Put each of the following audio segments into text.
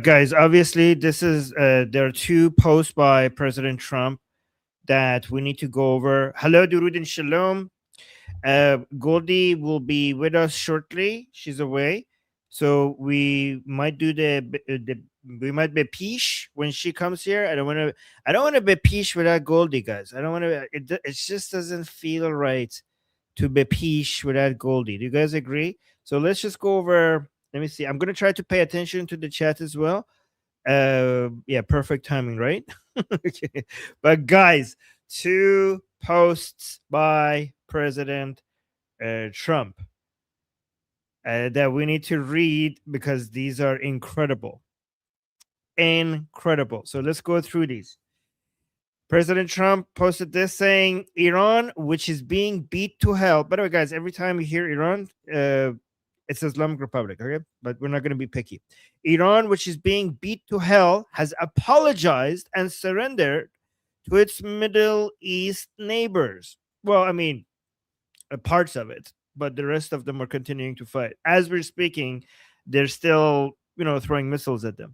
Guys, obviously, this is there are two posts by President Trump that we need to go over. Hello, Durud and Shalom. Goldie will be with us shortly. She's away, so we might do the we might be peace when she comes here. I don't want to. I don't want to be peace without Goldie, guys. I don't want to. It just doesn't feel right to be peace without Goldie. Do you guys agree? So let's just go over. Let me see. I'm gonna try to pay attention to the chat as well. Yeah, perfect timing, right? Okay. But guys, two posts by President Trump that we need to read because these are incredible. Incredible. So let's go through these. President Trump posted this saying, Iran, which is being beat to hell. By the way, guys, every time you hear Iran, it's Islamic Republic, okay? But we're not going to be picky. Iran, which is being beat to hell, has apologized and surrendered to its Middle East neighbors. Well, I mean, parts of it, but the rest of them are continuing to fight. As we're speaking, they're still, throwing missiles at them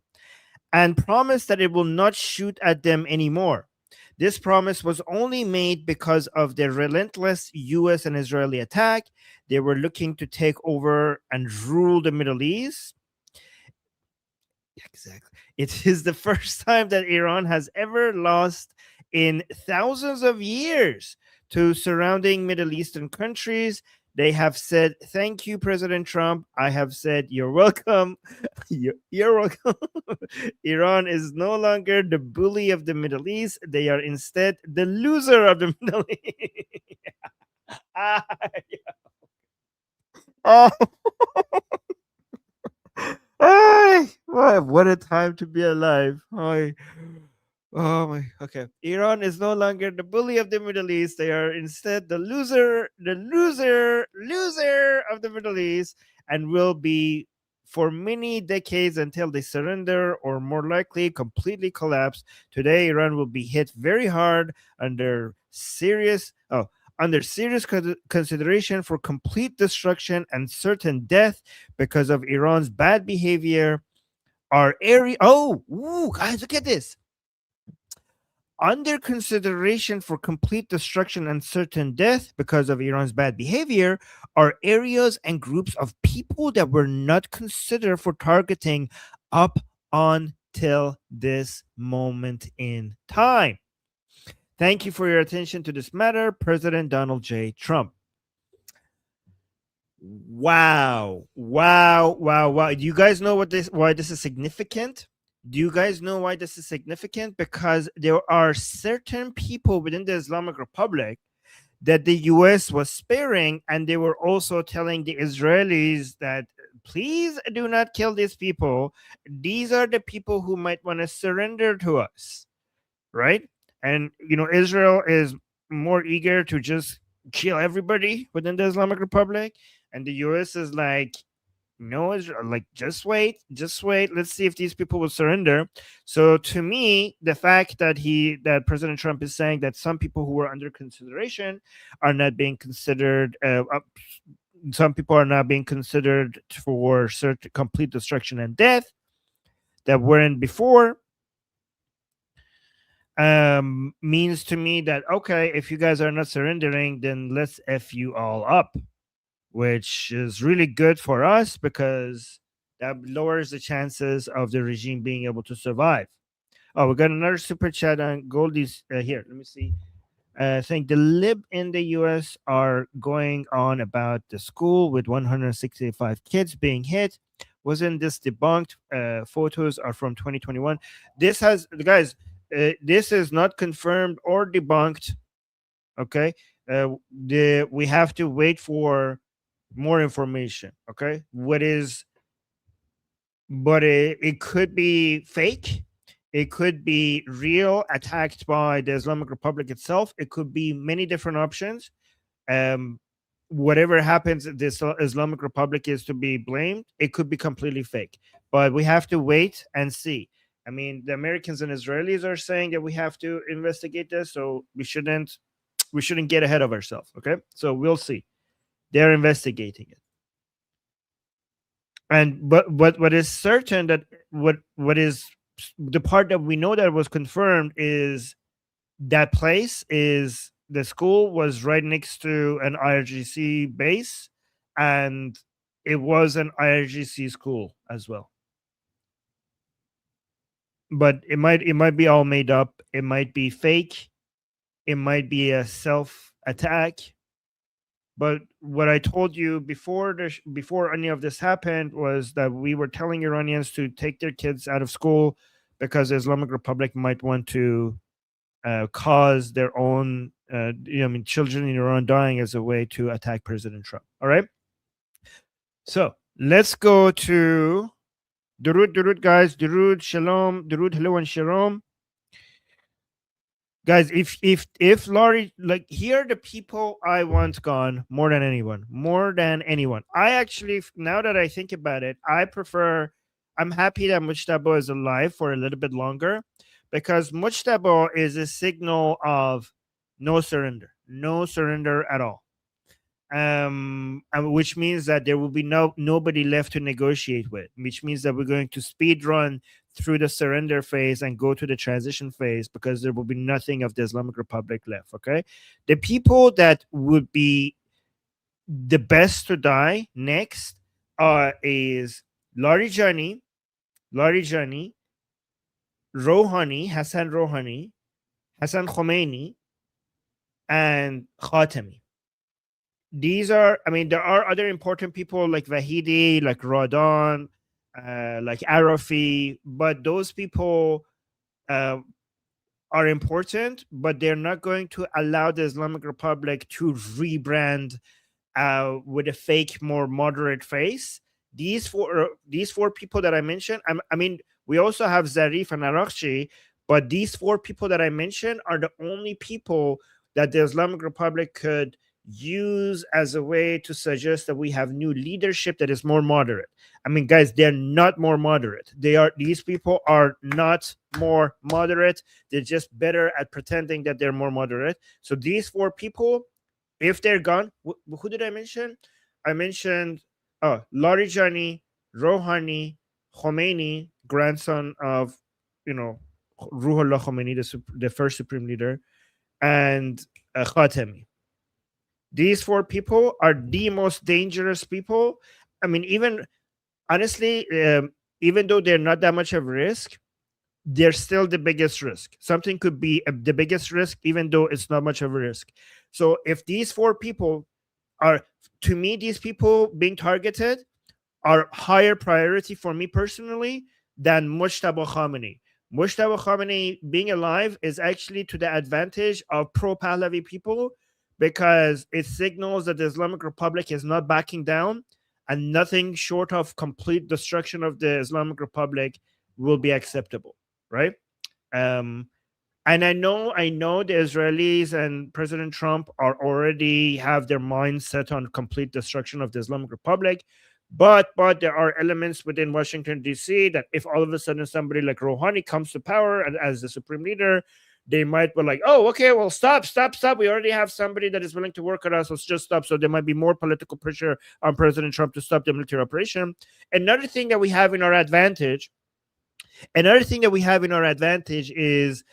and promised that it will not shoot at them anymore. This promise was only made because of the relentless US and Israeli attack. They were looking to take over and rule the Middle East. Exactly. It is the first time that Iran has ever lost in thousands of years to surrounding Middle Eastern countries. They have said, thank you, President Trump. I have said, you're welcome. You're welcome. Iran is no longer the bully of the Middle East. They are instead the loser of the Middle East. Ah, yeah. Oh. Ay, what a time to be alive. Oh my, okay. Iran is no longer the bully of the Middle East. They are instead the loser of the Middle East, and will be for many decades until they surrender or more likely completely collapse. Today, Iran will be hit very hard under serious consideration for complete destruction and certain death because of Iran's bad behavior. Our area, guys, look at this. Under consideration for complete destruction and certain death because of Iran's bad behavior are areas and groups of people that were not considered for targeting up until this moment in time. Thank you for your attention to this matter, President Donald J. Trump. Wow. Do you guys know why this is significant? Do you guys know why this is significant? Because there are certain people within the Islamic Republic that the US was sparing, and they were also telling the Israelis that please do not kill these people. These are the people who might want to surrender to us, right? And Israel is more eager to just kill everybody within the Islamic Republic, and the US is like, no, Israel, like, just wait. Let's see if these people will surrender. So to me, the fact that President Trump is saying that some people who were under consideration are not being considered, some people are not being considered for certain complete destruction and death that weren't before, means to me that, okay, if you guys are not surrendering, then let's F you all up, which is really good for us because that lowers the chances of the regime being able to survive. Oh, we got another super chat on Goldie's here. Let me see. I think the lib in the US are going on about the school with 165 kids being hit. Wasn't this debunked? Photos are from 2021. This is not confirmed or debunked. Okay. We have to wait for more information. Okay. But it could be fake. It could be real, attacked by the Islamic Republic itself. It could be many different options. Whatever happens, the Islamic Republic is to be blamed. It could be completely fake, but we have to wait and see. I mean, the Americans and Israelis are saying that we have to investigate this, so we shouldn't get ahead of ourselves. Okay, so we'll see. They're investigating it. And but what is certain that what is the part that we know that was confirmed is that place is the school was right next to an IRGC base, and it was an IRGC school as well. But it might be all made up. It might be fake. It might be a self attack. But what I told you before any of this happened was that we were telling Iranians to take their kids out of school because the Islamic Republic might want to cause their own, children in Iran dying as a way to attack President Trump. All right. So let's go to Durud, guys. Durud, Shalom, Durud, hello, and Shalom. Guys, if Laurie, like, here are the people I want gone more than anyone. I actually, now that I think about it, I'm happy that Mujtaba is alive for a little bit longer, because Mujtaba is a signal of no surrender at all. Which means that there will be nobody left to negotiate with, which means that we're going to speed run through the surrender phase and go to the transition phase, because there will be nothing of the Islamic Republic left. Okay, the people that would be the best to die next is Larijani, Rohani, Hassan Khomeini, and Khatami. These are, I mean, there are other important people like Vahidi, like Radon, like Arafi, but those people are important, but they're not going to allow the Islamic Republic to rebrand with a fake, more moderate face. These four people that I mentioned, I mean, we also have Zarif and Arakchi, but these four people that I mentioned are the only people that the Islamic Republic could use as a way to suggest that we have new leadership that is more moderate. I mean, guys, they're not more moderate. These people are not more moderate. They're just better at pretending that they're more moderate. So these four people, if they're gone, who did I mention? I mentioned Larijani, Rohani, Khomeini, grandson of, Ruhollah Khomeini, the first supreme leader, and Khatami. These four people are the most dangerous people. I mean, even honestly, even though they're not that much of a risk, they're still the biggest risk. Something could be the biggest risk, even though it's not much of a risk. So if these four people are, to me, these people being targeted are higher priority for me personally than Mujtaba Khamenei. Mujtaba Khamenei being alive is actually to the advantage of pro-Pahlavi people, because it signals that the Islamic Republic is not backing down, and nothing short of complete destruction of the Islamic Republic will be acceptable, right? Um, and I know the Israelis and President Trump are already have their minds set on complete destruction of the Islamic Republic. But there are elements within Washington D.C. that if all of a sudden somebody like Rouhani comes to power and as the supreme leader, they might be like, oh, okay, well, stop. We already have somebody that is willing to work with us. Let's just stop. So there might be more political pressure on President Trump to stop the military operation. Another thing that we have in our advantage is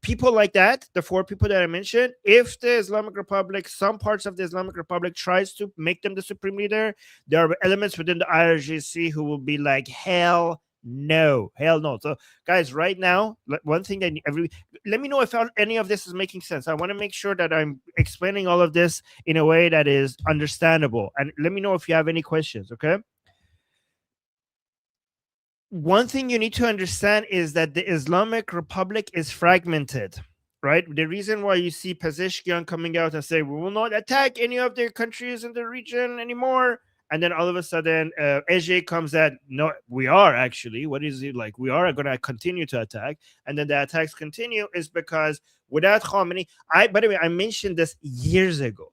people like that, the four people that I mentioned. If the Islamic Republic, some parts of the Islamic Republic tries to make them the supreme leader, there are elements within the IRGC who will be like, hell no. So guys, right now, one thing that let me know if any of this is making sense. I want to make sure that I'm explaining all of this in a way that is understandable, and let me know if you have any questions. Okay, one thing you need to understand is that the Islamic Republic is fragmented, right? The reason why you see Pezeshkian coming out and say, we will not attack any of the countries in the region anymore. And then all of a sudden, Ege comes at, no, we are actually, what is it like? We are going to continue to attack. And then the attacks continue is because without Khomeini, by the way, I mentioned this years ago.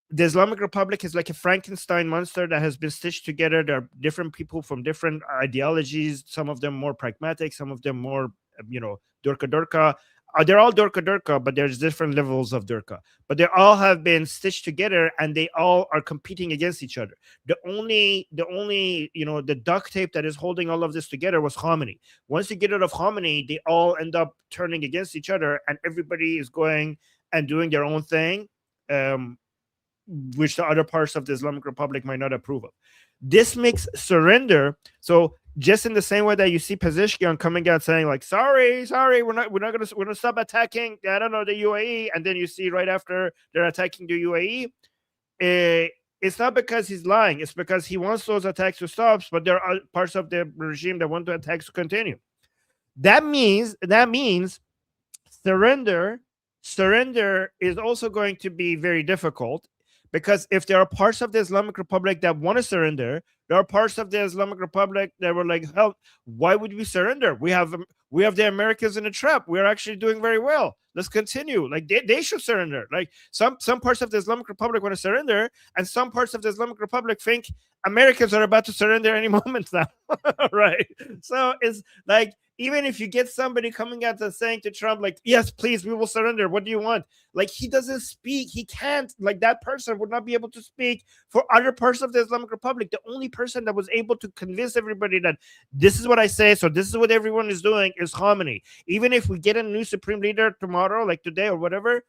The Islamic Republic is like a Frankenstein monster that has been stitched together. There are different people from different ideologies, some of them more pragmatic, some of them more, Durka. they're all Durka Durka, but there's different levels of Durka. But they all have been stitched together, and they all are competing against each other. The only the duct tape that is holding all of this together was Khomeini. Once you get rid of Khomeini, they all end up turning against each other, and everybody is going and doing their own thing, which the other parts of the Islamic Republic might not approve of. This makes surrender. So just in the same way that you see Pezeshkian coming out saying like, sorry, we're gonna stop attacking, I don't know, the UAE, and then you see right after they're attacking the UAE, it's not because he's lying. It's because he wants those attacks to stop, but there are parts of the regime that want the attacks to continue. That means surrender is also going to be very difficult, because if there are parts of the Islamic Republic that want to surrender, there are parts of the Islamic Republic that were like, hell, why would we surrender? We have the Americans in a trap. We're actually doing very well. Let's continue. Like they should surrender. Like some parts of the Islamic Republic want to surrender, and some parts of the Islamic Republic think Americans are about to surrender any moment now. Right? So it's like, even if you get somebody coming out and saying to Trump, like, yes, please, we will surrender. What do you want? Like, he doesn't speak. He can't. Like, that person would not be able to speak for other parts of the Islamic Republic. The only person that was able to convince everybody that this is what I say, so this is what everyone is doing, is Khomeini. Even if we get a new supreme leader tomorrow, like today or whatever,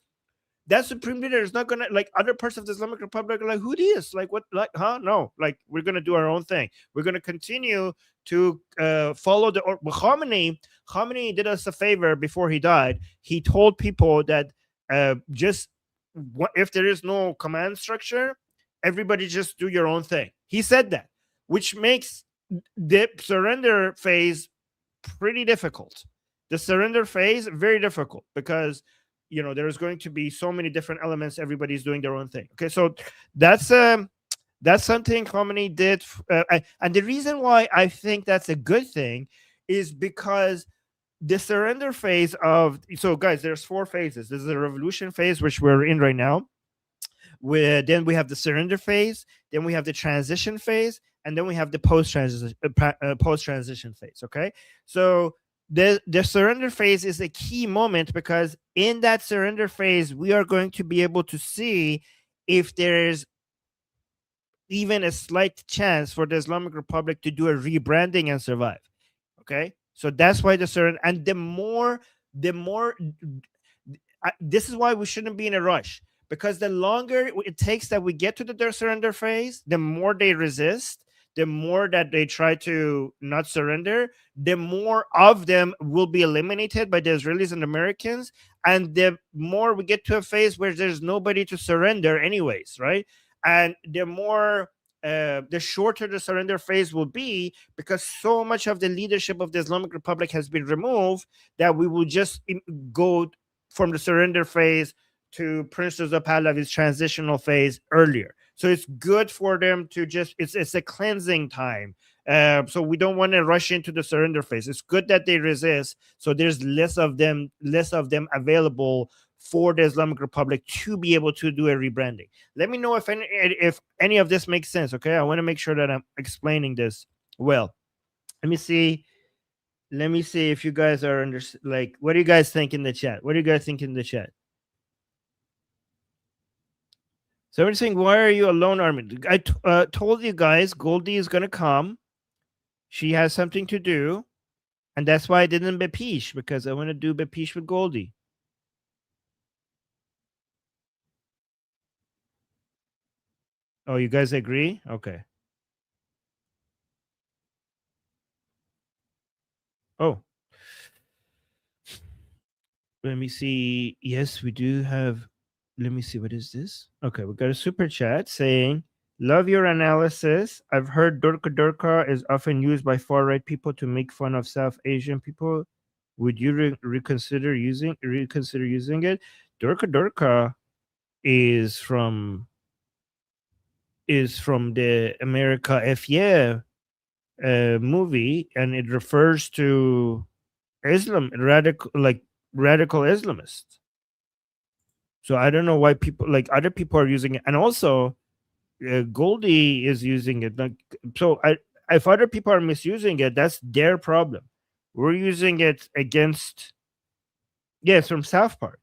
that supreme leader is not gonna, like, other parts of the Islamic Republic are like, who this? Like, what? Like, huh? No, like, we're gonna do our own thing. We're gonna continue to follow the Khomeini did us a favor before he died. He told people that if there is no command structure, everybody just do your own thing. He said that, which makes the surrender phase pretty difficult. The surrender phase very difficult, because there's going to be so many different elements. Everybody's doing their own thing. Okay, so that's something Khomeini did, and the reason why I think that's a good thing is because the surrender phase of, so guys, there's 4 phases. There's a revolution phase, which we're in right now. Then we have the surrender phase, then we have the transition phase, and then we have the post-transition phase. Okay, so the surrender phase is a key moment, because in that surrender phase, we are going to be able to see if there's even a slight chance for the Islamic Republic to do a rebranding and survive. Okay, so that's why the surrender, and the more this is why we shouldn't be in a rush, because the longer it takes that we get to the surrender phase, the more they resist, the more that they try to not surrender, the more of them will be eliminated by the Israelis and Americans, and the more we get to a phase where there's nobody to surrender anyways, right? And the shorter the surrender phase will be, because so much of the leadership of the Islamic Republic has been removed, that we will just go from the surrender phase to Prince Reza Pahlavi's transitional phase earlier. So it's good for them to just, it's a cleansing time. So we don't want to rush into the surrender phase. It's good that they resist, so there's less of them available for the Islamic Republic to be able to do a rebranding. Let me know if any of this makes sense. Okay, I want to make sure that I'm explaining this well. Let me see if you guys are like, what do you guys think in the chat? Somebody's saying, why are you alone, Armin? I told you guys, Goldie is going to come. She has something to do. And that's why I didn't Bepish, because I want to do Bepish with Goldie. Oh, you guys agree? Okay. Oh. Let me see. Yes, we do have. Let me see. What is this? Okay, we got a super chat saying, love your analysis. I've heard Durka Durka is often used by far-right people to make fun of South Asian people. Would you reconsider using it? Durka Durka is from the America F Yeah movie, and it refers to Islam, radical Islamists. So I don't know why people, like, other people are using it, and also Goldie is using it. Like, so if other people are misusing it, that's their problem. We're using it against Yeah, it's from South Park.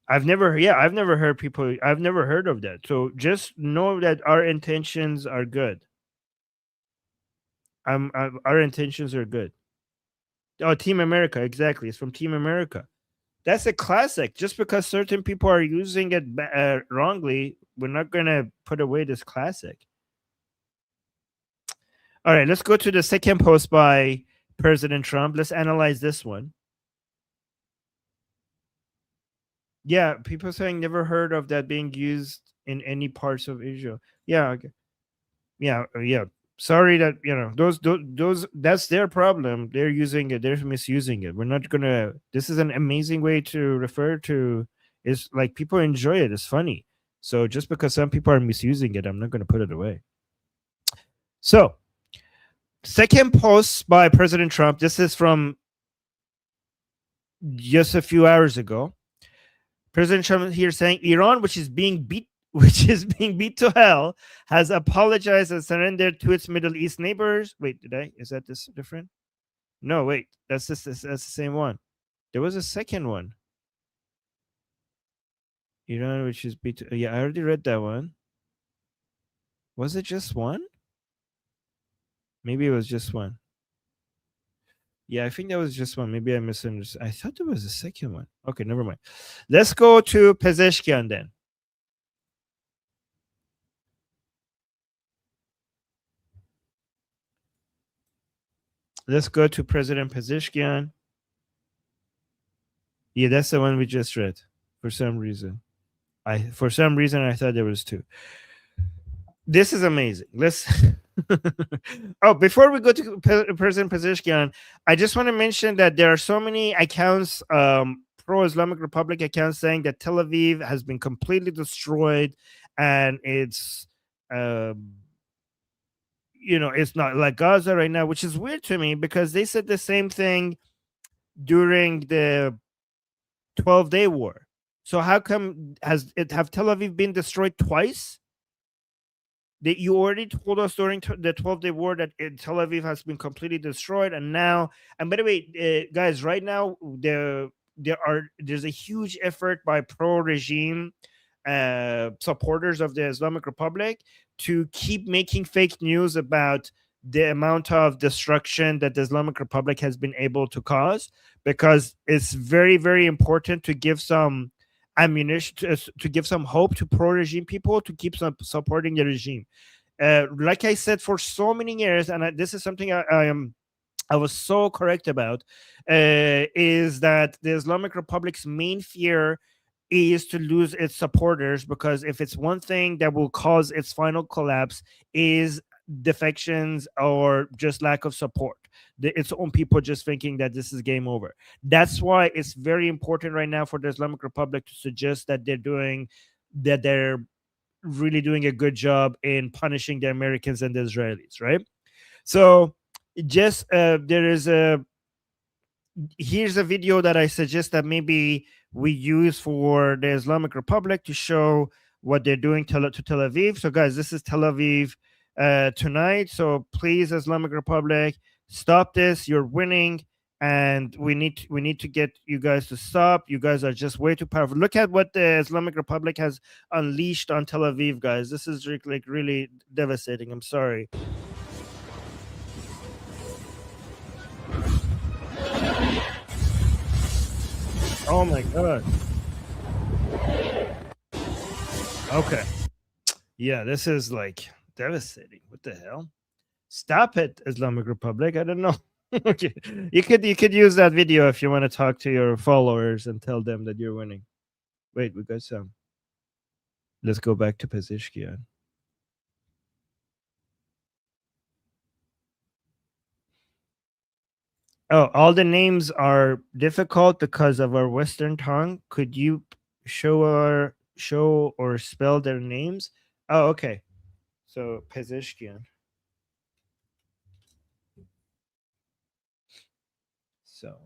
I've never heard people. I've never heard of that. So just know that our intentions are good. Our intentions are good. Oh, Team America, exactly. It's from Team America. That's a classic. Just because certain people are using it wrongly, we're not gonna put away this classic. All right, let's go to the second post by President Trump. Let's analyze this one. Yeah, people saying never heard of that being used in any parts of Israel. Yeah, okay. Yeah. Sorry that those that's their problem. They're using it. They're misusing it. We're not gonna. This is an amazing way to refer to. Is like people enjoy it. It's funny. So just because some people are misusing it, I'm not gonna put it away. So second post by President Trump. This is from just a few hours ago. President Trump here saying Iran, which is being beat to hell, has apologized and surrendered to its Middle East neighbors. Wait, is that this different? No, wait, that's the same one. There was a second one. Iran, which is beat to, yeah, I already read that one. Was it just one? Maybe it was just one. Yeah, I think that was just one. Maybe I misunderstood. I thought there was a second one. Okay, never mind. Let's go to Pezeshkian then. Let's go to President Pezeshkian. Yeah, that's the one we just read. For some reason, I thought there was two. This is amazing. Let's. Oh, before we go to President Pezeshkian, I just want to mention that there are so many accounts, pro-Islamic Republic accounts, saying that Tel Aviv has been completely destroyed, and it's, it's not like Gaza right now, which is weird to me because they said the same thing during the 12-day war. So how come have Tel Aviv been destroyed twice? That you already told us during the 12-day war that Tel Aviv has been completely destroyed, and now, and by the way, guys, right now there's a huge effort by pro-regime supporters of the Islamic Republic to keep making fake news about the amount of destruction that the Islamic Republic has been able to cause, because it's very, very important to give some ammunition to give some hope to pro-regime people to keep supporting the regime. Like I said for so many years, and this is something I was so correct about, is that the Islamic Republic's main fear is to lose its supporters, because if it's one thing that will cause its final collapse is defections or just lack of support, its own people just thinking that this is game over. That's why it's very important right now for the Islamic Republic to suggest that they're really doing a good job in punishing the Americans and the Israelis, right? So just there is a here's a video that I suggest that maybe we use for the Islamic Republic to show what they're doing to Tel Aviv. So, guys, this is Tel Aviv tonight. So, please, Islamic Republic, stop this. You're winning, and we need to get you guys to stop. You guys are just way too powerful. Look at what the Islamic Republic has unleashed on Tel Aviv, guys. This is like really devastating. I'm sorry. Oh my god. Okay. Yeah, this is like devastating. What the hell? Stop it, Islamic Republic. I don't know. Okay. You could use that video if you want to talk to your followers and tell them that you're winning. Wait, we got some. Let's go back to Pezeshkian. Oh, all the names are difficult because of our Western tongue. Could you show or spell their names? Oh, okay. So Pezeshkian. So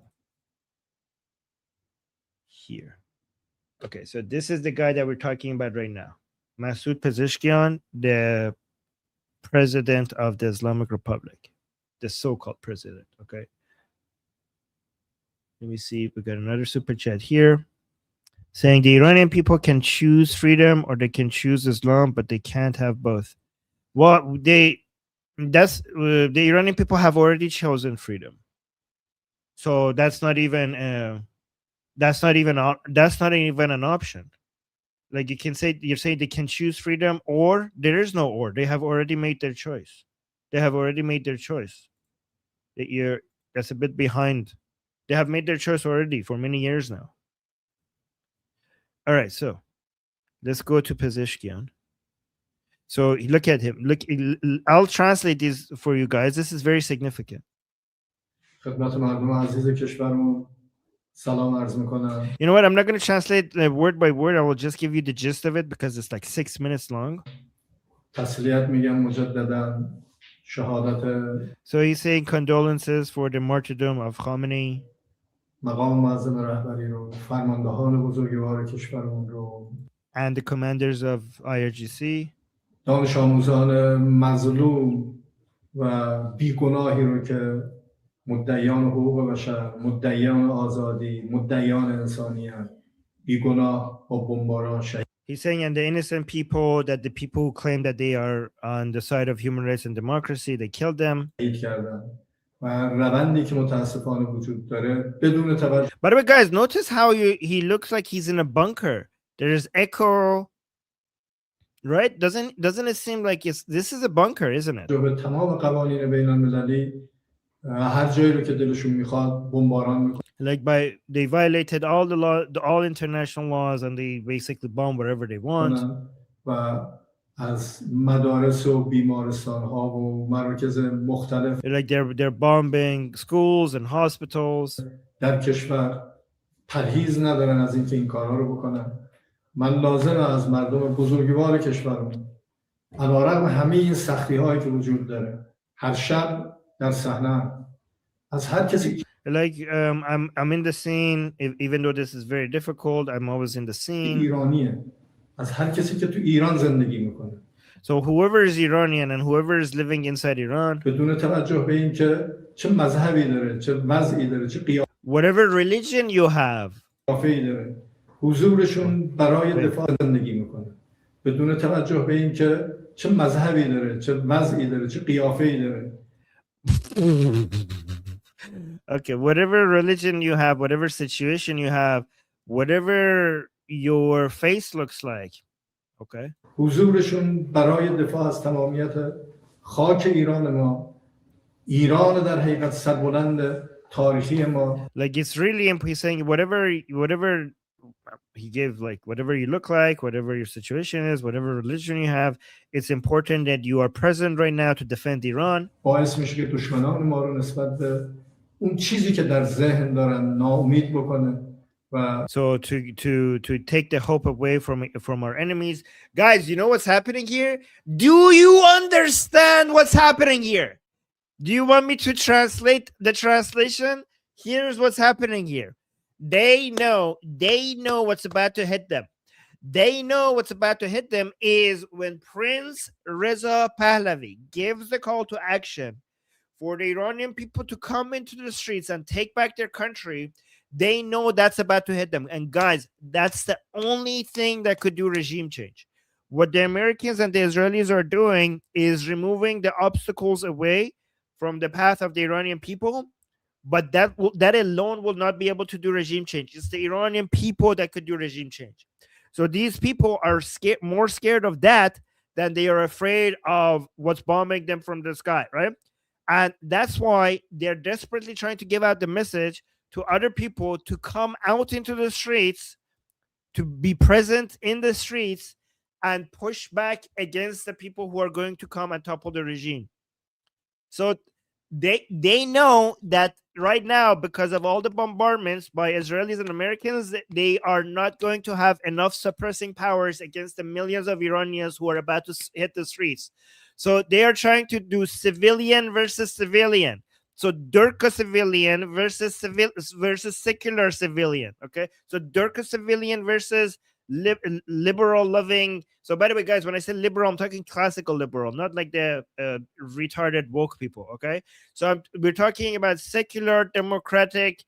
here. Okay, so this is the guy that we're talking about right now. Masoud Pezeshkian, the president of the Islamic Republic, the so-called president. Okay. Let me see. We got another super chat here saying the Iranian people can choose freedom or they can choose Islam, but they can't have both. Well, the Iranian people have already chosen freedom, so that's not even an option. Like you're saying they can choose freedom, or there is no or. They have already made their choice. They have already made their choice. That's a bit behind. They have made their choice already for many years now. All right, so let's go to Pezeshkian. So look at him. Look, I'll translate this for you guys. This is very significant. You know what? I'm not going to translate word by word. I will just give you the gist of it because it's like 6 minutes long. So he's saying condolences for the martyrdom of Khamenei. And the commanders of IRGC. دانش آموزان مظلوم و بیگناهی رو که مدعیان حقوق بشر، مدعیان آزادی، مدعیان انسانیت، بیگناه با بمباران شهید. He's saying, and the innocent people, that the people who claim that they are on the side of human rights and democracy, they killed them. By the way, guys, notice how he looks like he's in a bunker. There's echo, right? Doesn't it seem like this is a bunker, isn't it? Like they violated all the law, all international laws, and they basically bomb wherever they want. Like they're bombing schools and hospitals. من لازمه از مردم بزرگوار کشورمون علیرغم همه این سختی‌هایی که وجود داره هر شب در صحنه از هر کسی like I'm in the scene even though this is very difficult I'm always in the scene ایرانیه از هر کسی که تو ایران زندگی میکنه so whoever is Iranian and whoever is living inside Iran بدون توجه به اینکه چه مذهبی داره چه وضعی داره چه قیافه‌ای whatever religion you have داره حضورشون برای دفاع زندگی میکنه بدون توجه به اینکه چه مذهبی داره چه وضعی داره چه قیافه‌ای داره Okay, whatever religion you have, whatever situation you have, whatever your face looks like. Okay. حضورشون برای دفاع از تمامیت خاک ایران ما ایران در حقیقت سربلند تاریخی ما like it's really saying whatever he gave, like whatever you look like, whatever your situation is, whatever religion you have, it's important that you are present right now to defend Iran. باعث میشه که دشمنان ما رو نسبت به اون چیزی که در ذهن دارن ناامید بکنه و so to take the hope away from our enemies. Guys, you know what's happening here? Do you understand what's happening here? Do you want me to translate the translation? Here's what's happening here. They know what's about to hit them. They know what's about to hit them is when Prince Reza Pahlavi gives the call to action for the Iranian people to come into the streets and take back their country. They know that's about to hit them. And guys, that's the only thing that could do regime change. What the Americans and the Israelis are doing is removing the obstacles away from the path of the Iranian people. But that alone will not be able to do regime change. It's the Iranian people that could do regime change. So these people are more scared of that than they are afraid of what's bombing them from the sky, right? And that's why they're desperately trying to give out the message to other people to come out into the streets, to be present in the streets and push back against the people who are going to come and topple the regime. So they know that right now, because of all the bombardments by Israelis and Americans, they are not going to have enough suppressing powers against the millions of Iranians who are about to hit the streets. So they are trying to do civilian versus civilian. So Durka civilian versus secular civilian. Okay, so Durka civilian versus liberal loving. So by the way, guys, when I say liberal, I'm talking classical liberal, not like the retarded woke people. Okay, so we're talking about secular, democratic,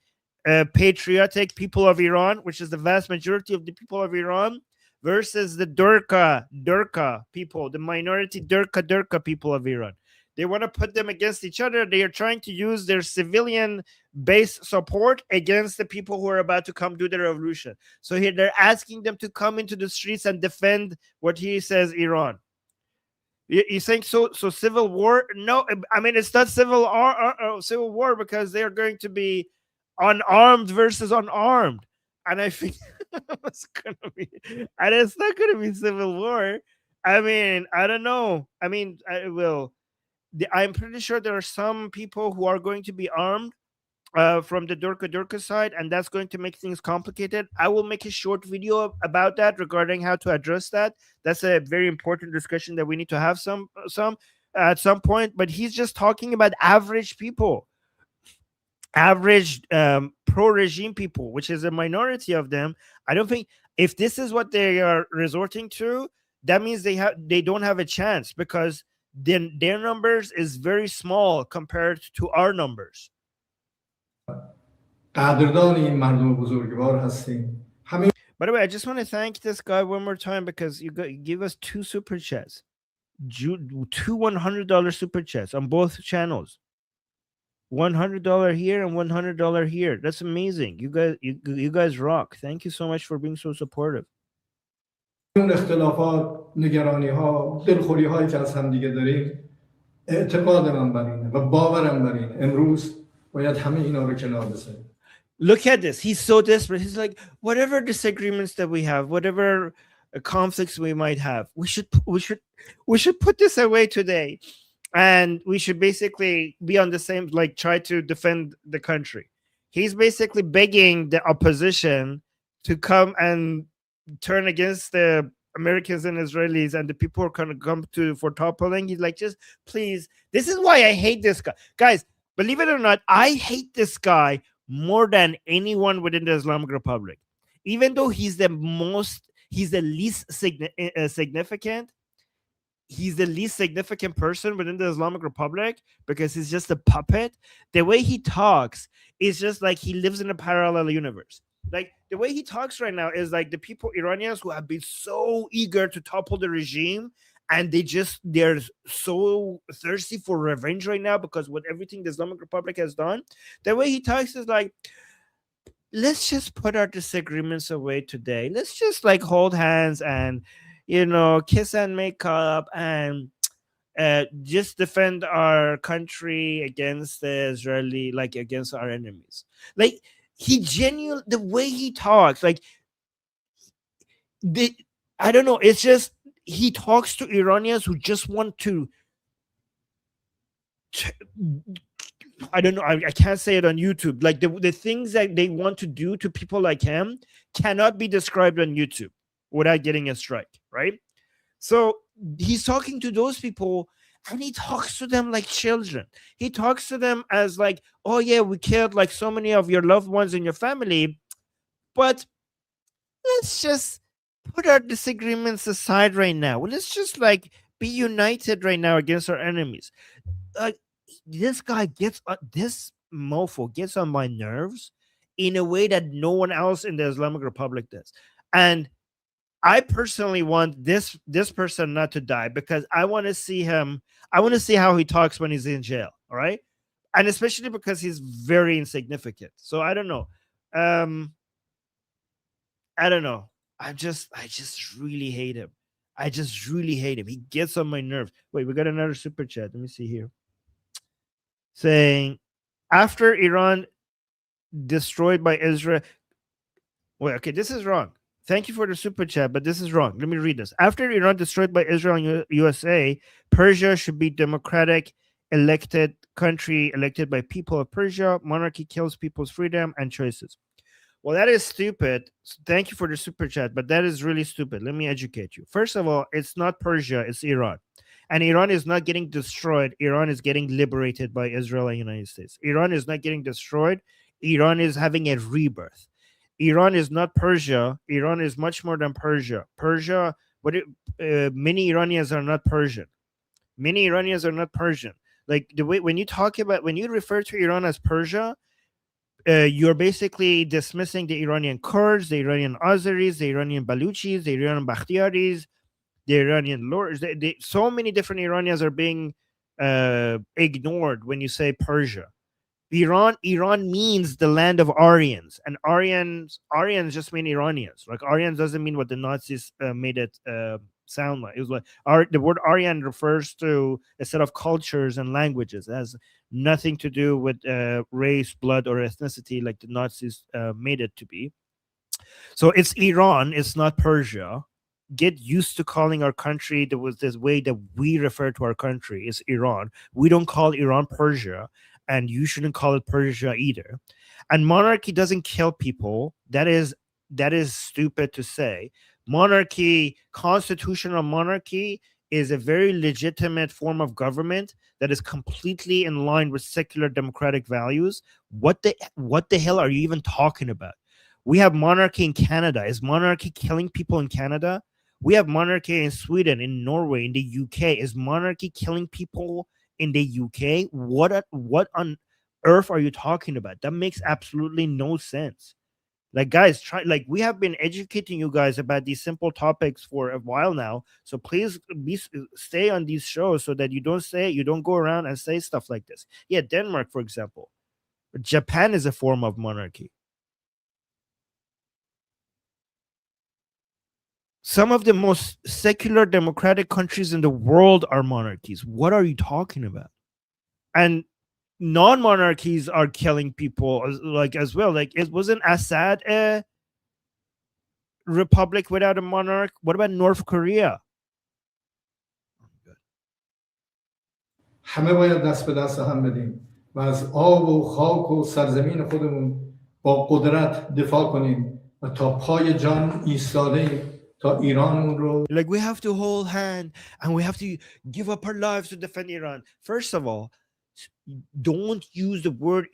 patriotic people of Iran, which is the vast majority of the people of Iran, versus the Durka people, the minority Durka people of Iran. They want to put them against each other. They are trying to use their civilian base support against the people who are about to come do the revolution. So here they're asking them to come into the streets and defend what he says Iran. You think so? So civil war? No, I mean it's not civil war because they are going to be unarmed versus unarmed, and I think it's gonna be, and it's not gonna be civil war. I mean, I don't know. I mean, I will. I'm pretty sure there are some people who are going to be armed from the Durka side, and that's going to make things complicated. I will make a short video about that regarding how to address that. That's a very important discussion that we need to have some at some point. But he's just talking about average people, average pro-regime people, which is a minority of them. I don't think if this is what they are resorting to, that means they don't have a chance because then their numbers is very small compared to our numbers. قدردان این مردم بزرگوار هستیم. By the way, I just want to thank this guy one more time because you give us 2 super chats, 2 $100 super chats on both channels. $100 here and $100 here. That's amazing. You guys rock. Thank you so much for being so supportive. اون اختلافات، نگرانی ها، دلخوری هایی که از هم دیگه داریم، اعتقاد من بر اینه و باورم بر اینه امروز باید همه اینا رو کنار بذاریم. Look at this. He's so desperate. He's like, whatever disagreements that we have, whatever conflicts we might have, we should put this away today, and we should basically be on the same, like, try to defend the country. He's basically begging the opposition to come and turn against the Americans and Israelis and the people who are going to come for toppling. He's like, just please. This is why I hate this guy, guys. Believe it or not, I hate this guy more than anyone within the Islamic Republic. Even though he's the least significant, he's the least significant person within the Islamic Republic because he's just a puppet. The way he talks is just like he lives in a parallel universe. Like the way he talks right now is like the people, Iranians, who have been so eager to topple the regime, and they're so thirsty for revenge right now because with everything the Islamic Republic has done. The way he talks is like, let's just put our disagreements away today. Let's just like hold hands and, kiss and make up and just defend our country against the Israeli, like against our enemies. Like the way he talks, like I don't know. It's just, he talks to Iranians who just want to I don't know. I can't say it on YouTube. Like the things that they want to do to people like him cannot be described on YouTube without getting a strike, right? So he's talking to those people and he talks to them like children. He talks to them as like, oh yeah, we killed like so many of your loved ones in your family, but let's just put our disagreements aside right now. Let's just like be united right now against our enemies. This guy this mofo gets on my nerves in a way that no one else in the Islamic Republic does. And I personally want this person not to die because I want to see him. I want to see how he talks when he's in jail. All right. And especially because he's very insignificant. So I don't know. I don't know. I just really hate him. I just really hate him. He gets on my nerves. Wait, we got another super chat. Let me see here. Saying, after Iran destroyed by Israel. Wait, okay, this is wrong. Thank you for the super chat, but this is wrong. Let me read this. After Iran destroyed by Israel and USA, Persia should be democratic, elected country, elected by people of Persia. Monarchy kills people's freedom and choices. Well, that is stupid. Thank you for the super chat, but that is really stupid. Let me educate you. First of all, it's not Persia, it's Iran. And Iran is not getting destroyed. Iran is getting liberated by Israel and United States. Iran is not getting destroyed. Iran is having a rebirth. Iran is not Persia. Iran is much more than Persia. Many Iranians are not Persian. Many Iranians are not Persian. Like the way when you refer to Iran as Persia, you're basically dismissing the Iranian Kurds, the Iranian Azeris, the Iranian Baluchis, the Iranian Bakhtiaris, the Iranian lords. So many different Iranians are being ignored when you say Persia. Iran means the land of Aryans, and Aryans just mean Iranians. Like Aryans doesn't mean what the Nazis made it sound like. It was like the word Aryan refers to a set of cultures and languages. It has nothing to do with race, blood, or ethnicity like the Nazis made it to be. So it's Iran, it's not Persia. Get used to calling our country. There was this way that we refer to our country is Iran. We don't call Iran Persia, and you shouldn't call it Persia either. And monarchy doesn't kill people. That is stupid to say. Monarchy, constitutional monarchy, is a very legitimate form of government that is completely in line with secular democratic values. What the hell are you even talking about? We have monarchy in Canada. Is monarchy killing people in Canada? We have monarchy in Sweden, in Norway, in the UK. Is monarchy killing people in the UK? What on earth are you talking about? That makes absolutely no sense. Like, guys, we have been educating you guys about these simple topics for a while now. So please stay on these shows so that you don't go around and say stuff like this. Yeah, Denmark, for example. Japan is a form of monarchy. Some of the most secular democratic countries in the world are monarchies. What are you talking about? And non-monarchies are killing people as well. Like, it wasn't Assad a republic without a monarch? What about North Korea? همه باید دست به دست هم بدیم و از آب و خاک و سرزمین خودمون با قدرت دفاع کنیم و تا پای جان ایستاده‌ایم. Like, we have to hold hand and we have to give up our lives to defend Iran. First of all, don't use the word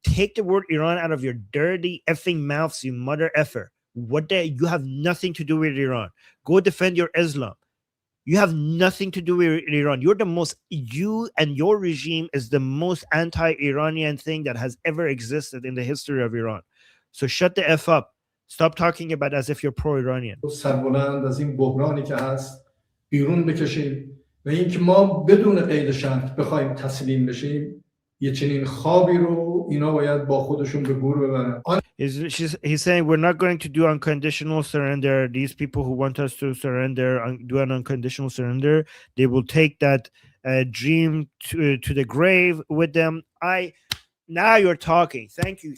take the word Iran out of your dirty effing mouths, you mother effer. You have nothing to do with Iran. Go defend your Islam. You have nothing to do with Iran. You and your regime is the most anti-Iranian thing that has ever existed in the history of Iran. So shut the F up. Stop talking about as if you're pro-Iranian. سربلند از این بحرانی که هست بیرون بکشیم و اینکه ما بدون قید شرط بخوایم تسلیم بشیم یه چنین خوابی رو اینا باید با خودشون به گور ببرن. He's saying we're not going to do unconditional surrender. These people who want us to surrender, do an unconditional surrender, they will take that dream to the grave with them. Now you're talking. Thank you.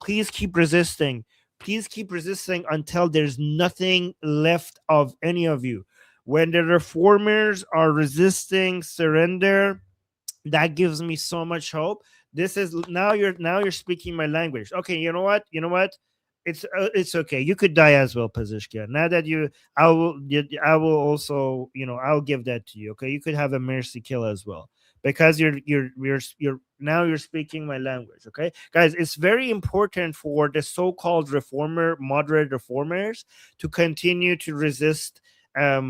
Please keep resisting. Please keep resisting until there's nothing left of any of you. When the reformers are resisting surrender, that gives me so much hope. This is now you're speaking my language. Okay, you know what? It's okay. You could die as well, Pazishkia. Now that I will also, I'll give that to you. Okay, you could have a mercy kill as well, because you're speaking my language. Okay, guys, it's very important for the so-called moderate reformers to continue to resist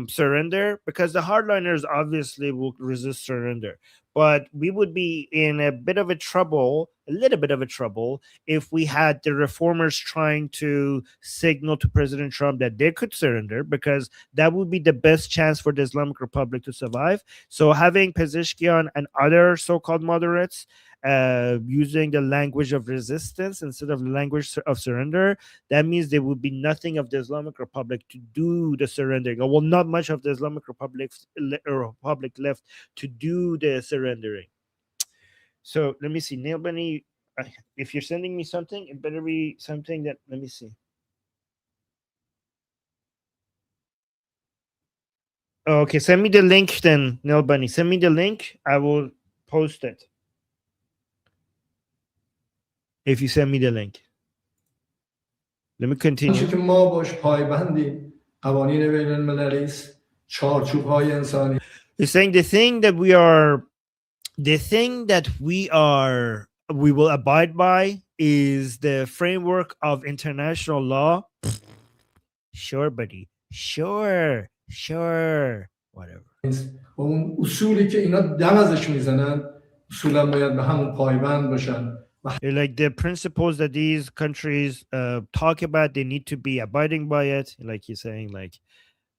surrender, because the hardliners obviously will resist surrender. But we would be in a little bit of a trouble, if we had the reformers trying to signal to President Trump that they could surrender, because that would be the best chance for the Islamic Republic to survive. So having Pezeshkian and other so-called moderates using the language of resistance instead of the language of surrender, that means there would be nothing of the Islamic Republic to do the surrendering. Well, not much of the Islamic Republic left to do the surrendering. So let me see, Neil Bunny, if you're sending me something, it better be something that, let me see. Okay, send me the link then, Neil Bunny. Send me the link. I will post it. If you send me the link. Let me continue. که ما باش پایبندیم قوانین بین المللی است، چارچوب‌های انسانی. He's saying the thing that we will abide by is the framework of international law. Sure, buddy. Sure. Whatever. اون اصولی که اینا دم ازش میزنن اصولا باید به همون پایبند باشن Like the principles that these countries talk about, they need to be abiding by it. Like you're saying, like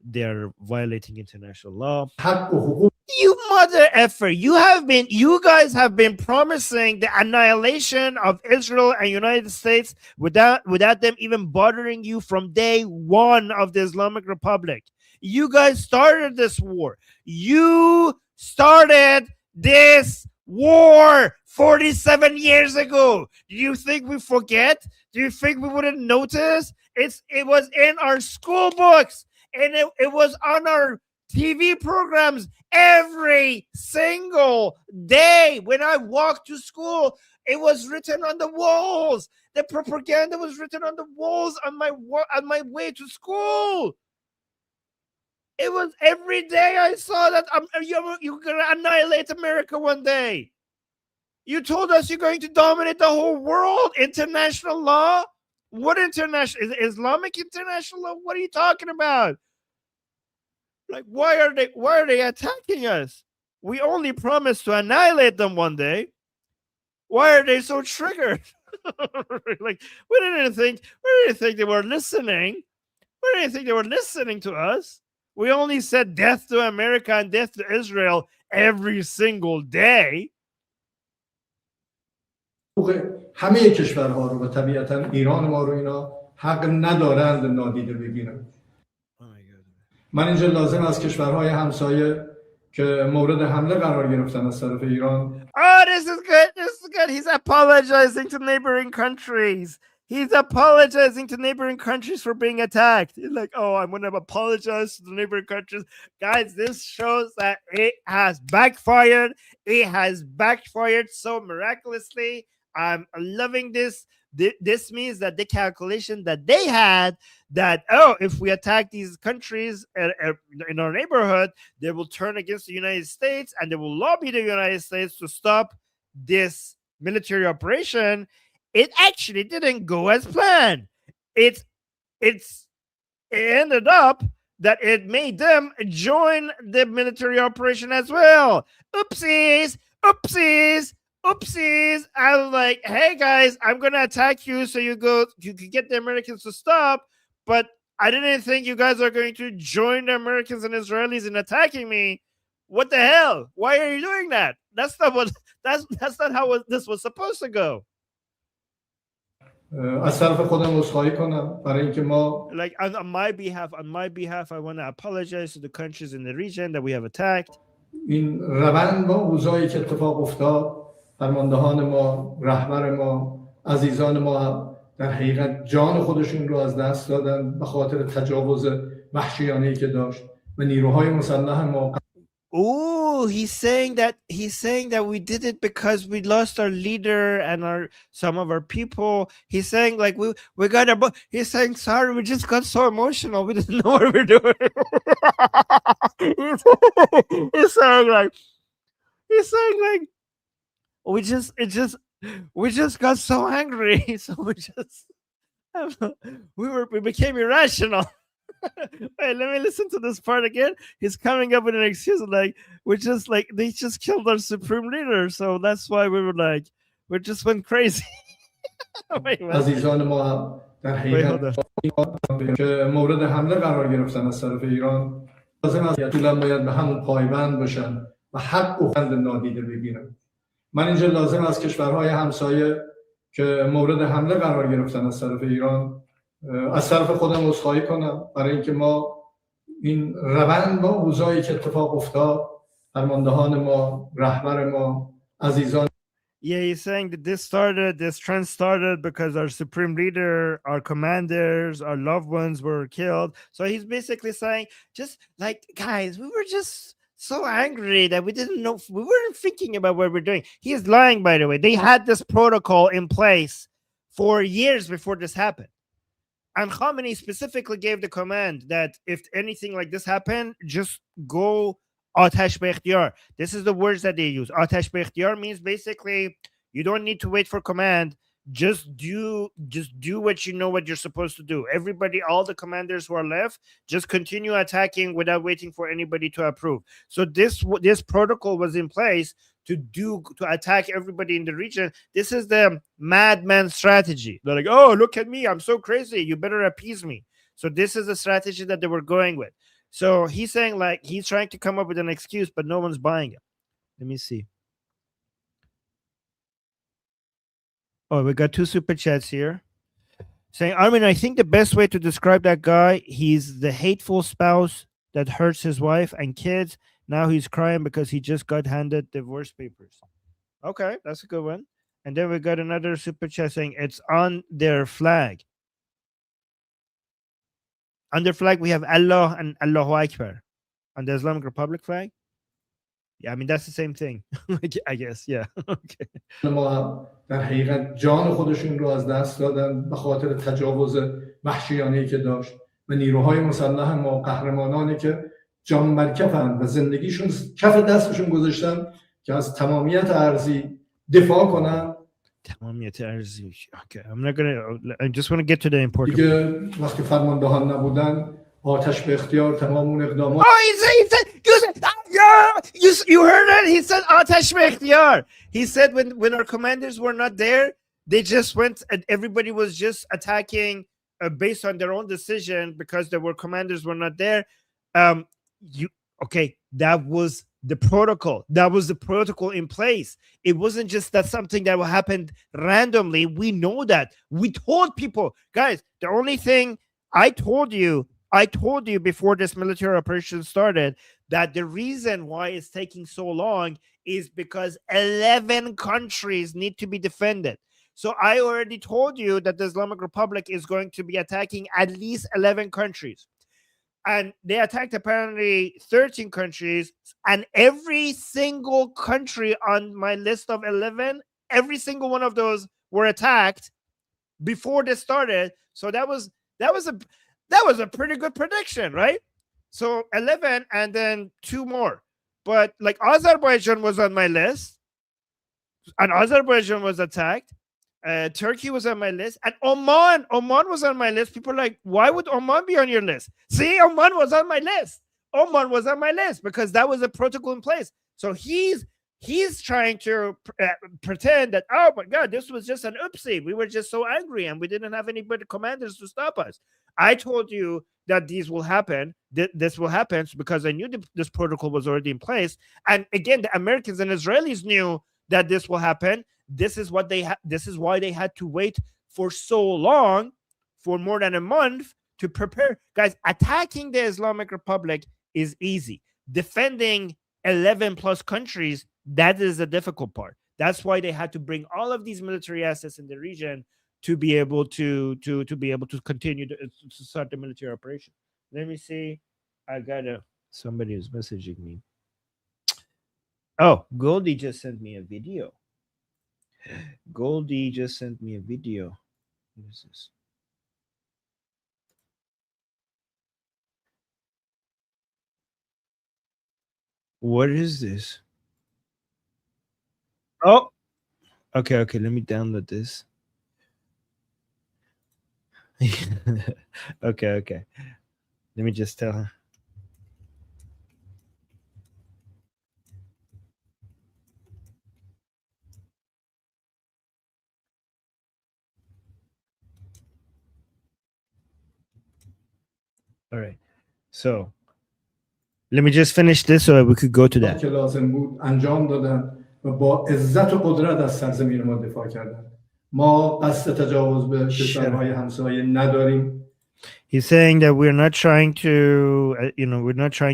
they're violating international law. حق و حقوق You mother effer, you guys have been promising the annihilation of Israel and United States without them even bothering you from day one of the Islamic Republic. You guys started this war. You started this war 47 years ago. Do you think we forget? Do you think we wouldn't notice? It was in our school books, and it was on our TV programs every single day. When I walked to school, it was written on the walls. The propaganda was written on the walls on my way to school. It was every day I saw that you're going to annihilate America one day. You told us you're going to dominate the whole world. International law? What international? Islamic international law? What are you talking about? Like, why are they attacking us? We only promised to annihilate them one day. Why are they so triggered? Like, we didn't think they were listening. We didn't think they were listening to us. We only said death to America and death to Israel every single day. همه کشورها رو و طبیعتا ایران ما رو اینا حق ندارند نادیده بگیرن. من اینجا لازم از کشورهای همسایه که مورد حمله قرار گرفتن از طرف ایران. Oh, this is good. He's apologizing to neighboring countries. He's apologizing to neighboring countries for being attacked. He's like, oh, I'm going to apologize to the neighboring countries. Guys, this shows that it has backfired. It has backfired so miraculously. I'm loving this. This means that the calculation that they had that, oh, if we attack these countries in our neighborhood, they will turn against the United States and they will lobby the United States to stop this military operation. It actually didn't go as planned. It ended up that it made them join the military operation as well. Oopsies. I was like, hey guys, I'm gonna attack you so you can get the Americans to stop, but I didn't think you guys are going to join the Americans and Israelis in attacking me. What the hell? Why are you doing that? That's not how this was supposed to go. از طرف خودم عذرخواهی کنم برای اینکه ما like on my behalf I want to apologize to the countries in the region that we have attacked. این روند با اوضاعی که اتفاق افتاد، فرماندهان ما، رهبر ما، عزیزان ما در حقیقت جان خودشون رو از دست دادن به خاطر تجاوز وحشیانه‌ای که داشت و نیروهای مسلح ما. Oh, he's saying that we did it because we lost our leader and some of our people. He's saying like we got he's saying sorry, we just got so emotional, we didn't know what we were doing. he's saying like we just got so angry, so we became irrational. Wait, let me listen to this part again. He's coming up with an excuse like they just killed our supreme leader, so that's why we just went crazy. عزیزان ما در حقیقت که مورد حمله قرار گرفتن از طرف ایران لازم است اصولا باید به همون پایبند باشن و حق و حقوق نادیده بگیرن. من اینجا لازم از کشورهای همسایه که مورد حمله قرار گرفتن از طرف ایران از طرف خودم عذرخواهی کنم برای اینکه ما این روند با اوضاعی که اتفاق افتاد، فرماندهان ما، رهبر ما، عزیزان. Yeah, he's saying that this trend started because our supreme leader, our commanders, our loved ones were killed. So he's basically saying, just like, guys, we were just so angry that we didn't know, we weren't thinking about what we're doing. He is lying, by the way. They had this protocol in place for years before this happened. And Khamenei specifically gave the command that if anything like this happened, just go Atash be ikhtiyar. This is the words that they use. Atash be ikhtiyar means basically you don't need to wait for command. Just do what you know what you're supposed to do. Everybody, all the commanders who are left, just continue attacking without waiting for anybody to approve. So this protocol was in place to attack everybody in the region. This is the madman strategy. They're like, oh, look at me, I'm so crazy, you better appease me. So this is the strategy that they were going with. So he's saying, like, he's trying to come up with an excuse, but no one's buying it. Let me see. Oh, we got 2 super chats here saying, Armin, I think the best way to describe that guy, he's the hateful spouse that hurts his wife and kids. Now he's crying because he just got handed divorce papers. Okay, that's a good one. And then we got another super chat saying it's on their flag. On their flag, we have Allah and Allahu Akbar. On the Islamic Republic flag? Yeah, I mean, that's the same thing. I guess, yeah. Okay. ما در حقیقت جان خودشون رو از دست دادن به خاطر تجاوز وحشیانه‌ای که داشت و نیروهای مسلح ما قهرمانانی که جان بر کفن و زندگیشون کف دستشون گذاشتن که از تمامیت ارضی دفاع کنن. تمامیت ارضی. Okay, I'm not gonna. I just want to get to the important. دیگه وقتی فرماندهان نبودن آتش به اختیار تمام اون اقدامات. Oh, he said, you heard it? He said آتش به اختیار. He said when our commanders were not there, they just went and everybody was just attacking based on their own decision because there were commanders were not there. Okay, that was the protocol. That was the protocol in place. It wasn't just that something that happened randomly. We know that. We told people, guys, the only thing I told you before this military operation started that the reason why it's taking so long is because 11 countries need to be defended. So I already told you that the Islamic Republic is going to be attacking at least 11 countries. And they attacked apparently 13 countries, and every single country on my list of 11, every single one of those were attacked before this started. So that was a pretty good prediction, right? So 11 and then 2 more. But like Azerbaijan was on my list, and Azerbaijan was attacked. Turkey was on my list, and Oman was on my list. People are like, why would Oman be on your list? See, Oman was on my list because that was a protocol in place. So he's trying to pretend that, oh my God, this was just an oopsie. We were just so angry and we didn't have anybody commanders to stop us. I told you that these will happen. This will happen because I knew this protocol was already in place. And again, the Americans and Israelis knew that this will happen. This is what this is why they had to wait for so long, for more than a month, to prepare. Guys, attacking the Islamic Republic is easy. Defending 11 plus countries, that is the difficult part. That's why they had to bring all of these military assets in the region to be able to continue to start the military operation. Let me see. I got somebody is messaging me. Oh, Goldie just sent me a video. What is this? What is this? Oh, okay. Let me download this. Okay. Let me just tell her. All right. So let me just finish this so we could go to that. که لازم بود انجام دادن و با عزت و قدرت از سرزمین ما دفاع کردن. ما قصد تجاوز به کشورهای همسایه نداریم. He's saying that we're not trying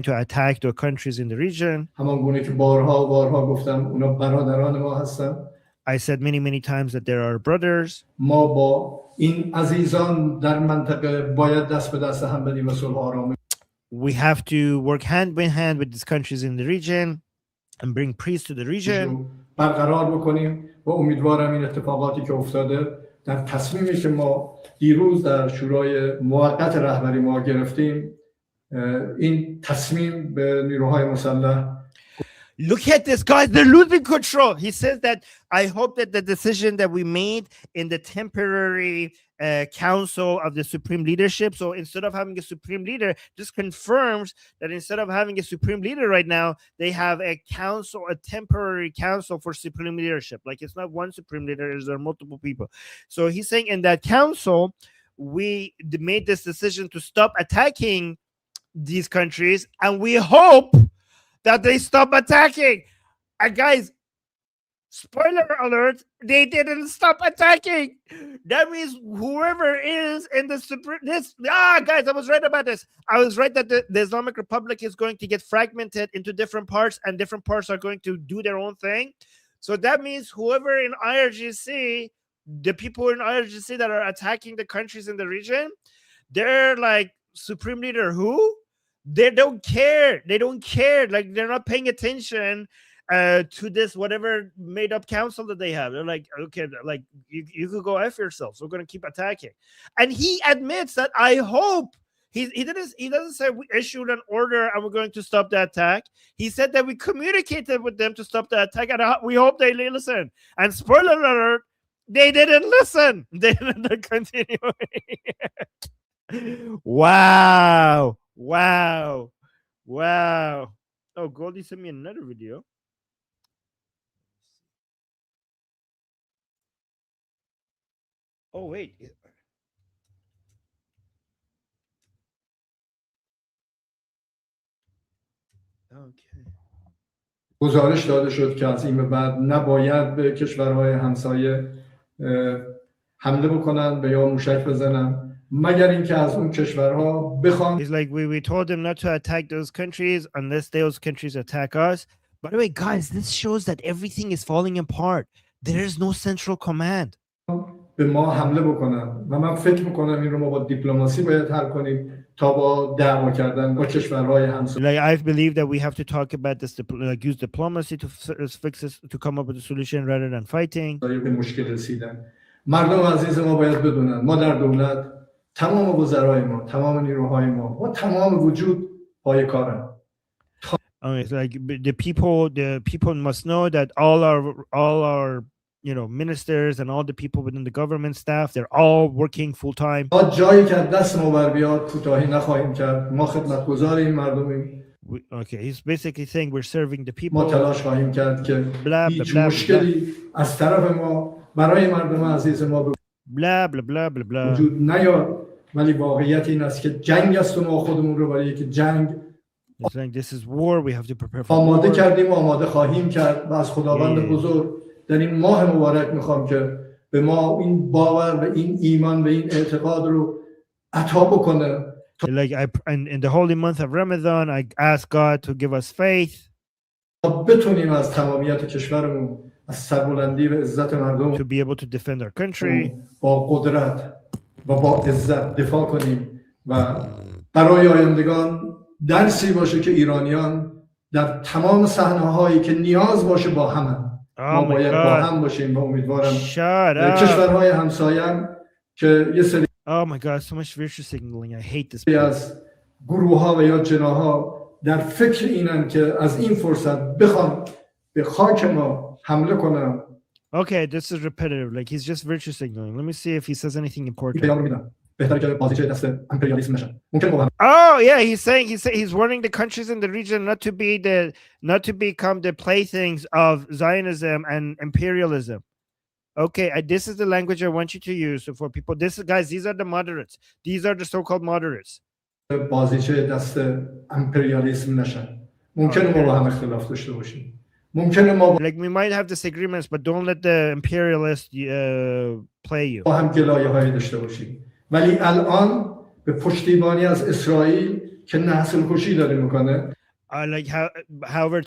to attack the countries in the region. همان گونه که بارها گفتم اونا برادران ما هستن. I said many times that there are brothers. ما با این عزیزان در منطقه باید دست به دست هم بدیم و صلح و آرامش. We have to work hand in hand with these countries in the region and bring peace to the region. برقرار بکنیم و امیدوارم این اتفاقاتی که افتاده در تصمیمی که ما دیروز در شورای موقت رهبری ما گرفتیم این تصمیم به نیروهای مسلح. Look at this, guys. They're losing control. He says that I hope that the decision that we made in the temporary council of the supreme leadership. So instead of having a supreme leader, just confirms that instead of having a supreme leader right now, they have a council, a temporary council for supreme leadership. Like it's not one supreme leader, there are multiple people. So he's saying in that council, we made this decision to stop attacking these countries, and we hope that they stop attacking. And guys, spoiler alert, they didn't stop attacking. That means whoever is in the guys, I was right about this. I was right that the Islamic Republic is going to get fragmented into different parts, and different parts are going to do their own thing. So that means whoever in IRGC, the people in IRGC that are attacking the countries in the region, they're like, supreme leader who? They don't care. They don't care. Like they're not paying attention to this whatever made up council that they have. They're like, okay, like you could go F yourself. So we're gonna keep attacking. And he admits that I hope he doesn't say we issued an order and we're going to stop the attack. He said that we communicated with them to stop the attack, and we hope they listen. And spoiler alert, they didn't listen. They didn't continue. Wow. Wow. Wow. Oh, Goldie sent me another video. Oh, wait. Okay. گزارش داده شد که از این به بعد نباید به کشورهای همسایه حمله بکنن به یا موشک بزنن مگر اینکه از اون کشورها بخوان. He's like, we told them not to attack those countries unless those countries attack us. By the way, guys, this shows that everything is falling apart. There is no central command. به ما حمله بکنن و من فکر میکنم این رو ما با دیپلماسی باید حل کنیم تا با دعوا کردن با کشورهای همسایه. Like I believe that we have to talk about this, like use diplomacy to fix this, to come up with a solution rather than fighting. به مشکل رسیدن. مردم عزیز ما باید بدونن ما در دولت تمام وزرای ما، تمام نیروهای ما و تمام وجود پای کارن. It's like the people must know that all our ministers and all the people within the government staff, they're all working full time. جایی که دست ما بر بیاد کوتاهی نخواهیم کرد. ما خدمتگزار این مردمیم. Okay, he's basically saying we're serving the people. ما تلاش خواهیم کرد که هیچ مشکلی از طرف ما برای مردم عزیز ما وجود نیاد. ولی واقعیت این است که جنگ است و ما خودمون رو برای یک جنگ this is war, we have to prepare for آماده کردیم و آماده خواهیم کرد و از خداوند بزرگ در این ماه مبارک میخوام که به ما این باور و این ایمان و این اعتقاد رو عطا بکنه. Like in the holy month of Ramadan, I ask God to give us faith. بتونیم از تمامیت کشورمون، از سربلندی و عزت مردم to be able to defend our country. با قدرت و با عزت دفاع کنیم و برای آیندگان درسی باشه که ایرانیان در تمام صحنه‌هایی که نیاز باشه با همن. ما باید با هم باشیم و امیدوارم کشورهای همسایه‌ام که یه سری Oh my God, so much virtue signaling. I hate this. از گروه‌ها و یا جناح‌ها در فکر اینن که از این فرصت بخوان به خاک ما حمله کنن. Okay, this is repetitive. Like he's just virtue signaling. Let me see if he says anything important. Oh yeah, he's warning the countries in the region not to become the playthings of Zionism and imperialism. Okay, this is the language I want you to use for people. These are the moderates. These are the so-called moderates. بازیچه دست امپریالیسم نشن. ممکنه ما با هم اختلاف داشته باشیم. ممکنه ما like we might have disagreements, but don't let the imperialists play you. با هم گلایه‌هایی داشته باشیم. ولی الان به پشتیبانی از اسرائیل که نسل کشی داره میکنه. Like however,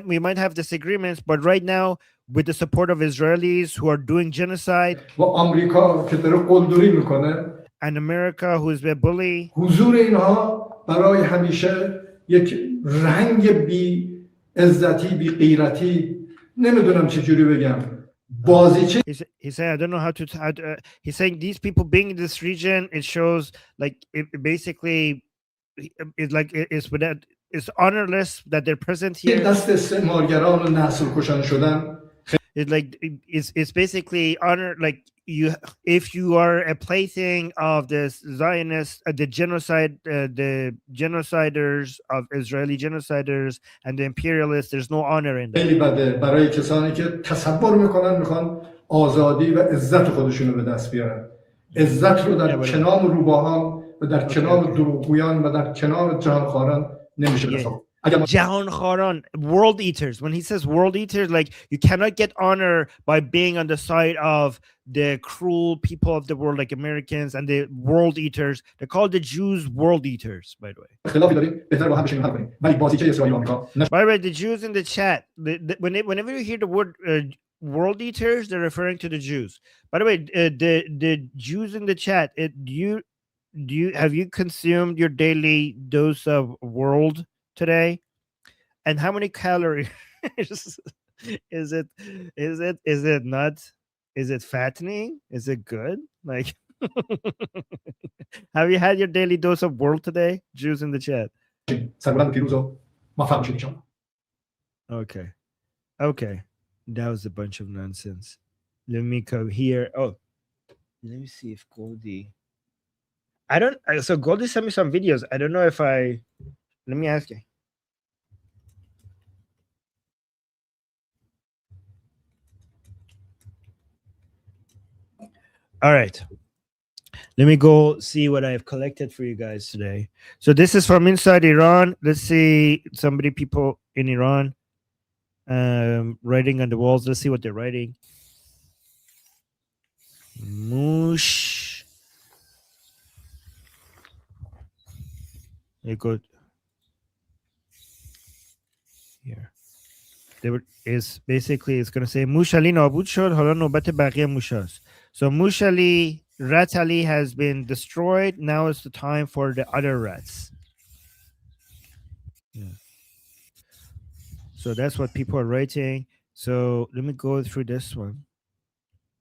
we might have disagreements, but right now, with the support of Israelis who are doing genocide, و آمریکا که داره قلدری میکنه، and America who is a bully, حضور اینها برای همیشه یک رنگ بی عزتی بی غیرتی نمیدونم چه جوری بگم بازیچه. He's saying I don't know how to he's saying these people being in this region, it shows like it basically it's like it's without is honorless that they're present این here. دست استعمارگران و نسل کشان شدن It's basically honor, like you, if you are a plaything of the Zionists, the genociders of Israeli genociders and the imperialists, there's no honor in that. خیلی بده برای کسانی که تصور میخوان آزادی و عزت خودشون رو به دست بیارن. عزت رو در کنار روباهان و در کنار دروغگویان و در کنار جهانخواران نمیشه تصور. Jahan Kharan, world eaters. When he says world eaters, like you cannot get honor by being on the side of the cruel people of the world, like Americans and the world eaters. They're called the Jews world eaters, by the way. By the way, the Jews in the chat, whenever you hear the word world eaters, they're referring to the Jews. By the way, the Jews in the chat, have you consumed your daily dose of world today? And how many calories is it not? Is it fattening? Is it good? Like have you had your daily dose of world today? Jews in the chat. Okay, that was a bunch of nonsense. Let me come here. Oh, let me see if Goldie, so Goldie sent me some videos. I don't know if let me ask you. All right. Let me go see what I've collected for you guys today. So this is from inside Iran. Let's see people in Iran writing on the walls. Let's see what they're writing. Mush. You go here. It's going to say Mush Ali nabud shod hala nobat baqiya mushas. So Mush Ali, Rat Ali has been destroyed. Now is the time for the other rats. Yeah. So that's what people are writing. So let me go through this one.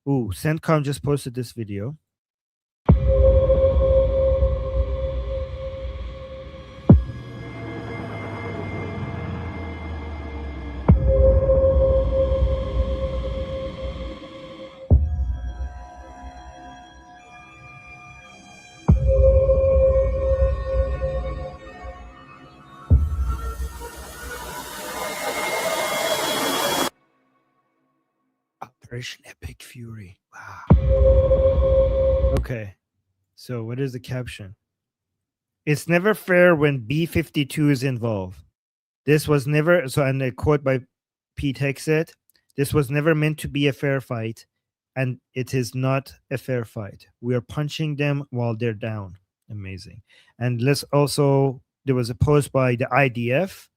Ooh, CENTCOM just posted this video. Operation Epic Fury. Wow. Okay. So what is the caption? It's never fair when B-52 is involved. This was never, so and a quote by Pete Hexet, this was never meant to be a fair fight, and it is not a fair fight. We are punching them while they're down. Amazing. And let's also, there was a post by the IDF,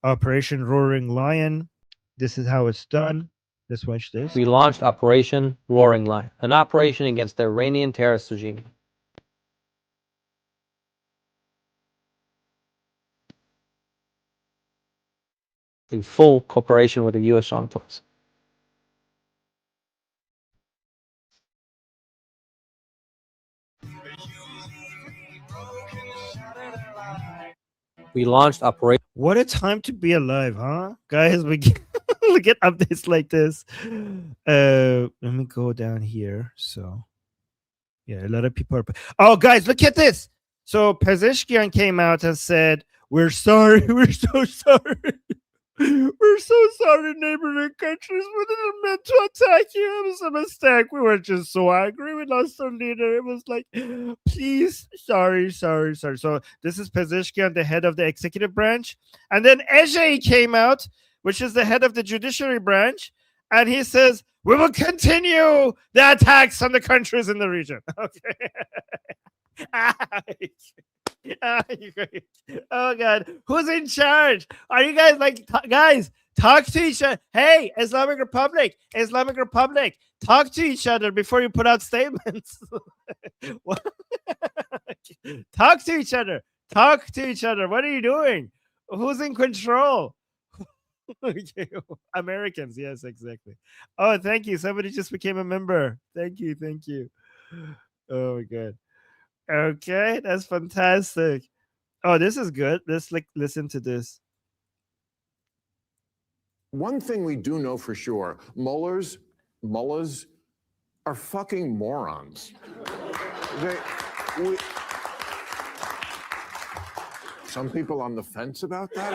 Operation Roaring Lion. This is how it's done. Let's watch this. We launched Operation Roaring Lion, an operation against the Iranian terrorist regime. In full cooperation with the U.S. Armed Forces. We launched Operation. What a time to be alive, huh? Guys, we get updates like this. Let me go down here. So, yeah, a lot of people are. Oh, guys, look at this. So, Pezeshkian came out and said, we're sorry. We're so sorry. We're so sorry, neighboring countries. We didn't mean to attack you. It was a mistake. We were just so angry. We lost our leader. It was like, please, sorry. So this is Pezeshkian, the head of the executive branch. And then Ejei came out, which is the head of the judiciary branch. And he says, we will continue the attacks on the countries in the region. Okay. Oh God, who's in charge? Are you guys like guys? Talk to each other. Hey, Islamic Republic, talk to each other before you put out statements. Talk to each other. What are you doing? Who's in control? Americans, yes, exactly. Oh, thank you. Somebody just became a member. Thank you. Oh my God. Okay, that's fantastic. Oh, this is good. Let's listen to this. One thing we do know for sure, mullahs are fucking morons. Some people on the fence about that?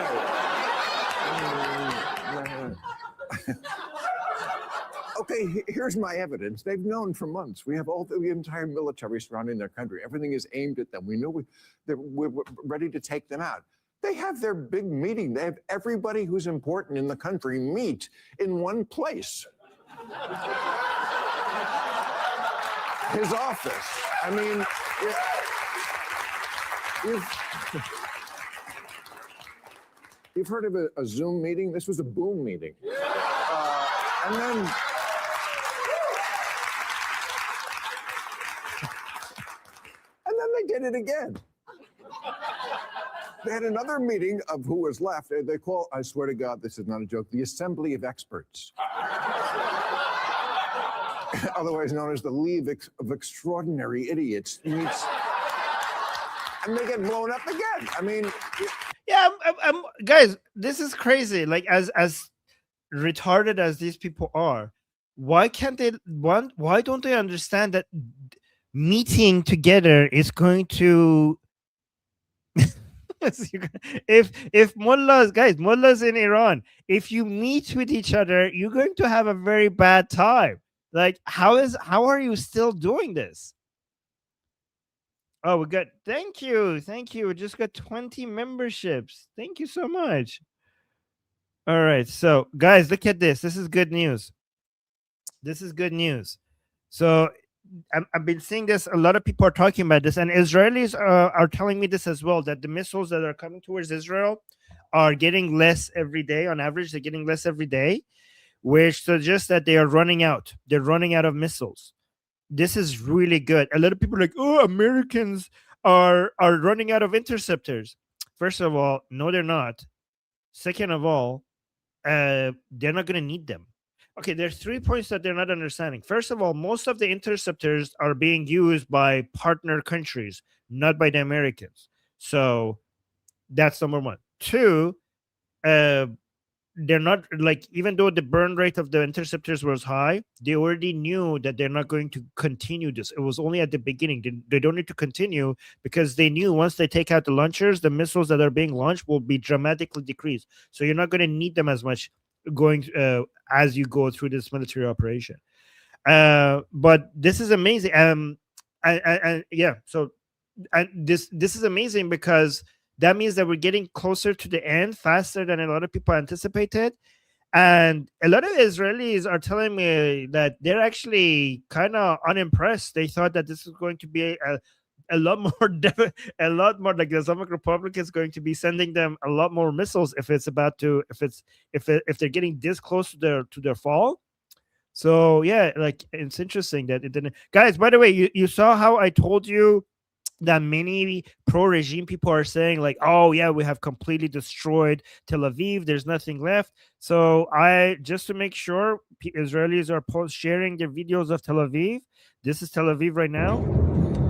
Okay, here's my evidence. They've known for months. We have all the entire military surrounding their country. Everything is aimed at them. We know we're ready to take them out. They have their big meeting. They have everybody who's important in the country meet in one place. His office. I mean, you've heard of a Zoom meeting? This was a boom meeting. And then they did it again. They had another meeting of who was left. They call, I swear to God, this is not a joke, the Assembly of Experts. Otherwise known as the League of Extraordinary Idiots. And they get blown up again. I mean... Yeah, guys, this is crazy. Like, as retarded as these people are, why can't they... Why don't they understand that meeting together is going to... if mullahs in Iran, if you meet with each other, you're going to have a very bad time. Like, how are you still doing this? Oh, we got, thank you. We just got 20 memberships. Thank you so much. All right, so guys, look at this. This is good news. So I've been seeing this. A lot of people are talking about this, and Israelis are telling me this as well, that the missiles that are coming towards Israel are getting less every day. On average, they're getting less every day, which suggests that they are running out. They're running out of missiles. This is really good. A lot of people are like, oh, Americans are running out of interceptors. First of all, no, they're not. Second of all, they're not going to need them. Okay, there's 3 points that they're not understanding. First of all, most of the interceptors are being used by partner countries, not by the Americans. So that's number one. Two, they're not, like, even though the burn rate of the interceptors was high, they already knew that they're not going to continue this. It was only at the beginning. They don't need to continue, because they knew once they take out the launchers, the missiles that are being launched will be dramatically decreased. So you're not going to need them as much going as you go through this military operation. But this is amazing. Yeah, so this is amazing, because that means that we're getting closer to the end faster than a lot of people anticipated. And a lot of Israelis are telling me that they're actually kind of unimpressed. They thought that this is going to be a lot more like the Islamic Republic is going to be sending them a lot more missiles if they're getting this close to their fall. So yeah, like, it's interesting that it didn't. Guys, by the way, you saw how I told you that many pro-regime people are saying, like, oh yeah, we have completely destroyed Tel Aviv, there's nothing left. So just to make sure, Israelis are sharing their videos of Tel Aviv. This is Tel Aviv right now.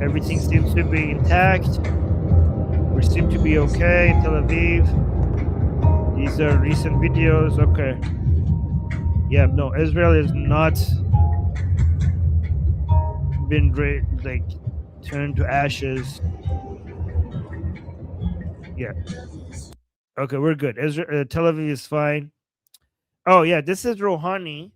Everything seems to be intact. We seem to be okay in Tel Aviv. These are recent videos. Okay. Yeah, no, Israel is not been like turned to ashes. Yeah. Okay, we're good. Tel Aviv is fine. Oh yeah, this is Rohani.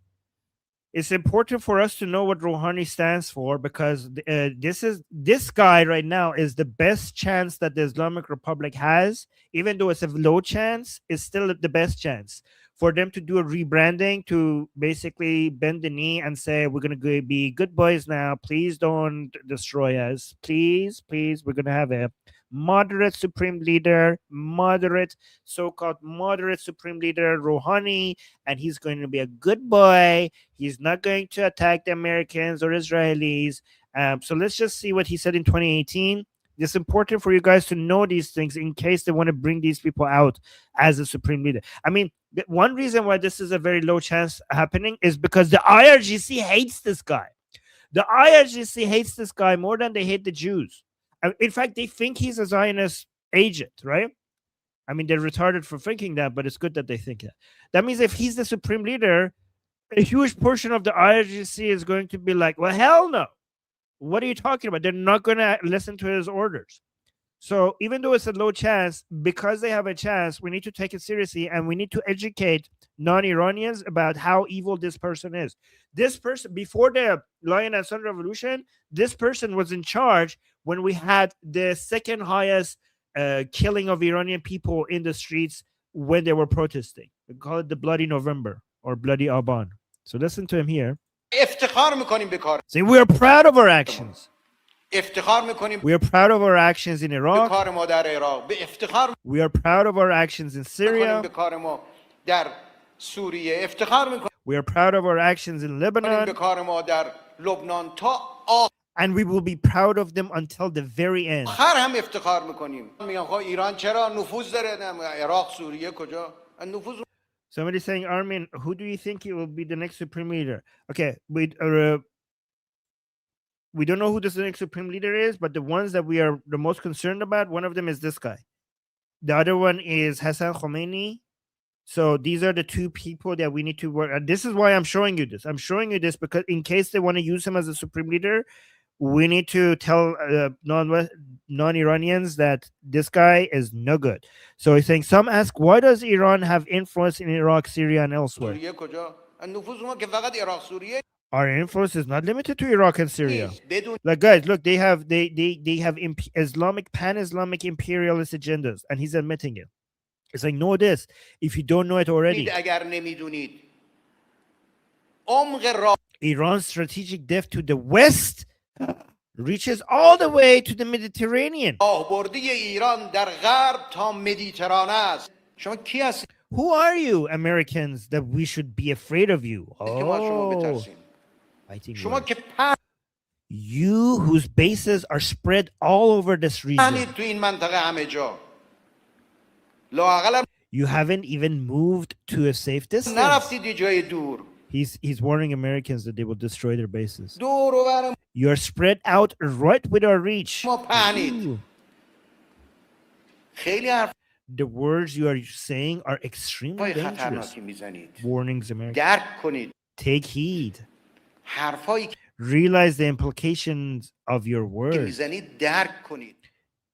It's important for us to know what Rohani stands for, because this guy right now is the best chance that the Islamic Republic has. Even though it's a low chance, it's still the best chance for them to do a rebranding, to basically bend the knee and say, we're going to be good boys now. Please don't destroy us. Please, we're going to have a moderate supreme leader, so-called moderate supreme leader, Rouhani, and he's going to be a good boy. He's not going to attack the Americans or Israelis. So let's just see what he said in 2018. It's important for you guys to know these things in case they want to bring these people out as a supreme leader. I mean, one reason why this is a very low chance happening is because the IRGC hates this guy. The IRGC hates this guy more than they hate the Jews. In fact, they think he's a Zionist agent, right? I mean, they're retarded for thinking that, but it's good that they think that. That means if he's the supreme leader, a huge portion of the IRGC is going to be like, well, hell no. What are you talking about? They're not going to listen to his orders. So even though it's a low chance, because they have a chance, we need to take it seriously and we need to educate non-Iranians about how evil this person is. This person, before the Lion and Sun Revolution, this person was in charge when we had the second highest killing of Iranian people in the streets when they were protesting. We call it the Bloody November or Bloody Aban. So listen to him here. See, we are proud of our actions. We are proud of our actions in Iraq. We are proud of our actions in Syria. We are proud of our actions in Lebanon. And we will be proud of them until the very end. Somebody's saying, Armin, who do you think it will be the next supreme leader? Okay, we don't know who this next supreme leader is, but the ones that we are the most concerned about, one of them is this guy. The other one is Hassan Khomeini. So these are the two people that we need to work. And this is why I'm showing you this. I'm showing you this because in case they want to use him as a supreme leader, we need to tell non-Iranians that this guy is no good. So he's saying, some ask, why does Iran have influence in Iraq, Syria, and elsewhere? Our influence is not limited to Iraq and Syria. Like, guys, look, they have Islamic, pan-Islamic imperialist agendas, and he's admitting it. It's like, know this if you don't know it already. Iran's strategic depth to the west reaches all the way to the Mediterranean. Who are you, Americans, that we should be afraid of you? Oh, I think you whose bases are spread all over this region. You haven't even moved to a safe distance. He's warning Americans that they will destroy their bases. You are spread out right with our reach. Ooh. The words you are saying are extremely dangerous. Warnings, Americans. Take heed. Realize the implications of your words.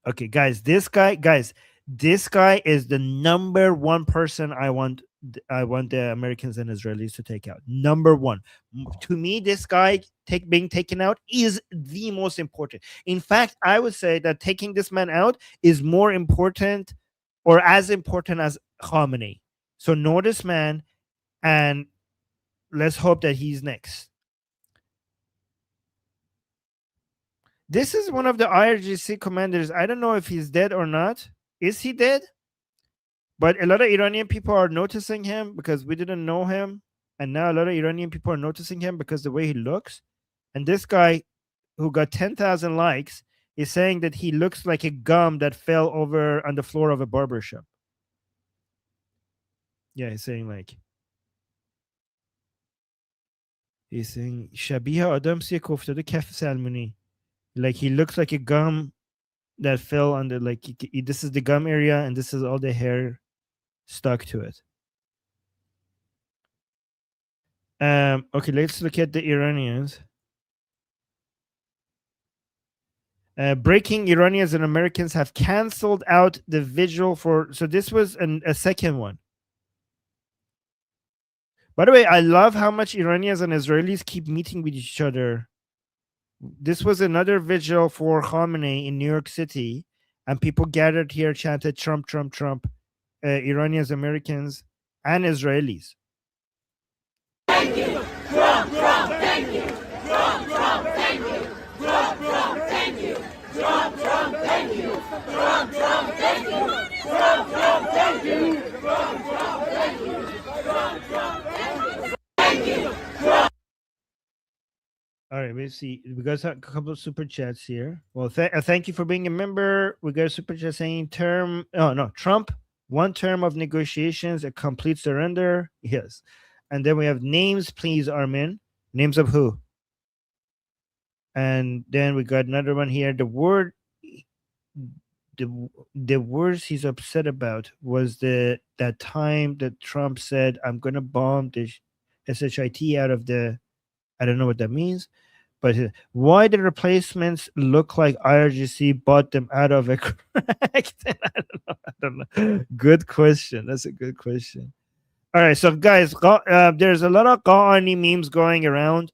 Okay, guys, this guy is the number one person I want the Americans and Israelis to take out. Number one. To me, this guy being taken out is the most important. In fact, I would say that taking this man out is more important or as important as Khamenei. So know this man and let's hope that he's next. This is one of the IRGC commanders. I don't know if he's dead or not. Is he dead? But a lot of Iranian people are noticing him because we didn't know him. And now a lot of Iranian people are noticing him because the way he looks. And this guy who got 10,000 likes is saying that he looks like a gum that fell over on the floor of a barbershop. Yeah, he's saying Shabih Adam siye koftade kaf salmoni. Like he looks like a gum that fell on the this is the gum area and this is all the hair stuck to it. Okay, let's look at the Iranians. Breaking: Iranians and Americans have canceled out the vigil for. So this was a second one. By the way, I love how much Iranians and Israelis keep meeting with each other. This was another vigil for Khamenei in New York City, and people gathered here, chanted Trump, Trump, Trump, Iranians, Americans, and Israelis. Thank you, Trump, Trump, thank you, Trump, Trump, thank you, Trump, Trump, thank you, Trump, Trump, thank you, Trump, Trump, thank you, Trump, Trump, thank you, Trump, Trump, thank you, Trump, Trump, thank you, Trump. All right, let's see. We got a couple of super chats here. Well, thank you for being a member. We got a super chat saying Trump, one term of negotiations, a complete surrender. Yes. And then we have names, please, Armin. Names of who? And then we got another one here. The the words he's upset about was that time that Trump said, "I'm gonna bomb the SHIT out of the." I don't know what that means, but why the replacements look like IRGC bought them out of a crack? I don't know. Good question. That's a good question. All right, so guys, there's a lot of Rohani memes going around.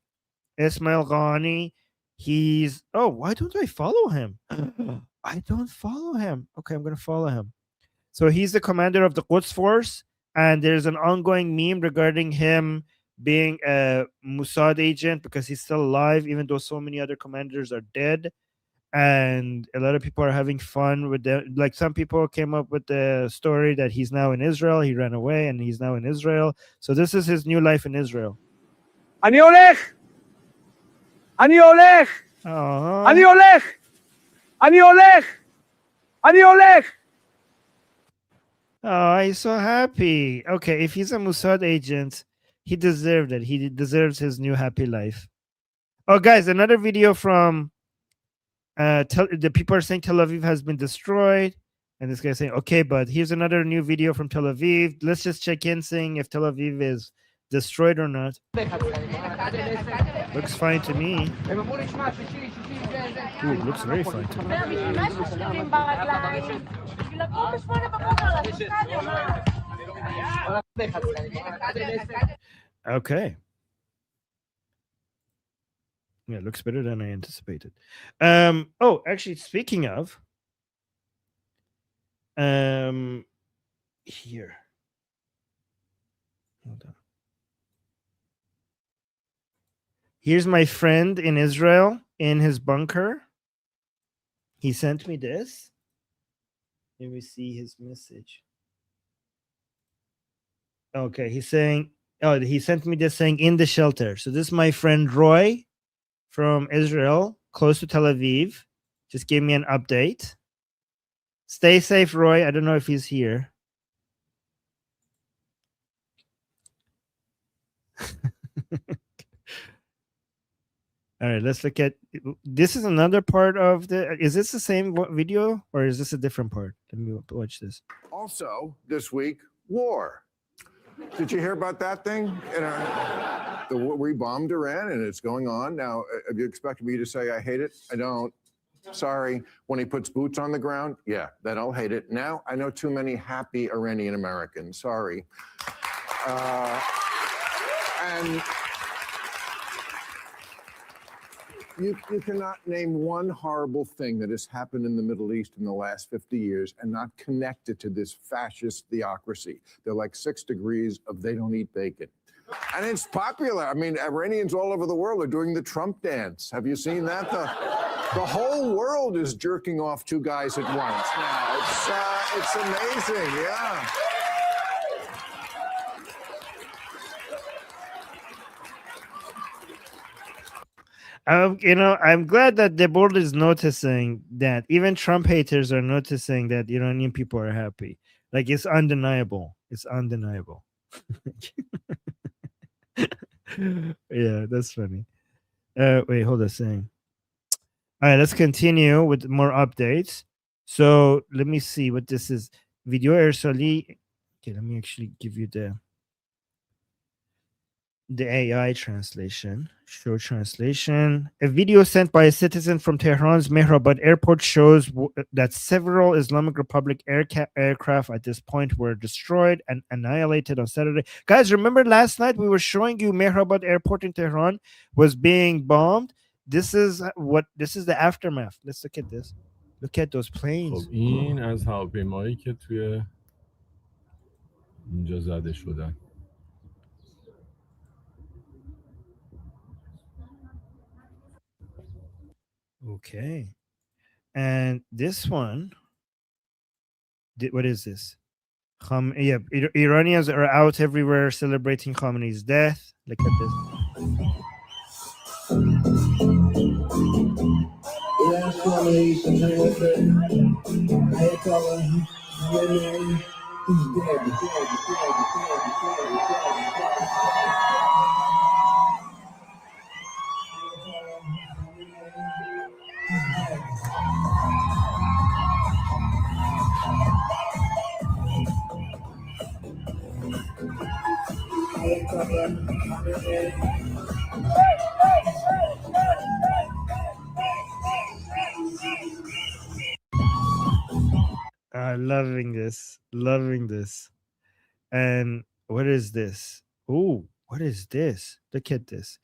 Ismail Rohani, he's why don't I follow him? I don't follow him. Okay, I'm gonna follow him. So he's the commander of the Quds Force, and there's an ongoing meme regarding him being a Mossad agent because he's still alive, even though so many other commanders are dead. And a lot of people are having fun with the like. Some people came up with the story that he's now in Israel. He ran away and he's now in Israel. So this is his new life in Israel. אני הולך! אני הולך! Aw. אני הולך! אני הולך! אני הולך! Oh, he's so happy. Okay, if he's a Mossad agent, he deserved it. He deserves his new happy life. Oh, guys, another video from the people are saying Tel Aviv has been destroyed. And this guy's saying, okay, but here's another new video from Tel Aviv. Let's just check in, seeing if Tel Aviv is destroyed or not. Looks fine to me. Ooh, it looks very fine to me. Okay. Yeah, it looks better than I anticipated. Oh, actually, speaking of, here. Hold on. Here's my friend in Israel in his bunker. He sent me this. Let me see his message. Okay, he's saying, he sent me this saying in the shelter. So this is my friend Roy from Israel, close to Tel Aviv. Just gave me an update. Stay safe, Roy. I don't know if he's here. All right, let's look at this. Is another part of the. Is this the same video or is this a different part? Let me watch this. Also, this week, war. Did you hear about that thing? We bombed Iran and it's going on. Now, if you expect me to say I hate it, I don't. Sorry. When he puts boots on the ground, yeah, then I'll hate it. Now, I know too many happy Iranian Americans. Sorry. And you cannot name one horrible thing that has happened in the Middle East in the last 50 years and not connect it to this fascist theocracy. They're like 6 degrees of they don't eat bacon. And it's popular. I mean, Iranians all over the world are doing the Trump dance. Have you seen that? The whole world is jerking off 2 guys at once now. It's amazing, yeah. I'm glad that the world is noticing that. Even Trump haters are noticing that Iranian people are happy. Like, it's undeniable. It's undeniable. Yeah, that's funny. Wait, hold on a second. All right, let's continue with more updates. So let me see what this is. Video Ersali. Okay, let me actually give you the AI translation. Show translation. A video sent by a citizen from Tehran's Mehrabad airport shows that several Islamic Republic aircraft at this point were destroyed and annihilated on Saturday. Guys, remember last night we were showing you Mehrabad airport in Tehran was being bombed? This is the aftermath. Let's look at this. Look at those planes. خب این از هواپیمایی که توی اینجا زده شدن. Okay. And this one, what is this? Yeah, Iranians are out everywhere celebrating Khamenei's death. Look at this. Loving this. Loving this. And what is this? Oh, what is this? Look at this.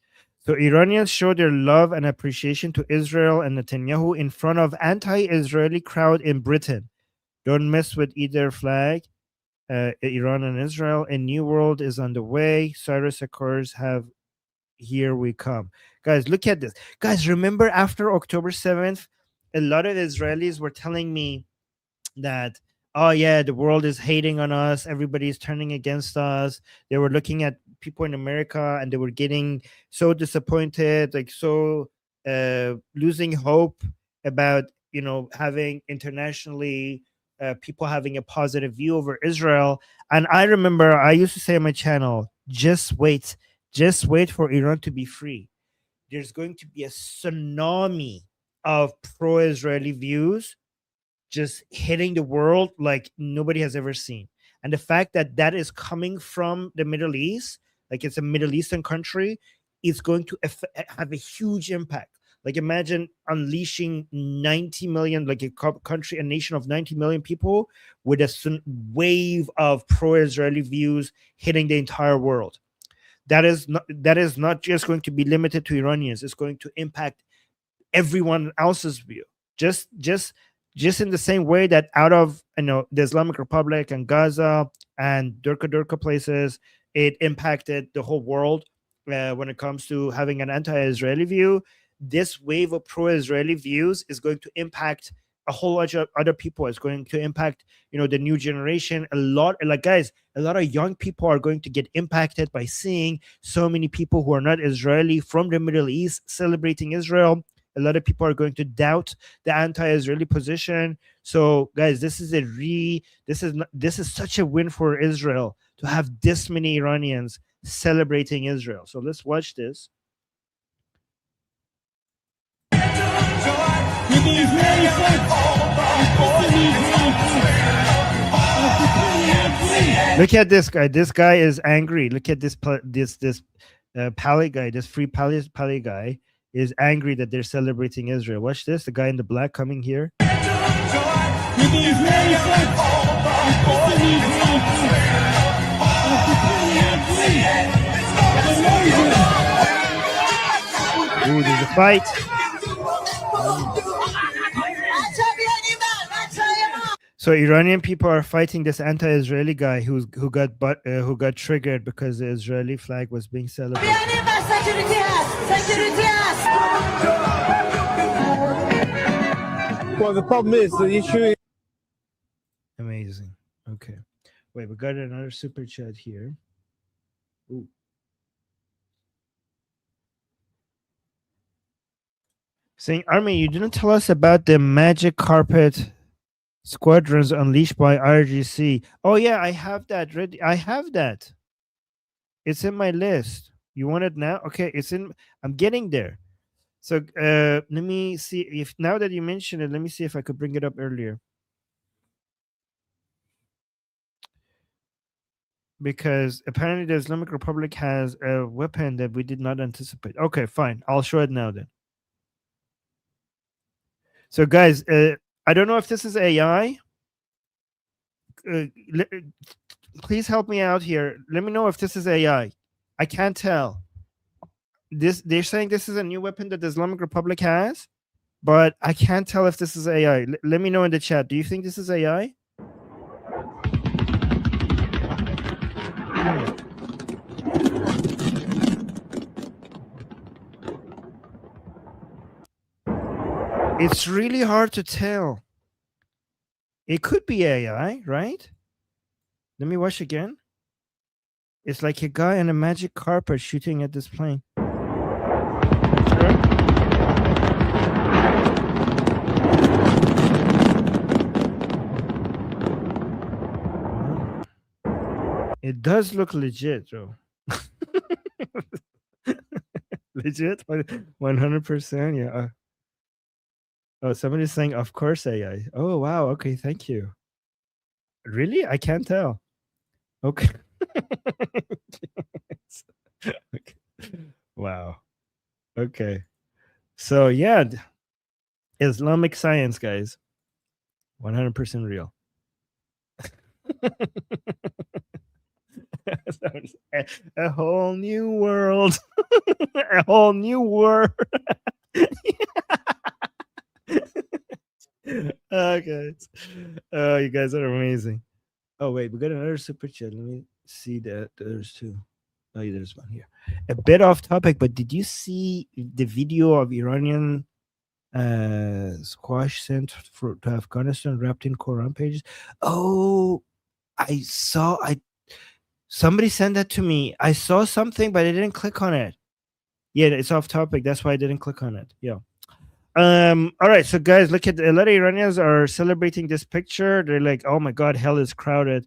So Iranians show their love and appreciation to Israel and Netanyahu in front of anti-Israeli crowd in Britain. Don't mess with either flag. Iran and Israel. A new world is on the way. Cyrus Accords have here we come. Guys, look at this. Guys, remember after October 7th, a lot of Israelis were telling me that, oh yeah, the world is hating on us, everybody's turning against us. They were looking at people in America and they were getting so disappointed, like so losing hope about, you know, having internationally people having a positive view over Israel. And I remember I used to say on my channel, just wait for Iran to be free. There's going to be a tsunami of pro-Israeli views just hitting the world like nobody has ever seen. And the fact that that is coming from the Middle East, like it's a Middle Eastern country, is going to have a huge impact. Like imagine unleashing 90 million, like a country, a nation of 90 million people with a wave of pro-Israeli views hitting the entire world. That is not just going to be limited to Iranians. It's going to impact everyone else's view. Just in the same way that out of, you know, the Islamic Republic and Gaza and Durka places, it impacted the whole world when it comes to having an anti-Israeli view. This wave of pro-Israeli views is going to impact a whole bunch of other people. It's going to impact, you know, the new generation. A lot of young people are going to get impacted by seeing so many people who are not Israeli from the Middle East celebrating Israel. A lot of people are going to doubt the anti-Israeli position. So, guys, this is such a win for Israel to have this many Iranians celebrating Israel. So let's watch this. Look at this guy. This guy is angry. Look at this Pali guy. This free Pali guy is angry that they're celebrating Israel. Watch this. The guy in the black coming here. Ooh, there's a fight. So Iranian people are fighting this anti-Israeli guy who got triggered because the Israeli flag was being celebrated. Well, the problem is the issue is Amazing. Okay. Wait, we got another super chat here. Ooh. Saying, Armin, you didn't tell us about the magic carpet squadrons unleashed by IRGC. Oh yeah, I have that ready. I have that. It's in my list. You want it now? Okay, I'm getting there. So let me see if now that you mentioned it, let me see if I could bring it up earlier. Because apparently the Islamic Republic has a weapon that we did not anticipate. Okay, fine. I'll show it now then. So guys, I don't know if this is AI. Please help me out here. Let me know if this is AI. I can't tell. They're saying this is a new weapon that the Islamic Republic has, but I can't tell if this is AI. Let me know in the chat. Do you think this is AI? It's really hard to tell. It could be AI, right? Let me watch again. It's like a guy on a magic carpet shooting at this plane. It does look legit, though. Legit? 100%? Yeah. Oh, somebody's saying, of course, AI. Oh, wow. Okay, thank you. Really? I can't tell. Okay. Okay. Wow. Okay. So yeah, Islamic science, guys, 100% real. So a whole new world, a whole new world. Okay, you guys are amazing. Oh wait, we got another super chat. Let me see that. There's two. Oh, yeah, there's one here. A bit off topic, but did you see the video of Iranian squash sent to Afghanistan wrapped in Quran pages? Oh, I saw. Somebody sent that to me. I saw something, but I didn't click on it. Yeah, it's off topic. That's why I didn't click on it. Yeah. All right, so guys, look at a lot of Iranians are celebrating this picture. They're like, oh my god, hell is crowded.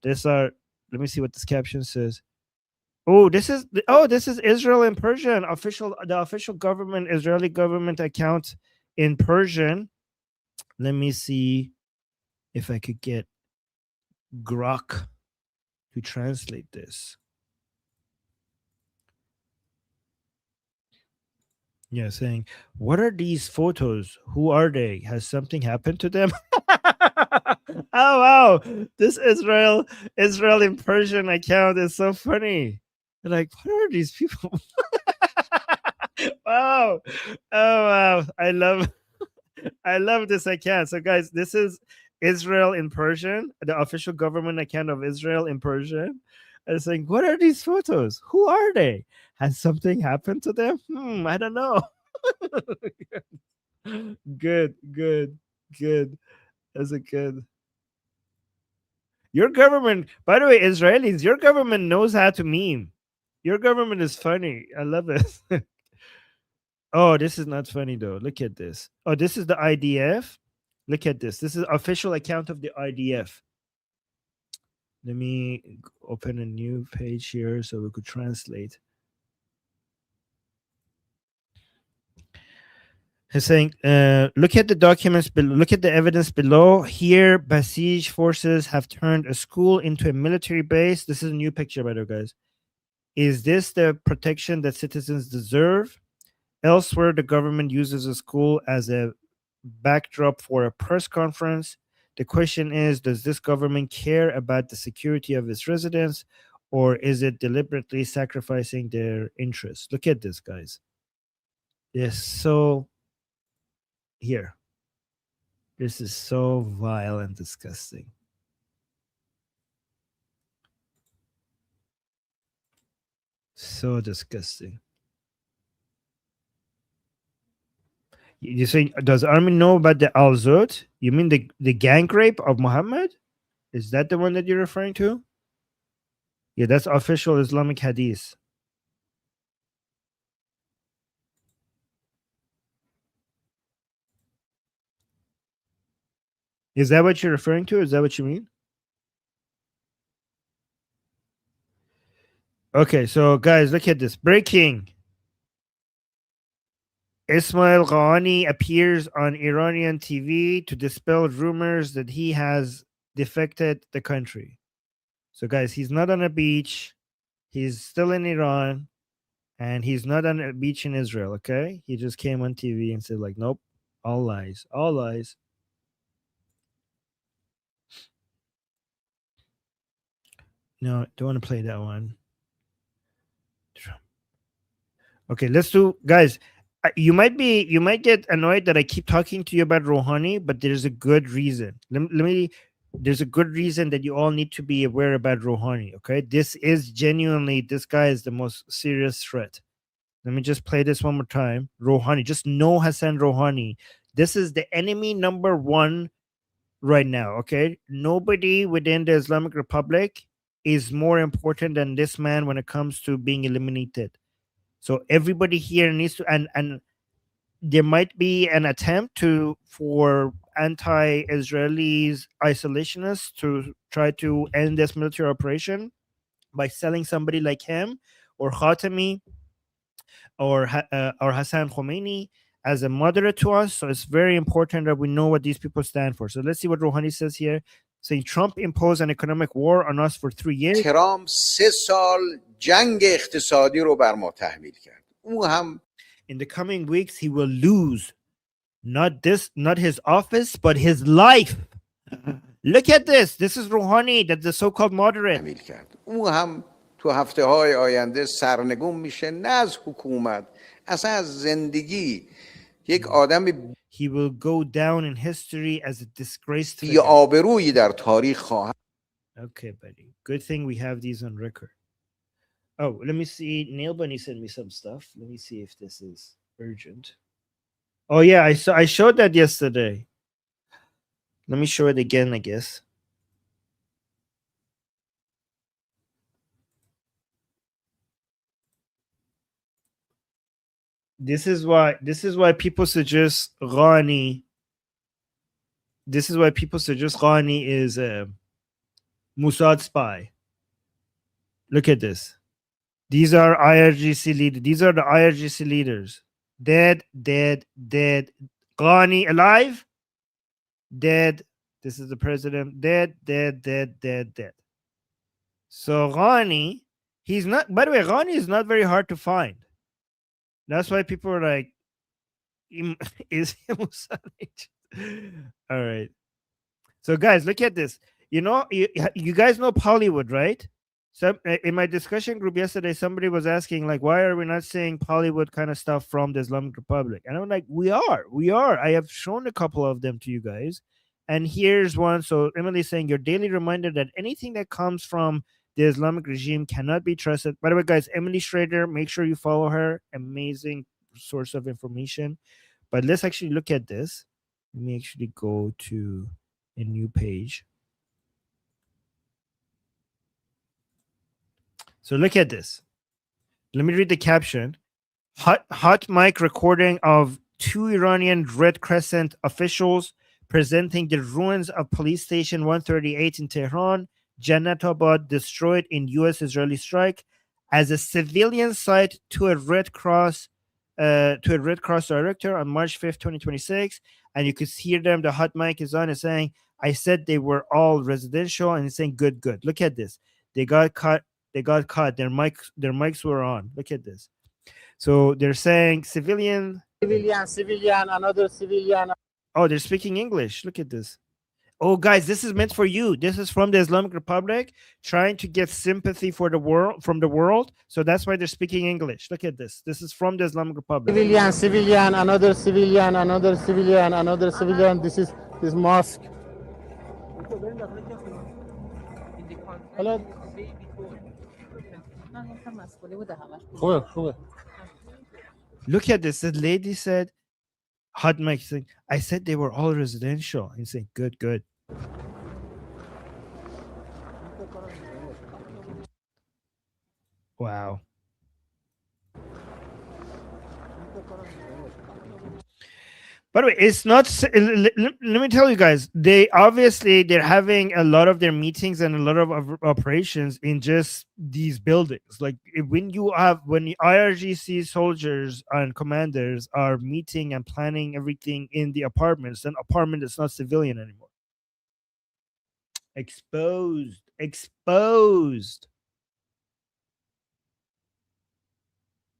This are let me see what this caption says. Oh, this is Israel in Persian. The official government, Israeli government account in Persian. Let me see if I could get Grok to translate this. Yeah, saying, what are these photos? Who are they? Has something happened to them? Oh wow. This Israel in Persian account is so funny. They're like, what are these people? Wow. Oh wow. I love this account. So guys, this is Israel in Persian, the official government account of Israel in Persian. And it's like, what are these photos? Who are they? Has something happened to them? I don't know. Good. That's a good. Your government, by the way, Israelis, your government knows how to meme. Your government is funny. I love it. Oh, this is not funny though. Look at this. Oh, this is the IDF. Look at this. This is official account of the IDF. Let me open a new page here so we could translate. He's saying, look at the documents below, look at the evidence below. Here, Basij forces have turned a school into a military base. This is a new picture, by the way, guys. Is this the protection that citizens deserve? Elsewhere, the government uses a school as a backdrop for a press conference. The question is, does this government care about the security of its residents, or is it deliberately sacrificing their interests? Look at this, guys. Yes, so here. This is so vile and disgusting. So disgusting. You say, does Army know about the Al Zut? You mean the gang rape of Muhammad? Is that the one that you're referring to? Yeah, that's official Islamic hadith. Is that what you're referring to? Is that what you mean? Okay, so guys, look at this. Breaking. Ismail Ghani appears on Iranian TV to dispel rumors that he has defected the country. So guys, he's not on a beach. He's still in Iran. And he's not on a beach in Israel, okay? He just came on TV and said, like, nope, all lies, all lies. No, don't want to play that one. Okay, let's do, guys. You might get annoyed that I keep talking to you about Rohani, but there's a good reason. There's a good reason that you all need to be aware about Rohani. Okay, this guy is the most serious threat. Let me just play this one more time. Rohani, just know Hassan Rohani. This is the enemy number one right now. Okay, nobody within the Islamic Republic is more important than this man when it comes to being eliminated. So everybody here needs to, and there might be an attempt for anti-Israelis isolationists to try to end this military operation by selling somebody like him or Khatami or Hassan Khomeini as a moderate to us. So it's very important that we know what these people stand for. So let's see what Rouhani says here. saying Trump imposed an economic war on us for 3 years. ترامپ 3 سال جنگ اقتصادی رو بر ما تحمیل کرد. او هم In the coming weeks, he will lose not his office, but his life. Look at this. This is Rohani, that the so-called moderate. تحمیل کرد. او هم تو هفته‌های آینده سرنگون میشه، نه از حکومت، اصلا از زندگی. یک آدم He will go down in history as a disgraced بی figure. آبرویی در تاریخ خواهد. Okay, buddy. Good thing we have these on record. Oh, let me see. Neil Bunny sent me some stuff. Let me see if this is urgent. Oh yeah, I showed that yesterday. Let me show it again, I guess. This is why people suggest Ghani. This is why people suggest Ghani is a Mossad spy. Look at this. These are IRGC leaders. These are the IRGC leaders. Dead. Ghani alive. Dead. This is the president. Dead. So Ghani, he's not. By the way, Ghani is not very hard to find. That's why people are like, is he Mossad agent? All right. So guys, look at this. You know, you guys know Hollywood, right? So in my discussion group yesterday, somebody was asking, like, why are we not seeing Hollywood kind of stuff from the Islamic Republic? And I'm like, we are. I have shown a couple of them to you guys. And here's one. So Emily's saying, your daily reminder that anything that comes from the Islamic regime cannot be trusted. By the way, guys, Emily Schrader, make sure you follow her. Amazing source of information. But let's actually look at this. Let me actually go to a new page. So look at this. Let me read the caption. Hot mic recording of 2 Iranian Red Crescent officials presenting the ruins of police station 138 in Tehran, Jannatabad, destroyed in U.S.-Israeli strike, as a civilian site to a Red Cross director on March 5th, 2026. And you could hear them. The hot mic is on and saying, I said they were all residential, and it's saying good. Look at this. They got caught. Their mics were on. Look at this. So they're saying civilian, another civilian. Oh, they're speaking English. Look at this. Oh, guys, this is meant for you. This is from the Islamic Republic, trying to get sympathy for the world from the world. So that's why they're speaking English. Look at this. This is from the Islamic Republic. Civilian, another civilian, another civilian, another civilian. This is this mosque. Hello. Look at this. The lady said, hot mic saying, I said they were all residential. He's saying, good. Wow. By the way, it's not. Let me tell you guys. They're having a lot of their meetings and a lot of operations in just these buildings. Like when the IRGC soldiers and commanders are meeting and planning everything in the apartments, then apartment is not civilian anymore. Exposed.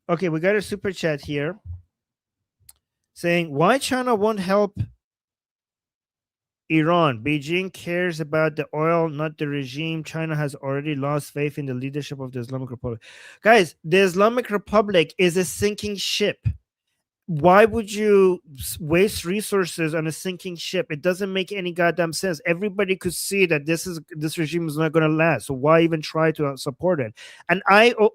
Okay, we got a super chat here saying, why China won't help Iran? Beijing cares about the oil, not the regime. China has already lost faith in the leadership of the Islamic Republic. Guys, the Islamic Republic is a sinking ship. Why would you waste resources on a sinking ship? It doesn't make any goddamn sense. Everybody could see that this regime is not going to last. So why even try to support it? And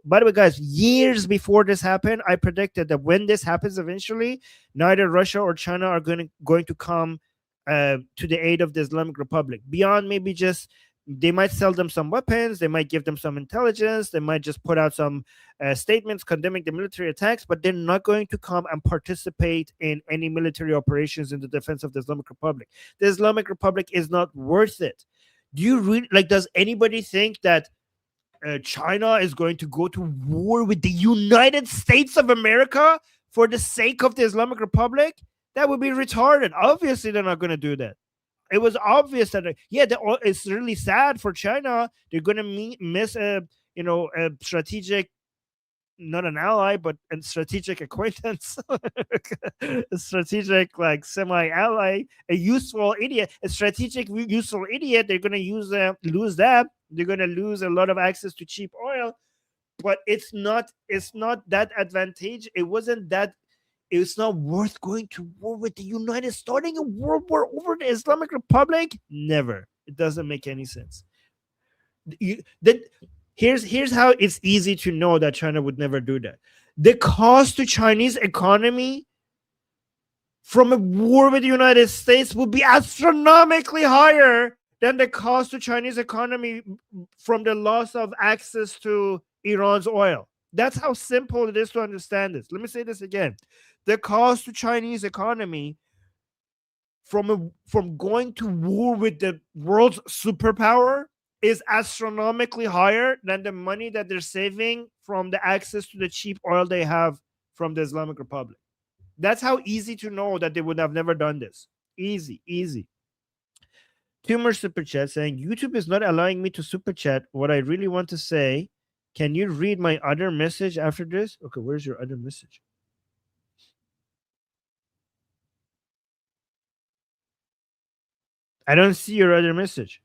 by the way, guys, years before this happened, I predicted that when this happens eventually, neither Russia or China are going to come to the aid of the Islamic Republic. Beyond maybe just, they might sell them some weapons, they might give them some intelligence, they might just put out some statements condemning the military attacks, but they're not going to come and participate in any military operations in the defense of the Islamic Republic. The Islamic Republic is not worth it. Do you really, does anybody think that China is going to go to war with the United States of America for the sake of the Islamic Republic? That would be retarded. Obviously, they're not going to do that. it was obvious that it's really sad for China. They're going to miss a a strategic, not an ally, but a strategic acquaintance, a strategic like semi-ally, a useful idiot, a strategic useful idiot. They're going to lose that. They're going to lose a lot of access to cheap oil, but it's not that advantage. It's not worth going to war with the United, starting a world war over the Islamic Republic. Never. It doesn't make any sense. Here's how it's easy to know that China would never do that. The cost to Chinese economy from a war with the United States would be astronomically higher than the cost to Chinese economy from the loss of access to Iran's oil. That's how simple it is to understand this. Let me say this again. The cost to Chinese economy from going to war with the world's superpower is astronomically higher than the money that they're saving from the access to the cheap oil they have from the Islamic Republic. That's how easy to know that they would have never done this. Easy. Two more super chats saying, YouTube is not allowing me to super chat what I really want to say. Can you read my other message after this? Okay, where's your other message? I don't see your other message.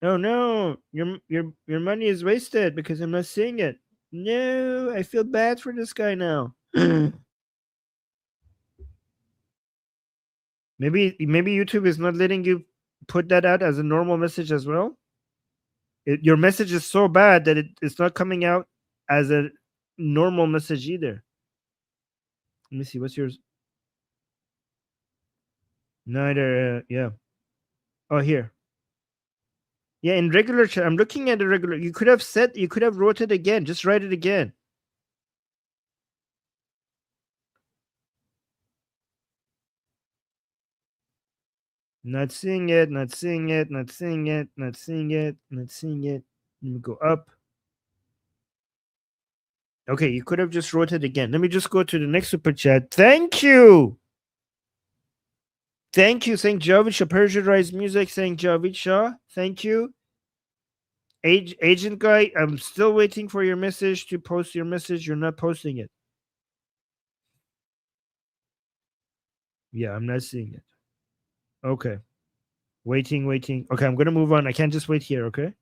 Oh no, your money is wasted because I'm not seeing it. No, I feel bad for this guy now. Maybe YouTube is not letting you put that out as a normal message as well. Your message is so bad that it's not coming out as a normal message either. Let me see, what's yours? Neither, yeah. Oh, here. Yeah, in regular chat, I'm looking at the regular. You could have wrote it again. Just write it again. Not seeing it. Let me go up. Okay, you could have just wrote it again. Let me just go to the next super chat. Thank you. Saying Javid Shah, Persian Rise Music, saying Javid Shah. Thank you. Agent guy, I'm still waiting for your message to post your message. You're not posting it. Yeah, I'm not seeing it. Okay. Waiting. Okay, I'm going to move on. I can't just wait here, okay?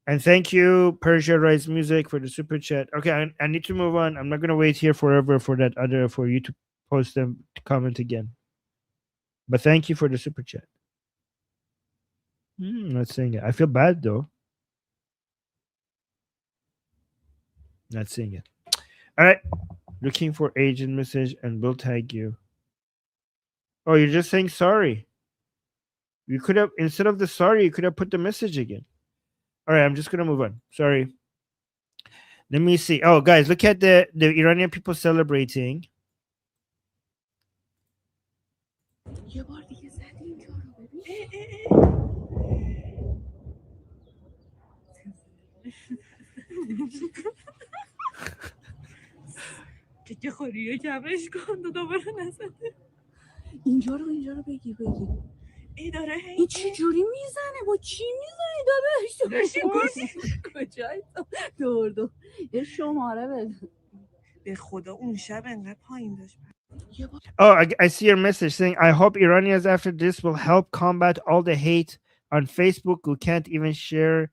And thank you, Persia Rise Music, for the super chat. Okay, I need to move on. I'm not going to wait here forever for you to post them to comment again. But thank you for the super chat. Not seeing it. I feel bad, though. Not seeing it. All right. Looking for agent message and we'll tag you. Oh, you're just saying sorry. You could have, instead of the sorry, you could have put the message again. All right, I'm just going to move on. Sorry. Let me see. Oh, guys, look at the Iranian people celebrating. اینجا رو بگیر ای داره این چه جوری میزنه با چی میزنی داداش کجایی دور یه شماره بده به خدا اون شب انقدر پایین داشت. Oh, I see your message saying, I hope Iranians after this will help combat all the hate on Facebook who can't even share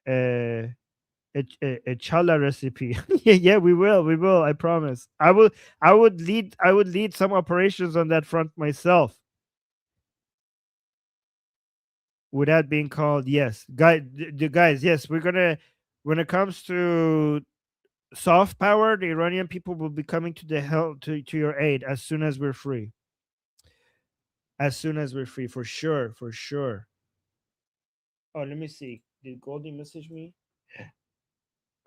a chala recipe. yeah, we will. I promise. I would lead some operations on that front myself. Without being called, yes, guys, yes, we're gonna. When it comes to soft power, the Iranian people will be coming to your aid as soon as we're free. For sure. Oh, let me see. Did Goldie message me?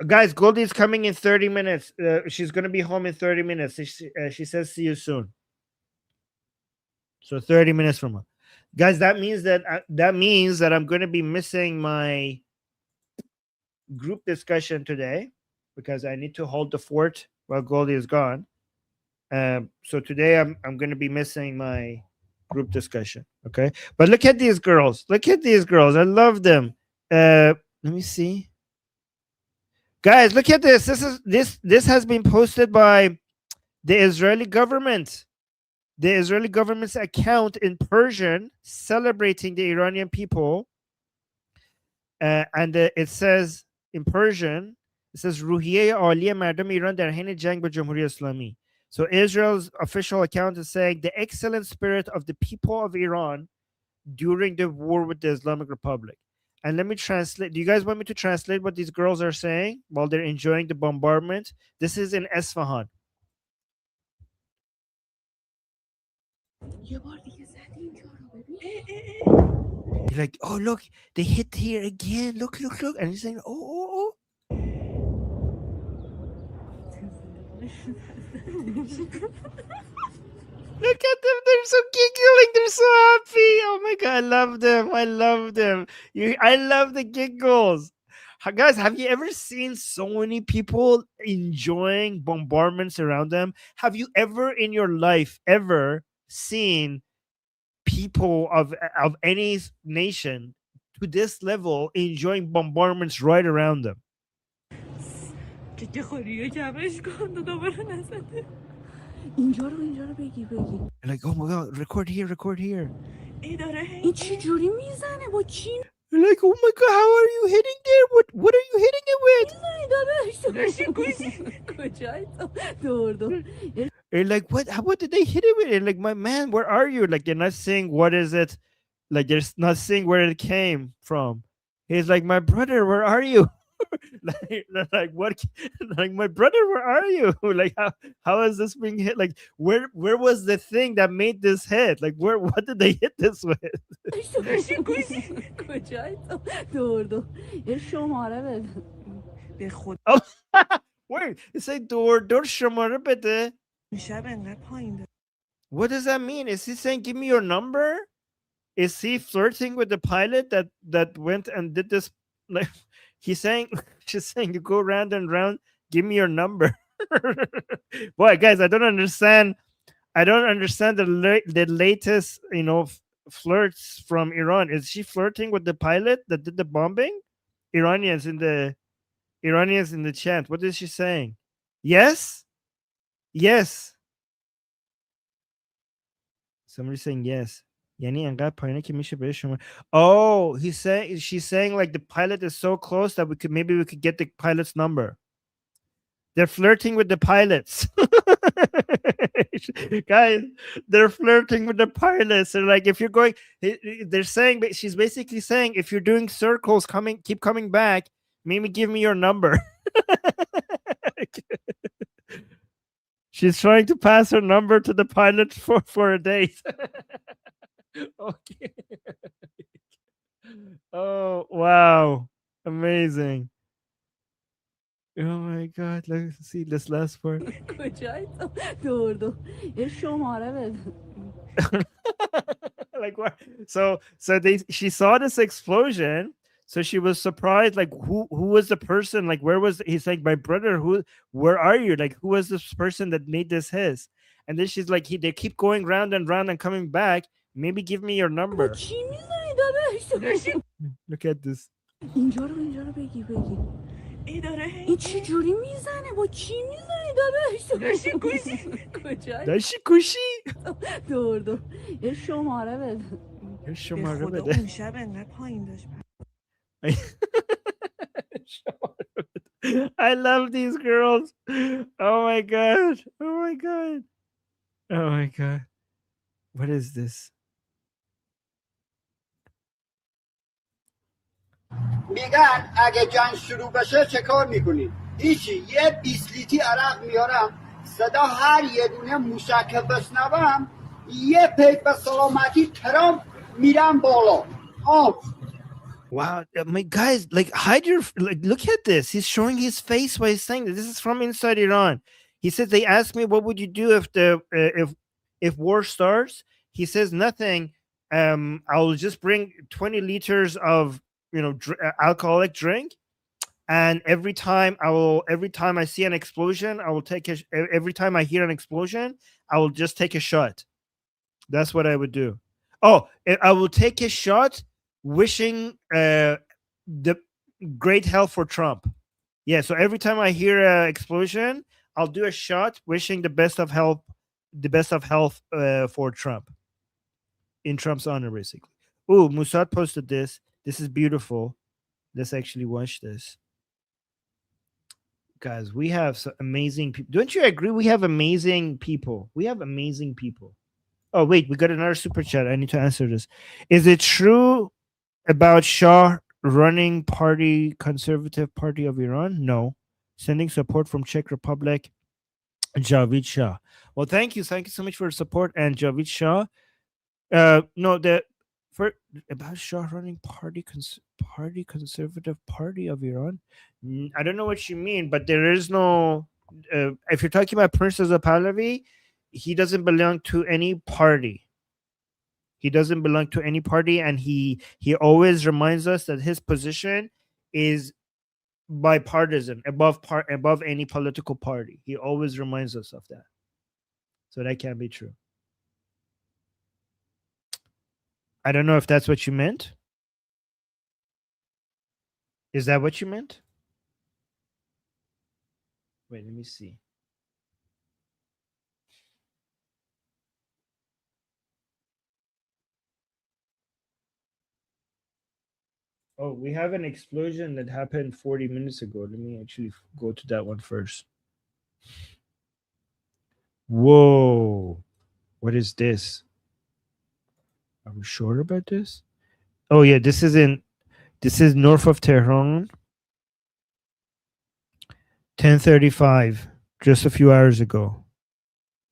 Guys, Goldie's coming in 30 minutes. She's gonna be home in 30 minutes. She says, "See you soon." So 30 minutes from now. Guys, that means that I'm going to be missing my group discussion today because I need to hold the fort while Goldie is gone. So today I'm going to be missing my group discussion. Okay, but look at these girls. Look at these girls. I love them. Let me see, guys. Look at this. This has been posted by the Israeli government. The Israeli government's account in Persian celebrating the Iranian people, and it says in Persian, it says "Ruhiye Ali Mardam Iran dar hain jang ba Jamhuri Islami." So Israel's official account is saying the excellent spirit of the people of Iran during the war with the Islamic Republic. And let me translate. Do you guys want me to translate what these girls are saying while they're enjoying the bombardment? This is in Esfahan. You're like, oh look, they hit here again. Look, look, look. And he's saying, oh, look at them. They're so giggling. They're so happy. Oh my God. I love them. I love them. I love the giggles. Guys, have you ever seen so many people enjoying bombardments around them? Have you ever in your life ever seen people of any nation to this level enjoying bombardments right around them? Like, oh my God, record here. Like, oh my God, how are you hitting there? What are you hitting it with? You're like, what did they hit it with? And like, my man, where are you? Like, they're not saying what is it. Like, they're not saying where it came from. He's like, my brother, where are you? like what? Like, my brother, where are you? Like, how is this being hit? Like, where was the thing that made this hit? Like, what did they hit this with? Oh, wait, it say door شماره بده. What does that mean? Is he saying give me your number? Is he flirting with the pilot that went and did this? Like, she's saying you go round and round, give me your number. Boy, guys, I don't understand the latest, flirts from Iran. Is she flirting with the pilot that did the bombing? Iranians in the chat, what is she saying? Yes. Somebody's saying yes. Oh, she's saying like the pilot is so close that we could get the pilot's number. They're flirting with the pilots. Guys, they're flirting with the pilots. They're like, if you're going, they're saying, she's basically saying, if you're doing circles, keep coming back, maybe give me your number. She's trying to pass her number to the pilot for a date. Okay. Oh, wow. Amazing. Oh my God. Let's see this last part. Like what? So she saw this explosion. So she was surprised, like who was the person? Like, where was he's like, my brother, where are you? Like, who was this person that made this his? And then she's like, they keep going round and round and coming back. Maybe give me your number. Look at this. داشتی کوشی شماره بده. I love these girls. Oh my God. What is this? میگن اگه جنگ شروع بشه چه کار میکنی؟ هیچی، یه 20 لیتری عرق میارم، صدا هر یه دونه موشک بشنوم، یه پیک به سلامتی ترام میرم بالا. Wow, my guys, like, hide your, like, look at this. He's showing his face while he's saying this. This is from inside Iran. He says, they asked me, what would you do if war starts? He says, nothing. I'll just bring 20 liters of, alcoholic drink, And every time I see an explosion, I will every time I hear an explosion, I will just take a shot. That's what I would do. Oh, I will take a shot wishing the great health for Trump. Yeah, so every time I hear an explosion, I'll do a shot wishing the best of health for Trump, in Trump's honor, basically. Ooh, Musad posted this. This is beautiful. Let's actually watch this. Guys, we have some amazing people. Don't you agree? We have amazing people. Oh, wait, we got another super chat. I need to answer this. Is it true about Shah running Conservative Party of Iran? No. Sending support from Czech Republic, Javid Shah. Well, thank you so much for your support. And Javid Shah, about Shah running Conservative Party of Iran. I don't know what you mean, but there is no. If you're talking about Prince Reza Pahlavi, he doesn't belong to any party. And he always reminds us that his position is bipartisan, above any political party. He always reminds us of that. So that can't be true. I don't know if that's what you meant. Is that what you meant? Wait, let me see. Oh, we have an explosion that happened 40 minutes ago. Let me actually go to that one first. Whoa. What is this? Are we sure about this? Oh yeah, this is north of Tehran. 10:35, just a few hours ago.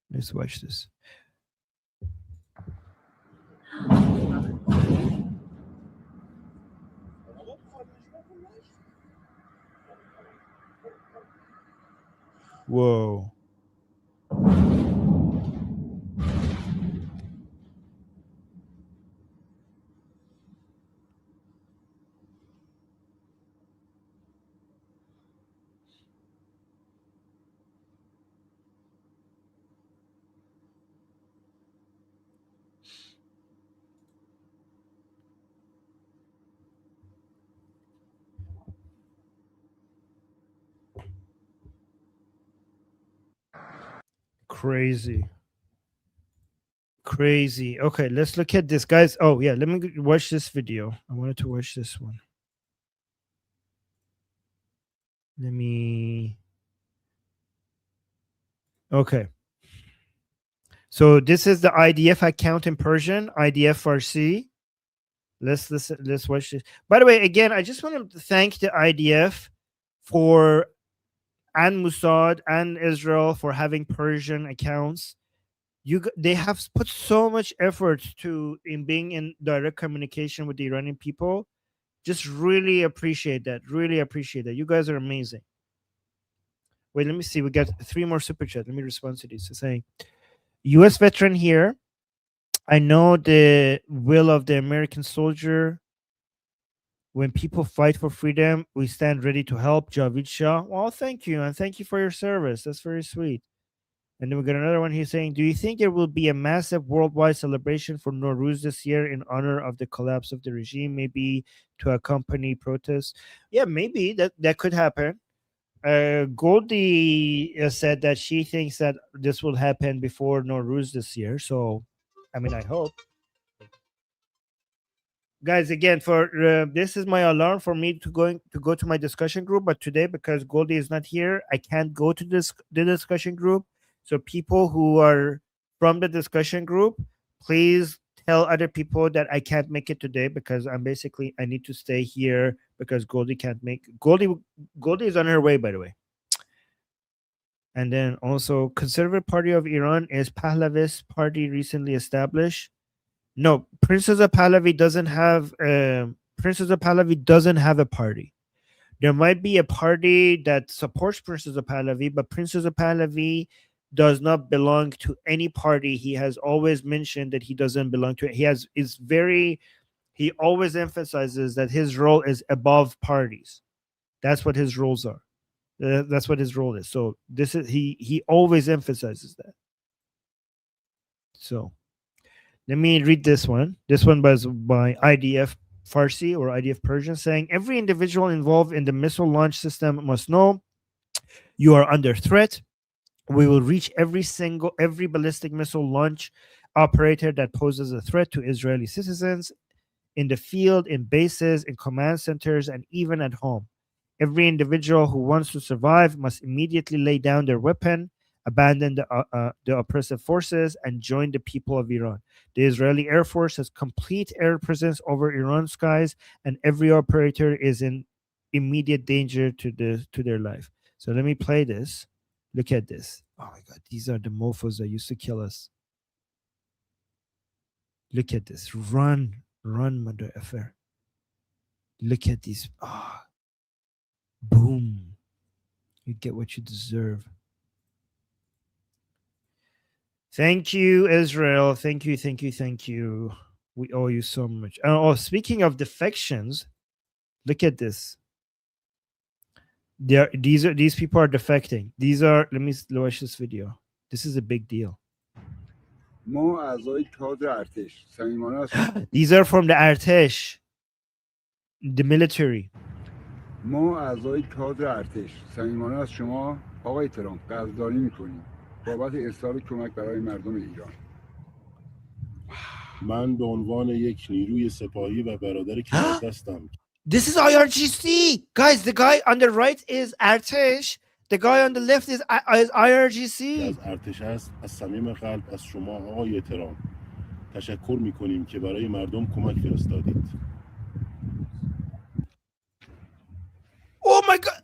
Let's watch this. Whoa. Crazy. Okay, let's look at this, guys. Oh yeah, let me watch this video. I wanted to watch this one. Okay. So this is the IDF account in Persian, IDF Farsi. Let's watch this. By the way, again, I just want to thank the IDF and Mossad and Israel for having Persian accounts. They have put so much effort in being in direct communication with the Iranian people. Just really appreciate that. You guys are amazing. Wait, let me see. We got 3 more super chats. Let me respond to these. Saying, U.S. veteran here. I know the will of the American soldier. When people fight for freedom, we stand ready to help. Javid Shah. Well, thank you. And thank you for your service. That's very sweet. And then we got another one here saying, do you think there will be a massive worldwide celebration for Nowruz this year in honor of the collapse of the regime, maybe to accompany protests? Yeah, maybe that could happen. Goldie said that she thinks that this will happen before Nowruz this year. So, I mean, I hope. Guys, again, for this is my alarm for me to go to my discussion group. But today, because Goldie is not here, I can't go to the discussion group. So people who are from the discussion group, please tell other people that I can't make it today because I need to stay here because Goldie can't make. Goldie is on her way, by the way. And then also, Conservative Party of Iran is Pahlavist party recently established. No, Prince Reza Pahlavi doesn't have. Prince Reza Pahlavi doesn't have a party. There might be a party that supports Prince Reza Pahlavi, but Prince Reza Pahlavi does not belong to any party. He has always mentioned that he doesn't belong to it. He always emphasizes that his role is above parties. That's what his roles are. That's what his role is. So this is he always emphasizes that. So let me read this one. This one was by IDF Farsi or IDF Persian, saying every individual involved in the missile launch system must know you are under threat. We will reach every ballistic missile launch operator that poses a threat to Israeli citizens in the field, in bases, in command centers, and even at home. Every individual who wants to survive must immediately lay down their weapon, abandon the oppressive forces, and join the people of Iran. The Israeli Air Force has complete air presence over Iran's skies, and every operator is in immediate danger to their life. So let me play this. Look at this. Oh my God, these are the mofos that used to kill us. Look at this. Run, mother effer. Look at these. Ah, boom. You get what you deserve. Thank you, Israel. Thank you. We owe you so much. Oh, speaking of defections, look at this. These people are defecting. Let me watch this video. This is a big deal. These are from the Artesh, the military. ما اعضای کادر ارتش صمیمانه از شما آقای ترامپ قدردانی میکنیم بابت ارسال کمک برای مردم ایران. من به عنوان یک نیروی سپاهی و برادر کنار دستم. This is IRGC. Guys, the guy on the right is Artesh. The guy on the left is IRGC. از ارتش است. از صمیم قلب از شما آقای ترامپ تشکر میکنیم که برای مردم کمک فرستادید. Oh my God.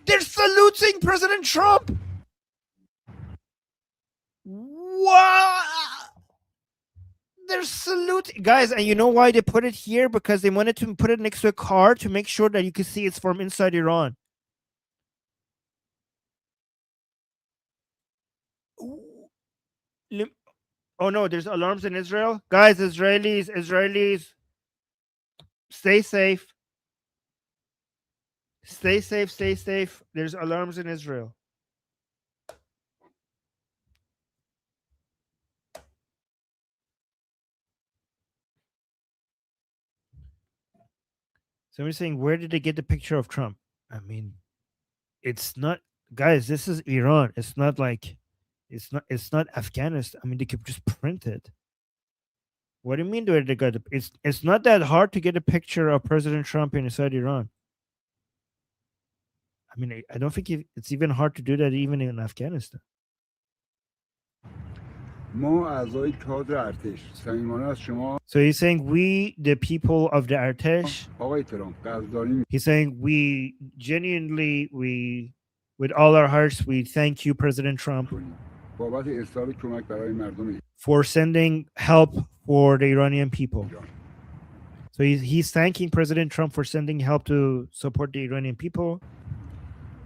They're saluting President Trump. Wow. They're saluting. Guys, and you know why they put it here? Because they wanted to put it next to a car to make sure that you could see it's from inside Iran. Oh no, there's alarms in Israel. Guys, Israelis, stay safe. Stay safe. There's alarms in Israel. Somebody's saying, where did they get the picture of Trump? I mean, it's not, guys, this is Iran. It's not like, it's not Afghanistan. I mean, they could just print it. What do you mean where they got it? It's not that hard to get a picture of President Trump inside Iran. I mean, I don't think it's even hard to do that even in Afghanistan. So he's saying we, the people of the Artesh, he's saying we genuinely, with all our hearts, we thank you, President Trump, for sending help for the Iranian people. So he's thanking President Trump for sending help to support the Iranian people.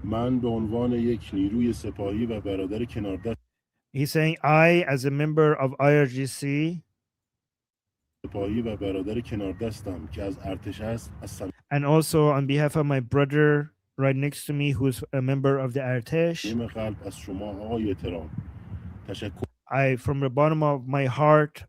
من به عنوان یک نیروی سپاهی و برادر کنار دست He's saying, I, as a member of IRGC, سپاهی و برادر کنار دستم که از ارتش است and also on behalf of my brother right next to me, who's a member of the Artesh, قلب از شما آقای ترامپ تشکر I, from the bottom of my heart,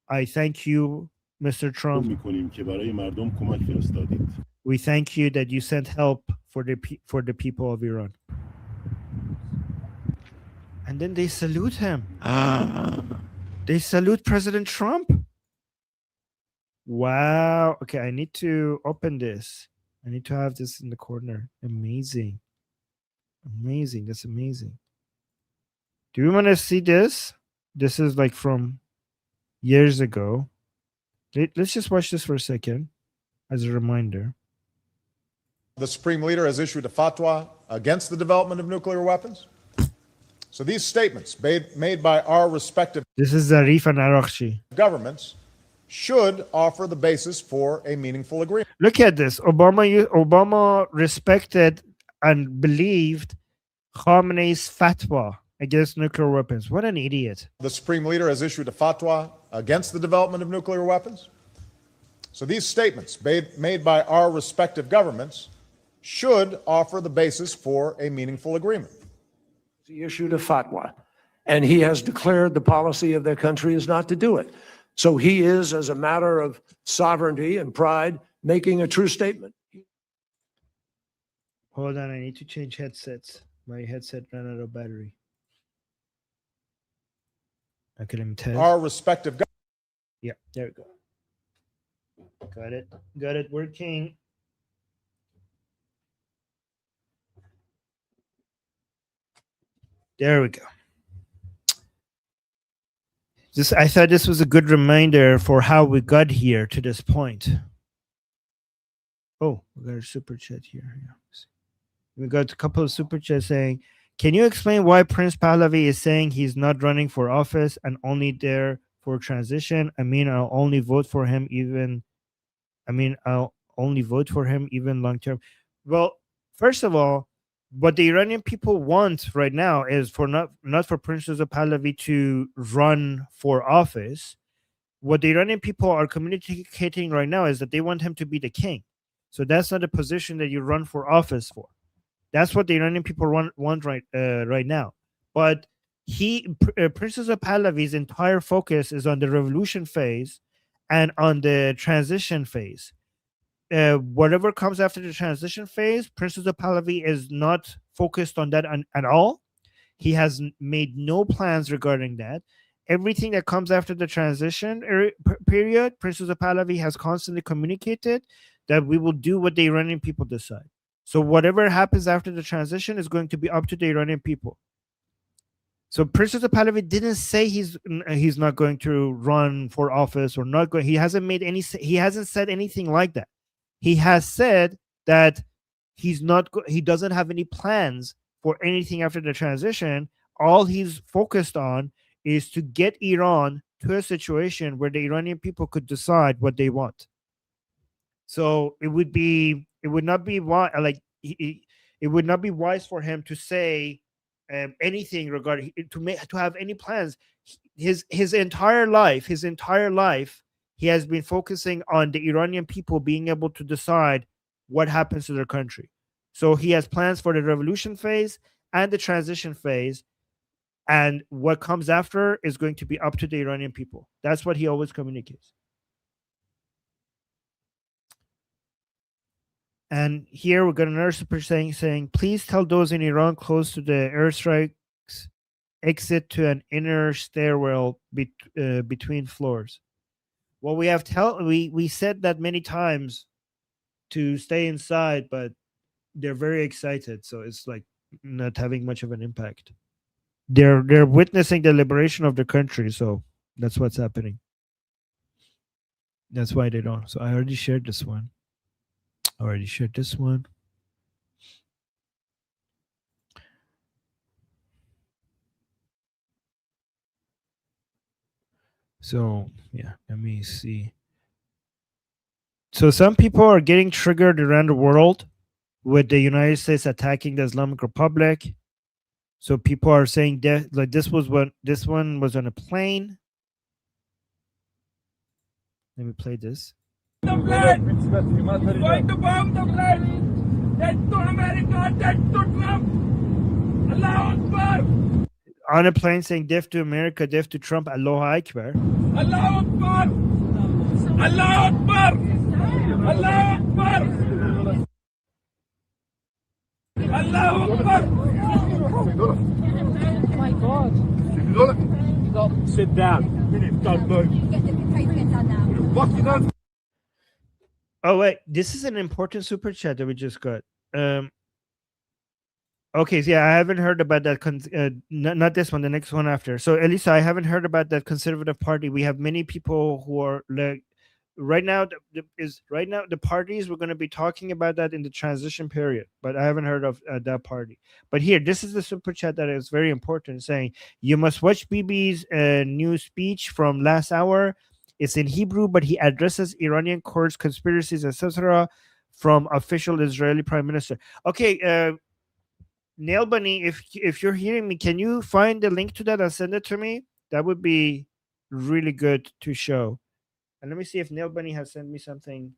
I thank you, Mr. Trump. میکنیم که برای مردم کمک فرستادید. We thank you that you sent help for the people of Iran. And then they salute him. They salute President Trump. Wow. Okay, I need to open this. I need to have this in the corner. Amazing. That's amazing. Do you want to see this? This is like from years ago. Let's just watch this for a second as a reminder. The Supreme Leader has issued a fatwa against the development of nuclear weapons. So these statements made by our respective This is Zarif and Arakshi. governments should offer the basis for a meaningful agreement. Look at this. Obama respected and believed Khamenei's fatwa against nuclear weapons. What an idiot. The Supreme Leader has issued a fatwa against the development of nuclear weapons. So these statements made by our respective governments should offer the basis for a meaningful agreement. He issued a fatwa, and he has declared the policy of their country is not to do it. So he is, as a matter of sovereignty and pride, making a true statement. Hold on, I need to change headsets. My headset ran out of battery. Okay, let me test. Our respective governments. Yeah, there we go. Got it. Got it working. There we go. I thought this was a good reminder for how we got here to this point. Oh, we got a super chat here. Yeah. We got a couple of super chats saying, can you explain why Prince Pahlavi is saying he's not running for office and only there for transition? I'll only vote for him even long term. Well, first of all, what the Iranian people want right now is for not for Prince Reza Pahlavi to run for office. What the Iranian people are communicating right now is that they want him to be the king. So that's not a position that you run for office for. That's what the Iranian people want right now. But Prince Reza Pahlavi's entire focus is on the revolution phase and on the transition phase. Whatever comes after the transition phase, Prince Reza Pahlavi is not focused on that at all. He has made no plans regarding that. Everything that comes after the transition period, Prince Reza Pahlavi has constantly communicated that we will do what the Iranian people decide. So whatever happens after the transition is going to be up to the Iranian people. So Prince Reza Pahlavi didn't say he's not going to run for office or not going. He hasn't said anything like that. He has said that he doesn't have any plans for anything after the transition. All he's focused on is to get Iran to a situation where the Iranian people could decide what they want. So it would not be wise for him to say anything regarding to have any plans. His entire life, he has been focusing on the Iranian people being able to decide what happens to their country. So he has plans for the revolution phase and the transition phase, and what comes after is going to be up to the Iranian people. That's what he always communicates. And here we got another super saying, please tell those in Iran close to the airstrikes exit to an inner stairwell between floors. Well, we said that many times to stay inside, but they're very excited, so it's like not having much of an impact. They're witnessing the liberation of the country, so that's what's happening. That's why they don't. So I already shared this one. So yeah, let me see. So some people are getting triggered around the world with the United States attacking the Islamic Republic. So people are saying that, like, this one was on a plane. Let me play this. The plane! Going to bomb the plane! Dead to America, dead to Trump! Allahu Akbar! On a plane saying death to America, death to Trump, Allahu Akbar. Allahu Akbar! Allahu Akbar! Allahu Akbar! Allahu Akbar! Oh my God. Sit down. Oh wait, this is an important super chat that we just got. Okay, so yeah, I haven't heard about that. Not this one, the next one after. So Elisa, I haven't heard about that conservative party. We have many people who are like, right now the parties, we're going to be talking about that in the transition period, but I haven't heard of that party. But here, this is the super chat that is very important, saying you must watch Bibi's new speech from last hour. It's in Hebrew, but he addresses Iranian courts, conspiracies, etc. from official Israeli prime minister. Okay, Nail Bunny, if you're hearing me, can you find the link to that and send it to me? That would be really good to show. And let me see if Nail Bunny has sent me something.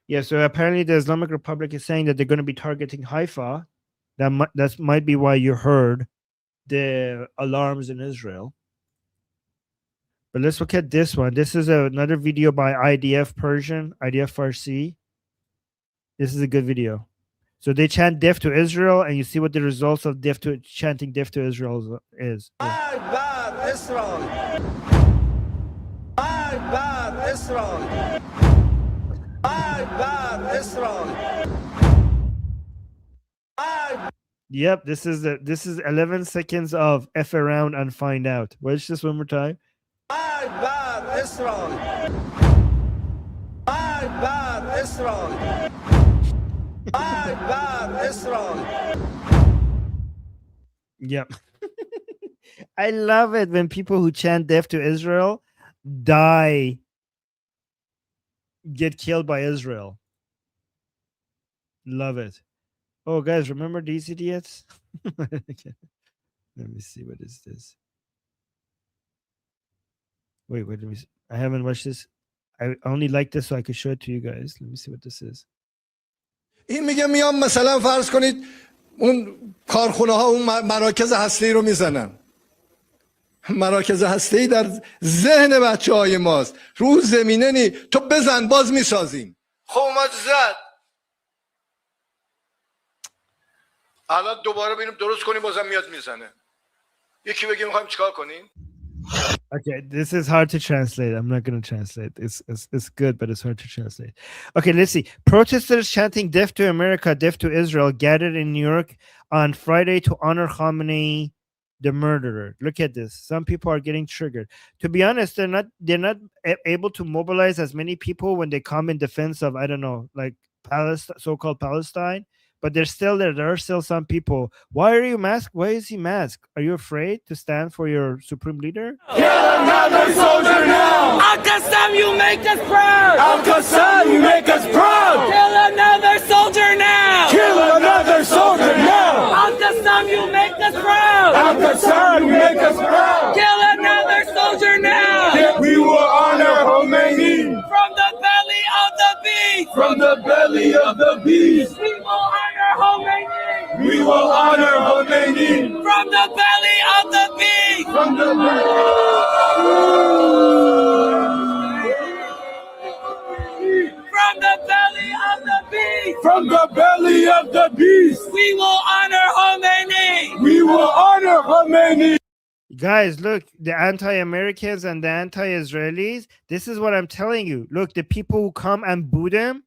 Yeah, so apparently the Islamic Republic is saying that they're going to be targeting Haifa. That might be why you heard the alarms in Israel. But let's look at this one. This is another video by IDF Persian, IDF Farsi. This is a good video. So they chant death to Israel, and you see what the results of chanting death to Israel is. Bad Israel. Bad Israel. Bad Israel. Yep, this is 11 seconds of F around and find out. Watch this one more time. Bad Israel. Bad Israel. Bad Israel. Yep. I love it when people who chant death to Israel get killed by Israel. Love it. Oh, guys, remember these idiots? Okay. Let me see. What is this? Wait, let me see. I haven't watched this. I only like this so I could show it to you guys. Let me see what this is. این میگه میام مثلا فرض کنید اون کارخونه ها اون مراکز هسته‌ای رو میزنن. مراکز هسته‌ای در ذهن بچه‌های ماست. رو زمینه نی تو بزن باز میسازیم. خب اومد زد. الان دوباره ببینیم درست کنیم بازم میاد میزنه. یکی بگه میخوایم چیکار کنیم؟ Okay, this is hard to translate. I'm not going to translate. It's good, but it's hard to translate. Okay, let's see. Protesters chanting "Death to America, Death to Israel" gathered in New York on Friday to honor Khamenei, the murderer. Look at this. Some people are getting triggered. To be honest, they're not able to mobilize as many people when they come in defense of, I don't know, like Palestine, so-called Palestine. But they're still there. There are still some people. Why are you masked? Why is he masked? Are you afraid to stand for your supreme leader? Kill another soldier now! Al-Qassam, you make us proud! Al-Qassam, you make us proud! Kill another soldier now! Kill another soldier now! Al-Qassam, you make us proud! Al-Qassam, you make us proud! Kill another soldier now! We will honor Khomeini! From the belly of the beast! From the belly of the beast! We will honor Khomeini! We will honor Khomeini! From the belly of the beast! From the belly of the beast! From the belly of the beast! We will honor Khomeini! We will honor Khomeini! Guys, look, the anti-Americans and the anti-Israelis, this is what I'm telling you. Look, the people who come and boo them,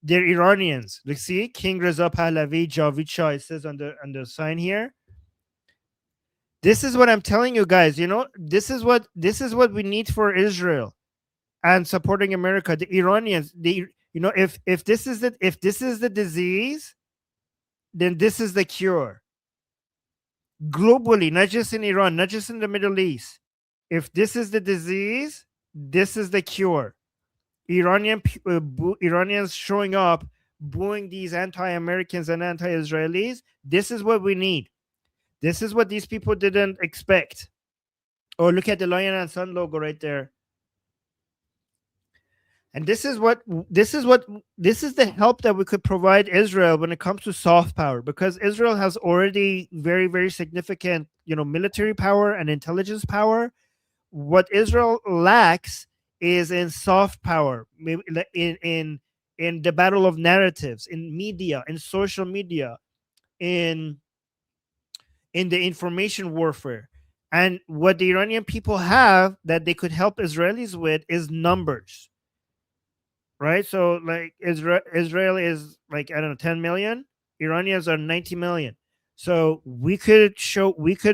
they're Iranians. Look, see, King Reza Pahlavi, Javid Shah, it says on the sign here. This is what I'm telling you guys. You know, this is what we need for Israel and supporting America. The Iranians, if this is the disease, then this is the cure. Globally, not just in Iran, not just in the Middle East. If this is the disease, this is the cure. Iranians showing up, booing these anti-Americans and anti-Israelis. This is what we need. This is what these people didn't expect. Oh, look at the Lion and Sun logo right there. And this is the help that we could provide Israel when it comes to soft power, because Israel has already very, very significant, military power and intelligence power. What Israel lacks is in soft power, maybe in the battle of narratives, in media, in social media, in the information warfare. And what the Iranian people have that they could help Israelis with is numbers. Right? So like Israel is like, I don't know, 10 million. Iranians are 90 million. So we could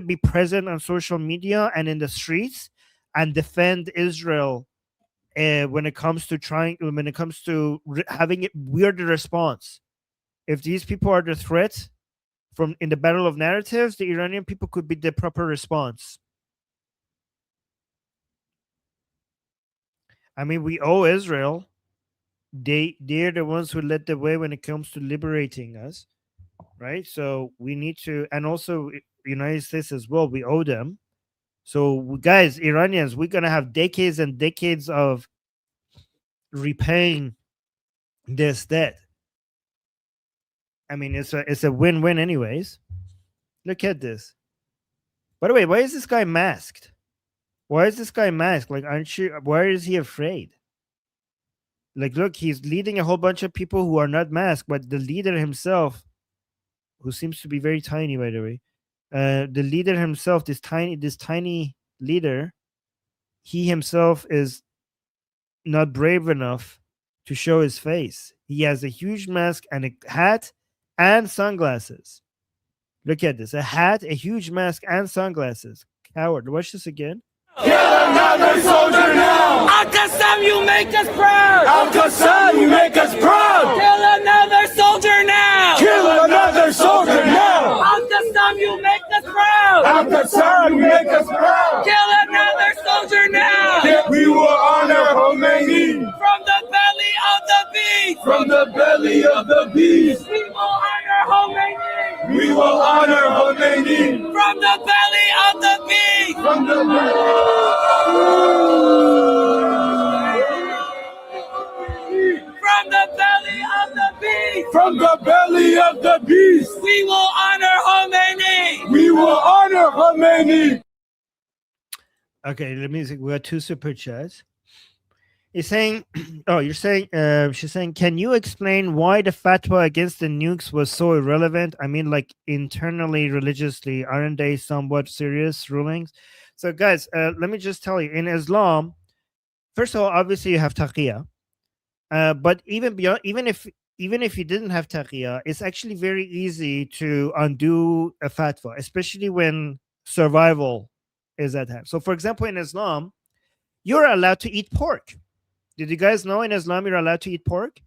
be present on social media and in the streets and defend Israel when it comes to having it. We're the response. If these people are the threat in the battle of narratives, the Iranian people could be the proper response. I mean, we owe Israel. They're the ones who led the way when it comes to liberating us, right? So we need to, and also United States as well, we owe them. So guys, Iranians, we're gonna have decades and decades of repaying this, that. I mean, it's a win-win anyways. Look at this. By the way, why is this guy masked? Why is this guy masked? Like, aren't you? Why is he afraid? Like, look, he's leading a whole bunch of people who are not masked, but the leader himself, who seems to be very tiny, by the way, the leader himself, this tiny leader, he himself is not brave enough to show his face. He has a huge mask and a hat and sunglasses. Look at this: a hat, a huge mask, and sunglasses. Coward. Watch this again. Kill another soldier now! Al-Qassam, you make us proud! Al-Qassam, you make us proud! Kill another soldier now! Kill another soldier now! Al-Qassam, you make us proud! Al-Qassam, you make us proud! Kill another soldier now! We will honor Khomeini! From the belly of the beast! From the belly of the beast! We will honor Khomeini! We will honor Khomeini! From the belly of the beast! From the belly From the belly of the beast! From the belly of the beast! We will honor Khomeini! We will honor Khomeini! Okay, let me see. We got 2 super chats. He's saying, oh, you're saying, she's saying, can you explain why the fatwa against the nukes was so irrelevant? I mean, like internally, religiously, aren't they somewhat serious rulings? So, guys, let me just tell you, in Islam, first of all, obviously you have taqiyya, but even beyond, even if you didn't have taqiyya, it's actually very easy to undo a fatwa, especially when survival is at hand. So, for example, in Islam, you're allowed to eat pork. Did you guys know in Islam you're allowed to eat pork?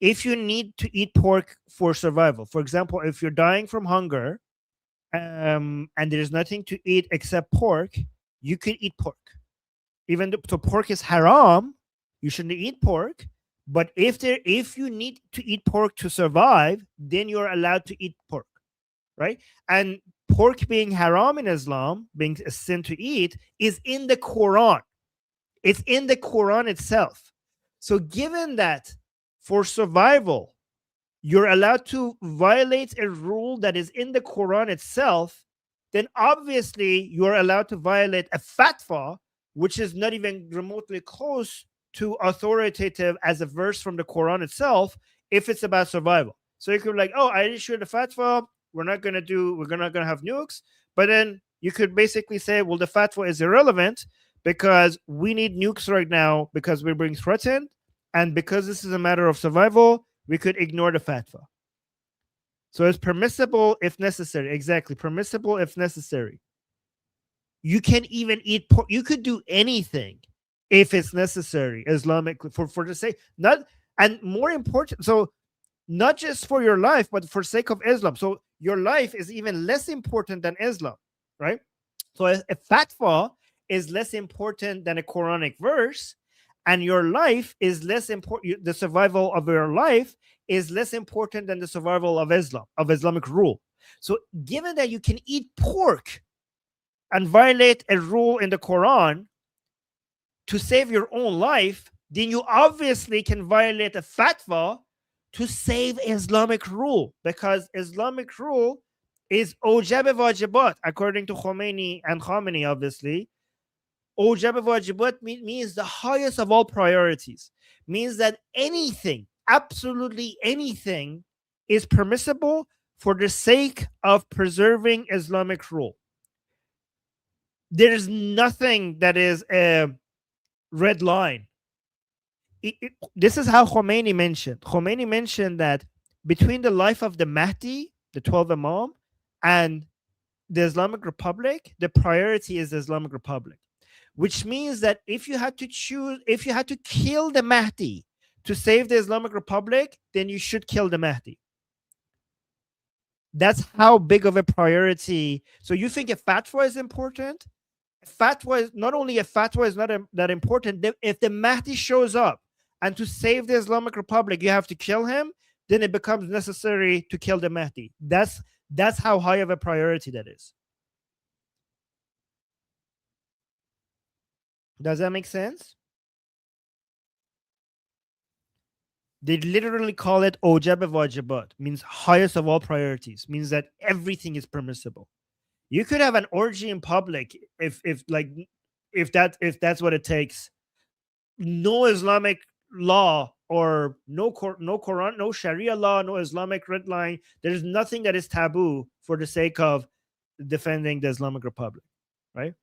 If you need to eat pork for survival, for example, if you're dying from hunger, and there's nothing to eat except pork, you could eat pork. Even though pork is haram, you shouldn't eat pork. But if you need to eat pork to survive, then you're allowed to eat pork, right? And pork being haram in Islam, being a sin to eat, is in the Quran. It's in the Quran itself. So given that for survival, you're allowed to violate a rule that is in the Quran itself, then obviously you're allowed to violate a fatwa, which is not even remotely close to authoritative as a verse from the Quran itself, if it's about survival. So you could be like, oh, I issued a fatwa, we're not gonna have nukes, but then you could basically say, well, the fatwa is irrelevant because we need nukes right now because we're being threatened, and because this is a matter of survival, we could ignore the fatwa. So it's permissible if necessary. Exactly, permissible if necessary. You can even eat pork. You could do anything if it's necessary, Islamically, for the sake, not, and more important, so not just for your life, but for sake of Islam. So your life is even less important than Islam, right? So a fatwa is less important than a Quranic verse, and your life is less important. The survival of your life is less important than the survival of Islam, of Islamic rule. So given that you can eat pork and violate a rule in the Quran to save your own life, then you obviously can violate a fatwa to save Islamic rule, because Islamic rule is awjab wajibat, according to Khomeini and Khamenei, obviously. Awjab wajibat means the highest of all priorities, means that anything, absolutely anything, is permissible for the sake of preserving Islamic rule. There is nothing that is a red line. This is how Khomeini mentioned. Khomeini mentioned that between the life of the Mahdi, the 12 Imam, and the Islamic Republic, the priority is the Islamic Republic. Which means that if you had to choose, if you had to kill the Mahdi to save the Islamic Republic, then you should kill the Mahdi. That's how big of a priority. So you think a fatwa is important? Fatwa is not only a fatwa is not that important. If the Mahdi shows up and to save the Islamic Republic, you have to kill him, then it becomes necessary to kill the Mahdi. That's how high of a priority that is. Does that make sense? They literally call it ojab wajibat, means highest of all priorities, means that everything is permissible. You could have an orgy in public if that's what it takes. No Islamic law or no Quran, no Sharia law, no Islamic red line. There's nothing that is taboo for the sake of defending the Islamic Republic, right?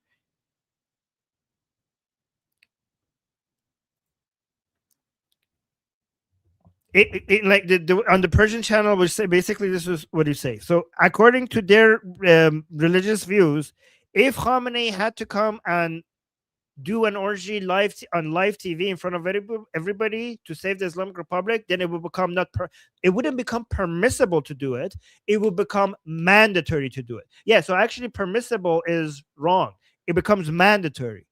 Like on the Persian channel, which say basically this is what you say. So according to their religious views, if Khamenei had to come and do an orgy on live TV in front of everybody to save the Islamic Republic, then it would become it wouldn't become permissible to do it. It would become mandatory to do it. Yeah, so actually permissible is wrong. It becomes mandatory.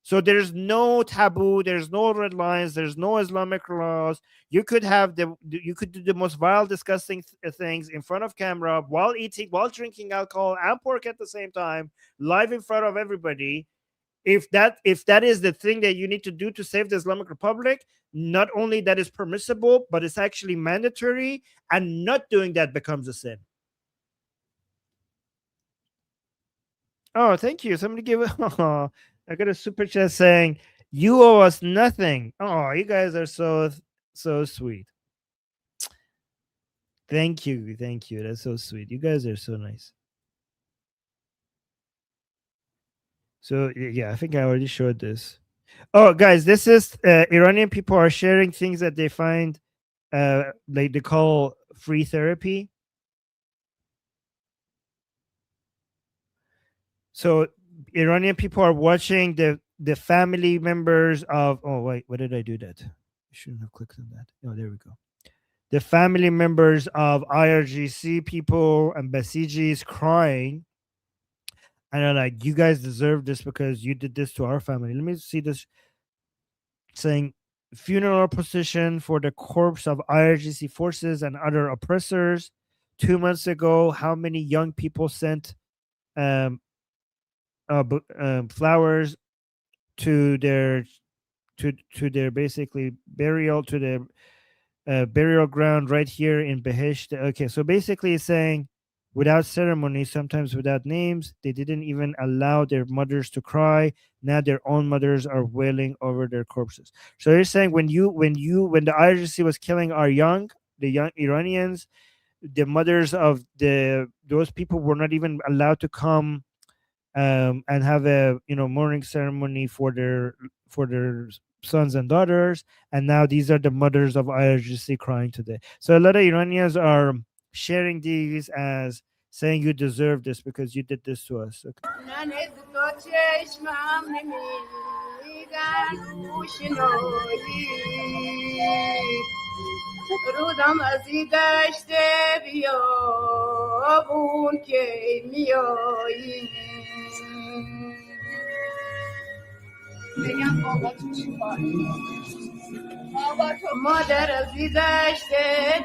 So there's no taboo, there's no red lines, there's no Islamic laws. You could do the most vile, disgusting things in front of camera while eating, while drinking alcohol and pork at the same time, live in front of everybody. If that is the thing that you need to do to save the Islamic Republic, not only that is permissible, but it's actually mandatory, and not doing that becomes a sin. Oh, thank you. Somebody give it. Oh, I got a super chat saying, "You owe us nothing." Oh, you guys are so sweet. Thank you. That's so sweet. You guys are so nice. So yeah, I think I already showed this. Oh, guys, this is Iranian people are sharing things that they find, like they call free therapy. So Iranian people are watching the family members of. Oh wait, what did I do that? I shouldn't have clicked on that. Oh, there we go. The family members of IRGC people and Basijis crying. And they're like, you guys deserve this because you did this to our family. Let me see this. Saying funeral procession for the corpse of IRGC forces and other oppressors. 2 months ago, how many young people sent flowers to their basically burial, to the burial ground right here in Behesht. Okay, so basically it's saying without ceremony, sometimes without names, they didn't even allow their mothers to cry. Now their own mothers are wailing over their corpses. So they're saying when the IRGC was killing the young Iranians, the mothers of those people were not even allowed to come and have a mourning ceremony for their sons and daughters, and now these are the mothers of IRGC crying today. So a lot of Iranians are sharing these as saying you deserve this because you did this to us. Okay. رودم از این دشت بیابون که میایی بگم بابا تو چی کاری مادر از این دشت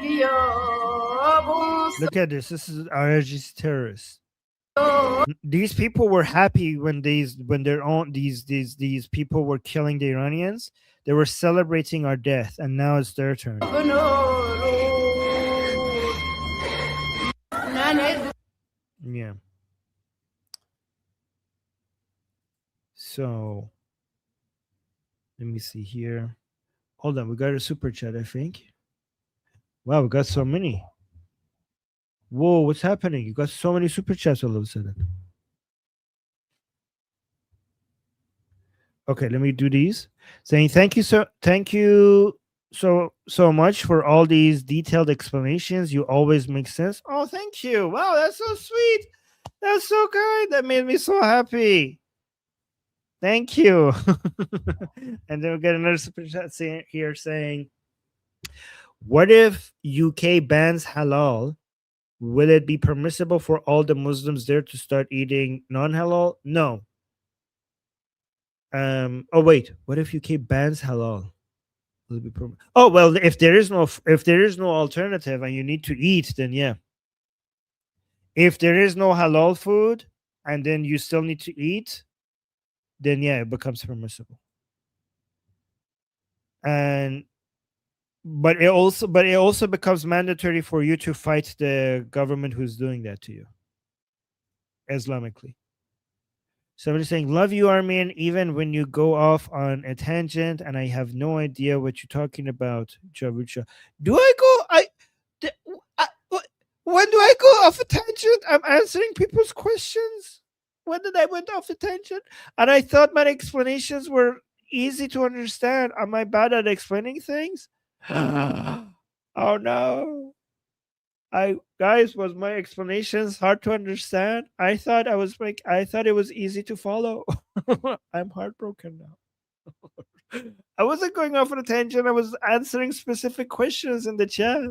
بیابون. Look at this. This is IRGC terrorists. These people were happy when these people were killing the Iranians. They were celebrating our death, and now it's their turn. Yeah. So let me see here. Hold on, we got a super chat, I think. Wow, we got so many. Whoa, what's happening? You got so many super chats all of a sudden. Okay, let me do these. Saying thank you so much for all these detailed explanations. You always make sense. Oh, thank you. Wow, that's so sweet. That's so kind. That made me so happy. Thank you. And then we get another super chat here saying, what if UK bans halal? Will it be permissible for all the Muslims there to start eating non-halal? No. Oh wait, what if UK bans halal? Will it be oh well, if there is no alternative and you need to eat, then yeah. If there is no halal food and then you still need to eat, then yeah, it becomes permissible. And But it also becomes mandatory for you to fight the government who's doing that to you, Islamically. Somebody's saying, "Love you, Armin, even when you go off on a tangent, and I have no idea what you're talking about." Javucha, do I go? When do I go off a tangent? I'm answering people's questions. When did I went off a tangent? And I thought my explanations were easy to understand. Am I bad at explaining things? Oh no. Guys, was my explanations hard to understand? I thought it was easy to follow. I'm heartbroken now. I wasn't going off on a tangent. I was answering specific questions in the chat.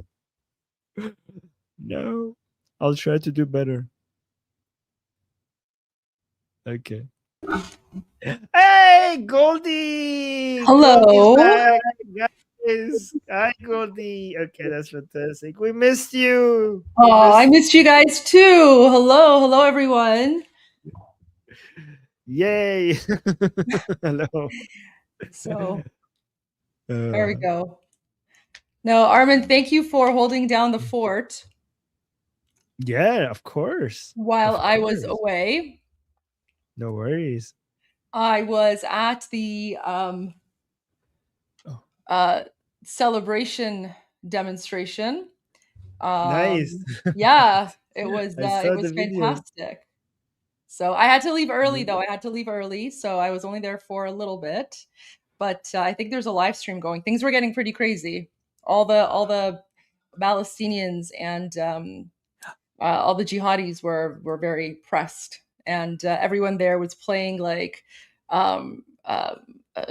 No. I'll try to do better. Okay. Hey, Goldie! Hello. Goldie's back, guys. Hi, Goldie. Okay, that's fantastic. We missed you. Oh, I missed you guys too. Hello, everyone. Yay. Hello. So there we go. No, Armin, thank you for holding down the fort. Yeah, of course. While I was away. No worries. I was at the celebration demonstration. Nice. Yeah, it was the video. fantastic. So I had to leave early though. I had to leave early, so I was only there for a little bit. But I think there's a live stream going. Things were getting pretty crazy. All the Palestinians and all the jihadis were very pressed, and everyone there was playing like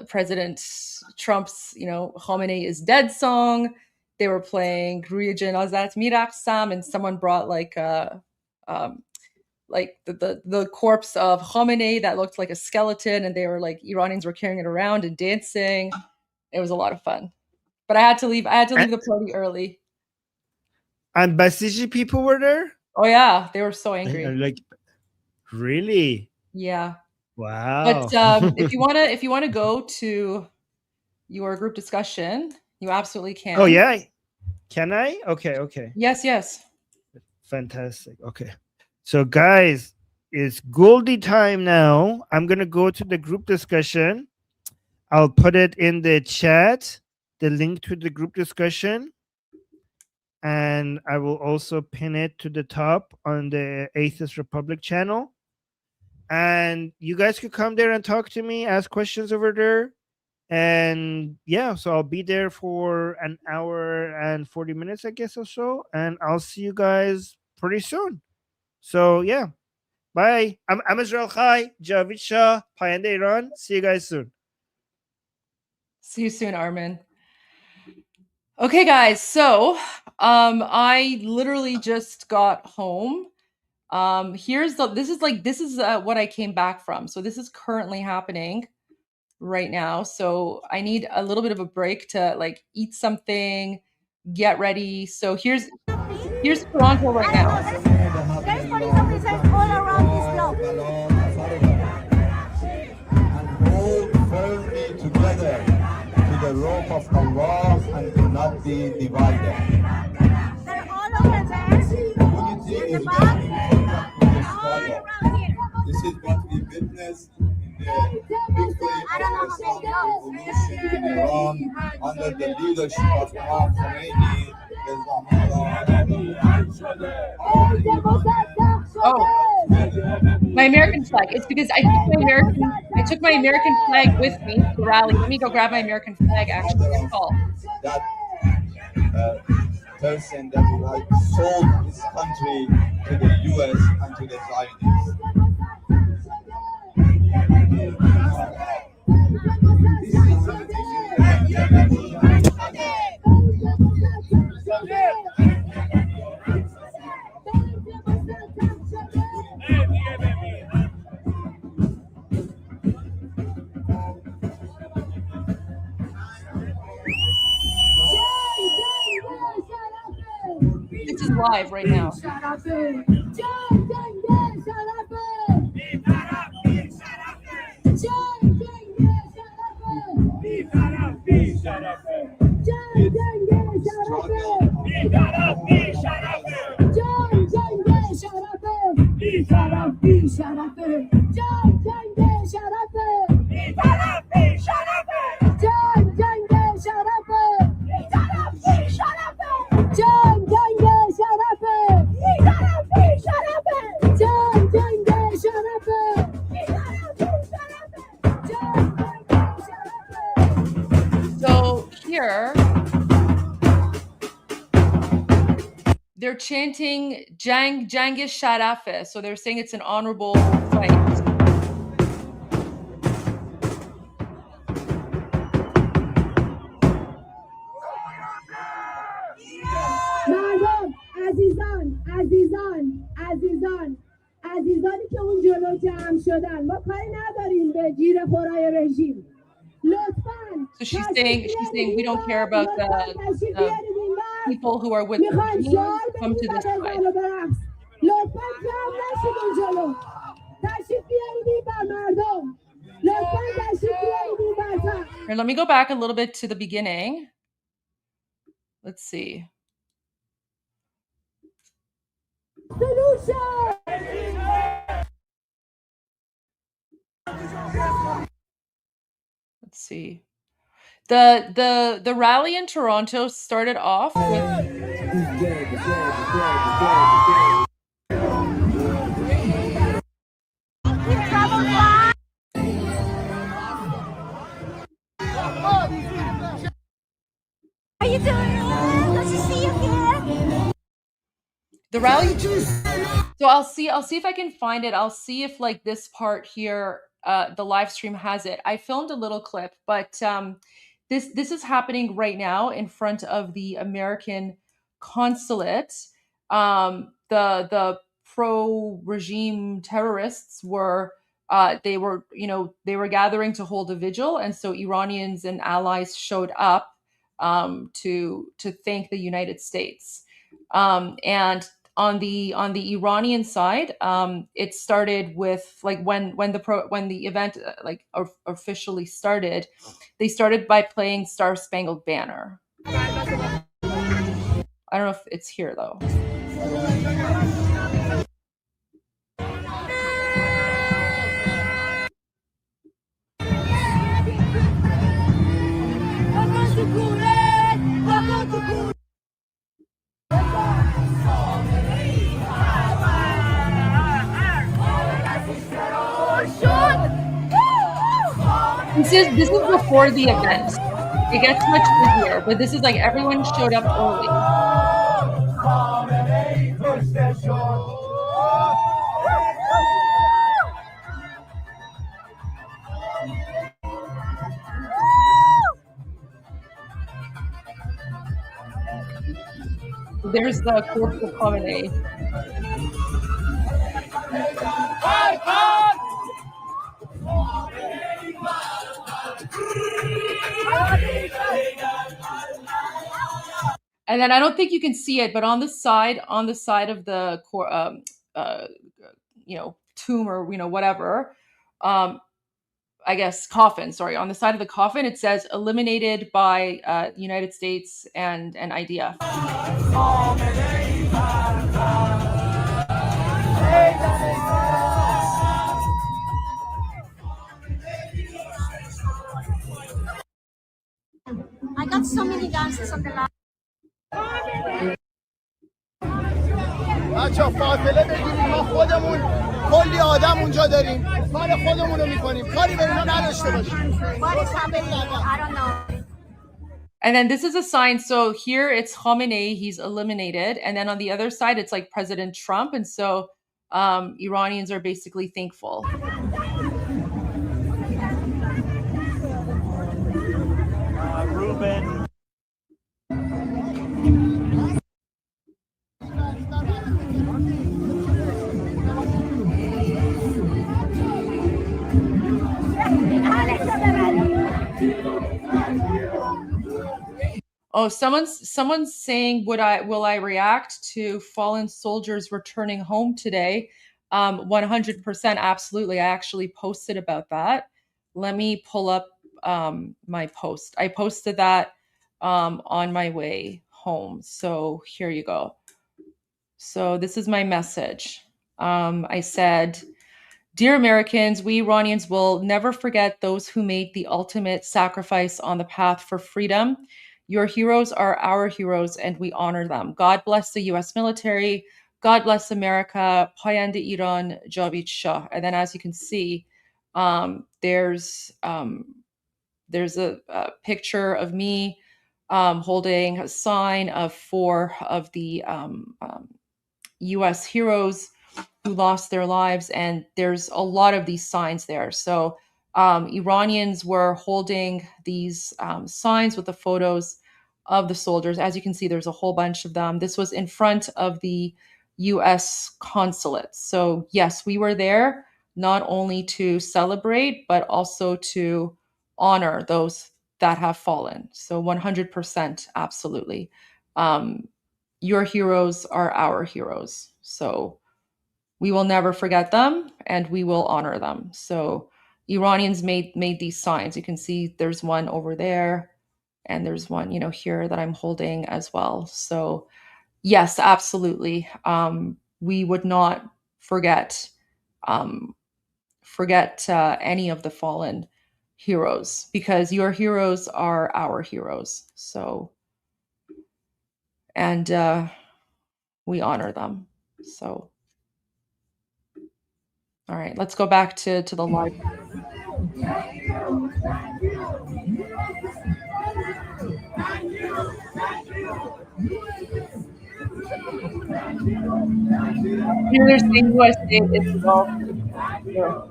President Trump's, Khomeini is dead song. They were playing Ruya Janazat Miraksam, and someone brought like the corpse of Khomeini that looked like a skeleton, and they were like, Iranians were carrying it around and dancing. It was a lot of fun. But I had to leave the party early. And Basiji people were there? Oh yeah, they were so angry. Like, really? Yeah. Wow. But if you wanna go to your group discussion, you absolutely can. Oh yeah. Can I? Okay. Yes. Fantastic. Okay. So guys, it's Goldie time now. I'm gonna go to the group discussion. I'll put it in the chat, the link to the group discussion. And I will also pin it to the top on the Atheist Republic channel. And you guys could come there and talk to me, ask questions over there. And yeah, so I'll be there for an hour and 40 minutes, I guess, or so. And I'll see you guys pretty soon. So yeah, bye. I'm Israel Chai, Javid Shah, Payende Iran. See you guys soon. See you soon, Armin. Okay, guys. So I literally just got home. This is what I came back from. So this is currently happening right now. So I need a little bit of a break to like eat something, get ready. So here's Toronto right now. There's police officers all around this block. And hold firmly together to the rope of Allah and do not be divided. They're all over there. Unity is very important to the struggle. This is what we witnessed in the victory of Islamic Revolution in Iran under the leadership of Imam Khomeini. Oh, my American flag. It's because I took my American flag with me to the rally. Let me go grab my American flag. Actually, it's called. That person that like sold his country to the U.S. and to the Zionists. This is live right now. Shut up. they're chanting Jang Sharafe. So they're saying it's an honorable fight. مردم عزیزانی که اون جلو جمع شدن ما کاری نداریم به جیر خورای رژیم لطفاً So she's saying we don't care about the people who are with the regime. Come to this side. لطفاً جمع نشید اون جلو تشریف بیارید این بر مردم لطفاً تشریف بیارید این برتر. Here, let me go back a little bit to the beginning. Let's see. Let's see. The rally in Toronto started off with How you doing? Nice to see you again. the rally. So I'll see if I can find it. I'll see if like this part here, the live stream has it. I filmed a little clip, but this is happening right now in front of the American consulate. The pro-regime terrorists were they were gathering to hold a vigil, and so Iranians and allies showed up to thank the United States. And on the Iranian side, it started with like when the event officially started, they started by playing Star Spangled Banner. I don't know if it's here though. This is before the event. It gets much busier, but this is like everyone showed up early. There's the corpse of Khamenei. And then I don't think you can see it, but on the side of the tomb or whatever, I guess coffin. Sorry, on the side of the coffin it says eliminated by United States and IDF. I got so many dances on the line. بچه فاصله بگیریم ما خودمون کلی آدم اونجا داریم کار خودمون رو میکنیم کاری به اینا نداشته باشیم. What is happening? I don't know. And then this is a sign. So here it's Khamenei, he's eliminated. And then on the other side, it's like President Trump. And so Iranians are basically thankful. Ruben. Oh, someone's saying, will I react to fallen soldiers returning home today? 100%, absolutely. I actually posted about that. Let me pull up my post. I posted that on my way home. So here you go. So this is my message. I said, "Dear Americans, we Iranians will never forget those who made the ultimate sacrifice on the path for freedom. Your heroes are our heroes and we honor them. God bless the US military. God bless America. Payande Iran, Javid Shah." And then as you can see, there's a picture of me holding a sign of 4 of the US heroes who lost their lives. And there's a lot of these signs there. So Iranians were holding these signs with the photos of the soldiers. As you can see, there's a whole bunch of them. This was in front of the US consulate. So yes, we were there not only to celebrate, but also to honor those that have fallen. So 100%, absolutely. Your heroes are our heroes. So we will never forget them and we will honor them. So Iranians made these signs. You can see there's one over there and there's one, here that I'm holding as well. So yes, absolutely. We would not forget any of the fallen heroes because your heroes are our heroes. So, and we honor them. So, all right, let's go back to the live. Here there's the USA Israel. Thank you.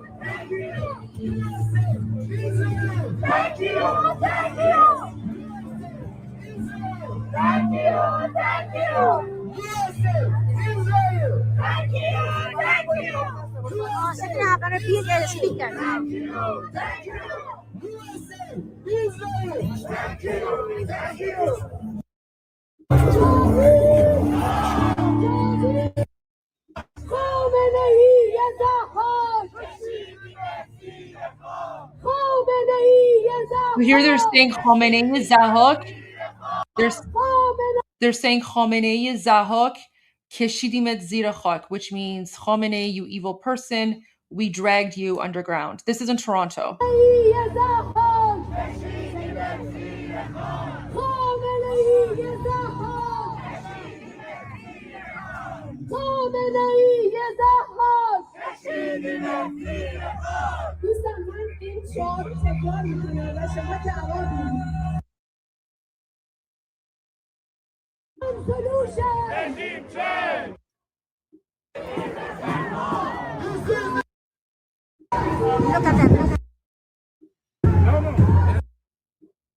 Thank you. Thank you. USA, Israel. Thank you. Thank you. Repeat the speaker. Thank you. Thank you. USA, Israel. Thank you. Thank you. Here they're saying Khamenei Zahak. They're saying Khamenei Zahak Keshidimet Zira Khak, which means Khamenei, you evil person, we dragged you underground. This is in Toronto. Look at them.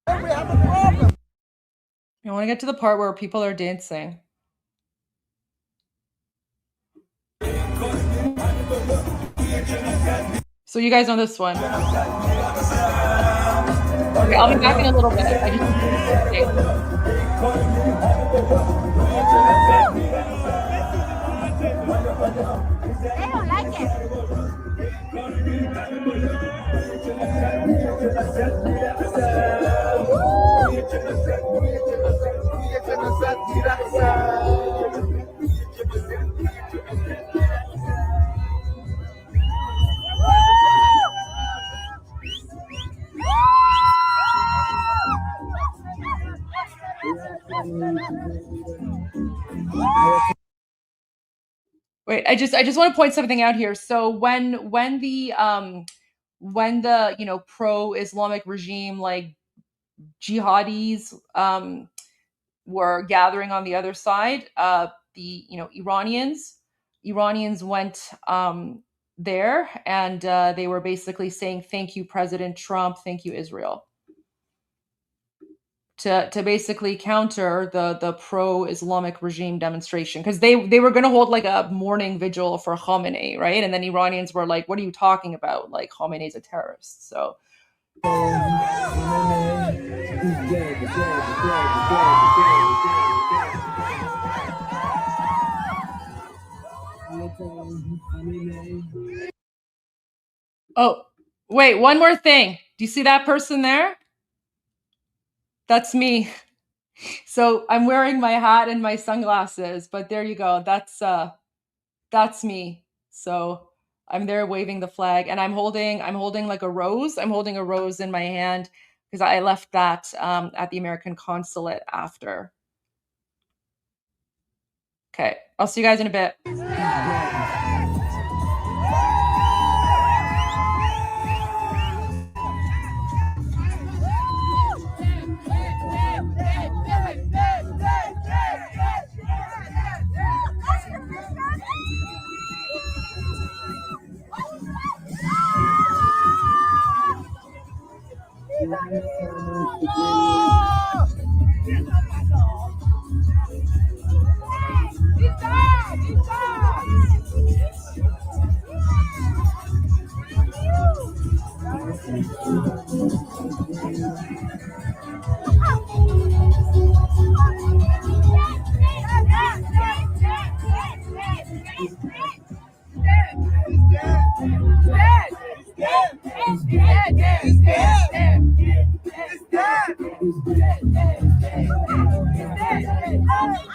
We have a problem. I want to get to the part where people are dancing. So you guys know this one. Okay, I'll be back in a little bit. I just They don't like it. Wait, I just want to point something out here. So when the pro-Islamic regime like jihadis were gathering on the other side, the Iranians went there and they were basically saying thank you President Trump, thank you Israel, to basically counter the pro-Islamic regime demonstration, because they were going to hold like a mourning vigil for Khamenei, right? And then Iranians were like, what are you talking about? Like, Khamenei's a terrorist. So oh, wait, one more thing. Do you see that person there? That's me. So I'm wearing my hat and my sunglasses, but there you go. That's me. So I'm there waving the flag, and I'm holding like a rose. I'm holding a rose in my hand because I left that at the American consulate after. Okay, I'll see you guys in a bit.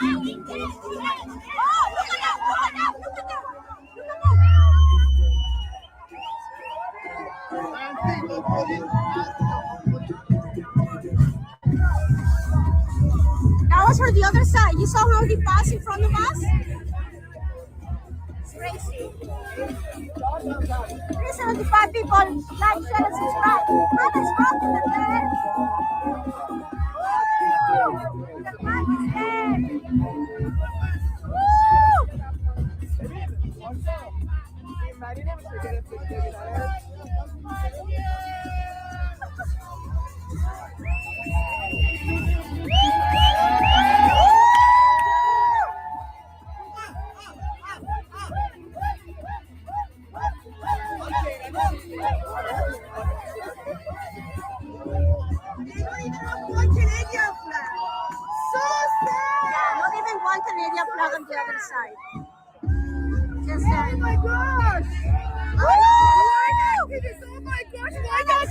That was for the other side. You saw how he passed in front of us? It's crazy. 375 people, like, share, and subscribe. Man is rocking the bed. The man is dead. Not even one Canadian flag on the other side. Just oh my gosh! Oh my gosh! Why not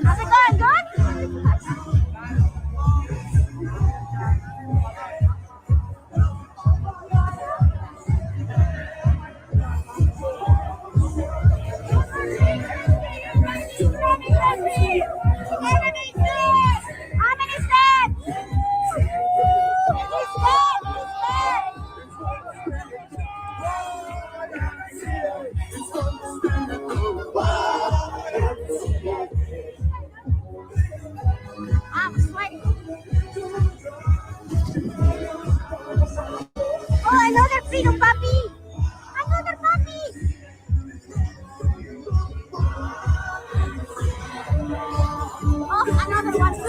How's it going? Good? I'm sweating. Oh, another freedom puppy! Another puppy! Oh, another one too.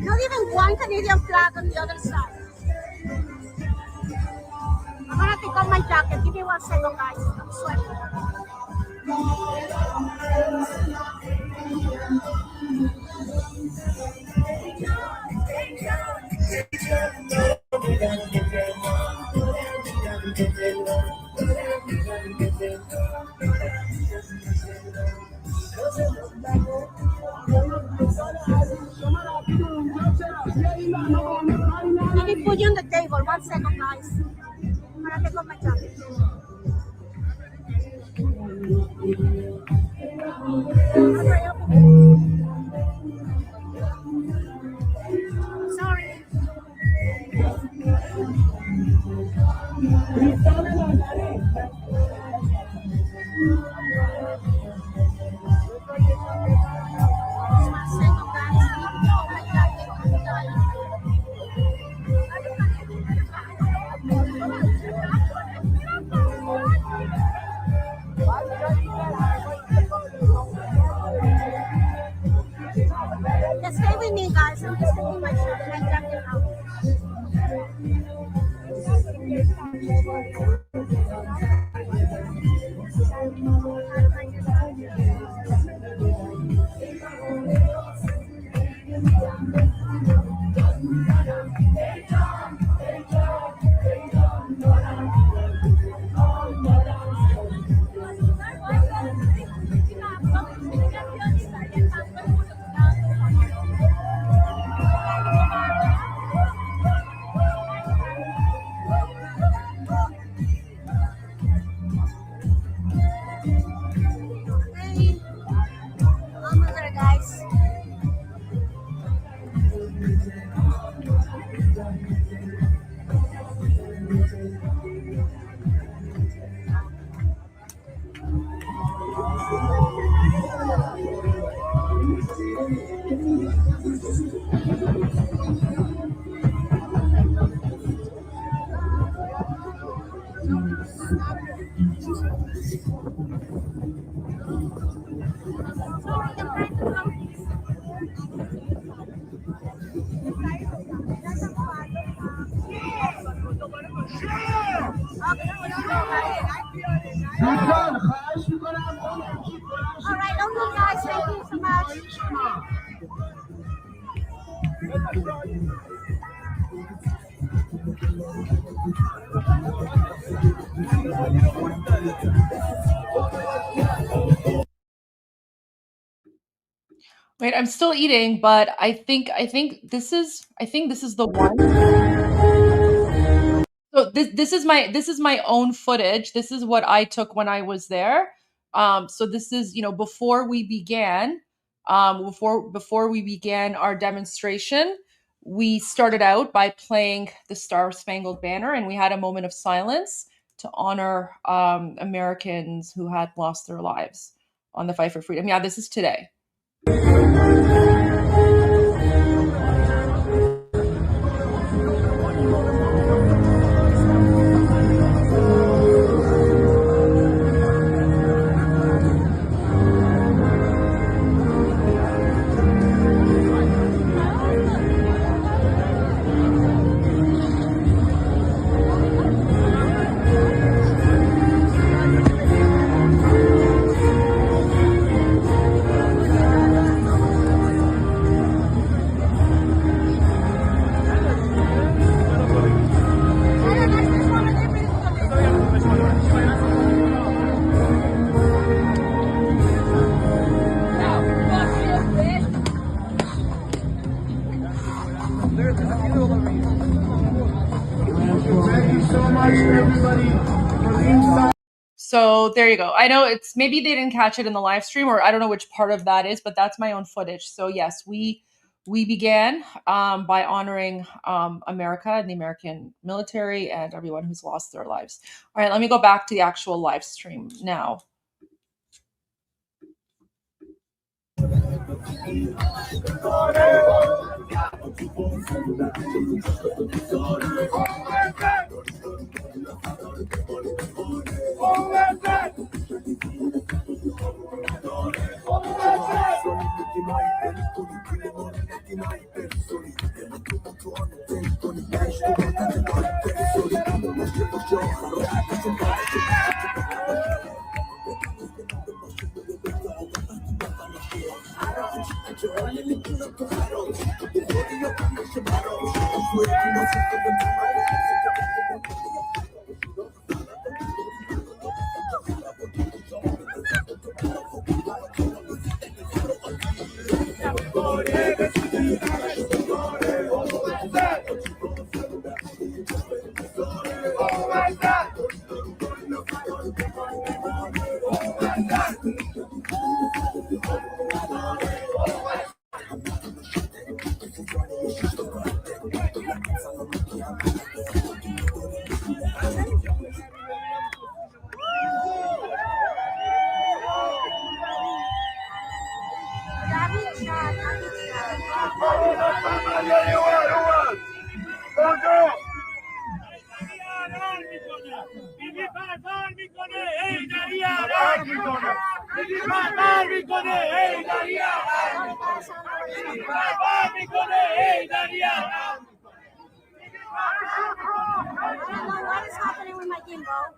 Not even one Canadian flag on the other side. I'm gonna take off my jacket. Give me 1 second, guys. I'm sweating. Let me put you on the table. 1 second, guys. I'm gonna take off my jacket. Sorry. Just stay with me, guys. I'm just taking my shirt and I grabbed it out. Almost there, guys. All right, okay, guys. Thank you so much. Wait, I'm still eating, but I think this is the one. So this is my own footage. This is what I took when I was there. So this is, before we began our demonstration, we started out by playing the Star Spangled Banner, and we had a moment of silence to honor Americans who had lost their lives on the fight for freedom. Yeah, this is today. So there you go. I know it's maybe they didn't catch it in the live stream, or I don't know which part of that is, but that's my own footage. So yes, we began by honoring America and the American military and everyone who's lost their lives. All right, let me go back to the actual live stream now. What is happening with my gimbal?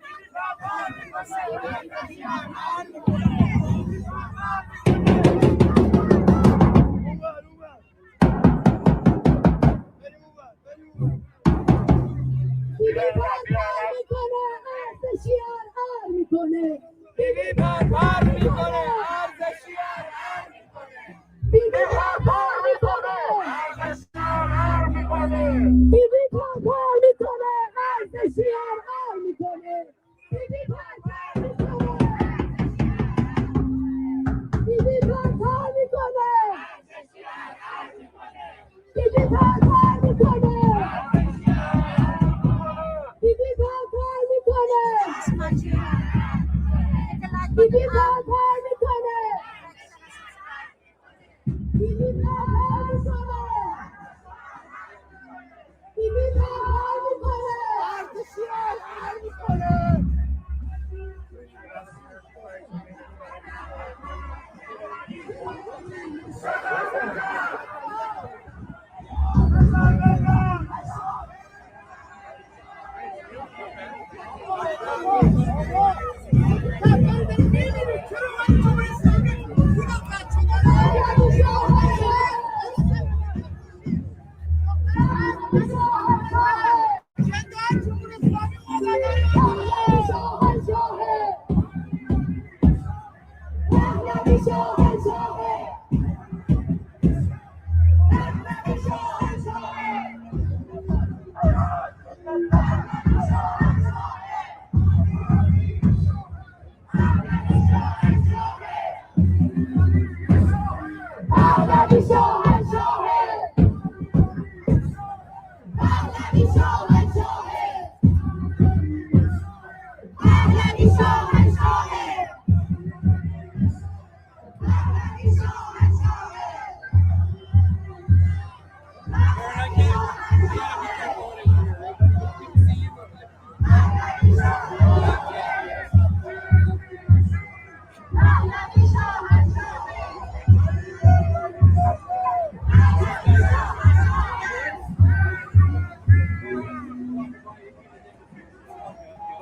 بیبی پرپر میکنه ارزشی هر میکنه بیبی پرپر میکنه ارزشی هر میکنه بیبی پرپر میکنه بیبی پرپر میکنه ارزشی هر میکنه بیبی پرپر میکنه بیبی پرپر میکنه بیبی پرپر میکنه بیبی پرپر میکنه بیبی پرپر میکنه بیبی پرپر میکنه بیبی پرپر میکنه ارزشی هر میکنه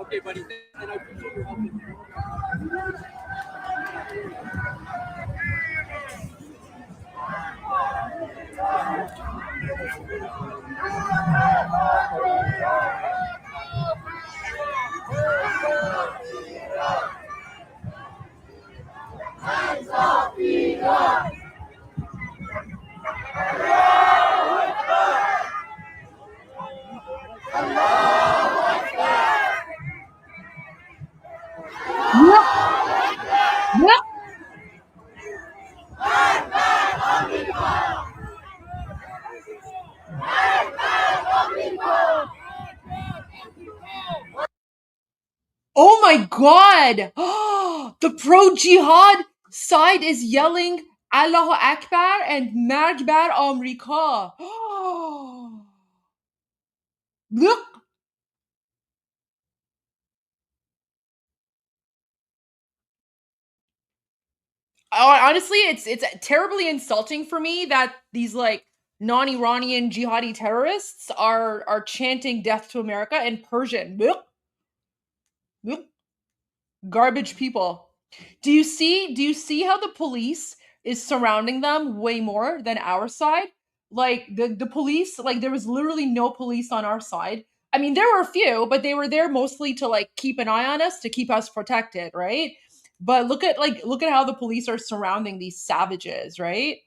Okay, buddy, and I appreciate your help in there. Oh my god! The pro-jihad side is yelling Allahu Akbar and Marg bar Amrika. Look! Honestly, it's terribly insulting for me that these like non-Iranian jihadi terrorists are chanting death to America in Persian. Look! Look! Garbage people. Do you see how the police is surrounding them way more than our side? Like the police, like there was literally no police on our side. I mean, there were a few, but they were there mostly to like keep an eye on us, to keep us protected, right? But look at how the police are surrounding these savages, right?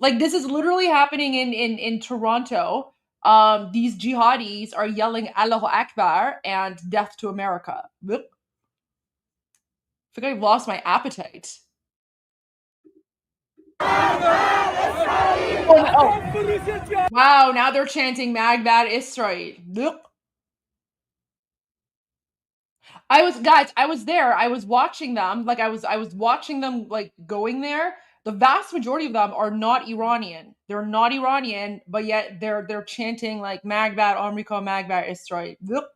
Like this is literally happening in Toronto. These jihadis are yelling Allahu Akbar and death to America. Whoop. I think I've lost my appetite. Oh. Wow, now they're chanting Magbad Israel. Look. I was there. I was watching them. Like I was watching them like going there. The vast majority of them are not Iranian. They're not Iranian, but yet they're chanting like Magbat, Amrika, Magbat, Israel. Look.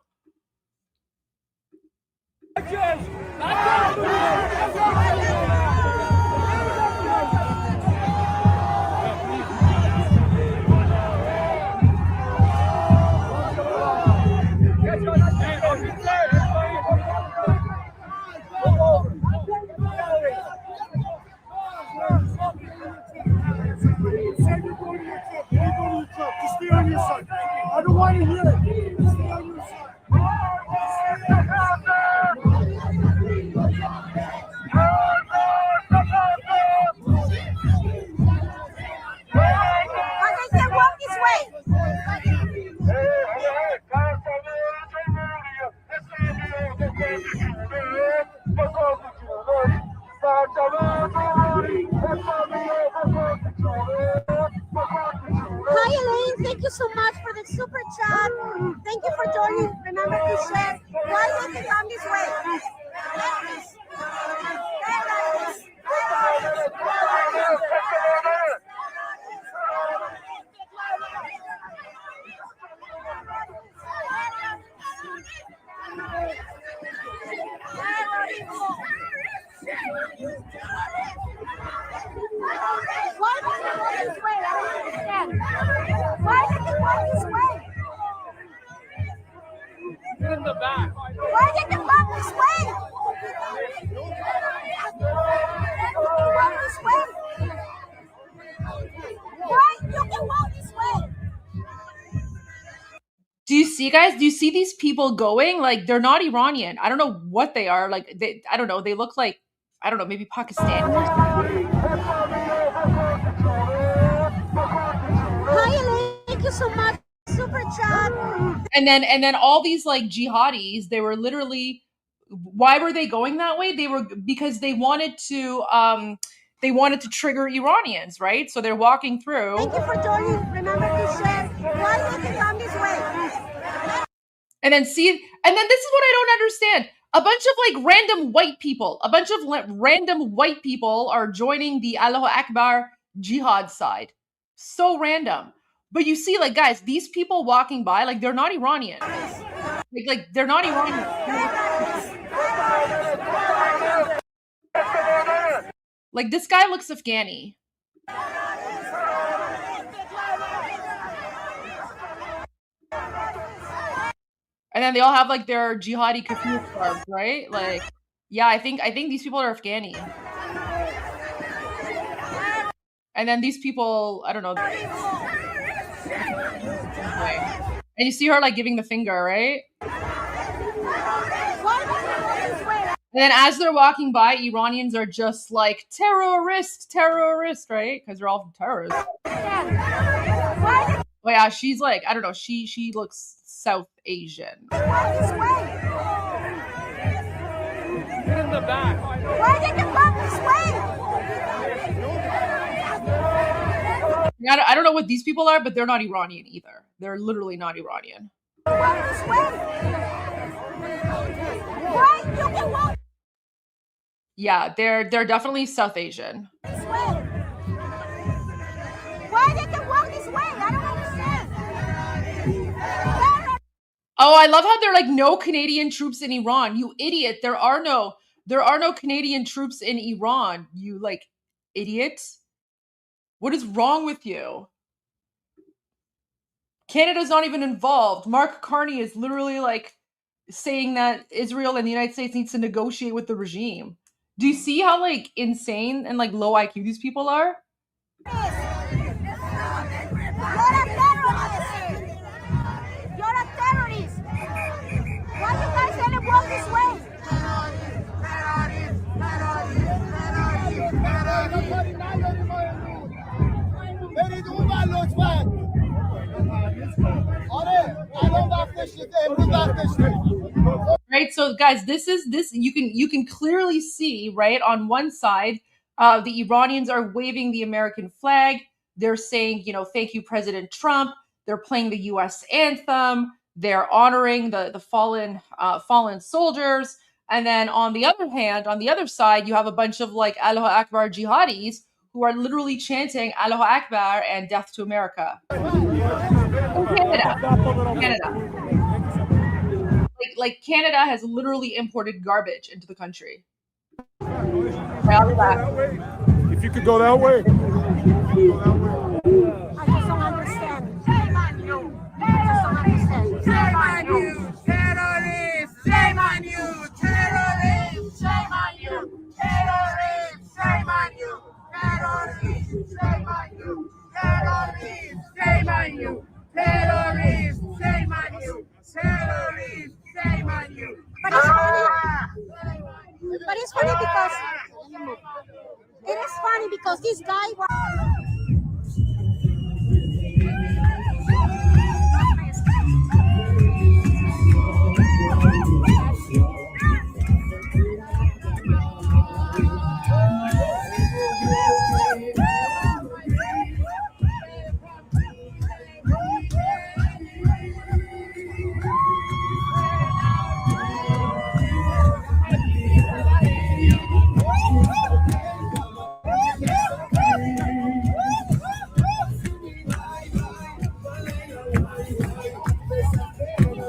Stay on your side. I don't want to hear it. Stay on your side. Walk this way. Hi Elaine, thank you so much for the super chat. Thank you for joining. Remember to share. Why don't you come this way? Why did you go this way? I don't understand. Why did you go this way? In the back. Why did you go this way? Walk this way. Why you can walk this way? Do you see, guys? Do you see these people going? Like, they're not Iranian. I don't know what they are. Like, I don't know. They look like, I don't know, maybe Pakistani or something. Hi Elaine, thank you so much. Super chat. And then all these like jihadis, they were literally, why were they going that way? They were because they wanted to trigger Iranians, right? So they're walking through. Thank you for joining. Remember to share. Why don't you come this way? And then this is what I don't understand. A bunch of like random white people, are joining the Allahu Akbar jihad side. So random. But you see, like, guys, these people walking by, like, they're not Iranian. Like they're not Iranian. Like, this guy looks Afghani. And then they all have like their jihadi kafir scarves, right? Like, yeah, I think these people are Afghani. And then these people, I don't know. And you see her like giving the finger, right? And then as they're walking by, Iranians are just like, terrorist, right? Because they're all terrorists. Oh yeah, she's like, I don't know, she looks South Asian. Get in the back. Why did you walk this way? I don't know what these people are, but they're not Iranian either. They're literally not Iranian. Walk this way. Why you can walk Yeah, they're definitely South Asian. this way? Why did you walk this way? I don't understand. Oh, I love how they're like, no Canadian troops in Iran. You idiot. There are no Canadian troops in Iran. You like idiot. What is wrong with you? Canada's not even involved. Mark Carney is literally like saying that Israel and the United States needs to negotiate with the regime. Do you see how like insane and like low IQ these people are? You're a terrorist. Why you guys gonna walk this way? برید اون بر لطفاً. آره الان وقتش امروز وقتش. Right, so guys, this you can clearly see, right, on one side, the Iranians are waving the American flag. They're saying, you know, thank you, President Trump. They're playing the U.S. anthem. They're honoring the fallen soldiers. And then on the other hand, on the other side, you have a bunch of like Allahu Akbar jihadis who are literally chanting Allahu Akbar and death to America. In Canada. Like Canada has literally imported garbage into the country. If you could go that way. I just don't understand. Shame on you. I just don't understand. Shame on you. Terrorists. Shame on you. Terrorists. Shame on you. Terrorists. Shame on you. Terrorists. Shame on you. Terrorists. Shame on you. Terrorists. Shame on you. Terrorists. Shame on you. But it's funny. But it's funny because it is funny because this guy was.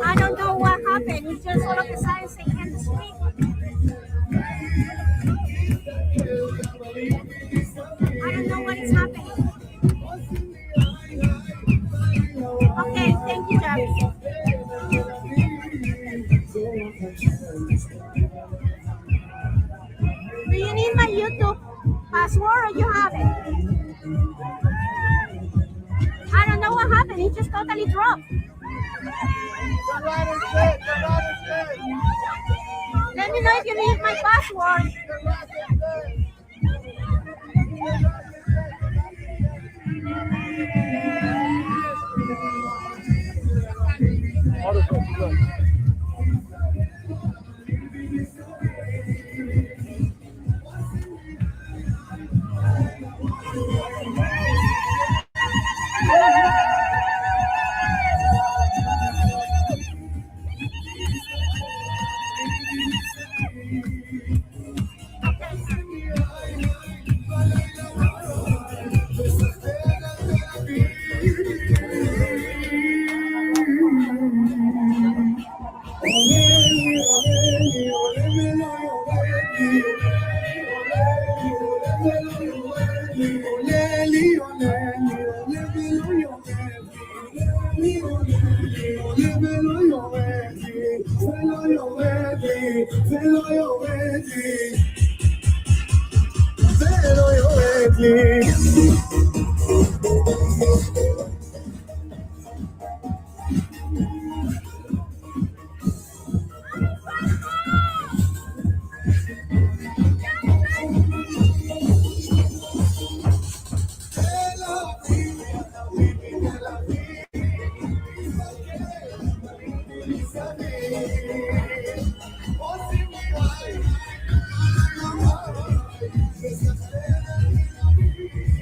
I don't know what happened. It's just all of a sudden they can't speak. I don't know what is happening. Okay, thank you, Javi. Do you need my YouTube password or you have it? I don't know what happened. It just totally dropped. Let me know if you need my password.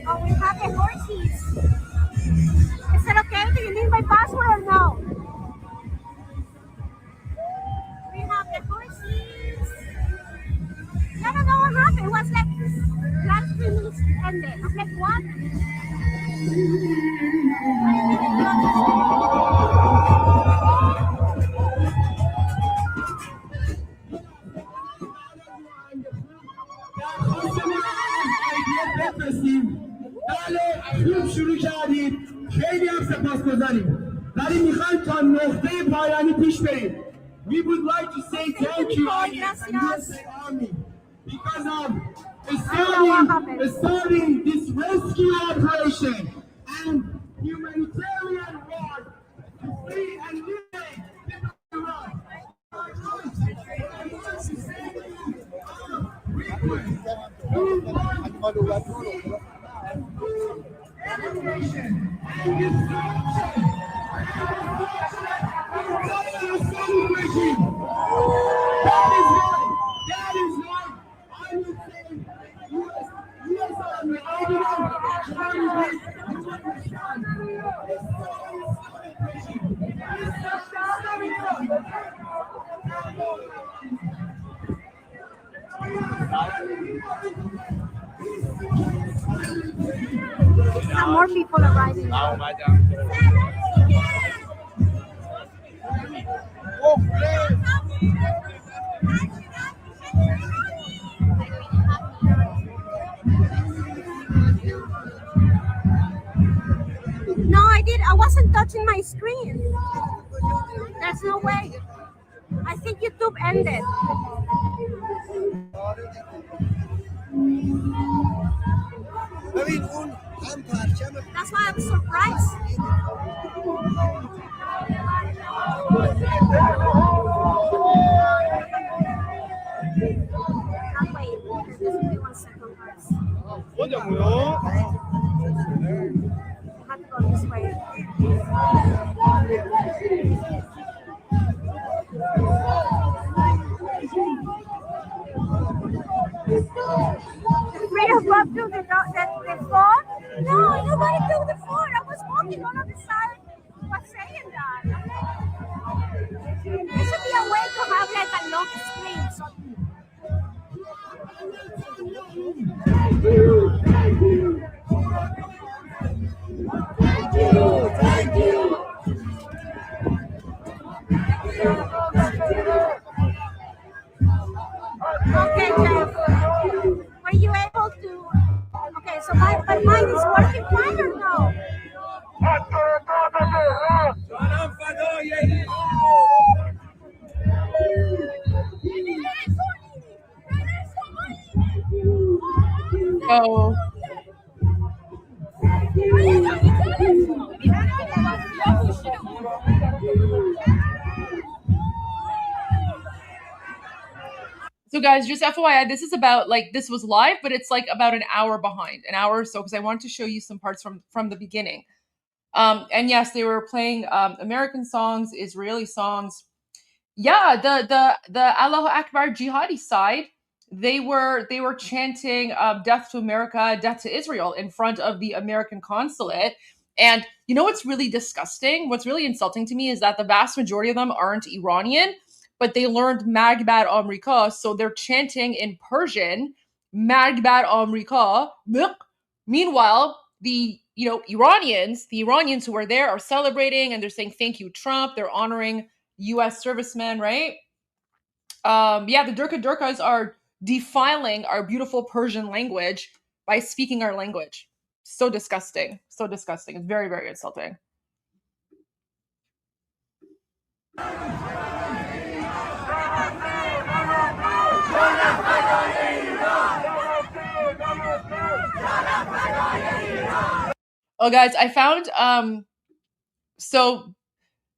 Oh, we have the horses. Is it okay? Do you need my password or no? We have the horses. I don't know what happened. It was like last 3 minutes ended. I'm like, what? خوب شروع کردید خیلی هم سپاسگزاریم ولی میخوایم تا نقطه پایانی پیش بریم. We would like to say thank you USA Army because of starting this rescue operation and humanitarian war to free and liberate Iran. Education and destruction regime. That is right. That is right. I would say US Army, I do not Congress, you understand. This regime. This have more people arriving now. No, I wasn't touching my screen. There's no way. I think YouTube ended. That's why I'm surprised. I'll wait. Just give me 1 second, guys. I have to go this way. Freedom walk through the floor? No, nobody through the floor. I was walking on the side. Was saying that. There should be a way to have like a long screen. So thank you. Okay, Jeff. Were you able to? Okay, so mine is working fine or no? Oh. So guys, just FYI, this is about like this was live, but it's like about an hour behind, an hour or so, because I wanted to show you some parts from the beginning. And yes, they were playing American songs, Israeli songs. Yeah, the Allahu Akbar jihadi side, they were chanting death to America, death to Israel in front of the American consulate. And you know what's really disgusting? What's really insulting to me is that the vast majority of them aren't Iranian, but they learned Magbat Amrika, so they're chanting in Persian, Magbat Amrika. Meanwhile, the Iranians who are there are celebrating and they're saying thank you, Trump. They're honoring U.S. servicemen, right? Yeah, the Durkas are defiling our beautiful Persian language by speaking our language. So disgusting. So disgusting. It's very, very insulting. Oh, guys, I found so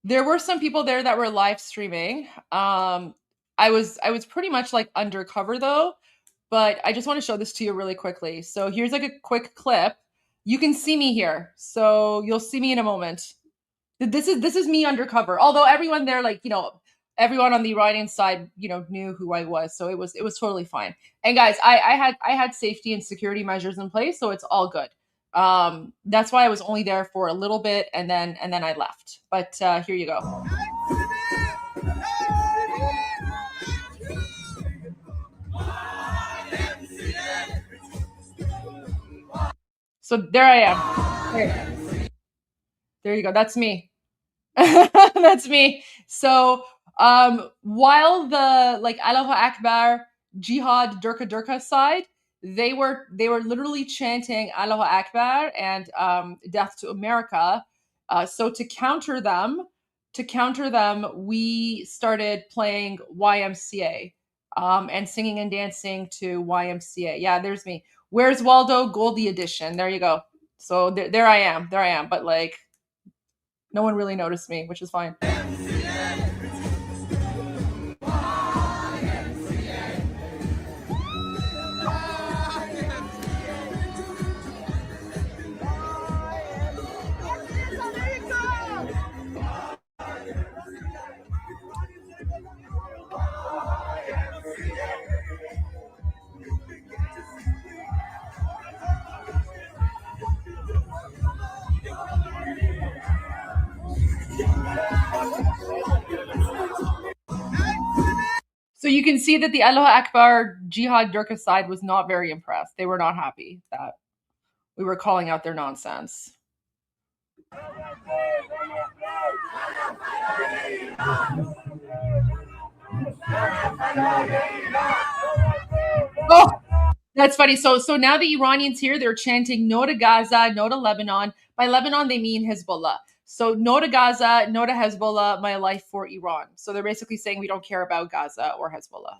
there were some people there that were live streaming. I was pretty much like undercover though, but I just want to show this to you really quickly. So here's like a quick clip. You can see me here, so you'll see me in a moment. This is me undercover. Although everyone there, like everyone on the Iranian side, knew who I was, so it was totally fine. And guys, I had safety and security measures in place, so it's all good. That's why I was only there for a little bit, and then I left. But here you go. So there I am. There you go. That's me. That's me. So while the like Allahu Akbar Jihad Durka side, they were literally chanting Allahu Akbar and death to America. So to counter them, we started playing YMCA and singing and dancing to YMCA. Yeah, there's me. Where's Waldo? Goldie edition. There you go. So there I am. But like, no one really noticed me, which is fine. So you can see that the Allahu Akbar Jihad Durka side was not very impressed. They were not happy that we were calling out their nonsense. Oh, that's funny. So now the Iranians here, they're chanting no to Gaza, no to Lebanon. By Lebanon, they mean Hezbollah. So no to Gaza, no to Hezbollah, my life for Iran. So they're basically saying we don't care about Gaza or Hezbollah.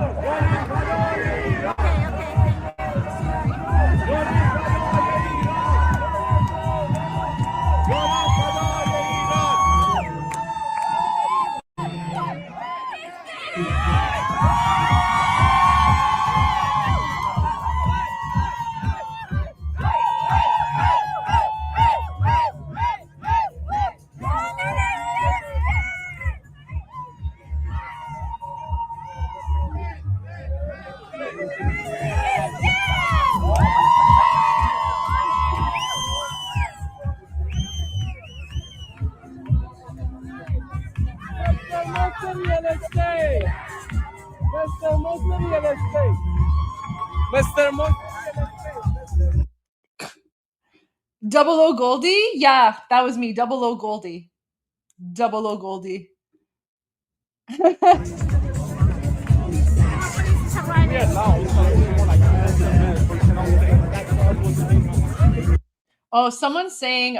Double O Goldie? Yeah, that was me. Double O Goldie. Double O Goldie. Oh, someone's saying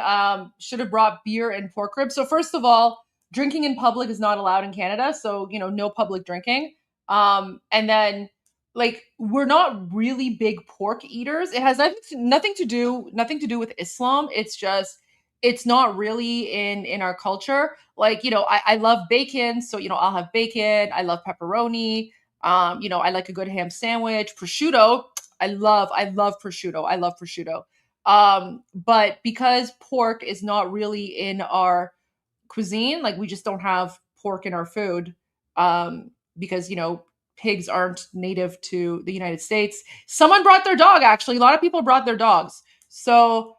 should have brought beer and pork ribs. So first of all, drinking in public is not allowed in Canada. So, no public drinking. And then like we're not really big pork eaters. It has nothing to do with Islam. It's just it's not really in our culture. Like, I love bacon, so I'll have bacon. I love pepperoni. I like a good ham sandwich, prosciutto. I love prosciutto. I love prosciutto. But because pork is not really in our cuisine, like we just don't have pork in our food, because pigs aren't native to the United States. Someone brought their dog, actually. A lot of people brought their dogs. So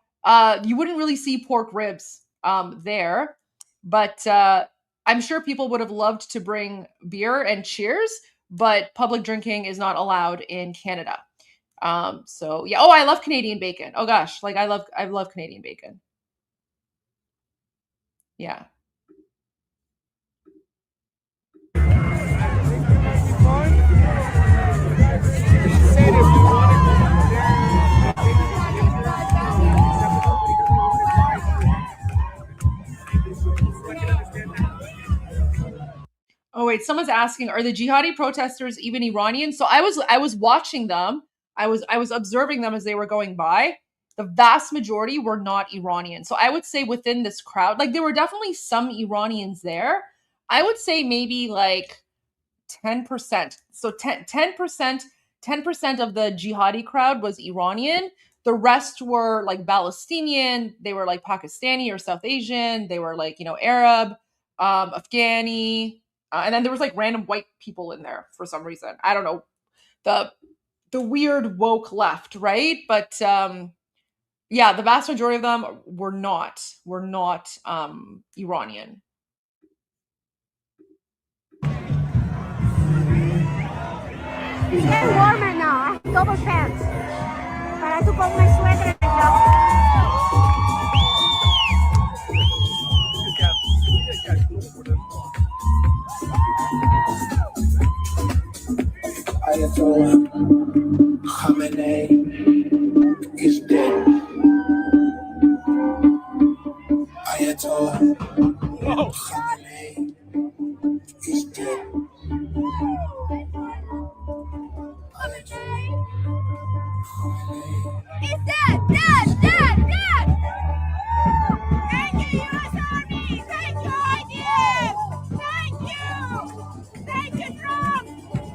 you wouldn't really see pork ribs there. But I'm sure people would have loved to bring beer and cheers, but public drinking is not allowed in Canada. So yeah. Oh, I love Canadian bacon. Oh gosh, like I love Canadian bacon. Yeah. Oh wait, someone's asking, are the jihadi protesters even Iranian? So I was watching them. I was observing them as they were going by. The vast majority were not Iranian. So I would say within this crowd, like there were definitely some Iranians there. I would say maybe like 10%. So 10% of the jihadi crowd was Iranian. The rest were like Palestinian. They were like Pakistani or South Asian. They were like, Arab, Afghani. And then there was like random white people in there for some reason. I don't know. The weird woke left, right? But yeah, the vast majority of them were not Iranian. It's getting warmer now. I have double pants. But I took off my sweater and jump. Ayatollah Khamenei is dead. Ayatollah Khamenei is dead. He's dead, dead! Thank you, U.S. Army! Thank you, IDF! Thank you! Thank you, Trump!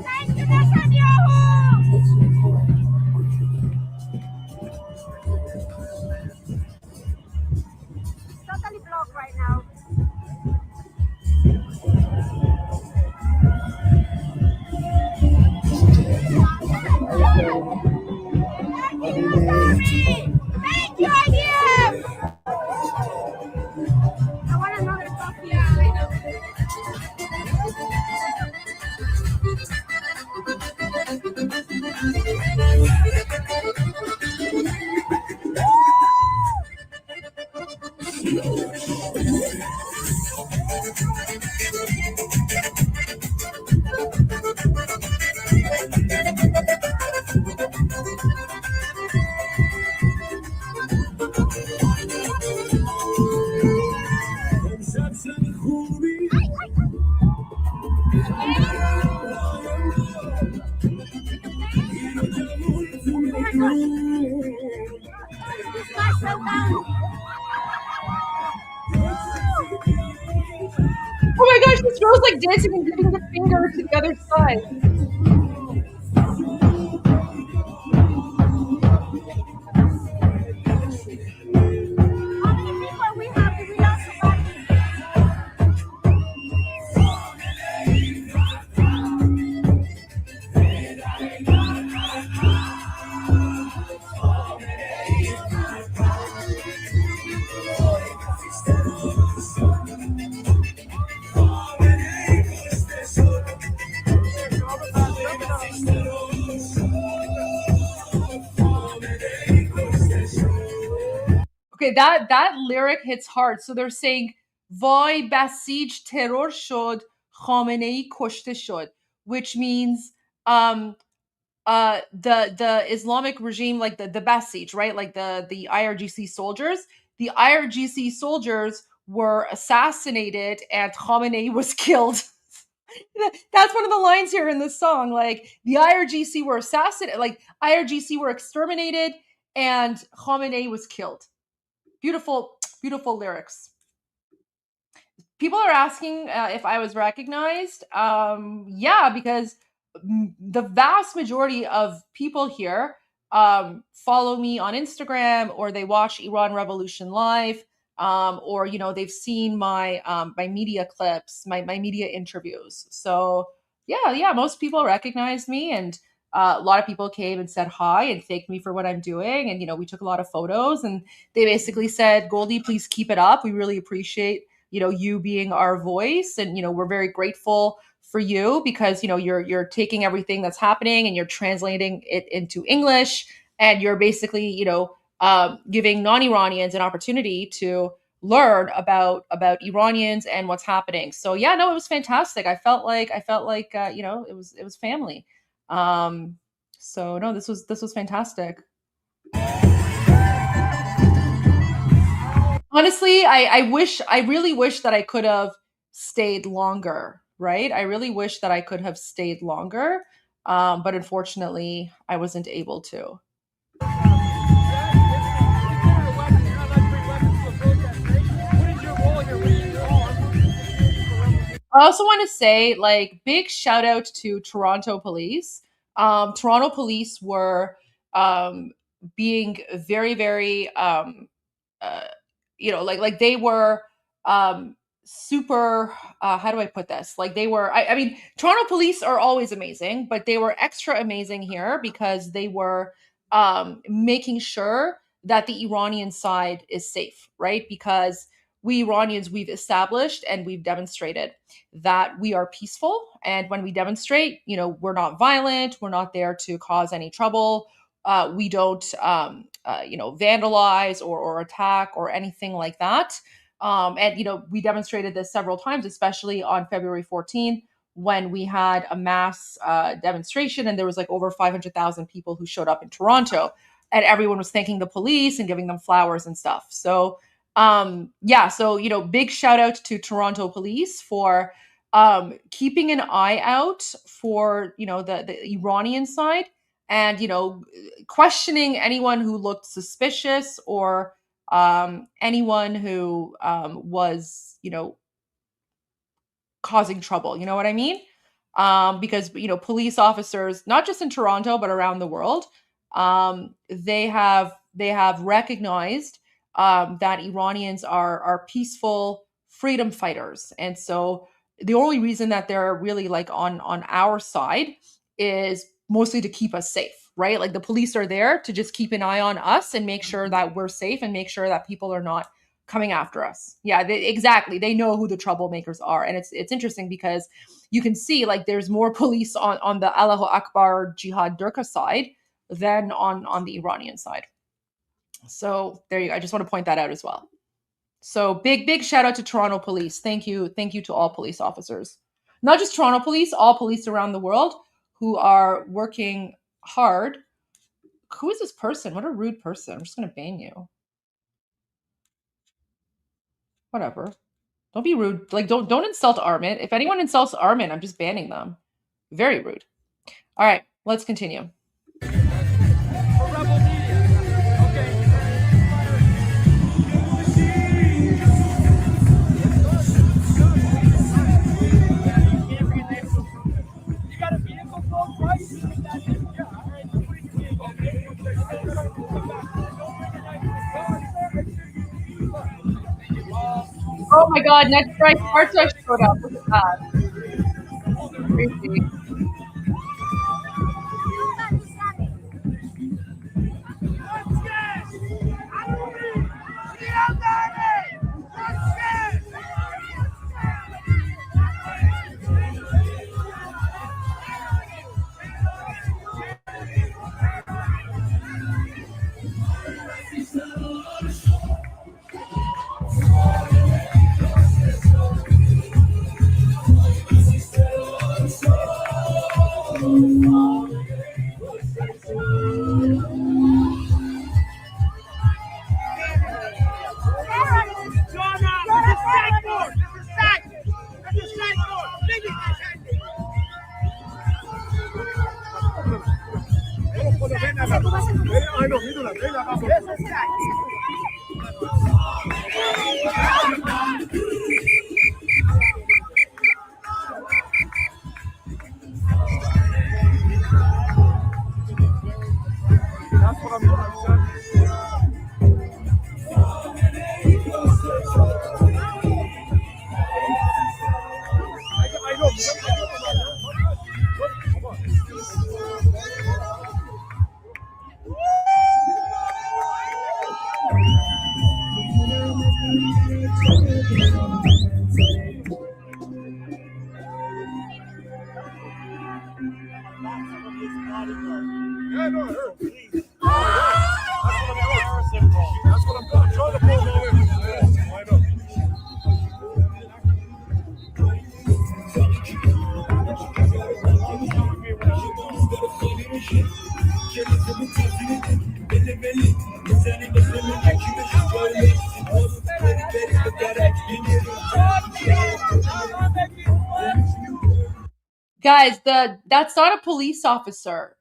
Thank you, Netanyahu! It's totally blocked right now. Thank you, U.S. Army! Thank you, IDF! I want another coffee. Yeah, I know. This guy's so down. Oh my gosh, this girl's like dancing and giving the finger to the other side. Okay, that lyric hits hard. So they're saying Vay basij terror shod, Khamenei kashte shod, which means the Islamic regime, like the Basij, right? Like the IRGC soldiers. The IRGC soldiers were assassinated and Khamenei was killed. That's one of the lines here in this song. Like the IRGC were assassinated, like IRGC were exterminated and Khamenei was killed. Beautiful, beautiful lyrics. People are asking if I was recognized. Yeah, because the vast majority of people here follow me on Instagram, or they watch Iran Revolution Live, or they've seen my my media clips, my media interviews. So yeah, most people recognize me, and a lot of people came and said hi and thanked me for what I'm doing, and we took a lot of photos, and they basically said, Goldie, please keep it up. We really appreciate you being our voice, and we're very grateful for you because you're taking everything that's happening and you're translating it into English, and you're basically giving non-Iranians an opportunity to learn about Iranians and what's happening. So yeah, no, it was fantastic. I felt like it was family. So no, this was fantastic. Honestly, I really wish that I could have stayed longer, right? I really wish that I could have stayed longer. But unfortunately, I wasn't able to. I also want to say, big shout out to Toronto police. Toronto police were being very, very they were super how do I put this, they were I mean, Toronto police are always amazing, but they were extra amazing here because they were making sure that the Iranian side is safe, right? Because we Iranians, we've established and we've demonstrated that we are peaceful, and when we demonstrate, we're not violent, we're not there to cause any trouble. We don't vandalize or attack or anything like that. And we demonstrated this several times, especially on February 14th, when we had a mass demonstration, and there was over 500,000 people who showed up in Toronto, and everyone was thanking the police and giving them flowers and stuff. So big shout out to Toronto police for keeping an eye out for the Iranian side, and questioning anyone who looked suspicious, or anyone who was causing trouble. You know what I mean? Because police officers, not just in Toronto but around the world, they have recognized that Iranians are peaceful freedom fighters, and so the only reason that they're really on our side is mostly to keep us safe, right? Like the police are there to just keep an eye on us and make sure that we're safe and make sure that people are not coming after us. Yeah, exactly. They know who the troublemakers are. And it's interesting because you can see there's more police on the Allahu Akbar Jihad Durka side than on the Iranian side. So there you go. I just want to point that out as well. So big shout out to Toronto police. Thank you to all police officers. Not just Toronto police, all police around the world who are working hard. Who is this person? What a rude person. I'm just going to ban you. Whatever. Don't be rude. Don't insult Armin. If anyone insults Armin, I'm just banning them. Very rude. All right, let's continue. Rebel media. Okay. Oh my God, next strike Sparta showed up. Look at that. Crazy. Guys, that's not a police officer.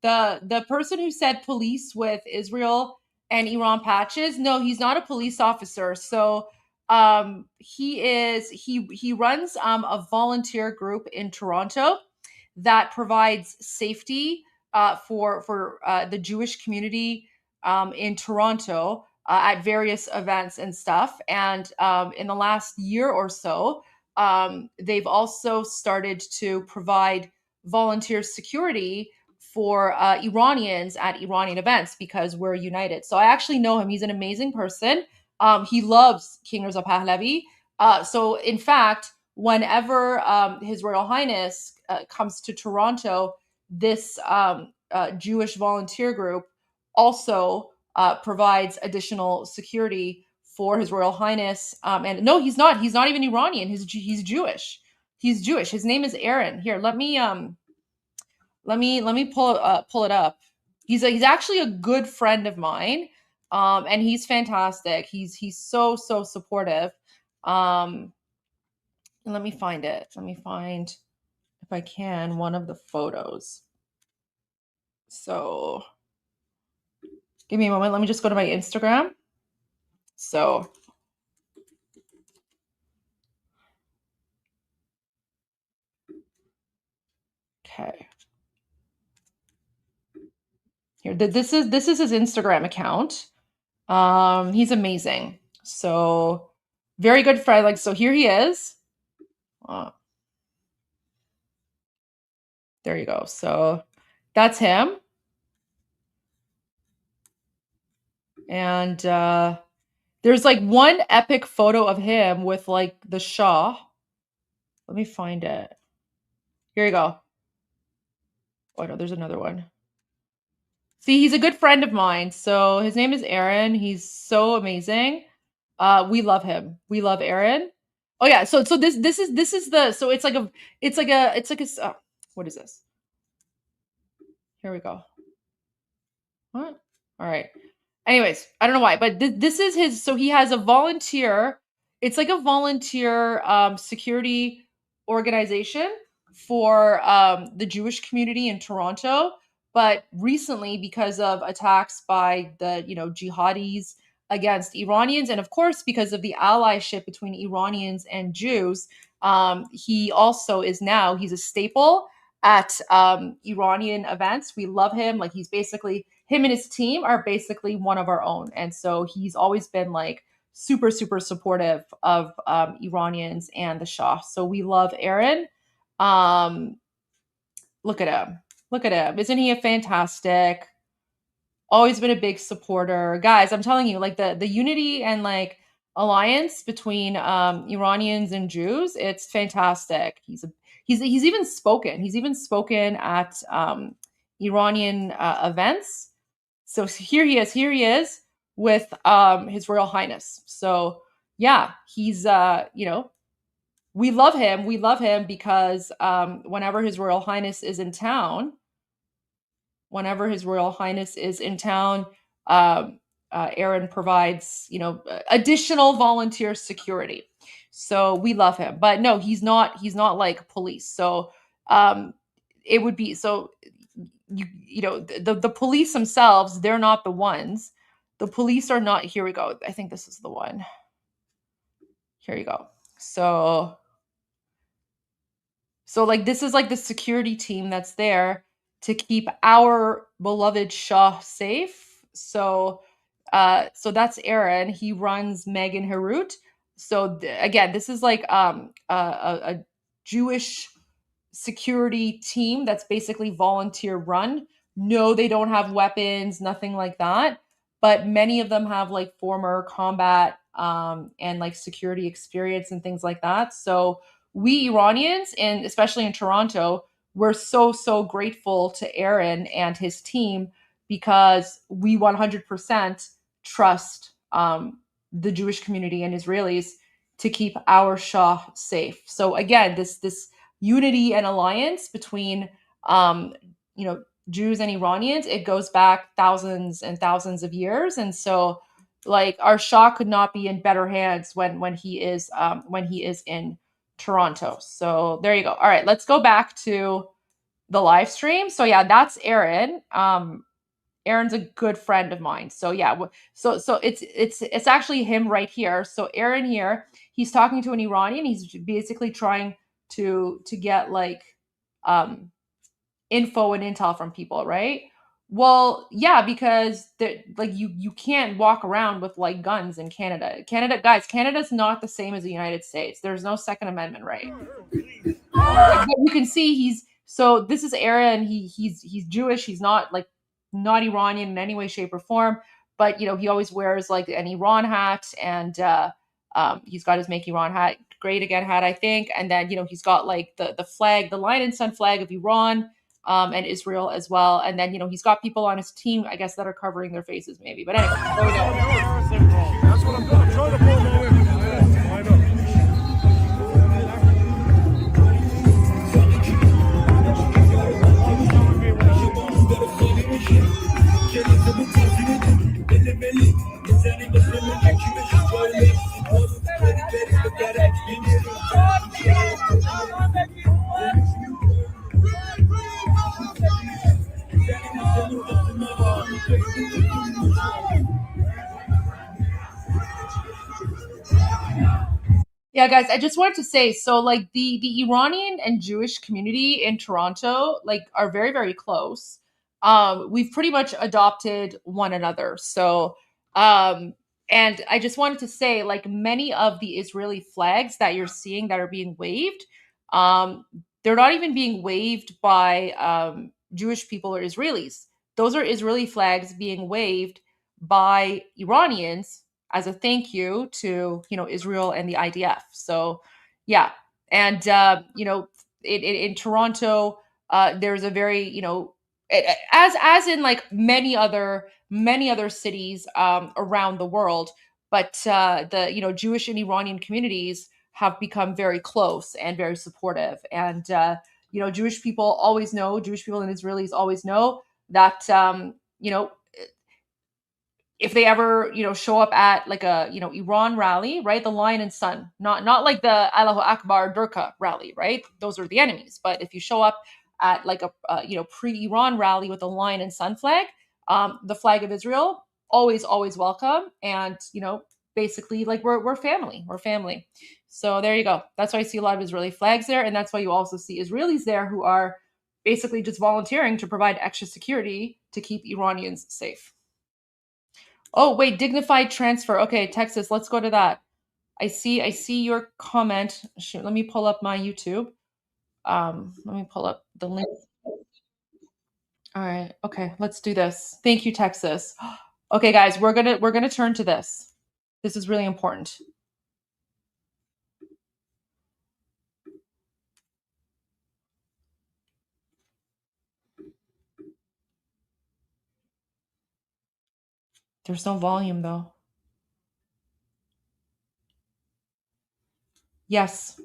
The person who said police with Israel and Iran patches, no, he's not a police officer. So he runs a volunteer group in Toronto that provides safety for the Jewish community in Toronto at various events and stuff. And in the last year or so, they've also started to provide volunteer security for Iranians at Iranian events because we're united. So I actually know him. He's an amazing person. He loves King Reza Pahlavi. So in fact, whenever His Royal Highness comes to Toronto, this Jewish volunteer group also provides additional security for His Royal Highness. And no, he's not even Iranian. He's Jewish. He's Jewish. His name is Aaron. Here, let me pull it up. He's actually a good friend of mine, and he's fantastic. He's so supportive. Let me find it. Let me find, if I can, one of the photos. So give me a moment. Let me just go to my Instagram. So okay. Here, this is his Instagram account. He's amazing. So very good friend. Like, so here he is. There you go. So that's him. And there's like one epic photo of him with like the Shah. Let me find it. Here you go. Oh no, there's another one. See, he's a good friend of mine. So his name is Aaron. He's so amazing. We love him. We love Aaron. Oh yeah. So this is the, so it's like a what is this? Here we go. What? All right. Anyways, I don't know why, but this is his. So he has a volunteer. It's like a volunteer security organization for the Jewish community in Toronto. But recently, because of attacks by the jihadis against Iranians, and of course because of the allyship between Iranians and Jews, he also is now, he's a staple at Iranian events. We love him. Like, he's basically, him and his team are basically one of our own. And so he's always been like super, super supportive of Iranians and the Shah. So we love Aaron. Look at him. Look at him. Isn't he a fantastic? Always been a big supporter. Guys, I'm telling you, like the unity and like alliance between Iranians and Jews, it's fantastic. He's even spoken. He's even spoken at Iranian events. So here he is with His Royal Highness. So yeah, he's we love him. We love him because whenever His Royal Highness is in town, Aaron provides, additional volunteer security. So we love him. But no, he's not like police. So it would be so the police themselves, they're not the ones. The police are not. Here we go. I think this is the one. Here you go. So like this is like the security team that's there to keep our beloved Shah safe. So that's Aaron. He runs Megan Harut. So again, this is like a Jewish security team that's basically volunteer run. No, they don't have weapons, nothing like that. But many of them have like former combat and like security experience and things like that. So we Iranians, and especially in Toronto, we're so grateful to Aaron and his team because we 100% trust the Jewish community and Israelis to keep our Shah safe. So again, this unity and alliance between Jews and Iranians, it goes back thousands and thousands of years. And so like our Shah could not be in better hands when he is in Toronto. So there you go. All right, let's go back to the live stream. So yeah, that's Aaron. Aaron's a good friend of mine. So yeah, so it's actually him right here. So Aaron here, he's talking to an Iranian. He's basically trying to get like info and intel from people, right? Well, yeah, because like you can't walk around with like guns in Canada. Canada's not the same as the United States. There's no Second Amendment right. But you can see so this is Aaron. He's Jewish. He's not Iranian in any way, shape, or form. But he always wears like an Iran hat, and he's got his Make Iran hat, Great Again hat, I think. And then he's got like the flag, the lion and sun flag of Iran. And Israel as well. And then, he's got people on his team, I guess, that are covering their faces maybe. But anyway, there we go. That's what I'm trying to pull away from. I know. Yeah, guys, I just wanted to say, so like the Iranian and Jewish community in Toronto, like are very, very close. We've pretty much adopted one another. So, and I just wanted to say, like many of the Israeli flags that you're seeing that are being waved, they're not even being waved by Jewish people or Israelis. Those are Israeli flags being waved by Iranians as a thank you to Israel and the IDF. So yeah, and in Toronto, there's a very as in like many other cities around the world, but the Jewish and Iranian communities have become very close and very supportive, and Jewish people and Israelis always know that if they ever, show up at like a, Iran rally, right? The Lion and Sun, not like the Allahu Akbar Durka rally, right? Those are the enemies. But if you show up at like a, pre-Iran rally with the Lion and Sun flag, the flag of Israel, always welcome. And, basically like we're family. So there you go. That's why I see a lot of Israeli flags there. And that's why you also see Israelis there who are basically just volunteering to provide extra security to keep Iranians safe. Oh, wait, dignified transfer. Okay, Texas, let's go to that. I see your comment. Shoot, let me pull up my YouTube. Let me pull up the link. All right. Okay, let's do this. Thank you, Texas. Okay, guys, we're gonna turn to this. This is really important. There's no volume though. Yes,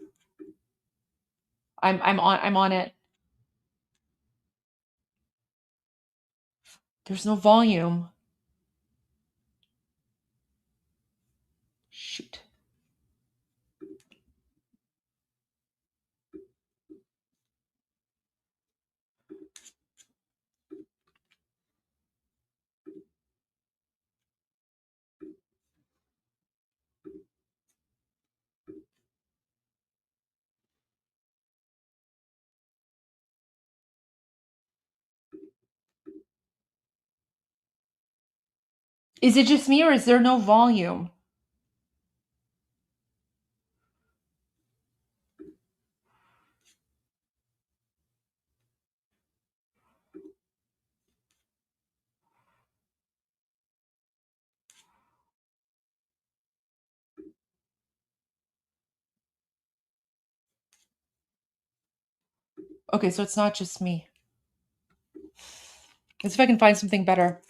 I'm on it. There's no volume. Shoot. Is it just me or is there no volume? Okay, so it's not just me. Let's see if I can find something better.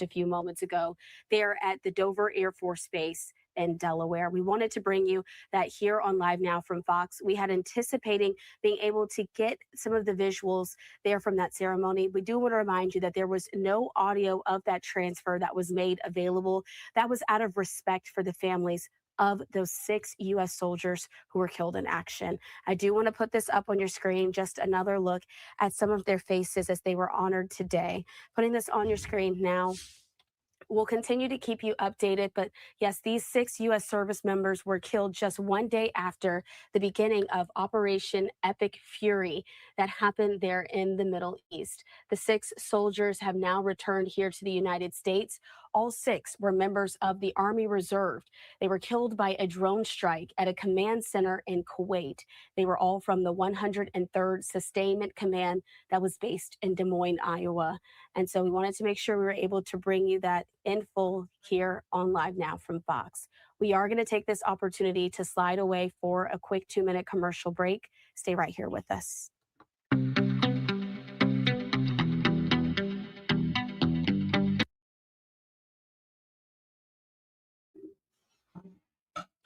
just a few moments ago there at the Dover Air Force Base in Delaware. We wanted to bring you that here on Live Now from Fox. We had anticipating being able to get some of the visuals there from that ceremony. We do want to remind you that there was no audio of that transfer that was made available. That was out of respect for the families of those 6 U.S. soldiers who were killed in action. I do want to put this up on your screen, just another look at some of their faces as they were honored today. Putting this on your screen now. We'll continue to keep you updated, but yes, these 6 U.S. service members were killed just one day after the beginning of Operation Epic Fury that happened there in the Middle East. The 6 soldiers have now returned here to the United States. All 6 were members of the Army Reserve. They were killed by a drone strike at a command center in Kuwait. They were all from the 103rd Sustainment Command that was based in Des Moines, Iowa. And so we wanted to make sure we were able to bring you that in full here on Live Now from Fox. We are going to take this opportunity to slide away for a quick 2-minute commercial break. Stay right here with us.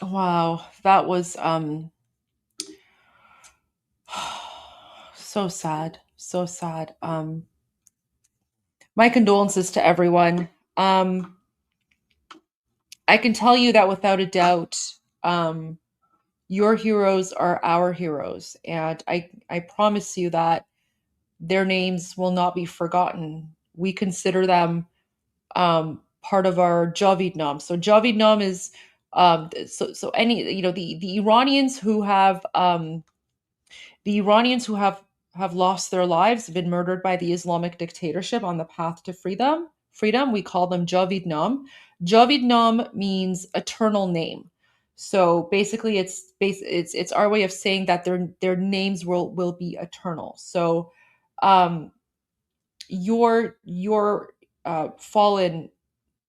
Wow, that was so sad, so sad. My condolences to everyone. I can tell you that without a doubt, your heroes are our heroes, and I promise you that their names will not be forgotten. We consider them part of our Javidnam. So Javidnam is so any the Iranians who have lost their lives, been murdered by the Islamic dictatorship on the path to freedom. We call them Javidnam. Javidnam means eternal name. So basically, it's our way of saying that their names will be eternal. So, your fallen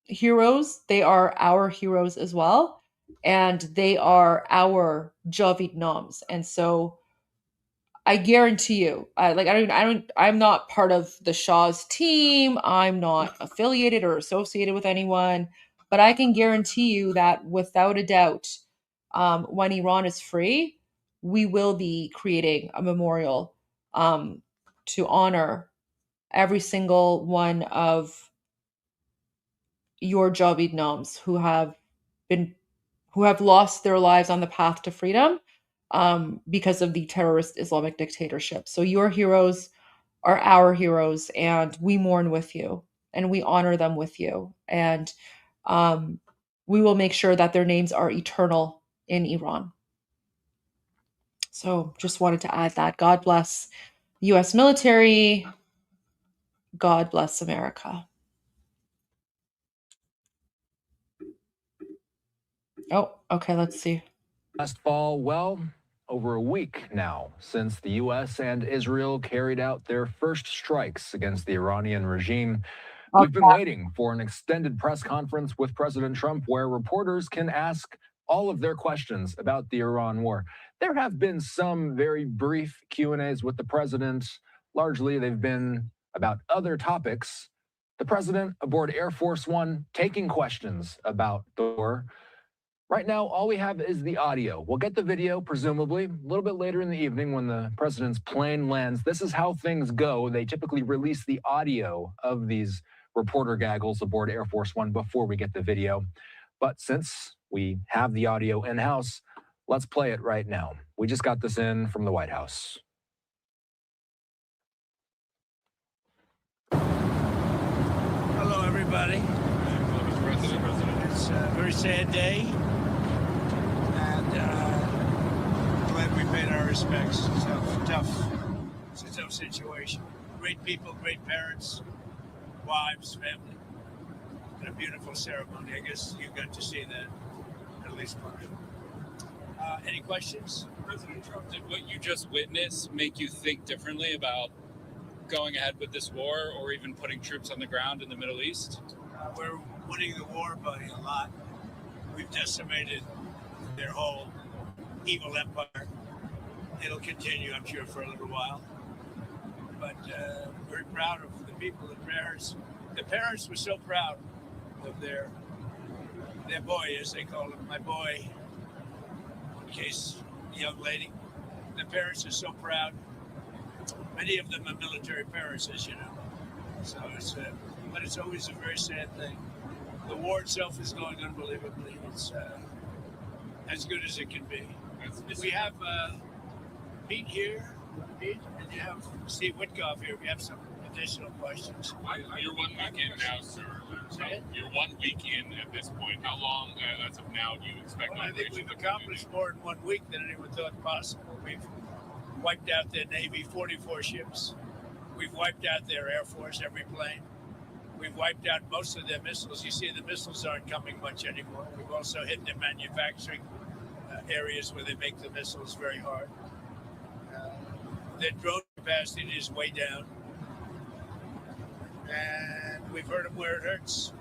heroes, they are our heroes as well, and they are our Javidnams. And so I guarantee you, I'm not part of the Shah's team. I'm not affiliated or associated with anyone, but I can guarantee you that without a doubt, when Iran is free, we will be creating a memorial to honor every single one of your Javidnams who have lost their lives on the path to freedom because of the terrorist Islamic dictatorship. So your heroes are our heroes, and we mourn with you, and we honor them with you, and we will make sure that their names are eternal in Iran. So just wanted to add that. God bless the U.S. military. God bless America. Oh, okay, let's see. Last fall, well, over a week now since the U.S. and Israel carried out their first strikes against the Iranian regime. We've been waiting for an extended press conference with President Trump where reporters can ask all of their questions about the Iran war. There have been some very brief Q&As with the president. Largely, they've been about other topics. The president aboard Air Force One taking questions about the war. Right now, all we have is the audio. We'll get the video, presumably, a little bit later in the evening when the president's plane lands. This is how things go. They typically release the audio of these reporter gaggles aboard Air Force One before we get the video. But since we have the audio in-house, let's play it right now. We just got this in from the White House. Hello, everybody. It's a very sad day, and glad we paid our respects. It's a tough situation. Great people, great parents, wives, family, and a beautiful ceremony. I guess you got to see that, at least partially. Any questions? President Trump, did what you just witnessed make you think differently about going ahead with this war or even putting troops on the ground in the Middle East? We're winning the war by a lot. We've decimated their whole evil empire. It'll continue, I'm sure, for a little while. But very proud of the people. The prayers The parents were so proud of their boy, as they call him, my boy, in case the young lady. The parents are so proud. Many of them are military parents, as you know. So but it's always a very sad thing. The war itself is going unbelievably. It's as good as it can be. We have Pete here, Pete, and you have Steve Witkoff here. We have some additional questions. You're 1 week in now, sir. So you're 1 week in at this point. How long, as of now, do you expect? Well, I think we've accomplished more in 1 week than anyone thought possible. We've wiped out their Navy, 44 ships. We've wiped out their Air Force, every plane. We've wiped out most of their missiles. You see, the missiles aren't coming much anymore. We've also hit their manufacturing areas where they make the missiles very hard. Their drone capacity is way down. And we've hurt them where it hurts.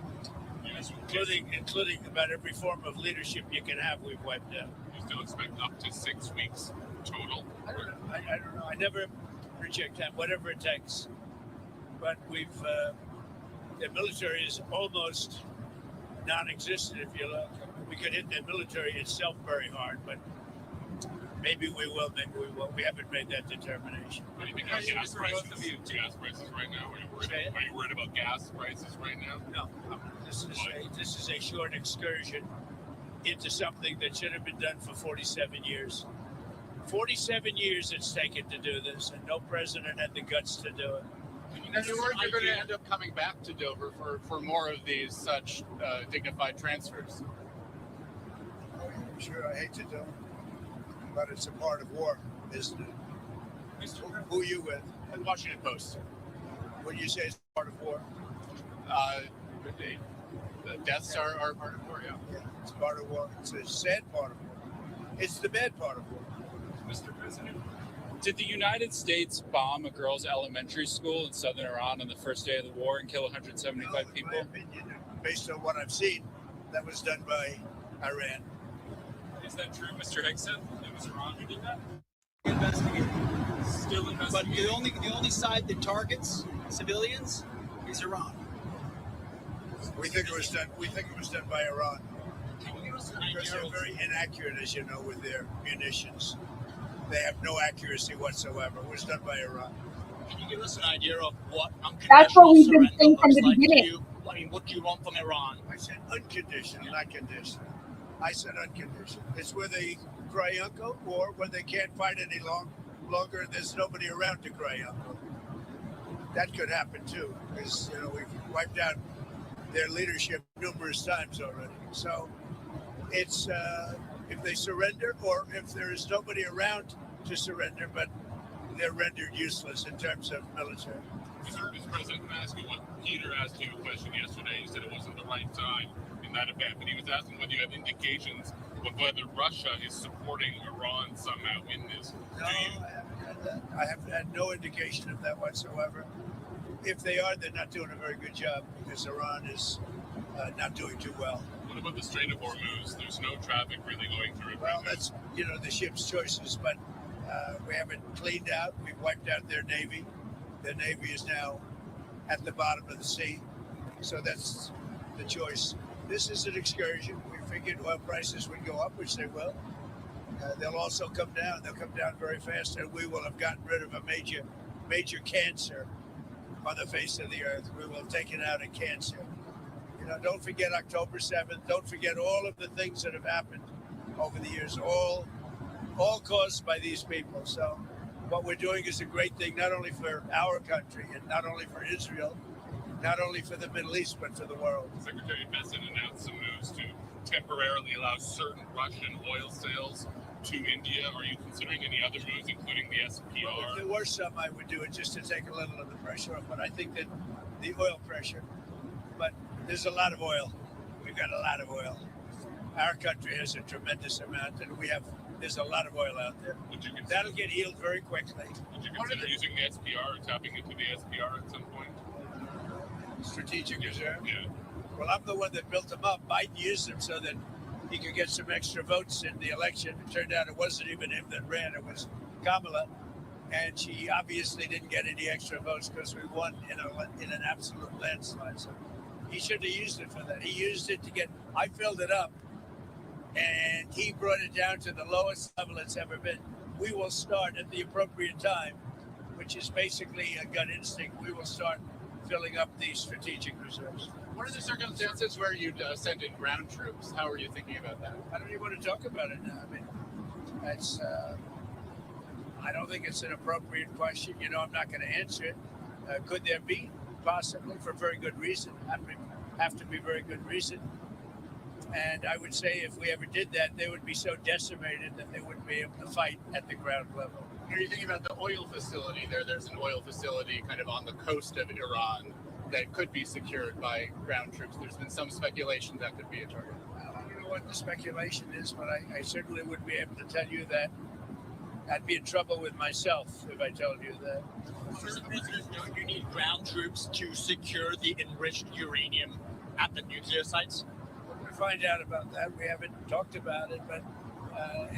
Including about every form of leadership you can have, we've wiped out. You still expect up to 6 weeks total? I don't know. I don't know. I never project time, whatever it takes. But we've, the military is almost non-existent, if you look. We could hit the military itself very hard, but maybe we will, maybe we won't. We haven't made that determination. What do you think about gas prices? Gas prices right now? Are you worried about gas prices right now? No. This is a short excursion into something that should have been done for 47 years. 47 years it's taken to do this, and no president had the guts to do it. And you're worried you're going to end up coming back to Dover for more of these such dignified transfers? Sure, I hate to do it, but it's a part of war, isn't it? Who are you with? The Washington Post. What do you say is part of war? The deaths are part of war, yeah. It's part of war. It's a sad part of war. It's the bad part of war. Mr. President. Did the United States bomb a girls' elementary school in southern Iran on the first day of the war and kill 175 people? In my opinion, based on what I've seen, that was done by Iran. Is that true, Mr. Hickson? It was Iran who did that? Investigating. Still investigating. But the only side that targets civilians is Iran. We think it was done. We think it was done by Iran. Because they're very inaccurate, as you know, with their munitions. They have no accuracy whatsoever. It was done by Iran. Can you give us an idea of what That's what unconditional we've been surrender saying from looks the like to beginning. you? I mean, what do you want from Iran? I said unconditional, not conditional. I said unconditional. It's where they cry uncle, or when they can't fight any longer and there's nobody around to cry uncle. That could happen too, because we've wiped out their leadership numerous times already. So it's if they surrender, or if there is nobody around to surrender, but they're rendered useless in terms of military. Mr. President, can I ask you what Peter asked you a question yesterday? He said it wasn't the right time in that event, but he was asking whether you have indications of whether Russia is supporting Iran somehow in this. No, I haven't had that. I haven't had no indication of that whatsoever. If they are, they're not doing a very good job, because Iran is not doing too well. What about the Strait of Hormuz? There's no traffic really going through it. Well, that's the ship's choices, but we haven't cleaned out. We've wiped out their Navy. Their Navy is now at the bottom of the sea, so that's the choice. This is an excursion. We figured oil prices would go up, which they will. They'll also come down. They'll come down very fast, and we will have gotten rid of a major cancer on the face of the earth. We will have taken out a cancer. Don't forget October 7th. Don't forget all of the things that have happened over the years, all caused by these people. So what we're doing is a great thing, not only for our country and not only for Israel, not only for the Middle East, but for the world. Secretary Bessent announced some moves to temporarily allow certain Russian oil sales to India. Are you considering any other moves, including the SPR? Well, if there were some, I would do it just to take a little of the pressure off. But I think that the oil pressure, but there's a lot of oil. We've got a lot of oil. Our country has a tremendous amount, and there's a lot of oil out there. That'll get healed very quickly. Would you consider using the SPR or tapping into the SPR at some point? Strategic reserve? Yeah. Well, I'm the one that built them up. Biden used them so that he could get some extra votes in the election. It turned out it wasn't even him that ran. It was Kamala. and she obviously didn't get any extra votes because we won in an absolute landslide. So he should have used it for that. He used it to get. I filled it up, and he brought it down to the lowest level it's ever been. We will start at the appropriate time, which is basically a gut instinct. We will start filling up these strategic reserves. What are the circumstances where you'd send in ground troops? How are you thinking about that? I don't even want to talk about it now. I mean, that's. I don't think it's an appropriate question. You know, I'm not going to answer it. Could there be? Possibly, for very good reason. Have to be very good reason. And I would say if we ever did that, they would be so decimated that they wouldn't be able to fight at the ground level. Are you thinking about the oil facility there? There's an oil facility kind of on the coast of Iran that could be secured by ground troops. There's been some speculation that could be a target. I don't know what the speculation is, but I certainly would be able to tell you that. I'd be in trouble with myself if I told you that. Mr. President, don't you need ground troops to secure the enriched uranium at the nuclear sites? We'll find out about that. We haven't talked about it, but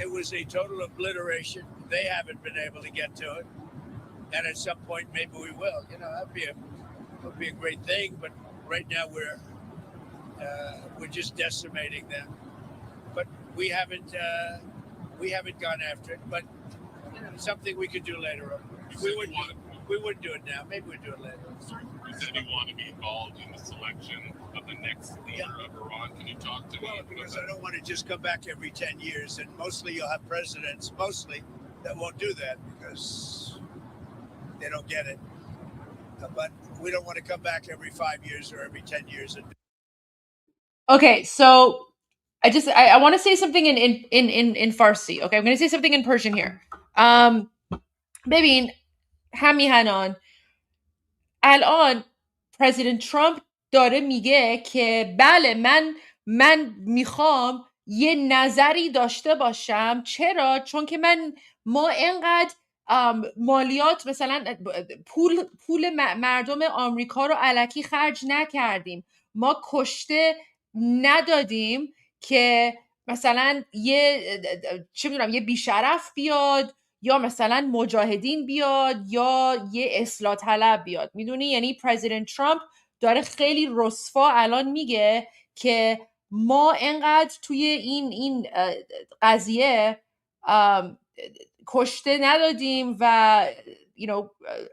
it was a total obliteration. They haven't been able to get to it. And at some point, maybe we will. You know, that would be a great thing, but right now we're just decimating them. But we haven't gone after it, but something we could do later on. We wouldn't do it now. Maybe we'd do it later. You said you want to be involved in the selection of the next leader of Iran. Can you talk to me? Because I don't want to just come back every 10 years, and mostly you'll have presidents, that won't do that because they don't get it. But we don't want to come back every 5 years or every 10 years. Okay, so I want to say something in Farsi. Okay, I'm going to say something in Persian here. ببین همیهنان الان پرزیدنت ترامپ داره میگه که بله من میخوام یه نظری داشته باشم. چرا؟ چون که ما اینقدر مالیات مثلا پول مردم آمریکا رو الکی خرج نکردیم، ما کشته ندادیم که مثلا یه بیشرف بیاد یا مثلا مجاهدین بیاد یا یه اصلاح طلب بیاد. میدونی؟ یعنی پرزیدنت ترامپ داره خیلی رسوا الان میگه که ما انقدر توی این قضیه کشته ندادیم و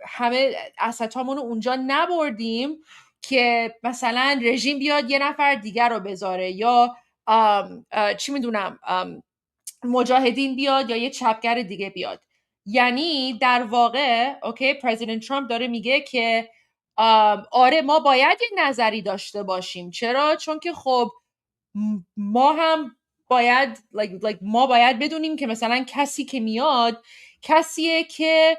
همه اسطامون رو اونجا نبردیم که مثلا رژیم بیاد یه نفر دیگر رو بذاره یا چی میدونم مجاهدین بیاد یا یه چپگر دیگه بیاد. یعنی در واقع اوکی پرزیدنت ترامپ داره میگه که آره ما باید یه نظری داشته باشیم. چرا؟ چون که خب ما هم باید ما باید بدونیم که مثلا کسی که میاد کسیه که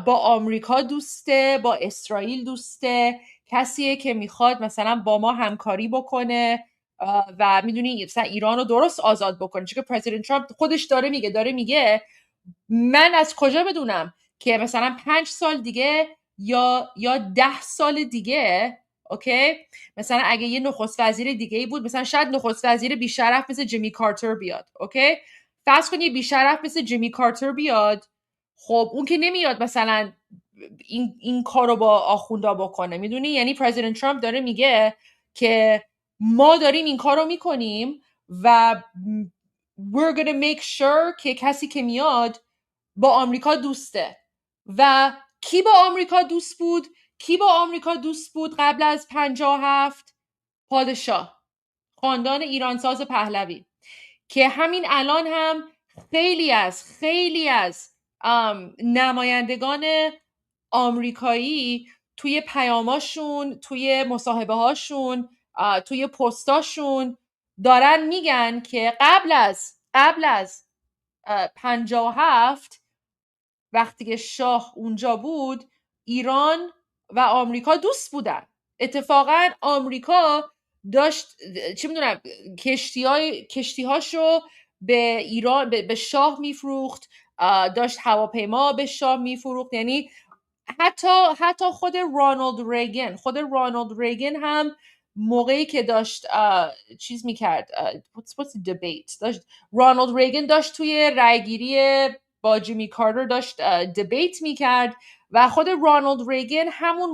با آمریکا دوسته، با اسرائیل دوسته، کسیه که میخواد مثلا با ما همکاری بکنه و میدونی مثلا ایران رو درست آزاد بکنه. چون که پرزیدنت ترامپ خودش داره میگه من از کجا بدونم که مثلا 5 سال دیگه یا 10 سال دیگه اوکی مثلا اگه یه نخست وزیر دیگه ای بود، مثلا شاید نخست وزیر بیشرف مثل جیمی کارتر بیاد. اوکی فرض کن یه بیشرف مثل جیمی کارتر بیاد، خب اون که نمیاد مثلا این کارو با آخوندا بکنه. میدونی؟ یعنی پرزیدنت ترامپ داره میگه که ما داریم این کارو میکنیم و we're gonna make sure که کسی که میاد با آمریکا دوسته. و کی با آمریکا دوست بود؟ کی با آمریکا دوست بود قبل از 57؟ پادشاه، خاندان ایرانساز پهلوی، که همین الان هم خیلی از نمایندگان آمریکایی توی پیاماشون، توی مصاحبه هاشون، توی پستاشون دارن میگن که قبل از 57 وقتی که شاه اونجا بود ایران و آمریکا دوست بودن. اتفاقا آمریکا داشت چه میدونم کشتیهاشو به ایران به شاه میفروخت، داشت هواپیما به شاه میفروخت. یعنی حتی خود رونالد ریگن هم موقعی که داشت میکرد داشت رونالد ریگن داشت توی رأیگیری با جیمی کارتر داشت دیبیت میکرد و خود رونالد ریگن همون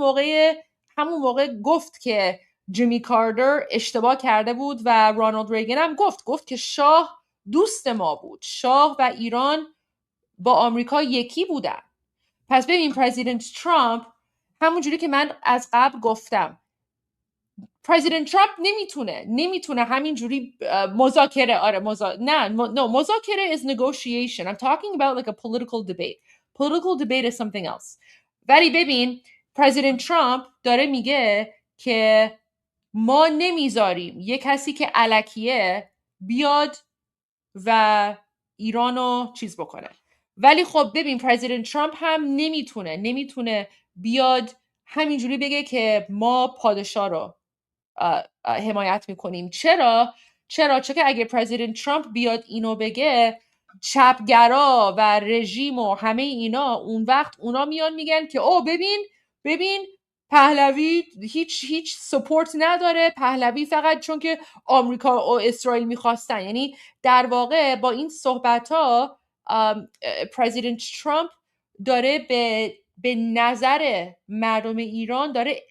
موقع گفت که جیمی کارتر اشتباه کرده بود و رونالد ریگن هم گفت که شاه دوست ما بود، شاه و ایران با آمریکا یکی بودن. پس ببین پرزیدنت ترامپ همونجوری که من از قبل گفتم، پرزیدنت ترامپ نمیتونه همینجوری مذاکره مذاکره is negotiation. I'm talking about like a political debate. Political debate is something else. ولی ببین پرزیدنت ترامپ داره میگه که ما نمیذاریم یه کسی که الکیه بیاد و ایرانو چیز بکنه. ولی خب ببین پرزیدنت ترامپ هم نمیتونه بیاد همینجوری بگه که ما پادشاه رو حمایت میکنیم. چرا؟ چون که اگه پرزیدنت ترامپ بیاد اینو بگه، چپگرا و رژیم و همه اینا اون وقت اونا میان میگن که او ببین پهلوی هیچ سپورت نداره، پهلوی فقط چون که آمریکا و اسرائیل میخواستن. یعنی در واقع با این صحبت ها پرزیدنت ترامپ داره به نظر مردم ایران داره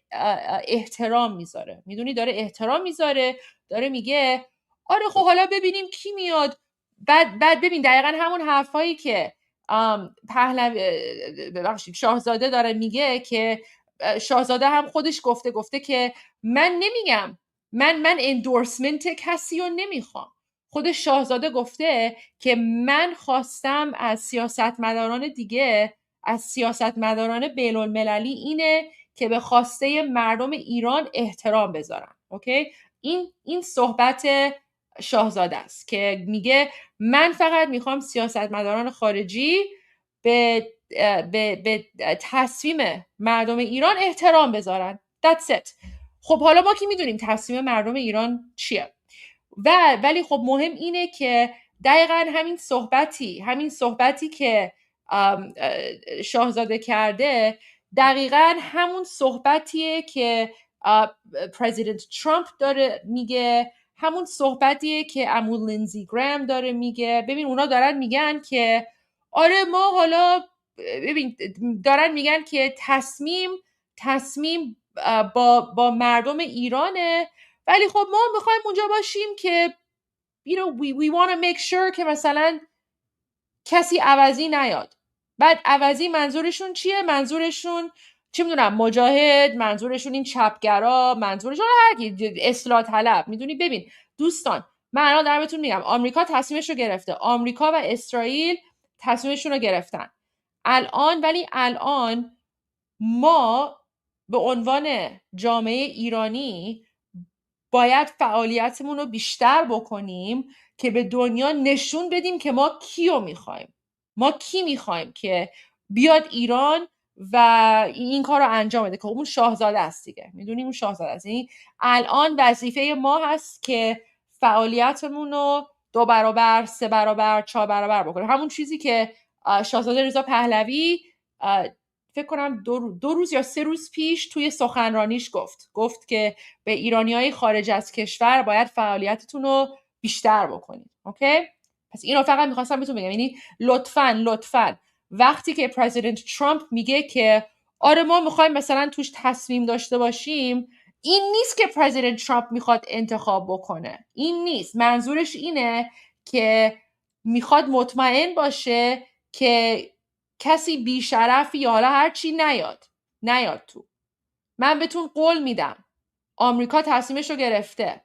احترام میذاره. میدونی داره احترام میذاره، داره میگه آره خب حالا ببینیم کی میاد. بعد ببین دقیقا همون حرفایی که شاهزاده داره میگه که شاهزاده هم خودش گفته که من نمیگم، من اندورسمنت کسی رو نمیخوام. خود شاهزاده گفته که من خواستم از سیاستمداران دیگه، از سیاستمداران بین المللی اینه که به خواسته مردم ایران احترام بذارن. اوکی؟ این صحبت شاهزاده است که میگه من فقط میخوام سیاستمداران خارجی به تصمیم مردم ایران احترام بذارن. That's it. خب حالا ما که میدونیم تصمیم مردم ایران چیه، ولی خب مهم اینه که دقیقاً همین صحبتی که شاهزاده کرده دقیقاً همون صحبتیه که پرزیدنت ترامپ داره میگه، همون صحبتیه که عمو لینزی گرام داره میگه. ببین اونا دارن میگن که آره ما حالا ببین دارن میگن که تصمیم با مردم ایرانه، ولی خب ما میخوایم اونجا باشیم که we want to make sure که مثلا کسی عوضی نیاد. بعد عوضی منظورشون چیه؟ منظورشون چی میدونم مجاهد، منظورشون این چپگرا، منظورشون هر کی اصلاح طلب. میدونی ببین دوستان من الان دارم بهتون میگم آمریکا تصمیمش رو گرفته، آمریکا و اسرائیل تصمیمشون رو گرفتن الان ما به عنوان جامعه ایرانی باید فعالیتمون رو بیشتر بکنیم که به دنیا نشون بدیم که ما کیو میخوایم، ما کی میخوایم که بیاد ایران و این کار رو انجام بده که اون شاهزاده است دیگه. میدونیم اون شاهزاده است. یعنی الان وظیفه ما هست که فعالیتمون رو 2 برابر، 3 برابر، 4 برابر بکنیم. همون چیزی که شاهزاده رضا پهلوی فکر کنم 2 روز یا 3 روز پیش توی سخنرانیش گفت که به ایرانیای خارج از کشور باید فعالیتتون رو بیشتر بکنید. اوکی؟ پس اینو فقط میخواستم بهتون بگم. یعنی لطفاً وقتی که پرزیدنت ترامپ میگه که آره ما میخوایم مثلا توش تصمیم داشته باشیم، این نیست که پرزیدنت ترامپ میخواد انتخاب بکنه. این نیست. منظورش اینه که میخواد مطمئن باشه که کسی بیشرفی یا حالا هر چی نیاد تو. من بهتون قول میدم آمریکا تصمیمش رو گرفته،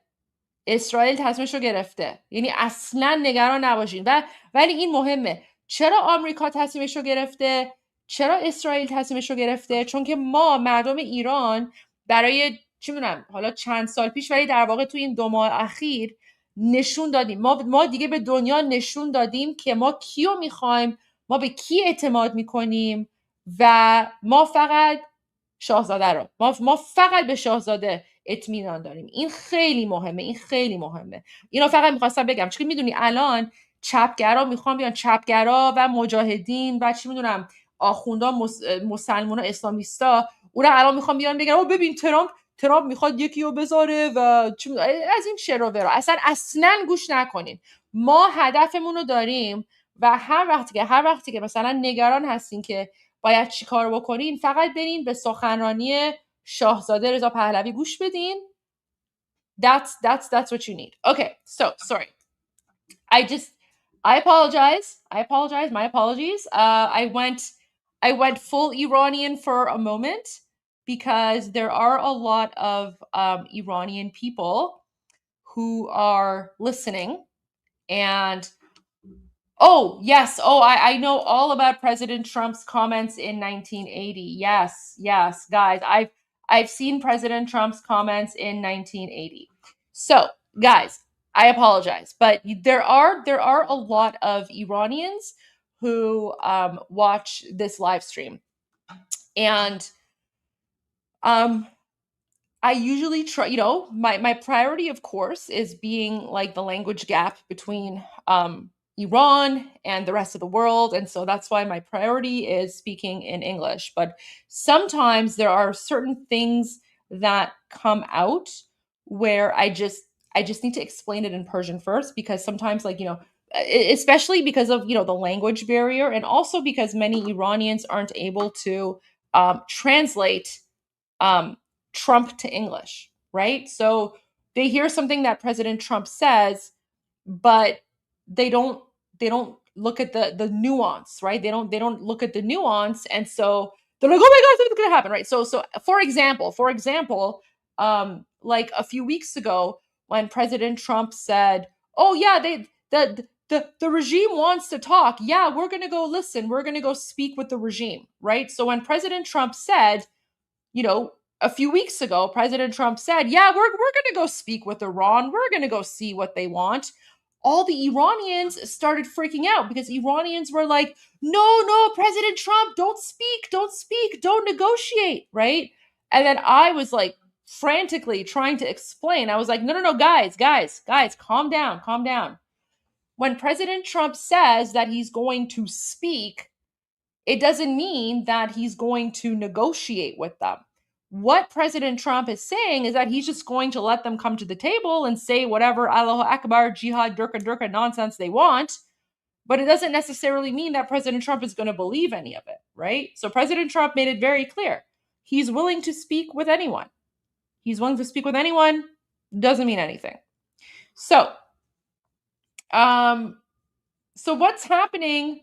اسرائیل تصمیمش رو گرفته، یعنی اصلا نگران نباشین. ولی این مهمه. چرا آمریکا تصمیمش رو گرفته؟ چرا اسرائیل تصمیمش رو گرفته؟ چون که ما مردم ایران برای چی میدونم حالا چند سال پیش، ولی در واقع تو این 2 ماه اخیر نشون دادیم، ما دیگه به دنیا نشون دادیم که ما کیو میخوایم، ما به کی اعتماد میکنیم و ما فقط شاهزاده رو ما فقط به شاهزاده اطمینان داریم. این خیلی مهمه. اینو فقط میخواستم بگم چون میدونی الان چپگرا میخوان بیان، چپگرا و مجاهدین و چی میدونم آخوندا مسلمونا اسلامیستا، اونا الان میخوان بیان بگن او ببین ترامپ میخواد یکی رو بذاره و از این شر و ورا. اصلا گوش نکنین. ما هدفمون رو داریم، و هر وقتی که مثلا نگران هستین که باید چی کار بکنین، فقط برین به سخنرانی شاهزاده رضا پهلوی گوش بدین. That's what you need. Okay, so sorry. I apologize. My apologies. I went full Iranian for a moment because there are a lot of Iranian people who are listening. And oh, yes. Oh, I know all about President Trump's comments in 1980. Yes, guys. I've seen President Trump's comments in 1980. So, guys, I apologize, but there are a lot of Iranians who watch this live stream, and I usually try, my priority, of course, is being like the language gap between Iran and the rest of the world. And so that's why my priority is speaking in English. But sometimes there are certain things that come out where I just need to explain it in Persian first, because sometimes, like, especially because of, the language barrier, and also because many Iranians aren't able to translate Trump to English, right? So they hear something that President Trump says, but they don't look at the nuance, right? They don't look at the nuance, and so they're like, oh my God, something's gonna happen, right? So for example, like a few weeks ago when President Trump said, oh yeah, the regime wants to talk. Yeah, we're gonna go listen. We're gonna go speak with the regime, right? So when President Trump said, a few weeks ago, President Trump said, yeah, we're going to go speak with Iran. We're going to go see what they want. All the Iranians started freaking out because Iranians were like, no, President Trump, don't speak, don't negotiate, right? And then I was like frantically trying to explain. I was like, no, guys, calm down. When President Trump says that he's going to speak, it doesn't mean that he's going to negotiate with them. What President Trump is saying is that he's just going to let them come to the table and say whatever Allahu Akbar, jihad, durka nonsense they want. But it doesn't necessarily mean that President Trump is going to believe any of it, right? So President Trump made it very clear. He's willing to speak with anyone. Doesn't mean anything. So what's happening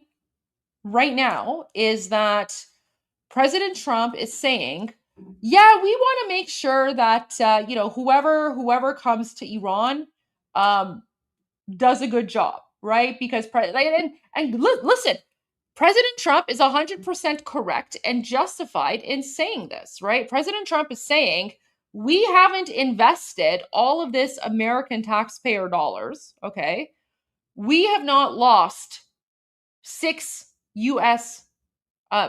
right now is that President Trump is saying, yeah, we want to make sure that whoever comes to Iran does a good job, right? Because listen, President Trump is 100% correct and justified in saying this, right? President Trump is saying, we haven't invested all of this American taxpayer dollars, okay? We have not lost 6 U.S.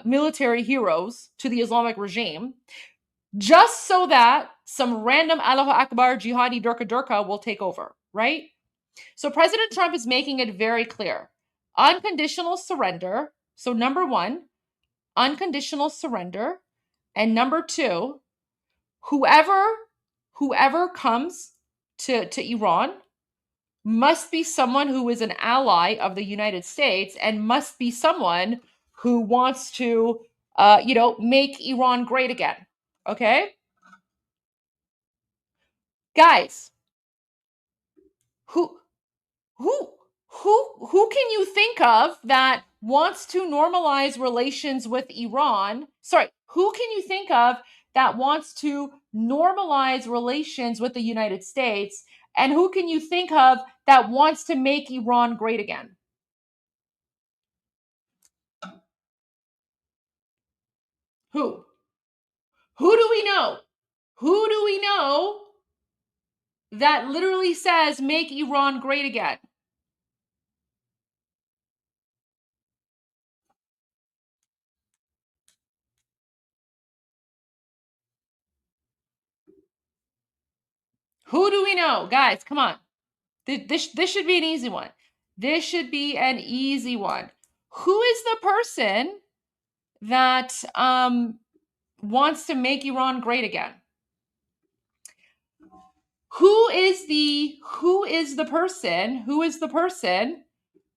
military heroes to the Islamic regime just so that some random Allahu Akbar jihadi durka will take over, right? So President Trump is making it very clear. Unconditional surrender. So number 1, unconditional surrender. And number 2, whoever comes to Iran must be someone who is an ally of the United States and must be someone who wants to, make Iran great again. Okay? Guys, who can you think of that wants to normalize relations with Iran? Sorry, who can you think of that wants to normalize relations with the United States? And who can you think of that wants to make Iran great again? Who? Who do we know? Who do we know that literally says make Iran great again? Who do we know? Guys, come on. This should be an easy one. This should be an easy one. Who is the person that wants to make Iran great again? Who is the person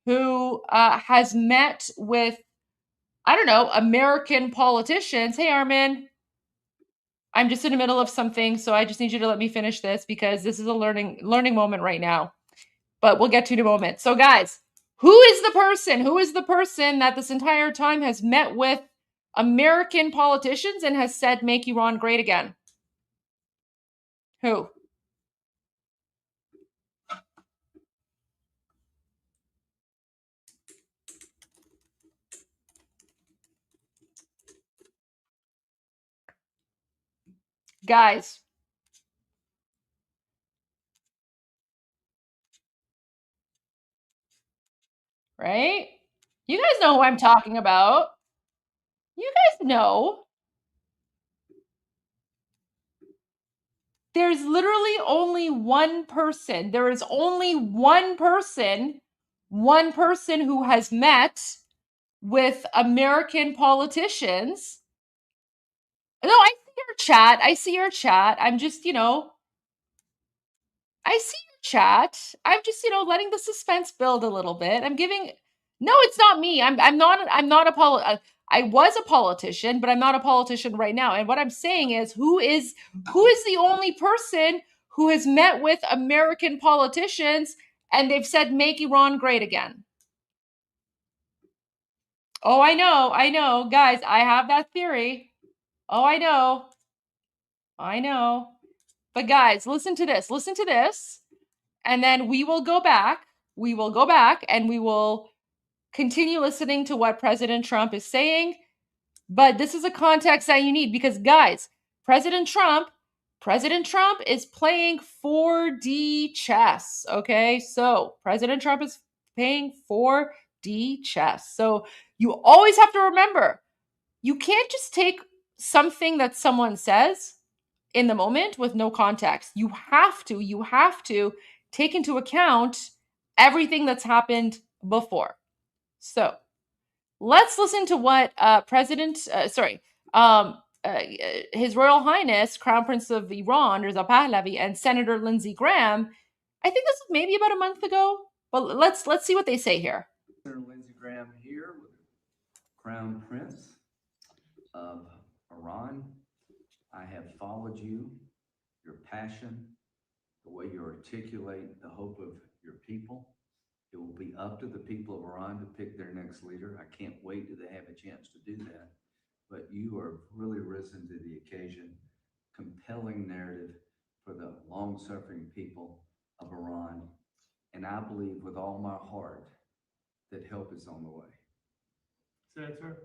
who has met with, I don't know, American politicians. Hey, Armin, I'm just in the middle of something, so I just need you to let me finish this because this is a learning moment right now. But we'll get to it in a moment. So, guys, who is the person? Who is the person that this entire time has met with American politicians and has said, "Make Iran great again"? Who? Guys. Right? You guys know who I'm talking about. You guys know. There's literally only one person. There is only one person who has met with American politicians. No, I see your chat. I see your chat. I'm just, I see your chat. I'm just, letting the suspense build a little bit. I'm giving. No, it's not me. I'm not I was a politician, but I'm not a politician right now. And what I'm saying is, who is the only person who has met with American politicians and they've said, "Make Iran great again"? Oh, I know, guys. I have that theory. Oh, I know. But guys, listen to this. And then we will go back and we will continue listening to what President Trump is saying. But this is a context that you need because, guys, President Trump is playing 4D chess. Okay. So President Trump is playing 4D chess. So you always have to remember, you can't just take something that someone says in the moment with no context. You have to take into account everything that's happened before. So let's listen to what His Royal Highness Crown Prince of Iran, Reza Pahlavi, and Senator Lindsey Graham. I think this was maybe about a month ago, but let's see what they say here. Senator Lindsey Graham here with Crown Prince of Iran. I have followed you, your passion, the way you articulate the hope of your people. It will be up to the people of Iran to pick their next leader. I can't wait till they have a chance to do that. But you are really risen to the occasion, compelling narrative for the long-suffering people of Iran. And I believe with all my heart that help is on the way. Senator,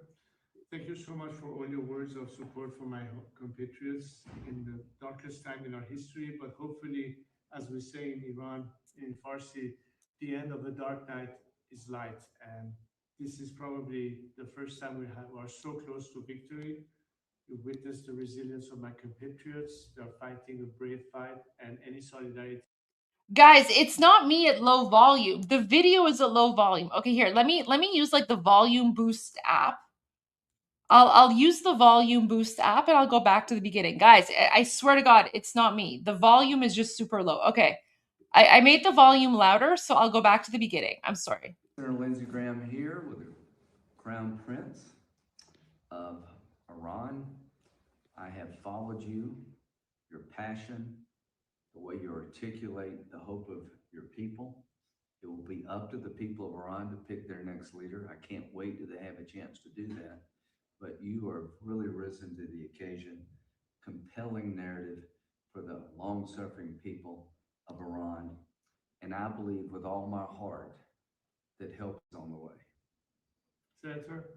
thank you so much for all your words of support for my compatriots in the darkest time in our history. But hopefully, as we say in Iran, in Farsi, the end of the dark night is light. And this is probably the first time we are so close to victory. We witnessed the resilience of my compatriots. They're fighting a brave fight, and any solidarity. Guys, it's not me at low volume. The video is at low volume. Okay, here, let me use like the volume boost app. I'll use the volume boost app and I'll go back to the beginning. Guys, I swear to God, it's not me. The volume is just super low. Okay, I made the volume louder, so I'll go back to the beginning. I'm sorry. Senator Lindsey Graham here with the Crown Prince of Iran. I have followed you, your passion, the way you articulate the hope of your people. It will be up to the people of Iran to pick their next leader. I can't wait till they have a chance to do that. But you are really risen to the occasion, compelling narrative for the long-suffering people of Iran. And I believe with all my heart that help is on the way. Senator,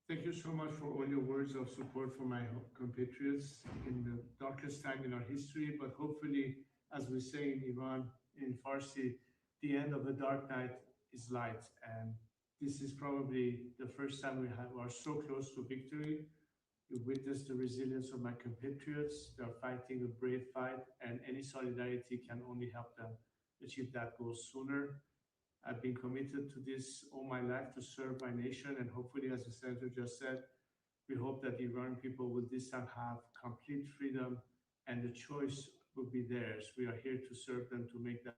thank you so much for all your words of support for my compatriots in the darkest time in our history. But hopefully, as we say in Iran, in Farsi, the end of the dark night is light. And this is probably the first time we are so close to victory. We witnessed the resilience of my compatriots. They're fighting a brave fight, and any solidarity can only help them achieve that goal sooner. I've been committed to this all my life to serve my nation, and hopefully, as the Senator just said, we hope that the Iranian people will this time have complete freedom and the choice will be theirs. We are here to serve them to make that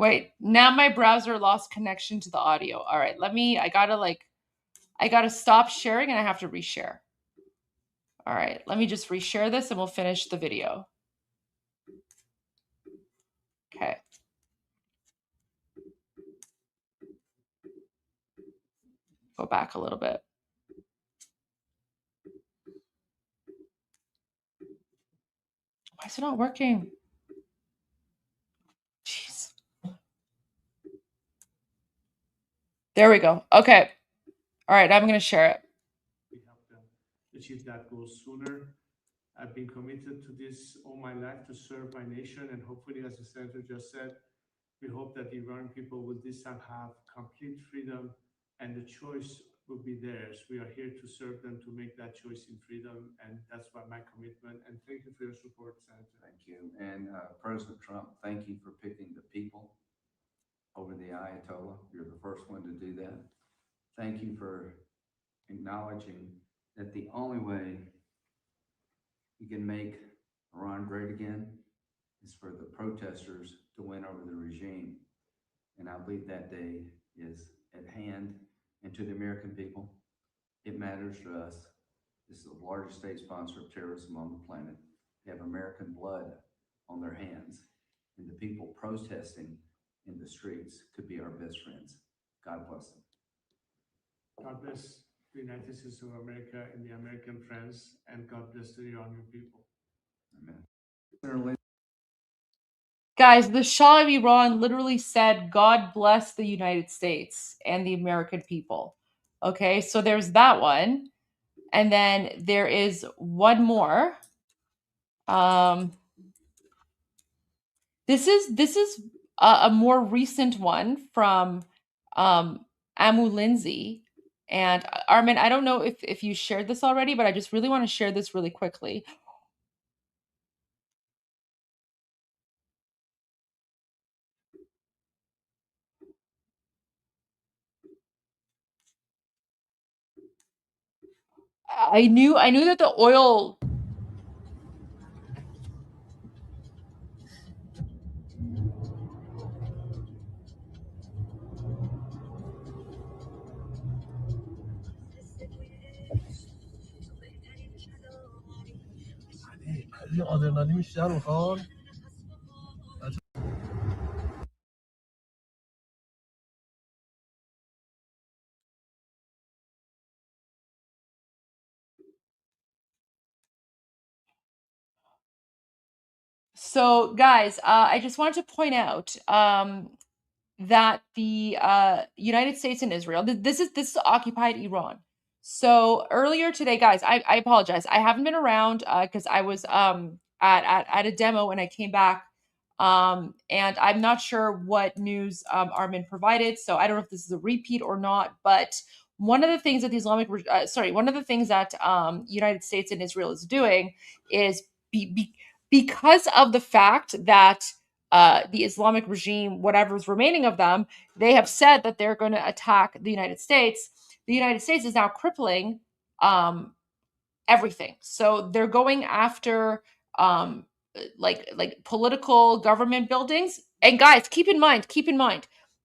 Wait, now my browser lost connection to the audio. All right, I gotta stop sharing and I have to reshare. All right, let me just reshare this and we'll finish the video. Okay. Go back a little bit. Why is it not working? Jeez. There we go. Okay. All right, I'm going to share it. We have to achieve that goal sooner. I've been committed to this all my life to serve my nation, and hopefully, as the senator just said, we hope that the Iranian people will this time have complete freedom and the choice will be theirs. We are here to serve them to make that choice in freedom, and that's what my commitment. And thank you for your support, Senator. Thank you. And President Trump, thank you for picking the people over the Ayatollah. You're the first one to do that. Thank you for acknowledging that the only way you can make Iran great again is for the protesters to win over the regime. And I believe that day is at hand. And to the American people, it matters to us. This is the largest state sponsor of terrorism on the planet. They have American blood on their hands. And the people protesting in the streets could be our best friends. God bless them. God bless the United States of America and the American friends, and God bless the Iranian people. Amen. Guys, the Shah of Iran literally said, God bless the United States and the American people. Okay, so there's that one. And then there is one more. This is a more recent one from Amu Lindsay. And Armin, I don't know if you shared this already, but I just really want to share this really quickly. I knew that the oil So, guys, I just wanted to point out that the United States and Israel, this is occupied Iran. So earlier today, guys, I apologize. I haven't been around because I was at a demo when I came back. And I'm not sure what news Armin provided. So I don't know if this is a repeat or not. But one of the things that United States and Israel is doing is because of the fact that the Islamic regime, whatever's remaining of them, they have said that they're going to attack the United States. The United States is now crippling everything. So they're going after like political government buildings. And guys, keep in mind,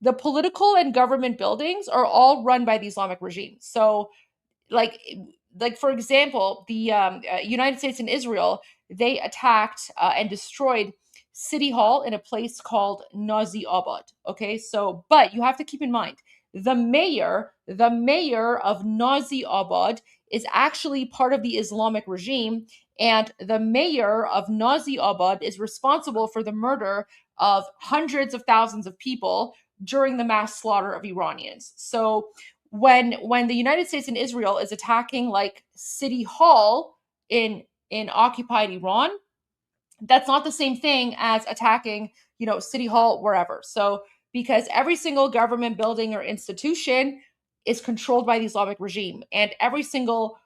the political and government buildings are all run by the Islamic regime. So like for example, the United States and Israel, they attacked and destroyed City Hall in a place called Nazi Abad. Okay, so but you have to keep in mind the mayor of Nazi Abad is actually part of the Islamic regime, and the mayor of Nazi Abad is responsible for the murder of hundreds of thousands of people during the mass slaughter of Iranians. So when the United States and Israel is attacking like City Hall in occupied Iran, that's not the same thing as attacking, City Hall wherever. So because every single government building or institution is controlled by the Islamic regime, and every single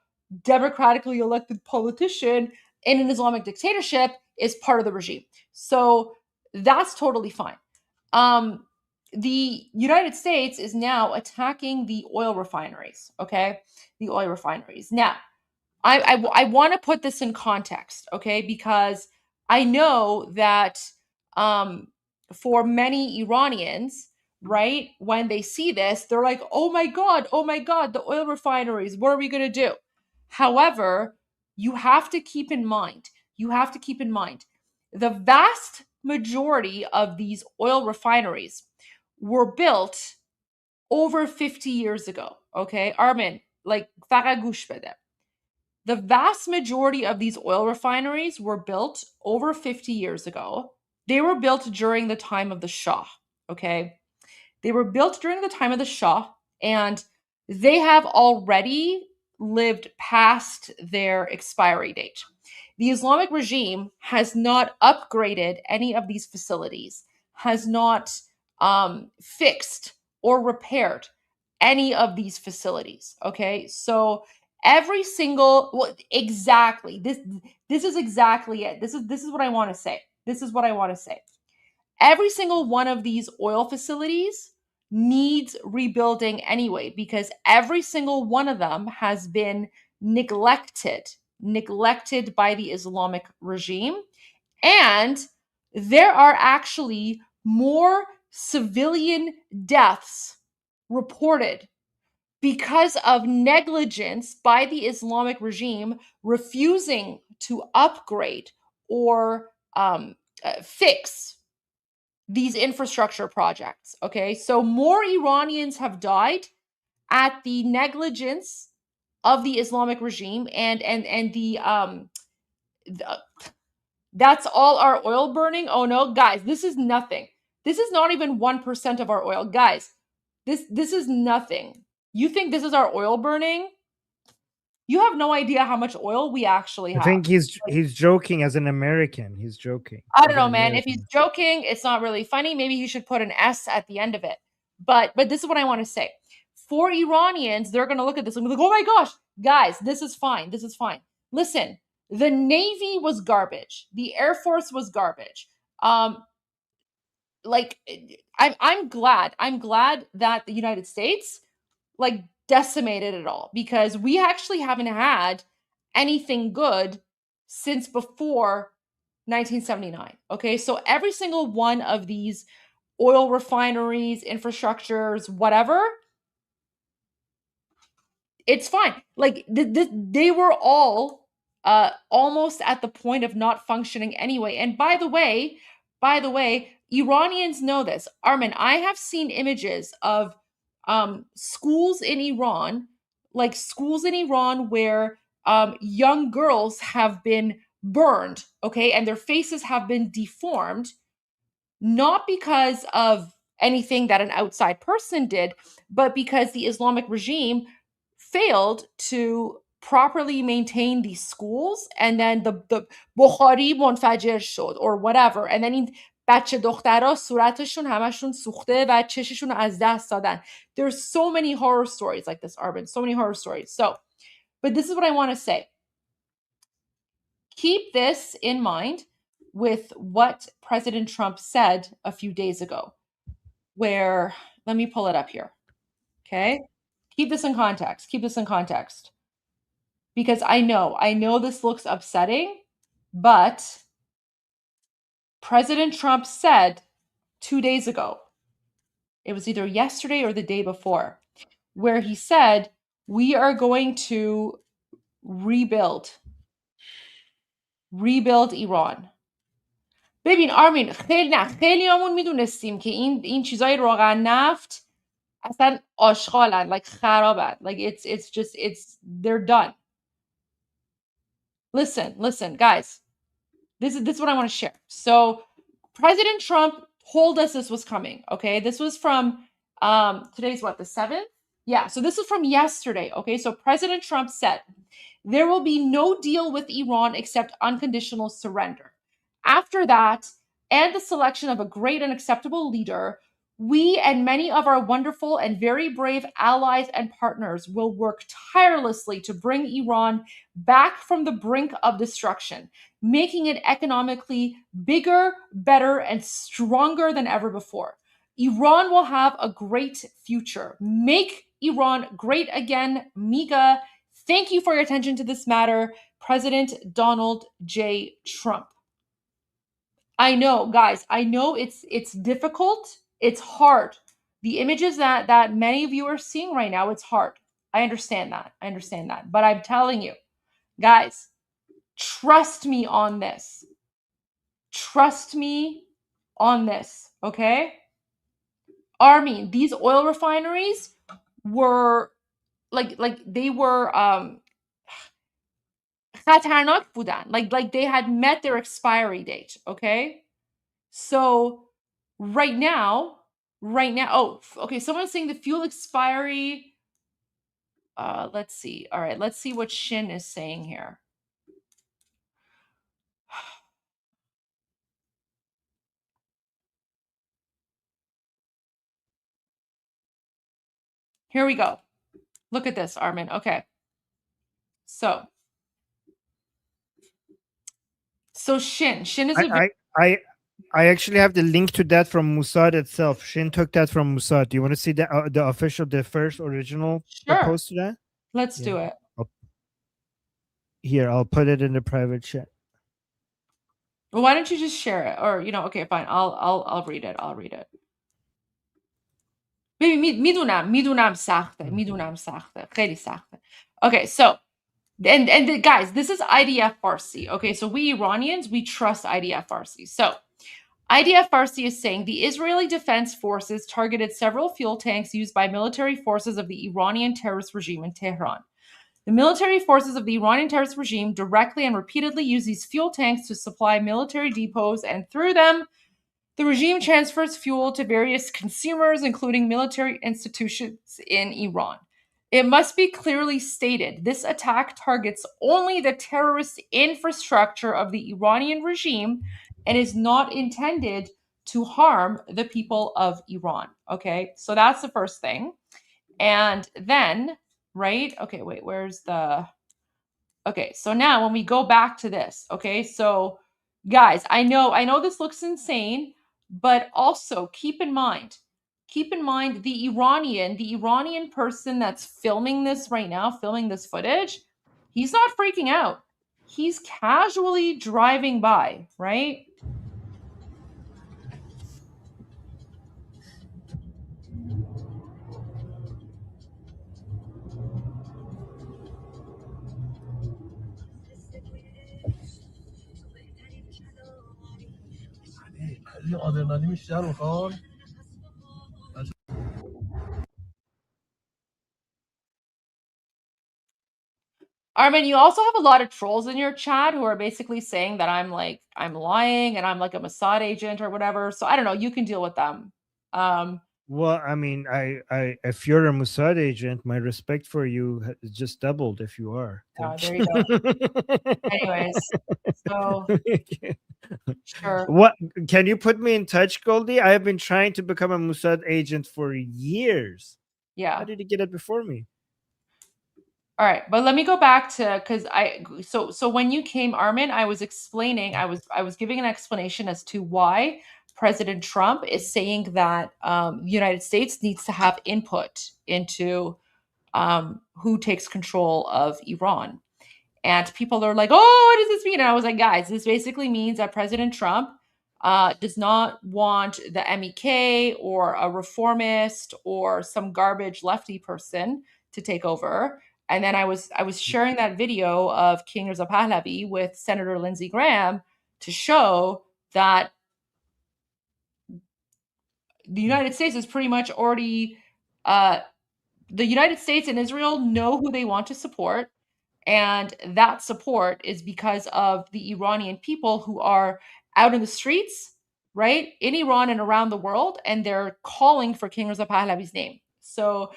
democratically elected politician in an Islamic dictatorship is part of the regime. So that's totally fine. The United States is now attacking the oil refineries, okay? The oil refineries. Now, I want to put this in context, okay? Because I know that for many Iranians, right, when they see this, they're like, oh my God, the oil refineries, what are we going to do? However, you have to keep in mind, the vast majority of these oil refineries were built over 50 years ago. Okay, Armin, like, فقط گوش بده. The vast majority of these oil refineries were built over 50 years ago. They were built during the time of the Shah. Okay, they were built during the time of the Shah, and they have already lived past their expiry date. The Islamic regime has not upgraded any of these facilities, has not fixed or repaired any of these facilities. Okay, so every single, well, exactly, this is exactly it. This is what I want to say. Every single one of these oil facilities needs rebuilding anyway, because every single one of them has been neglected by the Islamic regime. And there are actually more civilian deaths reported because of negligence by the Islamic regime refusing to upgrade or fix these infrastructure projects. Okay, so more Iranians have died at the negligence of the Islamic regime, and that's all our oil burning. Oh no, guys, this is nothing. This is not even 1% of our oil, guys. This is nothing. You think this is our oil burning? You have no idea how much oil we actually I have. think he's joking as an American. He's joking. I don't know, man. If he's joking, it's not really funny. Maybe he should put an S at the end of it. But this is what I want to say. For Iranians, they're going to look at this and be like, oh my gosh, guys, this is fine. Listen, the Navy was garbage. The Air Force was garbage. Like, I'm glad that the United States, like, decimated it all, because we actually haven't had anything good since before 1979. Okay, so every single one of these oil refineries, infrastructures, whatever, it's fine. Like, they were all almost at the point of not functioning anyway. And by the way, Iranians know this. Armin, I have seen images of schools in Iran, where young girls have been burned, okay, and their faces have been deformed, not because of anything that an outside person did, but because the Islamic regime failed to properly maintain these schools, and then the Bukhari منفجر شد or whatever, and then این بچه دخترها صورتشون همشون سوخته و چششون از دست دادن. There's so many horror stories like this, Arvin, so many horror stories. So, but this is what I want to say. Keep this in mind with what President Trump said a few days ago, where, let me pull it up here. Okay. Keep this in context. Because I know this looks upsetting, but President Trump said 2 days ago, it was either yesterday or the day before, where he said, we are going to rebuild Iran. ببین آرمین، خیلیامون میدونستیم که این چیزای روغن نفت اصلا آشغالن، like خرابن, like they're done. Listen, guys. This is what I want to share. So President Trump told us this was coming. Okay, this was from today's what, the 7th? Yeah, so this is from yesterday. Okay, so President Trump said there will be no deal with Iran except unconditional surrender. After that, and the selection of a great and acceptable leader, we and many of our wonderful and very brave allies and partners will work tirelessly to bring Iran back from the brink of destruction, making it economically bigger, better, and stronger than ever before. Iran will have a great future. Make Iran great again, MIGA. Thank you for your attention to this matter, President Donald J. Trump. I know, guys. I know it's difficult. It's hard. The images that many of you are seeing right now, it's hard. I understand that. I understand that. But I'm telling you, guys, trust me on this. Trust me on this, okay? Armin, these oil refineries were like they were خطرناک بودن. Like they had met their expiry date, okay? So right now, oh, okay, someone's saying the fuel expiry. Let's see. All right, let's see what Shin is saying here. Here we go. Look at this, Armin. Okay. So Shin is a I actually have the link to that from Mossad itself. Shin took that from Mossad. Do you want to see the official, the first original post to that? Let's do it. Here, I'll put it in the private chat. Well, why don't you just share it? Or okay, fine. I'll read it. I'll read it. میدونم سخته خیلی سخته. Okay, so and guys, this is IDF Farsi. Okay, so we Iranians, we trust IDF Farsi. So IDF Farsi is saying the Israeli Defense Forces targeted several fuel tanks used by military forces of the Iranian terrorist regime in Tehran. The military forces of the Iranian terrorist regime directly and repeatedly use these fuel tanks to supply military depots, and through them, the regime transfers fuel to various consumers, including military institutions in Iran. It must be clearly stated, this attack targets only the terrorist infrastructure of the Iranian regime and is not intended to harm the people of Iran. Okay, so that's the first thing. And then, right? Okay, wait, where's the... Okay, so now when we go back to this, okay, so guys, I know this looks insane, but also keep in mind the Iranian person that's filming this right now, filming this footage, he's not freaking out. He's casually driving by, right? Armin, you also have a lot of trolls in your chat who are basically saying that I'm lying and I'm like a Mossad agent or whatever. So I don't know. You can deal with them. Well, I mean, I if you're a Mossad agent, my respect for you just doubled. If you are, there you go. Anyways, so sure. What can you put me in touch, Goldie? I have been trying to become a Mossad agent for years. Yeah. How did you get it before me? All right, but let me go back to so when you came, Armin, I was explaining, I was giving an explanation as to why President Trump is saying that the United States needs to have input into who takes control of Iran. And people are like, oh, what does this mean? And I was like, guys, this basically means that President Trump does not want the MEK or a reformist or some garbage lefty person to take over. And then I was sharing that video of King Reza Pahlavi with Senator Lindsey Graham to show that the United States is pretty much already the United States and Israel know who they want to support. And that support is because of the Iranian people who are out in the streets, right, in Iran and around the world, and they're calling for King Reza Pahlavi's name. So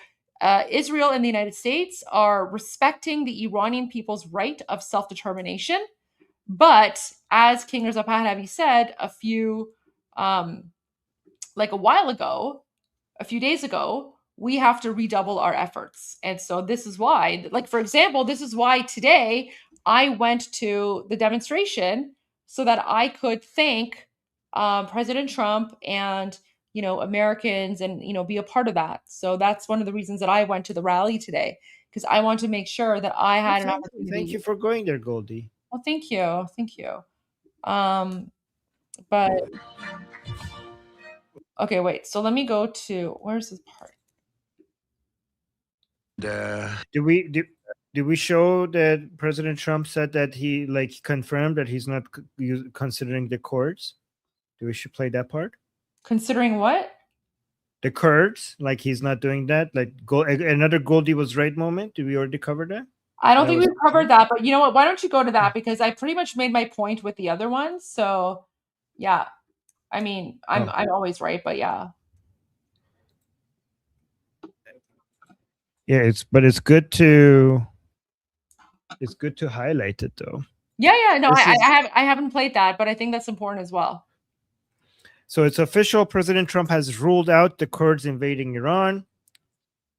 Israel and the United States are respecting the Iranian people's right of self-determination. But as King Reza Pahlavi said a few days ago, we have to redouble our efforts. And so this is why, like, for example, this is why today I went to the demonstration so that I could thank President Trump and, Americans and, be a part of that. So that's one of the reasons that I went to the rally today, because I want to make sure that I had an opportunity. Thank you for going there, Goldie. Well, thank you. Thank you. But okay, wait. So let me go to where's this part? Did we show that President Trump said that he confirmed that he's not considering the Kurds? Do we should play that part? Considering what? The Kurds, like he's not doing that. Like another Goldie was right moment. Did we already cover that? I don't think we've covered that, but you know what? Why don't you go to that, because I pretty much made my point with the other ones. So yeah, I mean, I'm always right, but yeah. Yeah, it's good to highlight it though. Yeah. No, I haven't played that, but I think that's important as well. So it's official. President Trump has ruled out the Kurds invading Iran.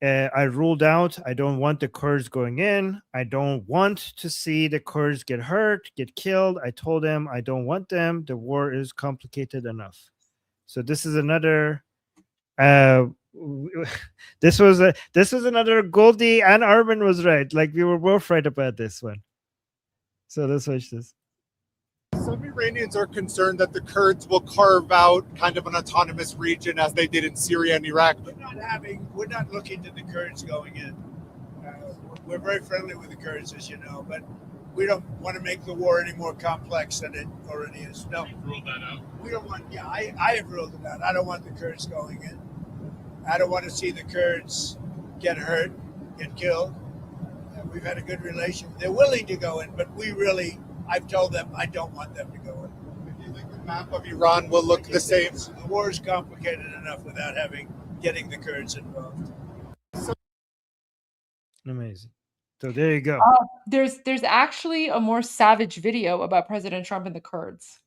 I ruled out. I don't want the Kurds going in. I don't want to see the Kurds get hurt, get killed. I told them I don't want them. The war is complicated enough. So this is another. This was another Goldie and Armin was right. Like we were both right about this one. So let's watch this. Some Iranians are concerned that the Kurds will carve out kind of an autonomous region as they did in Syria and Iraq. We're not looking to the Kurds going in. We're very friendly with the Kurds, as you know, but we don't want to make the war any more complex than it already is. No, Ruled that out. we don't want. Yeah, I have ruled it out. I don't want the Kurds going in. I don't want to see the Kurds get hurt, get killed. We've had a good relation. They're willing to go in, but I've told them I don't want them to go in. Do you think the map of Iran will look the same? The war is complicated enough without getting the Kurds involved. Amazing. So there you go. There's actually a more savage video about President Trump and the Kurds,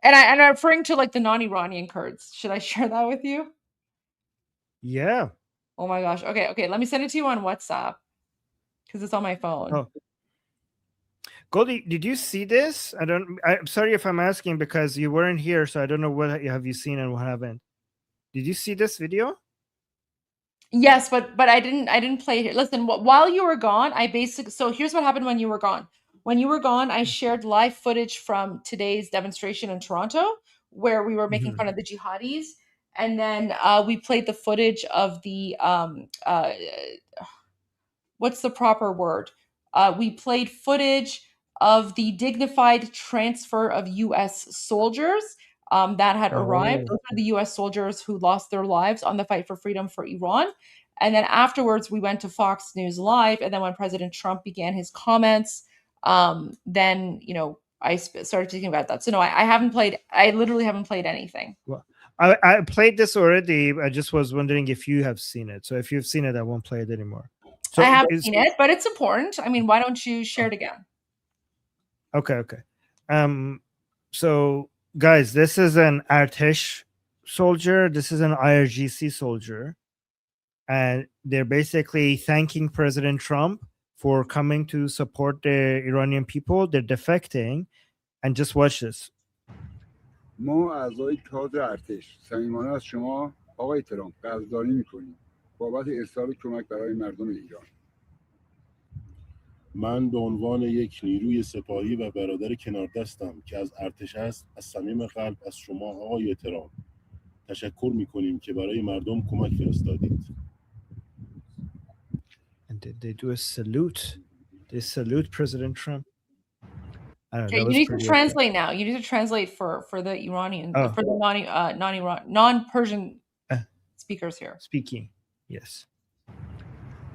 and I'm referring to like the non-Iranian Kurds. Should I share that with you? Yeah. Oh my gosh. Okay. Let me send it to you on WhatsApp because it's on my phone. Oh. Goldie, did you see this? I'm sorry if I'm asking because you weren't here, so I don't know what have you seen and what haven't. Did you see this video? Yes, but I didn't play it. Listen, while you were gone, so here's what happened when you were gone. When you were gone, I shared live footage from today's demonstration in Toronto where we were making fun of the jihadis, and then we played the footage of the what's the proper word? We played footage of the dignified transfer of U.S. soldiers that had arrived. Those are the U.S. soldiers who lost their lives on the fight for freedom for Iran. And then afterwards, we went to Fox News Live. And then when President Trump began his comments, then, I started thinking about that. So no, I literally haven't played anything. Well, I played this already. I just was wondering if you have seen it. So if you've seen it, I won't play it anymore. So I haven't seen it, but it's important. I mean, why don't you share it again? Okay. So guys, this is an Artesh soldier. This is an IRGC soldier. And they're basically thanking President Trump for coming to support the Iranian people. They're defecting. And just watch this. ما اعضای کادر ارتش صمیمانه از شما آقای ترامپ قدردانی می‌کنیم بابت ارسال کمک برای مردم ایران. من به عنوان یک نیروی سپاهی و برادر کنار دستم که از ارتش است از صمیم قلب از شما آقای ترامپ تشکر می‌کنیم که برای مردم کمک فرستادید. And they do a salute. They salute President Trump. Okay, you need to translate now. You need to translate for the Iranian, for the non-Persian speakers here. Speaking, yes.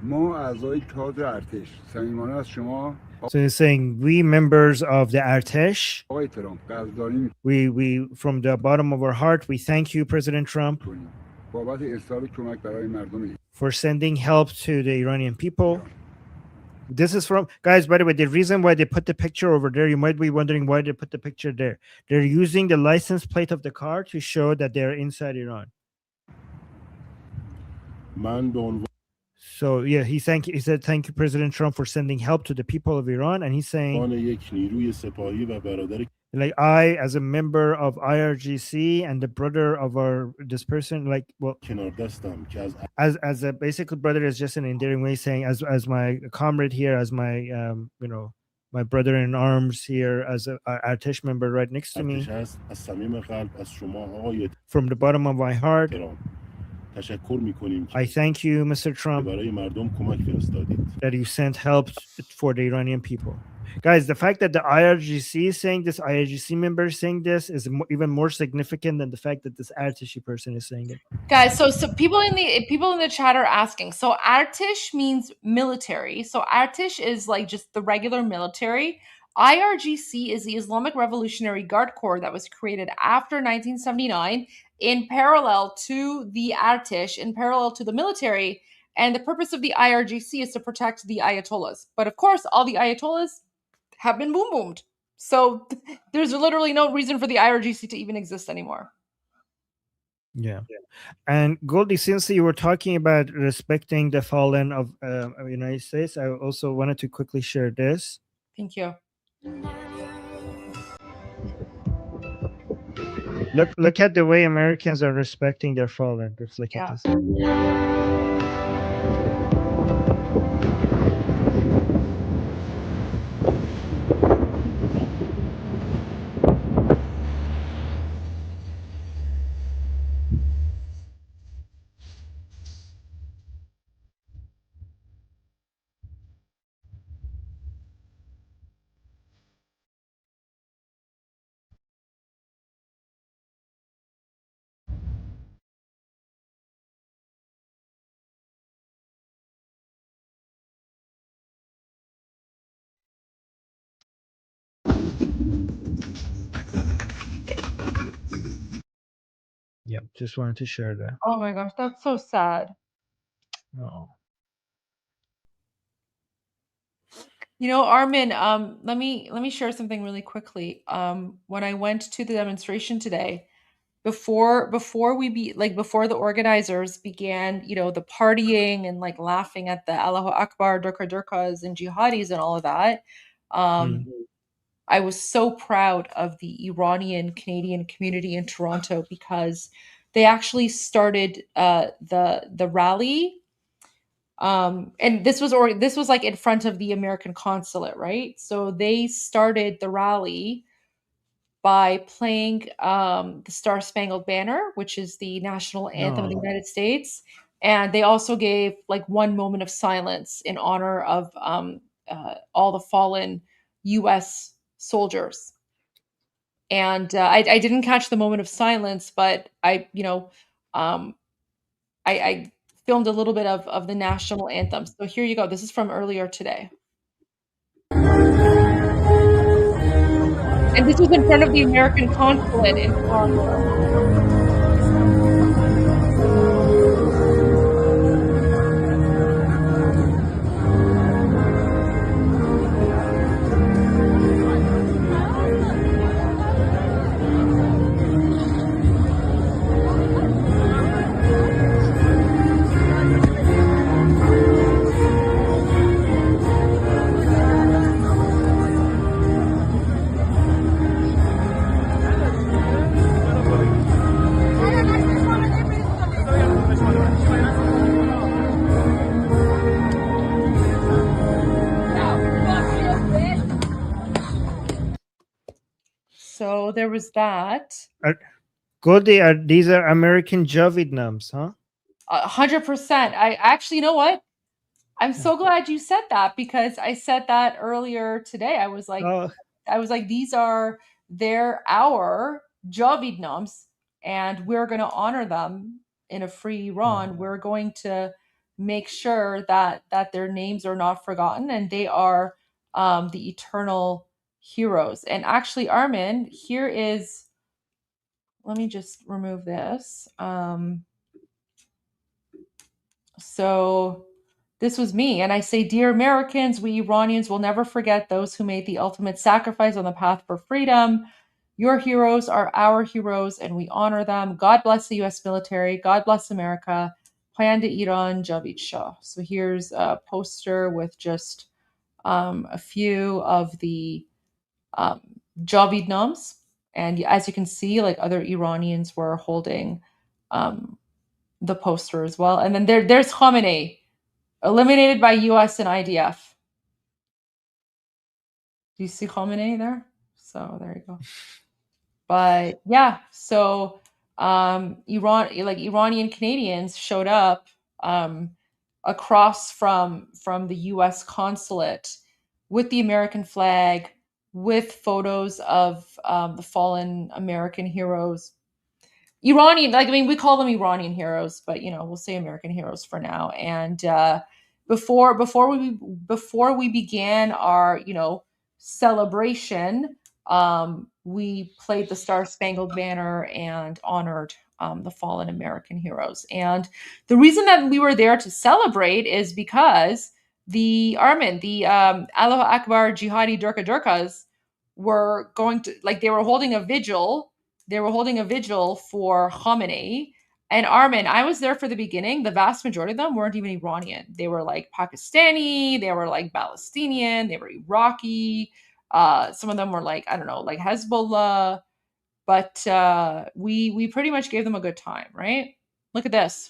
ما اعضای کادر ارتش صمیمانه از شما. So he's saying we members of the Artesh. آقای ترامپ قدردانی We from the bottom of our heart we thank you, President Trump, بابت ارسال کمک برای مردم ایران. For sending help to the Iranian people. This is from, guys, by the way, the reason why they put the picture over there, you might be wondering why they put the picture there. They're using the license plate of the car to show that they're inside Iran. So yeah, he said thank you, President Trump, for sending help to the people of Iran. And he's saying, like, I, as a member of IRGC and the brother of this person, like, well, as a basically brother is just an endearing way saying, as my comrade here, as my my brother in arms here as a Artesh member right next to me. ارتش هست از صمیم قلب از شما آقای From the bottom of my heart, ترامپ تشکر میکنیم که I thank you, Mr. Trump, برای مردم کمک فرستادید. that you sent help for the Iranian people. Guys, the fact that the IRGC is saying this, IRGC member is saying this, is even more significant than the fact that this Artishi person is saying it. Guys, so people in the chat are asking. So Artish means military. So Artish is like just the regular military. IRGC is the Islamic Revolutionary Guard Corps that was created after 1979 in parallel to the Artish, in parallel to the military. And the purpose of the IRGC is to protect the Ayatollahs. But of course, all the Ayatollahs have been boom boomed. So there's literally no reason for the IRGC to even exist anymore. Yeah. And Goldie, since you were talking about respecting the fallen of United States, I also wanted to quickly share this. Thank you. Look at the way Americans are respecting their fallen. Just look at this. Yeah, just wanted to share that. Oh my gosh, that's so sad. Oh. You know, Armin, let me share something really quickly. When I went to the demonstration today, before the organizers began, you know, the partying and like laughing at the Allahu Akbar, Durka Durkas and jihadis and all of that, I was so proud of the Iranian Canadian community in Toronto because they actually started the rally. And this was like in front of the American consulate, right? So they started the rally by playing the Star Spangled Banner, which is the national anthem of the United States, and they also gave like 1 moment of silence in honor of all the fallen U.S. soldiers. And I didn't catch the moment of silence, but I filmed a little bit of the national anthem. So here you go. This is from earlier today. And this was in front of the American consulate in Toronto. So there was that. Goldie, these are American Javidnams, huh? 100%. I actually, you know what? I'm so glad you said that because I said that earlier today. I was like, these are our Javidnams, and we're going to honor them in a free Iran. We're going to make sure that their names are not forgotten, and they are the eternal heroes. And actually, Armin, here is. Let me just remove this. So this was me. And I say, dear Americans, we Iranians will never forget those who made the ultimate sacrifice on the path for freedom. Your heroes are our heroes, and we honor them. God bless the U.S. military. God bless America. Payand Iran, Javid Shah. So here's a poster with just a few of the Javidnams. And as you can see, like other Iranians were holding the poster as well. And then there's Khamenei, eliminated by US and IDF. Do you see Khamenei there? So there you go. But yeah, so Iranian Canadians showed up across from the U.S. consulate with the American flag, with photos of the fallen American heroes. Iranian, we call them Iranian heroes, but we'll say American heroes for now. And before we began our celebration, we played the Star Spangled Banner and honored the fallen American heroes. And the reason that we were there to celebrate is because the Allahu Akbar Jihadi Durkas were going to, they were holding a vigil. They were holding a vigil for Khamenei. And Armin, I was there for the beginning. The vast majority of them weren't even Iranian. They were Pakistani, they were Palestinian, they were Iraqi. Some of them were Hezbollah. But we pretty much gave them a good time, right? Look at this.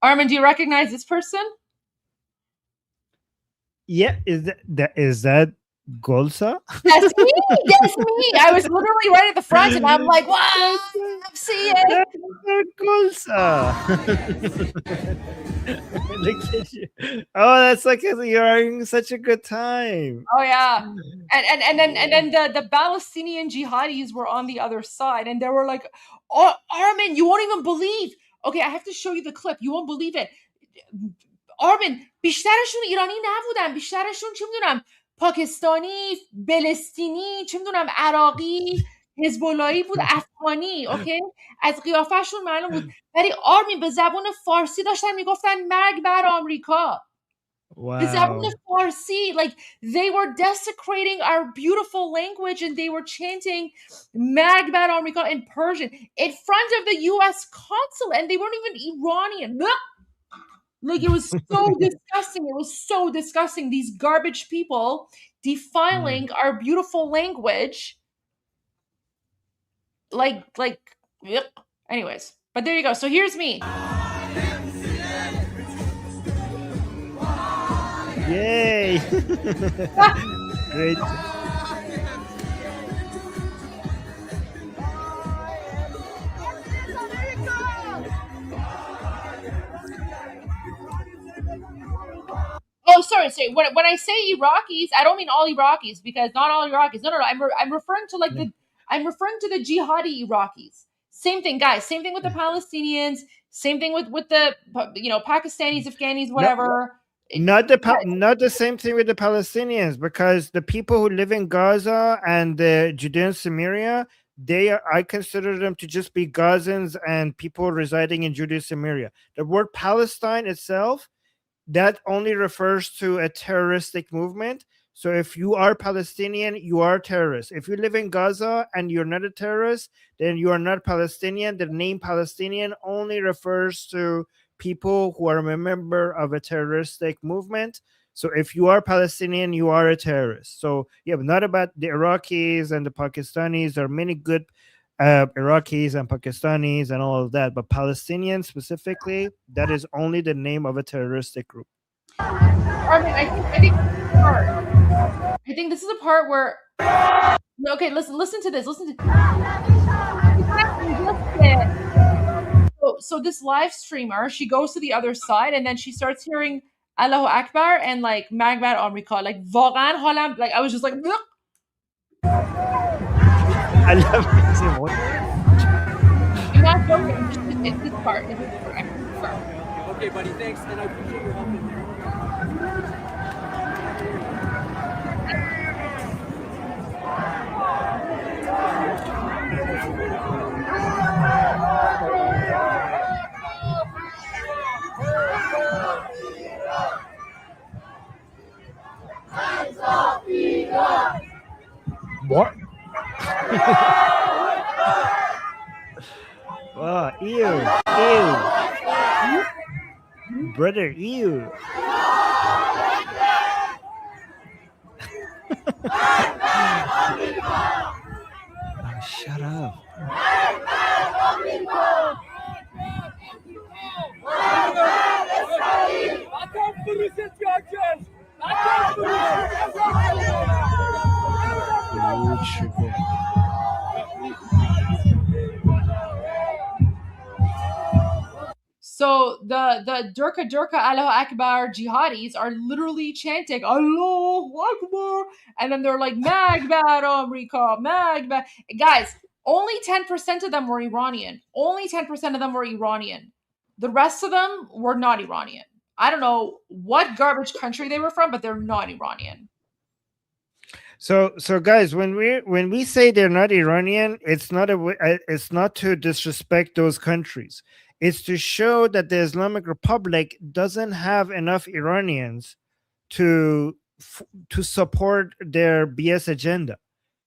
Armin, do you recognize this person? Yeah, is that Golsa? That's me. That's me. I was literally right at the front, and I'm like, "Wow, I'm seeing Golsa." Look at you. Oh, that's you're having such a good time. Oh yeah, and then the Palestinian jihadis were on the other side, and they were like, "Oh, Armin, you won't even believe." Okay, I have to show you the clip. You won't believe it. Armin, بیشترشون ایرانی نبودن. بیشترشون چه میدونم پاکستانی، فلسطینی، چه میدونم عراقی، حزب‌اللهی بود، افغانی. اوکی، از قیافه‌شون معلوم بود. ولی آرمین به زبان فارسی داشتن میگفتن مرگ بر آمریکا. Wow. به زبان فارسی, they were desecrating our beautiful language, and they were chanting مرگ بر آمریکا in Persian in front of the U.S. consulate, and they weren't even Iranian. It was so disgusting. It was so disgusting. These garbage people defiling our beautiful language. Anyways, but there you go. So here's me. Yay! Great. Oh, sorry. When I say Iraqis, I don't mean all Iraqis, because not all Iraqis. No. I'm referring to I'm referring to the jihadi Iraqis. Same thing, guys. Same thing with the Palestinians. Same thing with the Pakistanis, Afghanis, whatever. Not the same thing with the Palestinians, because the people who live in Gaza and the Judea and Samaria, I consider them to just be Gazans and people residing in Judea and Samaria. The word Palestine itself, that only refers to a terroristic movement. So if you are Palestinian, you are a terrorist. If you live in Gaza and you're not a terrorist, then you are not Palestinian. The name Palestinian only refers to people who are a member of a terroristic movement. So if you are Palestinian, you are a terrorist. So yeah, but not about the Iraqis and the Pakistanis. There are many good Iraqis and Pakistanis and all of that, but Palestinians specifically, that is only the name of a terroristic group. Armin, I think this is a part where, okay, listen to this. Listen to so this live streamer, she goes to the other side, and then she starts hearing Allahu Akbar and مرگ بر آمریکا. واقعا حالم, I was just like, I love it. I'm not joking. It's this part. Okay, buddy, thanks, and I appreciate your help in there. What? Oh, ew. Brother, ew. Oh, shut up. So the Durka Durka Allahu Akbar jihadis are literally chanting Allahu Akbar, and then they're like Magbad America, Magbad. Guys, only 10% of them were Iranian. Only 10% of them were Iranian. The rest of them were not Iranian. I don't know what garbage country they were from, but they're not Iranian. So guys, when we say they're not Iranian, it's not to disrespect those countries. It's to show that the Islamic Republic doesn't have enough Iranians to support their BS agenda.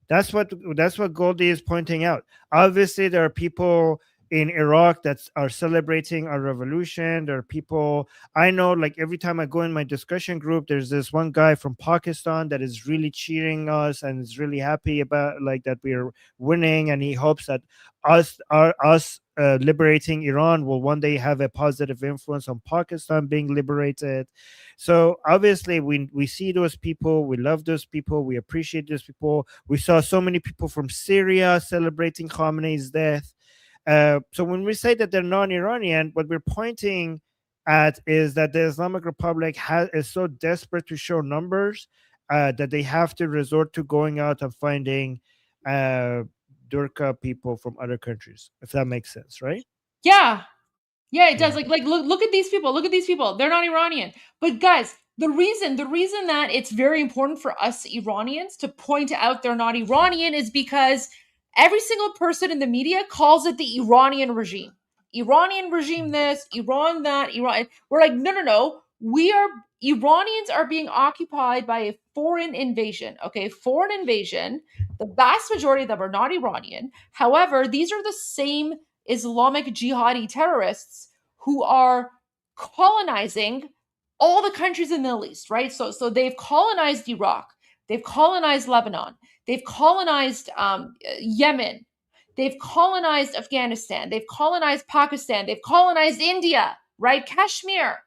That's what Goldie is pointing out. Obviously, there are people in Iraq that are celebrating our revolution. There are people I know, like every time I go in my discussion group, there's this one guy from Pakistan that is really cheering us and is really happy about like that we're winning, and he hopes that us liberating Iran will one day have a positive influence on Pakistan being liberated. So obviously we see those people, we love those people, we appreciate those people. We saw so many people from Syria celebrating Khamenei's death. So when we say that they're non-Iranian, what we're pointing at is that the Islamic Republic is so desperate to show numbers that they have to resort to going out and finding Durka people from other countries, if that makes sense, right? Yeah, it does. Like look at these people. Look at these people. They're not Iranian. But guys, the reason that it's very important for us Iranians to point out they're not Iranian is because every single person in the media calls it the Iranian regime. Iranian regime this, Iran that, Iran. We're like, no. Iranians are being occupied by a foreign invasion. Okay, foreign invasion. The vast majority of them are not Iranian. However, these are the same Islamic jihadi terrorists who are colonizing all the countries in the Middle East, right? So they've colonized Iraq, they've colonized Lebanon, they've colonized Yemen, they've colonized Afghanistan, they've colonized Pakistan, they've colonized India, right? Kashmir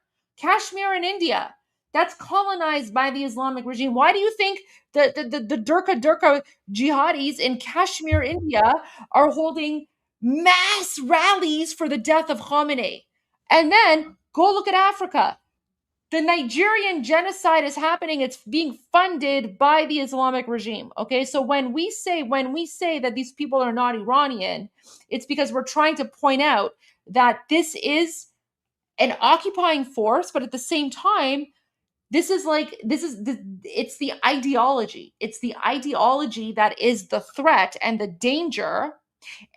in India, that's colonized by the Islamic regime. Why do you think the Durka jihadis in Kashmir, India are holding mass rallies for the death of Khamenei? And then go look at Africa. The Nigerian genocide is happening. It's being funded by the Islamic regime. Okay, so when we say that these people are not Iranian, it's because we're trying to point out that this is an occupying force, but at the same time, it's the ideology. It's the ideology that is the threat and the danger,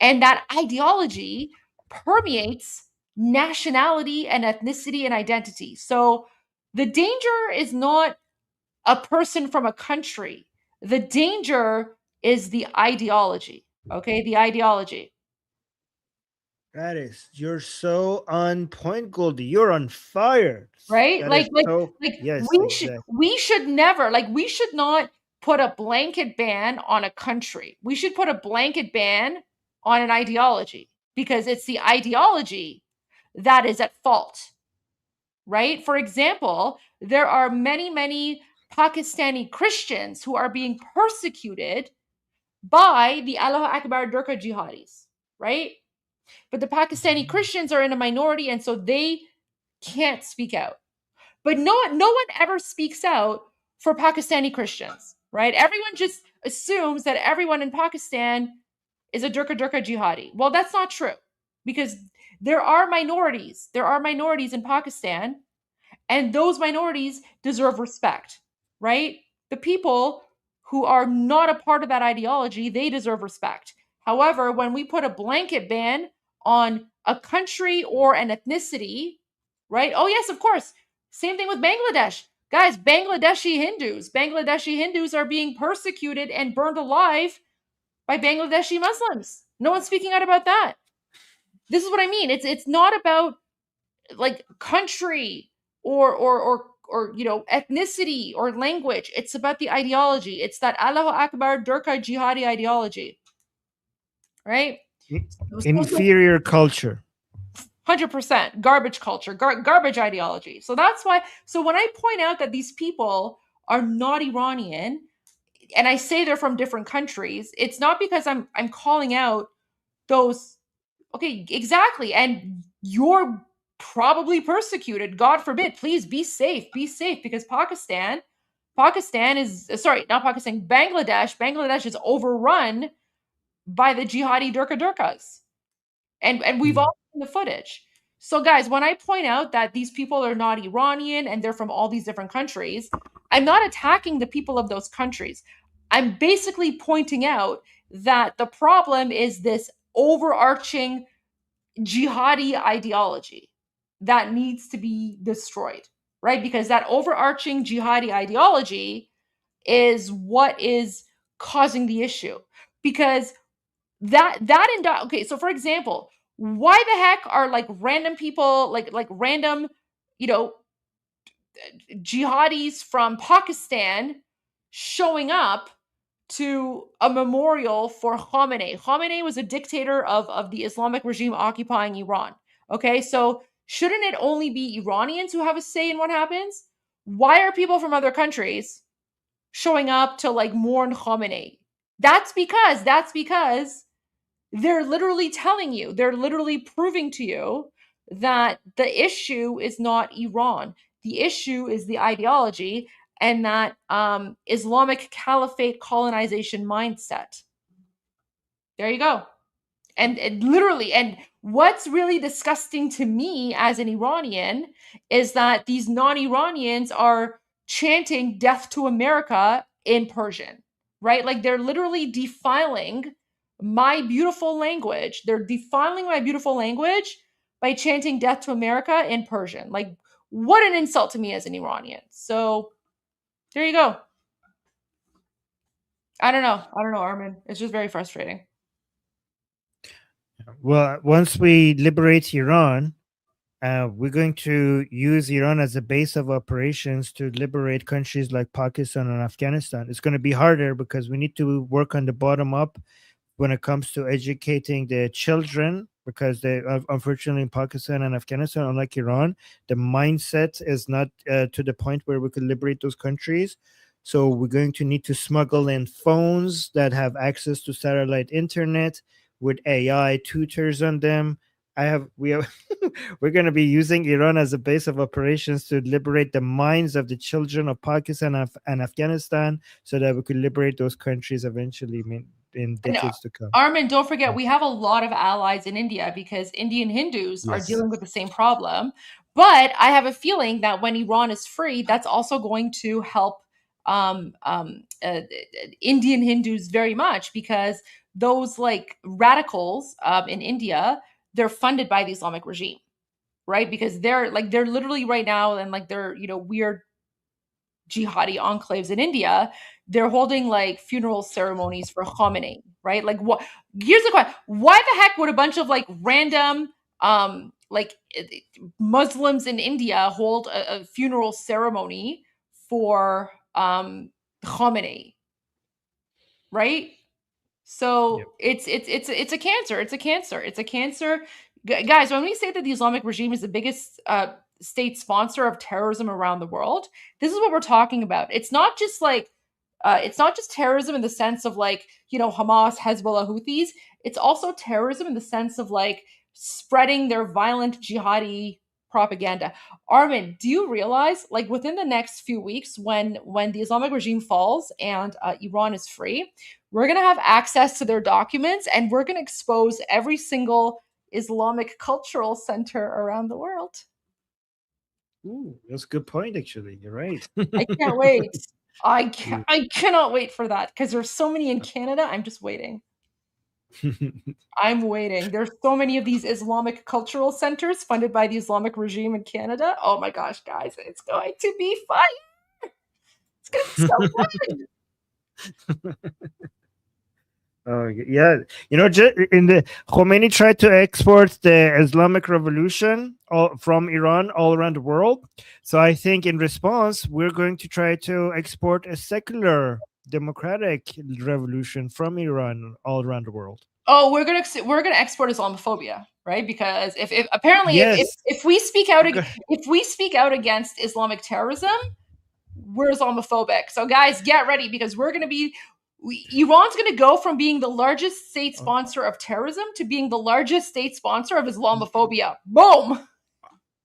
and that ideology permeates nationality and ethnicity and identity. So the danger is not a person from a country. The danger is the ideology. Okay, the ideology. You're so on point, Goldie. You're on fire. Right? Yes, we should never, we should not put a blanket ban on a country. We should put a blanket ban on an ideology, because it's the ideology that is at fault. Right? For example, there are many Pakistani Christians who are being persecuted by the Allahu Akbar Durka jihadis, right? But the Pakistani Christians are in a minority, and so they can't speak out. But no one ever speaks out for Pakistani Christians, right? Everyone just assumes that everyone in Pakistan is a Durka jihadi. Well, that's not true, because there are minorities. There are minorities in Pakistan, and those minorities deserve respect, right? The people who are not a part of that ideology, they deserve respect. However, when we put a blanket ban on a country or an ethnicity, right? Oh, yes, of course. Same thing with Bangladesh. Guys, Bangladeshi Hindus are being persecuted and burned alive by Bangladeshi Muslims. No one's speaking out about that. This is what I mean. It's not about country or ethnicity or language. It's about the ideology. It's that Allahu Akbar Durka jihadi ideology, right? Inferior culture. 100% garbage culture, garbage ideology. So that's why. So when I point out that these people are not Iranian, and I say they're from different countries, it's not because I'm calling out those. Okay, exactly. And you're probably persecuted. God forbid. Please be safe. Be safe, because Pakistan is, sorry, not Pakistan, Bangladesh is overrun by the jihadi Durkas. And we've all seen the footage. So guys, when I point out that these people are not Iranian and they're from all these different countries, I'm not attacking the people of those countries. I'm basically pointing out that the problem is this overarching jihadi ideology that needs to be destroyed, right? Because that overarching jihadi ideology is what is causing the issue. Because okay, so for example, why the heck are like random people, like random, jihadis from Pakistan showing up to a memorial for Khamenei? Khamenei was a dictator of the Islamic regime occupying Iran. Okay, so shouldn't it only be Iranians who have a say in what happens? Why are people from other countries showing up to like mourn Khamenei? That's because they're literally telling you, they're literally proving to you that the issue is not Iran. The issue is the ideology and that Islamic Caliphate colonization mindset. There you go. And literally, and what's really disgusting to me as an Iranian is that these non-Iranians are chanting death to America in Persian, right? Like they're literally defiling my beautiful language. They're defiling my beautiful language by chanting death to America in Persian. Like, what an insult to me as an Iranian. So there you go. I don't know, Armin. It's just very frustrating. Well, once we liberate Iran, we're going to use Iran as a base of operations to liberate countries like Pakistan and Afghanistan. It's going to be harder because we need to work on the bottom up when it comes to educating the children, because they, unfortunately, in Pakistan and Afghanistan, unlike Iran, the mindset is not to the point where we could liberate those countries. So we're going to need to smuggle in phones that have access to satellite internet with AI tutors on them. We're going to be using Iran as a base of operations to liberate the minds of the children of Pakistan and Afghanistan, so that we could liberate those countries eventually in decades to come. Armin, don't forget, we have a lot of allies in India because Indian Hindus are dealing with the same problem. But I have a feeling that when Iran is free, that's also going to help Indian Hindus very much, because those like radicals in India, they're funded by the Islamic regime, right? Because they're literally right now, and like they're weird jihadi enclaves in India, they're holding like funeral ceremonies for Khamenei, right? Like, what? Here's the question: why the heck would a bunch of like random like Muslims in India hold a funeral ceremony for Khamenei, right? So it's a cancer. It's a cancer. It's a cancer. Guys, when we say that the Islamic regime is the biggest state sponsor of terrorism around the world, this is what we're talking about. It's not just like it's not just terrorism in the sense of like, Hamas, Hezbollah, Houthis. It's also terrorism in the sense of like spreading their violent jihadi propaganda. Armin, do you realize, like, within the next few weeks, when the Islamic regime falls and Iran is free, we're going to have access to their documents, and we're going to expose every single Islamic cultural center around the world. Ooh, that's a good point, actually. You're right. I can't wait. I cannot wait for that, because there's so many in Canada. I'm just waiting. I'm waiting. There's so many of these Islamic cultural centers funded by the Islamic regime in Canada. Oh my gosh, guys, it's going to be fun. It's going to be so fun. Oh yeah, in the Khomeini tried to export the Islamic revolution from Iran all around the world. So I think in response, we're going to try to export a secular democratic revolution from Iran all around the world. Oh, we're gonna export Islamophobia, right? Because if apparently Yes. if we speak out against Islamic terrorism, we're Islamophobic. So guys, get ready because we're going to be, Iran's going to go from being the largest state sponsor of terrorism to being the largest state sponsor of Islamophobia. Boom.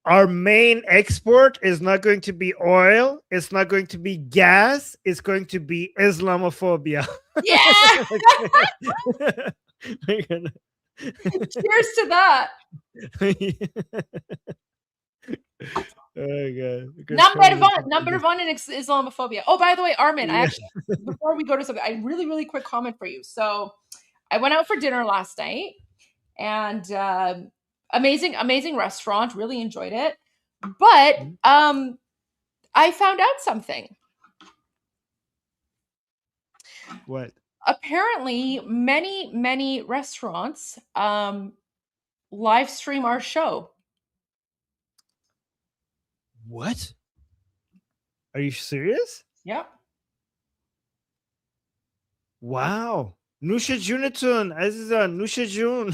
Our main export is not going to be oil. It's not going to be gas. It's going to be Islamophobia. Yeah. Cheers to that. Oh God. Number one in Islamophobia. Oh, by the way, Armin, I actually, before we go to something, I really quick comment for you. So I went out for dinner last night and amazing restaurant, really enjoyed it. But I found out something. What? Apparently, many restaurants live stream our show. What? Are you serious? Yep. Wow. Nusha Junatun, Azizan, Nusha Jun.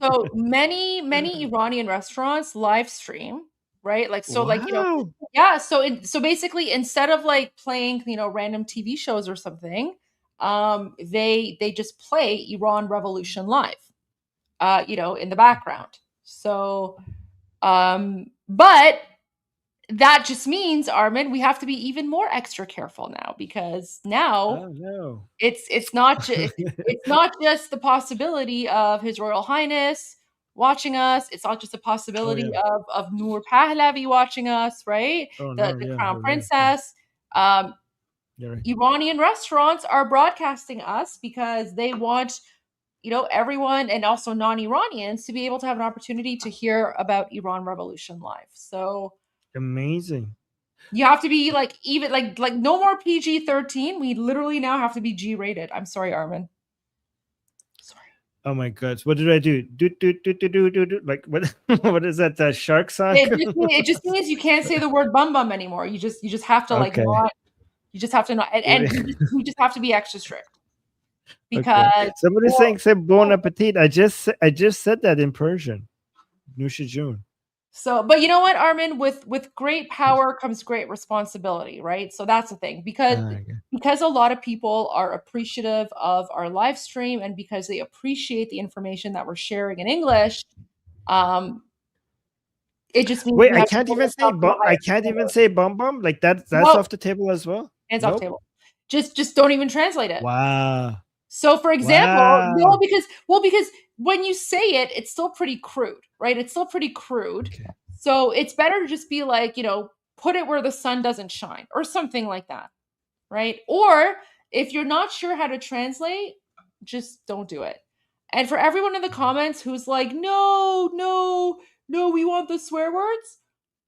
So many Iranian restaurants live stream, right? Like, so like, you know, yeah. So basically instead of like playing, you know, random TV shows or something, they just play Iran Revolution live, you know, in the background. So, but that just means, Armin, we have to be even more extra careful now because now it's not just the possibility of His Royal Highness watching us. It's not just the possibility of Noor Pahlavi watching us, right? The Crown Princess. Iranian restaurants are broadcasting us because they want, you know, everyone and also non-Iranians to be able to have an opportunity to hear about Iran Revolution live. So amazing. You have to be like even like no more PG-13. We literally now have to be G-rated. I'm sorry, Armin. Sorry. Oh my God! What did I do? Do. Like what? What is that? That shark song? It just means you can't say the word bum bum anymore. You just have to like not. You just have to not, and we just have to be extra strict. Because somebody's saying "say bon appetit." I just said that in Persian. Nusha Jun. So, but you know what, Armin, with great power comes great responsibility, right? So that's the thing, because a lot of people are appreciative of our live stream and because they appreciate the information that we're sharing in English, it just means I can't even say bum. I can't even say bum bum. Like that's off the table as well. Hands off the table. Just don't even translate it. Wow. So, for example, because when you say it, it's still pretty crude, right? It's still pretty crude. Okay. So it's better to just be like, you know, put it where the sun doesn't shine or something like that, right? Or if you're not sure how to translate, just don't do it. And for everyone in the comments who's like, no, we want the swear words.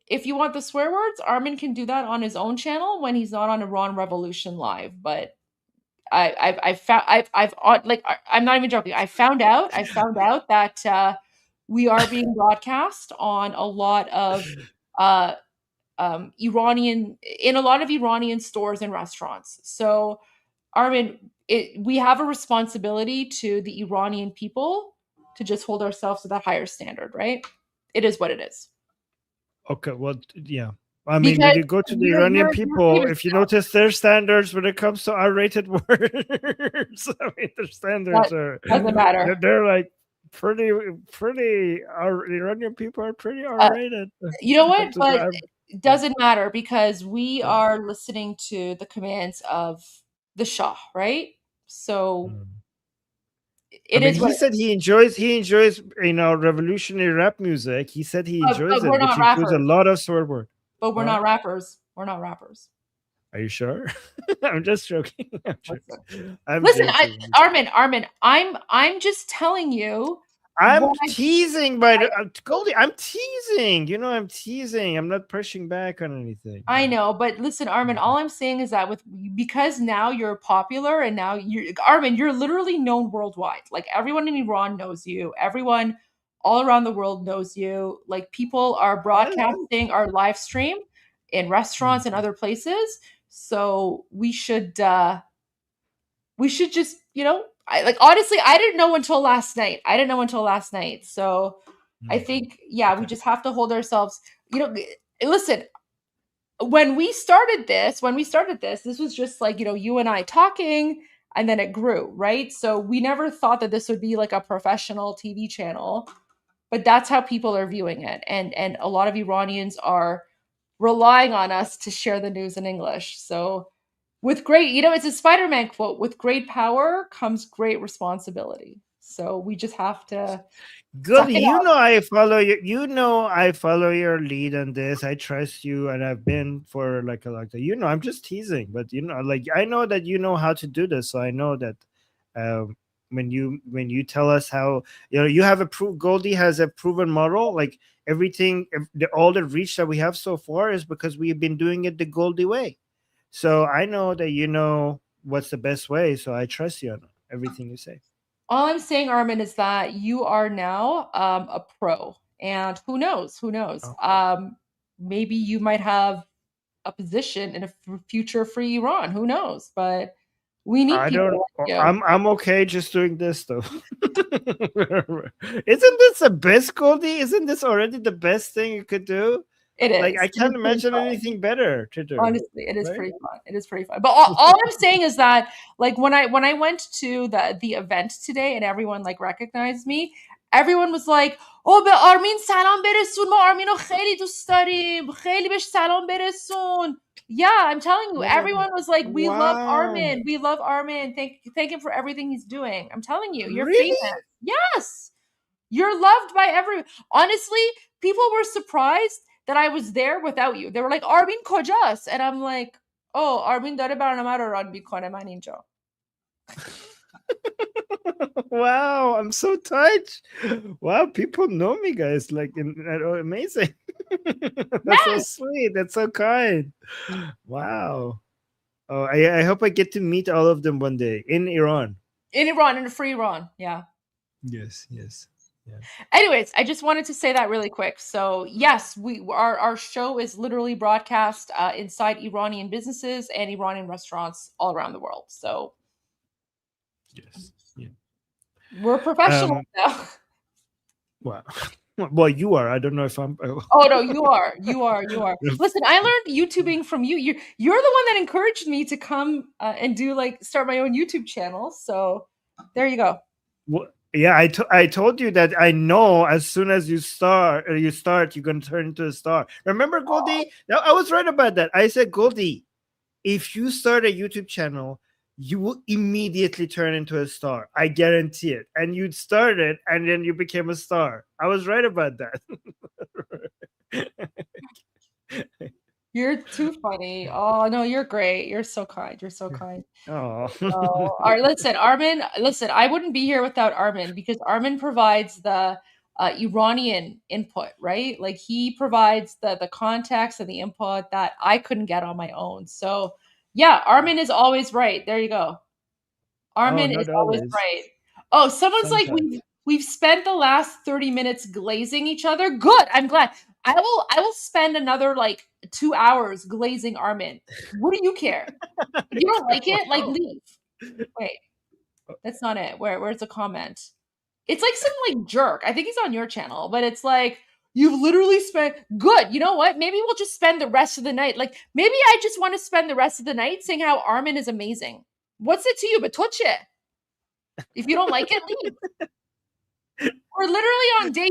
If you want the swear words, Armin can do that on his own channel when he's not on Iran Revolution Live, but I'm not even joking. I found out that we are being broadcast on a lot of Iranian stores and restaurants. So, Armin, we have a responsibility to the Iranian people to just hold ourselves to that higher standard, right? It is what it is. Okay, well, yeah. I mean, when you go to the Iranian people, if you notice their standards when it comes to R-rated words, I mean, their standards doesn't matter. They're like pretty. The Iranian people are pretty R-rated. You know what? But it doesn't matter because we are listening to the commands of the Shah, right? So he said he enjoys revolutionary rap music. He said he enjoys it, which includes a lot of swear words. But we're not rappers. We're not rappers. Are you sure? I'm just joking. Listen, Armin, I'm just telling you. I'm teasing, Goldie. I'm teasing. You know, I'm teasing. I'm not pushing back on anything. I know, but listen, Armin. All I'm saying is that because now you're popular and now Armin, you're literally known worldwide. Like everyone in Iran knows you. Everyone all around the world knows you. Like people are broadcasting our live stream in restaurants and other places. So we should just, you know, honestly, I didn't know until last night. So I think, we just have to hold ourselves, you know, listen, when we started this, this was just like, you and I talking, and then it grew, right? So we never thought that this would be like a professional TV channel, but that's how people are viewing it. And a lot of Iranians are relying on us to share the news in English. So with great, it's a Spider-Man quote, with great power comes great responsibility. So we just have to Goldie, I follow you. I follow your lead on this. I trust you, and I've been for like a long time. I'm just teasing, but like I know that you know how to do this. So I know that when you tell us how you have a Goldie has a proven model. Like everything, all the reach that we have so far is because we've been doing it the Goldie way. So I know that you know what's the best way. So I trust you on everything you say. All I'm saying, Armin, is that you are now a pro, and who knows? Maybe you might have a position in a future free Iran. Who knows? But we need people like you. I'm okay just doing this though. Isn't this the best, Goldie? Isn't this already the best thing you could do? It is. Like I can't imagine anything better to do. Honestly, it is pretty fun. It is pretty fun. But all I'm saying is that, like, when I went to the event today and everyone like recognized me, everyone was like, "Oh, be Armin salam beresun. Ma Arminو kheli dost darim. Kheli besh salam beresun." Yeah, I'm telling you, everyone was like, "We love Armin. We love Armin. Thank him for everything he's doing." I'm telling you, you're famous. Yes, you're loved by everyone. Honestly, people were surprised that I was there without you. They were like, "Armin kojas," and I'm like, "Oh, Armin dare barname ro ran mikone man inja." Wow, I'm so touched. Wow, people know me, guys. Like, amazing. That's so sweet. That's so kind. Wow. Oh, I hope I get to meet all of them one day in Iran. In a free Iran, yeah. Yes. Yeah. Anyways, I just wanted to say that really quick. So yes, our show is literally broadcast inside Iranian businesses and Iranian restaurants all around the world. So yes, yeah, we're professional now. Wow. Well, you are. I don't know if I'm. Oh no, you are. Listen, I learned YouTubing from you. You're the one that encouraged me to come and start my own YouTube channel. So there you go. Well, yeah, I told you that I know as soon as you start, you're going to turn into a star. Remember, Goldie? No, I was right about that. I said, Goldie, if you start a YouTube channel, you will immediately turn into a star. I guarantee it. And you started, and then you became a star. I was right about that. You're too funny. Oh no, you're great. You're so kind. Oh. All right, listen, Armin. Listen, I wouldn't be here without Armin, because Armin provides the Iranian input, right? Like he provides the context and the input that I couldn't get on my own. So yeah, Armin is always right. There you go. Armin is always right. Oh, someone's like, we've spent the last 30 minutes glazing each other. Good. I'm glad. I will spend another 2 hours glazing Armin. What do you care? If you don't like it, leave. Wait, that's not it. Where's the comment? It's like some jerk. I think he's on your channel, but it's like, you've literally spent. Good. You know what? Maybe we'll just spend the rest of the night. Maybe I just want to spend the rest of the night saying how Armin is amazing. What's it to you? But touch it. If you don't like it, leave. We're literally on day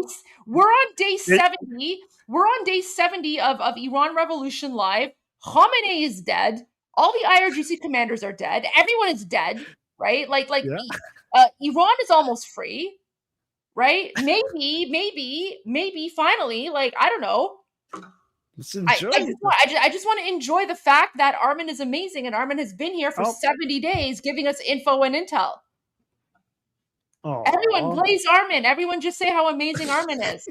70. We're on day 70 of Iran Revolution Live. Khamenei is dead. All the IRGC commanders are dead. Everyone is dead, right? Iran is almost free, right? Maybe finally, I don't know. Let's enjoy I just want to enjoy the fact that Armin is amazing, and Armin has been here for 70 days giving us info and intel. Oh, everyone glaze Armin. Everyone just say how amazing Armin is.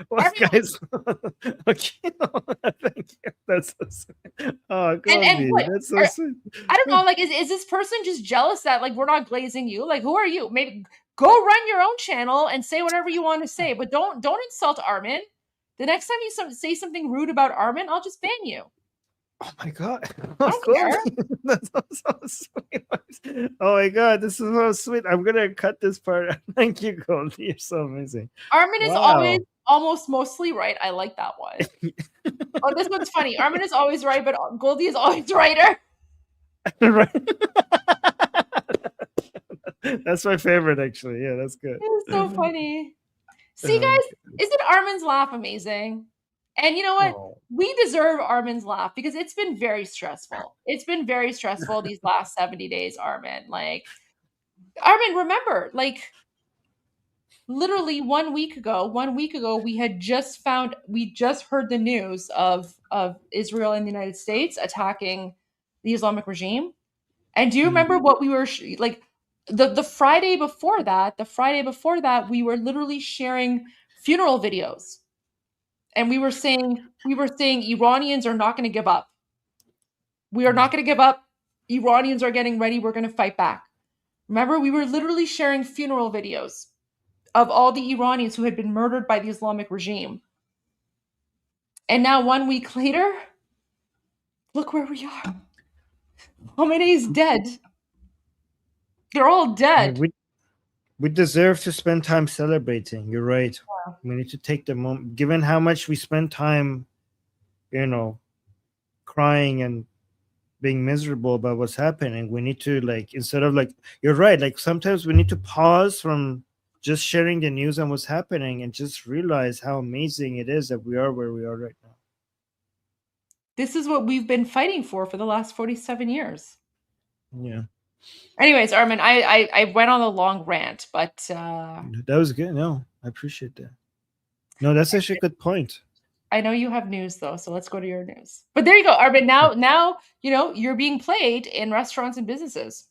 Well, guys, okay. Thank you. That's so sweet. Oh, that's so sweet. I don't know. Is this person just jealous that we're not glazing you? Who are you? Maybe go run your own channel and say whatever you want to say, but don't insult Armin. The next time you say something rude about Armin, I'll just ban you. Oh my God. That's so sweet. Oh my God, this is so sweet. I'm gonna cut this part. Thank you, Goldie. You're so amazing. Armin is always almost mostly right. I like that one. Oh, this one's funny. Armin is always right, but Goldie is always righter. Right. That's my favorite, actually. Yeah, that's good. It's so funny. See, guys, isn't Armin's laugh amazing? And you know what? Oh. We deserve Armin's laugh because it's been very stressful. It's been very stressful these last 70 days, Armin. Like, Armin, remember, like, literally 1 week ago, we just heard the news of Israel and the United States attacking the Islamic regime. And do you remember what we were like the Friday before that? The Friday before that, we were literally sharing funeral videos, and we were saying Iranians are not going to give up. We are not going to give up. Iranians are getting ready. We're going to fight back. Remember, we were literally sharing funeral videos of all the Iranians who had been murdered by the Islamic regime. And now 1 week later, look where we are. Khamenei is dead. They're all dead. We deserve to spend time celebrating. You're right. Yeah. We need to take the moment, given how much we spend time, crying and being miserable about what's happening. We need to, like, instead of, like, you're right, like, sometimes we need to pause from just sharing the news and what's happening and just realize how amazing it is that we are where we are right now. This is what we've been fighting for the last 47 years. Yeah. Anyways, Armin, I went on a long rant, but That was good. No, I appreciate that. No, that's actually a good point. I know you have news though, so let's go to your news. But there you go, Armin. Now you're being played in restaurants and businesses.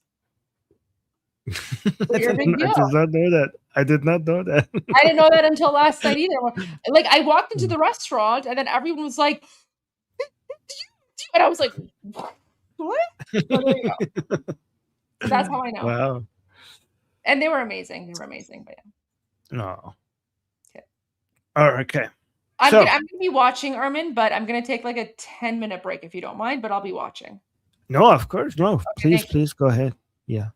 I did not know that. I did not know that. I didn't know that until last night either. Like, I walked into the restaurant and then everyone was like, and I was like, what? So there you go. So that's how I know. Wow. And they were amazing. But yeah. No. Okay. All right. Okay. I'm gonna be watching, Armin, but I'm gonna take like a 10-minute break if you don't mind. But I'll be watching. No, of course. No, Okay, please go ahead. Yeah.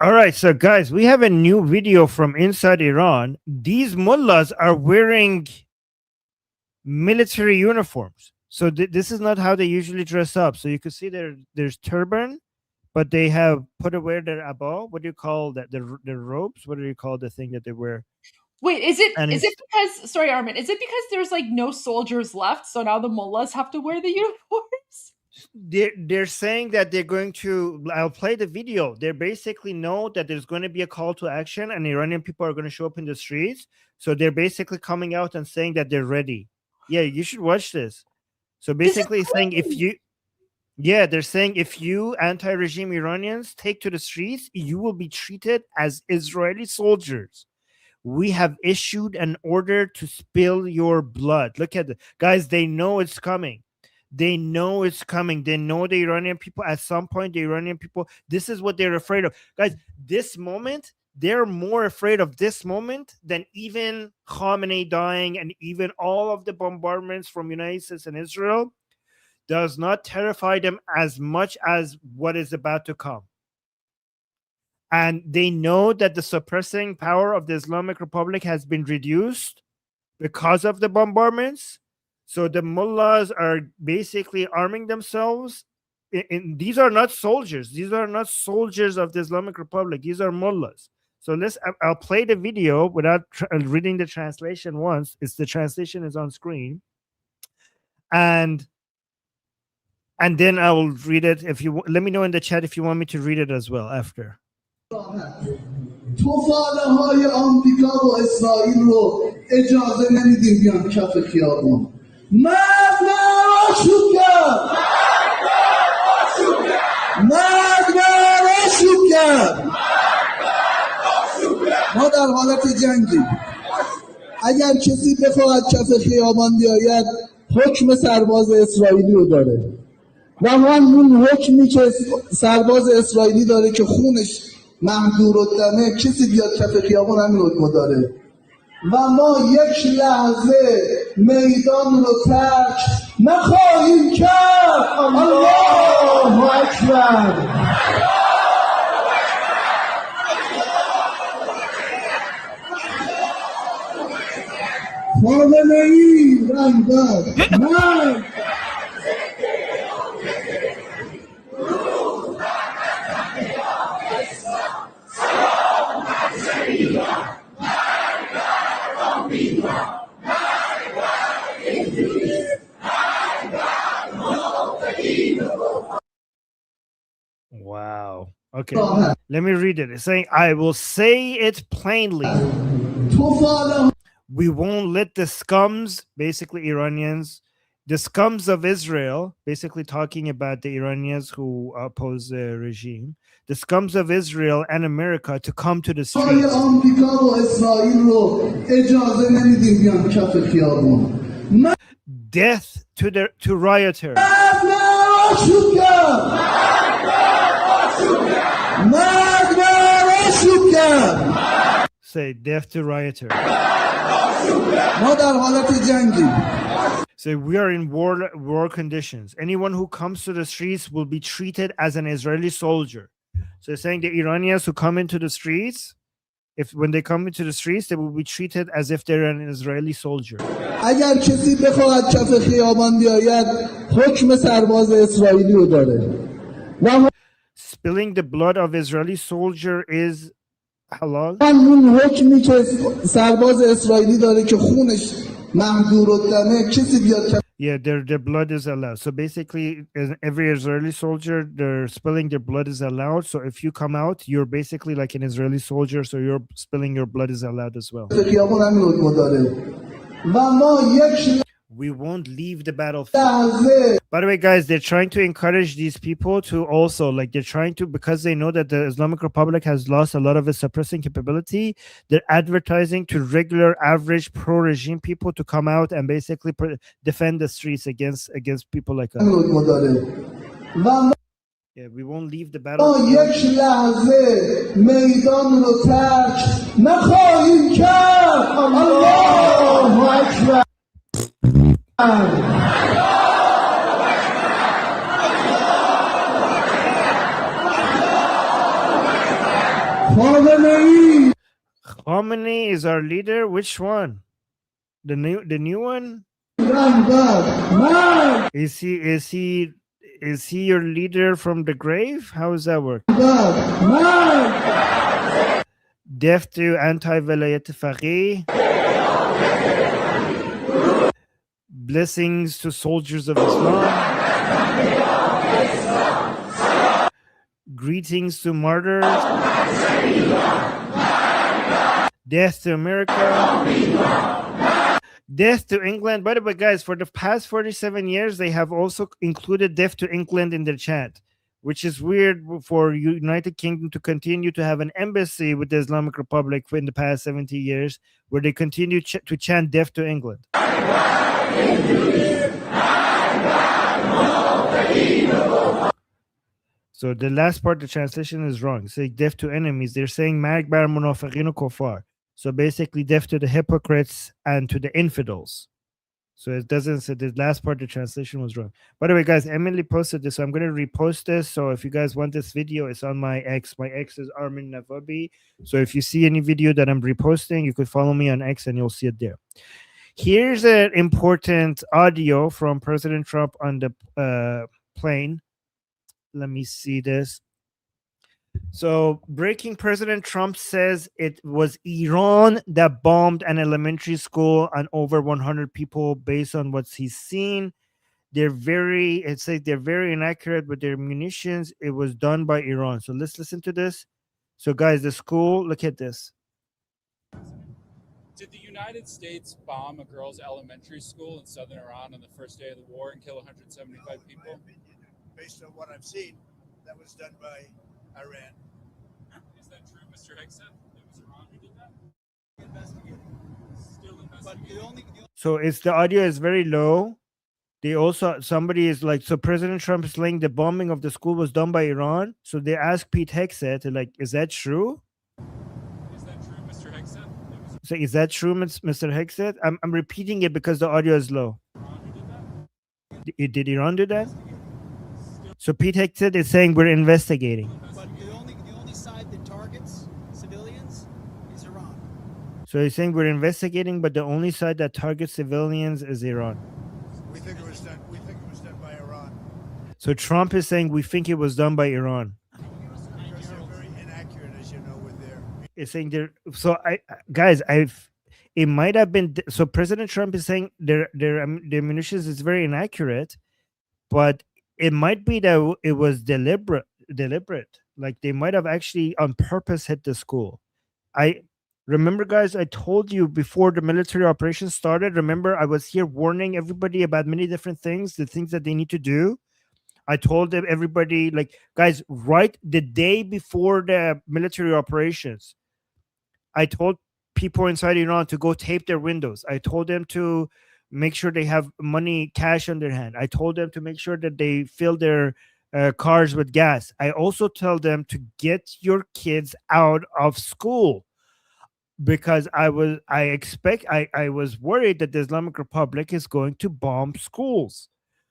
All right. So, guys, we have a new video from inside Iran. These mullahs are wearing military uniforms. So this is not how they usually dress up. So you can see there's turban, but they have put away their abba. What do you call that? The robes? What do you call the thing that they wear? Wait, is it because, sorry, Armin, is it because there's like no soldiers left, so now the mullahs have to wear the uniforms? They're saying that they're going to, I'll play the video. They basically know that there's going to be a call to action and Iranian people are going to show up in the streets. So they're basically coming out and saying that they're ready. Yeah, you should watch this. So basically saying they're saying if you anti-regime Iranians take to the streets, you will be treated as Israeli soldiers. We have issued an order to spill your blood. Look at it. Guys, they know it's coming. They know it's coming. They know the Iranian people, at some point, this is what they're afraid of. Guys, this moment, they're more afraid of this moment than even Khamenei dying and even all of the bombardments from United States and Israel does not terrify them as much as what is about to come. And they know that the suppressing power of the Islamic Republic has been reduced because of the bombardments. So the mullahs are basically arming themselves. These are not soldiers. These are not soldiers of the Islamic Republic. These are mullahs. So I'll play the video without reading the translation once. The translation is on screen. And then I will read it. If you let me know in the chat if you want me to read it as well after. توفاله‌های آمریکا و اسرائیل رو اجازه نمیدیم بیان کف خیابون. مرد آشوب کرد. ما در حالت جنگیم. اگر کسی بخواهد کف خیابان بیاید حکم سرباز اسرائیلی رو داره و همون حکمی که سرباز اسرائیلی داره که خونش مهدورالدمه، کسی بیاد کف خیابان همین حکم داره و ما یک لحظه میدان رو ترک نخواهیم کرد. الله اکبر. فاضله‌ای رنگدار من Wow. Okay. Let me read it. It's saying, I will say it plainly. We won't let the scums, basically Iranians, the scums of Israel, basically talking about the Iranians who oppose the regime, the scums of Israel and America to come to the streets. آمریکا و اسرائیل رو اجازه نمیدیم بیان کف خیابون. Death to rioters. Say death to rioters. ما در حالت جنگیم. So we are in war conditions. Anyone who comes to the streets will be treated as an Israeli soldier. So saying the Iranians who come into the streets, when they come into the streets, they will be treated as if they're an Israeli soldier. اگر کسی بخواهد کف خیابان بیاید حکم سرباز اسرائیلی رو داره. Spilling the blood of Israeli soldier is halal. اون حکمی که سرباز اسرائیلی داره که خونش مهدور الدمه کسی بیاد. Yeah, their blood is allowed. So basically, every Israeli soldier, their spilling their blood is allowed. So if you come out, you're basically like an Israeli soldier. So you're spilling your blood is allowed as well. We won't leave the battlefield. By the way, guys, they're trying to encourage these people to also, like, they're trying to, because they know that the Islamic Republic has lost a lot of its suppressing capability, they're advertising to regular, average, pro-regime people to come out and basically defend the streets against people like us. Yeah, we won't leave the battlefield. یک لحظه میدان رو ترک نخواهیم کرد. الله اکبر. Khamenei is our leader. Which one? The new one? Is he your leader from the grave? How does that work? Death to anti-Velayat Faqih. Blessings to soldiers of Islam. Greetings to martyrs. Death to America. Death to England. By the way, guys, for the past 47 years, they have also included death to England in their chant, which is weird for United Kingdom to continue to have an embassy with the Islamic Republic in the past 70 years, where they continue to chant death to England. So the last part, the translation is wrong. It's like death to enemies. They're saying Marg bar munafiqin u kuffar. So basically death to the hypocrites and to the infidels. So it doesn't say the last part, the translation was wrong. By the way, guys, Emily posted this, so I'm going to repost this. So if you guys want this video, it's on my X. My X is Armin Navabi. So if you see any video that I'm reposting, you could follow me on X and you'll see it there. Here's an important audio from President Trump on the plane. Let me see this. So, breaking, President Trump says it was Iran that bombed an elementary school and over 100 people based on what he's seen. They're very inaccurate with their munitions. It was done by Iran. So let's listen to this. So guys, the school, look at this. Did the United States bomb a girls' elementary school in southern Iran on the first day of the war and kill 175 people? In my opinion, based on what I've seen, that was done by Iran. Is that true, Mr. Hegseth? It was Iran who did that? Investigating. Still investigating. So the audio is very low. They also, somebody is like, so President Trump is saying the bombing of the school was done by Iran. So they asked Pete Hegseth, like, is that true? Is that true, Mr. Hegseth? So is that true, Mr. Hegseth? I'm repeating it because the audio is low. Did Iran do that? So Pete Hegseth is saying we're investigating. But the only side that targets civilians is Iran. So he's saying we're investigating, but the only side that targets civilians is Iran. We think it was done. We think it was done by Iran. So Trump is saying we think it was done by Iran. Because they're very inaccurate, as you know, with their. It's saying there. So it might have been. So President Trump is saying their munitions is very inaccurate, but it might be that it was deliberate. Like they might have actually on purpose hit the school. I remember, guys, I told you before the military operation started. Remember, I was here warning everybody about many different things, the things that they need to do. I told them, everybody, like, guys, right the day before the military operations, I told people inside Iran to go tape their windows. I told them to make sure they have money, cash on their hand. I told them to make sure that they fill their cars with gas. I also tell them to get your kids out of school, because I was worried that the Islamic Republic is going to bomb schools.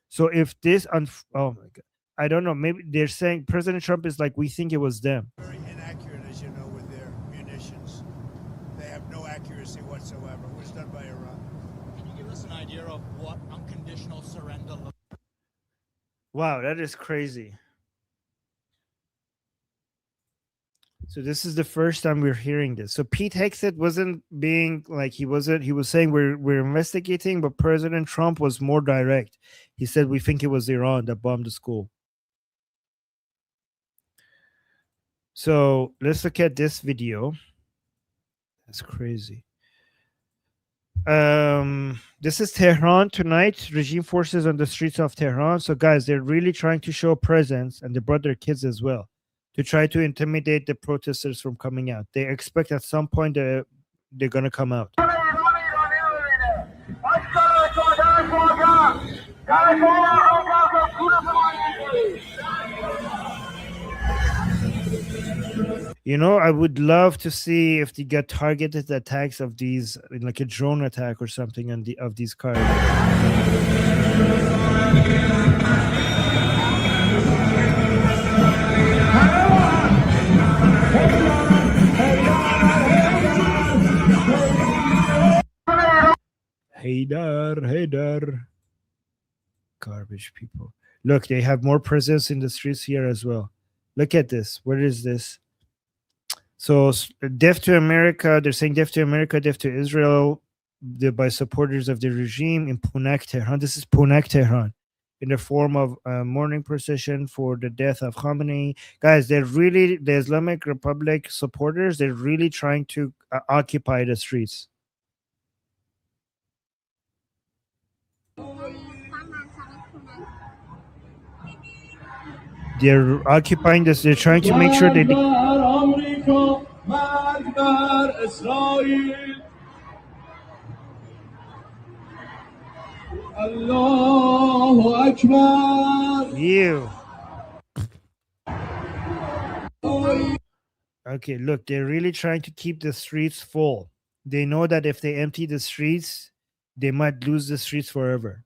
So if this oh my God, I don't know, maybe they're saying President Trump is like, we think it was them. Very inaccurate, as you know, with their munitions. They have no accuracy whatsoever. It was done by Iran. Can you give us an idea of what unconditional surrender looks like? Wow, that is crazy. So this is the first time we're hearing this. So Pete Hegseth wasn't being like, he was saying we're investigating, but President Trump was more direct. He said we think it was Iran that bombed the school. So let's look at this video. That's crazy. This is Tehran tonight. Regime forces on the streets of Tehran. So guys, they're really trying to show presence, and they brought their kids as well, to try to intimidate the protesters from coming out. They expect at some point they're going to come out. You know, I would love to see if they get targeted attacks of these, like a drone attack or something on of these cars. Haydar. Garbage people. Look, they have more presence in the streets here as well. Look at this. What is this? So, death to America. They're saying death to America, death to Israel, by supporters of the regime in Punak, Tehran. This is Punak, Tehran, in the form of a mourning procession for the death of Khamenei. Guys, they're really, the Islamic Republic supporters, they're really trying to occupy the streets. They're occupying this. They're trying to make sure they. You. Okay, look, they're really trying to keep the streets full. They know that if they empty the streets, they might lose the streets forever.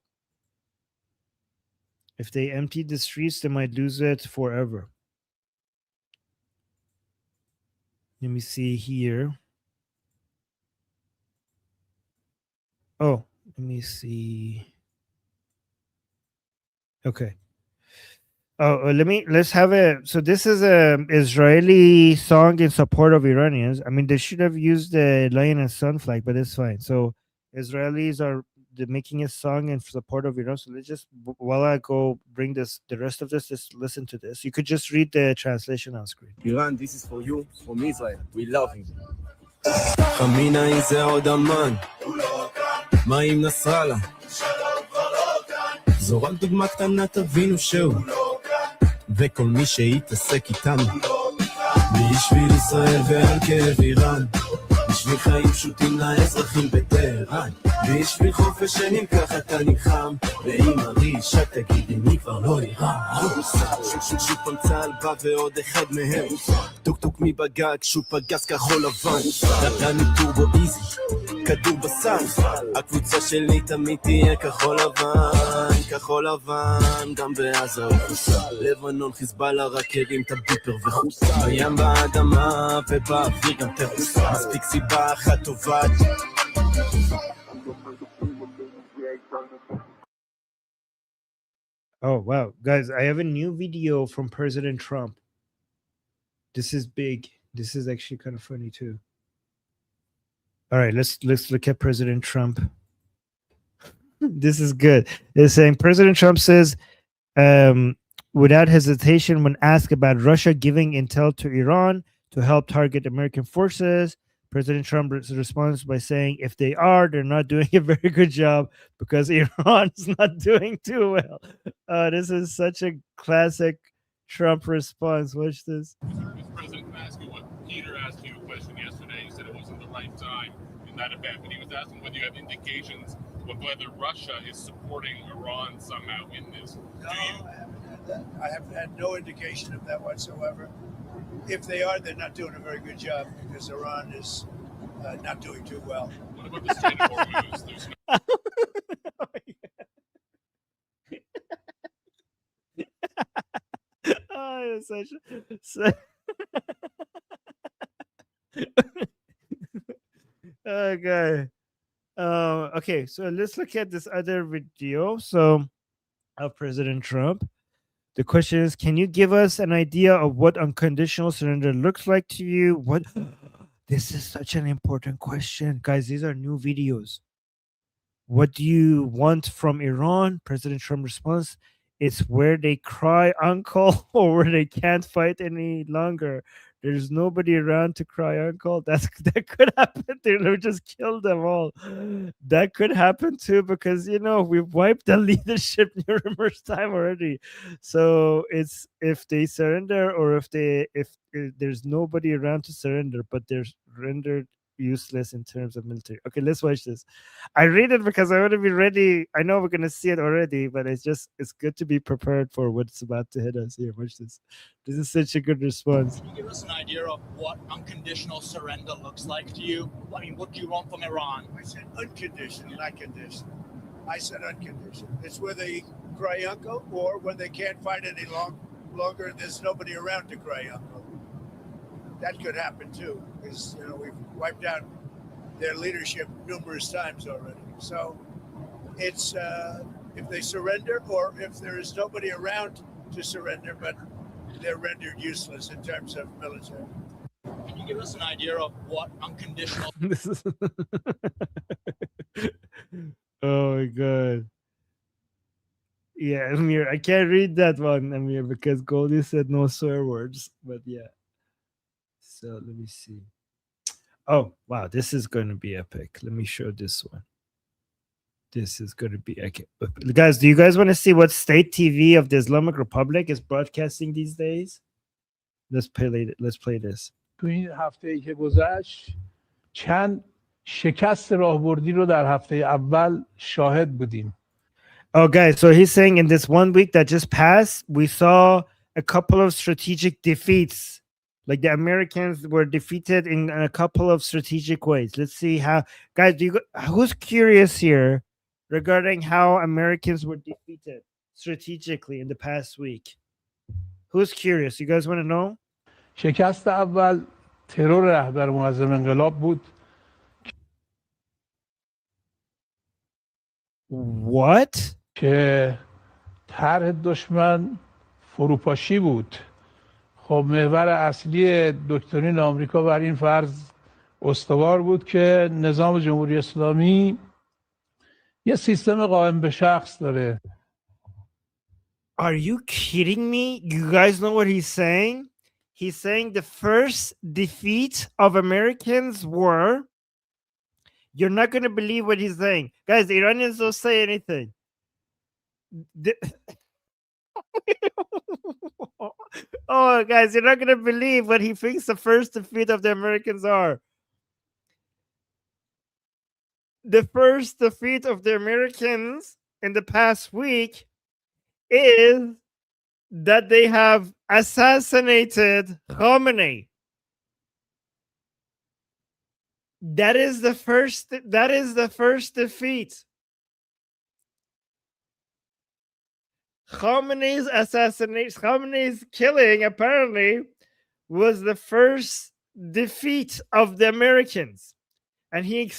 If they empty the streets, they might lose it forever. Let me see here. Oh, let me see. Okay. Let's have a. So this is a Israeli song in support of Iranians. I mean, they should have used the lion and sun flag, but it's fine. So Israelis are making a song in support of Iran. So let's just, while I go bring the rest of this, just listen to this. You could just read the translation on screen. Iran, this is for you, from Israel. We love you. Khamenei זה עוד אמן. מה עם נסראללה? זו רק דוגמה קטנה, תבינו שהוא. וכל מי שיתעסק איתנו. בשביל ישראל ועל כאב איראן. בשביל חיים פשוטים לאזרחים בטהרן. בשביל חופש שנים ככה אתה נלחם. ואם הרישה תגידי מי כבר לא איראן. שוב פעם צהל בא ועוד אחד מהם. טוק טוק מבגג שוב פגז כחול לבן. נתנו טורבו איזי, כדור בסם. הקבוצה שלי תמיד תהיה כחול לבן. כחול לבן גם בעזה וחוסה. לבנון חיזבאללה רק הרים את הביפר וחוסה. בים באדמה ובאוויר גם תרוס. מספיק סיבה אחת טובעת. Oh wow, guys, I have a new video from President Trump. This is big. This is actually kind of funny too. All right, let's look at President Trump. This is good. It's saying President Trump says, without hesitation, when asked about Russia giving intel to Iran to help target American forces, President Trump responds by saying, if they are, they're not doing a very good job because Iran's not doing too well. This is such a classic Trump response. Watch this. Mr. President, can I ask you what Peter asked you a question yesterday? You said it wasn't the right time in that event, but he was asking whether you have indications of whether Russia is supporting Iran somehow in this. No, I haven't had that. I have had no indication of that whatsoever. If they are, they're not doing a very good job because Iran is not doing too well. What about the state of Hormuz? There's no Oh, it's such okay. Okay, so let's look at this other video. So, of President Trump. The question is, can you give us an idea of what unconditional surrender looks like to you? What this is such an important question. Guys, these are new videos. What do you want from Iran? President Trump responds, it's where they cry uncle or where they can't fight any longer. There's nobody around to cry uncle. That could happen. They'll just kill them all. That could happen too because we've wiped the leadership numerous time already. So it's if they surrender or if there's nobody around to surrender, but they're rendered useless in terms of military. Okay, let's watch this. I read it because I want to be ready. I know we're gonna see it already, but it's good to be prepared for what's about to hit us here. Watch this. This is such a good response. Can you give us an idea of what unconditional surrender looks like to you? I mean, what do you want from Iran? I said unconditional, not conditional. I said unconditional. It's where they cry uncle or when they can't fight any longer and there's nobody around to cry uncle. That could happen too, because we've wiped out their leadership numerous times already. So it's if they surrender or if there is nobody around to surrender, but they're rendered useless in terms of military. Can you give us an idea of what unconditional This is oh my god. Yeah, Amir, I can't read that one, Amir, because Goldie said no swear words. But yeah. So let me see. Oh, wow. This is going to be epic. Let me show this one. This is going to be epic. Guys, do you guys want to see what state TV of the Islamic Republic is broadcasting these days? Let's play this. تو این هفته‌ای که گذشت چند شکست راهبردی رو در هفته اول شاهد بودیم. Oh, guys, so he's saying in this 1 week that just passed, we saw a couple of strategic defeats. Like the Americans were defeated in a couple of strategic ways. Let's see how, guys, who's curious here regarding how Americans were defeated strategically in the past week? Who's curious? You guys want to know? شکست اول ترور رهبر معظم انقلاب بود. What? که طرح دشمن فروپاشی بود. خب محور اصلی دکترین آمریکا بر این فرض استوار بود که نظام جمهوری اسلامی یه سیستم قائم به شخص داره. Are you kidding me? You guys know what he's saying? He's saying the first defeat of Americans were, you're not going to believe what he's saying. Guys, the Iranians don't say anything. Oh, guys, you're not going to believe what he thinks the first defeat of the Americans are. The first defeat of the Americans in the past week is that they have assassinated Khomeini. That is the first defeat. Khomeini's assassination, Khomeini's killing apparently was the first defeat of the Americans. and he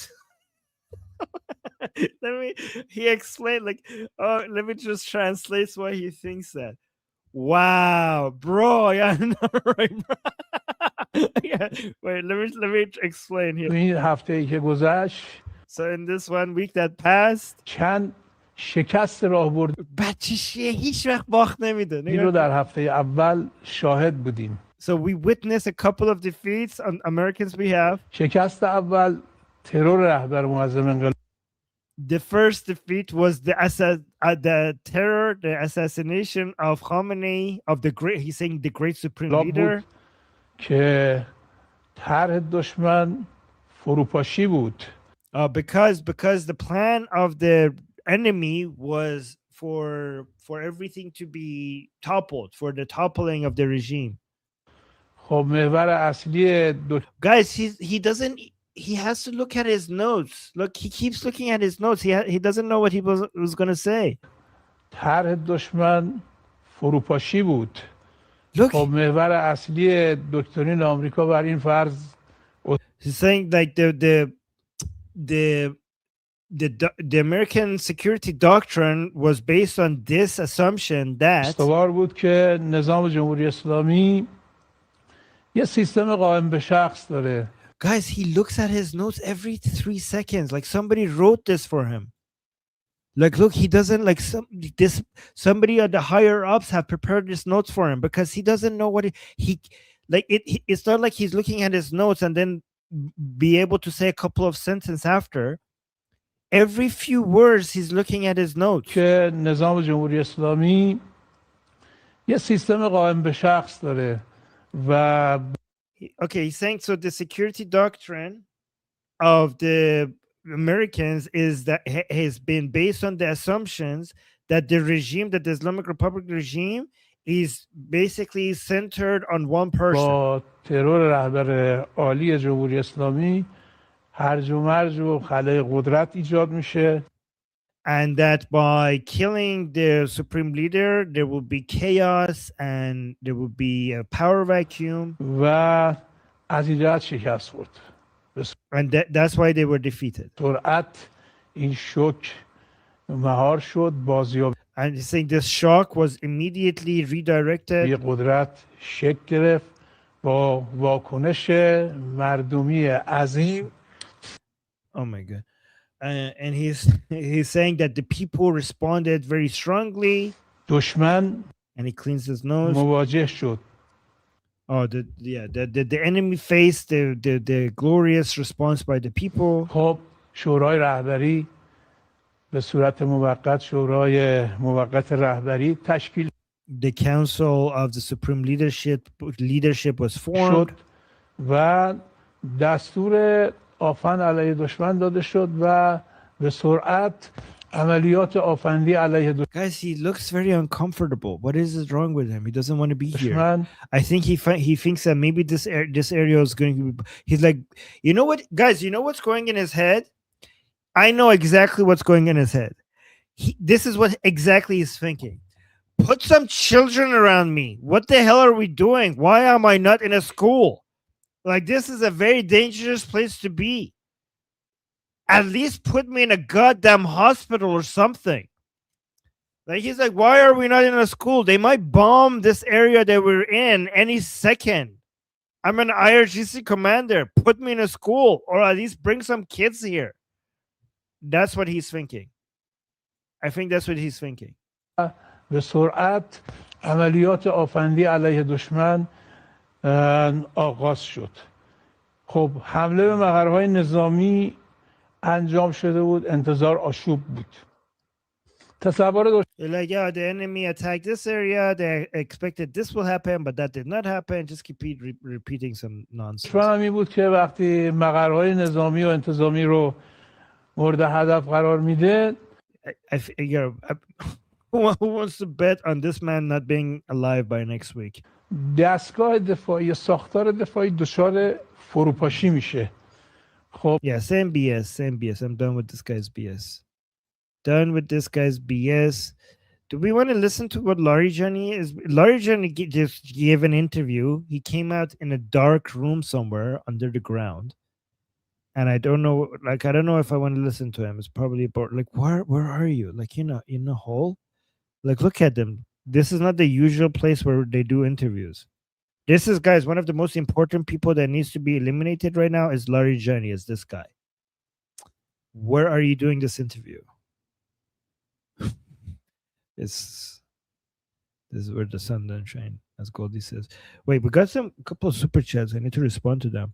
explained like, oh, let me just translate why he thinks that. Wow, bro, yeah, no, right, bro. Yeah, wait, let me explain تو here. این هفته‌ای که گذشت So in this 1 week that passed, چند شکست راهبردی بچه شیه هیچ وقت باخت نمیده. رو نگاه کن. در هفته اول شاهد بودیم. So we witnessed a couple of defeats on Americans' behalf. شکست اول ترور رهبر معظم انقلاب The first defeat was the terror, the assassination of Khamenei, of the great. He's saying the great supreme leader. بود که طرح دشمن فروپاشی بود. Because the plan of the enemy was for everything to be toppled, for the toppling of the regime. خب محور اصلی Guys, he has to look at his notes. Look, he keeps looking at his notes. He doesn't know what he was going to say. طرح دشمن فروپاشی بود. Look, خب محور اصلی دکترین آمریکا بر این فرض he's saying like the American security doctrine was based on this assumption that استوار بود که نظام جمهوری اسلامی یه سیستم قائم به شخص داره. Guys, he looks at his notes every 3 seconds. Like somebody wrote this for him. Like, look, he doesn't like somebody at the higher ups have prepared his notes for him because he doesn't know what it's not like he's looking at his notes and then be able to say a couple of sentences after. Every few words he's looking at his notes. که نظام جمهوری اسلامی یه سیستم قائم به شخص داره و Okay, he's saying so the security doctrine of the Americans is that has been based on the assumptions that the regime, that the Islamic Republic regime, is basically centered on one person. با ترور رهبر عالی جمهوری اسلامی هرج و مرج و خلای قدرت ایجاد میشه. And that by killing the supreme leader, there will be chaos and there will be a power vacuum. و از این جهت شکست خورد. And that's why they were defeated. سرعت این شوک مهار شد بازیابی. And he's saying this shock was immediately redirected. یه قدرت شکل گرفت با واکنش مردمی عظیم. Oh my God. And he's saying that the people responded very strongly. دشمن And he cleans his nose. مواجه شد. Oh, the enemy faced the glorious response by the people. خب شورای رهبری به صورت موقت شورای موقت رهبری تشکیل The council of the supreme leadership was formed. شد و دستور آفند علیه دشمن داده شد و به سرعت عملیات آفندی علیه دشمن. Guys, he looks very uncomfortable. What is wrong with him? He doesn't want to be here. I think he thinks that maybe this area is going to be. He's like, you know what, guys? You know what's going in his head? I know exactly what's going in his head. This is what exactly he's thinking. Put some children around me. What the hell are we doing? Why am I not in a school? Like, this is a very dangerous place to be. At least put me in a goddamn hospital or something. Like, he's like, why are we not in a school? They might bomb this area that we're in any second. I'm an IRGC commander. Put me in a school or at least bring some kids here. That's what he's thinking. I think that's what he's thinking. به سرعت عملیات آفندی علیه دشمن آغاز شد. خب حمله به مقرهای نظامی انجام شده بود. انتظار آشوب بود. تصور Like, yeah, the enemy attacked this area. They expected this will happen, but that did not happen. Just keep repeating some nonsense. دشمن می بود که وقتی مقرهای نظامی و انتظامی رو مورد هدف قرار میده. Who wants to bet on this man not being alive by next week? دستگاه دفاعی ساختار دفاعی دچار فروپاشی میشه. خب Yeah, same BS. I'm done with this guy's BS. Do we want to listen to what Larijani is? Larijani just gave an interview. He came out in a dark room somewhere under the ground. and I don't know, like, I don't know if I want to listen to him. It's probably about, like, where are you? Like, in a hole? Like, look at them. This is not the usual place where they do interviews. This is, guys, one of the most important people that needs to be eliminated right now is Larijani, is this guy. Where are you doing this interview? This is where the sun don't shine, as Goldie says. Wait, we got a couple of super chats. I need to respond to them.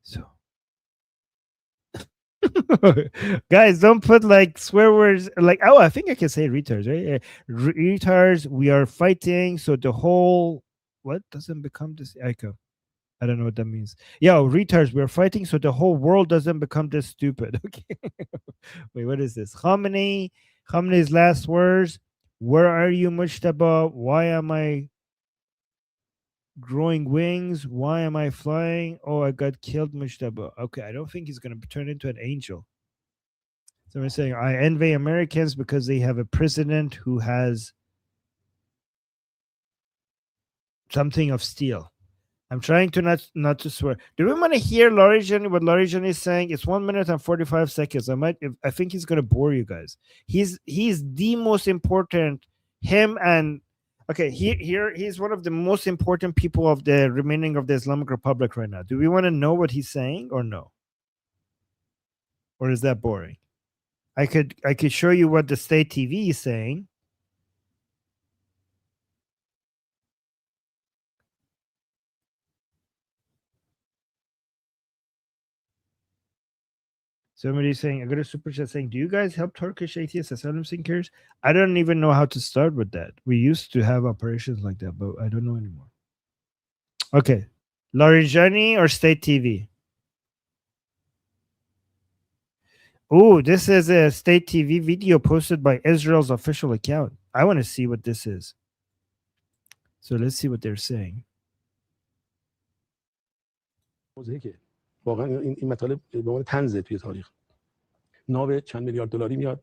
So, guys, don't put like swear words. Like, oh, I think I can say retards, right? Retards. We are fighting, so the whole what doesn't become this echo. I don't know what that means. Yeah, retards. We are fighting, so the whole world doesn't become this stupid. Okay. Wait, what is this? Khamenei's last words. Where are you, Mujtaba? Why am I growing wings? Why am I flying? Oh, I got killed, Mujtaba. Okay, I don't think he's going to turn into an angel. So we're saying, I envy Americans because they have a president who has something of steel. I'm trying to not to swear. Do we want to hear Larijani, what Larijani is saying? It's 1 minute and 45 seconds. I think he's gonna bore you guys. He's the most important. Him and okay, he's one of the most important people of the remaining of the Islamic Republic right now. Do we want to know what he's saying or no? Or is that boring? I could show you what the state TV is saying. Somebody's saying, I got a super chat saying, do you guys help Turkish atheists, asylum seekers? I don't even know how to start with that. We used to have operations like that, but I don't know anymore. Okay. Larijani or State TV? Oh, this is a State TV video posted by Israel's official account. I want to see what this is. So let's see what they're saying. واقعا این مطالب به عنوان طنزه توی تاریخ. ناو چند میلیارد دلاری میاد.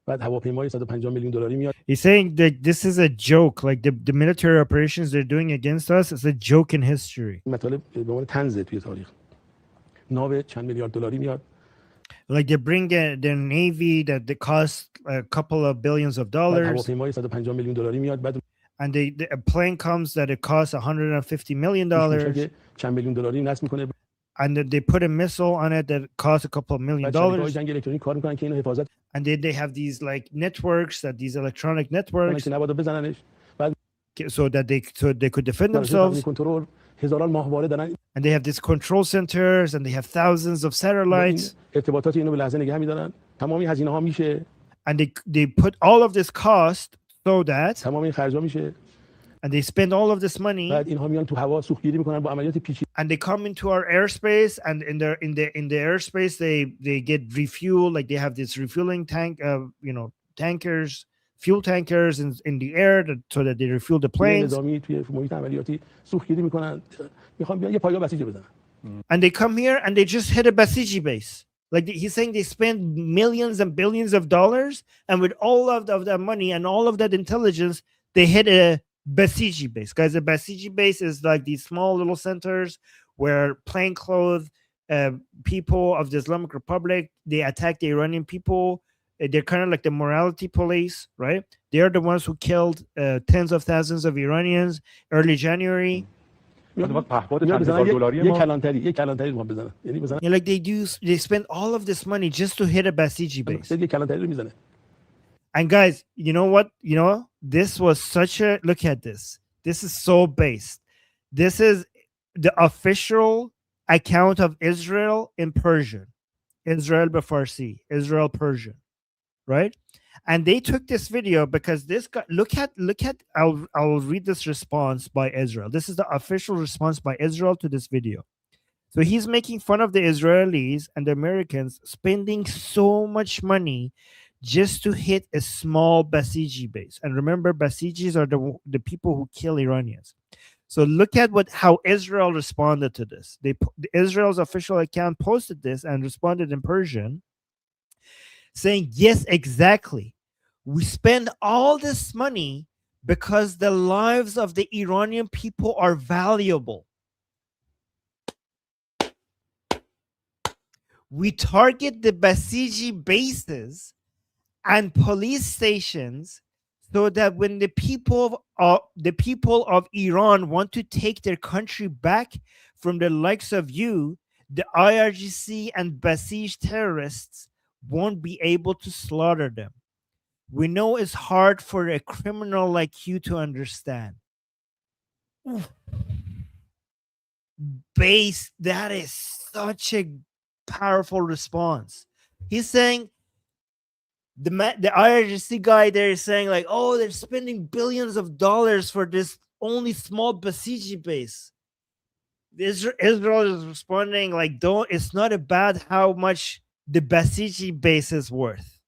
بعد هواپیمای 150 میلیون دلاری میاد. He's saying that this is a joke, like the military operations they're doing against us is a joke in history. مطالب به عنوان طنزه توی تاریخ. ناو چند میلیارد دلاری میاد. Like they bring their navy that they cost a couple of billions of dollars. هواپیمای 150 میلیون دلاری میاد. بعد and a plane comes that it costs $150 million. چند میلیون دلاری نصب میکنه. And they put a missile on it that costs a couple of $1 million. And then they have these like networks, these electronic networks, so that they could defend themselves. And they have these control centers, and they have thousands of satellites. And they put all of this cost so that. And they spend all of this money. And they come into our airspace, and in the airspace they get refueled. Like they have this refueling tank, tankers, fuel tankers in the air so that they refuel the planes. And they come here and they just hit a Basiji base. Like he's saying, they spend millions and billions of dollars, and with all of that money and all of that intelligence, they hit a Basiji base. Guys, the Basiji base is like these small little centers where plainclothes people of the Islamic Republic, they attack the Iranian people. They're kind of like the morality police, right? They're the ones who killed tens of thousands of Iranians early January. Like they spend all of this money just to hit a Basiji base. And guys, you know what? This was such a look at this. This is so based. This is the official account of Israel in Persian. Israel Farsi, Israel Persian, right? And they took this video because this guy, look at I'll read this response by Israel. This is the official response by Israel to this video. So he's making fun of the Israelis and the Americans spending so much money just to hit a small Basiji base. And remember, Basijis are the people who kill Iranians. So look at how Israel responded to this. Israel's official account posted this and responded in Persian, saying, yes, exactly. We spend all this money because the lives of the Iranian people are valuable. We target the Basiji bases and police stations so that when the people of Iran want to take their country back from the likes of you, the IRGC and Basij terrorists won't be able to slaughter them. We know it's hard for a criminal like you to understand. Oof. Base, that is such a powerful response. He's saying, the IRGC guy there is saying like, oh, they're spending billions of dollars for this only small Basiji base. Israel is responding like, don't, it's not about how much the Basiji base is worth.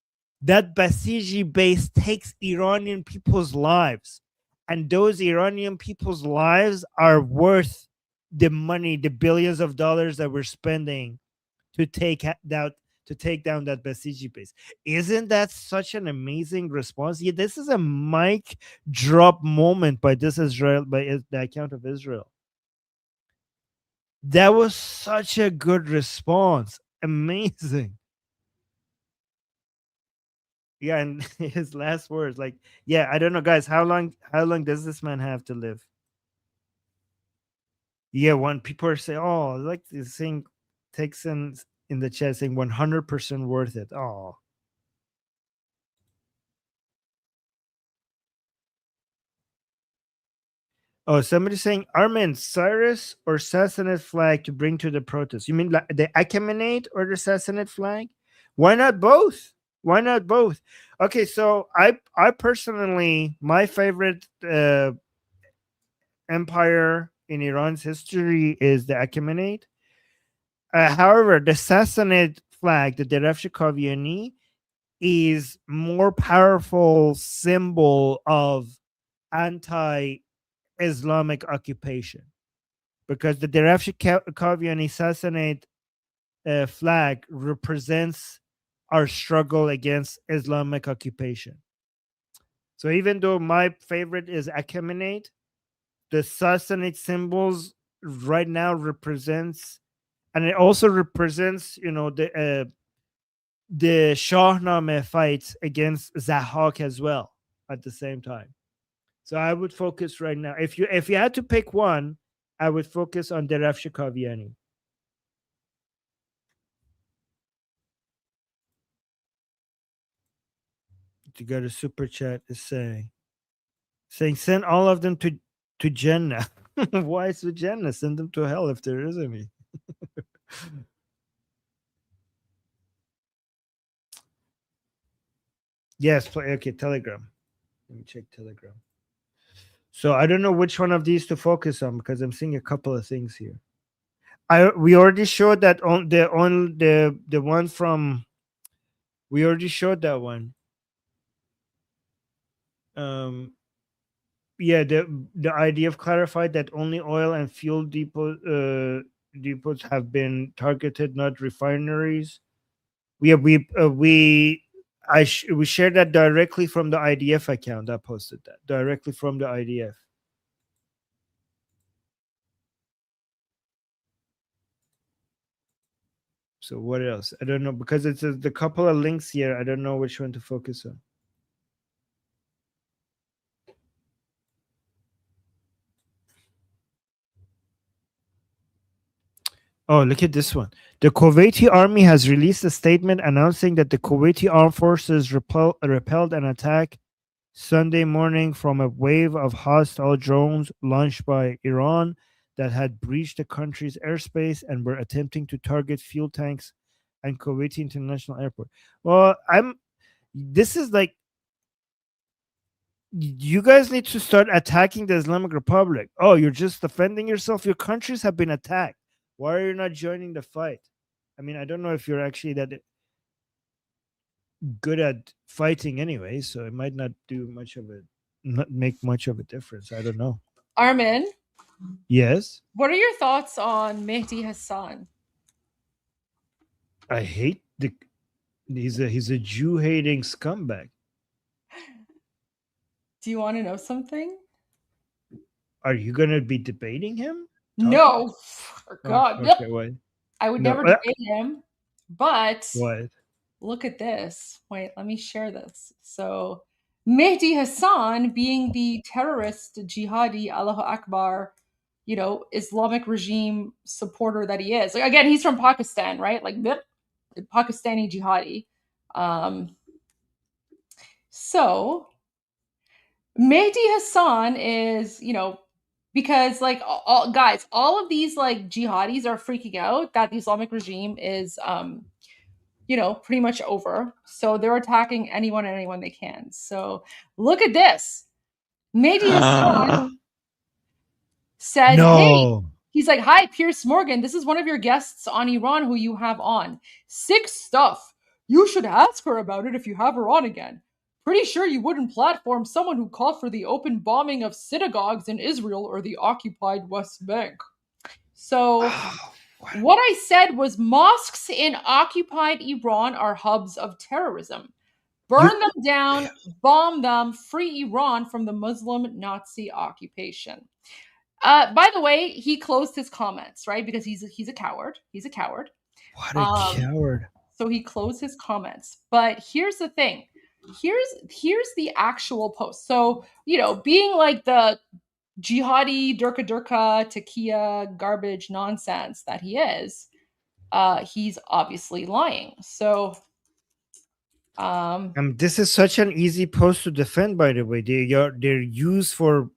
That Basiji base takes Iranian people's lives, and those Iranian people's lives are worth the money, the billions of dollars that we're spending to take down that Basiji base. Isn't that such an amazing response? Yeah, this is a mic drop moment by the account of Israel. That was such a good response. Amazing. Yeah, and his last words, like, yeah, I don't know, guys, how long does this man have to live? Yeah, when people are saying, oh, like this thing takes in the chat saying 100% worth it. Oh. Oh, somebody's saying Armin, Cyrus or Sassanid flag to bring to the protest. You mean like the Achaemenid or the Sassanid flag? Why not both? Why not both? Okay, so I personally, my favorite empire in Iran's history is the Achaemenid. However, the Sassanid flag, the Derefsh Kaviani, is more powerful symbol of anti-Islamic occupation, because the Derefsh Kaviani Sassanid flag represents our struggle against Islamic occupation. So even though my favorite is Achaemenid, the Sassanid symbols right now represents, and it also represents, the Shahnameh fight against Zahak as well at the same time. So I would focus right now. If you had to pick one, I would focus on Derefsh Kaviani. You got a super chat is saying send all of them to Jannah. Why to Jannah? Send them to hell if there is any. Yes, okay, Telegram. Let me check Telegram. So I don't know which one of these to focus on because I'm seeing a couple of things here. We already showed that on the one from. We already showed that one. Yeah, the IDF clarified that only oil and fuel depots have been targeted, not refineries. We shared that directly from the IDF account. I posted that directly from the IDF. So what else? I don't know, because it's the couple of links here. I don't know which one to focus on. Oh, look at this one. The Kuwaiti army has released a statement announcing that the Kuwaiti armed forces repelled an attack Sunday morning from a wave of hostile drones launched by Iran that had breached the country's airspace and were attempting to target fuel tanks and Kuwaiti International Airport. Well, this is like, you guys need to start attacking the Islamic Republic. Oh, you're just defending yourself. Your countries have been attacked. Why are you not joining the fight? I mean, I don't know if you're actually that good at fighting anyway, so it might not make much of a difference. I don't know. Armin? Yes? What are your thoughts on Mehdi Hassan? I hate he's a Jew-hating scumbag. Do you want to know something? Are you going to be debating him? No. For God. Okay, why? I would No, never debate him. But What? look at this. Wait, let me share this. So Mehdi Hassan, being the terrorist jihadi Allahu Akbar, Islamic regime supporter that he is. Like, again, he's from Pakistan, right? Like Pakistani jihadi. So Mehdi Hassan is, because like guys, all of these like jihadis are freaking out that the Islamic regime is pretty much over. So they're attacking anyone and anyone they can. So look at this. Mehdi Hassan said, No. hey, he's like, hi, Piers Morgan. This is one of your guests on Iran who you have on. Sick stuff. You should ask her about it if you have her on again. Pretty sure you wouldn't platform someone who called for the open bombing of synagogues in Israel or the occupied West Bank. So what I said was mosques in occupied Iran are hubs of terrorism. Burn them down, bomb them, free Iran from the Muslim Nazi occupation. By the way, he closed his comments, right? Because he's a coward. He's a coward. What a coward. So he closed his comments. But here's the thing. Here's the actual post. So, being like the jihadi durka takia garbage nonsense that he is, he's obviously lying. So this is such an easy post to defend, by the way. They're used for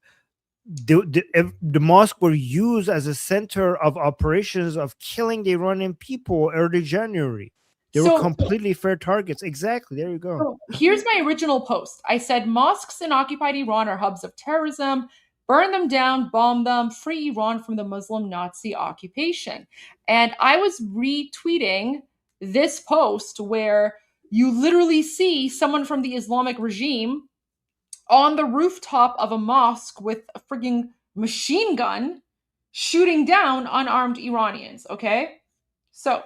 the mosque were used as a center of operations of killing the Iranian people early January. They were completely fair targets. Exactly. There you go. So here's my original post. I said mosques in occupied Iran are hubs of terrorism. Burn them down, bomb them, free Iran from the Muslim Nazi occupation. And I was retweeting this post where you literally see someone from the Islamic regime on the rooftop of a mosque with a frigging machine gun shooting down unarmed Iranians. Okay, so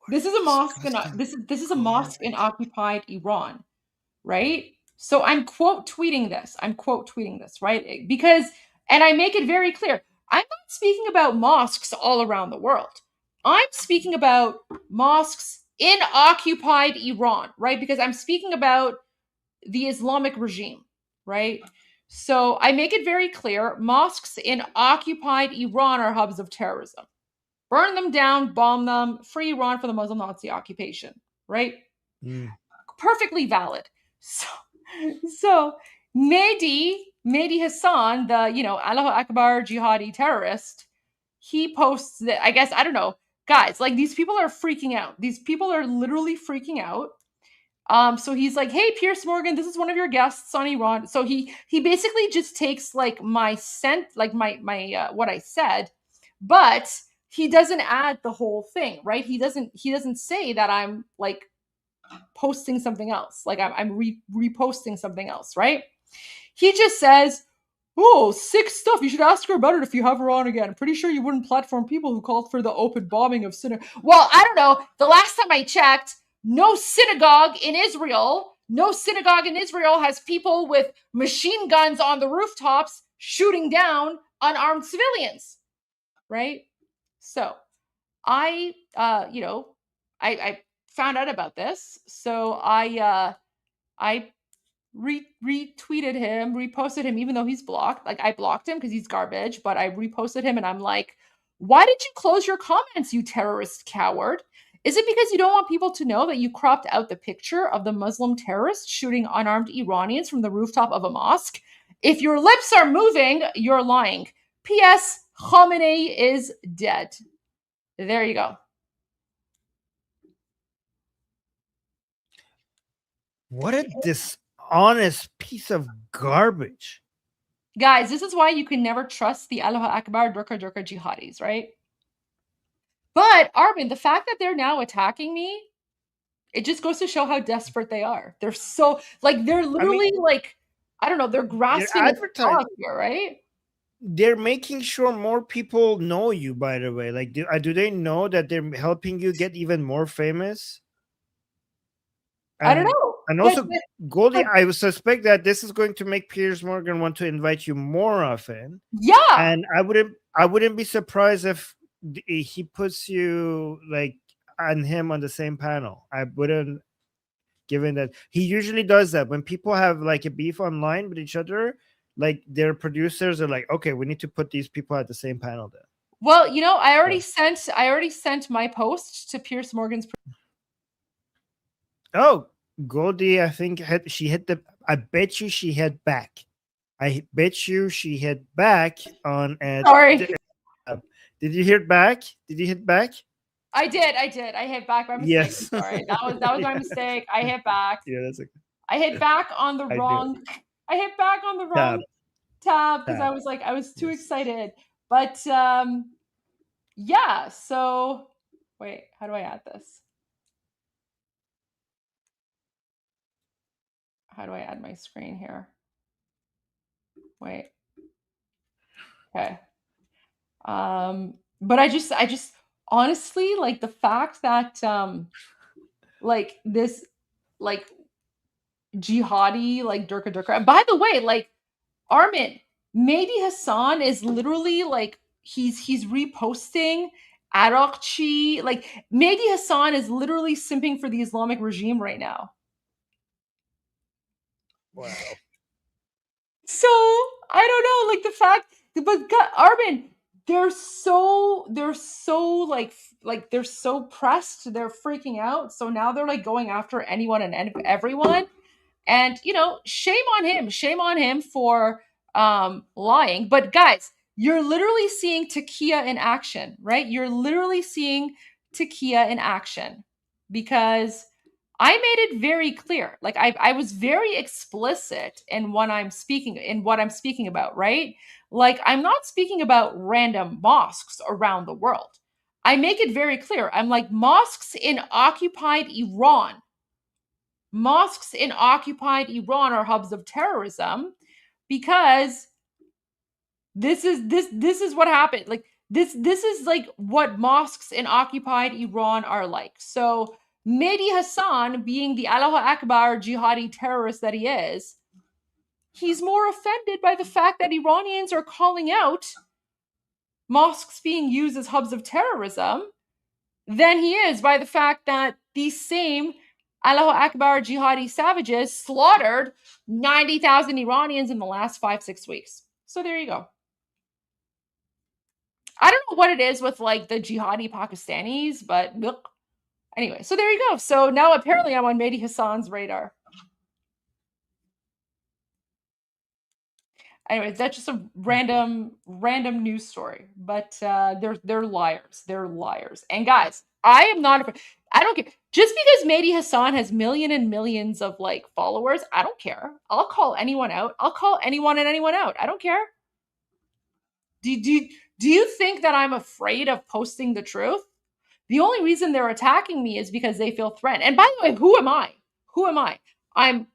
this is a mosque. This is a mosque in occupied Iran, right? So I'm quote tweeting this, right? Because, and I make it very clear, I'm not speaking about mosques all around the world. I'm speaking about mosques in occupied Iran, right? Because I'm speaking about the Islamic regime, right? So I make it very clear, mosques in occupied Iran are hubs of terrorism. Burn them down, bomb them, free Iran from the Muslim Nazi occupation, right? Perfectly valid. So Mehdi Hassan, the, Allahu Akbar jihadi terrorist, he posts that, I guess, I don't know, guys, like these people are freaking out. These people are literally freaking out. So he's like, hey, Piers Morgan, this is one of your guests on Iran. So he basically just takes like my what I said, but he doesn't add the whole thing, right? He doesn't say that I'm like posting something else, like I'm reposting something else, right? He just says, oh, sick stuff. You should ask her about it if you have her on again. I'm pretty sure you wouldn't platform people who called for the open bombing of synagogue. Well, I don't know. The last time I checked, no synagogue in Israel has people with machine guns on the rooftops shooting down unarmed civilians, right? So I found out about this. So I retweeted him, reposted him, even though he's blocked. Like I blocked him because he's garbage, but I reposted him and I'm like, why did you close your comments, you terrorist coward? Is it because you don't want people to know that you cropped out the picture of the Muslim terrorist shooting unarmed Iranians from the rooftop of a mosque? If your lips are moving, you're lying. P.S. Khamenei is dead. There you go. What a dishonest piece of garbage. Guys, this is why you can never trust the Allahu Akbar Durka jihadis, right? But Armin, the fact that they're now attacking me, it just goes to show how desperate they are. They're so they're literally I don't know, they're grasping at the straw here, right? They're making sure more people know you, by the way. Like, do they know that they're helping you get even more famous? I don't know. And also, Goldie, I would suspect that this is going to make Piers Morgan want to invite you more often. Yeah. And I wouldn't be surprised if he puts you and him on the same panel. I wouldn't, given that he usually does that when people have like a beef online with each other, like their producers are like, okay, we need to put these people at the same panel then. Well, you know, I already sent my post to Pierce Morgan's. Oh, Goldie, I think she hit the. I bet you she hit back. I bet you she hit back on. Sorry. Did you hit back? Did you hit back? I did. I hit back by mistake. Yes. Sorry, that was my mistake. I hit back. Yeah, that's okay. I hit back on the wrong. I hit back on the wrong tab because I was like, I was too excited. But yeah. So wait, how do I add this? How do I add my screen here? Wait. Okay. But I just honestly, like the fact that like this like jihadi like Durka. By the way, like Armin, Mehdi Hassan is literally like he's reposting IRGC. Like Mehdi Hassan is literally simping for the Islamic regime right now. Wow. So I don't know, like the fact, but God, Armin, they're so like they're so pressed, they're freaking out. So now they're like going after anyone and everyone. And you know, shame on him for lying. But guys, you're literally seeing Takia in action, right? You're literally seeing Takia in action because I made it very clear. Like I was very explicit in what I'm speaking about, right? Like I'm not speaking about random mosques around the world. I make it very clear. I'm like mosques in occupied Iran. Mosques in occupied Iran are hubs of terrorism because this is what happened. Like this is like what mosques in occupied Iran are like. So Mehdi Hassan, being the Allahu Akbar jihadi terrorist that he is, he's more offended by the fact that Iranians are calling out mosques being used as hubs of terrorism than he is by the fact that these same Allahu Akbar jihadi savages slaughtered 90,000 Iranians in the last 5-6 weeks. So there you go. I don't know what it is with like the jihadi Pakistanis, but anyway, so there you go. So now apparently I'm on Mehdi Hassan's radar. Anyways, that's just a random news story. But they're liars. They're liars. And guys, I am not. I don't care. Just because Mehdi Hassan has millions and millions of like followers, I don't care. I'll call anyone out. I'll call anyone and anyone out. I don't care. Do you think that I'm afraid of posting the truth? The only reason they're attacking me is because they feel threatened. And by the way, who am I? Who am I? I'm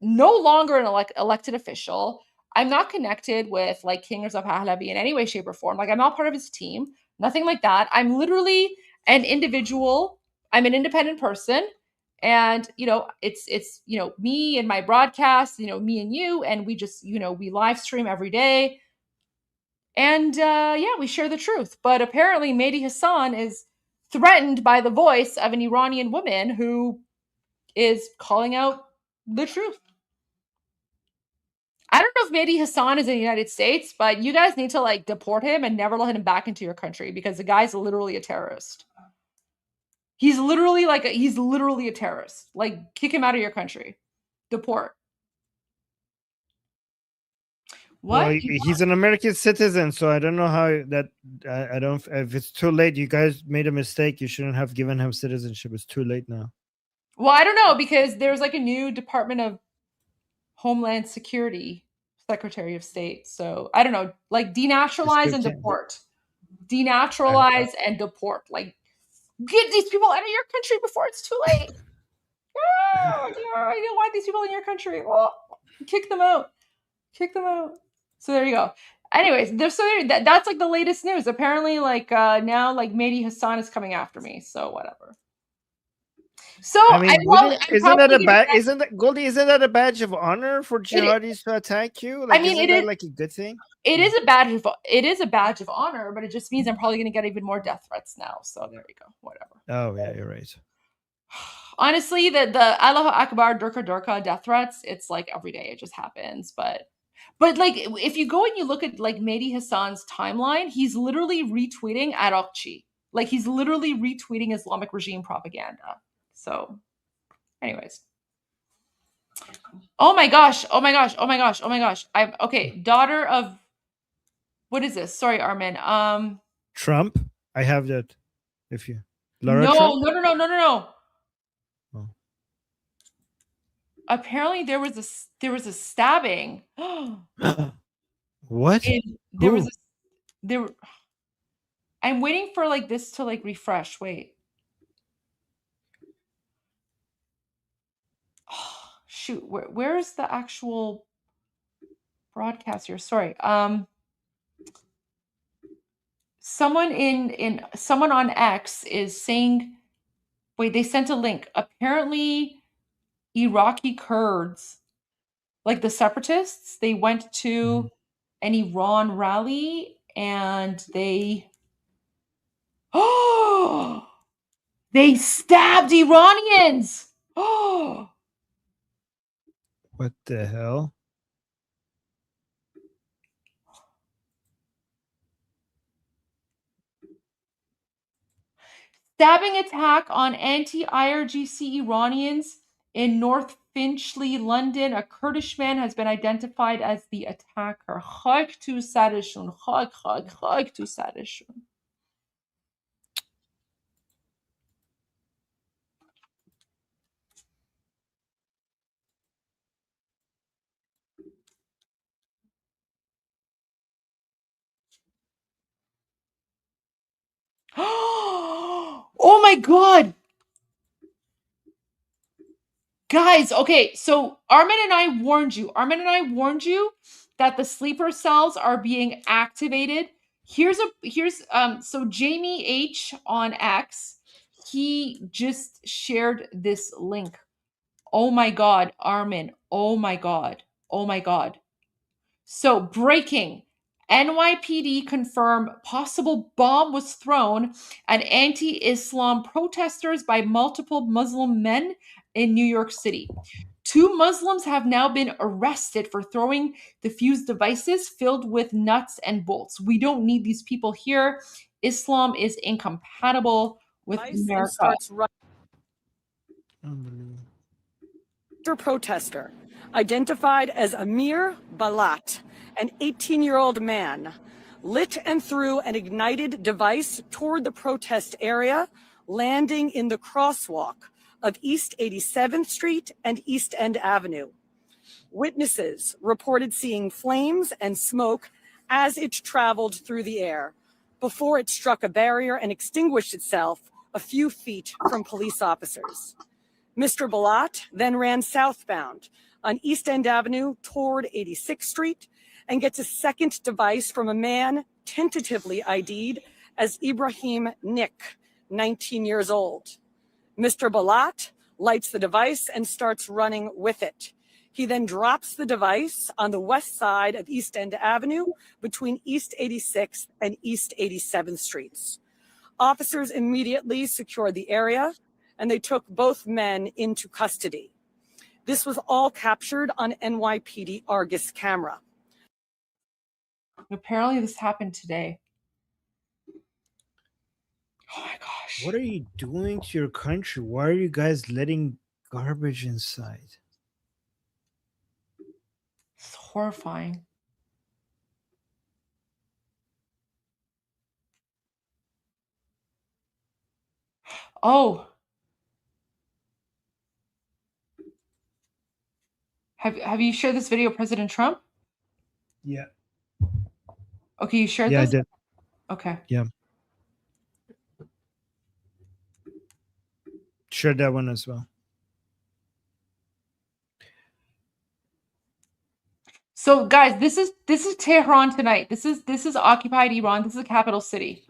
no longer an elected official. I'm not connected with like King Reza Pahlavi in any way, shape, or form. Like I'm not part of his team. Nothing like that. I'm literally an individual. I'm an independent person. And, you know, it's, you know, me and my broadcast, you know, me and you, and we just, you know, we live stream every day. And yeah, we share the truth. But apparently Mehdi Hassan is threatened by the voice of an Iranian woman who is calling out the truth. I don't know if Mehdi Hassan is in the United States, but you guys need to like deport him and never let him back into your country because the guy's literally a terrorist. He's literally a terrorist. Like kick him out of your country. Deport. What? Well, he's an American citizen, so I don't know how that. I don't. If it's too late, you guys made a mistake. You shouldn't have given him citizenship. It's too late now. Well, I don't know because there's like a new Department of Homeland Security Secretary of State. So I don't know, like denaturalize and deport. Denaturalize and deport. Like get these people out of your country before it's too late. I don't want these people in your country. Well, kick them out. Kick them out. So there you go. Anyways, that's like the latest news. Apparently, like now, like Mehdi Hassan is coming after me. So whatever. So I mean, isn't that Goldie? Isn't that a badge of honor for jihadis to attack you? Like, I mean, isn't that like a good thing? It is a badge of honor, but it just means I'm probably going to get even more death threats now. So there we go. Whatever. Oh yeah, you're right. Honestly, the Allahu Akbar, Durka death threats, it's like every day it just happens. But like if you go and you look at like Mehdi Hassan's timeline, he's literally retweeting Arakchi. Like he's literally retweeting Islamic regime propaganda. So, anyways. Oh my gosh. I'm okay. Daughter of what is this? Sorry, Armin. Trump. I have that. If you No. Oh. Apparently there was a stabbing. What? I'm waiting for like this to like refresh. Wait. Oh, shoot, where's the actual broadcast here? Sorry. Someone someone on X is saying, wait, they sent a link. Apparently Iraqi Kurds, like the separatists, they went to an Iran rally and they they stabbed Iranians. What the hell? Stabbing attack on anti-IRGC Iranians in North Finchley, London. A Kurdish man has been identified as the attacker. Khak tu sarishun. Khak tu sarishun. Oh my God. Guys, okay, so Armin and I warned you that the sleeper cells are being activated. So Jamie H on X, he just shared this link. Oh my God, Armin. Oh my God. So breaking. NYPD confirm possible bomb was thrown at anti-Islam protesters by multiple Muslim men in New York City. 2 Muslims have now been arrested for throwing defused devices filled with nuts and bolts. We don't need these people here. Islam is incompatible with America. Protester identified as Amir Balat, an 18-year-old man, lit and threw an ignited device toward the protest area, landing in the crosswalk of East 87th Street and East End Avenue. Witnesses reported seeing flames and smoke as it traveled through the air before it struck a barrier and extinguished itself a few feet from police officers. Mr. Balat then ran southbound on East End Avenue toward 86th Street and gets a second device from a man tentatively ID'd as Ibrahim Nick, 19 years old. Mr. Balat lights the device and starts running with it. He then drops the device on the west side of East End Avenue between East 86th and East 87th Streets. Officers immediately secured the area and they took both men into custody. This was all captured on NYPD Argus camera. Apparently this happened today. Oh my gosh. What are you doing to your country? Why are you guys letting garbage inside? It's horrifying. Oh. Have you shared this video of President Trump? Yeah. Okay, you shared this? this? I did. Okay. Yeah. Share that one as well. So guys, this is Tehran tonight. This is occupied Iran. This is the capital city.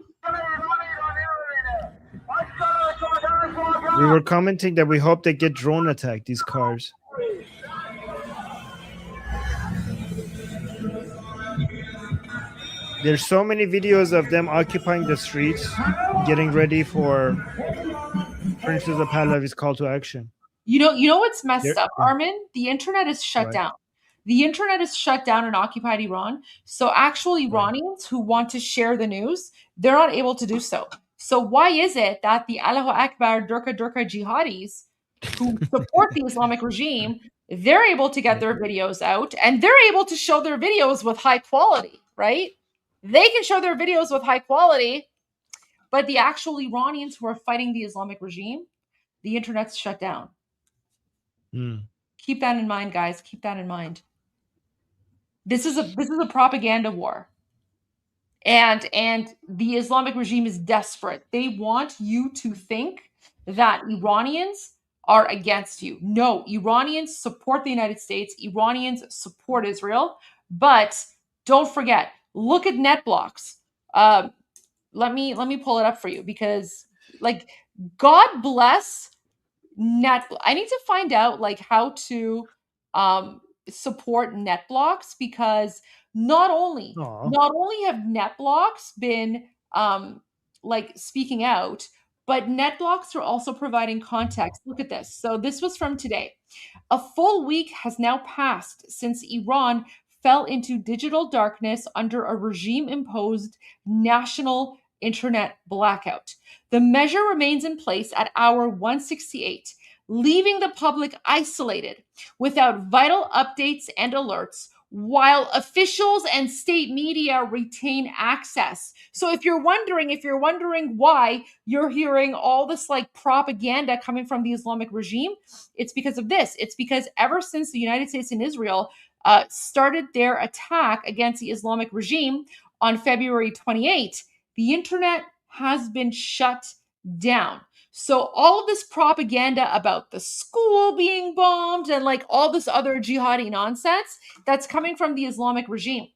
We were commenting that we hope they get drone attacked, these cars. There's so many videos of them occupying the streets, getting ready for Prince of Pahlavi's call to action. You know what's messed They're- up, Armin? The internet is shut Right. down. The internet is shut down in occupied Iran. So actual Iranians who want to share the news, they're not able to do so. So why is it that the Allahu Akbar Durka jihadis who support the Islamic regime, they're able to get their videos out and they're able to show their videos with high quality, right? They can show their videos with high quality, but the actual Iranians who are fighting the Islamic regime, the internet's shut down. Keep that in mind, guys. Keep that in mind. This is a propaganda war. And the Islamic regime is desperate. They want you to think that Iranians are against you. No, Iranians support the United States. Iranians support Israel. But don't forget, look at net blocks. Let me pull it up for you because, like, God bless net. I need to find out like how to support net blocks, because not only have net blocks been like speaking out, but net blocks are also providing context. Look at this. So this was from today. A full week has now passed since Iran fell into digital darkness under a regime-imposed national internet blackout. The measure remains in place at hour 168, leaving the public isolated without vital updates and alerts, while officials and state media retain access. So if you're wondering why you're hearing all this like propaganda coming from the Islamic regime, it's because of this. It's because ever since the United States and Israel started their attack against the Islamic regime on February 28, the internet has been shut down. So all of this propaganda about the school being bombed and like all this other jihadi nonsense that's coming from the Islamic regime,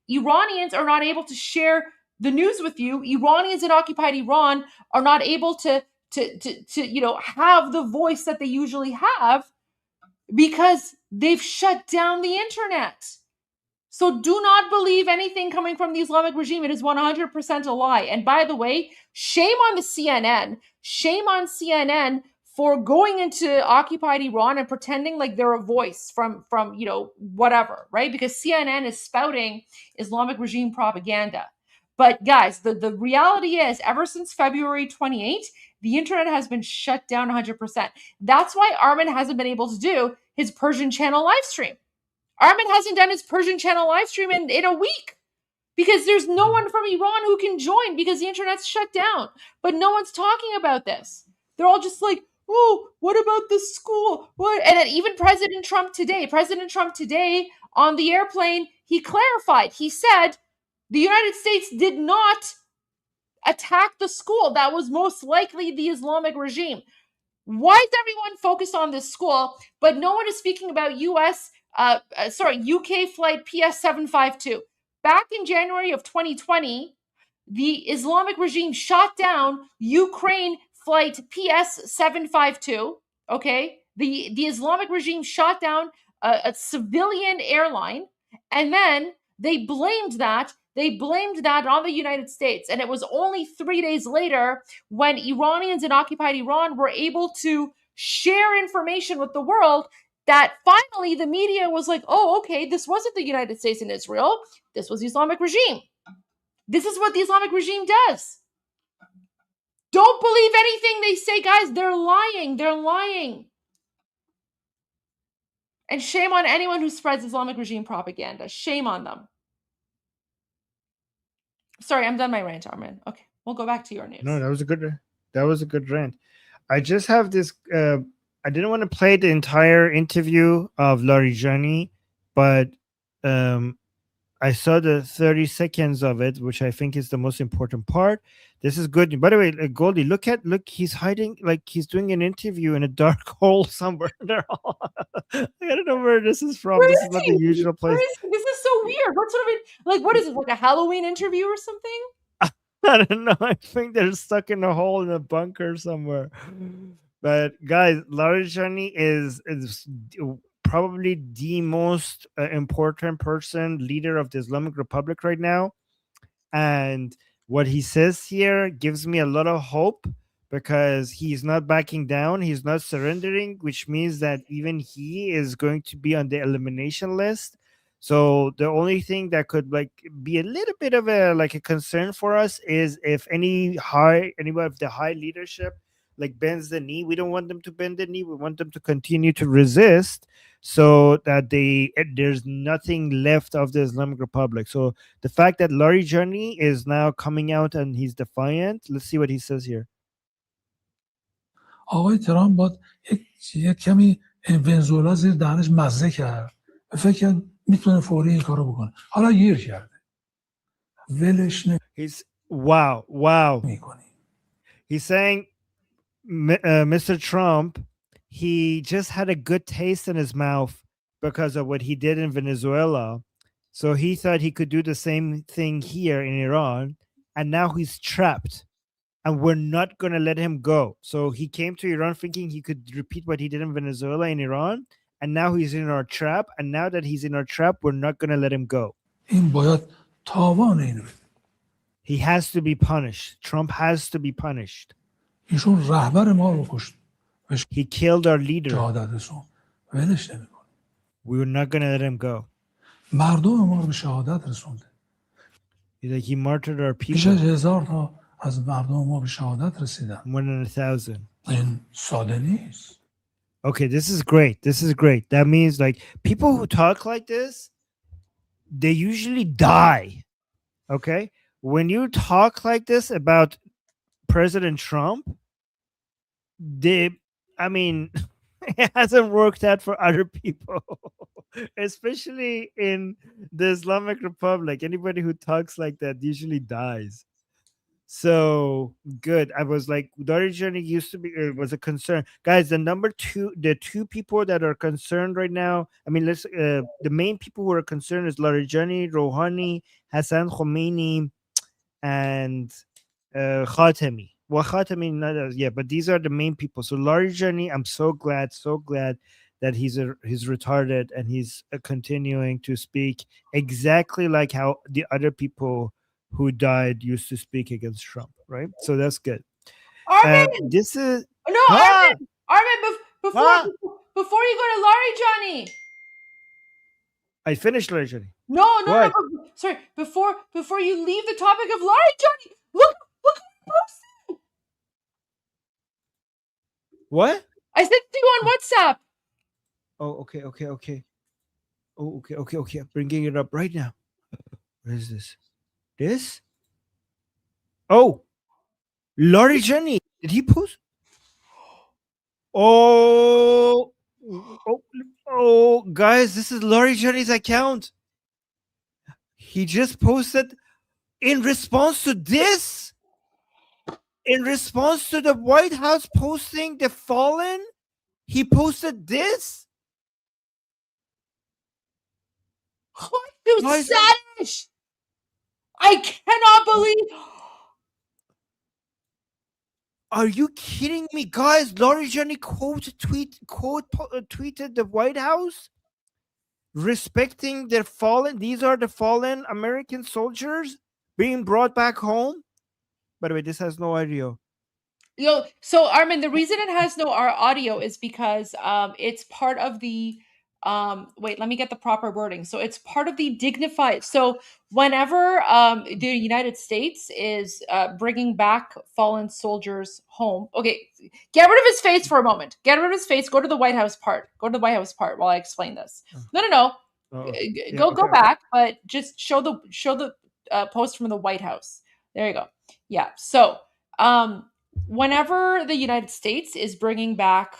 Iranians are not able to share the news with you. Iranians in occupied Iran are not able to have the voice that they usually have because they've shut down the internet. So do not believe anything coming from the Islamic regime. It is 100% a lie. And by the way, shame on the CNN. Shame on CNN for going into occupied Iran and pretending like they're a voice from whatever, right? Because CNN is spouting Islamic regime propaganda. But guys, the reality is, ever since February 28th, the internet has been shut down 100%. That's why Armin hasn't been able to do his Persian channel live stream. Armin hasn't done his Persian channel live stream in a week because there's no one from Iran who can join because the internet's shut down. But no one's talking about this. They're all just like, oh, what about the school? What? And then even President Trump today on the airplane, he clarified. He said the United States did not attack the school. That was most likely the Islamic regime. Why is everyone focused on this school, but no one is speaking about UK flight PS752? Back in January of 2020, the Islamic regime shot down Ukraine flight PS752. Okay, the Islamic regime shot down a civilian airline, and then they blamed that on the United States. And it was only 3 days later when Iranians in occupied Iran were able to share information with the world that finally the media was like, oh, okay, this wasn't the United States and Israel. This was the Islamic regime. This is what the Islamic regime does. Don't believe anything they say, guys. They're lying. They're lying. And shame on anyone who spreads Islamic regime propaganda. Shame on them. Sorry, I'm done my rant, Armin. Okay, we'll go back to your news. No, that was a good rant. I just have this. I didn't want to play the entire interview of Larijani, but I saw the 30 seconds of it, which I think is the most important part. This is good. By the way, Goldie, look, he's hiding, like he's doing an interview in a dark hole somewhere. I don't know where this is from. This is not the usual place. This is so weird. What sort of what is it, like a Halloween interview or something? I don't know. I think they're stuck in a hole in a bunker somewhere. But guys, Larijani is probably the most important leader of the Islamic Republic right now. And what he says here gives me a lot of hope because he's not backing down, he's not surrendering, which means that even he is going to be on the elimination list. So the only thing that could like be a little bit of a like a concern for us is if any of the high leadership like bends the knee. We don't want them to bend the knee. We want them to continue to resist so that there's nothing left of the Islamic Republic. So the fact that Larijani is now coming out and he's defiant, let's see what he says here. آقای ترامپ باید یک کمی ونزوئلا زیر دهنش مزه کرد و فکر کرد میتونه فوری این کارو بکنه. حالا گیر کرده. ولش He's wow. He's saying Mr. Trump, he just had a good taste in his mouth because of what he did in Venezuela. So he thought he could do the same thing here in Iran. And now he's trapped. And we're not going to let him go. So he came to Iran thinking he could repeat what he did in Venezuela in Iran. And now he's in our trap. And now that he's in our trap, we're not going to let him go. این باید تاوان اینو بده. He has to be punished. Trump has to be punished. ایشون رهبر ما رو کشت. He killed our leader. شهادت رسون. ولش نمیکنه. We're not going to let him go. مردم ما رو به شهادت رسونده. He martyred our people. بیش از 1000 تا از مردم ما به شهادت رسیدن. More than 1,000. این ساده نیست. Okay, this is great. This is great. That means like people who talk like this, they usually die. Okay? When you talk like this about President Trump, it hasn't worked out for other people, especially in the Islamic Republic. Anybody who talks like that usually dies. So good. I was like, Larijani used to be was a concern, guys. The two people that are concerned right now. I mean, the main people who are concerned is Larijani, Rohani, Hassan Khomeini, and Khatami. Well, Khatami, not as but these are the main people. So Larijani, I'm so glad that he's retarded and he's continuing to speak exactly like how the other people who died used to speak against Trump, right? So that's good. Armin! This is Armin, before you go to Larijani. I finished Larijani. No. Sorry, before you leave the topic of Larijani, look what you posted. What? I sent it to you on WhatsApp. Oh, okay. Oh, okay. I'm bringing it up right now. What is this? This? Oh, Larijani. Did he post? Oh, guys, this is Larijani's account. He just posted in response to this. In response to the White House posting the fallen, he posted this. You savage! I cannot believe. Are you kidding me, guys? Larijani tweeted the White House respecting their fallen. These are the fallen American soldiers being brought back home. By the way, this has no audio. So Armin, the reason it has no audio is because it's part of the wait, let me get the proper wording. So it's part of the dignified. So whenever the United States is bringing back fallen soldiers home, okay, get rid of his face for a moment. Get rid of his face. Go to the White House part. Go to the White House part while I explain this. No. Go back, but just show the post from the White House. There you go. Yeah. So whenever the United States is bringing back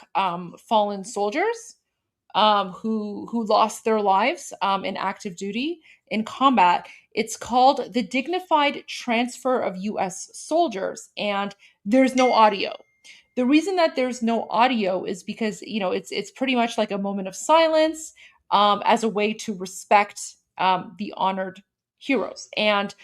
fallen soldiers who lost their lives in active duty in combat, it's called the dignified transfer of U.S. soldiers, and there's no audio. The reason that there's no audio is because it's pretty much like a moment of silence as a way to respect the honored heroes. And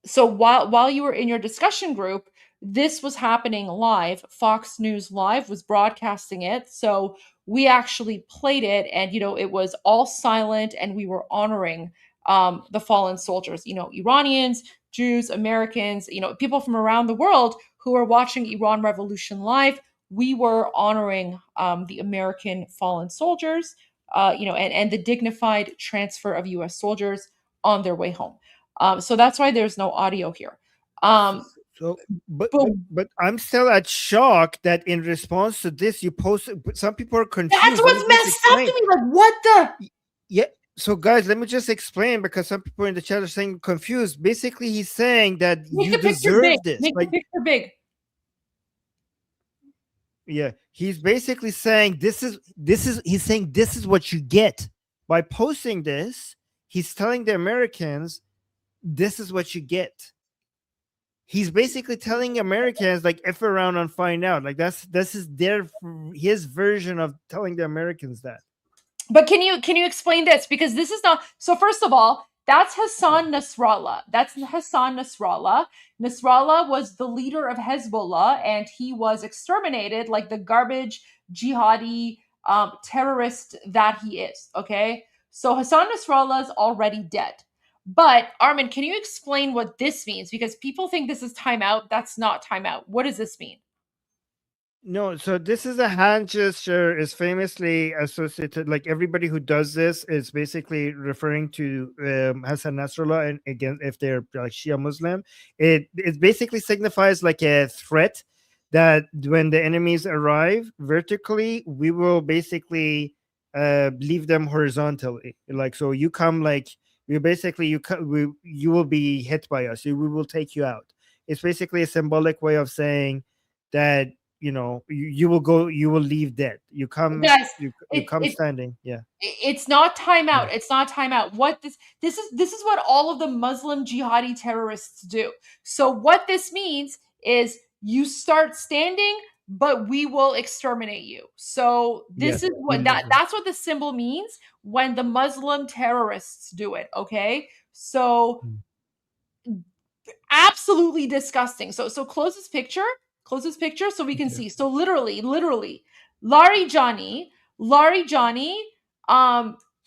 so while you were in your discussion group, this was happening live. Fox News Live was broadcasting it. So we actually played it, and it was all silent, and we were honoring the fallen soldiers. Iranians Jews, Americans, people from around the world who are watching Iran Revolution live, we were honoring the American fallen soldiers, and the dignified transfer of U.S. soldiers on their way home. So that's why there's no audio here. But I'm still at shock that in response to this, you posted. Some people are confused. That's what's messed up to me. Like, what the? Yeah. So, guys, let me just explain, because some people in the chat are saying confused. Basically, he's saying that you deserve this. Make the picture big. Yeah, he's basically saying he's saying this is what you get by posting this. He's telling the Americans, this is what you get. He's basically telling Americans, like, F around and find out. Like, this is his version of telling the Americans that. But can you explain this? Because this is not. So first of all, that's Hassan Nasrallah. That's Hassan Nasrallah. Nasrallah was the leader of Hezbollah, and he was exterminated like the garbage jihadi terrorist that he is. Okay, so Hassan Nasrallah is already dead. But Armin, can you explain what this means? Because people think this is timeout. That's not timeout. What does this mean? No, so this is a hand gesture, is famously associated, like everybody who does this is basically referring to Hassan Nasrallah, and again, if they're like Shia Muslim, it basically signifies like a threat that when the enemies arrive vertically, we will basically leave them horizontally. Like, so you come, like, you will be hit by us. We will take you out. It's basically a symbolic way of saying that, you will leave dead. You come, Guys, you come standing. Yeah. It's not timeout. It's not timeout. What this is what all of the Muslim jihadi terrorists do. So what this means is you start standing, but we will exterminate you. So this is what that's what the symbol means when the Muslim terrorists do it. Okay. So absolutely disgusting. So close this picture so we can see. So literally Larijani,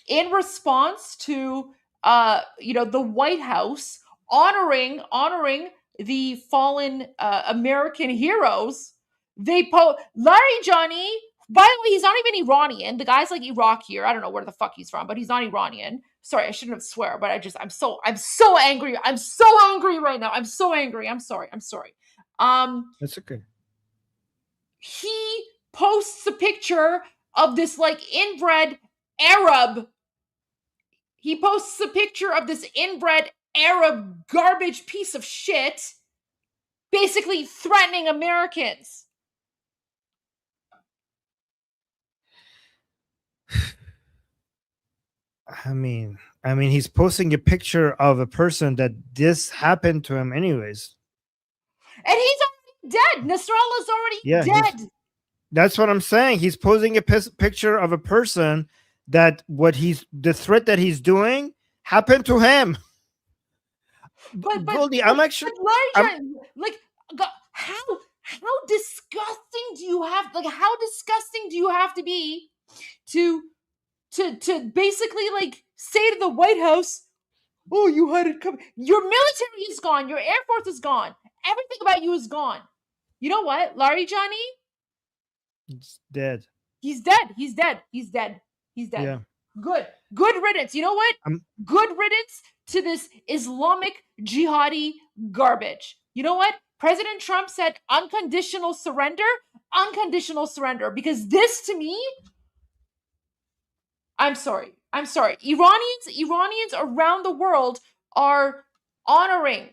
in response to the White House honoring the fallen American heroes, they Larijani. By the way, he's not even Iranian. The guy's like Iraqi, or I don't know where the fuck he's from, but he's not Iranian. Sorry, I shouldn't have swear, but I'm so angry. I'm so angry right now. I'm so angry. I'm sorry. That's okay. He posts a picture of this like inbred Arab. He posts a picture of this inbred Arab garbage piece of shit, basically threatening Americans. I mean, he's posting a picture of a person that this happened to him anyways. And he's already dead. Nasrallah's already dead. That's what I'm saying. He's posing a picture of a person that the threat that he's doing happened to him. But Goldie, I'm actually like, how disgusting do you have? Like, how disgusting do you have to be to basically like say to the White House, oh, you had it coming. Your military is gone. Your Air Force is gone. Everything about you is gone. You know what, Larijani? He's dead. He's dead. Yeah. Good riddance. You know what? Good riddance to this Islamic jihadi garbage. You know what? President Trump said unconditional surrender, because this to me, I'm sorry. Iranians around the world are honoring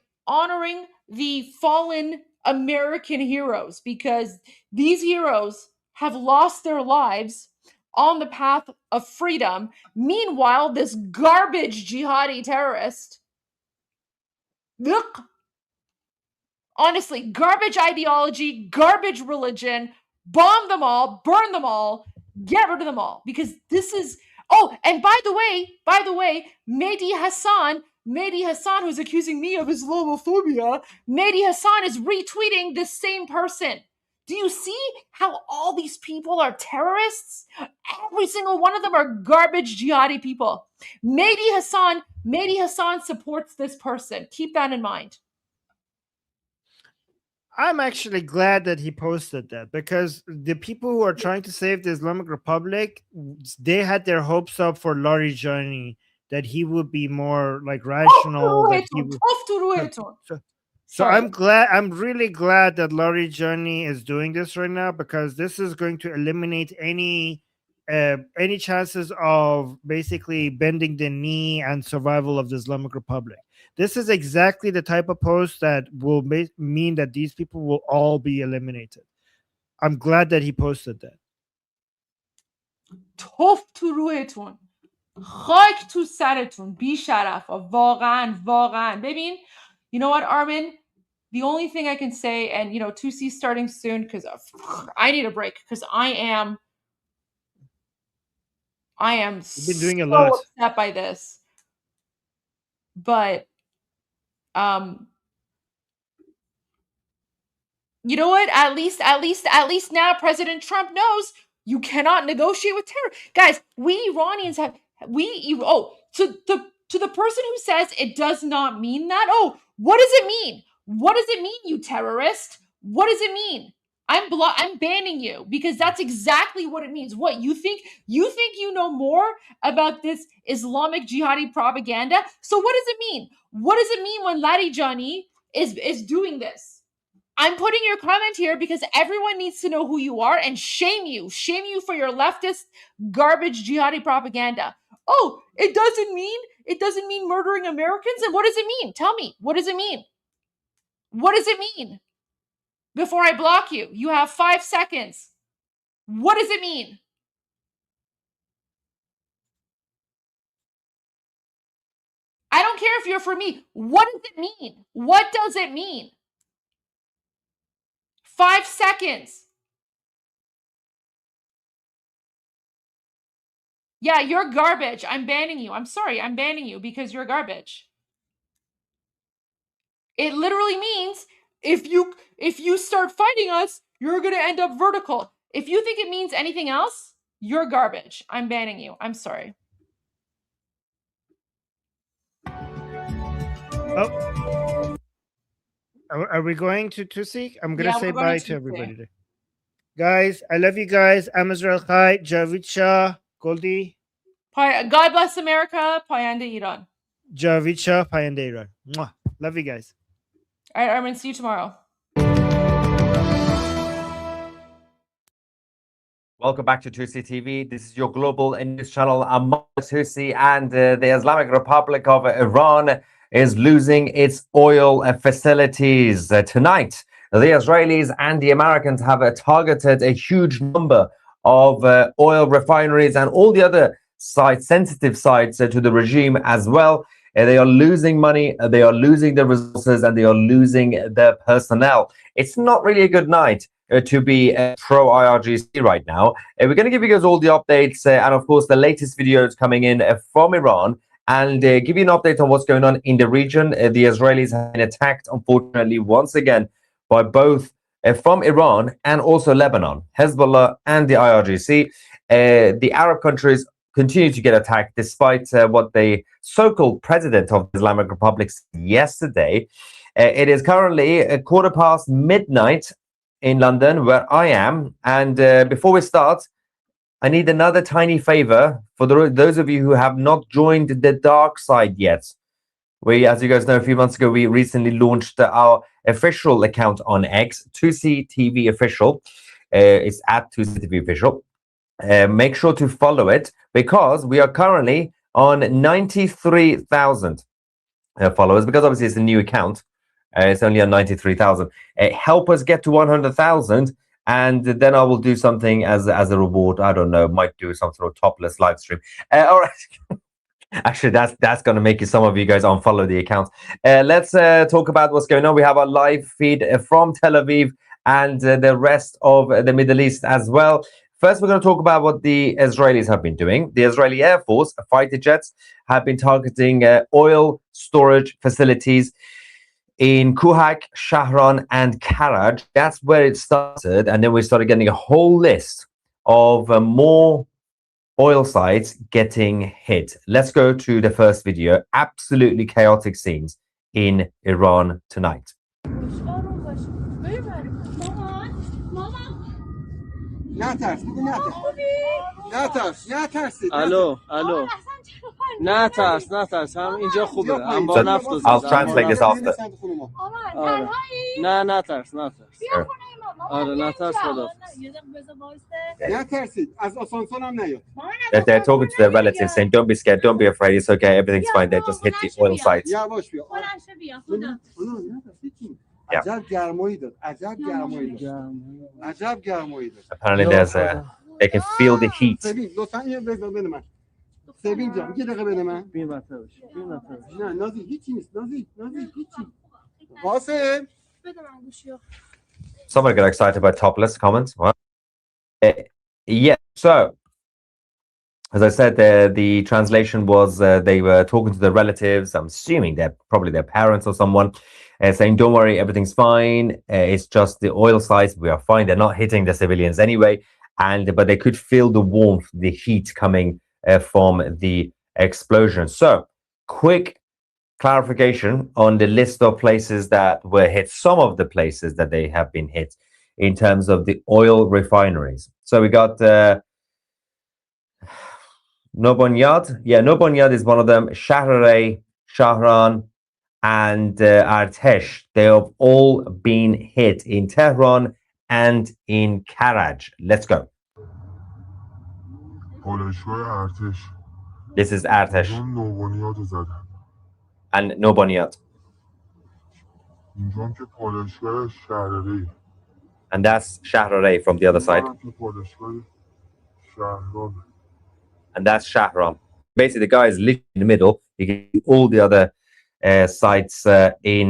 the fallen American heroes, because these heroes have lost their lives on the path of freedom. Meanwhile, this garbage jihadi terrorist, look, honestly, garbage ideology, garbage religion, bomb them all, burn them all, get rid of them all, because this is. Oh, and by the way, Mehdi Hassan, who's accusing me of Islamophobia, Mehdi Hassan is retweeting this same person. Do you see how all these people are terrorists? Every single one of them are garbage jihadi people. Mehdi Hassan supports this person. Keep that in mind. I'm actually glad that he posted that, because the people who are trying to save the Islamic Republic, they had their hopes up for Larijani, that he would be more like rational, that he would. So Sorry. I'm really glad that Larijani is doing this right now, because this is going to eliminate any chances of basically bending the knee and survival of the Islamic Republic. This is exactly the type of post that will mean that these people will all be eliminated. I'm glad that he posted that. توف تو روحتون، خاک تو سرتون، بی شرفا، واقعا ببین. You know what, Armin? The only thing I can say, and you know, 2C starting soon, because I need a break, because I am You've been doing a so lot. upset by this. But you know what? At least now President Trump knows you cannot negotiate with terror. Guys, we Iranians have to the person who says it does not mean that. Oh, what does it mean? What does it mean, you terrorist? What does it mean? I'm banning you, because that's exactly what it means. What you think you know more about this Islamic jihadi propaganda? So what does it mean? What does it mean when Larijani is doing this? I'm putting your comment here because everyone needs to know who you are, and shame you for your leftist garbage jihadi propaganda. Oh, it doesn't mean murdering Americans. And what does it mean? Tell me, what does it mean? What does it mean? Before I block you, you have 5 seconds. What does it mean? I don't care if you're for me. What does it mean? What does it mean? 5 seconds. Yeah, you're garbage. I'm banning you. I'm sorry. I'm banning you because you're garbage. It literally means if you start fighting us, you're going to end up vertical. If you think it means anything else, you're garbage. I'm banning you. I'm sorry. Oh. Are we going to see? I'm going to say bye to everybody today. Guys, I love you guys. I'm Israel Khai, Javid Shah, Goldie. God bless America. Payande Iran. Javid Shah, Payande Iran. Mwah. Love you guys. All right, Armin, see you tomorrow. Welcome back to 2C TV. This is your global news channel. I'm Marcus Husi, and the Islamic Republic of Iran is losing its oil facilities. Tonight, the Israelis and the Americans have targeted a huge number of oil refineries and all the other sites, sensitive sites to the regime as well. They are losing money, they are losing their resources, and they are losing their personnel. It's not really a good night to be pro IRGC right now. We're going to give you guys all the updates and of course the latest videos coming in from Iran, and give you an update on what's going on in the region. The Israelis have been attacked, unfortunately, once again by both from Iran and also Lebanon, Hezbollah and the IRGC. The Arab countries continue to get attacked despite what the so-called president of the Islamic Republic said yesterday. It is currently midnight midnight in London, where I am, and before we start, I need another tiny favor for those of you who have not joined the dark side yet. We, as you guys know, a few months ago, we recently launched our official account on X, 2C TV Official. It's at 2C TV Official. Make sure to follow it, because we are currently on 93,000 followers, because obviously it's a new account. It's only on 93,000. Help us get to 100,000, and then I will do something as a reward. I don't know, might do some sort of topless live stream. All right. Actually, that's going to make some of you guys unfollow the account. Let's talk about what's going on. We have a live feed from Tel Aviv and the rest of the Middle East as well. First, we're going to talk about what the Israelis have been doing. The Israeli Air Force fighter jets have been targeting oil storage facilities in Kuhak, Shahran, and Karaj. That's where it started, and then we started getting a whole list of more oil sites getting hit. Let's go to the first video. Absolutely chaotic scenes in Iran tonight. نترس بگو نترسید الو نترس هم اینجا خوبه انبار نفت و I'll translate this after. نه نترس آره نترس خدا نترسید از آسانسور هم نیاد. They're talking to their relatives saying, don't be scared, don't be afraid, it's okay, everything's fine. They just hit the oil sites. یواش بیا عجب گرمایی داد Apparently they can feel the heat. سبین لطفا یه بذار بده من سبین جان یه دقیقه بده من نه نازی هیچی نیست نازی هیچی قاسم بده من گوشیو. Someone got excited by topless comments. What? Yeah, so as I said, the translation was they were talking to their relatives. I'm assuming they're probably their parents or someone, saying, don't worry, everything's fine. It's just the oil sites. We are fine. They're not hitting the civilians anyway. But they could feel the warmth, the heat coming from the explosion. So quick clarification on the list of places that were hit, some of the places that they have been hit in terms of the oil refineries. So we got Nobonyad. Yeah, Nobonyad is one of them. Shahrare, Shahran, and Artesh. They have all been hit in Tehran and in Karaj. Let's go. This is Artesh. And Nobonyad. And that's Shahrare from the other side. And that's Shahram. Basically, the guy is literally in the middle. You can see all the other sites in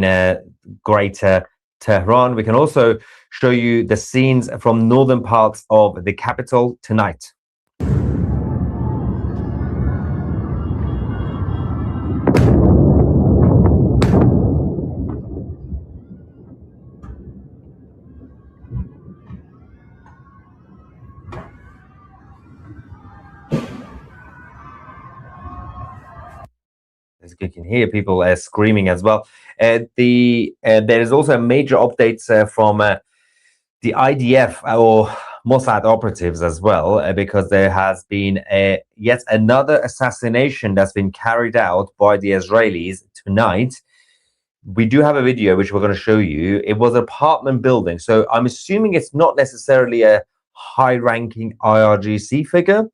Greater Tehran. We can also show you the scenes from northern parts of the capital tonight. As you can hear, people screaming as well. There is also major updates from the IDF or Mossad operatives as well, because there has been yet another assassination that's been carried out by the Israelis tonight. We do have a video which we're going to show you. It was an apartment building, so I'm assuming it's not necessarily a high-ranking IRGC figure,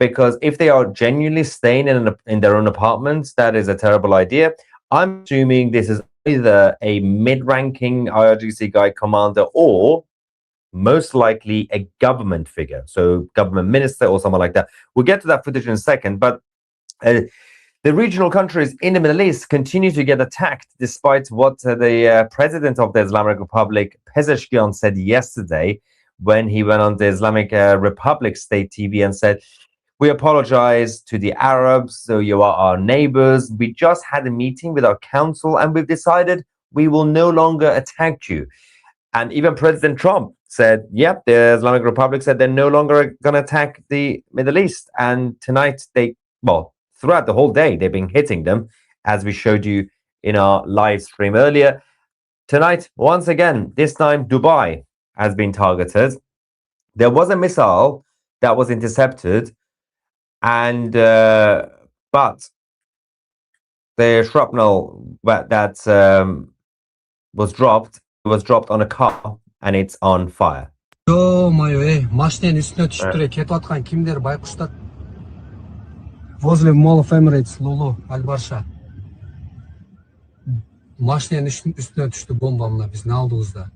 because if they are genuinely staying in their own apartments, that is a terrible idea. I'm assuming this is either a mid-ranking IRGC guy commander or most likely a government figure, so government minister or someone like that. We'll get to that footage in a second, but the regional countries in the Middle East continue to get attacked, despite what the president of the Islamic Republic, Pezeshkian, said yesterday when he went on the Islamic Republic state TV and said, we apologize to the Arabs, so you are our neighbors. We just had a meeting with our council and we've decided we will no longer attack you. And even President Trump said, yep, the Islamic Republic said they're no longer going to attack the Middle East. And tonight, throughout the whole day, they've been hitting them, as we showed you in our live stream earlier. Tonight, once again, this time Dubai has been targeted. There was a missile that was intercepted, and but the shrapnel that was dropped on a car, and it's on fire. Машинanın üstüne düştüre ketayotgan kimdir Bayquşda возле Mall of Emirates Lulu Albarsha Машинanın üstüne düştü bombamla biz ne aldığımızda.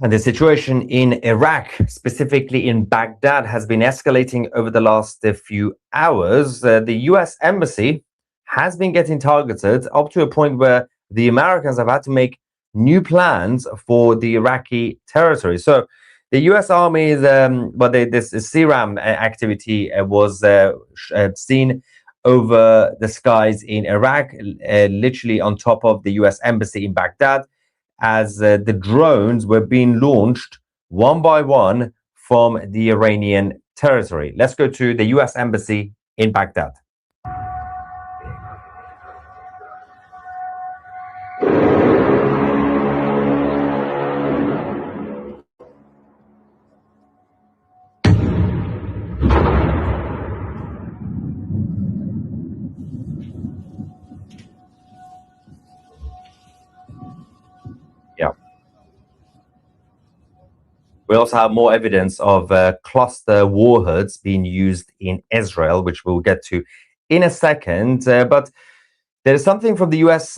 And the situation in Iraq, specifically in Baghdad, has been escalating over the last few hours. The US embassy has been getting targeted up to a point where the Americans have had to make new plans for the Iraqi territory. So the US Army's, this CRAM activity was seen over the skies in Iraq, literally on top of the US embassy in Baghdad, as the drones were being launched one by one from the Iranian territory. Let's go to the US embassy in Baghdad. We also have more evidence of cluster warheads being used in Israel, which we'll get to in a second. But there is something from the US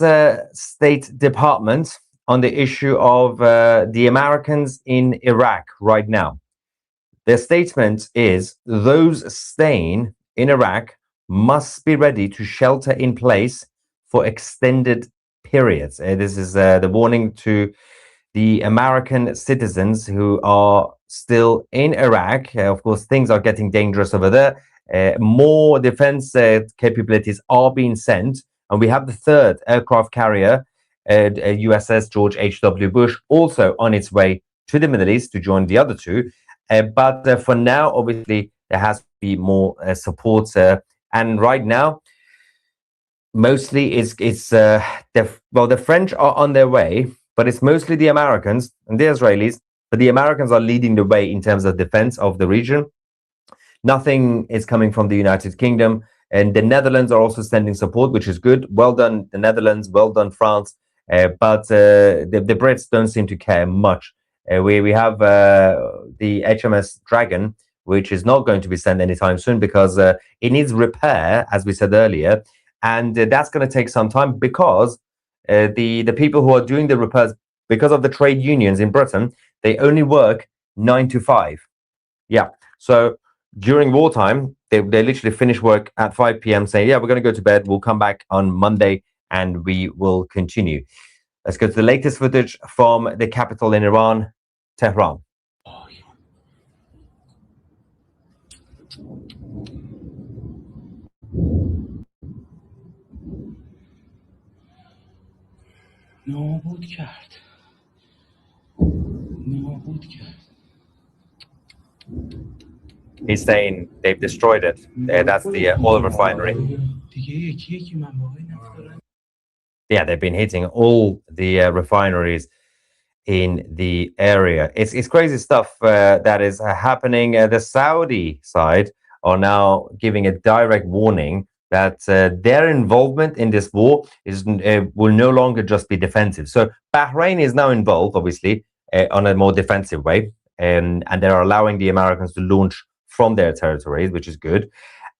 State Department on the issue of the Americans in Iraq right now. Their statement is those staying in Iraq must be ready to shelter in place for extended periods. This is the warning to the American citizens who are still in Iraq. Of course, things are getting dangerous over there. More defense capabilities are being sent. And we have the third aircraft carrier, USS George H.W. Bush, also on its way to the Middle East to join the other two. But for now, obviously, there has to be more support. And right now, mostly the French are on their way, but it's mostly the Americans and the Israelis. But the Americans are leading the way in terms of defense of the region. Nothing is coming from the United Kingdom. And the Netherlands are also sending support, which is good. Well done, the Netherlands. Well done, France. But the Brits don't seem to care much. We have the HMS Dragon, which is not going to be sent anytime soon because it needs repair, as we said earlier. And that's going to take some time because the people who are doing the repairs, because of the trade unions in Britain, they only work 9 to 5. Yeah. So during wartime, they literally finish work at 5 p.m. saying, yeah, we're going to go to bed. We'll come back on Monday and we will continue. Let's go to the latest footage from the capital in Iran, Tehran. نابود کرد. He's saying they've destroyed it. That's the oil refinery. Yeah, they've been hitting all the refineries in the area. It's crazy stuff that is happening. The Saudi side are now giving a direct warning that their involvement in this war will no longer just be defensive. So Bahrain is now involved, obviously, on a more defensive way, and they're allowing the Americans to launch from their territories, which is good.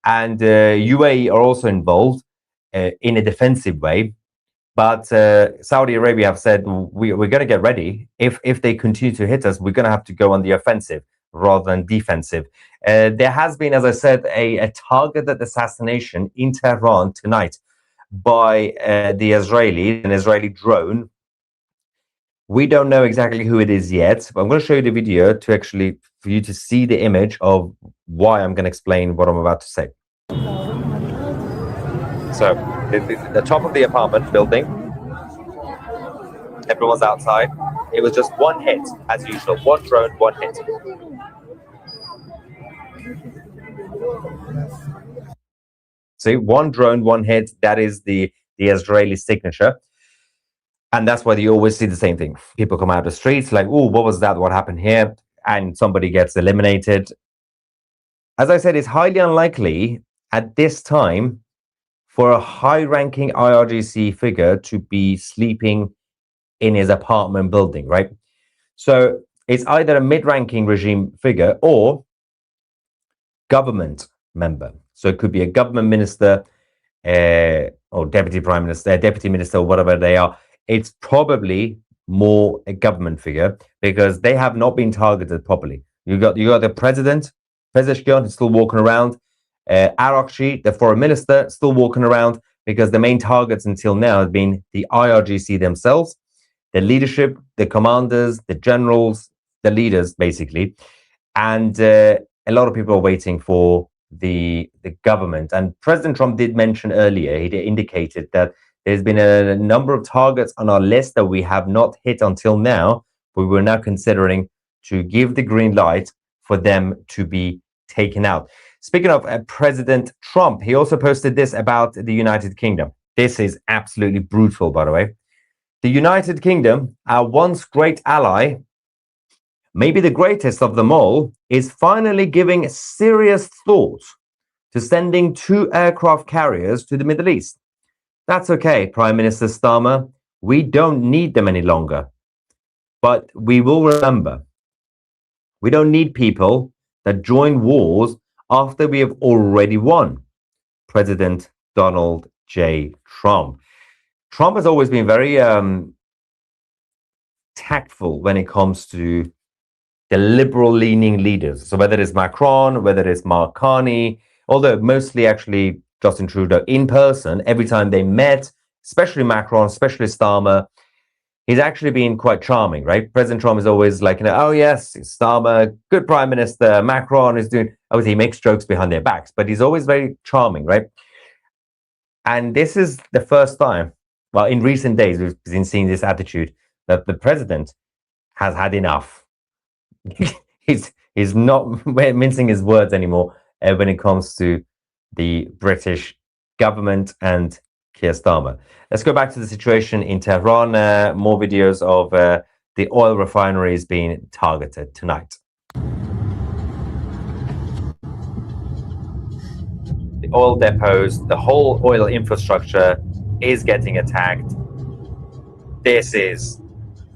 And UAE are also involved in a defensive way. But Saudi Arabia have said, we're going to get ready. If they continue to hit us, we're going to have to go on the offensive rather than defensive. There has been, as I said, a targeted assassination in Tehran tonight by the Israelis, an Israeli drone. We don't know exactly who it is yet, but I'm going to show you the video for you to see the image of why I'm going to explain what I'm about to say. So, the top of the apartment building, everyone's outside. It was just one hit, as usual. One drone, one hit. See, one drone, one hit. That is the Israeli signature. And that's why you always see the same thing. People come out of the streets like, oh, what was that? What happened here? And somebody gets eliminated. As I said, it's highly unlikely at this time for a high-ranking IRGC figure to be sleeping in his apartment building, right? So it's either a mid-ranking regime figure or government member. So it could be a government minister or deputy prime minister, deputy minister, or whatever they are. It's probably more a government figure because they have not been targeted properly. You got the president, Pezeshkian, who's still walking around. IRGC, the foreign minister, still walking around because the main targets until now have been the IRGC themselves, the leadership, the commanders, the generals, the leaders, basically. And a lot of people are waiting for the government. And President Trump did mention earlier, he indicated that there's been a number of targets on our list that we have not hit until now, but we're now considering to give the green light for them to be taken out. Speaking of President Trump, he also posted this about the United Kingdom. This is absolutely brutal, by the way. The United Kingdom, our once great ally, maybe the greatest of them all, is finally giving serious thought to sending 2 aircraft carriers to the Middle East. That's okay, Prime Minister Starmer. We don't need them any longer. But we will remember We don't need people that join wars after we have already won. President Donald J. Trump. Trump has always been very tactful when it comes to the liberal-leaning leaders. So whether it's Macron, whether it's Mark Carney, although mostly actually Justin Trudeau in person, every time they met, especially Macron, especially Starmer, he's actually been quite charming, right? President Trump is always like, oh yes, Starmer, good prime minister. Macron is doing, obviously he makes jokes behind their backs, but he's always very charming, right? And this is the first time, well, in recent days, we've been seeing this attitude that the president has had enough. he's not mincing his words anymore when it comes to the British government and Keir Starmer. Let's go back to the situation in Tehran. More videos of the oil refineries being targeted tonight. The oil depots, the whole oil infrastructure is getting attacked. This is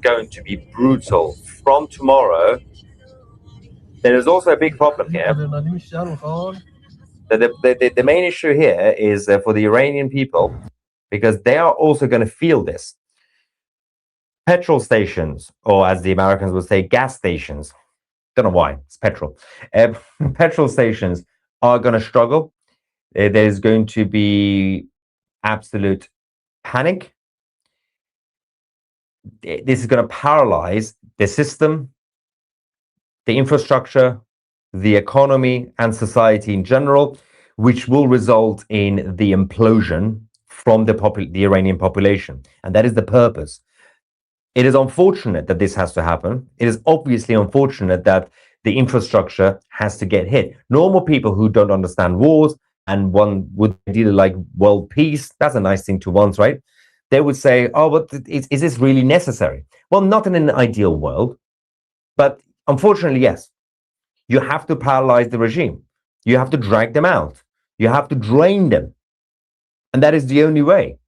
going to be brutal. From tomorrow, there is also a big problem here. The main issue here is for the Iranian people, because they are also going to feel this. Petrol stations, or as the Americans would say, gas stations. Don't know why, it's petrol. Petrol stations are going to struggle. There's going to be absolute panic. This is going to paralyze the system, the infrastructure, the economy, and society in general, which will result in the implosion from the Iranian population. And that is the purpose. It is unfortunate that this has to happen. It is obviously unfortunate that the infrastructure has to get hit. Normal people who don't understand wars, and one would ideally like world peace, that's a nice thing to want, right? They would say, oh, but is this really necessary? Well, not in an ideal world, but unfortunately, yes. You have to paralyze the regime. You have to drag them out. You have to drain them. And that is the only way.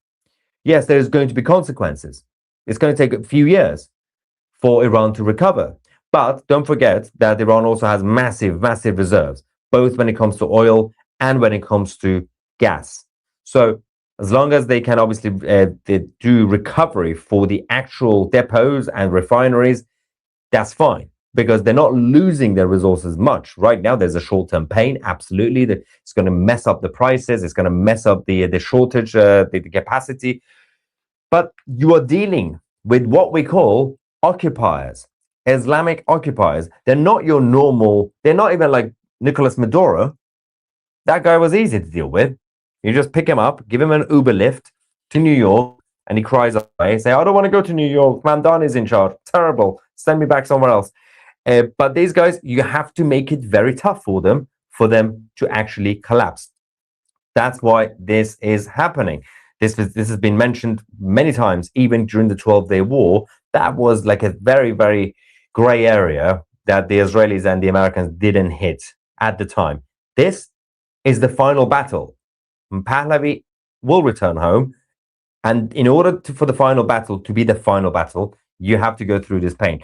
Yes, there is going to be consequences. It's going to take a few years for Iran to recover. But don't forget that Iran also has massive, massive reserves, both when it comes to oil and when it comes to gas. So as long as they can obviously do recovery for the actual depots and refineries, that's fine, because they're not losing their resources much. Right now, there's a short-term pain, absolutely. It's going to mess up the prices. It's going to mess up the shortage, the capacity. But you are dealing with what we call occupiers, Islamic occupiers. They're not your normal, they're not even like Nicolas Maduro. That guy was easy to deal with. You just pick him up, give him an Uber lift to New York, and he cries away, say, I don't want to go to New York. Mamdani is in charge. Terrible. Send me back somewhere else. But these guys, you have to make it very tough for them to actually collapse. That's why this is happening. This has been mentioned many times, even during the 12-day war. That was like a very, very gray area that the Israelis and the Americans didn't hit at the time. This is the final battle. Pahlavi will return home. And in order for the final battle to be the final battle, you have to go through this pain.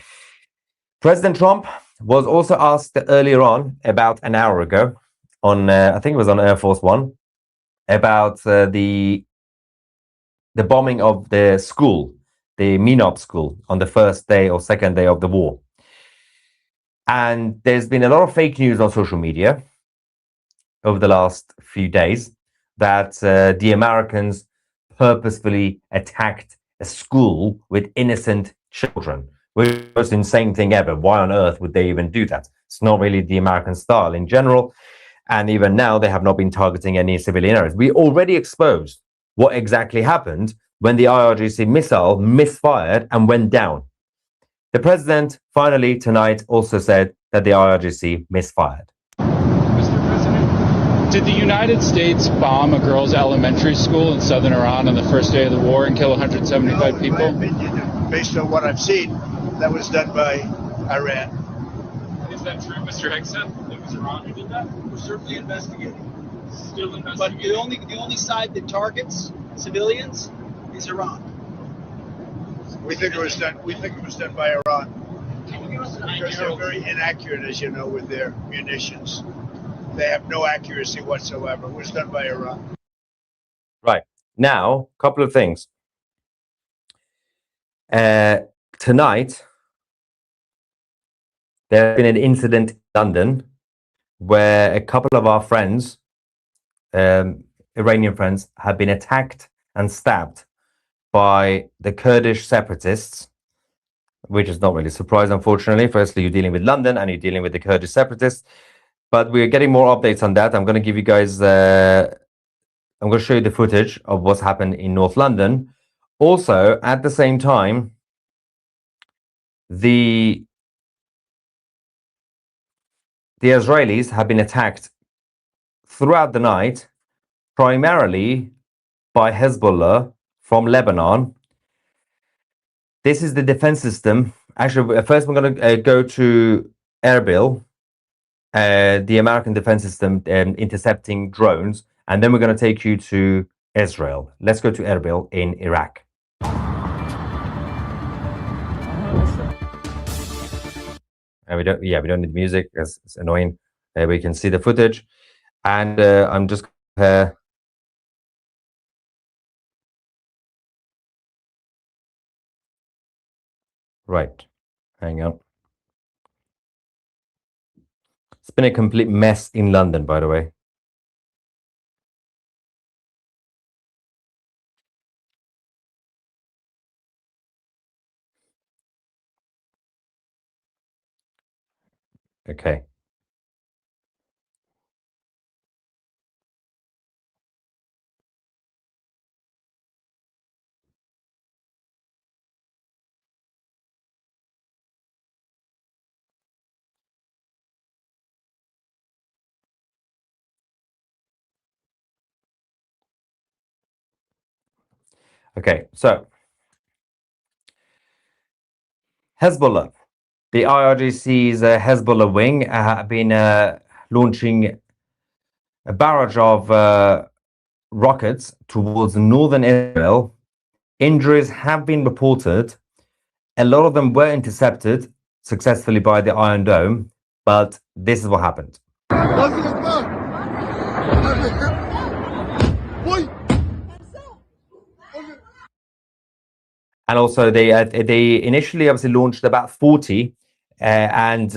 President Trump was also asked earlier on, about an hour ago, on I think it was on Air Force One, about the bombing of the school, the Minop school, on the first day or second day of the war. And there's been a lot of fake news on social media over the last few days that the Americans purposefully attacked a school with innocent children, which was the most insane thing ever. Why on earth would they even do that? It's not really the American style in general. And even now, they have not been targeting any civilian areas. We already exposed what exactly happened when the IRGC missile misfired and went down. The president finally tonight also said that the IRGC misfired. Mr. President, did the United States bomb a girls' elementary school in southern Iran on the first day of the war and kill 175 people? In my opinion, based on what I've seen, that was done by Iran. Is that true, Mr. Hexen? It was Iran who did that? We're certainly investigating. Still investigating. But the only side that targets civilians is Iran. We think it was done. We think it was done by Iran. Can you give Because they're very inaccurate, as you know, with their munitions. They have no accuracy whatsoever. It was done by Iran. Right. Now, a couple of things. Tonight, there's been an incident in London where a couple of our friends, Iranian friends, have been attacked and stabbed by the Kurdish separatists, which is not really a surprise, unfortunately. Firstly, you're dealing with London and you're dealing with the Kurdish separatists. But we're getting more updates on that. I'm going to give you guys, I'm going to show you the footage of what's happened in North London. Also, at the same time, the Israelis have been attacked throughout the night, primarily by Hezbollah from Lebanon. This is the defense system. Actually, first we're going to go to Erbil, the American defense system intercepting drones, and then we're going to take you to Israel. Let's go to Erbil in Iraq. And we don't need music, it's annoying. We can see the footage, and I'm just right. Hang on. It's been a complete mess in London, by the way. Okay. Okay, so Hezbollah, the IRGC's Hezbollah wing have been launching a barrage of rockets towards northern Israel. Injuries have been reported. A lot of them were intercepted successfully by the Iron Dome, but this is what happened. And also, they initially obviously launched about 40, and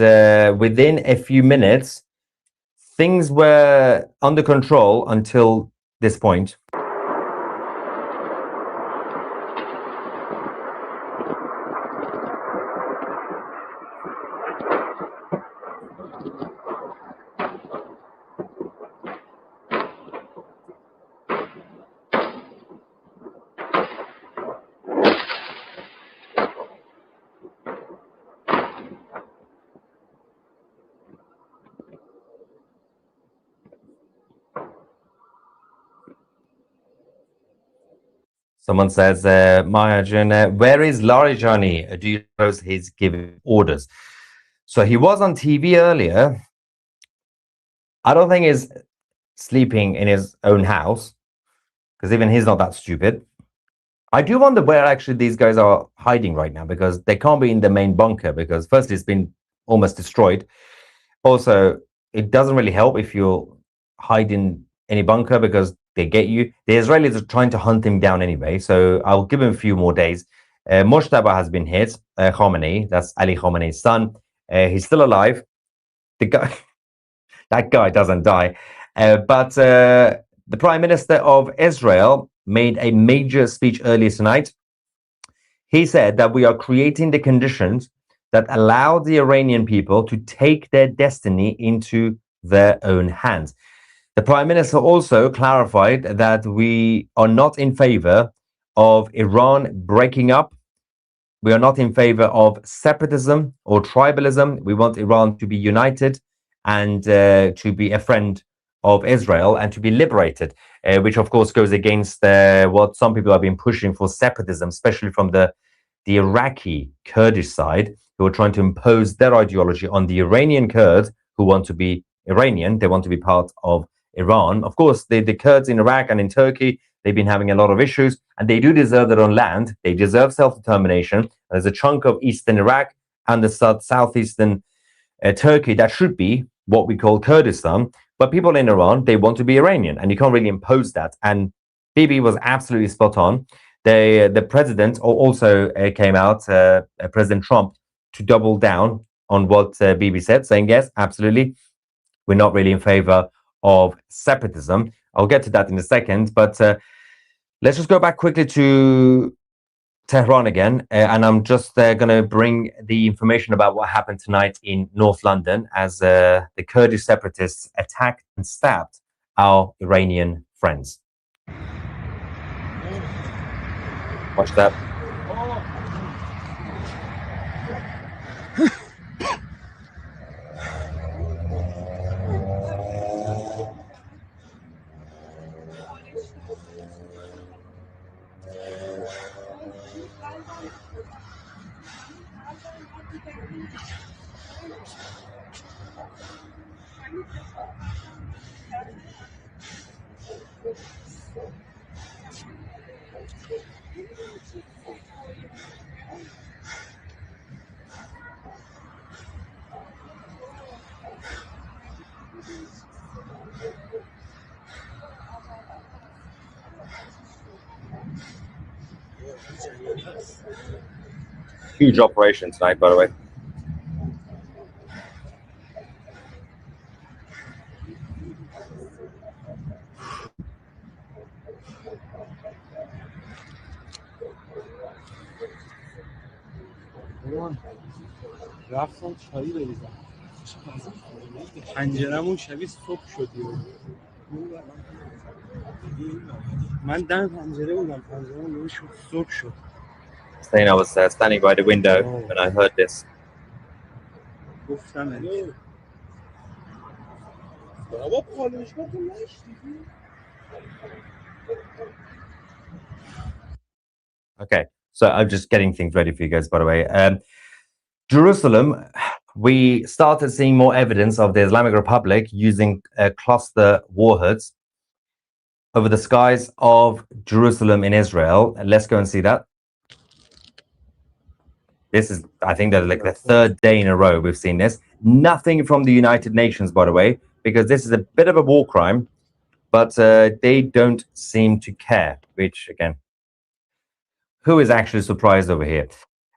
within a few minutes, things were under control until this point. Someone says, Mahajan, where is Larijani? Do you suppose he's giving orders? So he was on TV earlier. I don't think he's sleeping in his own house, because even he's not that stupid. I do wonder where actually these guys are hiding right now, because they can't be in the main bunker, because first it's been almost destroyed. Also, it doesn't really help if you're hiding any bunker, because they get you. The Israelis are trying to hunt him down anyway, so I'll give him a few more days. Moshtaba has been hit. Khomeini, that's Ali Khamenei's son. He's still alive. The guy, that guy doesn't die. But the Prime Minister of Israel made a major speech earlier tonight. He said that we are creating the conditions that allow the Iranian people to take their destiny into their own hands. The Prime Minister also clarified that we are not in favor of Iran breaking up. We are not in favor of separatism or tribalism. We want Iran to be united and to be a friend of Israel and to be liberated, which of course goes against what some people have been pushing for, separatism, especially from the Iraqi Kurdish side, who are trying to impose their ideology on the Iranian Kurds who want to be Iranian. They want to be part of Iran. Of course, the Kurds in Iraq and in Turkey, they've been having a lot of issues, and they do deserve their own land. They deserve self-determination. There's a chunk of eastern Iraq and the southeastern Turkey that should be what we call Kurdistan. But people in Iran, they want to be Iranian, and you can't really impose that. And Bibi was absolutely spot on. The president also came out, President Trump, to double down on what Bibi said, saying, yes, absolutely, we're not really in favor of separatism. I'll get to that in a second, but let's just go back quickly to Tehran again, and I'm just going to bring the information about what happened tonight in North London as the Kurdish separatists attacked and stabbed our Iranian friends. Watch that. Huge operation tonight, by the way. رفتم چایی بریزم پنجرمون شبیه صبح شدی من دم پنجره بودم پنجرمون شد صبح شد. Saying I was standing by the window when I heard this. گفتم Okay, so I'm just getting things ready for you guys, by the way. Jerusalem, we started seeing more evidence of the Islamic Republic using cluster warheads over the skies of Jerusalem in Israel. And let's go and see that. This is, I think, that like the third day in a row we've seen this. Nothing from the United Nations, by the way, because this is a bit of a war crime, but they don't seem to care, which, again, who is actually surprised over here?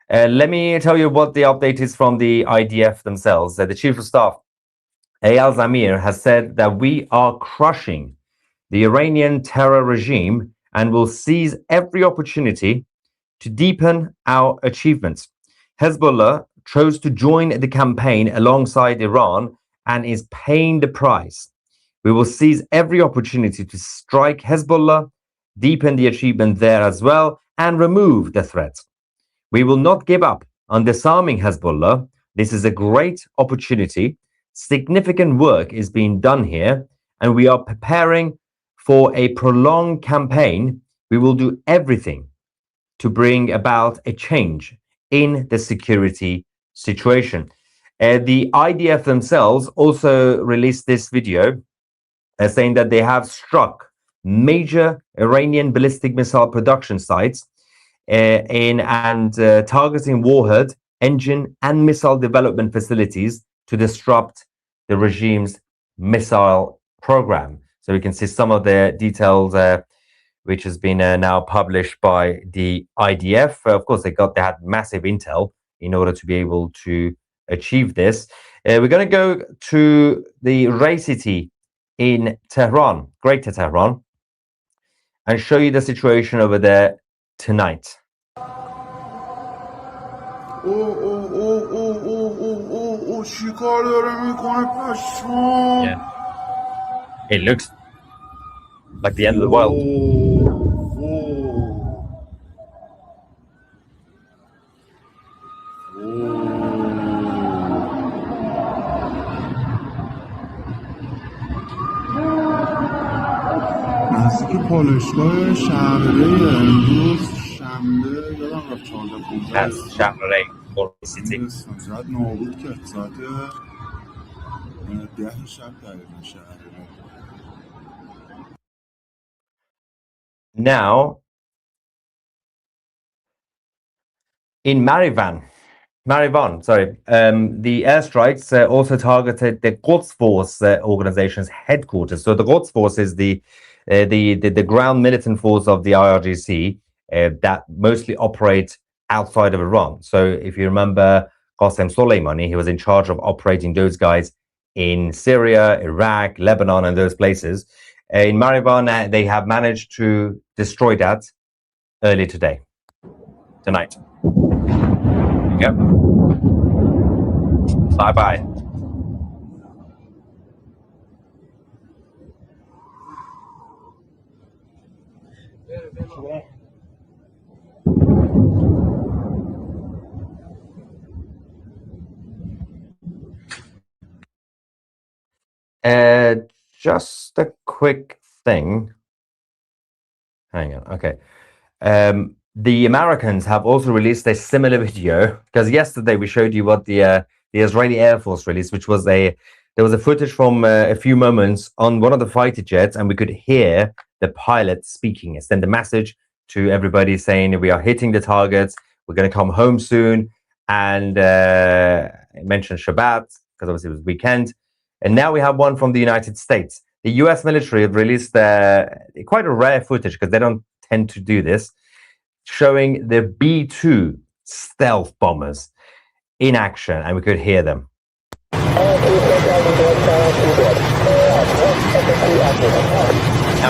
Let me tell you what the update is from the IDF themselves. The Chief of Staff, Eyal Zamir, has said that we are crushing the Iranian terror regime and will seize every opportunity to deepen our achievements. Hezbollah chose to join the campaign alongside Iran and is paying the price. We will seize every opportunity to strike Hezbollah, deepen the achievement there as well, and remove the threat. We will not give up on disarming Hezbollah. This is a great opportunity. Significant work is being done here, and we are preparing for a prolonged campaign. We will do everything to bring about a change in the security situation. The IDF themselves also released this video saying that they have struck major Iranian ballistic missile production sites targeting warhead, engine, and missile development facilities to disrupt the regime's missile program. So we can see some of the details which has been now published by the IDF. Of course, they had massive intel in order to be able to achieve this. We're going to go to the Ray City in Tehran, Greater Tehran, and show you the situation over there tonight. Yeah. It looks like the end of the world. نزدیک پالایشگاه شهرره امروز شنبه یادم رفت 14 شهرره سیتی زد نابود کرد ساعت 10 شب دقیقا شهرره. Now, in Marivan, Marivan, sorry. The airstrikes also targeted the Quds Force organization's headquarters. So the Quds Force is the ground militant force of the IRGC that mostly operate outside of Iran. So if you remember Qasem Soleimani, he was in charge of operating those guys in Syria, Iraq, Lebanon, and those places. In Marivan, they have managed to destroy that early tonight. Yep. Bye-bye. Just a quick thing. Hang on. Okay. The Americans have also released a similar video, because yesterday we showed you what the Israeli Air Force released, which was there was a footage from a few moments on one of the fighter jets, and we could hear the pilot speaking. It sent a message to everybody saying we are hitting the targets, we're going to come home soon, and it mentioned Shabbat because obviously it was weekend. And now we have one from the United States. The US military have released quite a rare footage, because they don't tend to do this, showing the B-2 stealth bombers in action, and we could hear them. Now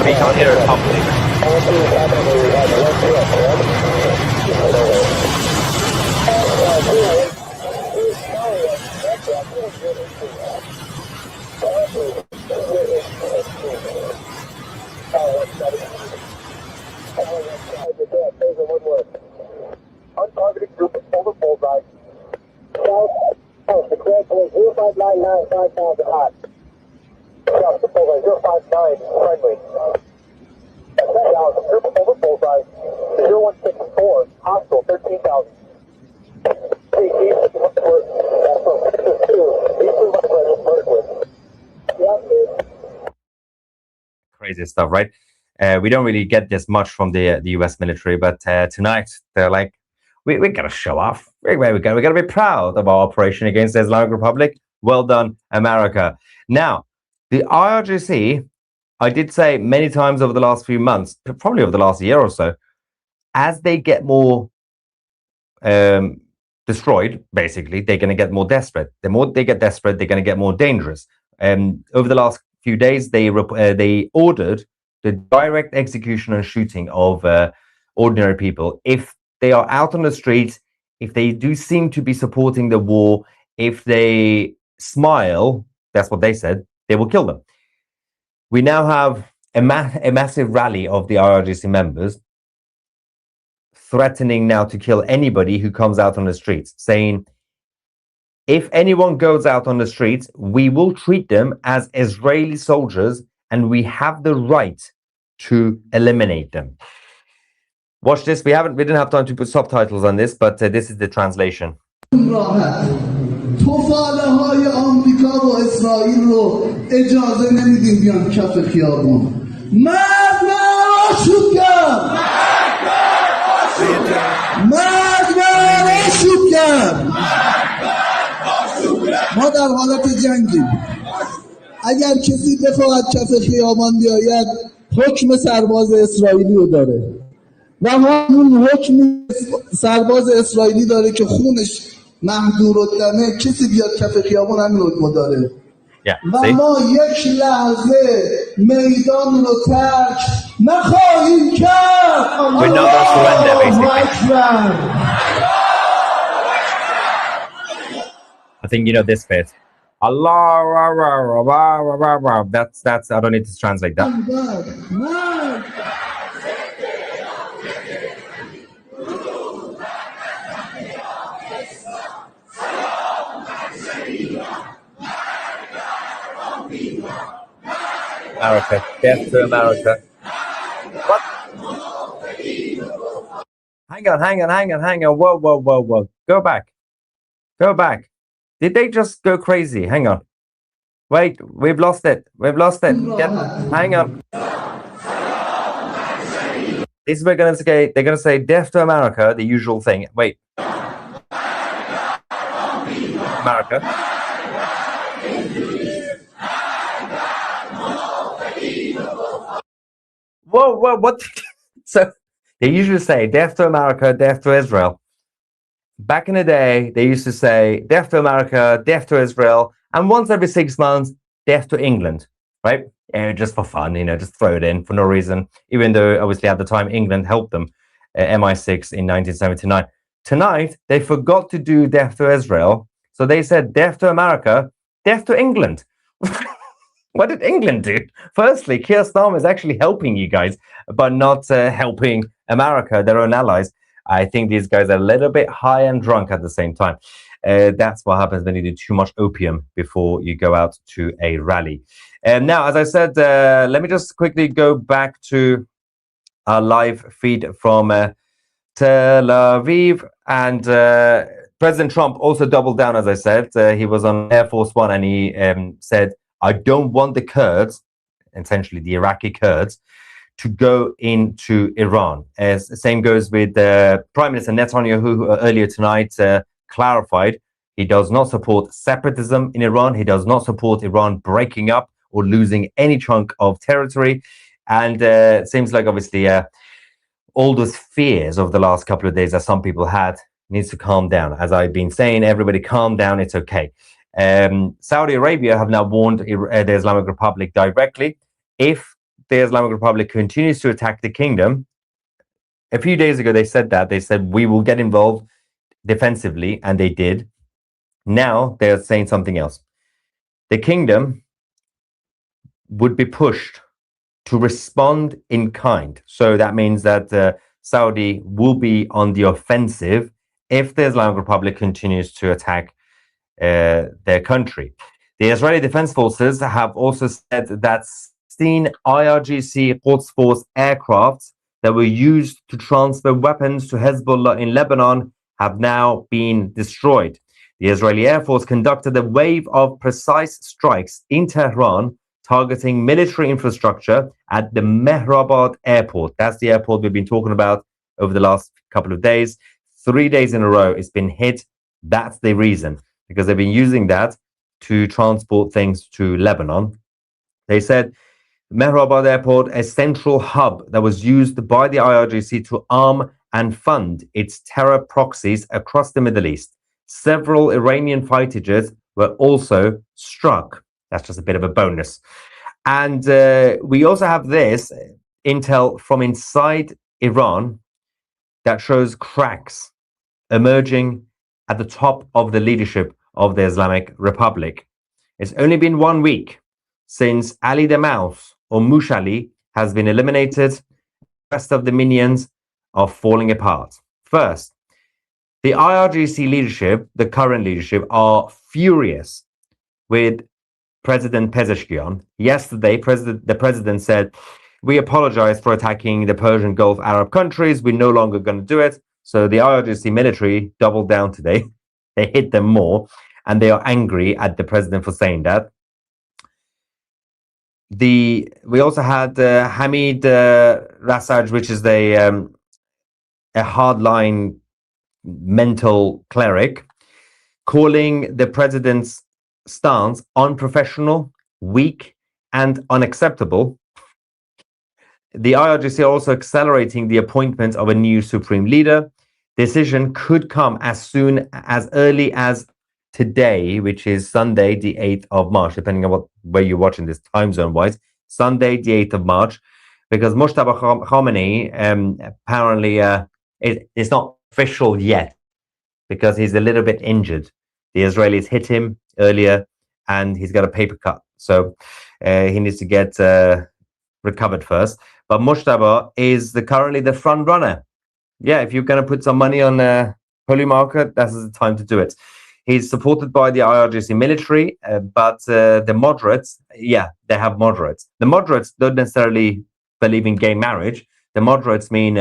we can't hear it properly. Untargeted group of over bullseye. South, declare for 0599 5000 hot. South, bullseye 059 friendly. South, group of over bullseye 0164 hostile 13,000. Crazy stuff, right? We don't really get this much from the US military, but tonight they're like, we got to show off. We got to be proud of our operation against the Islamic Republic. Well done, America. Now, the IRGC, I did say many times over the last few months, probably over the last year or so, as they get more destroyed, basically, they're going to get more desperate. The more they get desperate, they're going to get more dangerous. Over the last few days, they ordered the direct execution and shooting of ordinary people. If they are out on the streets, if they do seem to be supporting the war, if they smile, that's what they said, they will kill them. We now have a massive rally of the IRGC members threatening now to kill anybody who comes out on the streets, saying, if anyone goes out on the streets, we will treat them as Israeli soldiers, and we have the right to eliminate them. Watch this. We didn't have time to put subtitles on this, but this is the translation. توفاله‌های آمریکا و اسرائیل رو اجازه نمیدیم بیان کف خیابون. مرد آشوب کرد. مرد آشوب کرد. ما در حالت جنگیم. اگر کسی بخواهد کف خیابان بیاید، حکم سرباز اسرائیلی رو داره. و همون حکم سرباز اسرائیلی داره که خونش محضور الدمه، کسی بیاد کف خیابون همین حکم داره. و ما یک لحظه میدان رو ترک نخواهیم کرد. الله اکبر. I think you know this bit. Allah, that's. I don't need to translate that. America, death to America. What? Hang on. Whoa. Go back. Did they just go crazy? Hang on. Wait, we've lost it. Hang on. This is what they're gonna say death to America, the usual thing. Wait. America. Whoa, what? So they usually say death to America, death to Israel. Back in the day, they used to say death to America, death to Israel, and once every 6 months, death to England, right? Just for fun, just throw it in for no reason, even though obviously at the time England helped them, MI6 in 1979. Tonight, they forgot to do death to Israel, so they said death to America, death to England. What did England do? Firstly, Keir Starmer is actually helping you guys, but not helping America, their own allies. I think these guys are a little bit high and drunk at the same time. That's what happens when you do too much opium before you go out to a rally. Now, as I said, let me just quickly go back to our live feed from Tel Aviv. And President Trump also doubled down, as I said. He was on Air Force One and he said, I don't want the Kurds, essentially the Iraqi Kurds, to go into Iran. As the same goes with Prime Minister Netanyahu, who earlier tonight clarified he does not support separatism in Iran. He does not support Iran breaking up or losing any chunk of territory. And it seems like obviously all those fears of the last couple of days that some people had needs to calm down. As I've been saying, everybody calm down, it's okay. Saudi Arabia have now warned the Islamic Republic directly. If the Islamic Republic continues to attack the kingdom, a few days ago they said that. They said, we will get involved defensively, and they did. Now they're saying something else. The kingdom would be pushed to respond in kind. So that means that Saudi will be on the offensive if the Islamic Republic continues to attack their country. The Israeli Defense Forces have also said that 16 IRGC Quds Force aircrafts that were used to transfer weapons to Hezbollah in Lebanon have now been destroyed. The Israeli Air Force conducted a wave of precise strikes in Tehran targeting military infrastructure at the Mehrabad airport. That's the airport we've been talking about over the last couple of days. 3 days in a row it's been hit. That's the reason, because they've been using that to transport things to Lebanon. They said Mehrabad Airport, a central hub that was used by the IRGC to arm and fund its terror proxies across the Middle East. Several Iranian fighter jets were also struck. That's just a bit of a bonus. And we also have this intel from inside Iran that shows cracks emerging at the top of the leadership of the Islamic Republic. It's only been 1 week since Ali Demaus or Mushali has been eliminated. The rest of the minions are falling apart. First, the IRGC leadership, the current leadership, are furious with President Pezeshkian. Yesterday, the president said, we apologize for attacking the Persian Gulf Arab countries. We're no longer going to do it. So the IRGC military doubled down today. They hit them more, and they are angry at the president for saying that. We also had Hamid Rassaj, which is a hardline mental cleric, calling the president's stance unprofessional, weak, and unacceptable. The IRGC are also accelerating the appointment of a new supreme leader. Decision could come as early as today, which is Sunday, the 8th of March, depending on where you're watching this time zone wise. Sunday, the 8th of March, because Mojtaba Khomeini apparently it's not official yet because he's a little bit injured. The Israelis hit him earlier and he's got a paper cut. So he needs to get recovered first. But Mojtaba is currently the front runner. Yeah, if you're going to put some money on holy market, that's the time to do it. He's supported by the IRGC military, but the moderates, yeah, they have moderates. The moderates don't necessarily believe in gay marriage. The moderates mean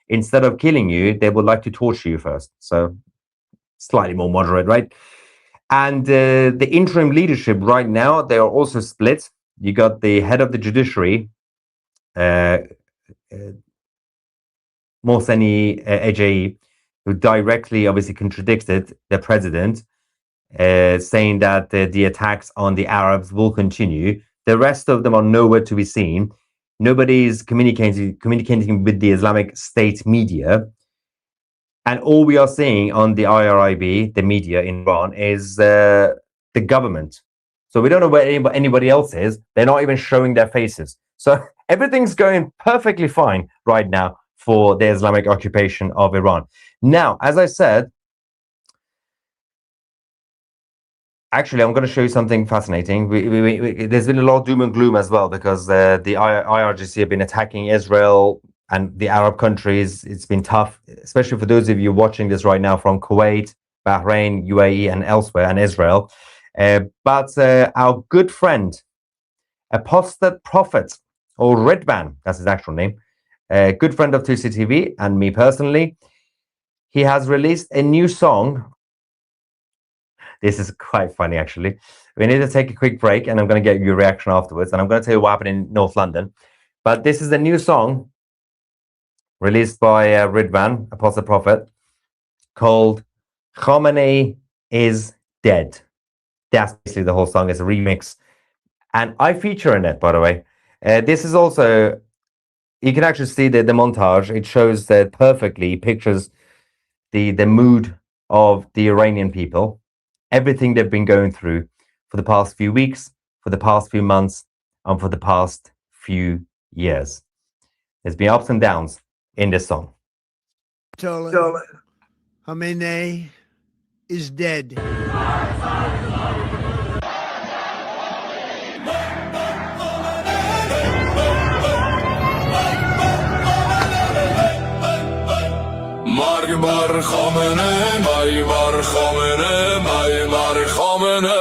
instead of killing you, they would like to torture you first. So slightly more moderate, right? And the interim leadership right now, they are also split. You got the head of the judiciary, Mohseni Ejei, who directly obviously contradicted the president. saying that the attacks on the Arabs will continue. The rest of them are nowhere to be seen. Nobody is communicating with the Islamic State media. And all we are seeing on the IRIB, the media in Iran, is the government. So we don't know where anybody else is. They're not even showing their faces. So everything's going perfectly fine right now for the Islamic occupation of Iran. Now, as I said, actually, I'm going to show you something fascinating. There's been a lot of doom and gloom as well, because the IRGC have been attacking Israel and the Arab countries. It's been tough, especially for those of you watching this right now from Kuwait, Bahrain, UAE, and elsewhere, and Israel. But our good friend, Apostate Prophet, or Redban, that's his actual name, good friend of 2CTV and me personally, he has released a new song. This is quite funny, actually. We need to take a quick break, and I'm going to get your reaction afterwards, and I'm going to tell you what happened in North London. But this is a new song released by Ridvan, Apostate Prophet, called Khamenei is Dead. That's basically the whole song. It's a remix. And I feature in it, by the way. This is also, you can actually see the montage. It shows that perfectly, pictures the mood of the Iranian people, everything they've been going through for the past few weeks, for the past few months, and for the past few years. There's been ups and downs in this song. Khamenei is dead. مرگ بر خامنه مای بر خامنه مای بر خامنه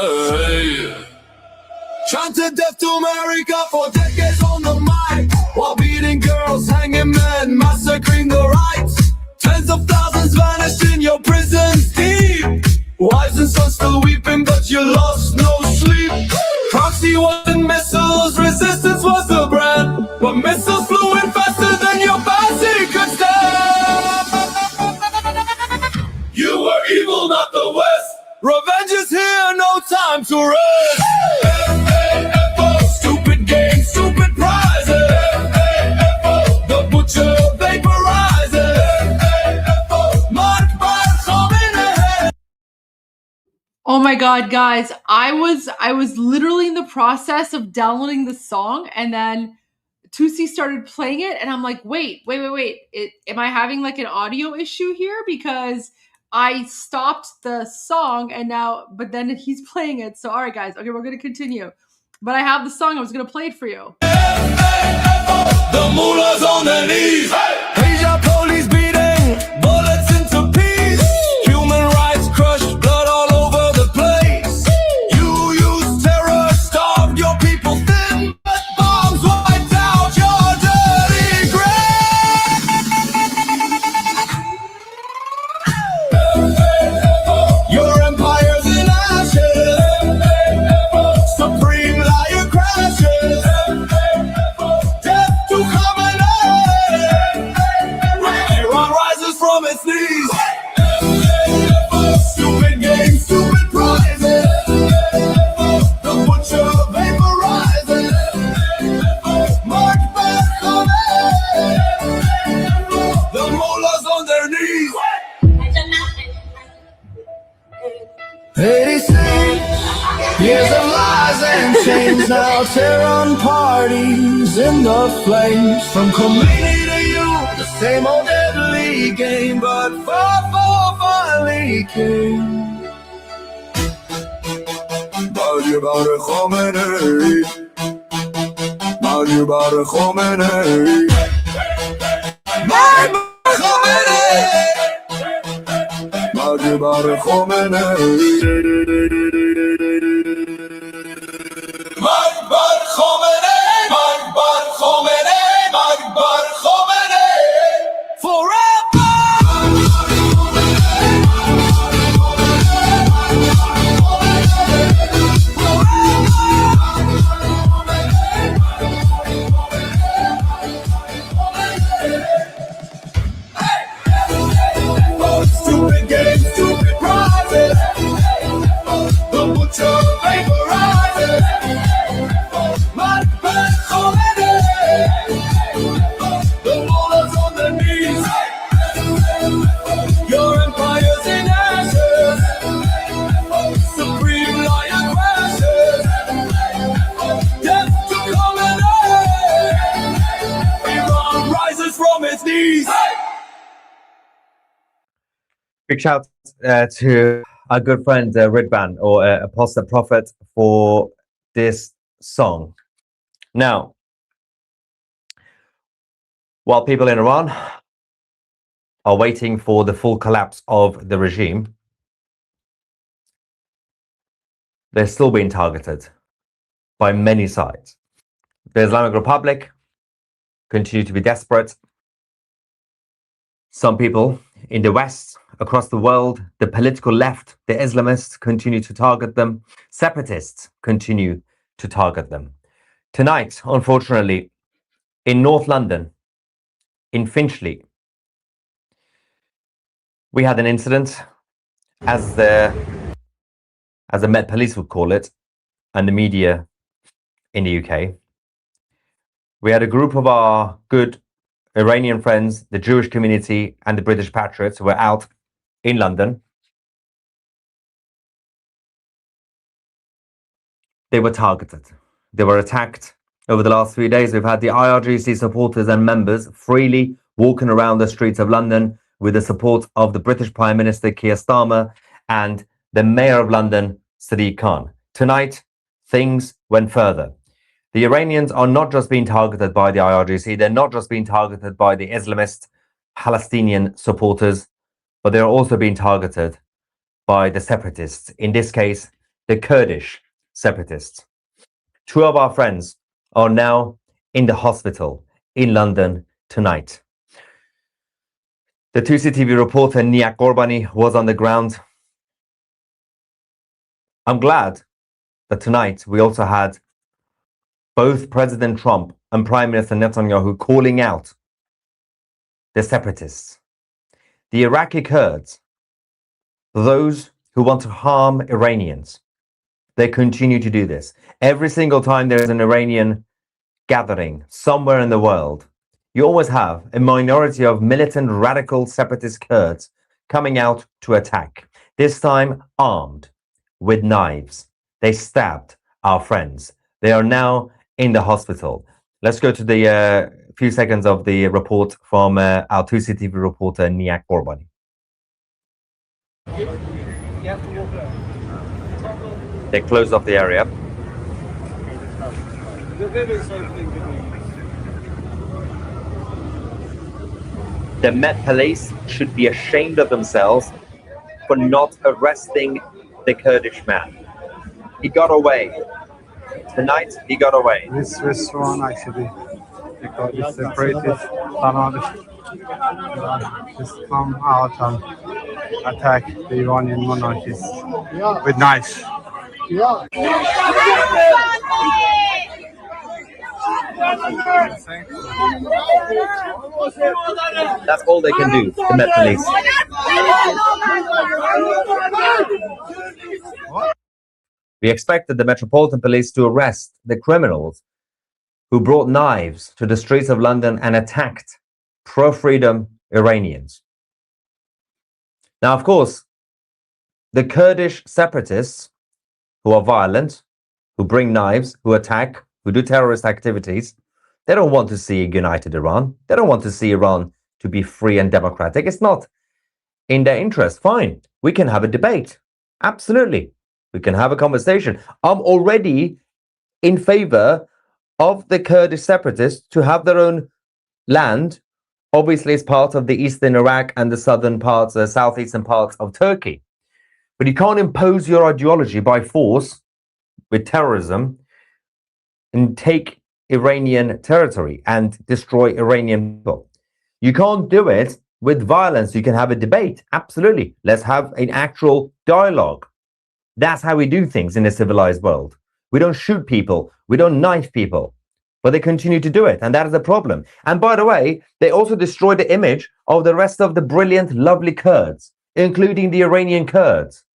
Chanted death to America for decades on the mic, while beating girls, hanging men, massacring the rights. Tens of thousands vanished in your prisons deep. Wives and sons still weeping, but you lost no sleep. Proxy wasn't missiles, resistance was the brand, but missiles flew in faster than your fancy could stand. You were evil, not the West. Revenge is here, no time to rest. Stupid game, stupid prizes. The butcher vaporizes. Oh my god, guys, I was literally in the process of downloading the song, and then Tusi started playing it, and I'm like, wait. Am I having like an audio issue here? Because I stopped the song, and now, but then he's playing it. So all right, guys, okay, we're gonna continue. But I have the song. I was gonna play it for you. The mullahs on their knees. Hijab police beating bullets into peace. Human rights crushed, blood all over the place. You used terror, starved your people thin, but bombs wiped out your dirty grave. Your empire's in ashes. Supreme liar crashes. Death to Khamenei. Iran rises from its knees. Stupid game, stupid prizes. The butcher vaporizes. March back, Khamenei. The mullahs on their knees. 86 years of lies and chains, now Tehran parties in the flames. From Khomeini to you, the same old deadly game, but far finally came. Margy bar Khomeini, Margy bar Khomeini, Margy bar Khomeini. Margy bar Khomeini. Margy bar Khomeini. Margy bar Khomeini. Margy bar Khomeini. Forever. Stupid game, stupid prizes. Big shout to our good friend Ridvan, or Apostle Prophet, for this song. Now, while people in Iran are waiting for the full collapse of the regime, they're still being targeted by many sides. The Islamic Republic continue to be desperate. Some people in the West, across the world, the political left, the Islamists continue to target them. Separatists continue to target them. Tonight, unfortunately, in North London, in Finchley, we had an incident, as the Met Police would call it, and the media in the UK. We had a group of our good Iranian friends, the Jewish community, and the British patriots who were out in London. They were targeted. They were attacked. Over the last 3 days, we've had the IRGC supporters and members freely walking around the streets of London with the support of the British Prime Minister Keir Starmer and the Mayor of London, Sadiq Khan. Tonight, things went further. The Iranians are not just being targeted by the IRGC, they're not just being targeted by the Islamist Palestinian supporters, but they're also being targeted by the separatists, in this case, the Kurdish separatists. Two of our friends are now in the hospital in London tonight. The 2CTV reporter Nihat Gorbani was on the ground. I'm glad that tonight we also had both President Trump and Prime Minister Netanyahu calling out the separatists, the Iraqi Kurds, those who want to harm Iranians. They continue to do this. Every single time there is an Iranian gathering somewhere in the world, you always have a minority of militant radical separatist Kurds coming out to attack, this time armed with knives. They stabbed our friends. They are now in the hospital. Let's go to the few seconds of the report from our 2CTV reporter Nihat Gorbani. They closed off the area. The Met Police should be ashamed of themselves for not arresting the Kurdish man. He got away. Tonight, he got away. This restaurant actually, because it's separated, just come out and attack the Iranian monarchists with knives. That's all they can do, the Met Police. We expected the Metropolitan Police to arrest the criminals who brought knives to the streets of London and attacked pro-freedom Iranians. Now, of course, the Kurdish separatists, who are violent, who bring knives, who attack, who do terrorist activities, they don't want to see a united Iran. They don't want to see Iran to be free and democratic. It's not in their interest. Fine, we can have a debate. Absolutely. We can have a conversation. I'm already in favor of the Kurdish separatists to have their own land. Obviously, it's part of the eastern Iraq and the southern parts, the southeastern parts of Turkey. But you can't impose your ideology by force with terrorism and take Iranian territory and destroy Iranian people. You can't do it with violence. You can have a debate. Absolutely. Let's have an actual dialogue. That's how we do things in a civilized world. We don't shoot people. We don't knife people. But they continue to do it. And that is a problem. And by the way, they also destroy the image of the rest of the brilliant, lovely Kurds, including the Iranian Kurds.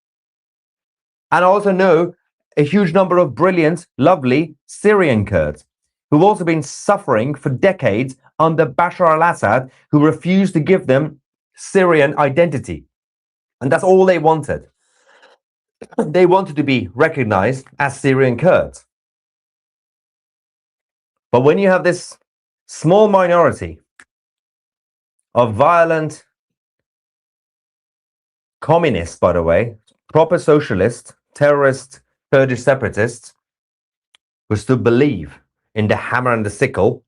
And I also know a huge number of brilliant, lovely Syrian Kurds who've also been suffering for decades under Bashar al-Assad, who refused to give them Syrian identity. And that's all they wanted. They wanted to be recognized as Syrian Kurds. But when you have this small minority of violent communists, by the way, proper socialists, terrorist, Kurdish separatists, who still believe in the hammer and the sickle,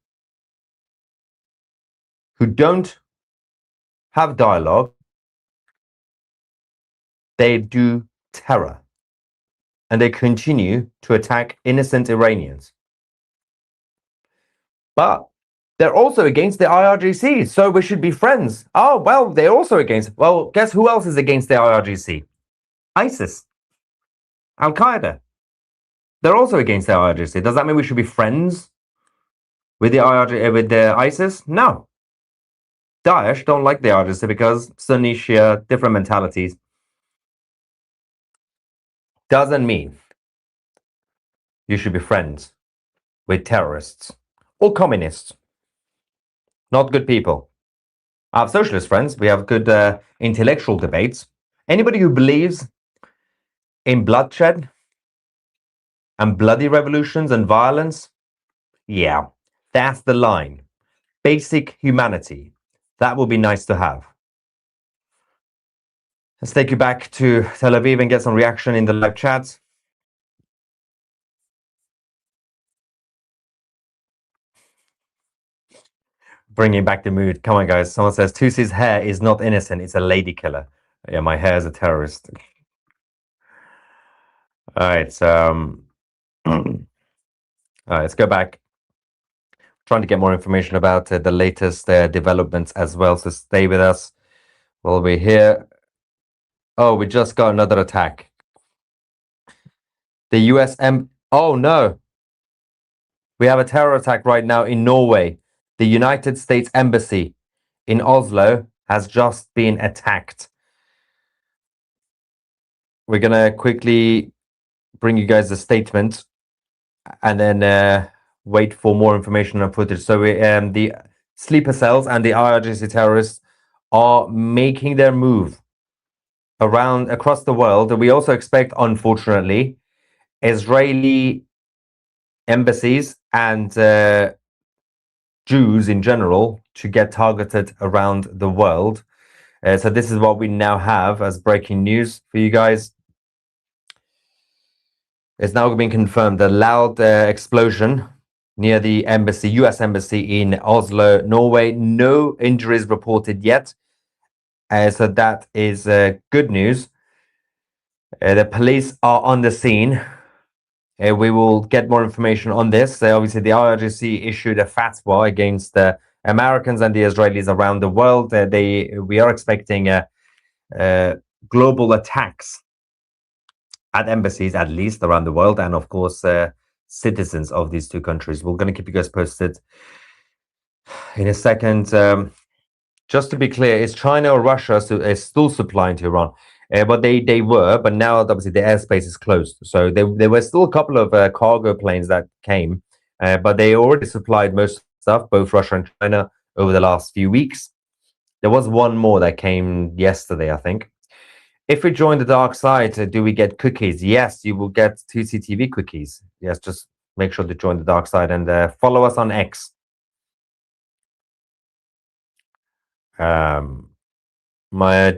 who don't have dialogue, they do terror. And they continue to attack innocent Iranians. But they're also against the IRGC, so we should be friends. Oh, well, they're also against. Well, guess who else is against the IRGC? ISIS. Al-Qaeda. They're also against the IRGC. Does that mean we should be friends with the IRGC, with the ISIS? No. Daesh don't like the IRGC because Sunni, Shia, different mentalities. Doesn't mean you should be friends with terrorists or communists. Not good people. I have socialist friends. We have good intellectual debates. Anybody who believes in bloodshed and bloody revolutions and violence, yeah, that's the line. Basic humanity. That would be nice to have. Let's take you back to Tel Aviv and get some reaction in the live chat. Bringing back the mood. Come on, guys. Someone says Tusi's hair is not innocent. It's a lady killer. Yeah, my hair is a terrorist. All right. All right, let's go back. Trying to get more information about the latest developments as well. So stay with us while we're here. Oh, we just got another attack. The oh no. We have a terror attack right now in Norway. The United States Embassy in Oslo has just been attacked. We're going to quickly bring you guys a statement and then wait for more information and footage. So the sleeper cells and the IRGC terrorists are making their move across the world. We also expect, unfortunately, Israeli embassies and Jews in general to get targeted around the world. So this is what we now have as breaking news for you guys. It's now been confirmed. A loud explosion near the embassy, US embassy in Oslo, Norway. No injuries reported yet. So that is good news. The police are on the scene. We will get more information on this. Obviously, the IRGC issued a fatwa against the Americans and the Israelis around the world. We are expecting global attacks at embassies, at least around the world, and of course, citizens of these two countries. We're going to keep you guys posted in a second. Just to be clear, is China or Russia is still supplying to Iran? But they were, but now obviously the airspace is closed. So there were still a couple of cargo planes that came, but they already supplied most stuff, both Russia and China, over the last few weeks. There was one more that came yesterday, I think. If we join the dark side, do we get cookies? Yes, you will get 2CTV cookies. Yes, just make sure to join the dark side and follow us on X.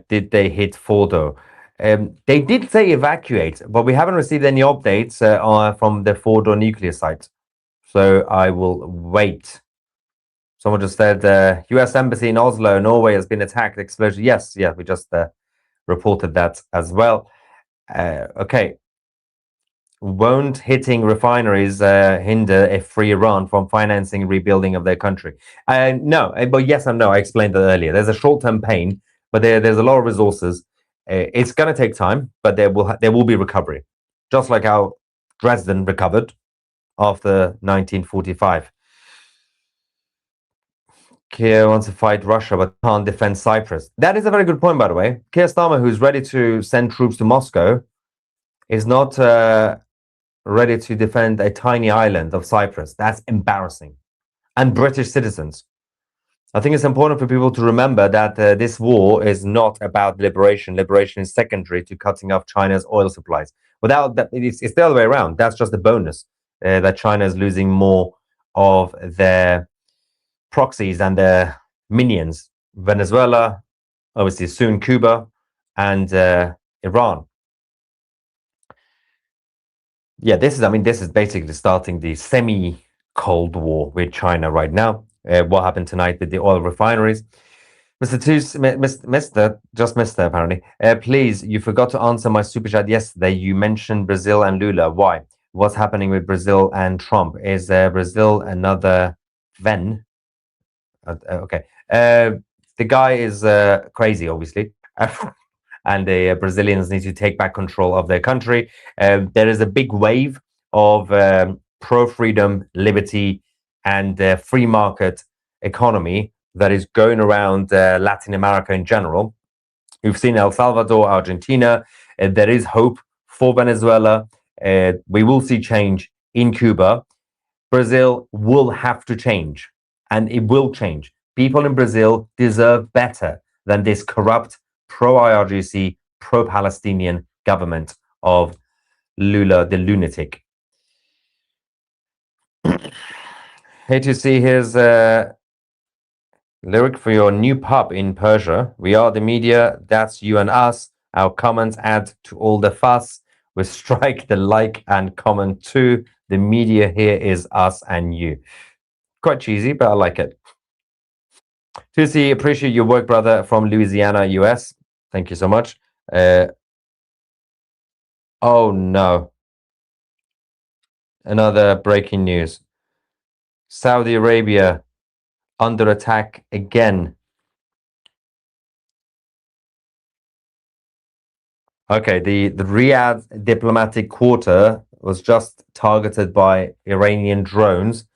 Did they hit Fordo? They did say evacuate, but we haven't received any updates from the Fordo nuclear site. So I will wait. Someone just said US embassy in Oslo, Norway has been attacked. Explosion. Yes, yeah, we just reported that as well. Okay. Won't hitting refineries hinder a free Iran from financing rebuilding of their country? No, but yes and no. I explained that earlier. There's a short-term pain, but there's a lot of resources. It's going to take time, but there will be recovery, just like how Dresden recovered after 1945. Keir wants to fight Russia but can't defend Cyprus. That is a very good point, by the way. Keir Starmer, who's ready to send troops to Moscow, is not ready to defend a tiny island of Cyprus. That's embarrassing. And British citizens. I think it's important for people to remember that this war is not about liberation. Liberation is secondary to cutting off China's oil supplies. Without that, it's the other way around. That's just a bonus that China is losing more of their proxies and their minions. Venezuela, obviously soon Cuba, and Iran. Yeah, this is basically starting the semi-Cold War with China right now. What happened tonight with the oil refineries? Mr. Toos, Mr. apparently. Please, you forgot to answer my super chat yesterday. You mentioned Brazil and Lula. Why? What's happening with Brazil and Trump? Is Brazil another Ven? Okay. The guy is crazy, obviously. And the Brazilians need to take back control of their country. There is a big wave of pro-freedom, liberty, and free market economy that is going around Latin America in general. We've seen El Salvador, Argentina. There is hope for Venezuela. We will see change in Cuba. Brazil will have to change, and it will change. People in Brazil deserve better than this corrupt, pro-IRGC, pro-Palestinian government of Lula the lunatic. Here to see his lyric for your new pub in Persia. We are the media, that's you and us. Our comments add to all the fuss. We strike the like and comment too. The media here is us and you. Quite cheesy, but I like it. Tusi, appreciate your work, brother, from Louisiana, US. Thank you so much. Oh no. Another breaking news. Saudi Arabia under attack again. Okay, the Riyadh diplomatic quarter was just targeted by Iranian drones.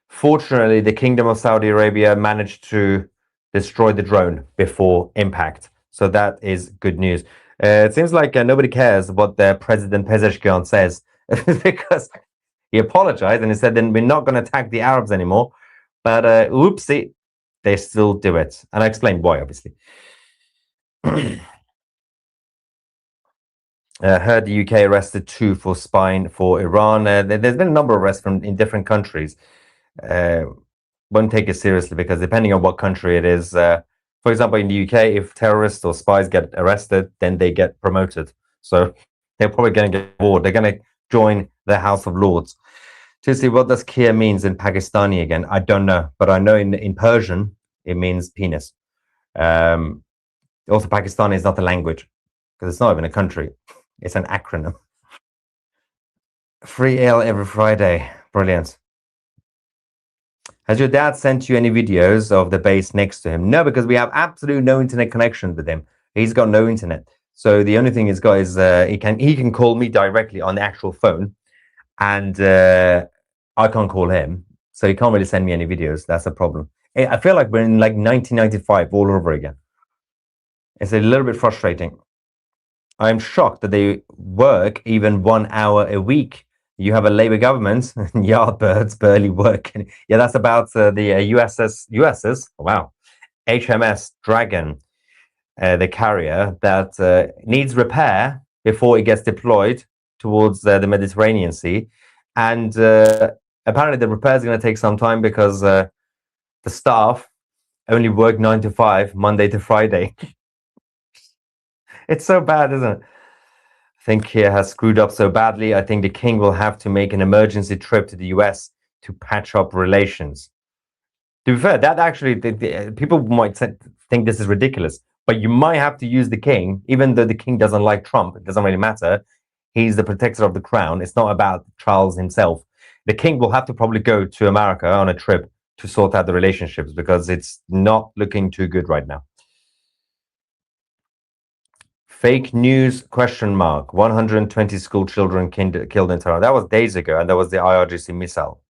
Fortunately, the Kingdom of Saudi Arabia managed to destroy the drone before impact. So that is good news. It seems like nobody cares what President Pezeshkian says because he apologized and he said, then we're not going to attack the Arabs anymore. But oopsie, they still do it. And I explained why, obviously. Heard the UK arrested 2 for spying for Iran. There's been a number of arrests in different countries. Won't take it seriously because depending on what country it is, for example, in the UK, if terrorists or spies get arrested, then they get promoted. So they're probably going to get bored. They're going to join the House of Lords. To see what does Kia means in Pakistani again, I don't know, but I know in Persian it means penis. Also, Pakistani is not a language because it's not even a country. It's an acronym. Free ale every Friday. Brilliant. Has your dad sent you any videos of the base next to him? No, because we have absolutely no internet connection with him. He's got no internet. So the only thing he's got is he can call me directly on the actual phone, and I can't call him. So he can't really send me any videos. That's a problem. I feel like we're in like 1995 all over again. It's a little bit frustrating. I'm shocked that they work even 1 hour a week. You have a Labour government, yardbirds barely work. Yeah, that's about the USS, wow, HMS Dragon, the carrier that needs repair before it gets deployed towards the Mediterranean Sea. And apparently the repair is going to take some time because the staff only work 9 to 5, Monday to Friday. It's so bad, isn't it? I think Kia has screwed up so badly. I think the king will have to make an emergency trip to the US to patch up relations. To be fair, that actually, people might think this is ridiculous, but you might have to use the king, even though the king doesn't like Trump. It doesn't really matter. He's the protector of the crown. It's not about Charles himself. The king will have to probably go to America on a trip to sort out the relationships because it's not looking too good right now. Fake news, question mark. 120 school children killed in Tehran. That was days ago, and that was the IRGC missile.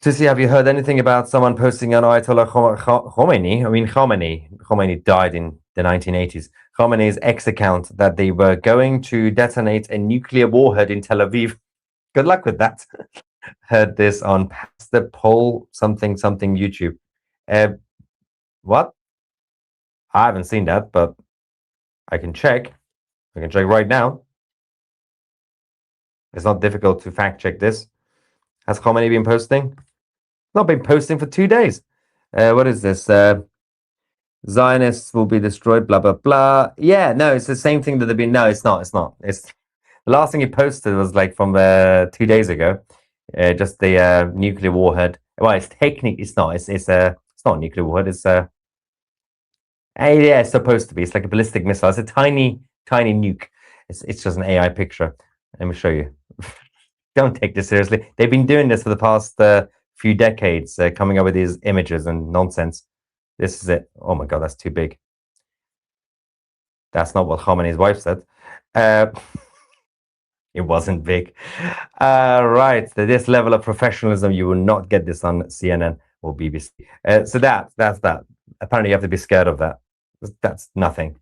Tusi, have you heard anything about someone posting on Ayatollah Khomeini? I mean, Khomeini died in the 1980s. Khomeini's X account that they were going to detonate a nuclear warhead in Tel Aviv. Good luck with that. Heard this on Pastor Paul something YouTube. What? I haven't seen that, but I can check. I can check right now. It's not difficult to fact check this. Has Khomeini been posting? Not been posting for 2 days. What is this? Zionists will be destroyed, blah, blah, blah. Yeah, no, it's the same thing that they've been. No, it's not. It's not. It's the last thing he posted was like from 2 days ago. Just the nuclear warhead. Well, it's technically, it's not. It's not a nuclear warhead. It's yeah, it's supposed to be. It's like a ballistic missile. It's a tiny, tiny nuke. It's just an AI picture. Let me show you. Don't take this seriously. They've been doing this for the past few decades, coming up with these images and nonsense. This is it. Oh my God, that's too big. That's not what Khamenei's wife said. It wasn't big. Right. This level of professionalism, you will not get this on CNN or BBC. So that's that. Apparently, you have to be scared of that. That's nothing.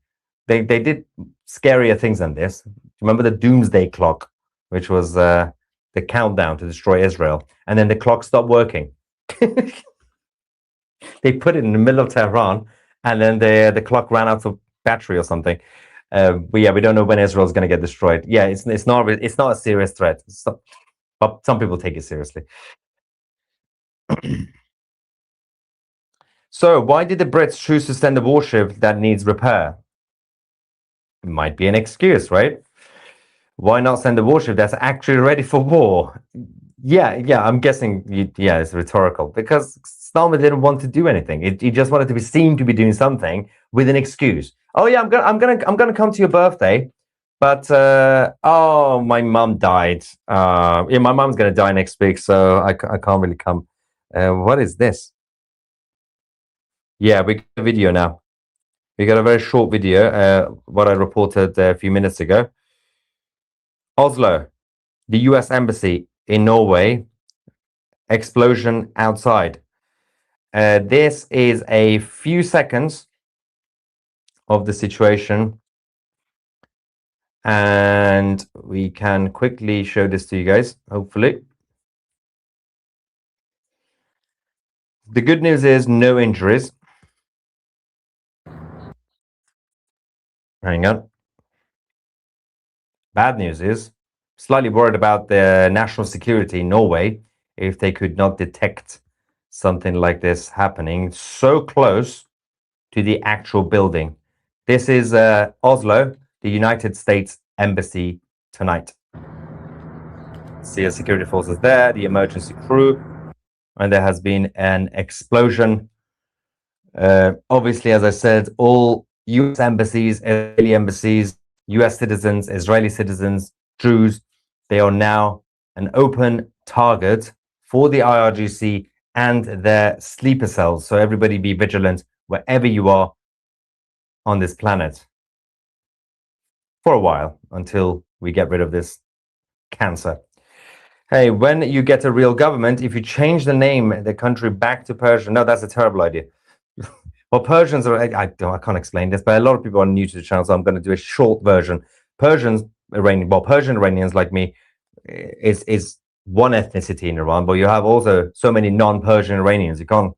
They did scarier things than this. Remember the doomsday clock, which was the countdown to destroy Israel, and then the clock stopped working. They put it in the middle of Tehran, and then the clock ran out of battery or something. But yeah, we don't know when Israel is going to get destroyed. Yeah, it's not a serious threat. But some people take it seriously. So why did the Brits choose to send a warship that needs repair? It might be an excuse, right? Why not send a warship that's actually ready for war? Yeah, I'm guessing. Yeah, it's rhetorical because Starmer didn't want to do anything. He just wanted to be seen to be doing something with an excuse. Oh yeah, I'm gonna come to your birthday, but oh, my mum died. Yeah, my mum's gonna die next week, so I can't really come. What is this? Yeah, we got a video now. We got a very short video. What I reported a few minutes ago. Oslo, the U.S. Embassy in Norway, explosion outside. This is a few seconds of the situation, and we can quickly show this to you guys, hopefully. The good news is no injuries. Hang on. Bad news is slightly worried about the national security in Norway if they could not detect something like this happening so close to the actual building. This is Oslo, the United States Embassy tonight. See the security forces there, the emergency crew, and there has been an explosion. Obviously, as I said, all U.S. embassies, Israeli embassies, U.S. citizens, Israeli citizens, Jews, they are now an open target for the IRGC and their sleeper cells. So everybody be vigilant wherever you are on this planet for a while until we get rid of this cancer. Hey, when you get a real government, if you change the name, the country back to Persian, no, that's a terrible idea. Well, Persians are, I can't explain this, but a lot of people are new to the channel, so I'm going to do a short version. Persian Iranians like me is one ethnicity in Iran, but you have also so many non-Persian Iranians. You can't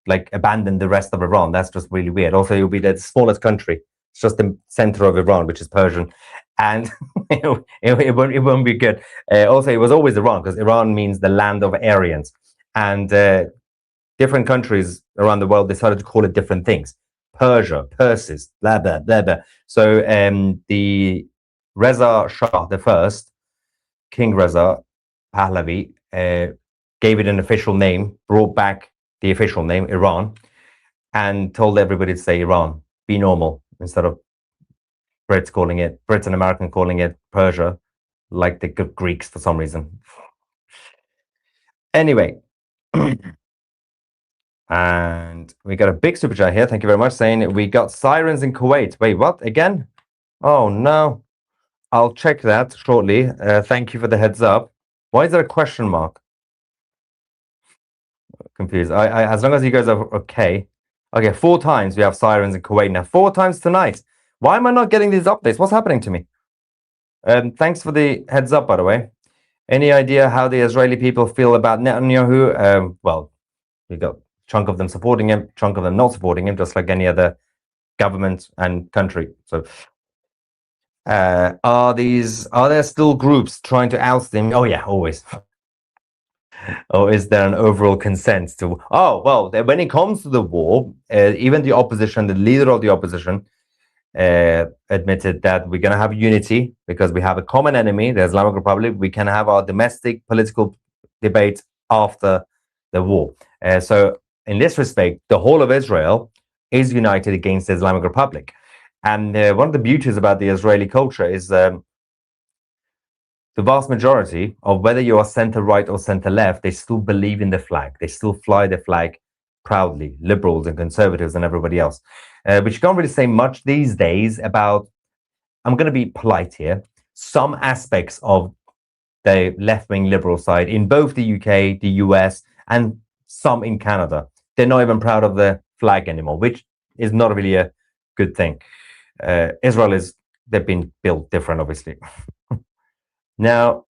like abandon the rest of Iran. That's just really weird. Also, you'll be the smallest country. It's just the center of Iran, which is Persian, and it won't be good. Also, it was always Iran because Iran means the land of Aryans, and different countries around the world decided to call it different things. Persia, Persis, blah, blah, blah, blah. So the Reza Shah the First, King Reza Pahlavi, gave it an official name, brought back the official name, Iran, and told everybody to say Iran, be normal, instead of Brits and American calling it Persia, like the Greeks for some reason. Anyway, and we got a big super chat here. Thank you very much. Saying we got sirens in Kuwait. Wait, what? Again? Oh, no. I'll check that shortly. Thank you for the heads up. Why is there a question mark? Confused. As long as you guys are okay. Okay, 4 times we have sirens in Kuwait now. 4 times tonight. Why am I not getting these updates? What's happening to me? Thanks for the heads up, by the way. Any idea how the Israeli people feel about Netanyahu? Well, we got chunk of them supporting him, chunk of them not supporting him, just like any other government and country. So are there still groups trying to oust him? Oh yeah, always. Or is there an overall consent to? Oh, well, when it comes to the war, even the opposition, the leader of the opposition, admitted that we're going to have unity because we have a common enemy, the Islamic Republic. We can have our domestic political debate after the war. So, in this respect, the whole of Israel is united against the Islamic Republic. And one of the beauties about the Israeli culture is the vast majority of whether you are center right or center left, they still believe in the flag. They still fly the flag proudly, liberals and conservatives and everybody else. But you can't really say much these days about, I'm going to be polite here, some aspects of the left-wing liberal side in both the UK, the US, and some in Canada. They're not even proud of the flag anymore, which is not really a good thing. Israel is, they've been built different, obviously. Now,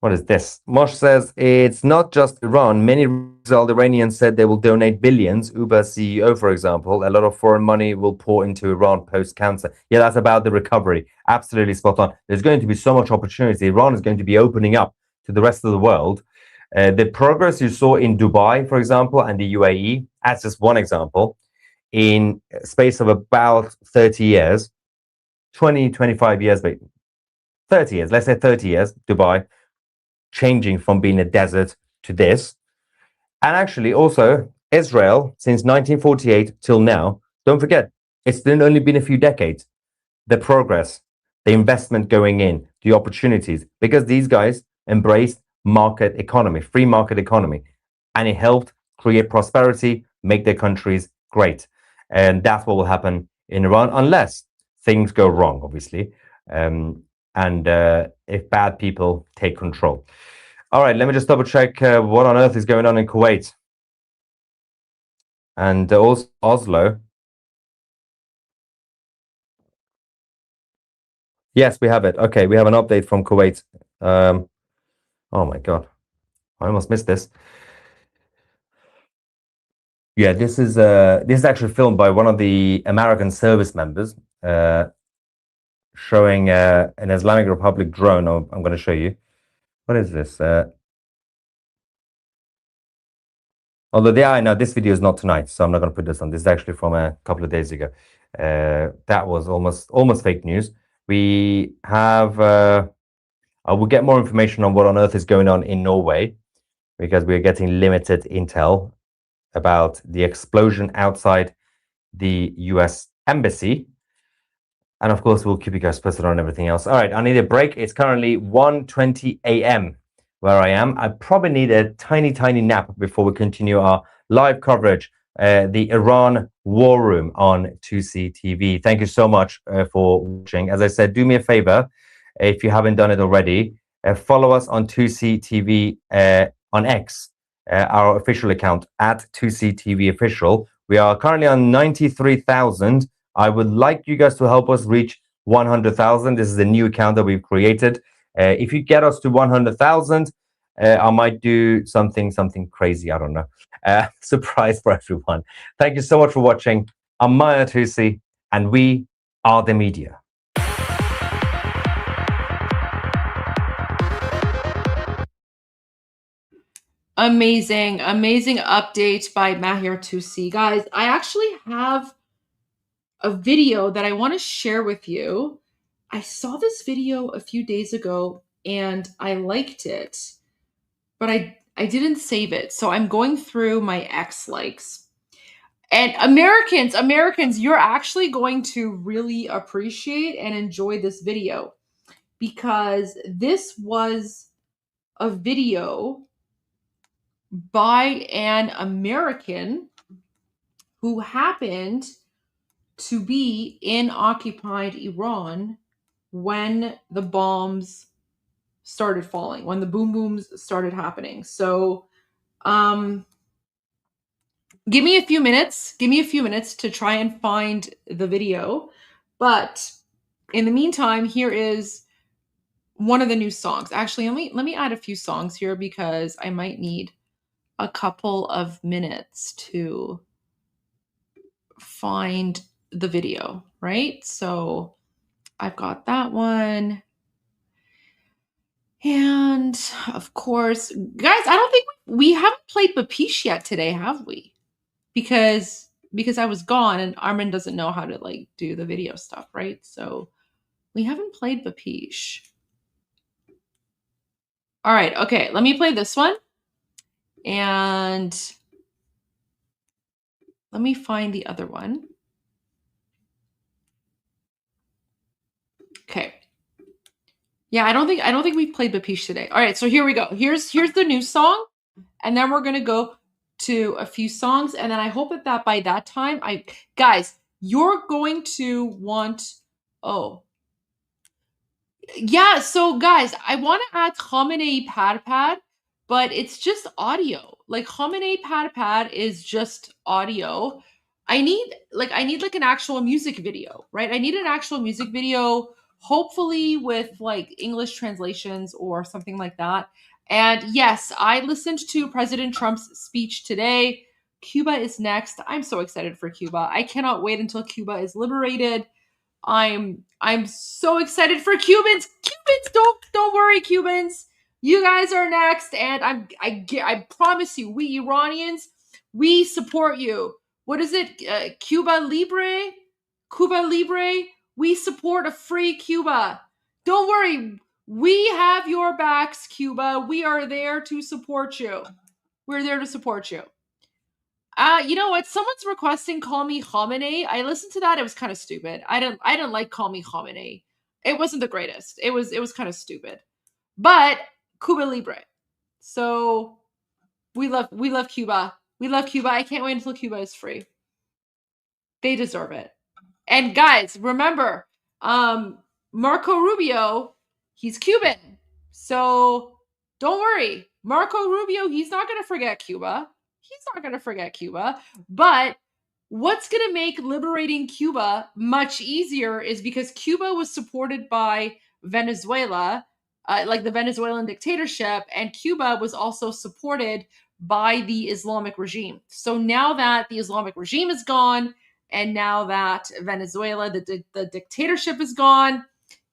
what is this? Mosh says, it's not just Iran. Many Iranians said they will donate billions. Uber CEO, for example, a lot of foreign money will pour into Iran post-cancer. Yeah, that's about the recovery. Absolutely spot on. There's going to be so much opportunity. Iran is going to be opening up to the rest of the world. The progress you saw in Dubai, for example, and the UAE, as just one example, in a space of about 30 years, 20, 25 years, but 30 years, let's say 30 years, Dubai, changing from being a desert to this. And actually also Israel, since 1948 till now, don't forget, it's only been a few decades. The progress, the investment going in, the opportunities, because these guys embraced market economy, free market economy, and it helped create prosperity, make their countries great. And that's what will happen in Iran, unless things go wrong, obviously, and if bad people take control. All right, let me just double check what on earth is going on in Kuwait and also Oslo. Yes, we have it. Okay, we have an update from Kuwait. Oh my God, I almost missed this. Yeah, this is actually filmed by one of the American service members, showing an Islamic Republic drone. I'm going to show you. What is this? Although I know this video is not tonight, so I'm not going to put this on. This is actually from a couple of days ago. That was almost fake news. We have. I will get more information on what on earth is going on in Norway, because we are getting limited intel about the explosion outside the U.S. embassy. And of course, we'll keep you guys posted on everything else. All right, I need a break. It's currently 1:20 a.m. where I am. I probably need a tiny nap before we continue our live coverage, the Iran War Room on 2C TV. Thank you so much for watching. As I said, do me a favor, if you haven't done it already, follow us on 2C TV on X, our official account, at 2C TV Official. We are currently on 93,000. I would like you guys to help us reach 100,000. This is a new account that we've created. If you get us to 100,000, I might do something crazy. I don't know. Surprise for everyone. Thank you so much for watching. I'm Maya Tusi, and we are the media. Amazing update by Mahir Tusi. Guys, I actually have a video that I want to share with you. I saw this video a few days ago and I liked it, but I didn't save it. So I'm going through my X likes. And Americans, you're actually going to really appreciate and enjoy this video, because this was a video by an American who happened to be in occupied Iran when the bombs started falling, when the boom booms started happening. So give me a few minutes to try and find the video. But in the meantime, here is one of the new songs. Actually, let me add a few songs here, because I might need a couple of minutes to find the video, right? So I've got that one. And of course, guys, I don't think we haven't played Bapiche yet today, have we? Because I was gone and Armin doesn't know how to like do the video stuff, right? So we haven't played Bapiche. All right, okay, let me play this one. And let me find the other one. Okay. Yeah, I don't think we've played Bapiche today. All right, so here we go. Here's the new song, and then we're gonna go to a few songs, and then I hope that by that time, guys, you're going to want. Oh, yeah. So guys, I want to add Khamenei Pad, but it's just audio. Like Khamenei Pad is just audio. I need like an actual music video, right? I need an actual music video, hopefully with like English translations or something like that. And yes, I listened to President Trump's speech today. Cuba is next. I'm so excited for Cuba. I cannot wait until Cuba is liberated. I'm so excited for Cubans. Don't worry, Cubans. You guys are next, and I promise you, we Iranians, we support you. What is it? Cuba Libre? Cuba Libre? We support a free Cuba. Don't worry. We have your backs, Cuba. We are there to support you. We're there to support you. You know what? Someone's requesting "Call Me Khamenei." I listened to that. It was kind of stupid. I didn't like "Call Me Khamenei." It wasn't the greatest. It was kind of stupid. But Cuba Libre. So we love Cuba. We love Cuba. I can't wait until Cuba is free. They deserve it. And guys, remember, Marco Rubio, he's Cuban. So don't worry. Marco Rubio, he's not going to forget Cuba. He's not going to forget Cuba. But what's going to make liberating Cuba much easier is because Cuba was supported by Venezuela, like the Venezuelan dictatorship, and Cuba was also supported by the Islamic regime. So now that the Islamic regime is gone, and now that Venezuela, the dictatorship is gone,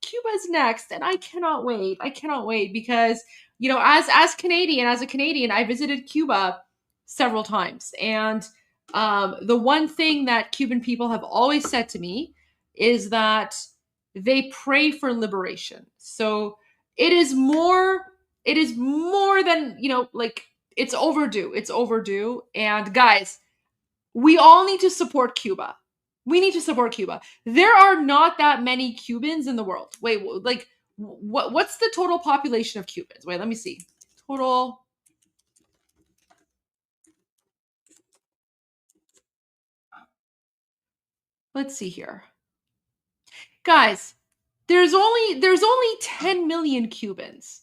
Cuba's next, and I cannot wait. I cannot wait because, you know, as a Canadian, I visited Cuba several times, and the one thing that Cuban people have always said to me is that they pray for liberation. So it is more than, you know, like it's overdue. It's overdue. And guys, we all need to support Cuba. We need to support Cuba. There are not that many Cubans in the world. Wait, like what's the total population of Cubans? Wait, let me see. Total. Let's see here. Guys, there's only 10 million Cubans.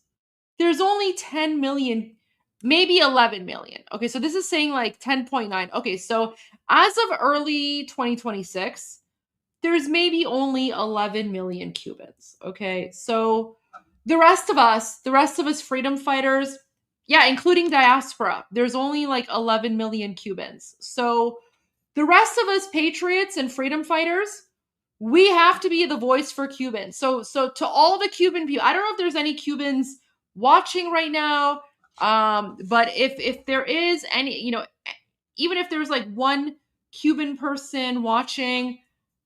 There's only 10 million, maybe 11 million. Okay, so this is saying like 10.9. Okay, so as of early 2026, there's maybe only 11 million Cubans. Okay, so the rest of us freedom fighters, yeah, including diaspora, there's only like 11 million Cubans. So the rest of us patriots and freedom fighters, we have to be the voice for Cubans. So to all the Cuban people, I don't know if there's any Cubans watching right now, but if there is any, you know, even if there's like one Cuban person watching,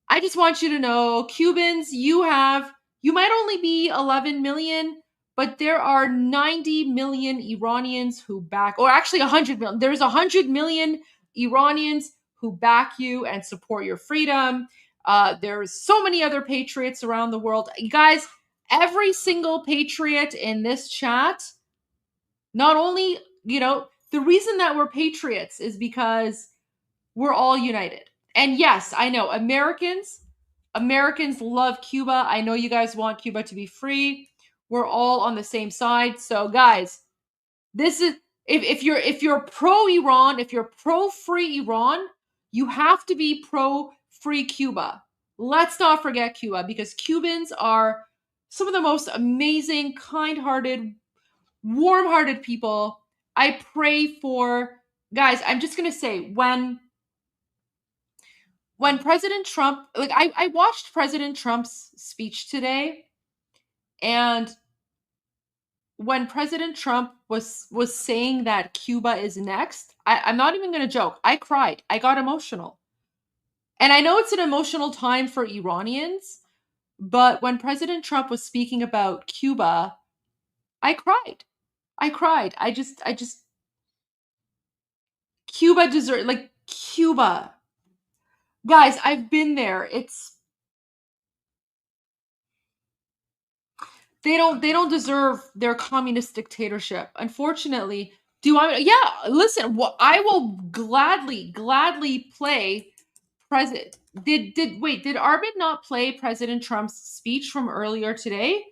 I just want you to know, Cubans, you might only be 11 million, but there are 90 million Iranians who back, or actually 100 million. There's 100 million Iranians who back you and support your freedom. There's so many other patriots around the world. Guys, every single patriot in this chat, not only, you know, the reason that we're patriots is because we're all united. And yes, I know Americans love Cuba. I know you guys want Cuba to be free. We're all on the same side. So guys, this is if you're pro Iran, if you're pro free Iran, you have to be pro free Cuba. Let's not forget Cuba, because Cubans are some of the most amazing, kind-hearted, warm-hearted people. I pray for, guys, I'm just going to say, when President Trump, like I watched President Trump's speech today, and when President Trump was saying that Cuba is next, I'm not even going to joke. I cried. I got emotional. And I know it's an emotional time for Iranians, but when President Trump was speaking about Cuba, I cried. I cried. I just Cuba deserves, like, Cuba. Guys, I've been there. They don't deserve their communist dictatorship. Unfortunately, listen, I will gladly play President. Did Armin not play President Trump's speech from earlier today?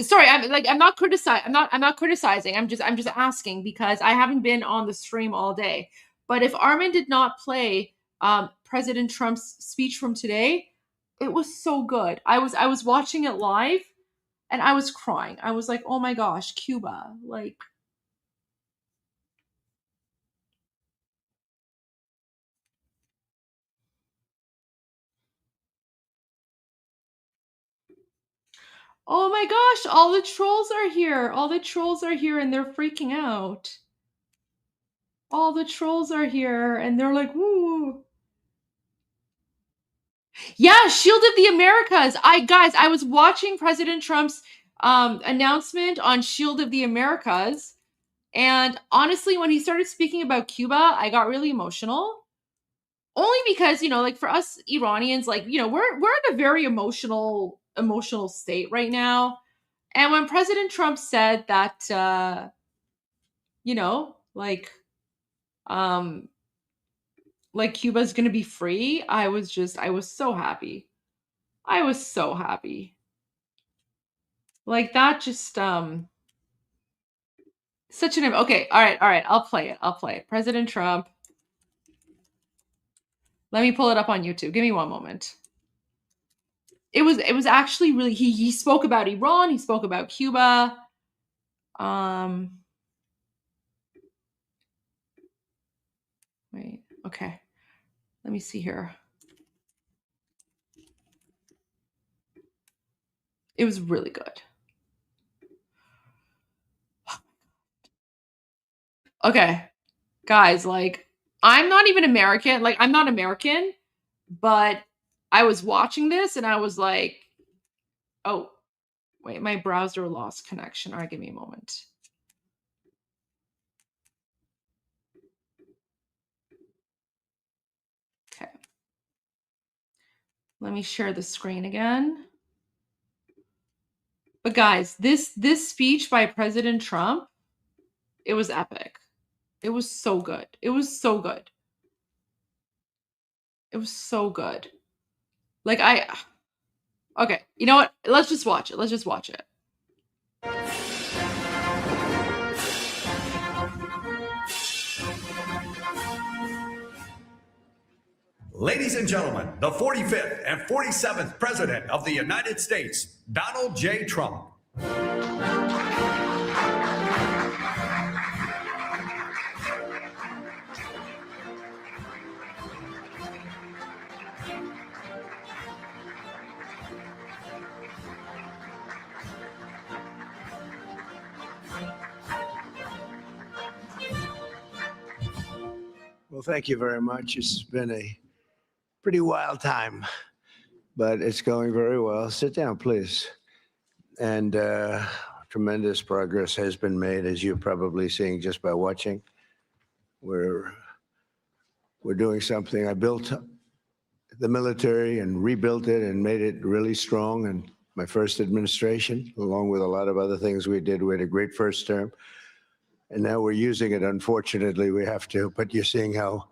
Sorry, I'm not criticizing. I'm just asking because I haven't been on the stream all day. But if Armin did not play President Trump's speech from today, it was so good. I was watching it live and I was crying. I was like, "Oh my gosh, Cuba." Like, oh my gosh, all the trolls are here. All the trolls are here and they're freaking out. All the trolls are here and they're like, "Woo." Yeah, Shield of the Americas. I was watching President Trump's announcement on Shield of the Americas, and honestly, when he started speaking about Cuba, I got really emotional. Only because, like, for us Iranians, like, we're in a very emotional state right now. And when President Trump said that, like Cuba's going to be free, I was so happy. I was so happy. Like, that just, such an, okay. All right. I'll play it. President Trump. Let me pull it up on YouTube. Give me one moment. It was actually really, he spoke about Iran. He spoke about Cuba. Wait, okay. Let me see here. It was really good. Okay, guys, like, I'm not even American. Like, I'm not American, but I was watching this and I was like, oh, wait, my browser lost connection. All right, give me a moment. Okay. Let me share the screen again. But guys, this speech by President Trump, it was epic. It was so good. It was so good. It was so good. Like, okay, you know what? Let's just watch it. Let's just watch it. Ladies and gentlemen, the 45th and 47th President of the United States, Donald J. Trump. Well, thank you very much. It's been a pretty wild time, but it's going very well. Sit down, please. And tremendous progress has been made, as you're probably seeing just by watching. We're doing something. I built the military and rebuilt it and made it really strong in my first administration, along with a lot of other things we did. We had a great first term. And now we're using it. Unfortunately, we have to, but you're seeing how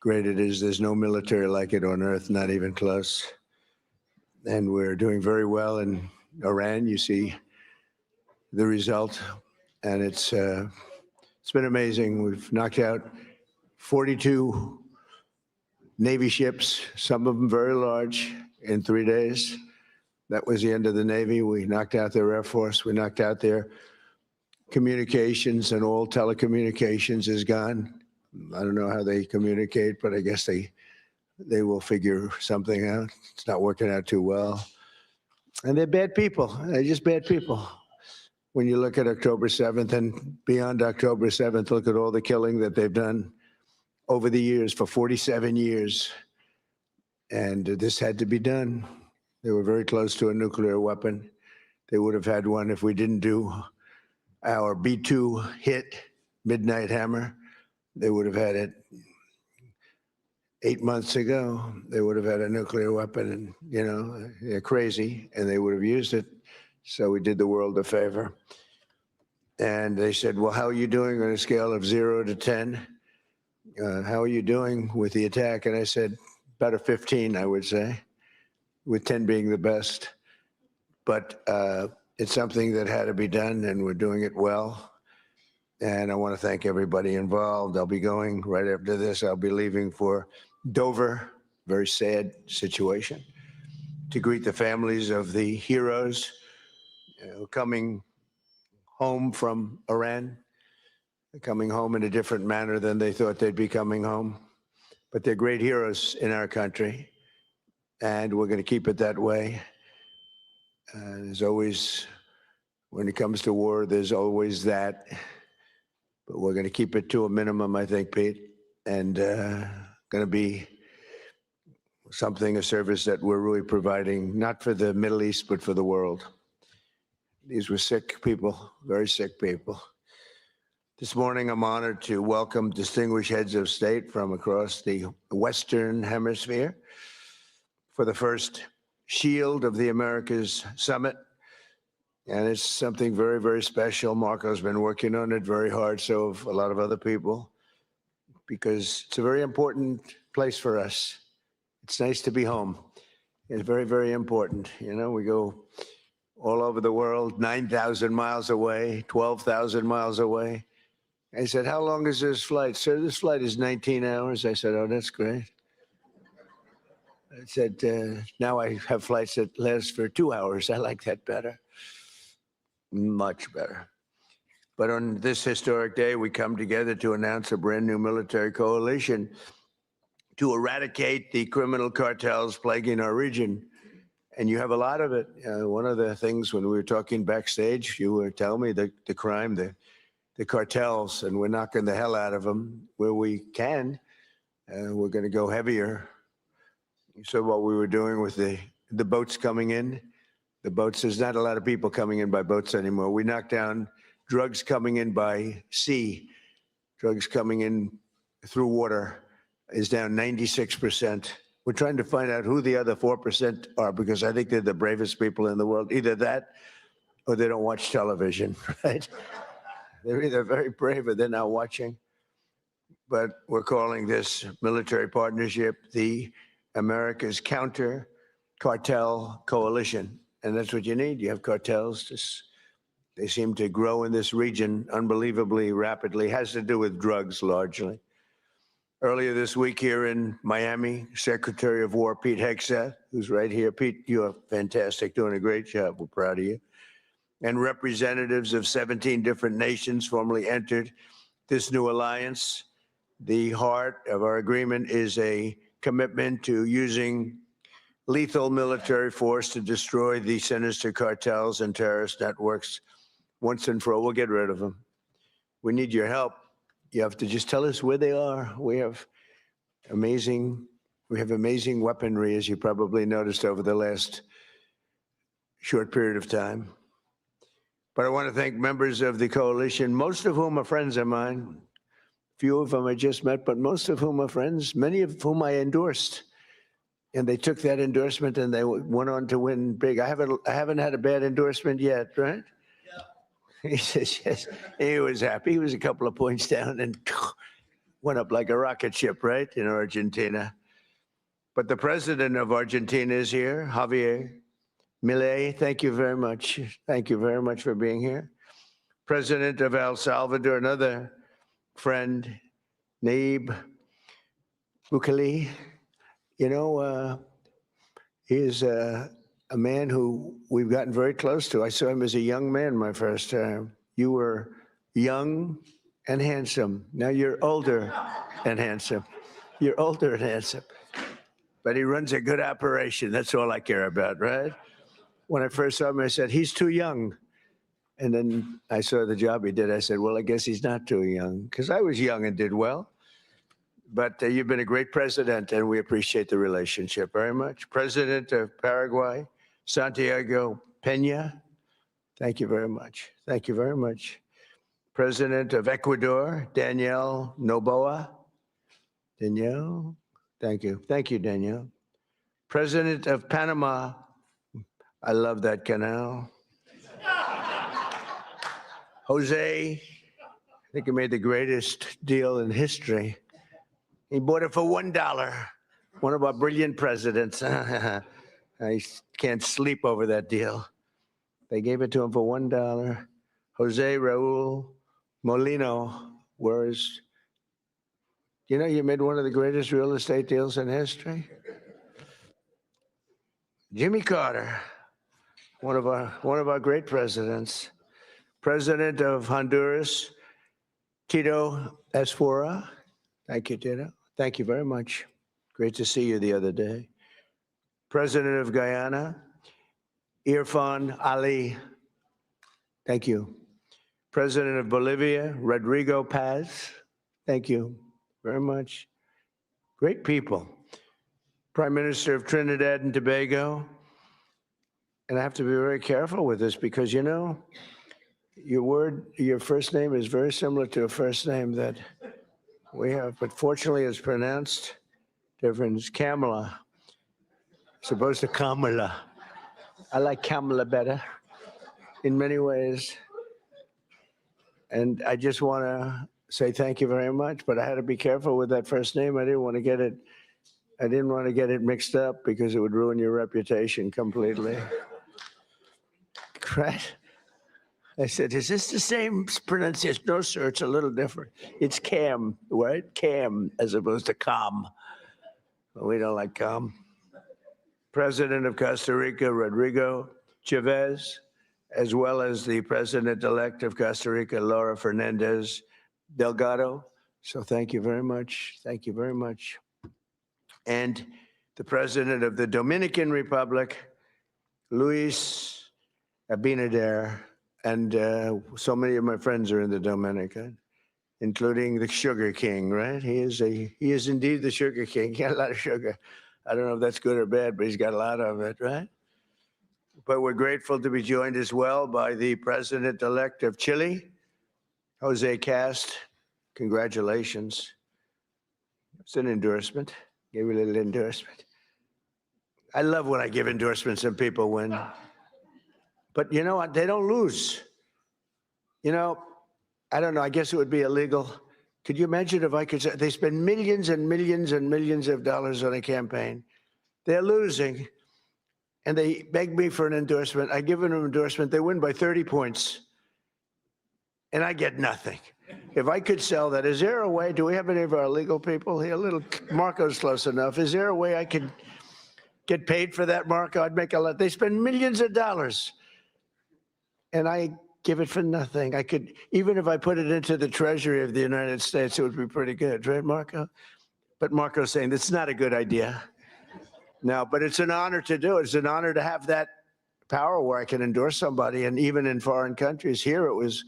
great it is. There's no military like it on earth, not even close. And we're doing very well in Iran. You see the result, and it's been amazing. We've knocked out 42 Navy ships, some of them very large, in 3 days. That was the end of the Navy. We knocked out their Air Force. We knocked out their communications, and all telecommunications is gone. I don't know how they communicate, but I guess they will figure something out. It's not working out too well. And they're bad people. They're just bad people. when you look at October 7th and beyond October 7th, look at all the killing that they've done over the years for 47 years. And this had to be done. They were very close to a nuclear weapon. They would have had one if we didn't do our B-2 hit, Midnight Hammer. They would have had it 8 months ago. They would have had a nuclear weapon, and, you know, they're crazy, and they would have used it. So we did the world a favor. And they said, well, how are you doing on a scale of 0 to 10? How are you doing with the attack? And I said, about a 15, I would say, with 10 being the best. But it's something that had to be done, and we're doing it well. And I want to thank everybody involved. I'll be going right after this. I'll be leaving for Dover, very sad situation, to greet the families of the heroes coming home from Iran, coming home in a different manner than they thought they'd be coming home. But they're great heroes in our country, and we're going to keep it that way. There's always, when it comes to war, there's always that. But we're going to keep it to a minimum, I think, Pete, and going to be something, a service that we're really providing, not for the Middle East, but for the world. These were sick people, very sick people. This morning, I'm honored to welcome distinguished heads of state from across the Western Hemisphere for the first Shield of the Americas Summit. And it's something very, very special. Marco's been working on it very hard, so have a lot of other people, because it's a very important place for us. It's nice to be home. It's very, very important. You know, we go all over the world, 9,000 miles away, 12,000 miles away. I said, how long is this flight? Sir, this flight is 19 hours. I said, oh, that's great. I said, now I have flights that last for 2 hours. I like that better. Much better. But on this historic day, we come together to announce a brand new military coalition to eradicate the criminal cartels plaguing our region. And you have a lot of it. One of the things when we were talking backstage, you were telling me the crime, the cartels, and we're knocking the hell out of them where we can. We're going to go heavier. You saw what we were doing with the boats coming in. The boats, there's not a lot of people coming in by boats anymore. We knocked down drugs coming in by sea. Drugs coming in through water is down 96%. We're trying to find out who the other 4% are, because I think they're the bravest people in the world. Either that or they don't watch television, right? They're either very brave or they're not watching. But we're calling this military partnership the America's Counter Cartel Coalition. And that's what you need. You have cartels. They seem to grow in this region unbelievably rapidly. It has to do with drugs largely. Earlier this week here in Miami, Secretary of War Pete Hegseth, who's right here. Pete, you're fantastic, doing a great job. We're proud of you. And representatives of 17 different nations formally entered this new alliance. The heart of our agreement is a commitment to using lethal military force to destroy the sinister cartels and terrorist networks once and for all. We'll get rid of them. We need your help. You have to just tell us where they are. We have amazing weaponry, as you probably noticed over the last short period of time. But I want to thank members of the coalition, most of whom are friends of mine. Few of them I just met, but most of whom are friends, many of whom I endorsed. And they took that endorsement and they went on to win big. I haven't had a bad endorsement yet, right? Yeah. He says, yes. He was happy. He was a couple of points down and went up like a rocket ship, right, in Argentina. But the president of Argentina is here, Javier Milei. Thank you very much. Thank you very much for being here. President of El Salvador, another friend, Nayib Bukele. You know, he is a man who we've gotten very close to. I saw him as a young man my first time. You were young and handsome. Now you're older and handsome. You're older and handsome. But he runs a good operation. That's all I care about, right? When I first saw him, I said, he's too young. And then I saw the job he did. I said, well, I guess he's not too young, because I was young and did well. But you've been a great president, and we appreciate the relationship very much. President of Paraguay, Santiago Peña, thank you very much. Thank you very much. President of Ecuador, Danielle Noboa. Danielle, thank you. Thank you, Danielle. President of Panama, I love that canal. Jose, I think he made the greatest deal in history. He bought it for $1. One of our brilliant presidents. I can't sleep over that deal. They gave it to him for $1. Jose Raul Molino, where's, you know, you made one of the greatest real estate deals in history. Jimmy Carter, one of our great presidents. President of Honduras, Tito Esfora. Thank you, Tito. Thank you very much. Great to see you the other day. President of Guyana, Irfan Ali. Thank you. President of Bolivia, Rodrigo Paz. Thank you very much. Great people. Prime Minister of Trinidad and Tobago. And I have to be very careful with this because, you know, your first name is very similar to a first name that we have, but fortunately it's pronounced different. It's Kamala. Supposed to Kamala. I like Kamala better in many ways. And I just want to say thank you very much, but I had to be careful with that first name. I didn't want to get it mixed up because it would ruin your reputation completely. Right? I said, is this the same pronunciation? No, sir, it's a little different. It's Cam, right? Cam, as opposed to Cam. We don't like Cam. President of Costa Rica, Rodrigo Chavez, as well as the President-elect of Costa Rica, Laura Fernandez Delgado. So thank you very much. Thank you very much. And the President of the Dominican Republic, Luis Abinader. And so many of my friends are in the Dominican, including the Sugar King, right? He is indeed the Sugar King. He got a lot of sugar. I don't know if that's good or bad, but he's got a lot of it, right? But we're grateful to be joined as well by the President-elect of Chile, Jose Cast. Congratulations. It's an endorsement. Gave you a little endorsement. I love when I give endorsements and people win. But you know what? They don't lose. You know, I don't know. I guess it would be illegal. Could you imagine if I could say they spend millions and millions and millions of dollars on a campaign? They're losing. And they beg me for an endorsement. I give them an endorsement. They win by 30 points. And I get nothing. If I could sell that, is there a way? Do we have any of our legal people here? Marco's close enough. Is there a way I could get paid for that, Marco? I'd make a lot. They spend millions of dollars. And I give it for nothing. I could, even if I put it into the Treasury of the United States, it would be pretty good, right, Marco? But Marco's saying that's not a good idea. No, but it's an honor to do it. It's an honor to have that power where I can endorse somebody. And even in foreign countries, here it was,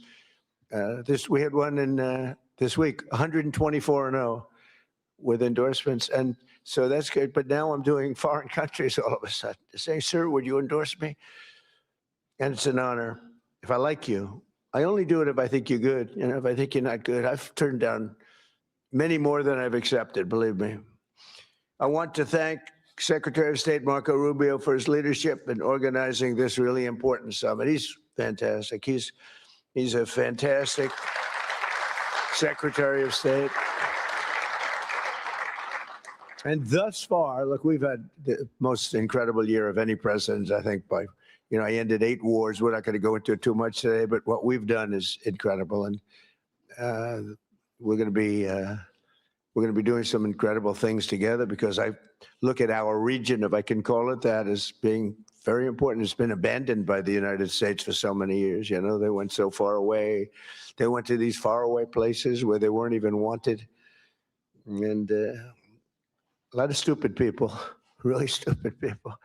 we had one in this week, 124-0 with endorsements. And so that's good. But now I'm doing foreign countries all of a sudden. Saying, sir, would you endorse me? And it's an honor. If I like you, I only do it if I think you're good. You know, if I think you're not good, I've turned down many more than I've accepted, believe me. I want to thank Secretary of State Marco Rubio for his leadership in organizing this really important summit. He's fantastic. He's a fantastic Secretary of State. And thus far, look, we've had the most incredible year of any president, I think, by, you know, I ended 8 wars. We're not going to go into it too much today, but what we've done is incredible. And we're going to be doing some incredible things together because I look at our region, if I can call it that, as being very important. It's been abandoned by the United States for so many years. You know, they went so far away. They went to these faraway places where they weren't even wanted. And a lot of stupid people, really stupid people.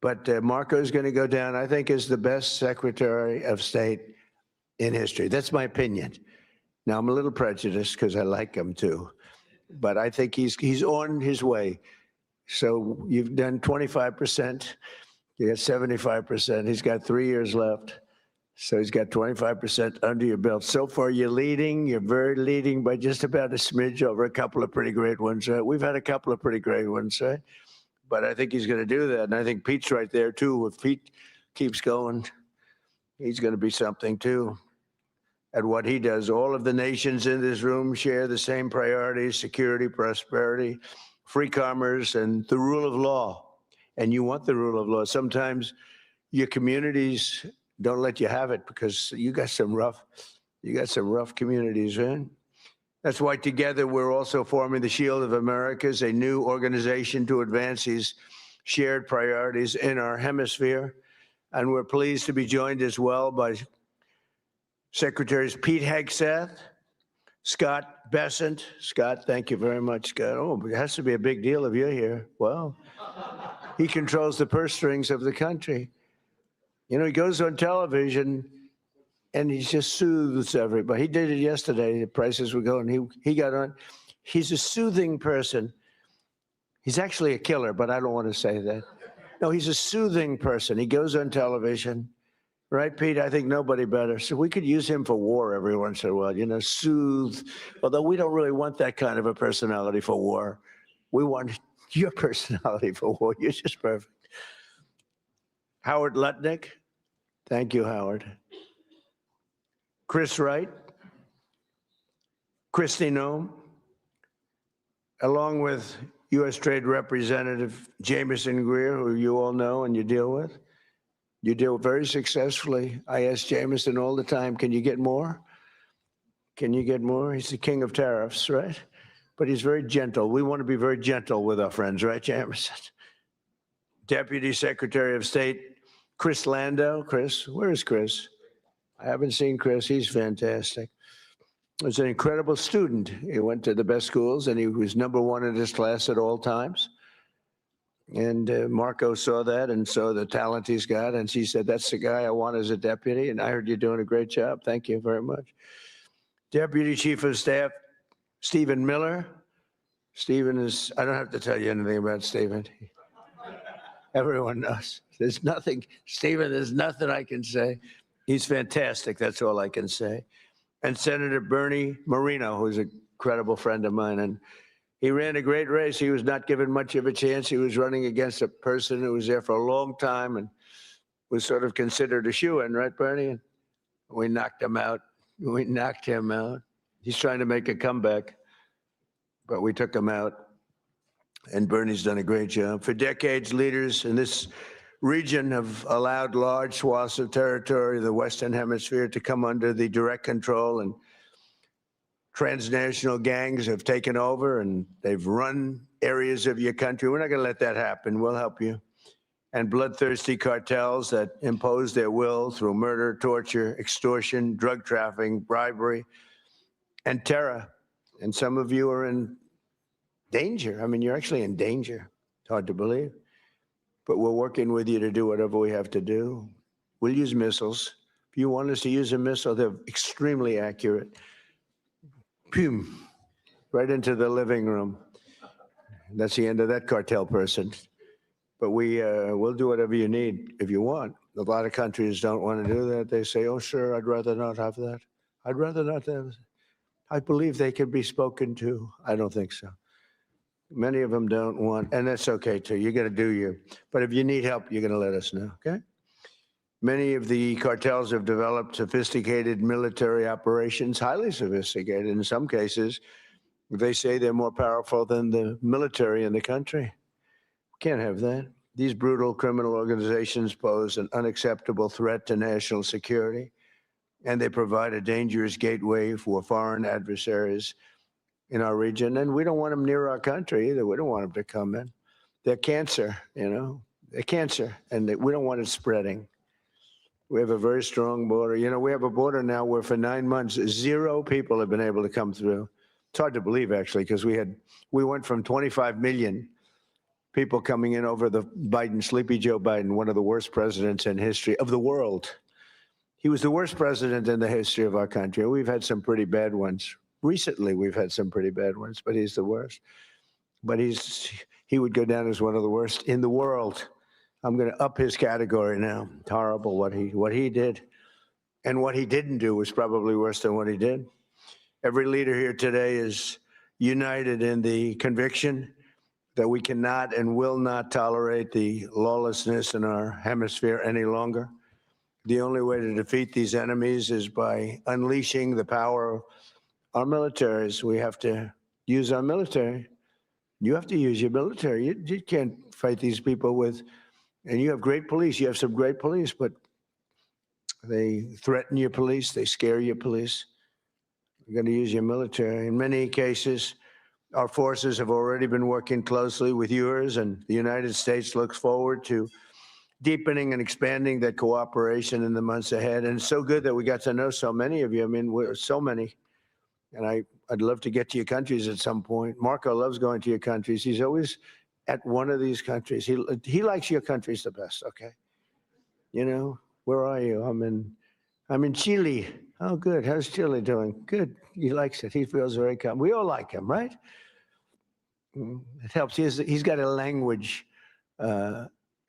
But Marco is going to go down, I think, as the best Secretary of State in history. That's my opinion. Now, I'm a little prejudiced because I like him too, but I think he's on his way. So you've done 25%, you got 75%. He's got 3 years left. So he's got 25% under your belt. So far, you're leading. You're very leading by just about a smidge over a couple of pretty great ones. We've had a couple of pretty great ones, right? But I think he's going to do that. And I think Pete's right there, too. If Pete keeps going, he's going to be something, too. At what he does, all of the nations in this room share the same priorities: security, prosperity, free commerce, and the rule of law. And you want the rule of law. Sometimes your communities don't let you have it because you got some rough communities, right? That's why together we're also forming the Shield of Americas, a new organization to advance these shared priorities in our hemisphere. And we're pleased to be joined as well by Secretaries Pete Hegseth, Scott Bessent. Scott, thank you very much, Scott. Oh, it has to be a big deal if you're here. Well, he controls the purse strings of the country. You know, he goes on television and he just soothes everybody. He did it yesterday. The prices were going. He got on. He's a soothing person. He's actually a killer, but I don't want to say that. No, he's a soothing person. He goes on television. Right, Pete? I think nobody better. So we could use him for war every once in a while, you know, soothe. Although we don't really want that kind of a personality for war. We want your personality for war. You're just perfect. Howard Lutnick. Thank you, Howard. Chris Wright. Kristi Noem. Along with U.S. Trade Representative Jameson Greer, who you all know and you deal with. You deal very successfully. I ask Jameson all the time, can you get more? Can you get more? He's the king of tariffs, right? But he's very gentle. We want to be very gentle with our friends, right, Jameson? Deputy Secretary of State Chris Landau. Chris, where is Chris? I haven't seen Chris. He's fantastic. He was an incredible student. He went to the best schools, and he was #1 in his class at all times. And Marco saw that and saw the talent he's got, and she said, that's the guy I want as a deputy, and I heard you're doing a great job. Thank you very much. Deputy Chief of Staff Stephen Miller. Stephen is, I don't have to tell you anything about Stephen. Everyone knows. There's nothing, Stephen, there's nothing I can say. He's fantastic, that's all I can say. And Senator Bernie Moreno, who's a credible friend of mine, and he ran a great race. He was not given much of a chance. He was running against a person who was there for a long time and was sort of considered a shoo-in, right, Bernie? And we knocked him out. We knocked him out. He's trying to make a comeback, but we took him out. And Bernie's done a great job. For decades, leaders in this region have allowed large swaths of territory, the Western Hemisphere, to come under the direct control, and transnational gangs have taken over and they've run areas of your country. We're not going to let that happen. We'll help you. And bloodthirsty cartels that impose their will through murder, torture, extortion, drug trafficking, bribery, and terror. And some of you are in danger. I mean, you're actually in danger. It's hard to believe. But we're working with you to do whatever we have to do. We'll use missiles. If you want us to use a missile, they're extremely accurate. Boom, right into the living room. That's the end of that cartel person. But we'll do whatever you need if you want. A lot of countries don't want to do that. They say, oh, sure, I'd rather not have that. I'd rather not have that. I believe they can be spoken to. I don't think so. Many of them don't want, and that's okay too. You're going to do you. But if you need help, you're going to let us know, okay? Many of the cartels have developed sophisticated military operations, highly sophisticated. In some cases, they say they're more powerful than the military in the country. Can't have that. These brutal criminal organizations pose an unacceptable threat to national security, and they provide a dangerous gateway for foreign adversaries in our region. And we don't want them near our country either. We don't want them to come in. They're cancer, you know. They're cancer, and we don't want it spreading. We have a very strong border. You know, we have a border now where for 9 months, 0 people have been able to come through. It's hard to believe, actually, because we went from 25 million people coming in over the Sleepy Joe Biden, one of the worst presidents in history of the world. He was the worst president in the history of our country. We've had some pretty bad ones. Recently, we've had some pretty bad ones, but he's the worst. But he would go down as one of the worst in the world. I'm going to up his category now. It's horrible what he did. And what he didn't do was probably worse than what he did. Every leader here today is united in the conviction that we cannot and will not tolerate the lawlessness in our hemisphere any longer. The only way to defeat these enemies is by unleashing the power of our militaries. We have to use our military. You have to use your military. You can't fight these people with, and you have great police. You have some great police, but they threaten your police. They scare your police. You're going to use your military. In many cases, our forces have already been working closely with yours, and the United States looks forward to deepening and expanding that cooperation in the months ahead. And it's so good that we got to know so many of you. I mean, we're so many. And I'd love to get to your countries at some point. Marco loves going to your countries. He's always at one of these countries. He likes your countries the best, okay? You know, where are you? I'm in Chile. Oh, good. How's Chile doing? Good. He likes it. He feels very comfortable. We all like him, right? It helps. He's got a language.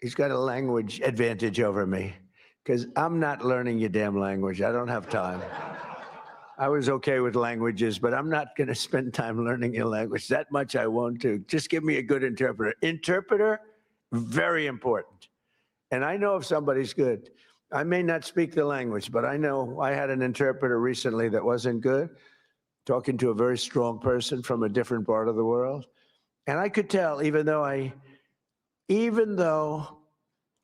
He's got a language advantage over me because I'm not learning your damn language. I don't have time. I was okay with languages, but I'm not going to spend time learning your language. That much I won't do. Just give me a good interpreter. Interpreter, very important. And I know if somebody's good. I may not speak the language, but I know I had an interpreter recently that wasn't good, talking to a very strong person from a different part of the world. And I could tell, even though I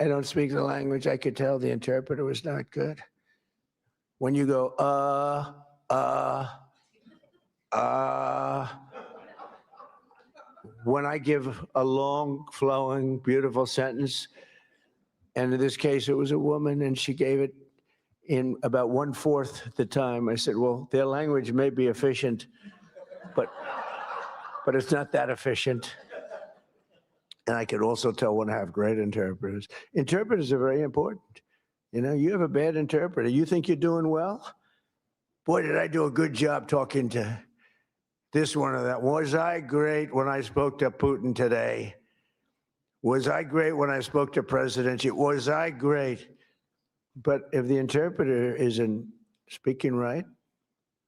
don't speak the language, I could tell the interpreter was not good. When you go, when I give a long, flowing, beautiful sentence, and in this case, it was a woman, and she gave it in about 1/4 the time. I said, well, their language may be efficient, but it's not that efficient. And I could also tell when I have great interpreters. Interpreters are very important. You know, you have a bad interpreter. You think you're doing well? Boy, did I do a good job talking to this one or that. Was I great when I spoke to Putin today? Was I great when I spoke to President Xi? Was I great? But if the interpreter isn't speaking right,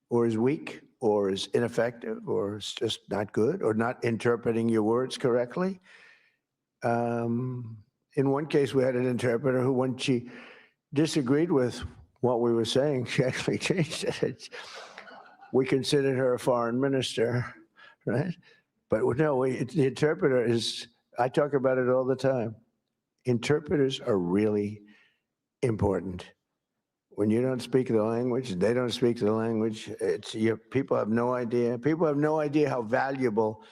or is weak, or is ineffective, or is just not good, or not interpreting your words correctly, in one case, we had an interpreter who, when she disagreed with what we were saying, she actually changed it. We considered her a foreign minister, right? But no, the interpreter is, I talk about it all the time. Interpreters are really important. When you don't speak the language, they don't speak the language. People have no idea. People have no idea how valuable,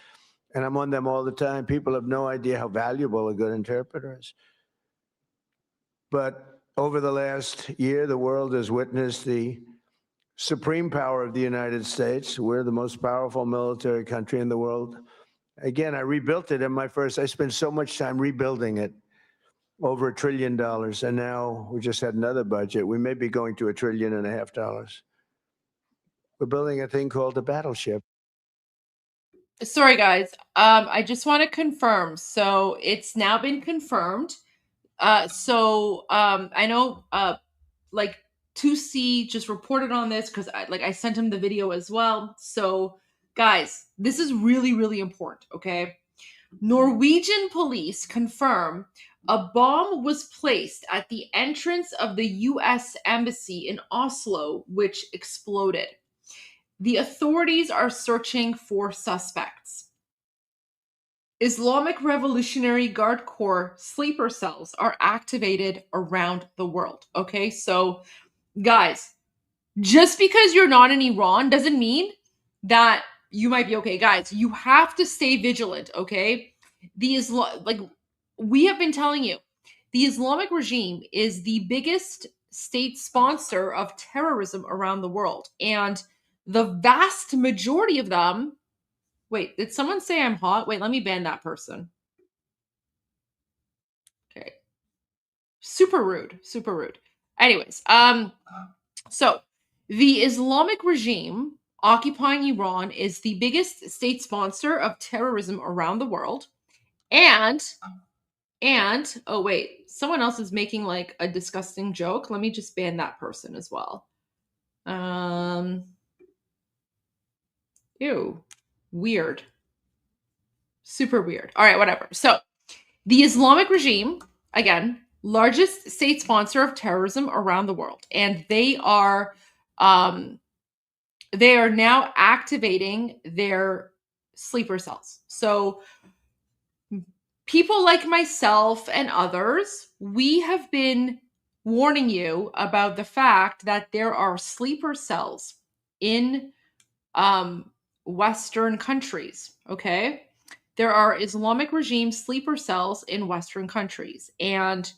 and I'm on them all the time, people have no idea how valuable a good interpreter is. But over the last year, the world has witnessed the supreme power of the United States. We're the most powerful military country in the world. Again, I rebuilt it I spent so much time rebuilding it, over $1 trillion. And now we just had another budget. We may be going to $1.5 trillion. We're building a thing called a battleship. Sorry, guys. I just want to confirm. So it's now been confirmed. I know, like 2C just reported on this because I sent him the video as well. So guys, this is really, really important. Okay. Norwegian police confirm a bomb was placed at the entrance of the U.S. Embassy in Oslo, which exploded. The authorities are searching for suspects. Islamic Revolutionary Guard Corps sleeper cells are activated around the world. Okay, so guys, just because you're not in Iran doesn't mean that you might be okay. Guys, you have to stay vigilant, okay? We have been telling you, the Islamic regime is the biggest state sponsor of terrorism around the world. And the vast majority of them, wait, did someone say I'm hot? Wait, let me ban that person. Okay. Super rude, super rude. Anyways, so the Islamic regime occupying Iran is the biggest state sponsor of terrorism around the world. And oh wait, someone else is making like a disgusting joke. Let me just ban that person as well. Ew, weird. Super weird. All right, whatever. So the Islamic regime, again, largest state sponsor of terrorism around the world, and they are now activating their sleeper cells. So people like myself and others, we have been warning you about the fact that there are sleeper cells in Western countries, okay? There are Islamic regime sleeper cells in Western countries. And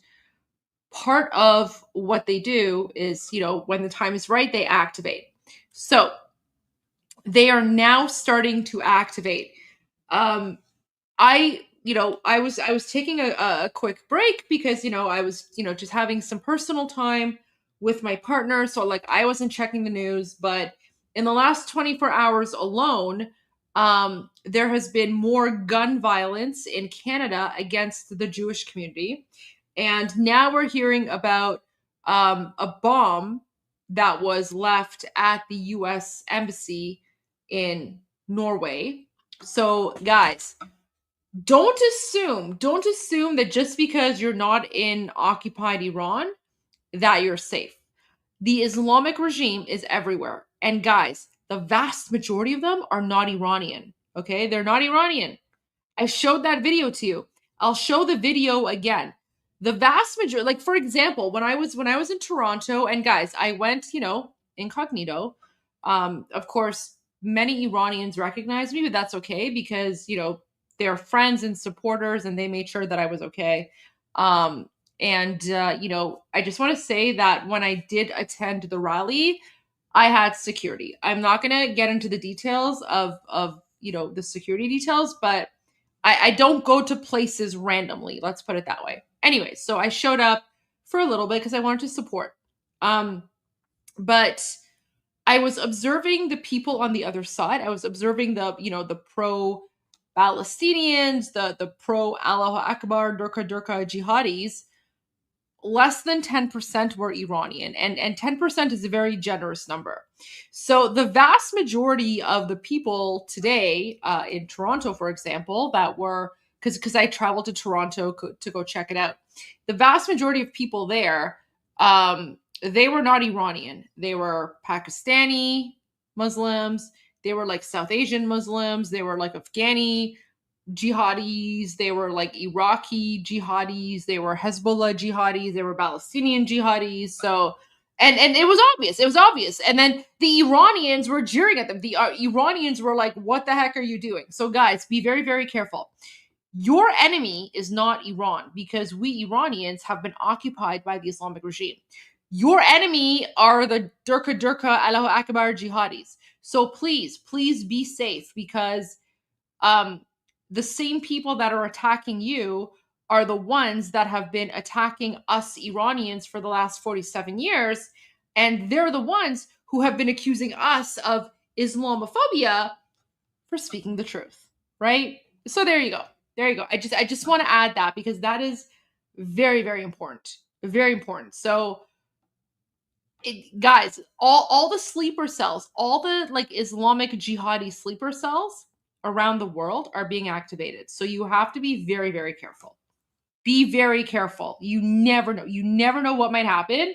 part of what they do is, when the time is right, they activate. So they are now starting to activate. I was taking a quick break because, I was, just having some personal time with my partner. So like I wasn't checking the news, but in the last 24 hours alone, there has been more gun violence in Canada against the Jewish community. And now we're hearing about a bomb that was left at the US Embassy in Norway. So guys, don't assume that just because you're not in occupied Iran that you're safe. The Islamic regime is everywhere. And guys, the vast majority of them are not Iranian. Okay? They're not Iranian. I showed that video to you. I'll show the video again. The vast majority, like for example, when I was in Toronto, and guys, I went, incognito. Of course, many Iranians recognize me, but that's okay because, they're friends and supporters and they made sure that I was okay. I just want to say that when I did attend the rally, I had security. I'm not going to get into the details of the security details, but I don't go to places randomly. Let's put it that way. Anyway, so I showed up for a little bit because I wanted to support. But I was observing the people on the other side. I was observing the pro-Palestinians, the pro-Allahu Akbar, Durka jihadis. Less than 10% were Iranian, and 10% is a very generous number. So the vast majority of the people today in Toronto, for example, that were, because I traveled to Toronto to go check it out, the vast majority of people there, they were not Iranian. They were Pakistani Muslims. They were like South Asian Muslims. They were like Afghani jihadis, they were like Iraqi jihadis, they were Hezbollah jihadis, they were Palestinian jihadis. So, and it was obvious. And then the Iranians were jeering at them. The Iranians were like, what the heck are you doing? So guys, be very, very careful. Your enemy is not Iran because we Iranians have been occupied by the Islamic regime. Your enemy are the Durka Allahu Akbar jihadis. So please be safe because the same people that are attacking you are the ones that have been attacking us Iranians for the last 47 years. And they're the ones who have been accusing us of Islamophobia for speaking the truth, right? So there you go. I just want to add that because that is very, very important. Very important. So guys, all the sleeper cells, all the like Islamic jihadi sleeper cells around the world are being activated. So you have to be very, very careful. Be very careful. You never know. You never know what might happen.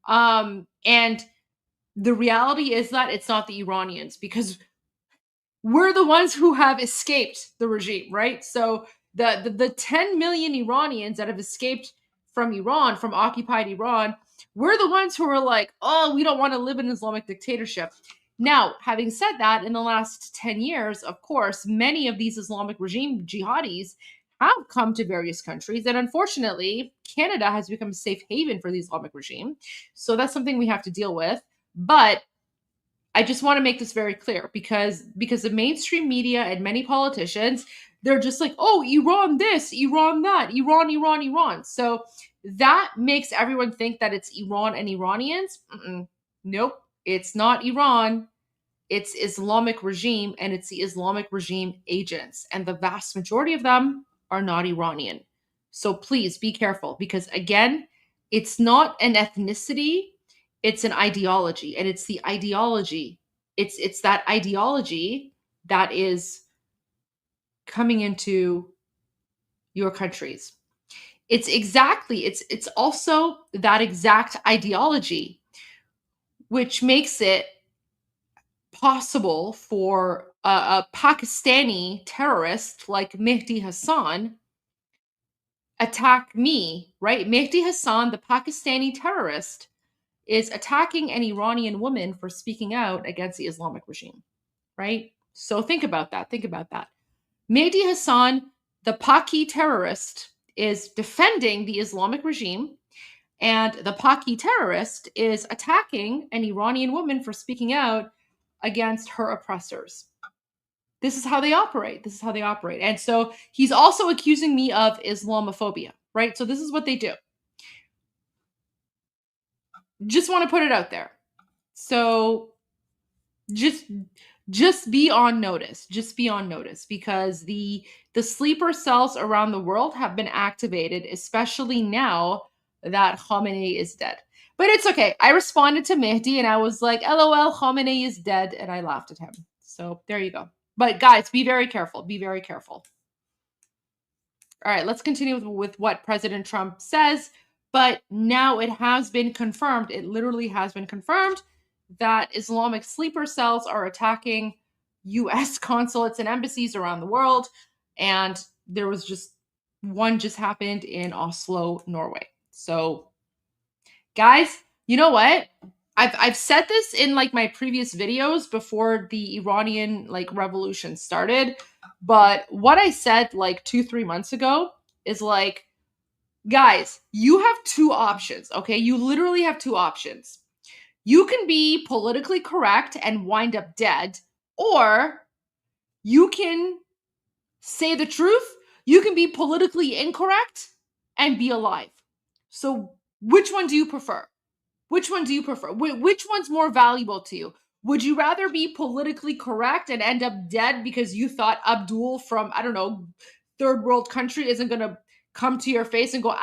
And the reality is that it's not the Iranians because we're the ones who have escaped the regime, right? So the 10 million Iranians that have escaped from Iran, from occupied Iran, we're the ones who are like, oh, we don't want to live in an Islamic dictatorship. Now, having said that, in the last 10 years, of course, many of these Islamic regime jihadis have come to various countries. And unfortunately, Canada has become a safe haven for the Islamic regime. So that's something we have to deal with. But I just want to make this very clear because the mainstream media and many politicians, they're just like, oh, Iran this, Iran that, Iran, Iran, Iran. So that makes everyone think that it's Iran and Iranians. Nope, it's not Iran. It's Islamic regime, and it's the Islamic regime agents. And the vast majority of them are not Iranian. So please be careful because, again, it's not an ethnicity, it's an ideology. And it's the ideology, it's that ideology that is coming into your countries. It's also that exact ideology which makes it possible for a Pakistani terrorist like Mehdi Hassan attack me, right? Mehdi Hassan, the Pakistani terrorist, is attacking an Iranian woman for speaking out against the Islamic regime, right? So think about that. Think about that. Mehdi Hassan, the Paki terrorist, is defending the Islamic regime, and the Paki terrorist is attacking an Iranian woman for speaking out against her oppressors. This is how they operate. This is how they operate. And so he's also accusing me of Islamophobia, right? So this is what they do. Just want to put it out there. So just be on notice. Just be on notice because the sleeper cells around the world have been activated, especially now that Khamenei is dead. But it's okay. I responded to Mehdi and I was like, LOL, Khamenei is dead. And I laughed at him. So there you go. But guys, be very careful. Be very careful. All right, let's continue with what President Trump says. But now it has been confirmed. It literally has been confirmed that Islamic sleeper cells are attacking U.S. consulates and embassies around the world. And there was just one just happened in Oslo, Norway. So guys, you know what? I've said this in like my previous videos before the Iranian like revolution started, but what I said like 2-3 months ago is like, guys, you have two options, okay? You literally have two options. You can be politically correct and wind up dead, or you can say the truth. You can be politically incorrect and be alive. So which one do you prefer? Which one do you prefer? Which one's more valuable to you? Would you rather be politically correct and end up dead because you thought Abdul from, I don't know, third world country isn't going to come to your face and go,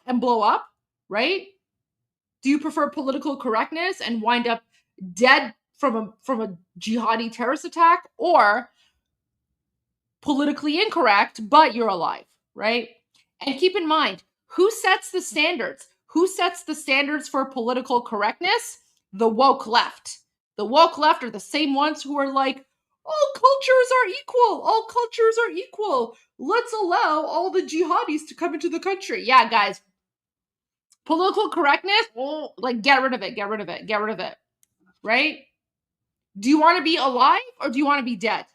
and blow up, right? Do you prefer political correctness and wind up dead from a jihadi terrorist attack, or politically incorrect, but you're alive, right? And keep in mind, who sets the standards? Who sets the standards for political correctness? The woke left. The woke left are the same ones who are like, all cultures are equal. All cultures are equal. Let's allow all the jihadis to come into the country. Yeah, guys. Political correctness, like get rid of it, get rid of it, get rid of it, right? Do you want to be alive or do you want to be dead?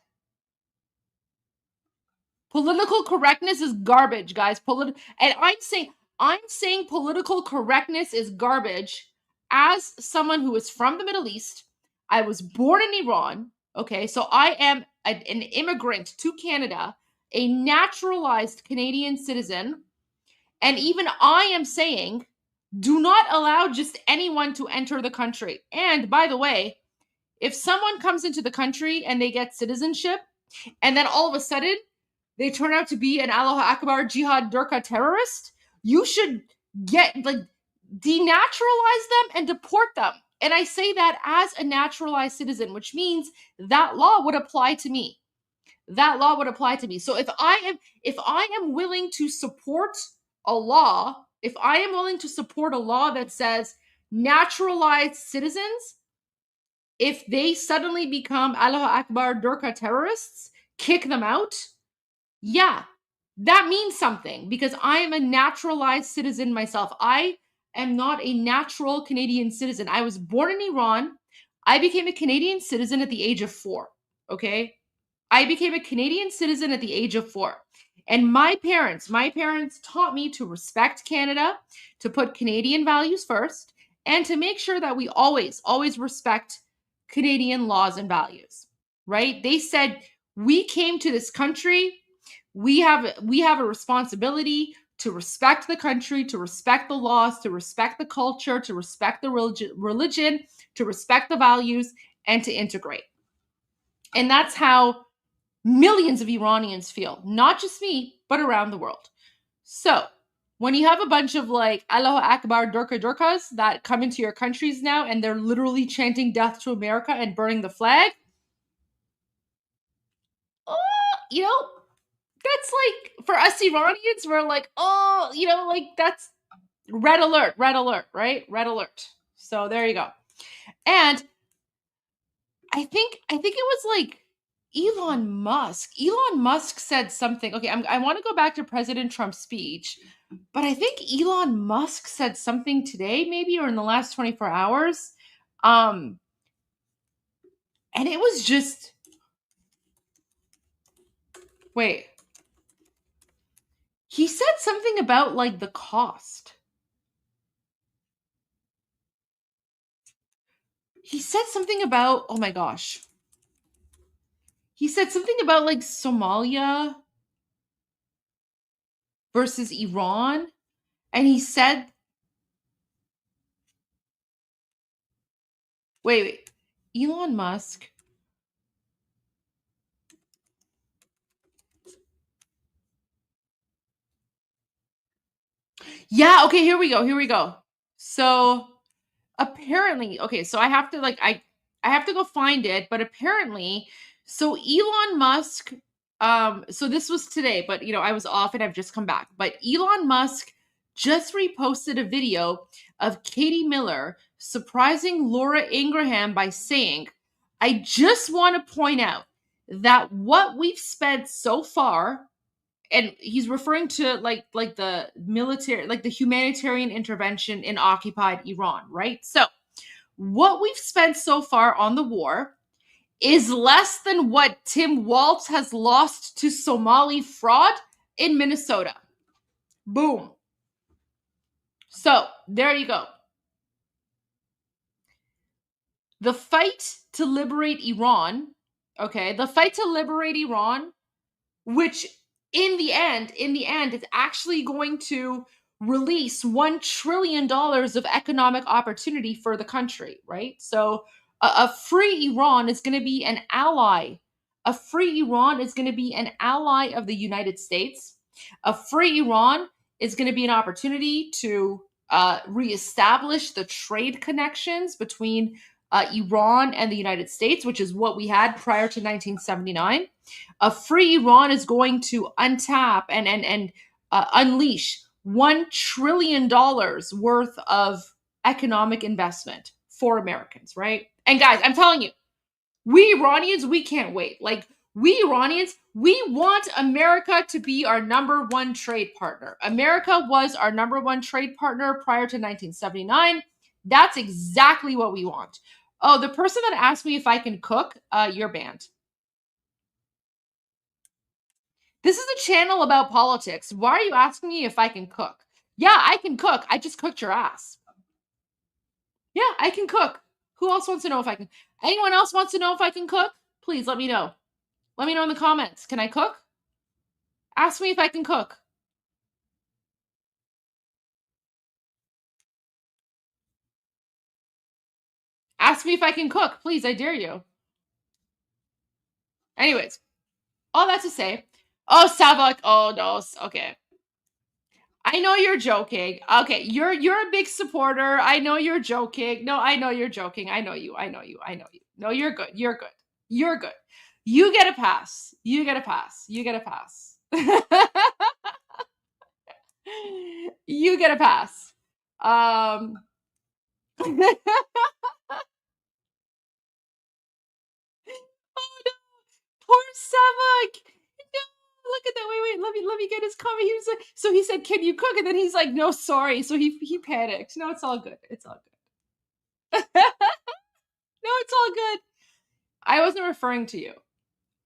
Political correctness is garbage, guys. And I'm saying political correctness is garbage as someone who is from the Middle East. I was born in Iran, okay? So I am an immigrant to Canada, a naturalized Canadian citizen, and even I am saying, do not allow just anyone to enter the country. And by the way, if someone comes into the country and they get citizenship, and then all of a sudden they turn out to be an Allahu Akbar Jihad Durka terrorist, you should denaturalize them and deport them. And I say that as a naturalized citizen, which means that law would apply to me. That law would apply to me. So if I am willing to support a law, if I am willing to support a law that says naturalized citizens, if they suddenly become Allahu Akbar Durka terrorists, kick them out, yeah, that means something because I am a naturalized citizen myself. I am not a natural Canadian citizen. I was born in Iran. I became a Canadian citizen at the age of 4, okay? I became a Canadian citizen at the age of 4. And my parents taught me to respect Canada, to put Canadian values first, and to make sure that we always respect Canadian laws and values, right? They said, we came to this country, we have a responsibility to respect the country, to respect the laws, to respect the culture, to respect the religion, to respect the values, and to integrate. And that's how millions of Iranians feel, not just me, but around the world. So when you have a bunch of like Allahu Akbar Durka Durkas that come into your countries now and they're literally chanting death to America and burning the flag, you know, that's like, for us Iranians, we're like, oh, you know, like that's red alert, right? Red alert. So there you go. And I think it was like Elon Musk. Elon Musk said something. Okay, I want to go back to President Trump's speech, but I think Elon Musk said something today, maybe, or in the last 24 hours. And it was just, wait. He said something about like the cost. He said something about, oh my gosh. He said something about like Somalia versus Iran. And he said, wait, Elon Musk. Yeah, okay, here we go. So apparently, okay, so I have to like I have to go find it, but apparently, so Elon Musk, so this was today, but you know, I was off and I've just come back. But Elon Musk just reposted a video of Katie Miller surprising Laura Ingraham by saying, I just want to point out that what we've spent so far, and he's referring to like the military, like the humanitarian intervention in occupied Iran, right? So what we've spent so far on the war is less than what Tim Walz has lost to Somali fraud in Minnesota. Boom. So there you go. The fight to liberate Iran, okay, the fight to liberate Iran, which in the end, it's actually going to release $1 trillion of economic opportunity for the country, right? So a free Iran is going to be an ally. A free Iran is going to be an ally of the United States. A free Iran is going to be an opportunity to reestablish the trade connections between Iran and the United States, which is what we had prior to 1979. A free Iran is going to untap and unleash $1 trillion worth of economic investment for Americans, right? And guys, I'm telling you, we Iranians, we can't wait. Like, we Iranians, we want America to be our number one trade partner. America was our number one trade partner prior to 1979. That's exactly what we want. Oh, the person that asked me if I can cook, you're banned. This is a channel about politics. Why are you asking me if I can cook? Yeah, I can cook. I just cooked your ass. Yeah, I can cook. Who else wants to know if I can? Anyone else wants to know if I can cook? Please let me know. Let me know in the comments. Can I cook? Ask me if I can cook. Ask me if I can cook. Please, I dare you. Anyways, all that to say, oh, Savak, oh no, okay. I know you're joking. Okay, you're a big supporter. I know you're joking. No, I know you're joking. I know you. No, you're good. You're good. You get a pass. You get a pass. You get a pass. Oh no. Poor Savak. No, look at that. Wait. Let me get his comment. He was like, so he said, "Can you cook?" And then he's like, "No, sorry." So he panicked. No, it's all good. It's all good. No, it's all good. I wasn't referring to you.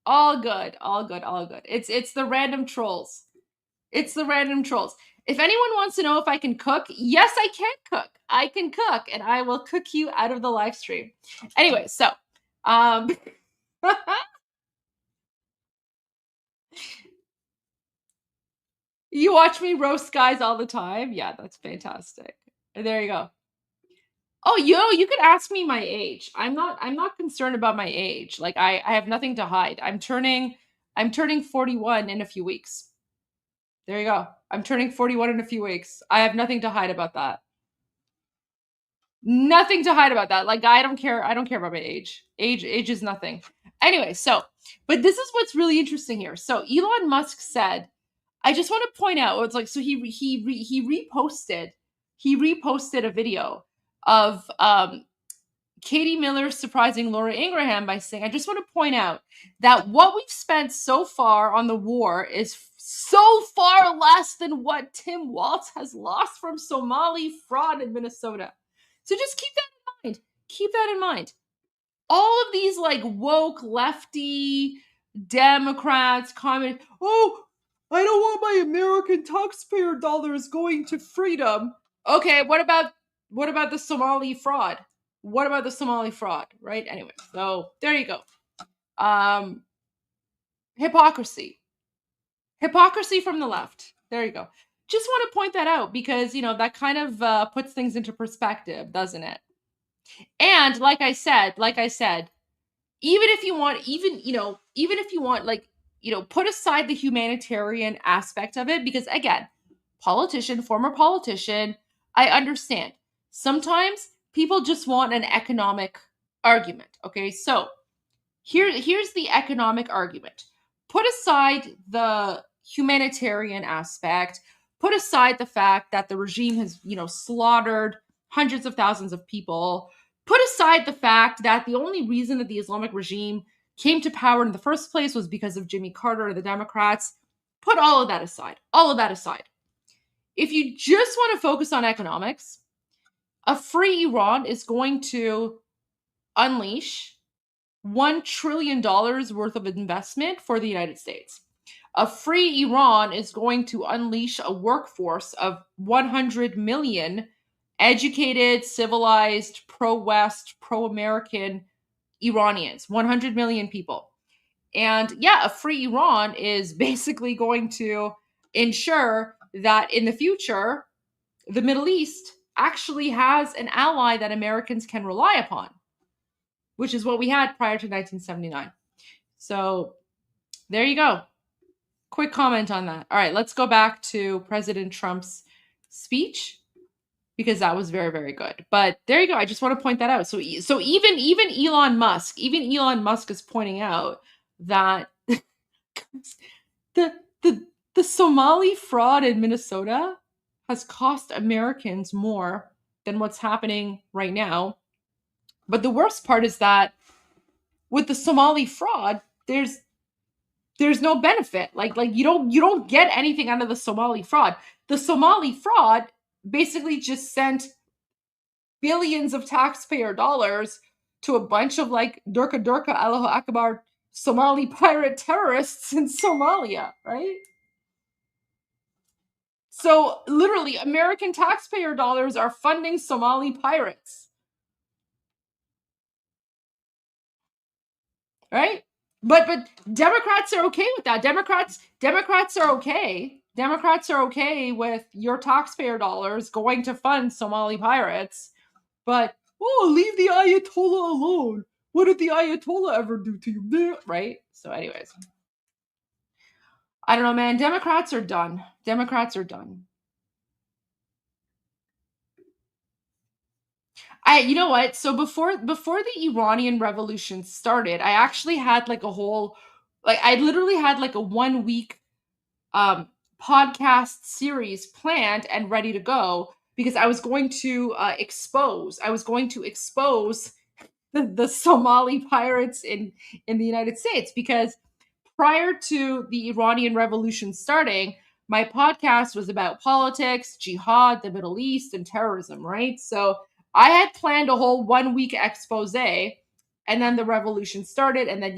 All good. It's the random trolls. It's the random trolls. If anyone wants to know if I can cook, yes, I can cook. I can cook, and I will cook you out of the live stream. Anyway, so You watch me roast guys all the time? Yeah, that's fantastic. There you go. Oh, you could ask me my age. I'm not concerned about my age. Like I have nothing to hide. I'm turning 41 in a few weeks. There you go. I'm turning 41 in a few weeks. I have nothing to hide about that. Nothing to hide about that. Like I don't care about my age. Age is nothing. Anyway, but this is what's really interesting here. So Elon Musk said, I just want to point out, it's like, so he reposted a video of Katie Miller surprising Laura Ingraham by saying, I just want to point out that what we've spent so far on the war is so far less than what Tim Walz has lost from Somali fraud in Minnesota. So just keep that in mind. Keep that in mind. All of these like woke lefty Democrats comment, oh, I don't want my American taxpayer dollars going to freedom. Okay, what about the Somali fraud? What about the Somali fraud, right? Anyway, so there you go. Hypocrisy from the left. There you go. Just want to point that out because, that kind of puts things into perspective, doesn't it? And like I said, even if you want, put aside the humanitarian aspect of it, because again, former politician, I understand. Sometimes people just want an economic argument. Okay, so here's the economic argument. Put aside the humanitarian aspect. Put aside the fact that the regime has, slaughtered hundreds of thousands of people. Put aside the fact that the only reason that the Islamic regime came to power in the first place was because of Jimmy Carter or the Democrats. Put all of that aside. If you just want to focus on economics, a free Iran is going to unleash $1 trillion worth of investment for the United States. A free Iran is going to unleash a workforce of 100 million educated, civilized, pro-West, pro-American Iranians. 100 million people. And yeah, a free Iran is basically going to ensure that in the future, the Middle East actually has an ally that Americans can rely upon, which is what we had prior to 1979. So there you go. Quick comment on that. All right, let's go back to President Trump's speech because that was very, very good. But there you go. I just want to point that out. So even Elon Musk is pointing out that the Somali fraud in Minnesota has cost Americans more than what's happening right now. But the worst part is that with the Somali fraud, there's no benefit. Like you don't get anything out of the Somali fraud. The Somali fraud basically just sent billions of taxpayer dollars to a bunch of like Durka Allahu Akbar Somali pirate terrorists in Somalia, right? So literally American taxpayer dollars are funding Somali pirates. Right? But Democrats are okay with that. Democrats are okay. Democrats are okay with your taxpayer dollars going to fund Somali pirates. But leave the Ayatollah alone. What did the Ayatollah ever do to you? Right? So anyways. I don't know, man. Democrats are done. You know what? So before the Iranian revolution started, I actually had like a whole, I literally had like a 1 week podcast series planned and ready to go because I was going to expose the Somali pirates in the United States, because prior to the Iranian revolution starting, my podcast was about politics, jihad, the Middle East, and terrorism, right? So I had planned a whole 1 week expose, and then the revolution started, and then,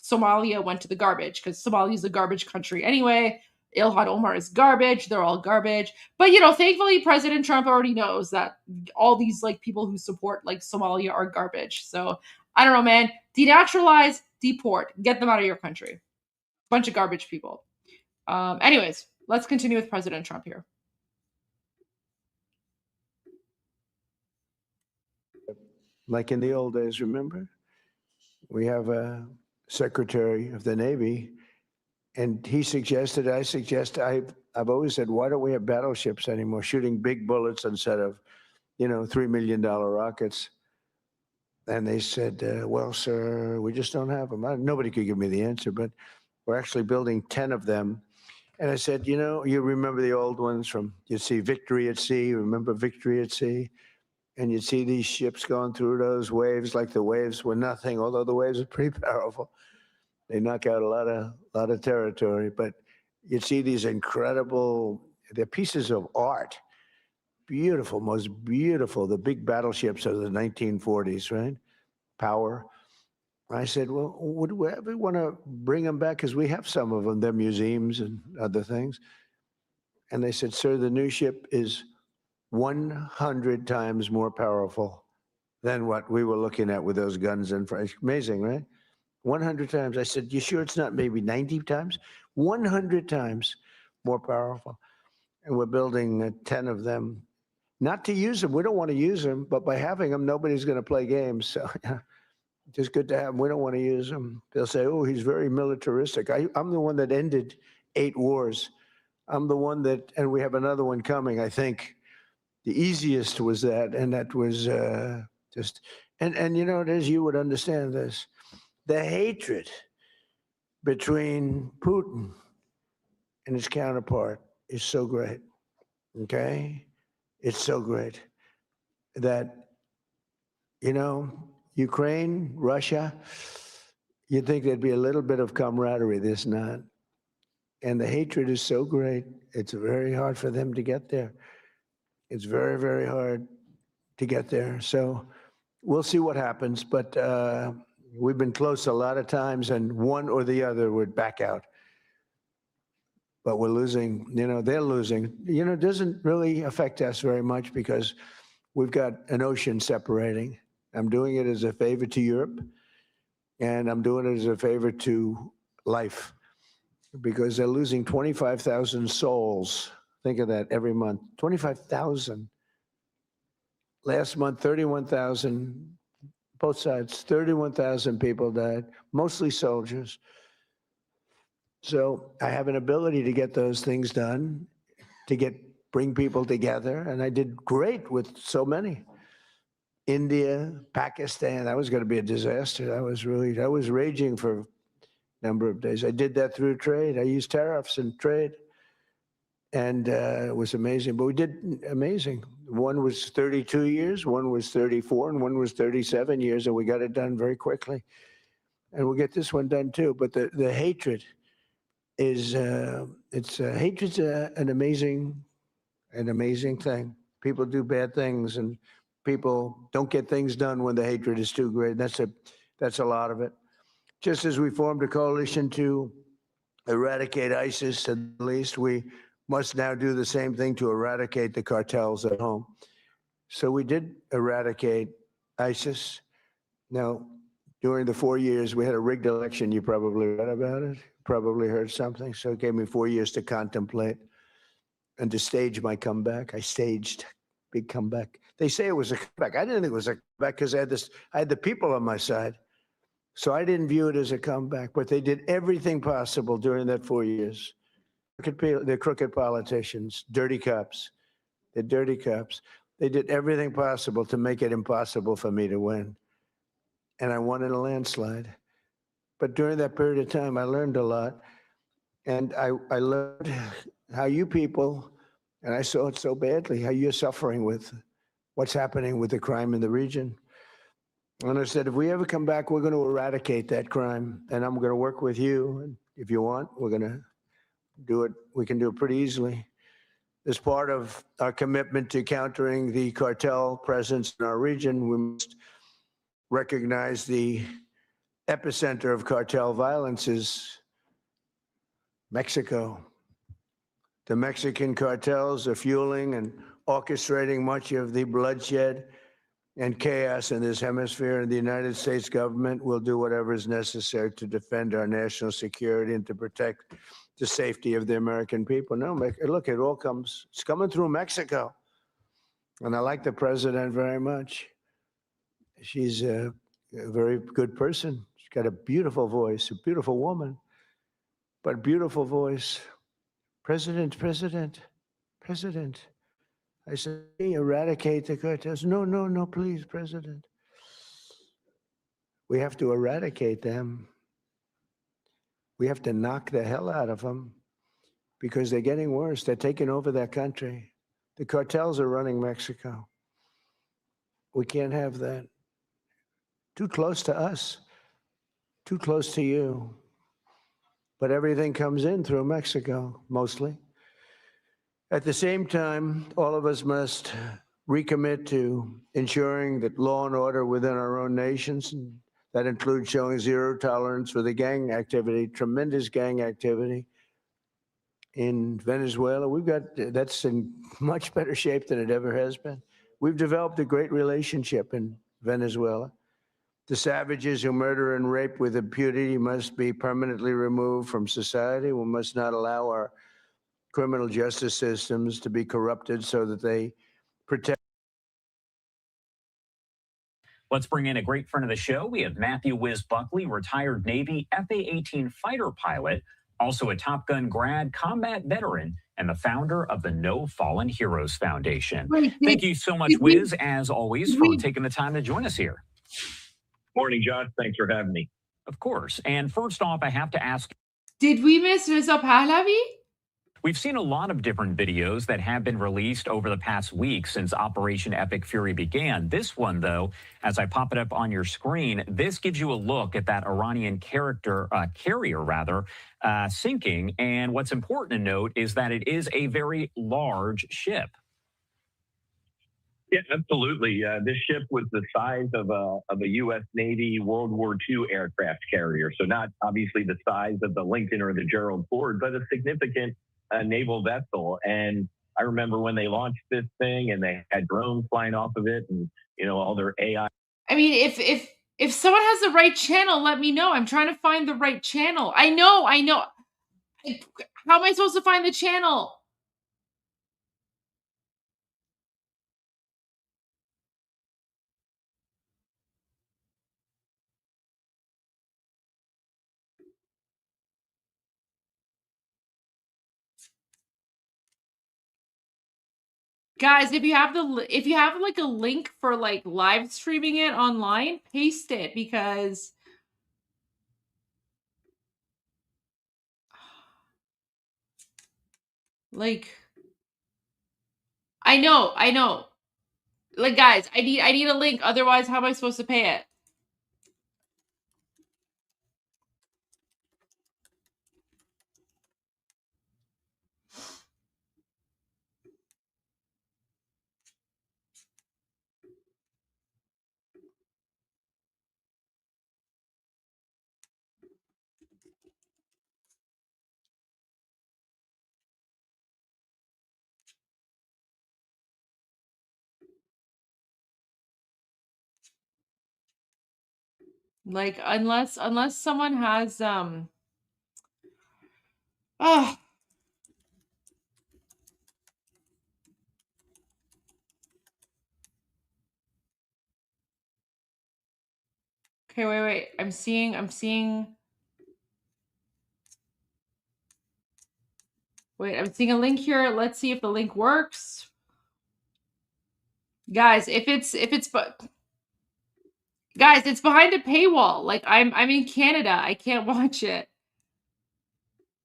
Somalia went to the garbage because Somalia is a garbage country anyway. Ilhan Omar is garbage. They're all garbage. But, thankfully, President Trump already knows that all these, people who support, Somalia are garbage. So I don't know, man. Denaturalize, deport, get them out of your country. Bunch of garbage people. Anyways, let's continue with President Trump here. Like in the old days, remember? We have a Secretary of the Navy, and he suggested, I've always said, why don't we have battleships anymore, shooting big bullets instead of, $3 million rockets? And they said, well, sir, we just don't have them. Nobody could give me the answer, but we're actually building 10 of them. And I said, you remember the old ones from, you'd see Victory at Sea, remember Victory at Sea? And you'd see these ships going through those waves like the waves were nothing, although the waves are pretty powerful. They knock out a lot of territory, but you'd see these incredible, they're pieces of art. Beautiful, most beautiful, the big battleships of the 1940s, right? Power. I said, well, would we ever want to bring them back? Because we have some of them, they're museums and other things. And they said, sir, the new ship is 100 times more powerful than what we were looking at with those guns in front. Amazing, right? 100 times. I said, you sure it's not maybe 90 times? 100 times more powerful. And we're building 10 of them. Not to use them. We don't want to use them, but by having them, nobody's going to play games. So just good to have them. We don't want to use them. They'll say, oh, he's very militaristic. I'm the one that ended 8 wars. I'm the one that, and we have another one coming, I think. The easiest was that, and that was just, and as you would understand this, the hatred between Putin and his counterpart is so great, okay? It's so great that, Ukraine, Russia, you'd think there'd be a little bit of camaraderie, there's not. And the hatred is so great, it's very hard for them to get there. It's very, very hard to get there. So we'll see what happens, but we've been close a lot of times, and one or the other would back out. But we're losing, they're losing. It doesn't really affect us very much because we've got an ocean separating. I'm doing it as a favor to Europe, and I'm doing it as a favor to life because they're losing 25,000 souls. Think of that every month, 25,000. Last month, 31,000, both sides, 31,000 people died, mostly soldiers. So I have an ability to get those things done, to bring people together, and I did great with so many. India, Pakistan, that was going to be a disaster. I was raging for a number of days. I did that through trade. I used tariffs and trade, and it was amazing. But we did amazing. One was 32 years, one was 34, and one was 37 years, and we got it done very quickly. And we'll get this one done too. But the hatred is hatred's an amazing thing. People do bad things, and people don't get things done when the hatred is too great. That's a lot of it. Just as we formed a coalition to eradicate ISIS, at least we must now do the same thing to eradicate the cartels at home. So we did eradicate ISIS. Now, during the 4 years, we had a rigged election. You probably read about it, probably heard something. So it gave me 4 years to contemplate and to stage my comeback. I staged big comeback. They say it was a comeback. I didn't think it was a comeback because I had the people on my side. So I didn't view it as a comeback, but they did everything possible during that 4 years. They're crooked politicians, dirty cops. They're dirty cops. They did everything possible to make it impossible for me to win. And I won in a landslide. But during that period of time, I learned a lot. And I learned how you people, and I saw it so badly, how you're suffering with what's happening with the crime in the region. And I said, if we ever come back, we're going to eradicate that crime. And I'm going to work with you. And if you want, we're going to do it. We can do it pretty easily. As part of our commitment to countering the cartel presence in our region, we must recognize the epicenter of cartel violence is Mexico. The Mexican cartels are fueling and orchestrating much of the bloodshed and chaos in this hemisphere, and the United States government will do whatever is necessary to defend our national security and to protect the safety of the American people. No, look, it's coming through Mexico. And I like the president very much. She's a very good person. She's got a beautiful voice, a beautiful woman, but beautiful voice. President. I said, eradicate the cartels. No, please, President. We have to eradicate them. We have to knock the hell out of them because they're getting worse. They're taking over that country. The cartels are running Mexico. We can't have that. Too close to us, too close to you. But everything comes in through Mexico, mostly. At the same time, all of us must recommit to ensuring that law and order within our own nations, and that includes showing zero tolerance for the gang activity, tremendous gang activity in Venezuela. That's in much better shape than it ever has been. We've developed a great relationship in Venezuela. The savages who murder and rape with impunity must be permanently removed from society. We must not allow our criminal justice systems to be corrupted so that they protect. Let's bring in a great friend of the show. We have Matthew Wiz Buckley, retired Navy FA-18 fighter pilot, also a Top Gun grad, combat veteran, and the founder of the No Fallen Heroes Foundation. Thank you so much, Wiz, as always, for taking the time to join us here. Morning, Josh. Thanks for having me. Of course. And first off, I have to ask, Did we miss Reza Pahlavi? we've seen a lot of different videos that have been released over the past week since Operation Epic Fury began. This one, though, as I pop it up on your screen, this gives you a look at that Iranian carrier sinking. And what's important to note is that it is a very large ship. Yeah, absolutely. This ship was the size of a U.S. Navy World War II aircraft carrier. So not obviously the size of the Lincoln or the Gerald Ford, but a significant naval vessel. And I remember when they launched this thing and they had drones flying off of it and, all their AI. I mean, if someone has the right channel, let me know. I'm trying to find the right channel. I know. How am I supposed to find the channel? Guys, if you have like a link for like live streaming it online, paste it because like I know. Like guys, I need a link, otherwise how am I supposed to pay it? Like unless someone has oh. Okay, wait. I'm seeing Wait, I'm seeing a link here. Let's see if the link works. Guys, guys, it's behind a paywall. Like I'm in Canada. I can't watch it.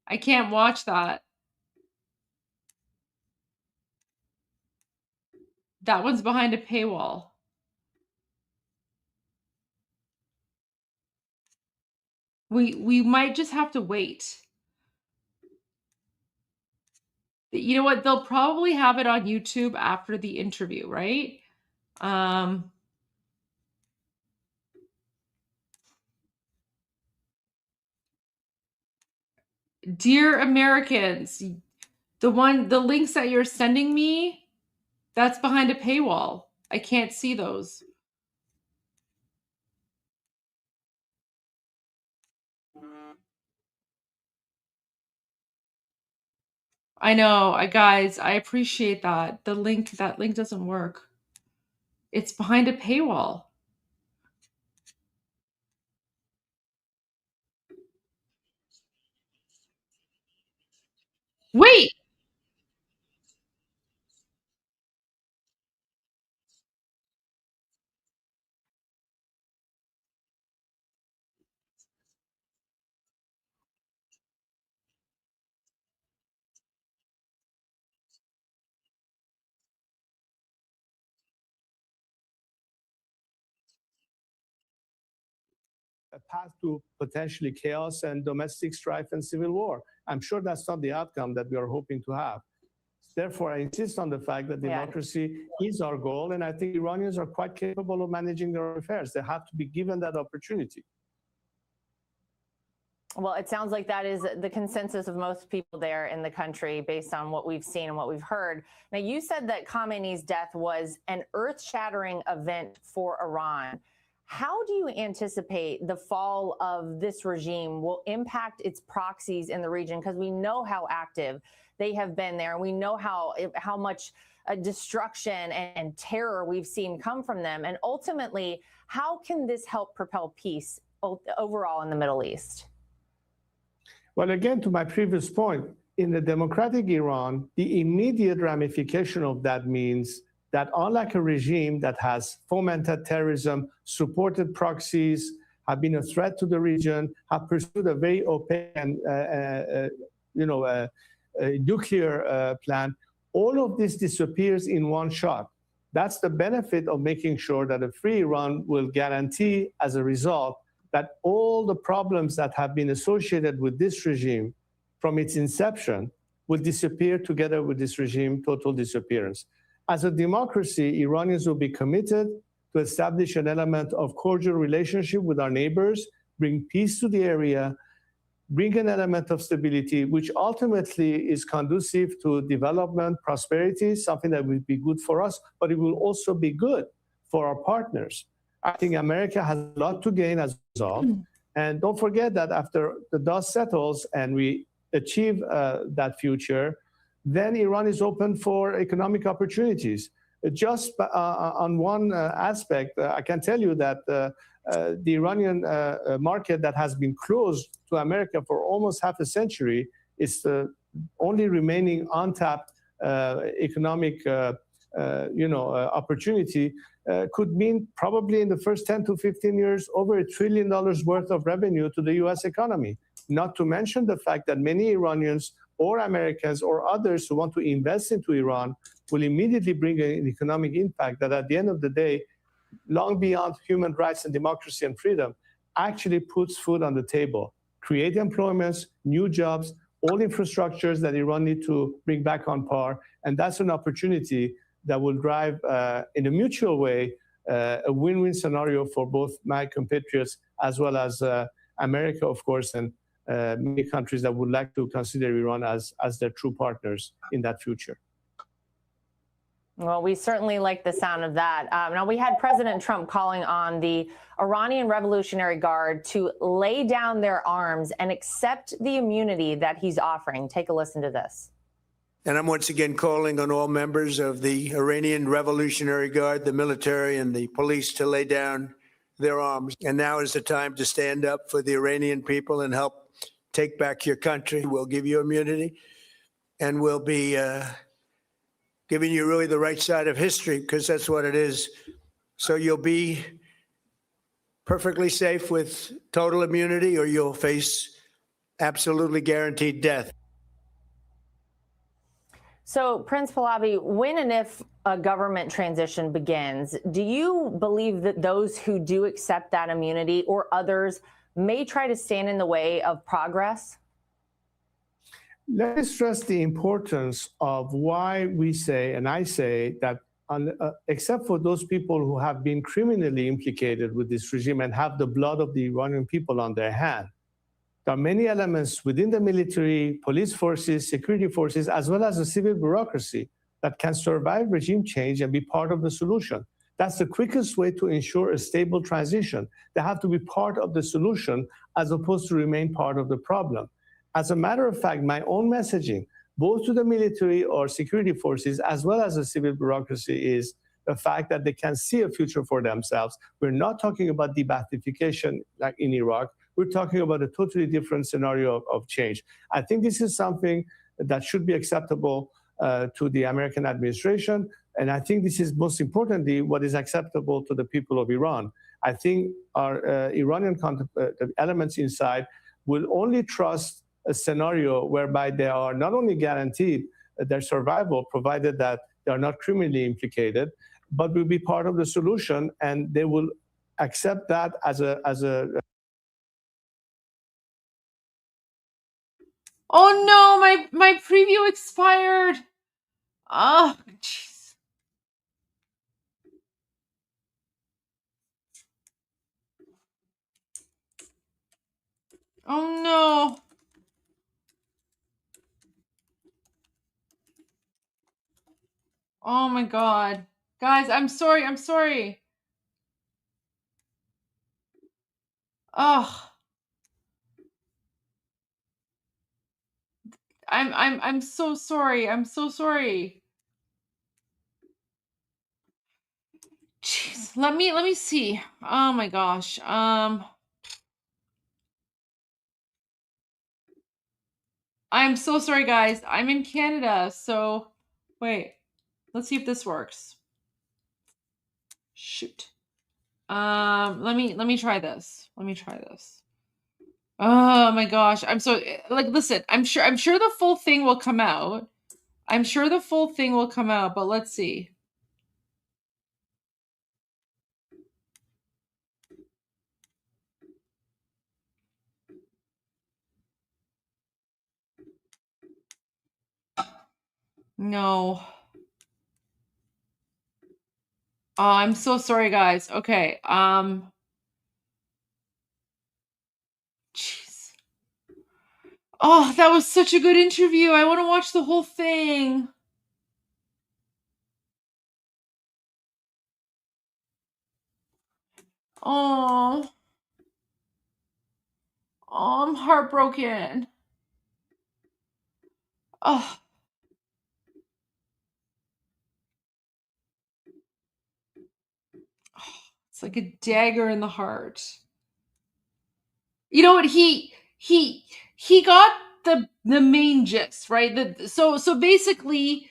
I can't watch that. That one's behind a paywall. We might just have to wait. You know what? They'll probably have it on YouTube after the interview, right? Dear Americans, the links that you're sending me, that's behind a paywall. I can't see those. I know, guys, I appreciate that. That link doesn't work. It's behind a paywall. Wait! A path to potentially chaos and domestic strife and civil war. I'm sure that's not the outcome that we are hoping to have. Therefore, I insist on the fact that democracy is our goal, and I think Iranians are quite capable of managing their affairs. They have to be given that opportunity. Well, it sounds like that is the consensus of most people there in the country based on what we've seen and what we've heard. Now, you said that Khamenei's death was an earth-shattering event for Iran. How do you anticipate the fall of this regime will impact its proxies in the region? Because we know how active they have been there, and we know how much destruction and terror we've seen come from them. And ultimately, how can this help propel peace overall in the Middle East? Well, again, to my previous point, in the democratic Iran, the immediate ramification of that means that unlike a regime that has fomented terrorism, supported proxies, have been a threat to the region, have pursued a very opaque and nuclear plan, all of this disappears in one shot. That's the benefit of making sure that a free Iran will guarantee, as a result, that all the problems that have been associated with this regime from its inception will disappear together with this regime, total disappearance. As a democracy, Iranians will be committed to establish an element of cordial relationship with our neighbors, bring peace to the area, bring an element of stability, which ultimately is conducive to development, prosperity, something that will be good for us, but it will also be good for our partners. I think America has a lot to gain as a result. And don't forget that after the dust settles and we achieve that future, then Iran is open for economic opportunities. Just on one aspect, I can tell you that the Iranian market that has been closed to America for almost half a century is the only remaining untapped economic opportunity. Could mean probably in the first 10 to 15 years, over $1 trillion worth of revenue to the US economy. Not to mention the fact that many Iranians or Americans or others who want to invest into Iran will immediately bring an economic impact that at the end of the day, long beyond human rights and democracy and freedom, actually puts food on the table, create employments, new jobs, all infrastructures that Iran need to bring back on par. And that's an opportunity that will drive, in a mutual way, a win-win scenario for both my compatriots as well as America, of course, and many countries that would like to consider Iran as their true partners in that future. Well, we certainly like the sound of that. Now, we had President Trump calling on the Iranian Revolutionary Guard to lay down their arms and accept the immunity that he's offering. Take a listen to this. And I'm once again calling on all members of the Iranian Revolutionary Guard, the military and the police, to lay down their arms. And now is the time to stand up for the Iranian people and help take back your country. We'll give you immunity, and we'll be giving you really the right side of history, because that's what it is. So you'll be perfectly safe with total immunity, or you'll face absolutely guaranteed death. So, Prince Pahlavi, when and if a government transition begins, do you believe that those who do accept that immunity or others may try to stand in the way of progress? Let me stress the importance of why we say, and I say, that except for those people who have been criminally implicated with this regime and have the blood of the Iranian people on their hand, there are many elements within the military, police forces, security forces, as well as the civil bureaucracy that can survive regime change and be part of the solution. That's the quickest way to ensure a stable transition. They have to be part of the solution as opposed to remain part of the problem. As a matter of fact, my own messaging both to the military or security forces as well as the civil bureaucracy is the fact that they can see a future for themselves. We're not talking about de-Baathification like in Iraq. We're talking about a totally different scenario of change. I think this is something that should be acceptable to the American administration. And I think this is most importantly what is acceptable to the people of Iran. I think our Iranian elements inside will only trust a scenario whereby they are not only guaranteed their survival, provided that they are not criminally implicated, but will be part of the solution, and they will accept that as a Oh no, my preview expired. Oh, jeez. Oh no. Oh my god. Guys, I'm sorry. Oh. I'm so sorry. I'm so sorry. Jeez. Let me see. Oh my gosh. I'm so sorry, guys. I'm in Canada, so wait. Let's see if this works. Shoot. Let me try this. Oh my gosh. I'm so like listen, I'm sure the full thing will come out. But let's see. No. Oh, I'm so sorry, guys. Okay. Jeez. Oh, that was such a good interview. I want to watch the whole thing. Oh. Oh, I'm heartbroken. Oh. It's like a dagger in the heart. You know what? He got the main gist, right? So basically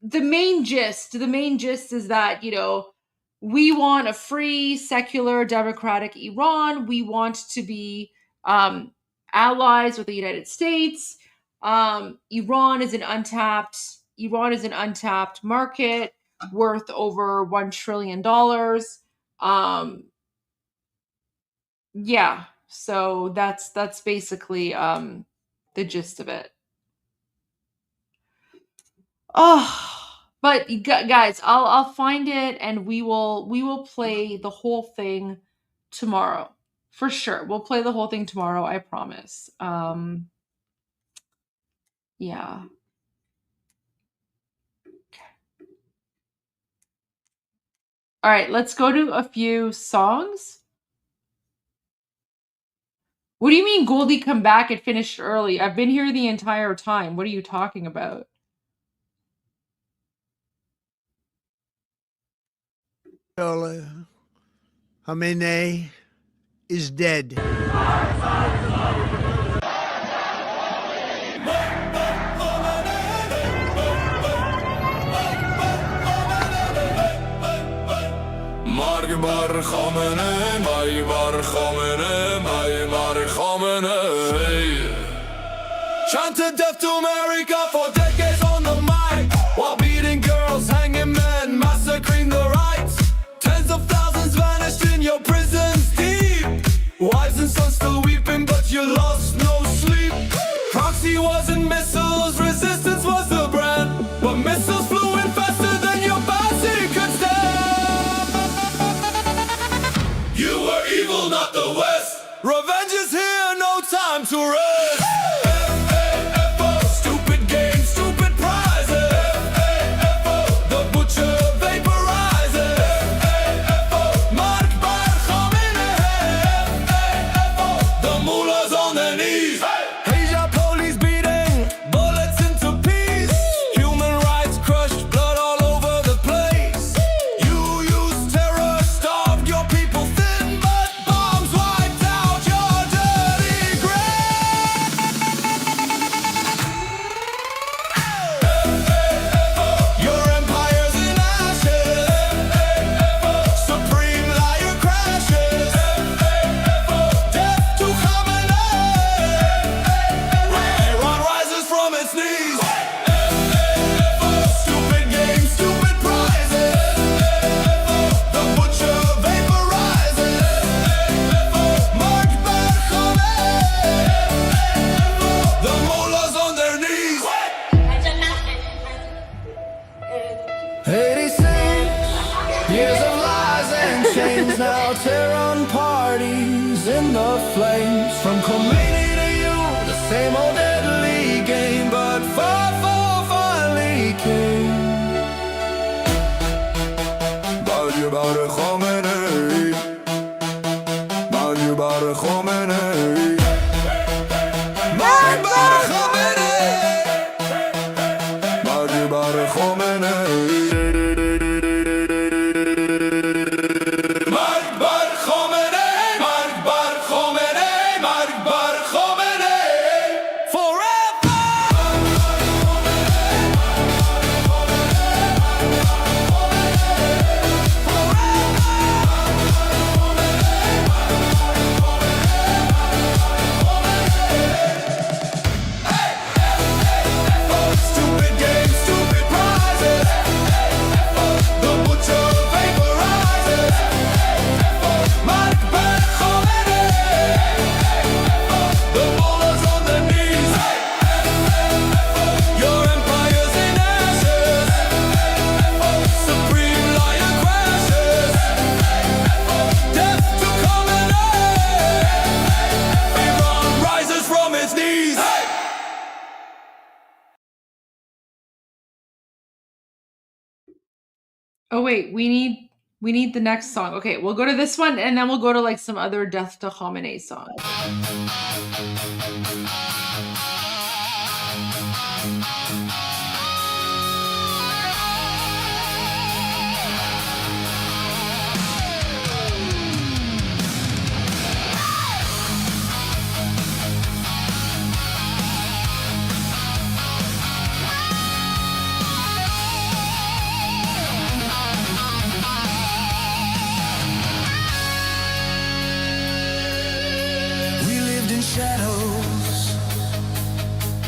the main gist is that, you know, we want a free, secular, democratic Iran. We want to be allies with the United States. Iran is an untapped market worth over $1 trillion. Yeah, so that's basically the gist of it. Oh, but guys, I'll find it and we will play the whole thing tomorrow. For sure. We'll play the whole thing tomorrow, I promise. Yeah. All right, let's go to a few songs. What do you mean Goldie come back and finished early? I've been here the entire time. What are you talking about? Khamenei is dead. مرگ بر خامنه مای بر خامنه مای بر خامنه Chant to death to America for decades on the mic while beating girls, hanging men, massacring the rights. Tens of thousands vanished in your prisons deep. Wives and sons still weeping, but you lost no sleep. Proxy wasn't missiles, resistance was the brand, but missiles flew in faster than your body could stand. You were evil, not the West. Revenge is here, no time to rest. Police beating, bullets into From Khomeini to you, the same old deadly game, but far finally came. Badi bar Khomeini, Badi bar Khomeini, Badi bar Khomeini, Badi bar Khomeini. Oh wait, we need the next song. Okay, we'll go to this one and then we'll go to like some other Death to Khamenei songs. Shadows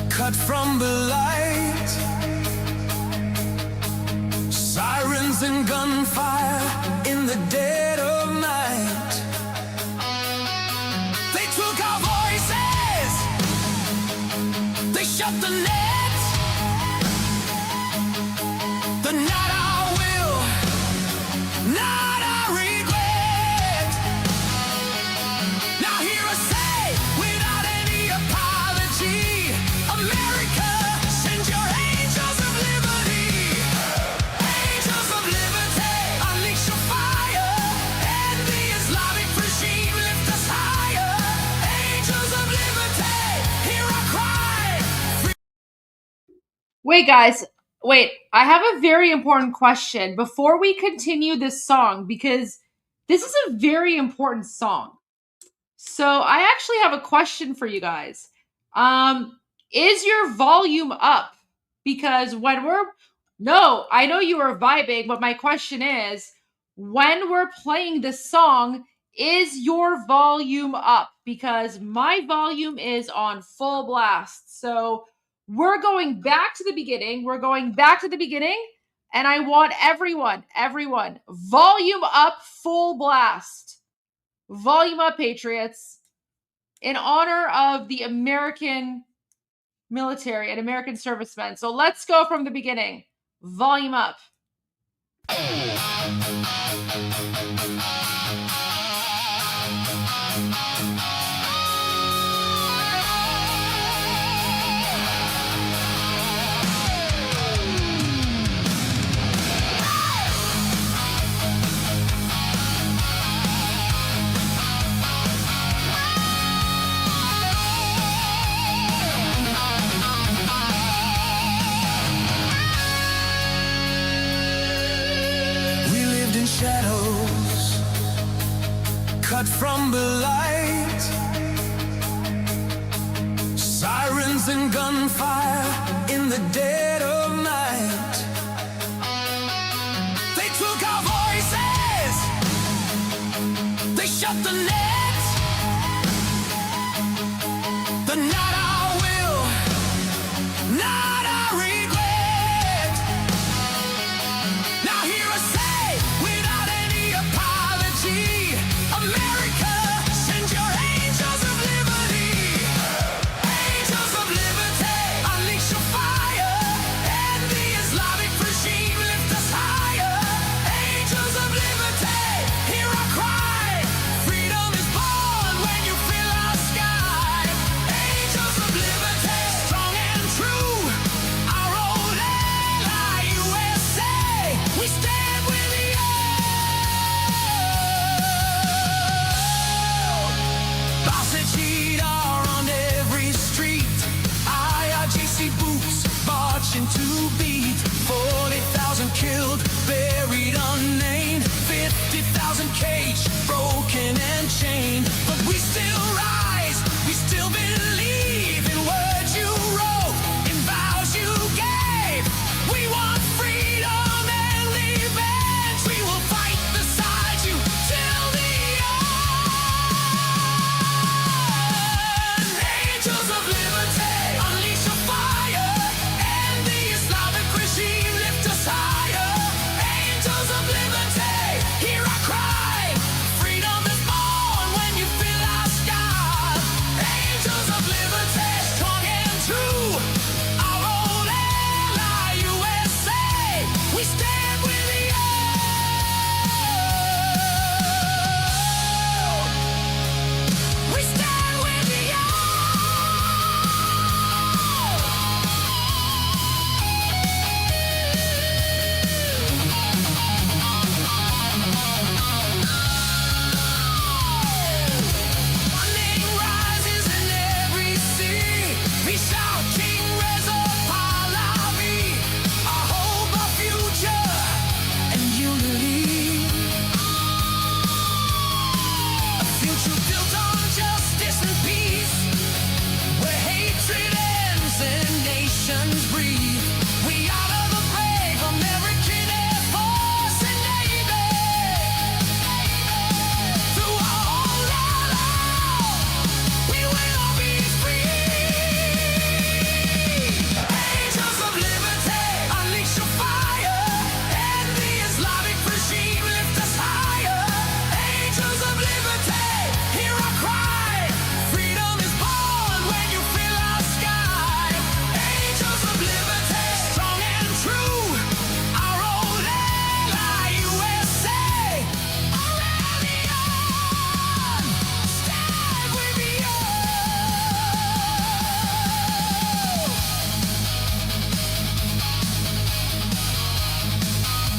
cut from the light, sirens and gunfire in the dead of night. They took our voices, they shut the net, the not our will, not our regret. Now hear us say, America, send your angels of liberty, angels of liberty, unleash your fire, and the Islamic regime lift us higher. Angels of liberty, hear our cry. Wait, guys. Wait, I have a very important question before we continue this song because this is a very important song. So I actually have a question for you guys. Is your volume up? Because when I know you are vibing, but my question is, when we're playing this song, is your volume up? Because my volume is on full blast. So we're going back to the beginning. And I want everyone, volume up, full blast. Volume up, Patriots. In honor of the American military and American servicemen. So let's go from the beginning. Volume up. Shadows cut from the light, sirens and gunfire in the dead of night. They took our voices, they shut the net, the not our will, not our regret. Now hear us say, without any apology, America, send your angels of liberty, angels of liberty, unleash your fire, and the Islamic regime lift us higher. Angels of liberty, hear our cry. Freedom is born when you fill our sky. marching to beat. 40,000 killed, buried unnamed. 50,000 caged, broken and chained. But we still rise, we still believe in words you wrote, in vows you gave. We want freedom and revenge. We will fight beside you till the end. Angels of liberty, unleash your fire, and the Islamic regime lift us higher. Angels of liberty, hear our cry. Freedom is born when you feel our sky. Angels of liberty, strong and true. Our old ally, USA. We stand with you. We stand with you. Morning rises in every sea. We shout King Reza Pahlavi. Our hope, our future, and unity. A future built on justice and peace, where hatred ends and nations breathe. We honor the brave American Air Force and Navy. Through all our love, we will be free. Angels of liberty, unleash your fire, and the Islamic regime lift us higher. Angels of liberty, hear our cry. Freedom is born when you feel our sky. Angels of liberty, strong and true. Our old ally, USA. Aurelian, stand with you.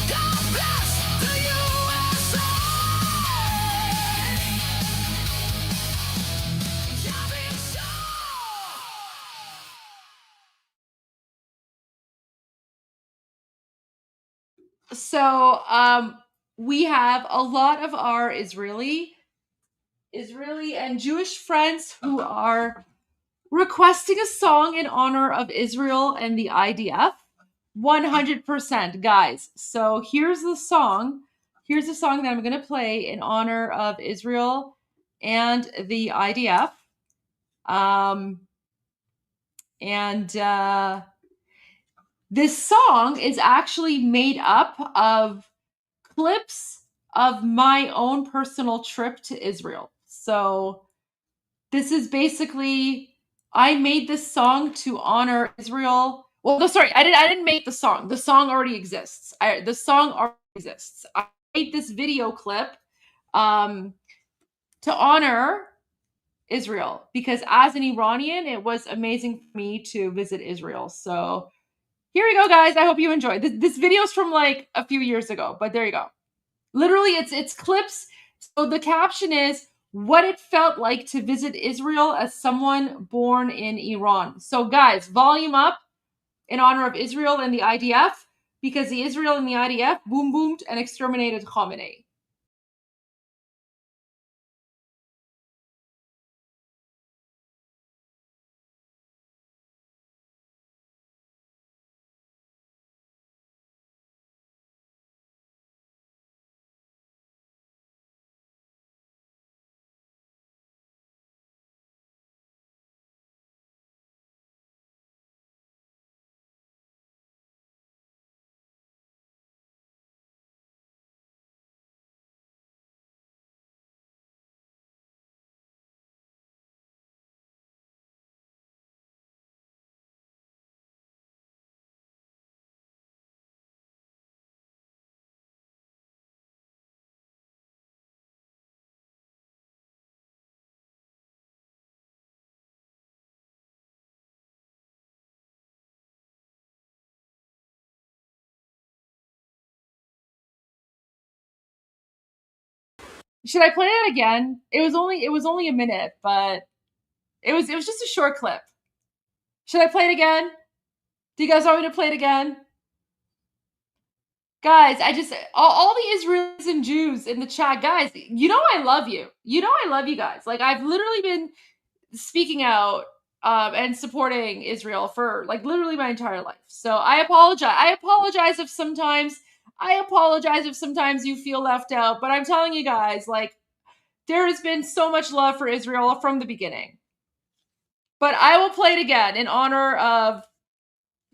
God bless the USA. So we have a lot of our Israeli and Jewish friends who are requesting a song in honor of Israel and the IDF. 100%, guys. So here's the song. Here's the song that I'm going to play in honor of Israel and the IDF. This song is actually made up of clips of my own personal trip to Israel. So this is basically, I made this song to honor Israel. Well, no, sorry, I didn't make the song. The song already exists. The song already exists. I made this video clip to honor Israel, because as an Iranian, it was amazing for me to visit Israel. So here we go, guys. I hope you enjoy. This video is from like a few years ago, but there you go. Literally, it's clips. So the caption is what it felt like to visit Israel as someone born in Iran. So guys, volume up in honor of Israel and the IDF, because the Israel and the IDF boom boomed and exterminated Khamenei. Should I play that again? It was only a minute, but it was just a short clip. Should I play it again? Do you guys want me to play it again? Guys, I just all the Israelis and Jews in the chat, guys, you know I love you. You know I love you guys. Like I've literally been speaking out and supporting Israel for like literally my entire life. So I apologize. I apologize if sometimes you feel left out, but I'm telling you guys, like there has been so much love for Israel from the beginning. But I will play it again in honor of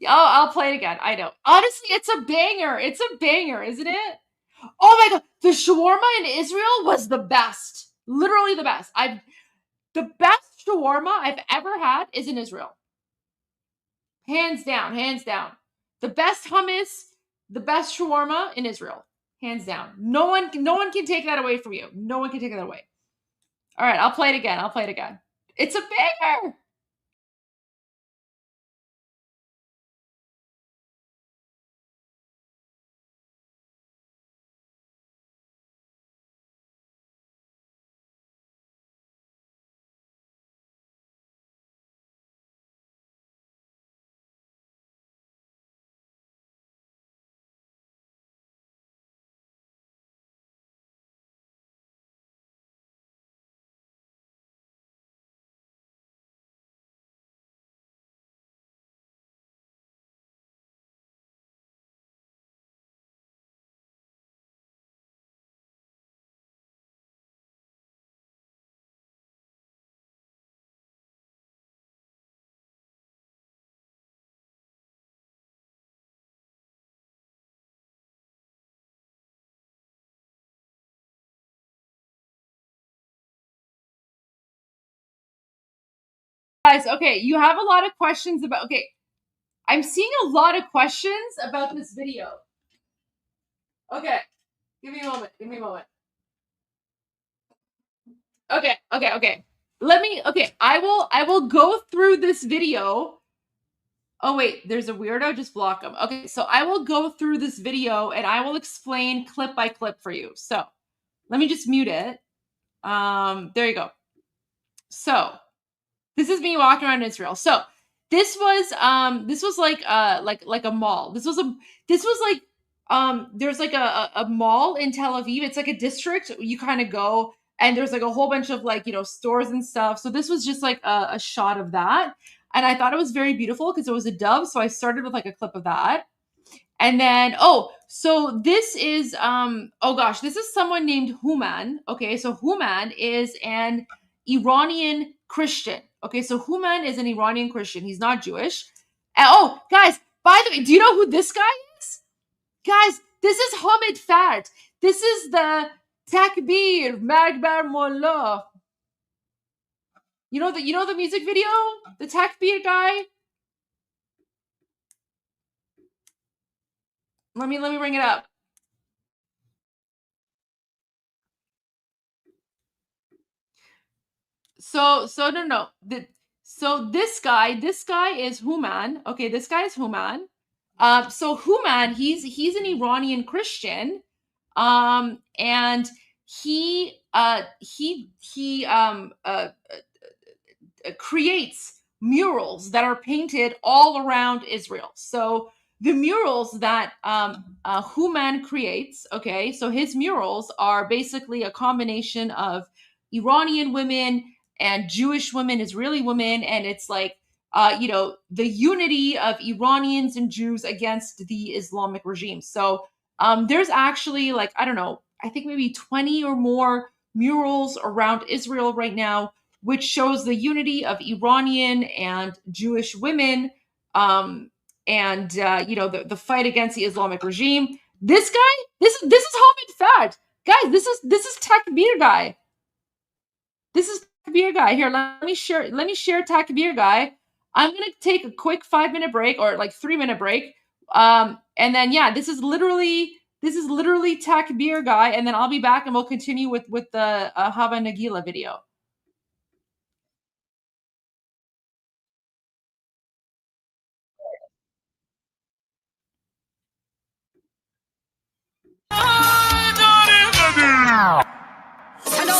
I'll play it again. I know. Honestly, it's a banger. It's a banger, isn't it? Oh my god, the shawarma in Israel was the best. Literally the best. The best shawarma I've ever had is in Israel. Hands down, hands down. The best hummus, the best shawarma in Israel. Hands down. No one can take that away from you. No one can take that away. All right, I'll play it again. I'll play it again. It's a banger. Guys, okay, you have a lot of questions about I'm seeing a lot of questions about this video. Okay, give me a moment. Give me a moment. Okay. I will go through this video. Oh wait, there's a weirdo, just block him. Okay, so I will go through this video and I will explain clip by clip for you. So let me just mute it. There you go. So this is me walking around Israel. So this was like a mall. This was like there's like a mall in Tel Aviv. It's like a district. You kind of go and there's like a whole bunch of like, stores and stuff. So this was just like a shot of that. And I thought it was very beautiful because it was a dove. So I started with like a clip of that. And then, so this is, this is someone named Human. Okay, so Human is an Iranian Christian. Okay, so Human is an Iranian Christian. He's not Jewish. And, guys, by the way, do you know who this guy is? Guys, this is Hamid Fard. This is the Takbir, Magbar Mullah. You know the music video? The Takbir guy? Let me bring it up. So no. So this guy is Human. Okay, this guy is Human. So Human, he's an Iranian Christian. And he creates murals that are painted all around Israel. So the murals that Human creates, okay, so his murals are basically a combination of Iranian women and Jewish women, Israeli women, and it's like the unity of Iranians and Jews against the Islamic regime. So there's actually like, I don't know, I think maybe 20 or more murals around Israel right now, which shows the unity of Iranian and Jewish women, and the fight against the Islamic regime. This guy, this is Hamid Fard, guys. This is Takbir guy. This is Takbir guy. Here, let me share Takbir guy. I'm gonna take a quick 5-minute break or like 3-minute break, and then this is literally Takbir guy, and then I'll be back and we'll continue with the Hava Nagila video.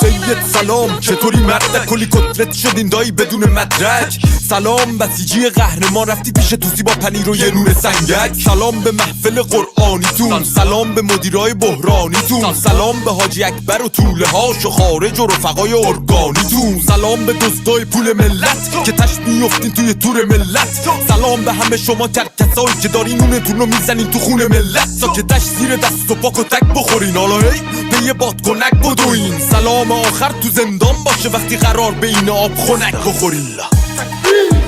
Say داییت سلام چطوری مرد کلی کتلت شدین دایی بدون مدرک سلام بسیجی قهرمان رفتی پیش توسی با پنیر و یه نون سنگک سلام به محفل قرآنیتون سلام به مدیرای بحرانیتون سلام به حاجی اکبر و طوله هاش و خارج و رفقای ارگانیتون سلام به دزدای پول ملت که تش میفتین توی تور ملت سلام به همه شما کرکسایی که دارین نونتون رو میزنین تو خون ملت ساکتش زیر دست و پاک و تک بخورین حالا هی به یه بادکنک بدوین سلام آخر تو زندان باشه وقتی قرار به این آب خنک بخورین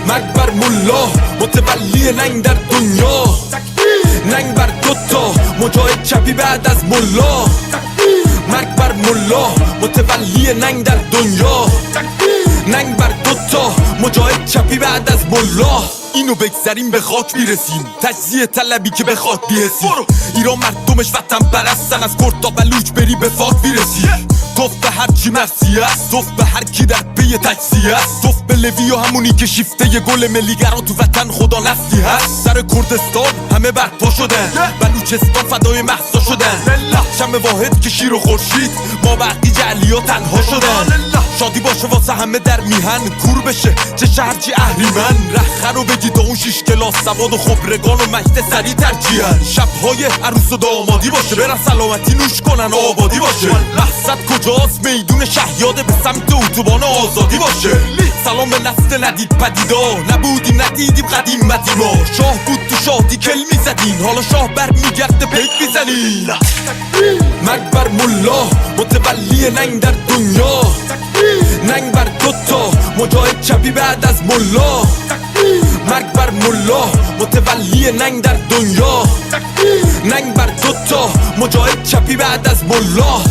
مرگ بر ملا متولی ننگ در دنیا ننگ بر دوتا مجاهد چپی بعد از ملا مرگ بر ملا متولی ننگ در دنیا ننگ بر دوتا مجاهد چپی بعد از ملا اینو بگذریم به خاک میرسیم تجزیه طلبی که به خاک بیرسیم ایران مردمش وطن پرستن از کرد تا بلوچ بری به فاک بیرسی توف به هر چی مرسی است توف به هر کی در پی تجزیه است توف به لوی و همونی که شیفته ی گل ملیگران تو وطن خدا نفتی هست سر کردستان همه برپا شدن بلوچستان فدای مهسا شدن شم واحد که شیر و خورشید ما بقی جعلیا تنها شدن شادی باشه واسه همه در میهن کور بشه چه شهر چی اهریمن رخه رو بگید اون 6 کلاس سواد و خبرگان و مجد سری ترجیحن شبهای عروس و دامادی باشه برن سلامتی نوش کنن و آبادی باشه مقصد کجاست میدون شهیاده به سمت اتوبان آزادی باشه سلام به نسل ندید پدیدا نبودیم ندیدیم قدیمتی ما شاه بود تو شادی کل میزدین حالا شاه بر میگرده پیک میزنین مرگ بر ملا متولی ننگ در دنیا ننگ بر دوتا مجاهد چپی بعد از ملا مرگ بر ملا متولی ننگ در دنیا ننگ بر دوتا مجاهد چپی بعد از ملا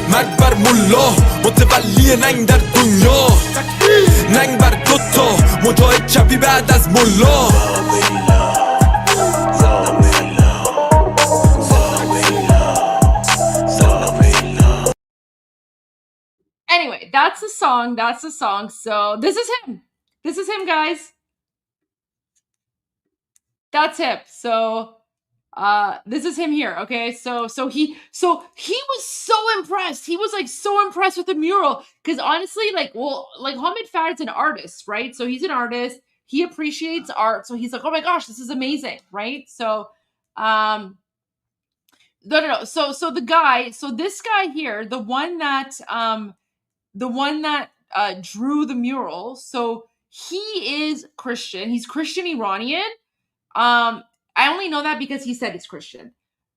مرگ بر ملا متولی ننگ در دنیا ننگ بر دوتا مجاهد چپی بعد از ملا Anyway, that's the song. That's the song. So this is him. This is him, guys. That's him. So this is him here. Okay. So he was so impressed. He was like so impressed with the mural. Because honestly, like Hamid Fad's an artist, right? So he's an artist. He appreciates art. So he's like, oh my gosh, this is amazing, right? So no. So the guy, so this guy here, the one that drew the mural, so he is Christian. He's Christian Iranian. I only know that because he said he's Christian.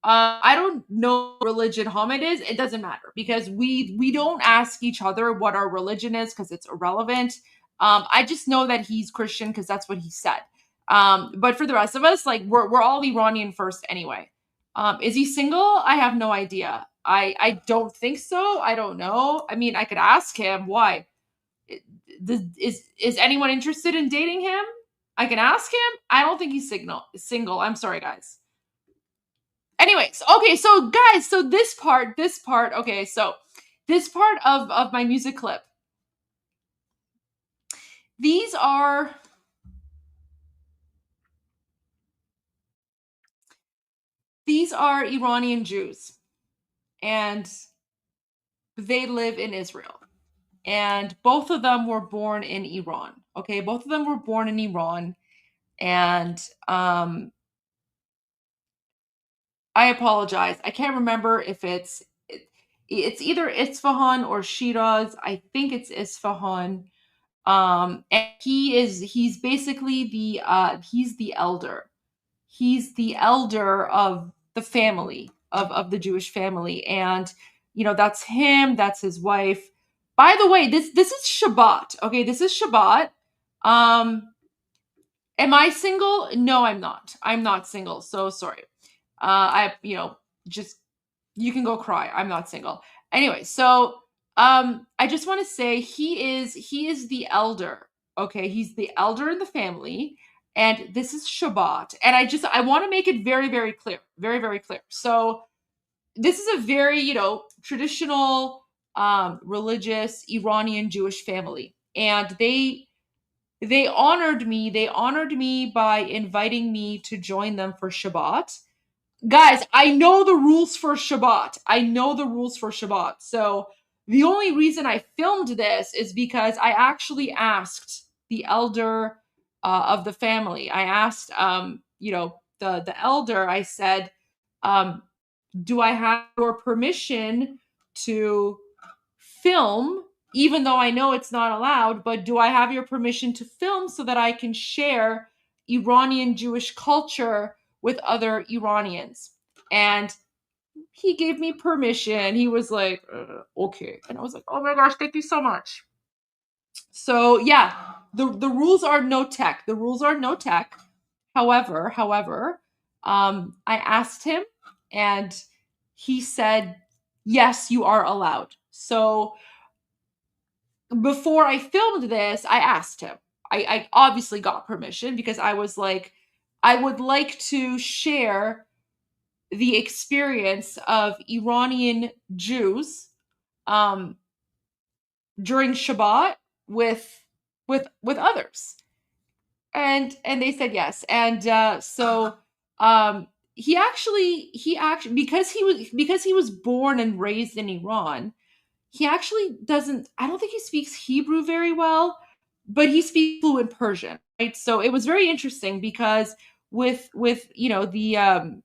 I don't know what religion Hamid is. It doesn't matter because we don't ask each other what our religion is because it's irrelevant. I just know that he's Christian because that's what he said. But for the rest of us, like we're all Iranian first anyway. Is he single? I have no idea. I don't think so. I don't know. I mean, I could ask him why. Is anyone interested in dating him? I can ask him. I don't think he's single. I'm sorry, guys. Anyways, okay, so guys, so this part, okay, so this part of my music clip. These are Iranian Jews, and they live in Israel. And both of them were born in Iran. Okay, both of them were born in Iran. And I apologize. I can't remember if it's either Isfahan or Shiraz. I think it's Isfahan. And he's basically he's the elder. He's the elder of the family, of the Jewish family. And, you know, that's him. That's his wife. By the way, this is Shabbat. Okay, this is Shabbat. Am I single? No, I'm not. I'm not single. So sorry. You can go cry. I'm not single. Anyway, so I just want to say he is the elder. Okay, he's the elder in the family, and this is Shabbat. And I want to make it very, very clear. Very, very clear. So this is a very, traditional religious Iranian Jewish family, and they honored me by inviting me to join them for Shabbat. Guys, I know the rules for Shabbat. So The only reason I filmed this is because I actually asked the elder of the family. I asked, the elder. I said, "Do I have your permission to film, even though I know it's not allowed? But do I have your permission to film so that I can share Iranian Jewish culture with other Iranians?" And he gave me permission. He was like, "Okay," and I was like, "Oh my gosh, thank you so much." So yeah, the rules are no tech. The rules are no tech. However, I asked him, and he said, "Yes, you are allowed." So before I filmed this, I asked him. I obviously got permission because I was like, I would like to share the experience of Iranian Jews during Shabbat with others, and they said yes. And so he actually because he was born and raised in Iran, he actually doesn't, I don't think he speaks Hebrew very well, but he speaks fluent Persian, right? So it was very interesting because with him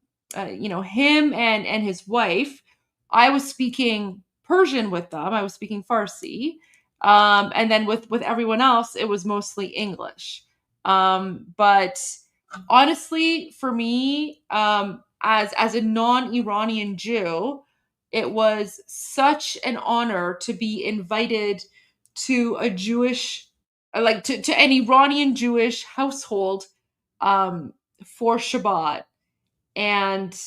and his wife, I was speaking Persian with them. I was speaking Farsi. And then with everyone else, it was mostly English. But honestly, for me, as a non-Iranian Jew, it was such an honor to be invited to a Jewish, to an Iranian Jewish household for Shabbat. And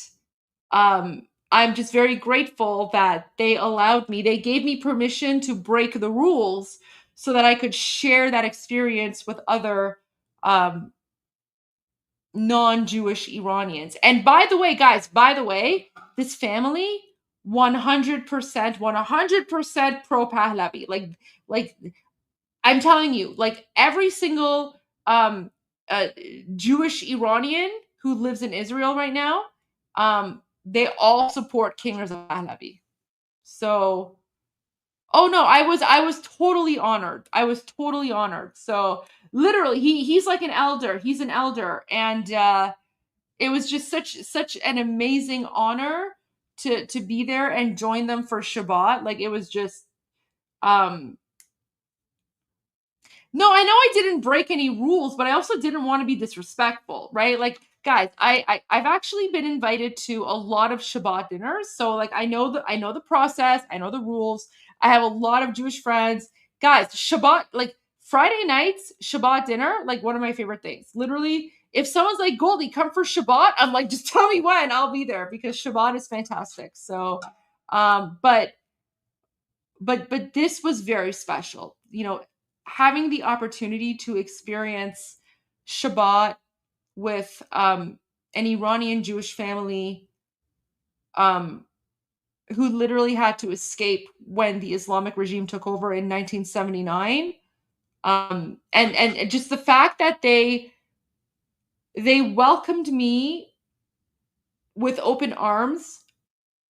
I'm just very grateful that they allowed me, they gave me permission to break the rules so that I could share that experience with other non-Jewish Iranians. And by the way, guys, this family 100% pro Pahlavi. Like I'm telling you, like every single Jewish Iranian who lives in Israel right now, they all support King Reza Pahlavi. So oh no, I was totally honored. I was totally honored. So literally he's like an elder. He's an elder. And it was just such an amazing honor to be there and join them for Shabbat. Like it was just no, I know I didn't break any rules, but I also didn't want to be disrespectful, right? Like, guys, I've actually been invited to a lot of Shabbat dinners, so like I know the process, I know the rules. I have a lot of Jewish friends, guys. Shabbat, like Friday nights, Shabbat dinner, like one of my favorite things. Literally, if someone's like, "Goldie, come for Shabbat," I'm like, just tell me when, I'll be there because Shabbat is fantastic. So, but this was very special, having the opportunity to experience Shabbat with an Iranian Jewish family who literally had to escape when the Islamic regime took over in 1979. And just the fact that they welcomed me with open arms,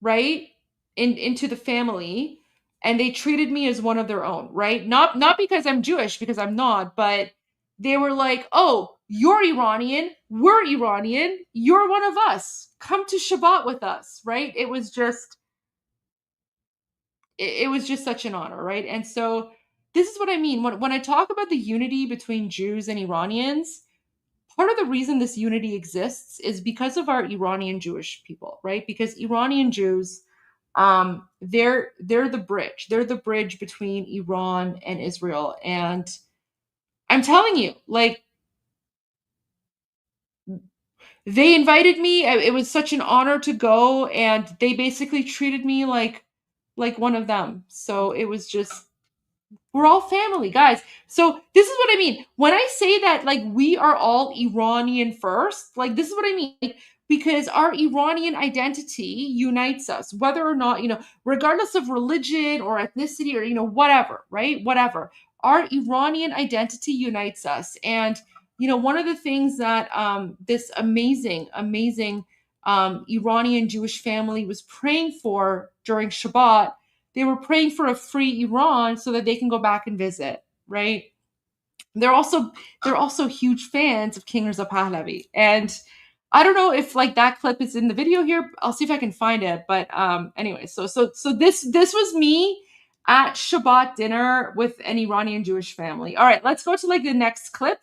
right, into the family. And they treated me as one of their own, right? Not because I'm Jewish, because I'm not, but they were like, "Oh, you're Iranian, we're Iranian, you're one of us. Come to Shabbat with us," right? It was just such an honor, right? And so this is what I mean when I talk about the unity between Jews and Iranians. Part of the reason this unity exists is because of our Iranian Jewish people, right? Because Iranian Jews, they're the bridge. They're the bridge between Iran and Israel. And I'm telling you, like, they invited me. It was such an honor to go, and they basically treated me like one of them. So it was just, we're all family, guys. So this is what I mean when I say that, like, we are all Iranian first. Like, this is what I mean. Like, because our Iranian identity unites us, whether or not, regardless of religion or ethnicity or, whatever, right? Whatever. Our Iranian identity unites us. And, one of the things that this amazing Iranian Jewish family was praying for during Shabbat They were praying for a free Iran so that they can go back and visit, right? They're also huge fans of King Reza Pahlavi. And I don't know if like that clip is in the video here. I'll see if I can find it. But anyway, so this was me at Shabbat dinner with an Iranian Jewish family. All right, let's go to like the next clip.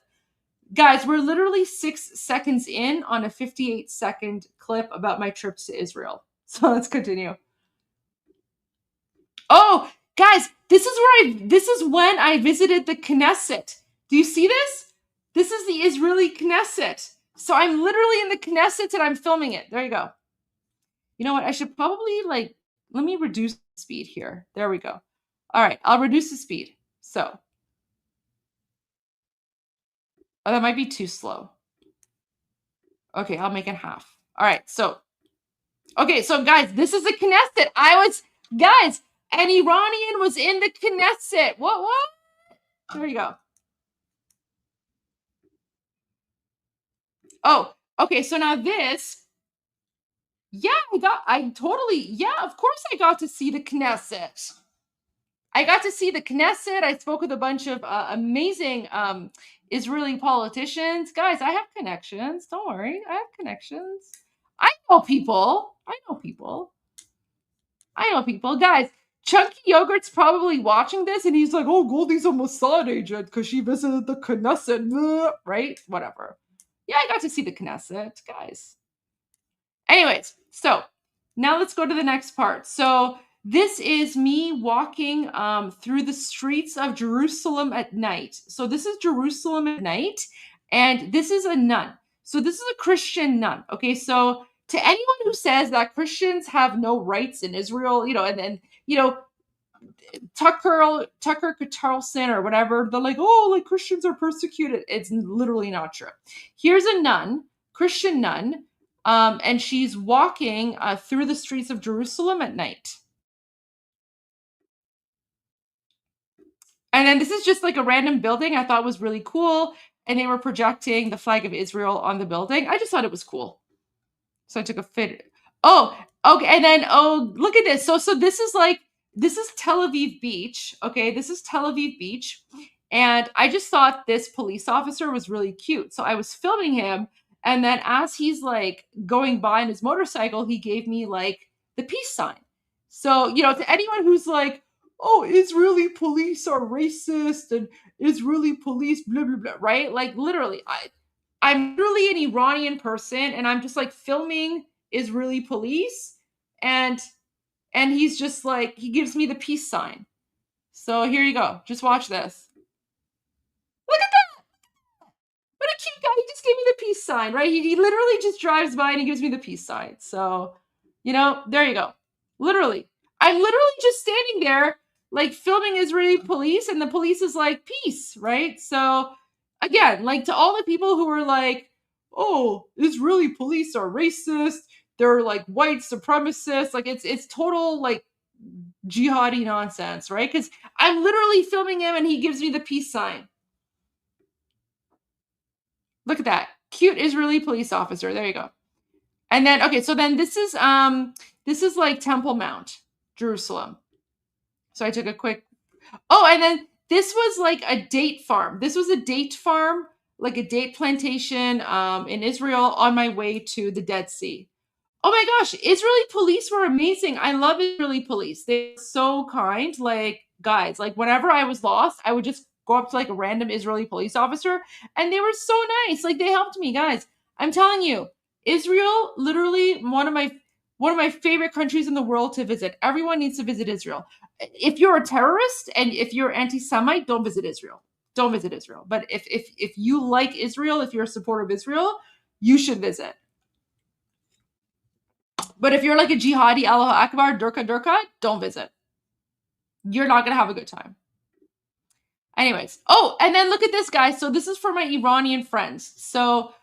Guys, we're literally 6 seconds in on a 58-second clip about my trips to Israel. So let's continue. Oh, guys, this is when I visited the Knesset. Do you see this? This is the Israeli Knesset. So I'm literally in the Knesset and I'm filming it. There you go. You know what? I should probably let me reduce the speed here. There we go. All right, I'll reduce the speed. So, oh, that might be too slow. Okay, I'll make it half. All right, so, okay, so guys, this is the Knesset. Guys, an Iranian was in the Knesset. What? There you go. Oh, okay, so now this, yeah, of course I got to see the Knesset. I spoke with a bunch of amazing Israeli politicians. Guys, I have connections. Don't worry, I have connections. I know people. Guys, Chunky Yogurt's probably watching this and he's like, oh, Goldie's a Mossad agent because she visited the Knesset, right? Whatever. Yeah, I got to see the Knesset, guys. Anyways, so now let's go to the next part. So this is me walking through the streets of Jerusalem at night. So this is Jerusalem at night, and this is a nun. So this is a Christian nun. Okay, so to anyone who says that Christians have no rights in Israel, Tucker Carlson or whatever, they're like, oh, like Christians are persecuted. It's literally not true. Here's a nun, Christian nun, and she's walking through the streets of Jerusalem at night. And then this is just like a random building I thought was really cool. And they were projecting the flag of Israel on the building. I just thought it was cool. So I took a fit. Oh, okay. And then, oh, look at this. So this is Tel Aviv Beach. Okay, this is Tel Aviv Beach. And I just thought this police officer was really cute. So I was filming him. And then as he's like going by on his motorcycle, he gave me like the peace sign. So, to anyone who's like, oh, Israeli police are racist and Israeli police, blah, blah, blah, right? Like literally, I'm literally an Iranian person and I'm just like filming Israeli police and he's just like, he gives me the peace sign. So here you go. Just watch this. Look at that. What a cute guy. He just gave me the peace sign, right? He literally just drives by and he gives me the peace sign. So, there you go. Literally. I'm literally just standing there like filming Israeli police and the police is like, peace, right? So again, like to all the people who are like, oh, Israeli police are racist. They're like white supremacists. Like it's total like jihadi nonsense, right? Because I'm literally filming him and he gives me the peace sign. Look at that. Cute Israeli police officer. There you go. And then, okay, so then this is like Temple Mount, Jerusalem. So I took a quick, and then this was like a date farm. This was a date farm, like a date plantation in Israel on my way to the Dead Sea. Oh my gosh, Israeli police were amazing. I love Israeli police. They're so kind. Like, guys, like whenever I was lost, I would just go up to like a random Israeli police officer and they were so nice. Like they helped me, guys. I'm telling you, Israel, literally one of my favorite countries in the world to visit. Everyone needs to visit Israel. If you're a terrorist and if you're anti-Semite, don't visit Israel. Don't visit Israel. But if you like Israel, if you're a supporter of Israel, you should visit. But if you're like a jihadi, Allah Akbar, Durka, don't visit. You're not going to have a good time. Anyways. Oh, and then look at this, guys. So this is for my Iranian friends. So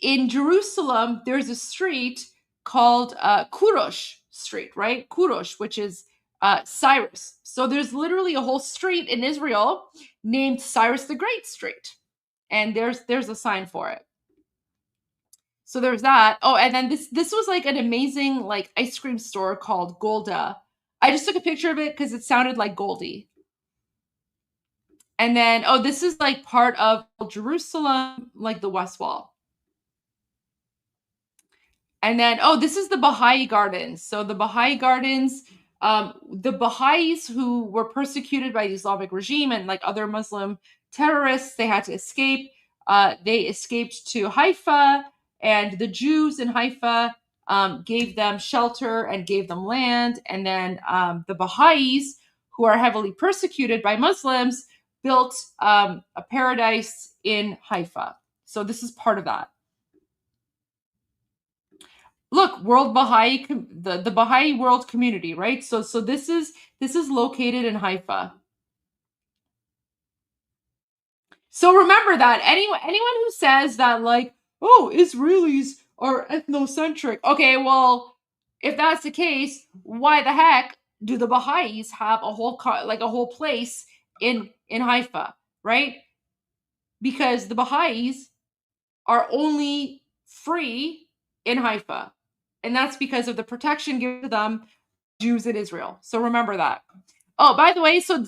in Jerusalem, there's a street called Kurosh Street, right? Kurosh, which is Cyrus. So there's literally a whole street in Israel named Cyrus the Great Street. And there's a sign for it. So there's that. Oh, and then this was like an amazing like ice cream store called Golda. I just took a picture of it because it sounded like Goldie. And then, oh, this is like part of Jerusalem, like the West Wall. And then, oh, this is the Baha'i Gardens. So the Baha'i Gardens, the Baha'is who were persecuted by the Islamic regime and like other Muslim terrorists, they had to escape. They escaped to Haifa, and the Jews in Haifa gave them shelter and gave them land. And then the Baha'is, who are heavily persecuted by Muslims, built a paradise in Haifa. So this is part of that. Look, World Baha'i, the Baha'i World Community, right? So this is located in Haifa. So remember that anyone who says that like, oh, Israelis are ethnocentric. Okay, well, if that's the case, why the heck do the Baha'is have a whole place in Haifa, right? Because the Baha'is are only free in Haifa. And that's because of the protection given to them Jews in Israel. So remember that. Oh, by the way, so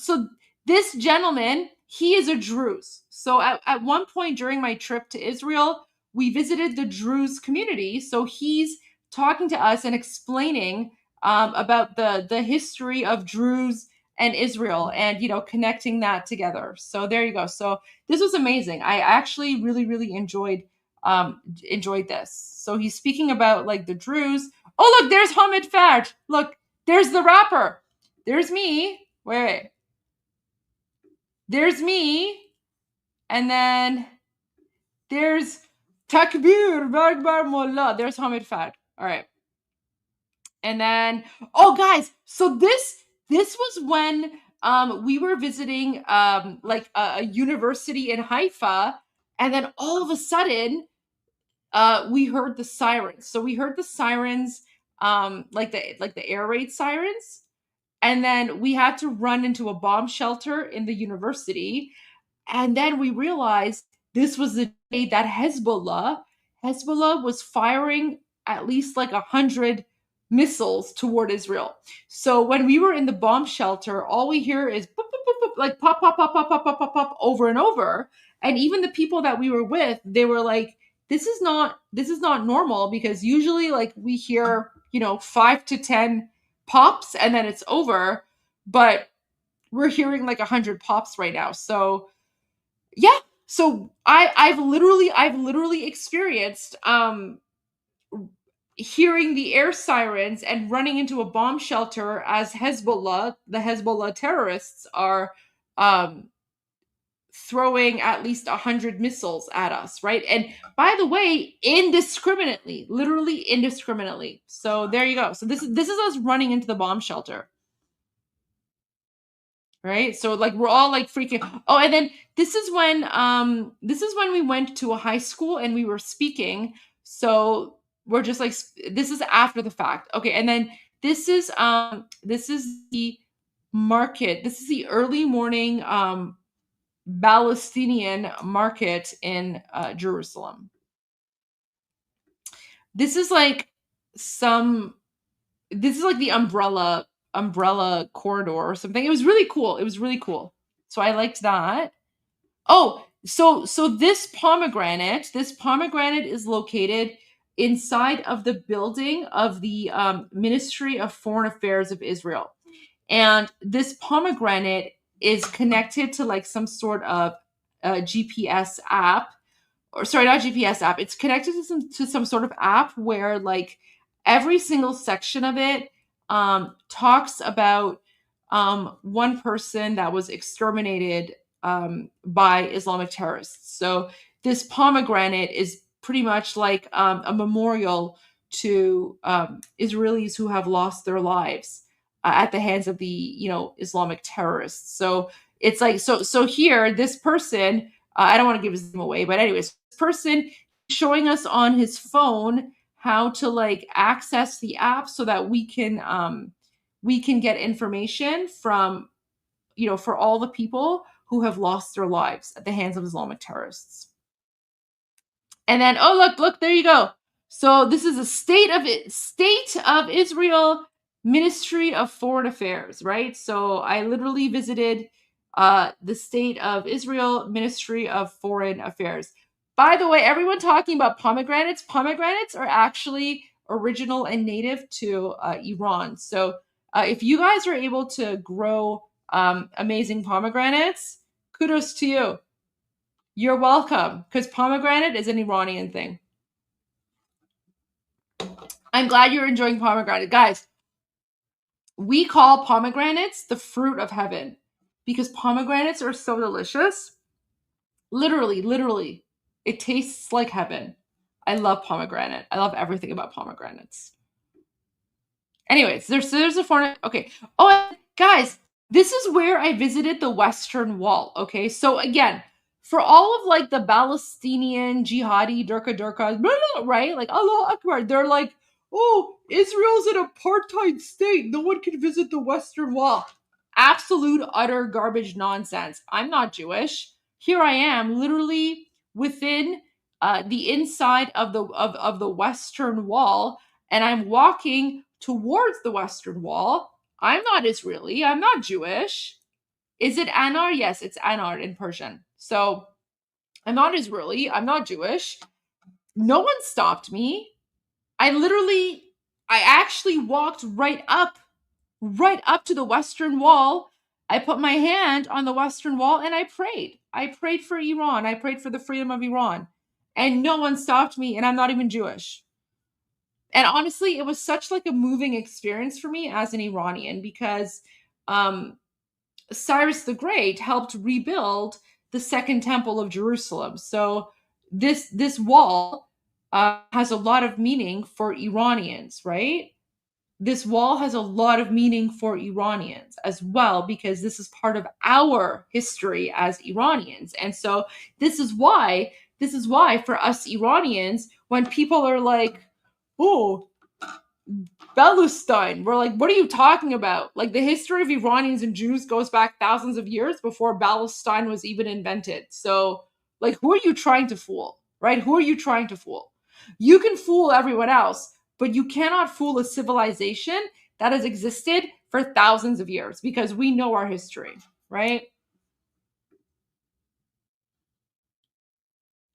this gentleman, he is a Druze. So at one point during my trip to Israel, we visited the Druze community. So he's talking to us and explaining about the history of Druze and Israel and, you know, connecting that together. So there you go. So this was amazing. I actually really, really enjoyed this. So he's speaking about like the Druze. Oh, look, there's Hamid Fard. Look, there's the rapper. There's me. Wait. There's me. And then there's Takbir Barbar Mullah. There's Hamid Fard. All right. And then, oh guys, so this was when we were visiting like a university in Haifa, and then all of a sudden we heard the sirens. So we heard the sirens, like the air raid sirens, and then we had to run into a bomb shelter in the university. And then we realized this was the day that Hezbollah was firing at least like 100 missiles toward Israel. So when we were in the bomb shelter, all we hear is boop, boop, boop, boop, like pop, pop, pop, pop, pop, pop, pop, pop, over and over. And even the people that we were with, they were like, this is not normal, because usually like we hear, 5 to 10 pops and then it's over, but we're hearing like 100 pops right now. So yeah, so I've literally experienced hearing the air sirens and running into a bomb shelter as the Hezbollah terrorists are throwing at least 100 missiles at us, right? And by the way, indiscriminately, literally indiscriminately. So there you go. So this is us running into the bomb shelter. Right? So like we're all like freaking. Oh, and then this is when we went to a high school and we were speaking. So we're just like, this is after the fact. Okay, and then this is the market. This is the early morning Palestinian market in Jerusalem. This is like the umbrella corridor or something. It was really cool. So I liked that. Oh, so this pomegranate is located inside of the building of the Ministry of Foreign Affairs of Israel. And this pomegranate is connected to like some sort of GPS app, or sorry, not GPS app. It's connected to some sort of app where like every single section of it talks about one person that was exterminated by Islamic terrorists. So this pomegranate is pretty much like a memorial to Israelis who have lost their lives at the hands of the Islamic terrorists. So it's like so here this person, I don't want to give his name away, but anyways, this person showing us on his phone how to like access the app so that we can get information from for all the people who have lost their lives at the hands of Islamic terrorists. And then look, there you go. So this is a state of Israel Ministry of Foreign Affairs, right? So I literally visited the state of Israel Ministry of Foreign Affairs. By the way, everyone talking about pomegranates are actually original and native to Iran. So if you guys are able to grow amazing pomegranates, kudos to you. You're welcome, because pomegranate is an Iranian thing. I'm glad you're enjoying pomegranate. Guys, we call pomegranates the fruit of heaven because pomegranates are so delicious. Literally, it tastes like heaven. I love pomegranate. I love everything about pomegranates. Anyways, there's a foreign. Okay. Oh, guys, this is where I visited the Western Wall. Okay. So again, for all of like the Palestinian jihadi durka, right? Like Allah Akbar. They're like, oh, Israel's an apartheid state. No one can visit the Western Wall. Absolute utter garbage nonsense. I'm not Jewish. Here I am, literally within the inside of the Western Wall, and I'm walking towards the Western Wall. I'm not Israeli. I'm not Jewish. Is it Anar? Yes, it's Anar in Persian. So I'm not Israeli. I'm not Jewish. No one stopped me. I actually walked right up to the Western Wall. I put my hand on the Western Wall and I prayed. I prayed for Iran. I prayed for the freedom of Iran. And no one stopped me, and I'm not even Jewish. And honestly, it was such like a moving experience for me as an Iranian because Cyrus the Great helped rebuild the Second Temple of Jerusalem. So this wall has a lot of meaning for Iranians, right? This wall has a lot of meaning for Iranians as well because this is part of our history as Iranians. And so this is why for us Iranians, when people are like, oh, Palestine, we're like, what are you talking about? Like, the history of Iranians and Jews goes back thousands of years before Palestine was even invented. So, like, who are you trying to fool, right? Who are you trying to fool? You can fool everyone else, but you cannot fool a civilization that has existed for thousands of years because we know our history, right?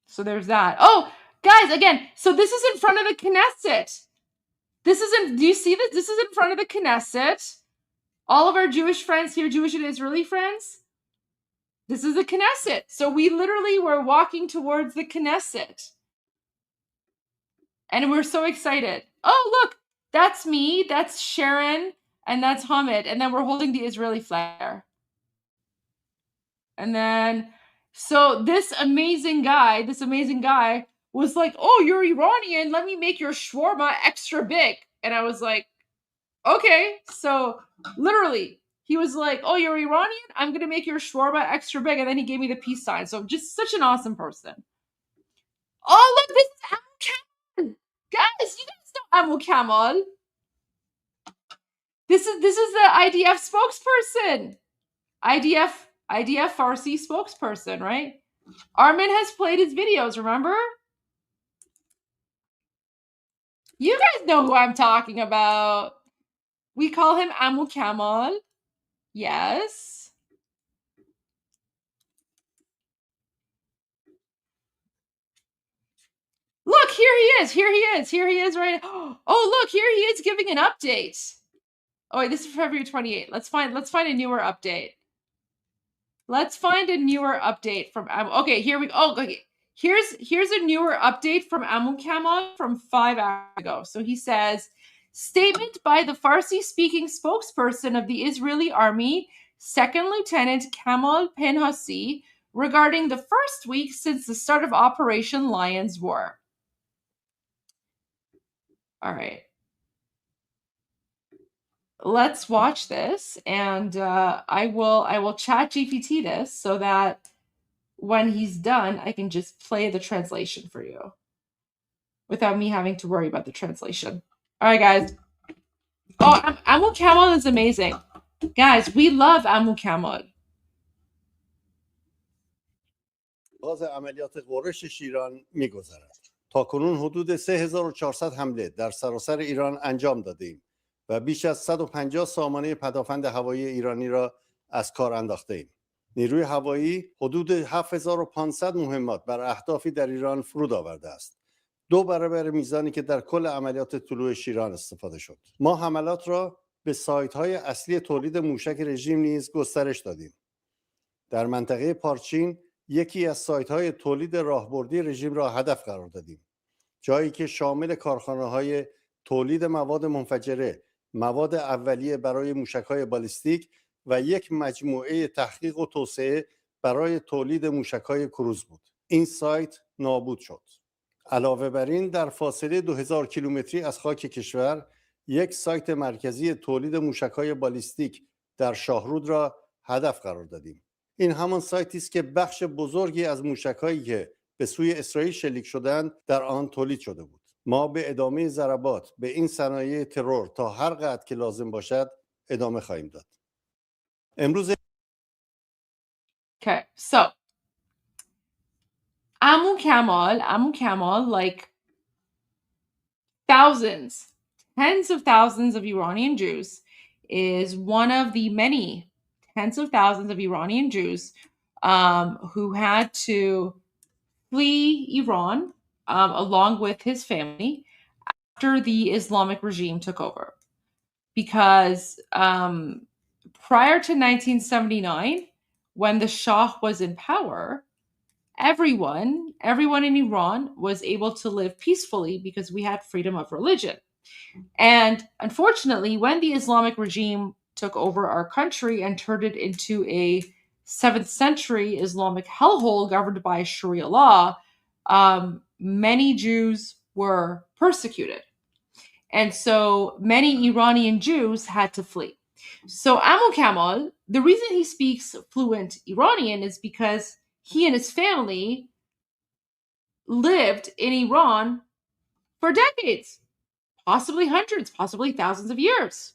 So there's that. Oh, guys, again, so this is in front of the Knesset. Do you see this? This is in front of the Knesset. All of our Jewish friends here, Jewish and Israeli friends, this is the Knesset. So we literally were walking towards the Knesset. And we're so excited. Oh, look, that's me, that's Sharon, and that's Hamid. And then we're holding the Israeli flag. And then, so this amazing guy was like, oh, you're Iranian. Let me make your shawarma extra big. And I was like, okay. So literally, he was like, oh, you're Iranian? I'm going to make your shawarma extra big. And then he gave me the peace sign. So just such an awesome person. Oh, look, this is Amu Kamal. Guys, you guys know Amu Kamal. This is the IDF spokesperson. IDF Farsi spokesperson, right? Armin has played his videos, remember? You guys know who I'm talking about. We call him Amu Kamal. Yes. Look, here he is. Here he is right. Oh, look, here he is giving an update. Oh, wait, this is February 28th. Let's find a newer update. Let's find a newer update from Amu. Okay, here we go. Oh, okay. Here's a newer update from Amu Kamal from 5 hours ago. So he says, statement by the Farsi-speaking spokesperson of the Israeli army, Second Lieutenant Kamal Penhasi, regarding the first week since the start of Operation Lion's War. All right. Let's watch this, and I will chat GPT this so that when he's done, I can just play the translation for you without me having to worry about the translation. All right, guys. Oh, Amu Kamal is amazing. Guys, we love Amu Kamal. باز عملیات غرش شیران میگذرد. تاکنون حدود 3400 حمله در سراسر ایران انجام دادیم و بیش از 150 سامانه پدافند هوایی ایرانی را از کار انداخته ایم. نیروی هوایی حدود 7500 مهمات بر اهدافی در ایران فرود آورده است. 2 برابر میزانی که در کل عملیات طلوع شیران استفاده شد. ما حملات را به سایت‌های اصلی تولید موشک رژیم نیز گسترش دادیم. در منطقه پارچین یکی از سایت‌های تولید راهبردی رژیم را هدف قرار دادیم. جایی که شامل کارخانه‌های تولید مواد منفجره، مواد اولیه برای موشک‌های بالیستیک و یک مجموعه تحقیق و توسعه برای تولید موشک‌های کروز بود. این سایت نابود شد. علاوه بر این در فاصله 2000 کیلومتری از خاک کشور یک سایت مرکزی تولید موشک‌های بالیستیک در شاهرود را هدف قرار دادیم. این همان سایتی است که بخش بزرگی از موشک‌هایی که به سوی اسرائیل شلیک شدند در آن تولید شده بود. ما به ادامه ضربات به این صنایع ترور تا هر قدر که لازم باشد ادامه خواهیم داد. امروز Okay, so Amu Kamal, like thousands, tens of thousands of Iranian Jews, is one of the many tens of thousands of Iranian Jews who had to flee Iran along with his family after the Islamic regime took over. Because prior to 1979, when the Shah was in power, everyone in Iran was able to live peacefully because we had freedom of religion. And unfortunately, when the Islamic regime took over our country and turned it into a 7th century Islamic hellhole governed by Sharia law, many Jews were persecuted. And so many Iranian Jews had to flee. So Amu Kamal, the reason he speaks fluent Iranian is because he and his family lived in Iran for decades, possibly hundreds, possibly thousands of years.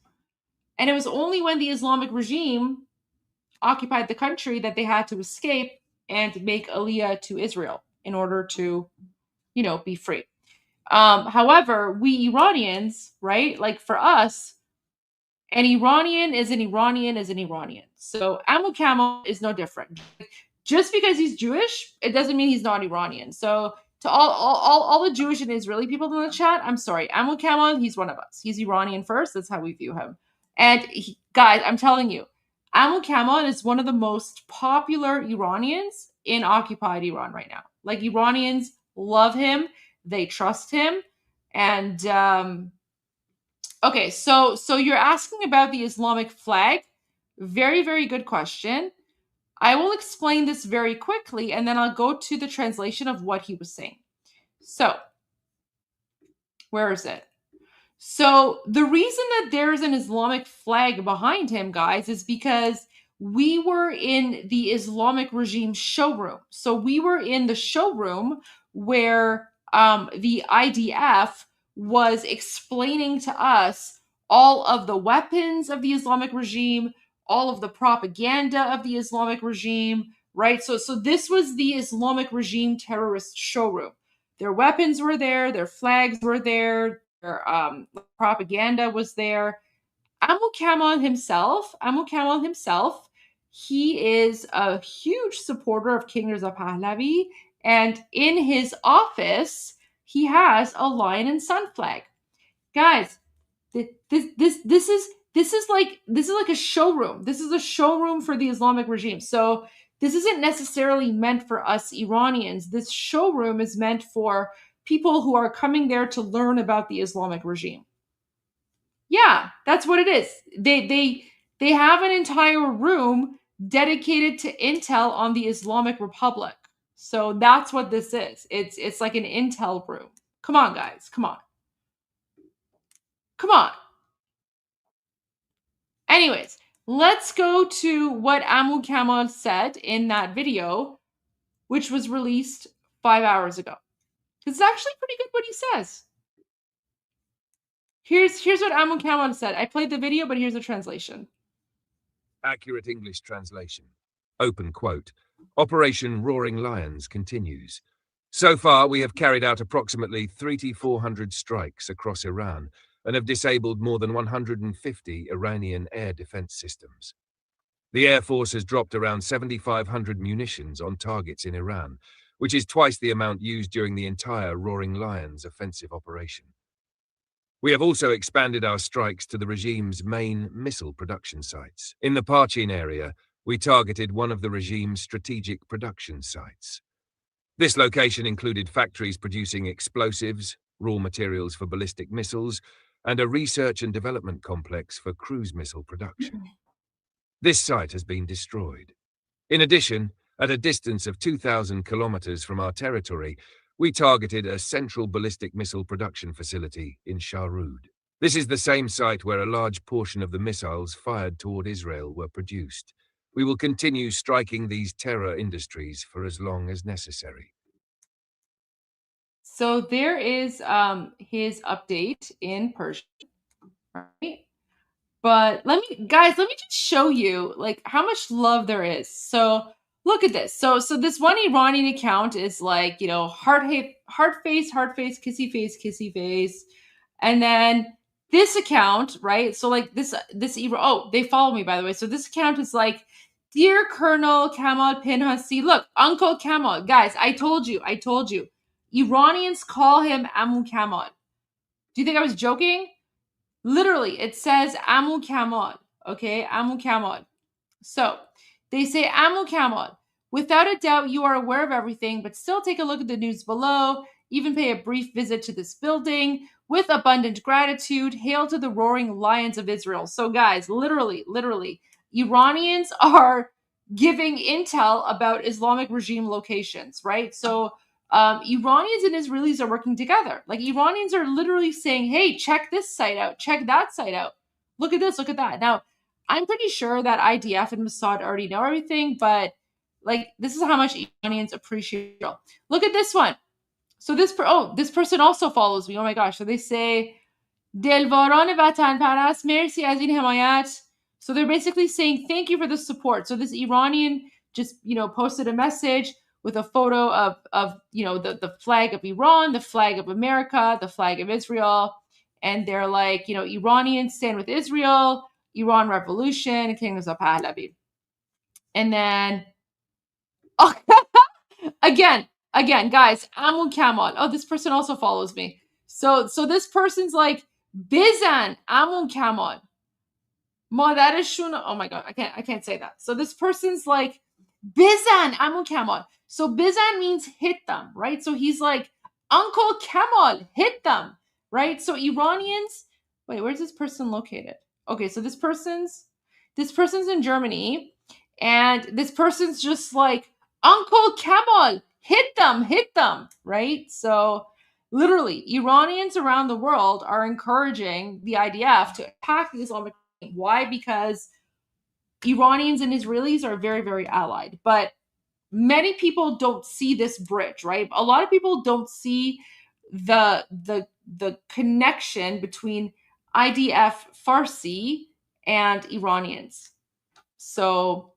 And it was only when the Islamic regime occupied the country that they had to escape and make Aliyah to Israel in order to, be free. However, we Iranians, right, like for us, an Iranian is an Iranian is an Iranian. So Amu Kamal is no different. Just because he's Jewish, it doesn't mean he's not Iranian. So to all the Jewish and Israeli people in the chat, I'm sorry. Amu Kamal, he's one of us. He's Iranian first. That's how we view him. And guys, I'm telling you, Amu Kamal is one of the most popular Iranians in occupied Iran right now. Like Iranians love him. They trust him. And okay, so you're asking about the Islamic flag. Very, very good question. I will explain this very quickly, and then I'll go to the translation of what he was saying. So, where is it? So, the reason that there is an Islamic flag behind him, guys, is because we were in the Islamic regime showroom. So, we were in the showroom where the IDF was explaining to us all of the weapons of the Islamic regime, all of the propaganda of the Islamic regime, right? So this was the Islamic regime terrorist showroom. Their weapons were there, their flags were there, their propaganda was there. Amu Kamal himself, he is a huge supporter of King Reza Pahlavi, and in his office, he has a lion and sun flag. Guys, this is like a showroom. This is a showroom for the Islamic regime. So this isn't necessarily meant for us Iranians. This showroom is meant for people who are coming there to learn about the Islamic regime. Yeah, that's what it is. They have an entire room dedicated to intel on the Islamic Republic. So that's what this is. It's like an intel room. Come on, guys. Come on. Come on. Anyways, let's go to what Amu Kamal said in that video, which was released 5 hours ago. It's actually pretty good what he says. Here's what Amu Kamal said. I played the video, but here's the translation. Accurate English translation. Open quote. Operation Roaring Lions continues. So far, we have carried out approximately 3,400 strikes across Iran and have disabled more than 150 Iranian air defense systems. The Air Force has dropped around 7,500 munitions on targets in Iran, which is twice the amount used during the entire Roaring Lions offensive operation. We have also expanded our strikes to the regime's main missile production sites. In the Parchin area, we targeted one of the regime's strategic production sites. This location included factories producing explosives, raw materials for ballistic missiles, and a research and development complex for cruise missile production. This site has been destroyed. In addition, at a distance of 2,000 kilometers from our territory, we targeted a central ballistic missile production facility in Shahrud. This is the same site where a large portion of the missiles fired toward Israel were produced. We will continue striking these terror industries for as long as necessary. So there is his update in Persian, right? But let me just show you like how much love there is. So look at this. So this one Iranian account is like, you know, heart face, kissy face. And then this account, right? So like this oh, they follow me, by the way. So this account is like, dear Colonel Kamal Pinhasi, look, Uncle Kamal, guys, I told you. Iranians call him Amu Kamal. Do you think I was joking? Literally, it says Amu Kamal, okay? Amu Kamal. So they say Amu Kamal. Without a doubt, you are aware of everything, but still take a look at the news below. Even pay a brief visit to this building. With abundant gratitude, hail to the roaring lions of Israel. So guys, literally, Iranians are giving intel about Islamic regime locations, right? So Iranians and Israelis are working together. Like Iranians are literally saying, hey, check this site out, check that site out. Look at this, look at that. Now, I'm pretty sure that IDF and Mossad already know everything, but like this is how much Iranians appreciate it. Look at this one. So this person also follows me. Oh my gosh. So they say, Delvaran Vatan Paras, merci az in himayat. So they're basically saying thank you for the support. So this Iranian just, you know, posted a message with a photo of you know, the flag of Iran, the flag of America, the flag of Israel. And they're like, you know, Iranians stand with Israel, Iran revolution, kingdoms of Pahlavi. And then, oh, again, guys, Amu Kamal. Oh, this person also follows me. So this person's like, Bizan Amu Kamal. Oh my God, I can't say that. So this person's like, Bizan Amu Kamal. So Bizan means hit them, right? So he's like, Uncle Kamal, hit them, right? So Iranians, wait, where's this person located? Okay, so this person's in Germany, and this person's just like, Uncle Kamal, hit them, right? So literally, Iranians around the world are encouraging the IDF to attack the Islamic. Why? Because Iranians and Israelis are very, very allied. But many people don't see this bridge, right? A lot of people don't see the connection between IDF Farsi and Iranians. So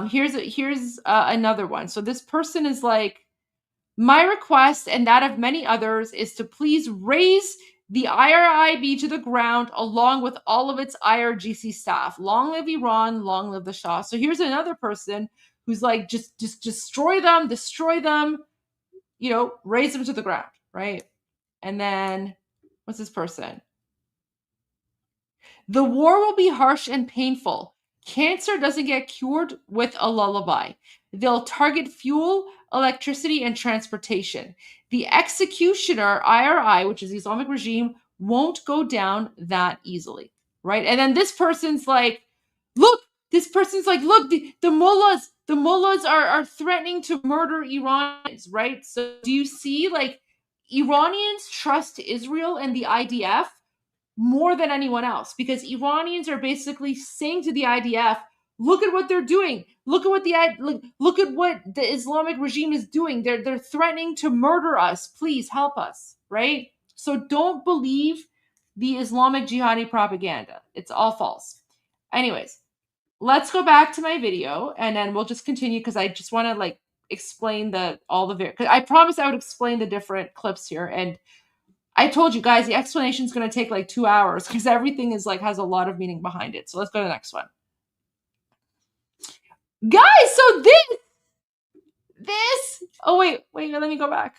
here's another one. So this person is like, my request and that of many others is to please raise the IRIB to the ground along with all of its IRGC staff. Long live Iran, long live the Shah. So here's another person who's like, just destroy them, you know, raise them to the ground, right? And then, what's this person? The war will be harsh and painful. Cancer doesn't get cured with a lullaby. They'll target fuel, electricity, and transportation. The executioner, IRI, which is the Islamic regime, won't go down that easily, right? And then this person's like, look, the mullahs are threatening to murder Iranians, right? So do you see, like, Iranians trust Israel and the IDF more than anyone else, because Iranians are basically saying to the IDF, look at what they're doing. Look at what the Islamic regime is doing. They're threatening to murder us. Please help us, right? So don't believe the Islamic jihadi propaganda. It's all false. Anyways, let's go back to my video and then we'll just continue because I just want to like explain because I promised I would explain the different clips here, and I told you guys the explanation is going to take like 2 hours because everything is like has a lot of meaning behind it. So let's go to the next one, guys. So this. Oh wait, let me go back,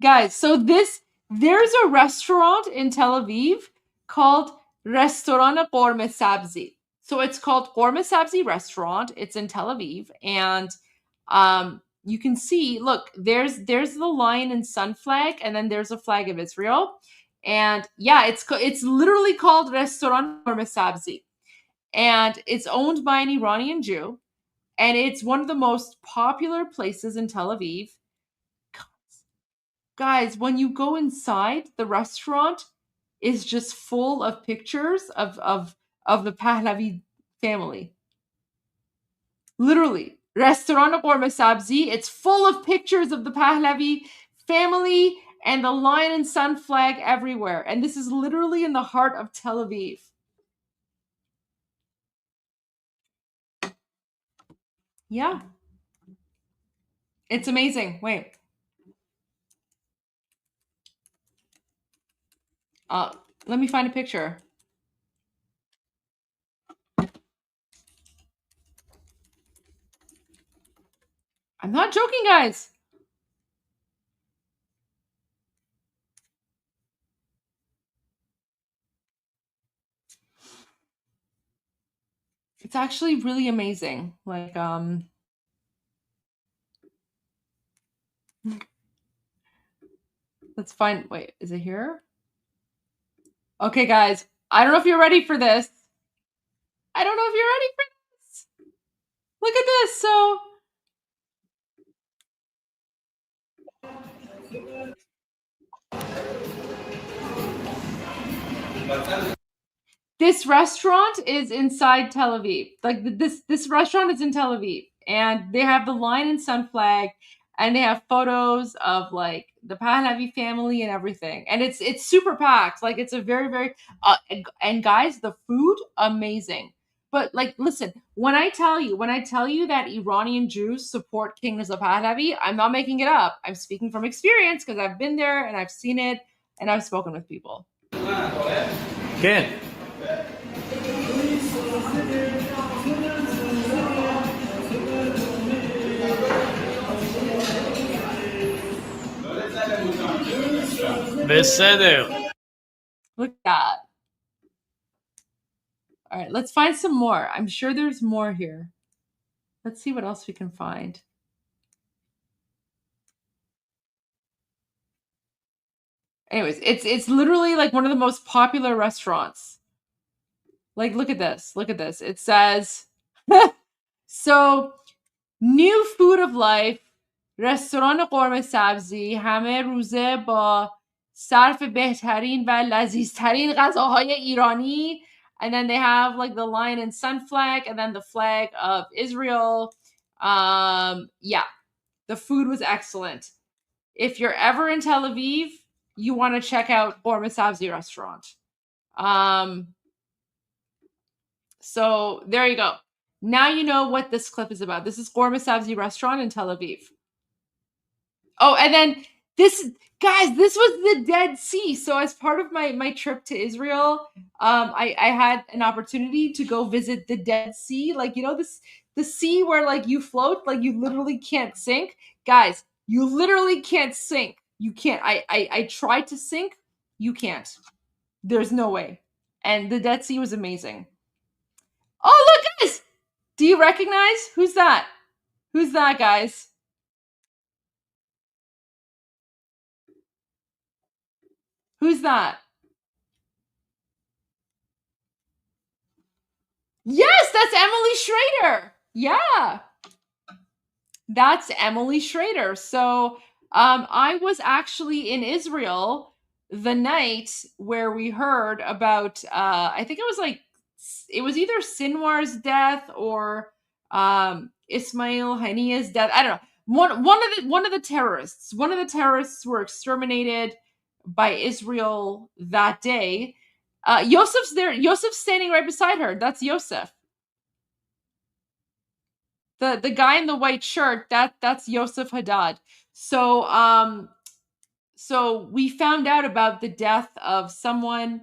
guys. So there's a restaurant in Tel Aviv called Restaurant Qorme Sabzi. So it's called Qorme Sabzi Restaurant. It's in Tel Aviv, and you can see, look, there's the lion and sun flag, and then there's a flag of Israel, and yeah, it's literally called Restaurant Qorme Sabzi, and it's owned by an Iranian Jew, and it's one of the most popular places in Tel Aviv. Guys, when you go inside, the restaurant is just full of pictures of the Pahlavi family. Literally, Restaurant Qorme Sabzi, it's full of pictures of the Pahlavi family and the lion and sun flag everywhere. And this is literally in the heart of Tel Aviv. Yeah. It's amazing. Wait. Let me find a picture. I'm not joking, guys. It's actually really amazing. Like, let's find, wait, is it here? Okay, guys, I don't know if you're ready for this. I don't know if you're ready for this. Look at this. So, this restaurant is inside Tel Aviv. Like this restaurant is in Tel Aviv, and they have the lion and sun flag, and they have photos of like the Pahlavi family and everything. And it's super packed. Like it's a very, very and guys, the food amazing. But like, listen, when I tell you that Iranian Jews support King Reza Pahlavi, I'm not making it up. I'm speaking from experience because I've been there and I've seen it and I've spoken with people. Ken. Look at that. All right, let's find some more. I'm sure there's more here. Let's see what else we can find. Anyways, it's literally like one of the most popular restaurants. Like, look at this. Look at this. It says, so, new food of life, رستوران قرمه سبزی همه روزه با صرف بهترین و لذیذترین غذاهای ایرانی. And then they have like the lion and sun flag and then the flag of Israel. Yeah, the food was excellent. If you're ever in Tel Aviv, you want to check out Qorme Sabzi restaurant. So there you go. Now you know what this clip is about. This is Qorme Sabzi restaurant in Tel Aviv. Oh, and then this, guys, this was the Dead Sea. So as part of my trip to Israel, I had an opportunity to go visit the Dead Sea. Like, you know, the sea where like you float, like you literally can't sink. Guys, you literally can't sink. You can't. I tried to sink. You can't. There's no way. And the Dead Sea was amazing. Oh, look, guys. Do you recognize? Who's that? Who's that, guys? Who's that? Yes, that's Emily Schrader. Yeah. That's Emily Schrader. So I was actually in Israel the night where we heard about, I think it was either Sinwar's death or Ismail Haniya's death. I don't know. One of the terrorists. One of the terrorists were exterminated by Israel that day. Yosef's there. Yosef's standing right beside her. That's Yosef. The guy in the white shirt, that's Yosef Haddad. So so we found out about the death of someone.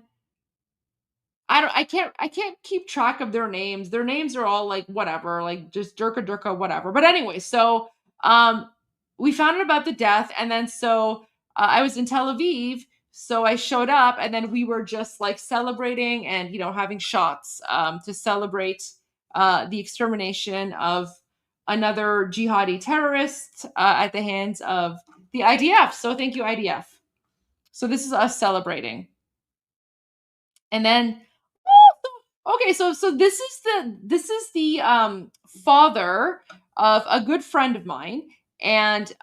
I can't keep track of their names. Their names are all like whatever, like just Durka, whatever. But anyway, so we found out about the death, and then so I was in Tel Aviv, so I showed up, and then we were just like celebrating and having shots to celebrate the extermination of another jihadi terrorist at the hands of the IDF. So thank you, IDF. So this is us celebrating, and then. Okay, so this is the father of a good friend of mine, and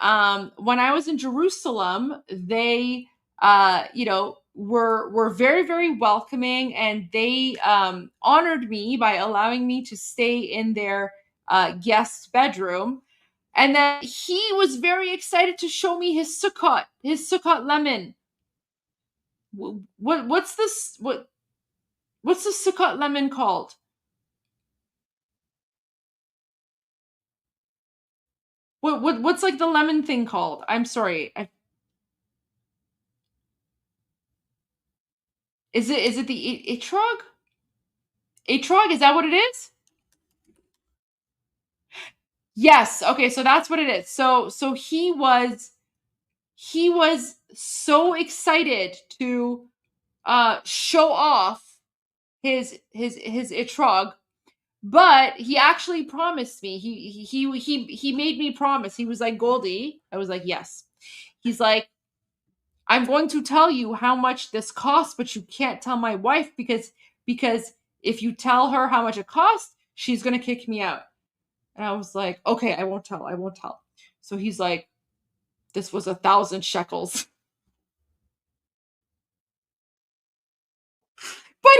when I was in Jerusalem, they were very, very welcoming, and they honored me by allowing me to stay in their guest bedroom, and then he was very excited to show me his sukkot lemon. What's this? What's the sukkot lemon called? What's like the lemon thing called? I'm sorry. Is it the etrog? Etrog, is that what it is? Yes. Okay, so that's what it is. So he was so excited to show off his etrog, but he actually promised me. He made me promise. He was like, Goldie. I was like, yes. He's like, I'm going to tell you how much this costs, but you can't tell my wife because if you tell her how much it costs, she's going to kick me out. And I was like, okay, I won't tell. So he's like, this was 1,000 shekels. But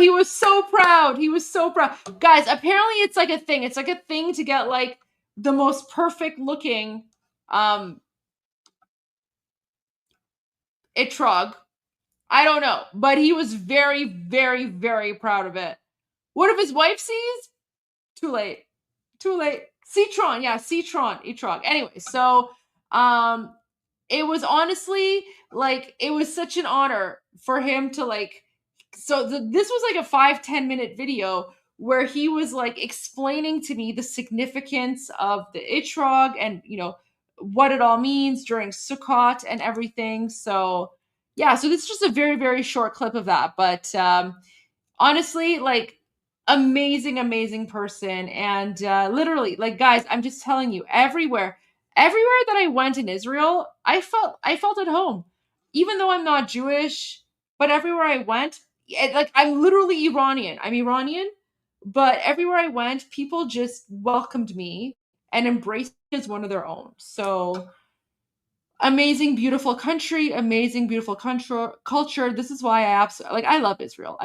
he was so proud. Guys, apparently it's like a thing. It's like a thing to get like the most perfect looking etrog. I don't know, but he was very, very, very proud of it. What if his wife sees? Too late. Citron, etrog. Anyway, so it was honestly like it was such an honor for him to like. So this was like a 5-10 minute video where he was like explaining to me the significance of the etrog and what it all means during Sukkot and everything. So yeah, so this is just a very, very short clip of that. But honestly, like amazing person. And literally, like guys, I'm just telling you, everywhere that I went in Israel, I felt at home. Even though I'm not Jewish, but everywhere I went, like I'm literally Iranian. I'm Iranian, but everywhere I went, people just welcomed me and embraced me as one of their own. So amazing, beautiful country, amazing, beautiful culture. This is why I love Israel.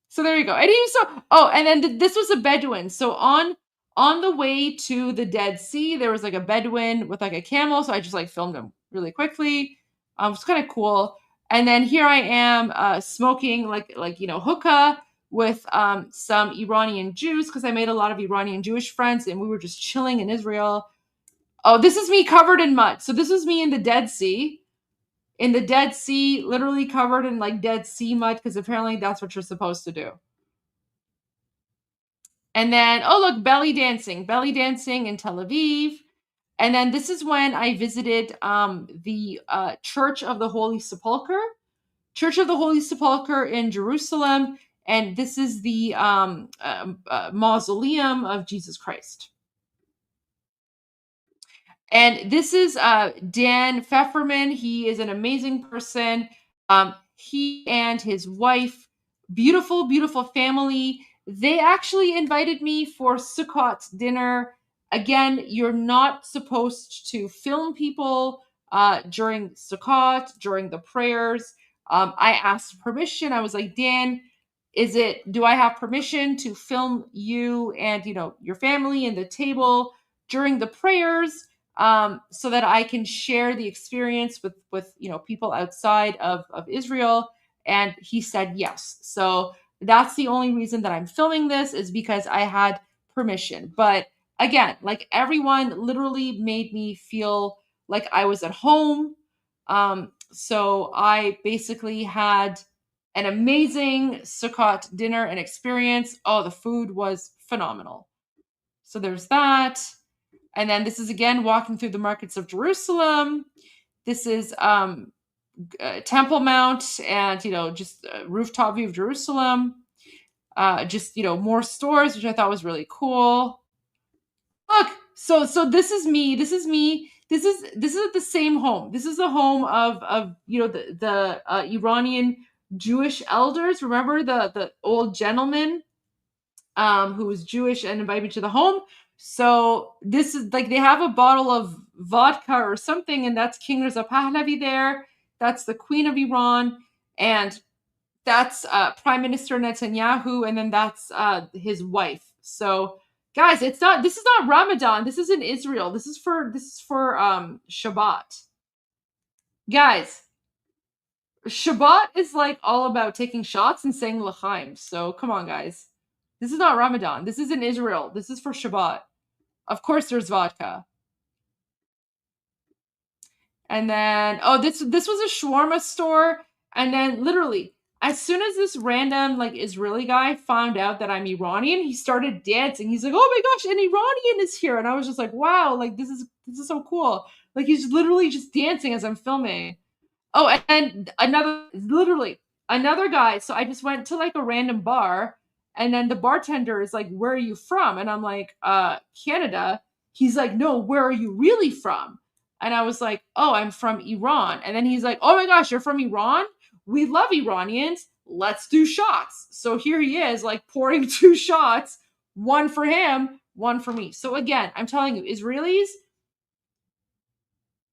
So there you go. And then this was a Bedouin. So on the way to the Dead Sea, there was like a Bedouin with like a camel. So I just like filmed him really quickly. It's kind of cool. And then here I am smoking like hookah with some Iranian Jews because I made a lot of Iranian Jewish friends and we were just chilling in Israel. Oh, this is me covered in mud. So this is me in the Dead Sea. In the Dead Sea, literally covered in like Dead Sea mud because apparently that's what you're supposed to do. And then, oh look, belly dancing in Tel Aviv. And then this is when I visited the Church of the Holy Sepulchre in Jerusalem. And this is the mausoleum of Jesus Christ. And this is Dan Pfefferman. He is an amazing person. He and his wife, beautiful, beautiful family. They actually invited me for Sukkot dinner. Again, you're not supposed to film people during Sukkot, during the prayers. I asked permission. I was like, Dan, do I have permission to film you and, your family and the table during the prayers? So that I can share the experience with people outside of Israel. And he said yes. So That's the only reason that I'm filming this, is because I had permission. But again, like, everyone literally made me feel like I was at home. So I basically had an amazing Sukkot dinner and experience. Oh, the food was phenomenal. So there's that. And then this is again walking through the markets of Jerusalem. This is Temple Mount, and just a rooftop view of Jerusalem. Just more stores, which I thought was really cool. Look, so this is me. This is me. This is the same home. This is the home of the Iranian Jewish elders. Remember the old gentleman who was Jewish and invited me to the home. So this is like, they have a bottle of vodka or something, and that's King Reza Pahlavi there. That's the Queen of Iran, and that's Prime Minister Netanyahu, and then that's his wife. So guys, this is not Ramadan. This is in Israel. This is for Shabbat. Guys, Shabbat is like all about taking shots and saying l'chaim. So come on, guys. This is not Ramadan. This is in Israel. This is for Shabbat. Of course there's vodka. And then, this was a shawarma store. And then literally, as soon as this random like Israeli guy found out that I'm Iranian, he started dancing. He's like, oh my gosh, an Iranian is here. And I was just like, wow, like this is so cool. Like, he's literally just dancing as I'm filming. Oh, and another guy. So I just went to like a random bar, and then the bartender is like, where are you from? And I'm like, Canada. He's like, no, where are you really from? And I was like, oh, I'm from Iran. And then he's like, oh my gosh, you're from Iran? We love Iranians. Let's do shots. So here he is, like, pouring 2 shots, one for him, one for me. So again, I'm telling you, Israelis,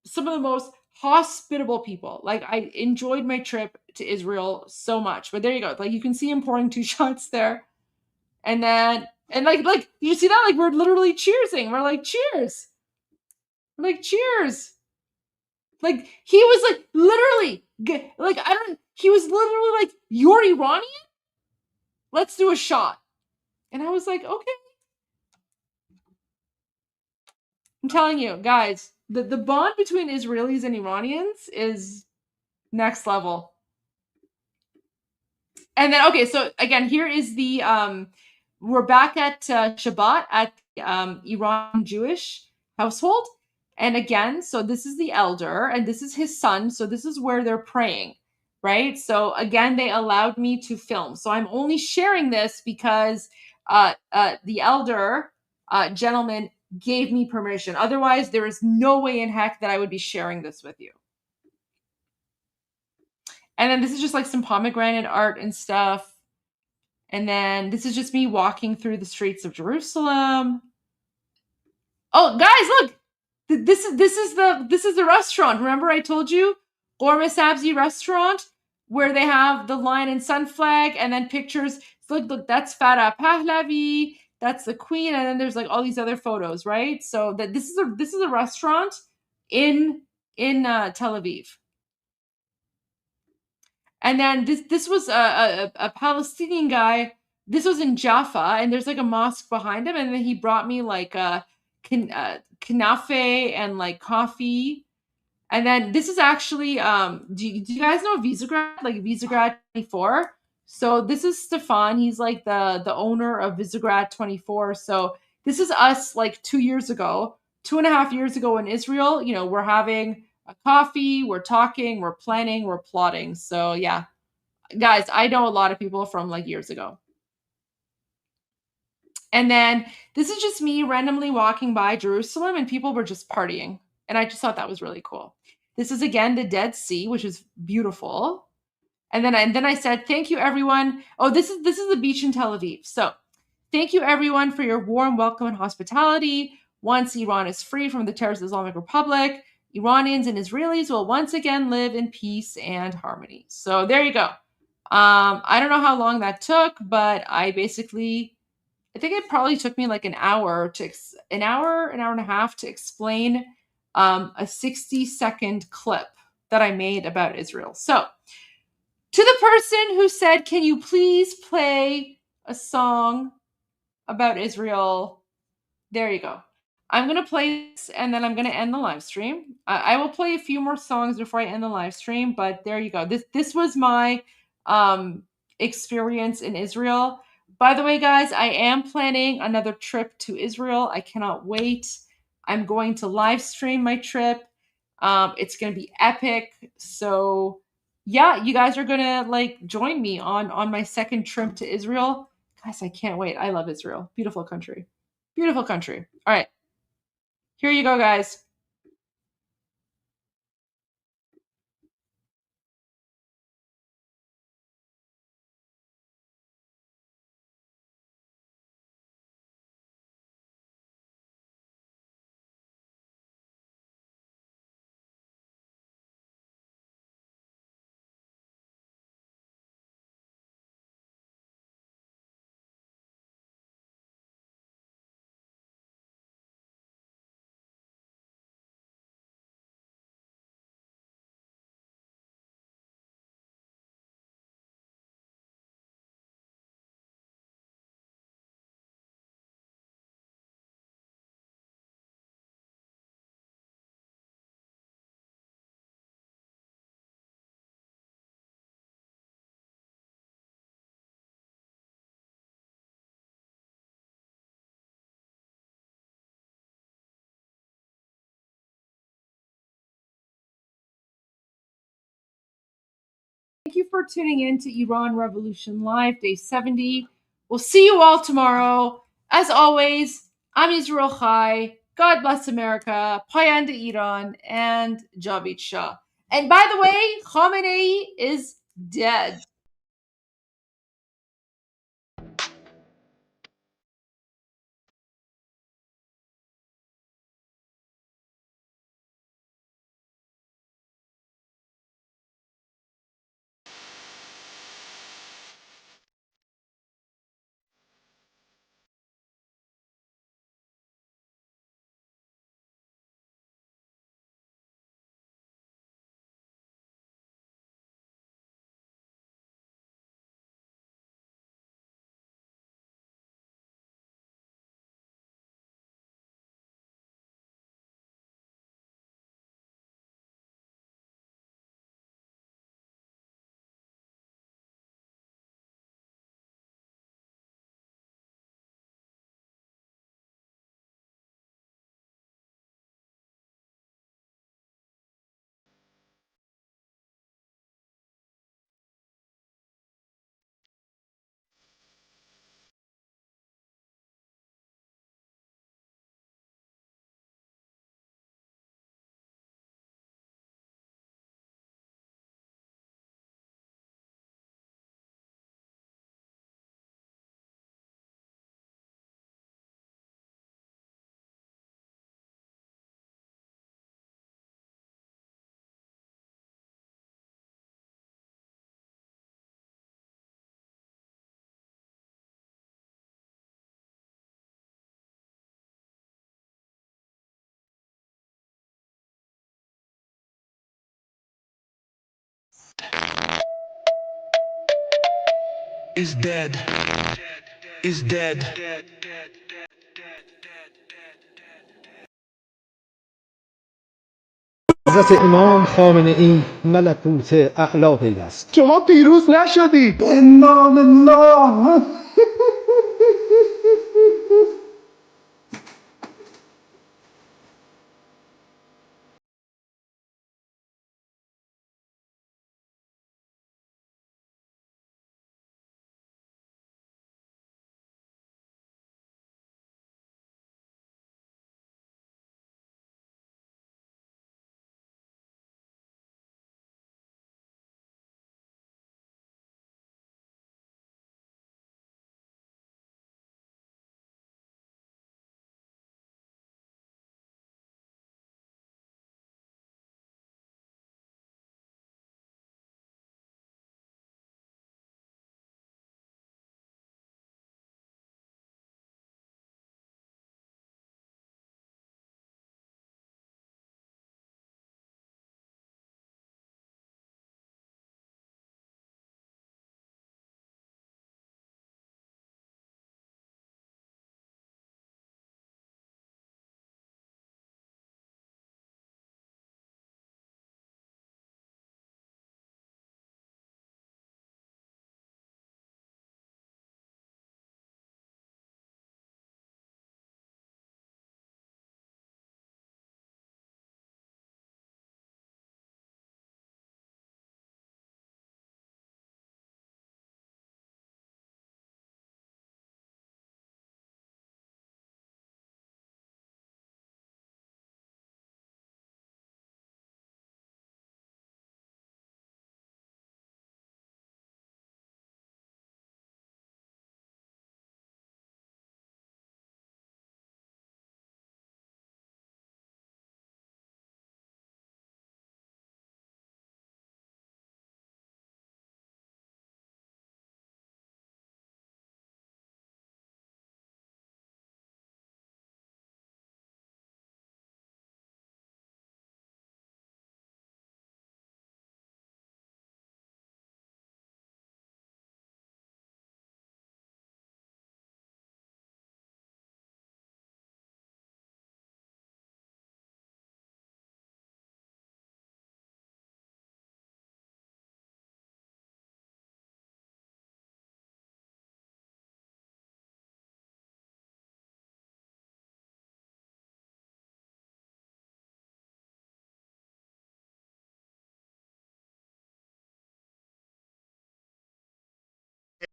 some of the most hospitable people. Like, I enjoyed my trip to Israel so much. But there you go. Like, you can see him pouring 2 shots there. And then, like you see that? Like, we're literally cheersing. We're like, cheers. We're like, cheers. Like, he was like, literally, like, he was literally like, you're Iranian? Let's do a shot. And I was like, okay. I'm telling you, guys, the bond between Israelis and Iranians is next level. And then, okay, so again, here is the, we're back at Shabbat at Iran Jewish household. And again, so this is the elder, and this is his son. So this is where they're praying, right? So again, they allowed me to film. So I'm only sharing this because the elder gentleman gave me permission. Otherwise, there is no way in heck that I would be sharing this with you. And then this is just like some pomegranate art and stuff. And then this is just me walking through the streets of Jerusalem. Oh, guys, look! This is the restaurant. Remember I told you? Gourmet Sabzi restaurant, where they have the lion and sun flag, and then pictures. Look, that's Farah Pahlavi. That's the queen, and then there's like all these other photos, right? So that this is a restaurant in Tel Aviv. And then this was a Palestinian guy. This was in Jaffa, and there's like a mosque behind him, and then he brought me like kanafe and like coffee. And then this is actually do you guys know Visegrad, like Visegrad 24? So this is Stefan. He's like the owner of Visegrad 24. So this is us like 2 years ago, 2.5 years ago in Israel. You know, we're having a coffee, we're talking, we're planning, we're plotting. So yeah, guys, I know a lot of people from like years ago. And then this is just me randomly walking by Jerusalem, and people were just partying. And I just thought that was really cool. This is again the Dead Sea, which is beautiful. And then I said, thank you, everyone. Oh, this is the beach in Tel Aviv. So thank you, everyone, for your warm welcome and hospitality. Once Iran is free from the terrors of the Islamic Republic, Iranians and Israelis will once again live in peace and harmony. So there you go. I don't know how long that took, but I think it probably took me like an hour and a half to explain a 60-second clip that I made about Israel. So To the person who said, can you please play a song about Israel? There you go. I'm going to play this and then I'm going to end the live stream. I will play a few more songs before I end the live stream, but there you go. This was my experience in Israel. By the way, guys, I am planning another trip to Israel. I cannot wait. I'm going to live stream my trip. It's going to be epic. So yeah, you guys are going to like join me on my second trip to Israel. Guys, I can't wait. I love Israel. Beautiful country. Beautiful country. All right. Here you go, guys. Thank you for tuning in to Iran Revolution Live, Day 70. We'll see you all tomorrow. As always, I'm Israel Chai. God bless America, Payanda Iran, and Javid Shah. And by the way, Khamenei is dead. Is dead. Is dead. حضرت امام خامنه ای ملکوت اعلی پیوست. شما پیروز نشدید. انا لله.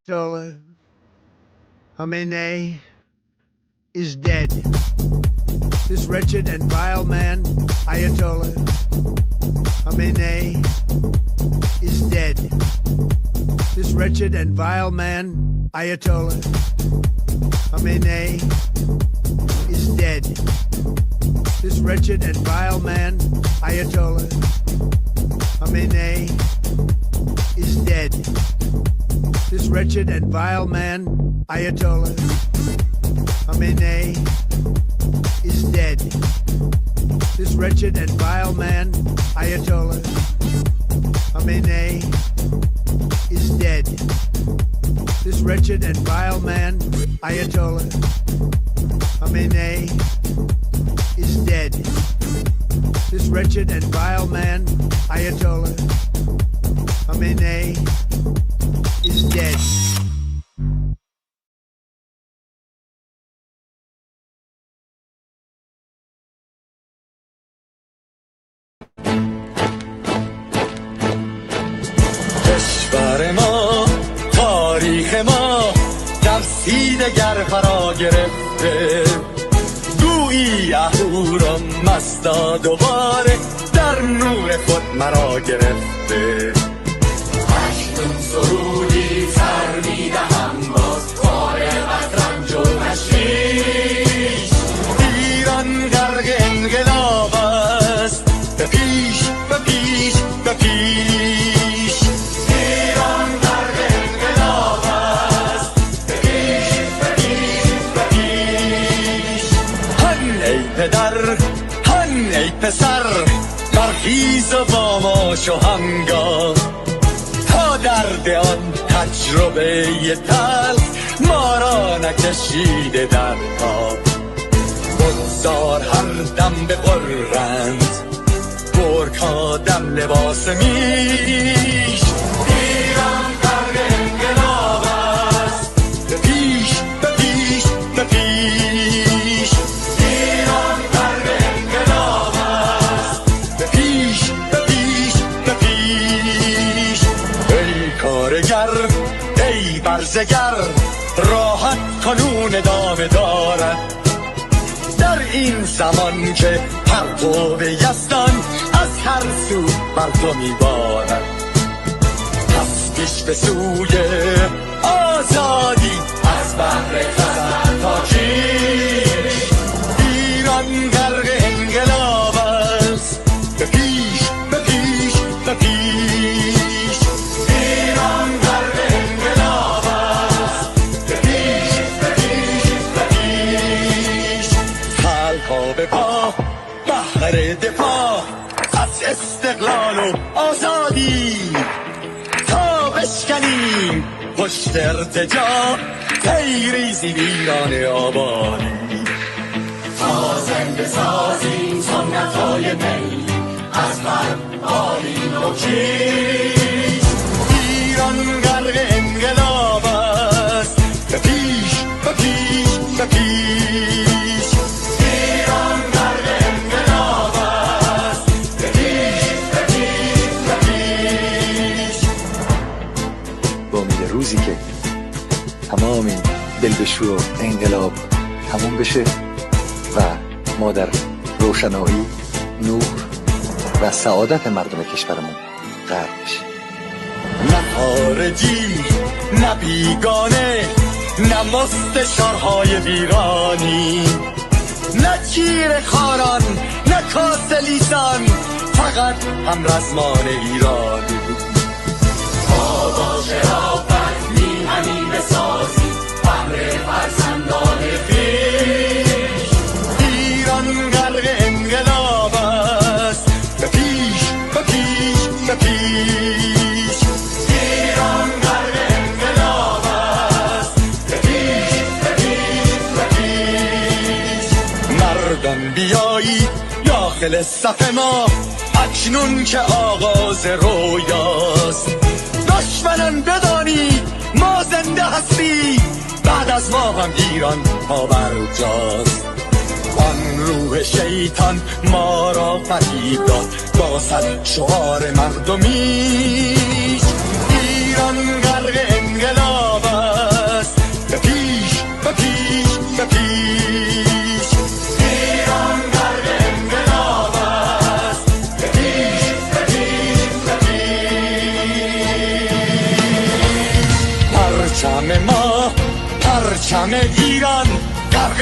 Ayatollah Khamenei is dead. This wretched and vile man, Ayatollah Khamenei, is dead. This wretched and vile man, Ayatollah Khamenei, is dead. This wretched and vile man, Ayatollah Khamenei, is dead. This wretched and vile man, Ayatollah Khamenei, is dead. This wretched and vile man, Ayatollah Khamenei, is dead. This wretched and vile man, Ayatollah Khamenei, is dead. This wretched and vile man, Ayatollah Khamenei, is dead. کشور ما تاریخ ما ترسید گر فرا گرفته گویی اهورا مستا دوباره در نور خود مرا گرفته اکنون سرودی سر میدهم باز کار وطن جو نشیش ایران غرق انقلاب است به پیش به پیش به پیش ایران غرق انقلاب است به پیش به پیش به پیش هن ای پدر هن ای پسر برخیز و با ما شو همگام تا درد آن تجربه تلخ ما را نکشیده در خواب بگذار هر دم بغرند گرگ‌ها دم لباس میش ایران غرق انقلاب است به پیش به پیش به پیش ایران غرق انقلاب است به پیش به پیش به پیش ای کارگر ای برزگر راحت کنون ادامه دارد در این زمان که پرتو یزدان از هر سو بر تو میبارد پس پیش به سوی آزادی از بحر خزر تا کیش ایران غرق انقلاب است به پیش به پیش به پیش ایران غرق انقلاب است به پیش به پیش به پیش خلقا به پا بحر دفاع از استقلال و آزادی تا بشکنیم پشت ارتجاع تیریزی ویران آبادی تا زنده سازیم سنت‌های می از بر آیین و کیش ایران غرق انقلاب است به پیش به پیش به پیش ایران غرق انقلاب است به پیش به پیش به پیش با امید روزی که تمام این دلبشو و انقلاب تموم بشه و ما در روشنایی نور و سعادت مردم کشورمون غرق بشیم نه خارجی نه بیگانه نه مستشارهای ویرانی نه چیر خاران نه کاسلیسان فقط هم رزمان ایرانی تا با شرافت میهنی بسازی بهر فرزندان خویش ایران غرق انقلاب است به پیش به پیش به پیش ایران غرق انقلاب است به پیش به پیش به پیش مردان بیایید داخل صف ما اکنون که آغاز رویاست دشمنان بدانید ما زنده هستیم بعد از ما هم ایران پابرجاست آن روح شیطان ما را فریب داد با صد شعار مردمیش ایران غرق انقلاب انقلاب است به پیش به پیش به پیش ایران غرق انقلاب است به پیش به پیش به پیش پرچم ما پرچم ایران غرق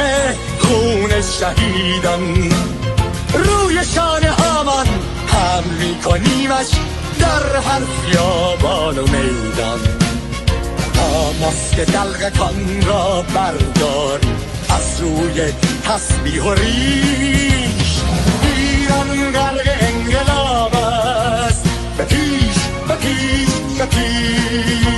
خون شهیدان روی شانه هامان هم میکنیمش در هر خیابان و میدان تا ماسک دلقکان را برداریم از روی تسبیح و ریش ایران غرق انقلاب است به پیش به پیش به پیش